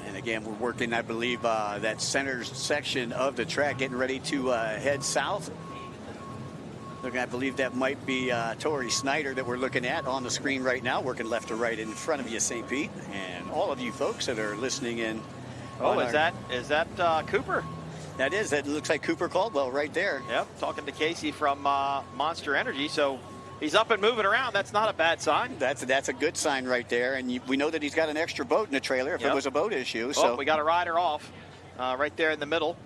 E: And again, we're working, I believe, that center section of the track, getting ready to head south. Look, I believe that might be Tory Snyder that we're looking at on the screen right now, working left to right in front of you, St. Pete, and all of you folks that are listening in.
F: Oh, is that Cooper?
E: That is. That looks like Cooper Caldwell right there.
F: Yep, talking to Casey from Monster Energy. So he's up and moving around. That's not a bad sign.
E: That's a good sign right there. And we know that he's got an extra boat in the trailer if it was a boat issue. So
F: we got a rider off right there in the middle.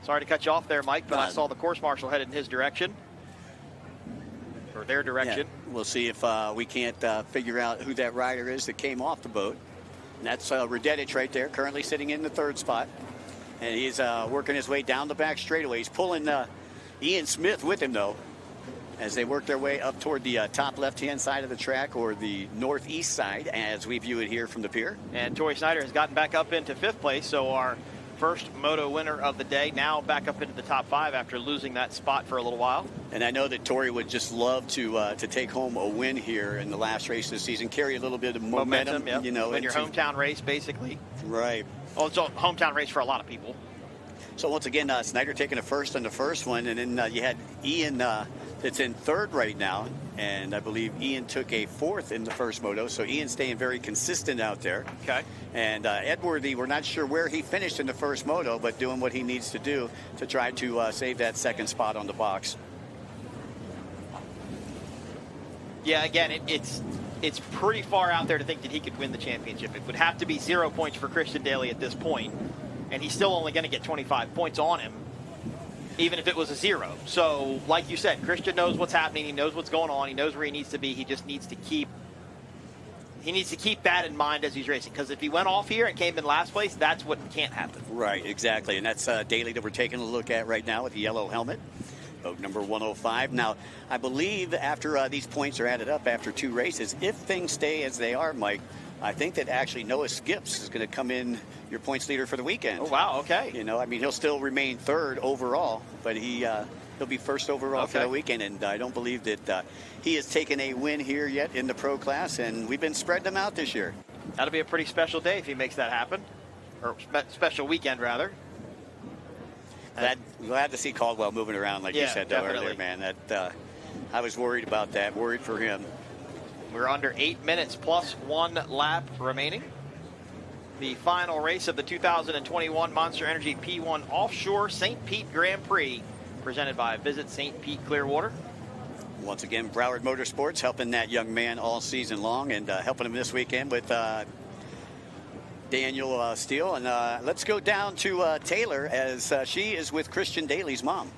F: Sorry to cut you off there, Mike, but I saw the course marshal headed in his direction. Or their direction.
E: Yeah, we'll see if we can't figure out who that rider is that came off the boat. And that's Radetich right there, currently sitting in the 3rd spot. And he's working his way down the back straightaway. He's pulling Ian Smith with him, though, as they work their way up toward the top left-hand side of the track, or the northeast side, as we view it here from the pier.
F: And Tory Snyder has gotten back up into 5th place, so our first moto winner of the day, now back up into the top 5 after losing that spot for a little while.
E: And I know that Tory would just love to take home a win here in the last race of the season, carry a little bit of momentum.
F: Yep.
E: You know,
F: in your hometown race, basically.
E: Right.
F: Well, it's a hometown race for a lot of people.
E: So once again, Snyder taking a first on the first one, and then you had Ian that's in third right now, and I believe Ian took a fourth in the first moto, so Ian's staying very consistent out there.
F: Okay.
E: And Edworthy, we're not sure where he finished in the first moto, but doing what he needs to do to try to save that second spot on the box.
F: Yeah, again, it's pretty far out there to think that he could win the championship. It would have to be 0 points for Christian Daly at this point, and he's still only going to get 25 points on him, even if it was a 0. So, like you said, Christian knows what's happening. He knows what's going on. He knows where he needs to be. He just needs to keep that in mind as he's racing. Because if he went off here and came in last place, that's what can't happen.
E: Right, exactly. And that's Daly that we're taking a look at right now with the yellow helmet. Boat number 105. Now, I believe after these points are added up after 2 races, if things stay as they are, Mike, I think that actually Noah Skips is going to come in your points leader for the weekend.
F: Oh, wow, okay.
E: You know, I mean, he'll still remain third overall, but he'll be first overall for the weekend, and I don't believe that he has taken a win here yet in the pro class, and we've been spreading them out this year.
F: That'll be a pretty special day if he makes that happen, or special weekend, rather.
E: Glad to see Caldwell moving around, like you said
F: definitely.
E: earlier, man. That I was worried about that, worried for him.
F: We're under 8 minutes plus 1 lap remaining. The final race of the 2021 Monster Energy P1 Offshore St. Pete Grand Prix, presented by Visit St. Pete Clearwater.
E: Once again, Broward Motorsports helping that young man all season long, and helping him this weekend with Daniel Steele. And let's go down to Taylor, as she is with Christian Daly's mom.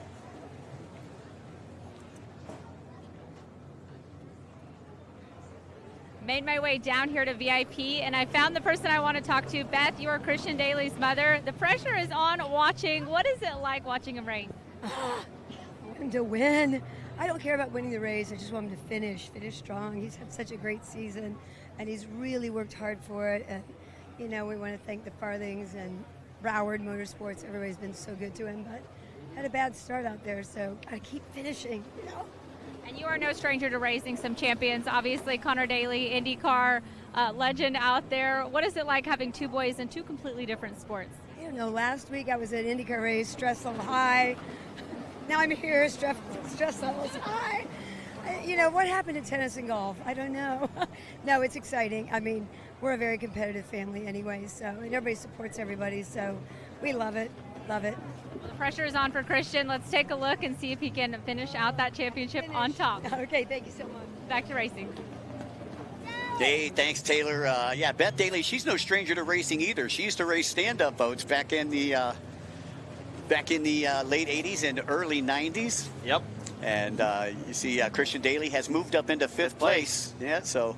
D: Made my way down here to VIP, and I found the person I want to talk to. Beth, you are Christian Daly's mother. The pressure is on watching. What is it like watching him race?
L: I want him to win. I don't care about winning the race. I just want him to finish strong. He's had such a great season, and he's really worked hard for it. And, you know, we want to thank the Farthings and Broward Motorsports. Everybody's been so good to him, but had a bad start out there, so got to keep finishing, you know.
D: And you are no stranger to racing some champions. Obviously, Connor Daly, IndyCar legend out there. What is it like having 2 boys in 2 completely different sports?
L: I don't know. Last week I was at IndyCar race, stress level high. Now I'm here, stress levels high. You know, what happened to tennis and golf? I don't know. No, it's exciting. I mean, we're a very competitive family anyway, so, and everybody supports everybody, so we love it. Love it.
D: Well, the pressure is on for Christian. Let's take a look and see if he can finish out that championship on top.
L: Okay, thank you so much.
D: Back to racing.
E: Hey, thanks, Taylor. Yeah, Beth Daly, she's no stranger to racing either. She used to race stand-up boats back in the late 80s and early 90s.
F: Yep.
E: And you see Christian Daly has moved up into 5th place. Yeah, so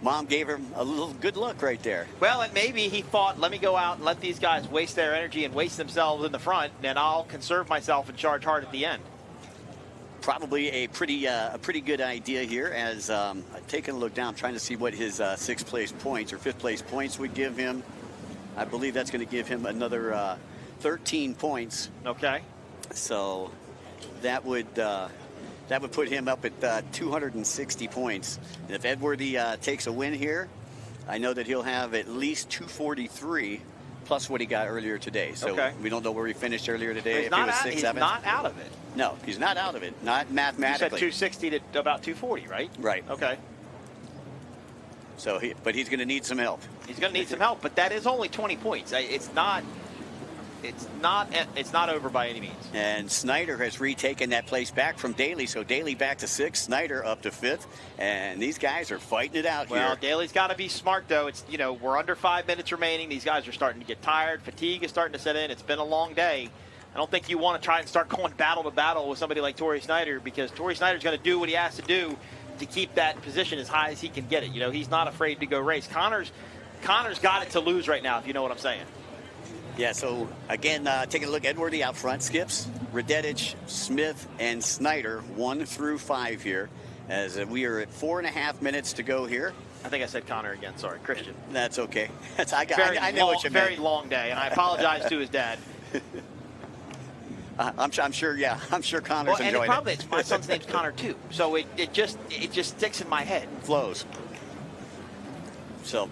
E: Mom gave him a little good look right there.
F: Well, and maybe he thought, let me go out and let these guys waste their energy and waste themselves in the front, and I'll conserve myself and charge hard at the end.
E: Probably a pretty good idea here, as I'm taking a look down, trying to see what his 6th place points or 5th place points would give him. I believe that's going to give him another 13 points.
F: Okay.
E: So that would put him up at 260 points. And if Edworthy takes a win here, I know that he'll have at least 243 plus what he got earlier today. So we don't know where he finished earlier today.
F: He's not out of it.
E: No, he's not out of it. Not mathematically.
F: You said 260 to about 240, right?
E: Right.
F: Okay.
E: So but he's going to need some help.
F: He's going to need some help, but that is only 20 points. It's not over by any means.
E: And Snyder has retaken that place back from Daly. So Daly back to 6th, Snyder up to 5th. And these guys are fighting it out here.
F: Well, Daly's got to be smart, though. It's, you know, we're under 5 minutes remaining. These guys are starting to get tired. Fatigue is starting to set in. It's been a long day. I don't think you want to try and start going battle to battle with somebody like Tory Snyder, because Tory Snyder's going to do what he has to do to keep that position as high as he can get it. You know, he's not afraid to go race. Connor's got it to lose right now, if you know what I'm saying.
E: Yeah, so again, taking a look, Edworthy out front, Skips, Radetich, Smith, and Snyder, 1 through 5 here, as we are at 4.5 minutes to go here.
F: I think I said Connor again, sorry, Christian.
E: That's okay.
F: I know what you meant. Very long day, and I apologize to his dad.
E: I'm sure Connor's enjoying it.
F: And the problem is, my son's name's Connor too, so it just sticks in my head.
E: Flows. So,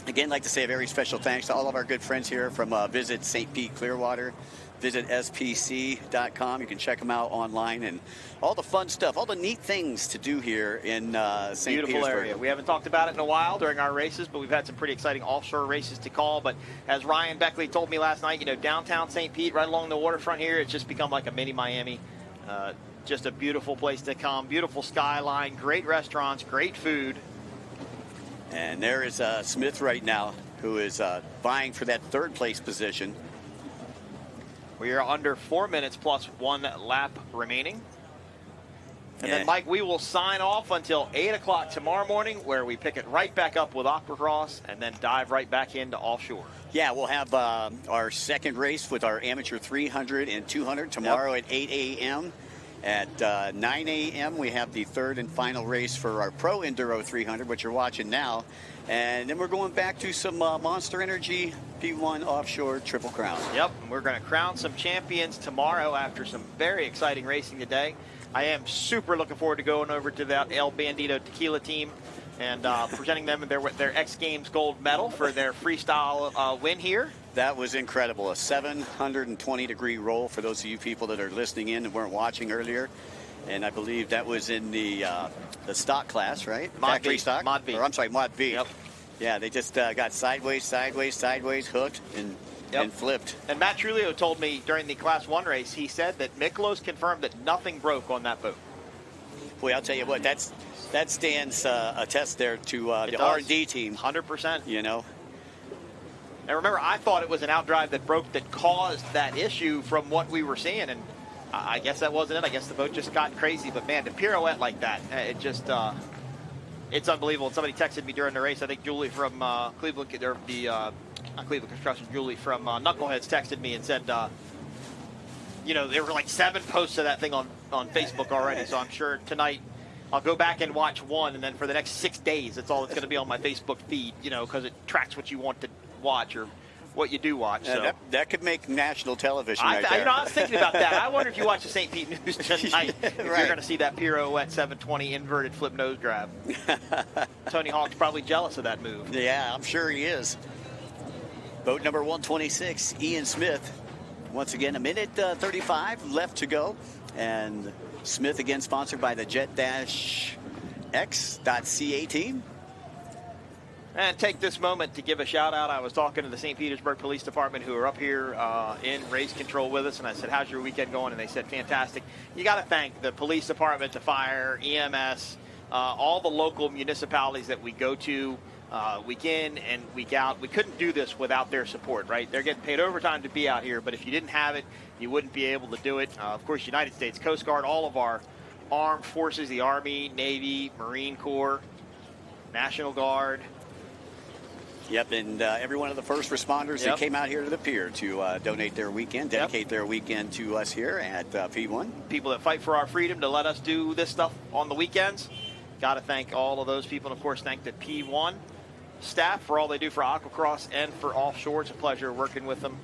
E: again, like to say a very special thanks to all of our good friends here from Visit St. Pete Clearwater. visit spc.com. You can check them out online and all the fun stuff, all the neat things to do here in St.
F: Beautiful
E: Petersburg.
F: area. We haven't talked about it in a while during our races, but we've had some pretty exciting offshore races to call. But as Ryan Beckley told me last night, downtown St. Pete, right along the waterfront here, it's just become like a mini Miami. Just a beautiful place to come, beautiful skyline, great restaurants, great food.
E: And there is Smith right now, who is vying for that third place position.
F: We are under 4 minutes plus 1 lap remaining. And then, Mike, we will sign off until 8 o'clock tomorrow morning, where we pick it right back up with Aqua-Cross and then dive right back into offshore.
E: Yeah, we'll have our second race with our amateur 300 and 200 tomorrow at 8 a.m. At 9 a.m., we have the third and final race for our Pro Enduro 300, which you're watching now. And then we're going back to some Monster Energy P1 Offshore Triple Crown.
F: Yep, and we're going to crown some champions tomorrow after some very exciting racing today. I am super looking forward to going over to that El Bandito Tequila team and presenting them their X Games gold medal for their freestyle win here.
E: That was incredible. A 720-degree roll for those of you people that are listening in and weren't watching earlier. And I believe that was in the stock class, right? Factory stock?
F: Mod V.
E: Or, I'm sorry, Mod V.
F: Yep.
E: Yeah, they just got sideways, hooked, and flipped.
F: And Matt Trulio told me during the Class 1 race, he said that Miklos confirmed that nothing broke on that boat.
E: Boy, I'll tell you what, that stands a test there to the R&D team.
F: 100%.
E: And
F: remember, I thought it was an outdrive that broke that caused that issue from what we were seeing, and I guess that wasn't it. I guess the boat just got crazy. But, man, to pirouette like that, it just it's unbelievable. And somebody texted me during the race. I think Julie from Cleveland, or not Cleveland Construction, Julie from Knuckleheads texted me and said, there were like 7 posts of that thing on Facebook already. So I'm sure tonight I'll go back and watch one, and then for the next 6 days, that's all that's going to be on my Facebook feed, because it tracks what you want to watch or what you do watch. So.
E: That could make national television right there.
F: I was thinking about that. I wonder if you watch the St. Pete News tonight, if
E: right.
F: you're going to see that pirouette 720 inverted flip nose grab. Tony Hawk's probably jealous of that move.
E: Yeah, I'm sure he is. Boat number 126, Ian Smith. Once again, 1:35 left to go. And Smith, again, sponsored by the Jet-X.ca team.
F: And take this moment to give a shout out. I was talking to the St. Petersburg Police Department, who are up here in race control with us, and I said, how's your weekend going? And they said, fantastic. You got to thank the police department, the fire, EMS, all the local municipalities that we go to week in and week out. We couldn't do this without their support, right? They're getting paid overtime to be out here, but if you didn't have it, you wouldn't be able to do it. Of course, United States Coast Guard, all of our armed forces, the Army, Navy, Marine Corps, National Guard.
E: Yep, and every one of the first responders that came out here to the pier to donate their weekend, dedicate their weekend to us here at P1.
F: People that fight for our freedom to let us do this stuff on the weekends. Got to thank all of those people, and of course thank the P1 staff for all they do for Aqua-Cross and for Offshore. It's a pleasure working with them.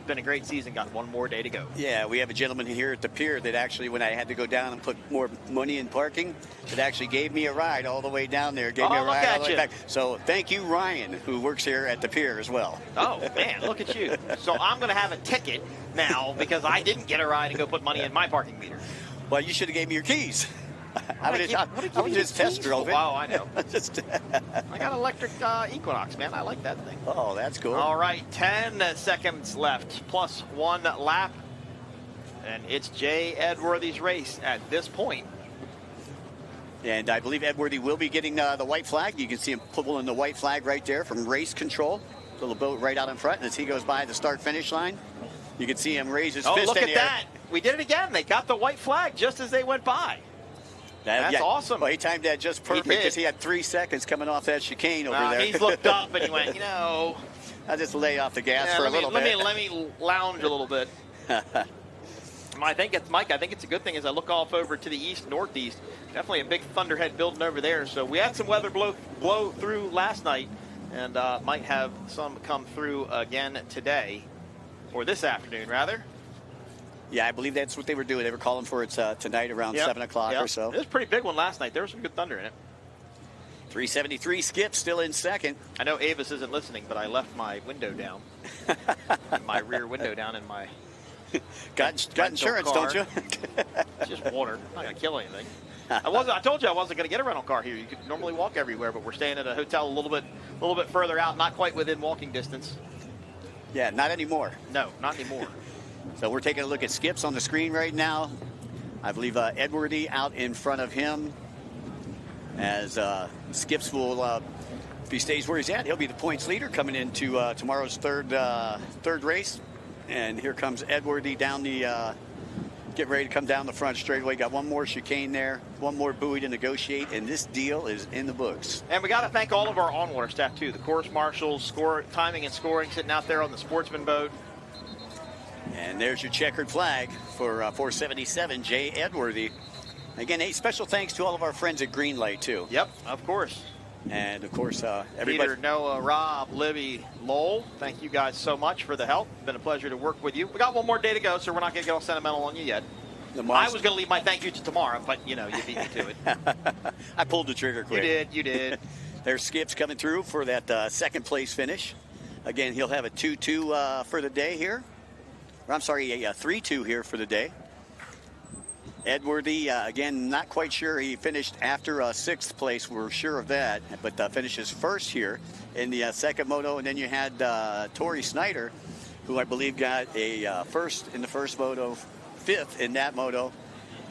F: Been a great season. Got one more day to go.
E: Yeah, we have a gentleman here at the pier that actually, when I had to go down and put more money in parking, that actually gave me a ride all the way down there. Gave me a ride all the way back. So thank you, Ryan, who works here at the pier as well.
F: Oh, man, look at you. So I'm going to have a ticket now because I didn't get a ride and go put money in my parking meter.
E: Well, you should have gave me your keys. I would just test drove it.
F: Wow, I know. I got electric Equinox, man. I like that thing.
E: Oh, that's cool.
F: All right, 10 seconds left, plus 1 lap. And it's Jay Edworthy's race at this point.
E: And I believe Edworthy will be getting the white flag. You can see him pulling the white flag right there from race control. Little boat right out in front. And as he goes by the start-finish line, you can see him raise his fist in the air.
F: Oh, look at that. We did it again. They got the white flag just as they went by. That's awesome.
E: Well, he timed that just perfect because he had 3 seconds coming off that chicane over there.
F: He's looked up and he went, I'll
E: just lay off the gas for a little bit.
F: Let me lounge a little bit. I think it's a good thing as I look off over to the east, northeast. Definitely a big thunderhead building over there. So we had some weather blow through last night and might have some come through again today, or this afternoon, rather.
E: Yeah, I believe that's what they were doing. They were calling for it tonight around 7 o'clock or so.
F: It was a pretty big one last night. There was some good thunder in it.
E: 373 Skip still in second.
F: I know Avis isn't listening, but I left my window down. My rear window down in my
E: Got insurance, don't you?
F: It's just water. Not going to kill anything. I told you I wasn't going to get a rental car here. You could normally walk everywhere, but we're staying at a hotel a little bit further out, not quite within walking distance.
E: Yeah, not anymore.
F: No, not anymore.
E: So we're taking a look at skips on the screen right now. I believe Edwardy out in front of him. As Skips will, if he stays where he's at, he'll be the points leader coming into tomorrow's third race. And here comes Edwardy down the, getting ready to come down the front straightaway. Got one more chicane there, one more buoy to negotiate, and this deal is in the books.
F: And we got to thank all of our on-water staff, too. The course marshals, timing and scoring, sitting out there on the sportsman boat.
E: And there's your checkered flag for 477, Jay Edwardy. Again, a special thanks to all of our friends at Greenlight, too.
F: Yep, of course.
E: And, of course, everybody.
F: Peter, Noah, Rob, Libby, Lowell, thank you guys so much for the help. It's been a pleasure to work with you. We got one more day to go, so we're not going to get all sentimental on you yet. I was going to leave my thank you to tomorrow, but, you beat me to it.
E: I pulled the trigger quick.
F: You did.
E: There's Skips coming through for that second place finish. Again, he'll have a 2-2 for the day here. Or, I'm sorry, a 3-2 here for the day. Edwardy, again, not quite sure. He finished after sixth place. We're sure of that. But finishes first here in the second moto. And then you had Tory Snyder, who I believe got a first in the first moto, fifth in that moto.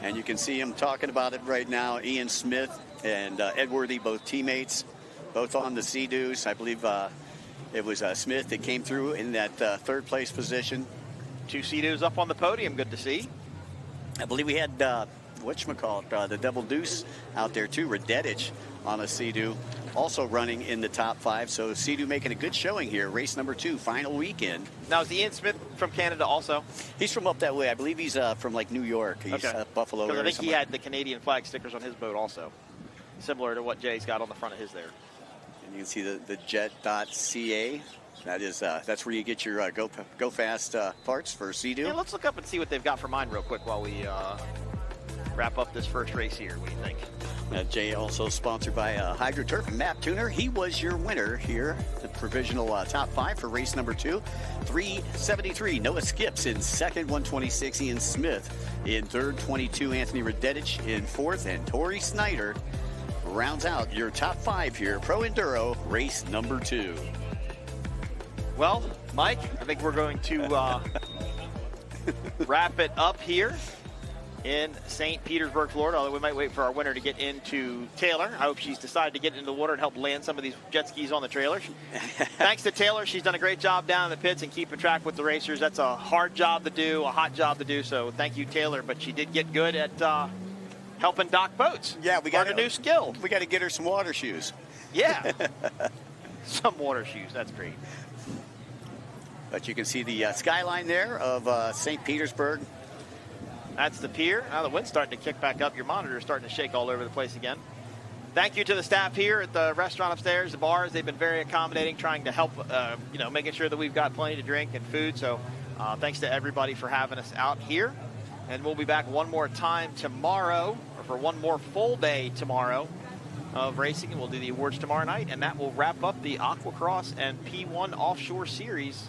E: And you can see him talking about it right now. Ian Smith and Edwardy, both teammates, both on the Sea-Doos. I believe it was Smith that came through in that third place position.
F: 2 Sea-Doos up on the podium. Good to see.
E: I believe we had, whatchamacallit, the Double Deuce out there too, Radetich on a Sea-Doo, also running in the top 5. So Sea-Doo making a good showing here. Race number 2, final weekend.
F: Now, is Ian Smith from Canada also?
E: He's from up that way. I believe he's from like New York. He's Buffalo.
F: I think he had the Canadian flag stickers on his boat also, similar to what Jay's got on the front of his there.
E: And you can see the jet.ca. That's where you get your go fast parts for Sea-Doo.
F: Yeah, let's look up and see what they've got for mine real quick while we wrap up this first race here. What do you think?
E: Jay also sponsored by HydroTurf and Map Tuner. He was your winner here, the provisional top 5 for race number 2. 373, Noah Skips in second, 126, Ian Smith in third, 22, Anthony Radetich in fourth, and Tory Snyder rounds out your top 5 here, Pro Enduro race number 2.
F: Well, Mike, I think we're going to wrap it up here in St. Petersburg, Florida, although we might wait for our winner to get into Taylor. I hope she's decided to get into the water and help land some of these jet skis on the trailer. Thanks to Taylor, she's done a great job down in the pits and keeping track with the racers. That's a hard job to do, a hot job to do, so thank you, Taylor. But she did get good at helping dock boats.
E: Yeah, we got
F: a new skill.
E: We got to get her some water shoes.
F: Yeah. Some water shoes, that's great.
E: But you can see the skyline there of St. Petersburg.
F: That's the pier. Now the wind's starting to kick back up. Your monitor's starting to shake all over the place again. Thank you to the staff here at the restaurant upstairs, the bars. They've been very accommodating, trying to help, making sure that we've got plenty to drink and food. So thanks to everybody for having us out here. And we'll be back one more time tomorrow, or for one more full day tomorrow of racing. And we'll do the awards tomorrow night. And that will wrap up the Aqua-X and P1 Offshore Series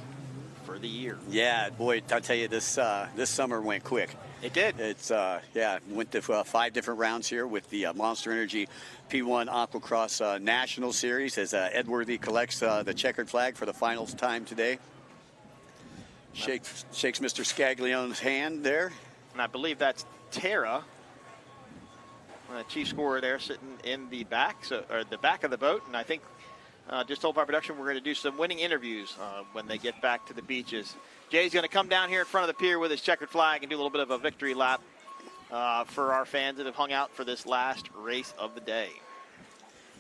F: for the year.
E: Yeah, boy, I'll tell you, this summer went quick.
F: It did.
E: It's went to 5 different rounds here with the Monster Energy P1 Aqua-X National Series as Edwardy collects the checkered flag for the final time today. Shakes Mr. Scaglione's hand there.
F: And I believe that's Tara, chief scorer there, sitting in the back, or the back of the boat. And I think just told our production we're going to do some winning interviews when they get back to the beaches. Jay's going to come down here in front of the pier with his checkered flag and do a little bit of a victory lap for our fans that have hung out for this last race of the day.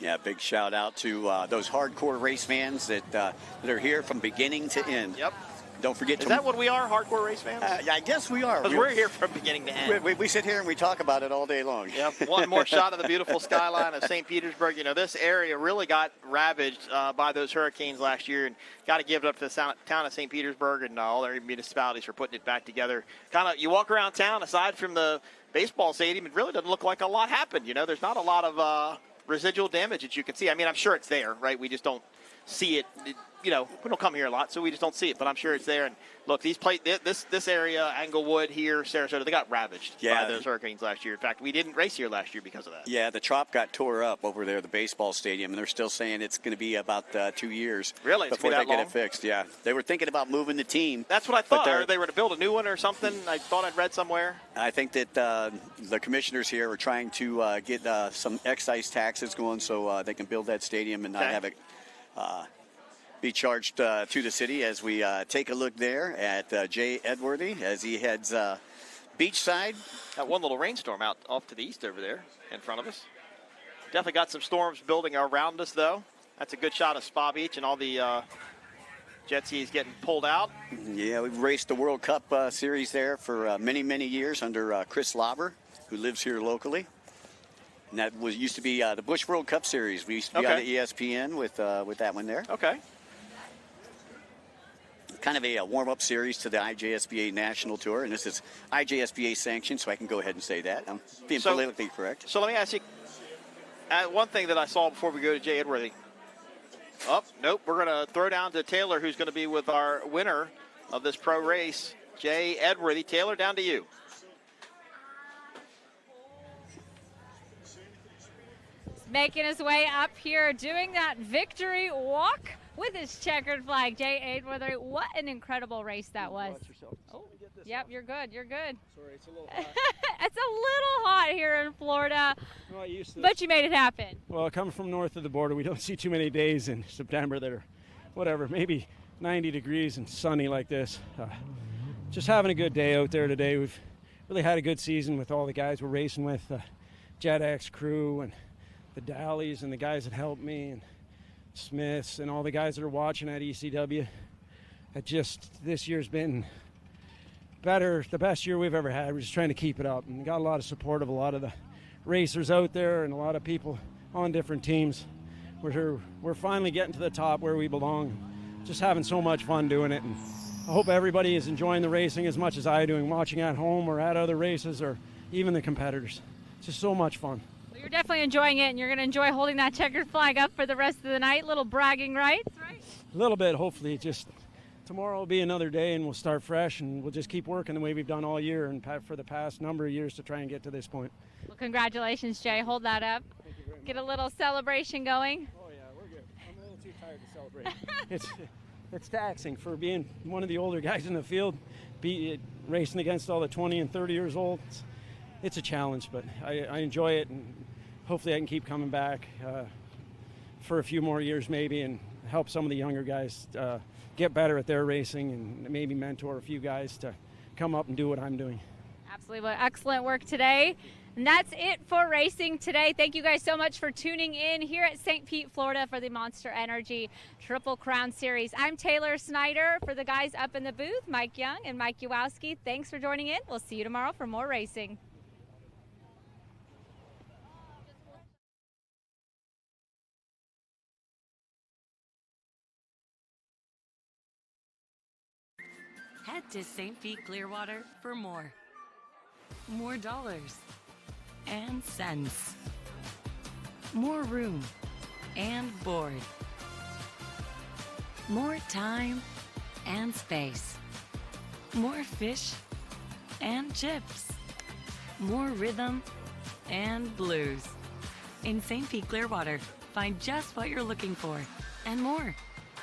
E: Yeah, big shout out to those hardcore race fans that are here from beginning to end.
F: Yep.
E: Don't forget
F: Is that what we are, hardcore race fans?
E: I guess we are.
F: Because we're here from beginning to end.
E: We sit here and we talk about it all day long.
F: Yep. One more shot of the beautiful skyline of St. Petersburg. You know, this area really got ravaged by those hurricanes last year, and got to give it up to the town of St. Petersburg and all their municipalities for putting it back together. You walk around town, aside from the baseball stadium, it really doesn't look like a lot happened. You know, there's not a lot of residual damage that you can see. I mean, I'm sure it's there, right? We just don't see it. We don't come here a lot, so we just don't see it. But I'm sure it's there. And look, this area, Englewood here, Sarasota, they got ravaged by those hurricanes last year. In fact, we didn't race here last year because of that.
E: Yeah, the Trop got tore up over there, the baseball stadium, and they're still saying it's going to be about 2 years before they get it fixed. Yeah, they were thinking about moving the team.
F: That's what I thought. Or they were to build a new one or something. I thought I'd read somewhere.
E: I think that the commissioners here are trying to get some excise taxes going so they can build that stadium and not have it be charged to the city. As we take a look there at Jay Edworthy as he heads beachside.
F: Got one little rainstorm out off to the east over there in front of us. Definitely got some storms building around us, though. That's a good shot of Spa Beach and all the jet skis getting pulled out.
E: Yeah, we've raced the World Cup series there for many, many years under Chris Lauber, who lives here locally. And that used to be the Busch World Cup Series. We used to be on the ESPN with that one there.
F: Okay.
E: Kind of a warm-up series to the IJSBA National Tour, and this is IJSBA sanctioned, so I can go ahead and say that. I'm being politically correct.
F: So let me ask you one thing that I saw before we go to Jay Edworthy. Oh, nope, we're going to throw down to Taylor, who's going to be with our winner of this pro race, Jay Edworthy. Taylor, down to you.
D: Making his way up here, doing that victory walk with his checkered flag. Jay Edworthy, what an incredible race that was. Oh, yep, you're good. You're good.
P: Sorry, it's a little hot.
D: It's a little hot here in Florida,
P: well,
D: but you made it happen.
P: Well, coming from north of the border, we don't see too many days in September that are, whatever, maybe 90 degrees and sunny like this. Just having a good day out there today. We've really had a good season with all the guys we're racing with, Aqua-X crew and the Dalys and the guys that helped me and Smiths and all the guys that are watching at ECW. This year's been better, the best year we've ever had. We're just trying to keep it up, and we got a lot of support of a lot of the racers out there and a lot of people on different teams. We're finally getting to the top where we belong. Just having so much fun doing it, and I hope everybody is enjoying the racing as much as I do, and watching at home or at other races or even the competitors. It's just so much fun.
D: You're definitely enjoying it, and you're going to enjoy holding that checkered flag up for the rest of the night. Little bragging rights, right?
P: A little bit, hopefully. Just tomorrow will be another day, and we'll start fresh, and we'll just keep working the way we've done all year and for the past number of years to try and get to this point.
D: Well, congratulations, Jay. Hold that up. Get a little celebration going.
P: Oh, yeah, we're good. I'm a little too tired to celebrate. It's taxing for being one of the older guys in the field, racing against all the 20 and 30 years old. It's a challenge, but I enjoy it, and hopefully I can keep coming back for a few more years maybe and help some of the younger guys get better at their racing and maybe mentor a few guys to come up and do what I'm doing.
D: Absolutely. Well, excellent work today. And that's it for racing today. Thank you guys so much for tuning in here at St. Pete, Florida for the Monster Energy Triple Crown Series. I'm Taylor Snyder. For the guys up in the booth, Mike Young and Mike Uwowski, thanks for joining in. We'll see you tomorrow for more racing.
C: Head to St. Pete Clearwater for more. More dollars and cents. More room and board. More time and space. More fish and chips. More rhythm and blues. In St. Pete Clearwater, find just what you're looking for and more.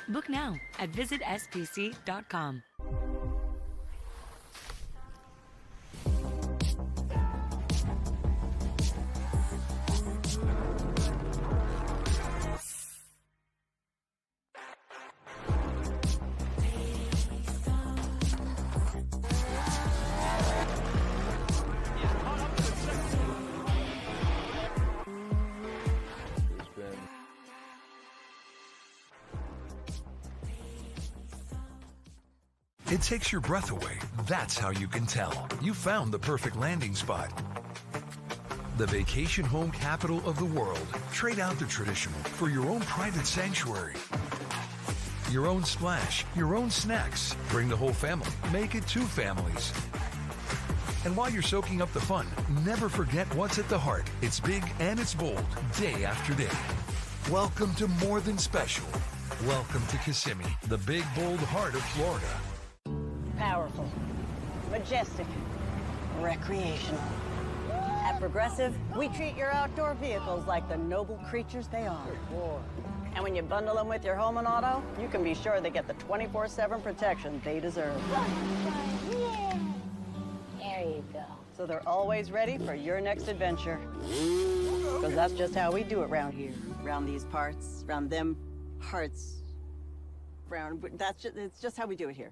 C: Book now at visitspc.com.
V: It takes your breath away. That's how you can tell. You found the perfect landing spot. The vacation home capital of the world. Trade out the traditional for your own private sanctuary. Your own splash, your own snacks. Bring the whole family. Make it 2 families. And while you're soaking up the fun, never forget what's at the heart. It's big and it's bold, day after day. Welcome to More Than Special. Welcome to Kissimmee, the big, bold heart of Florida.
A: Powerful, majestic, recreational. At Progressive, we treat your outdoor vehicles like the noble creatures they are. And when you bundle them with your home and auto, you can be sure they get the 24/7 protection they deserve.
B: Yeah. There you go.
A: So they're always ready for your next adventure. Because that's just how we do it around here. Around these parts, around them parts. It's just how we do it here.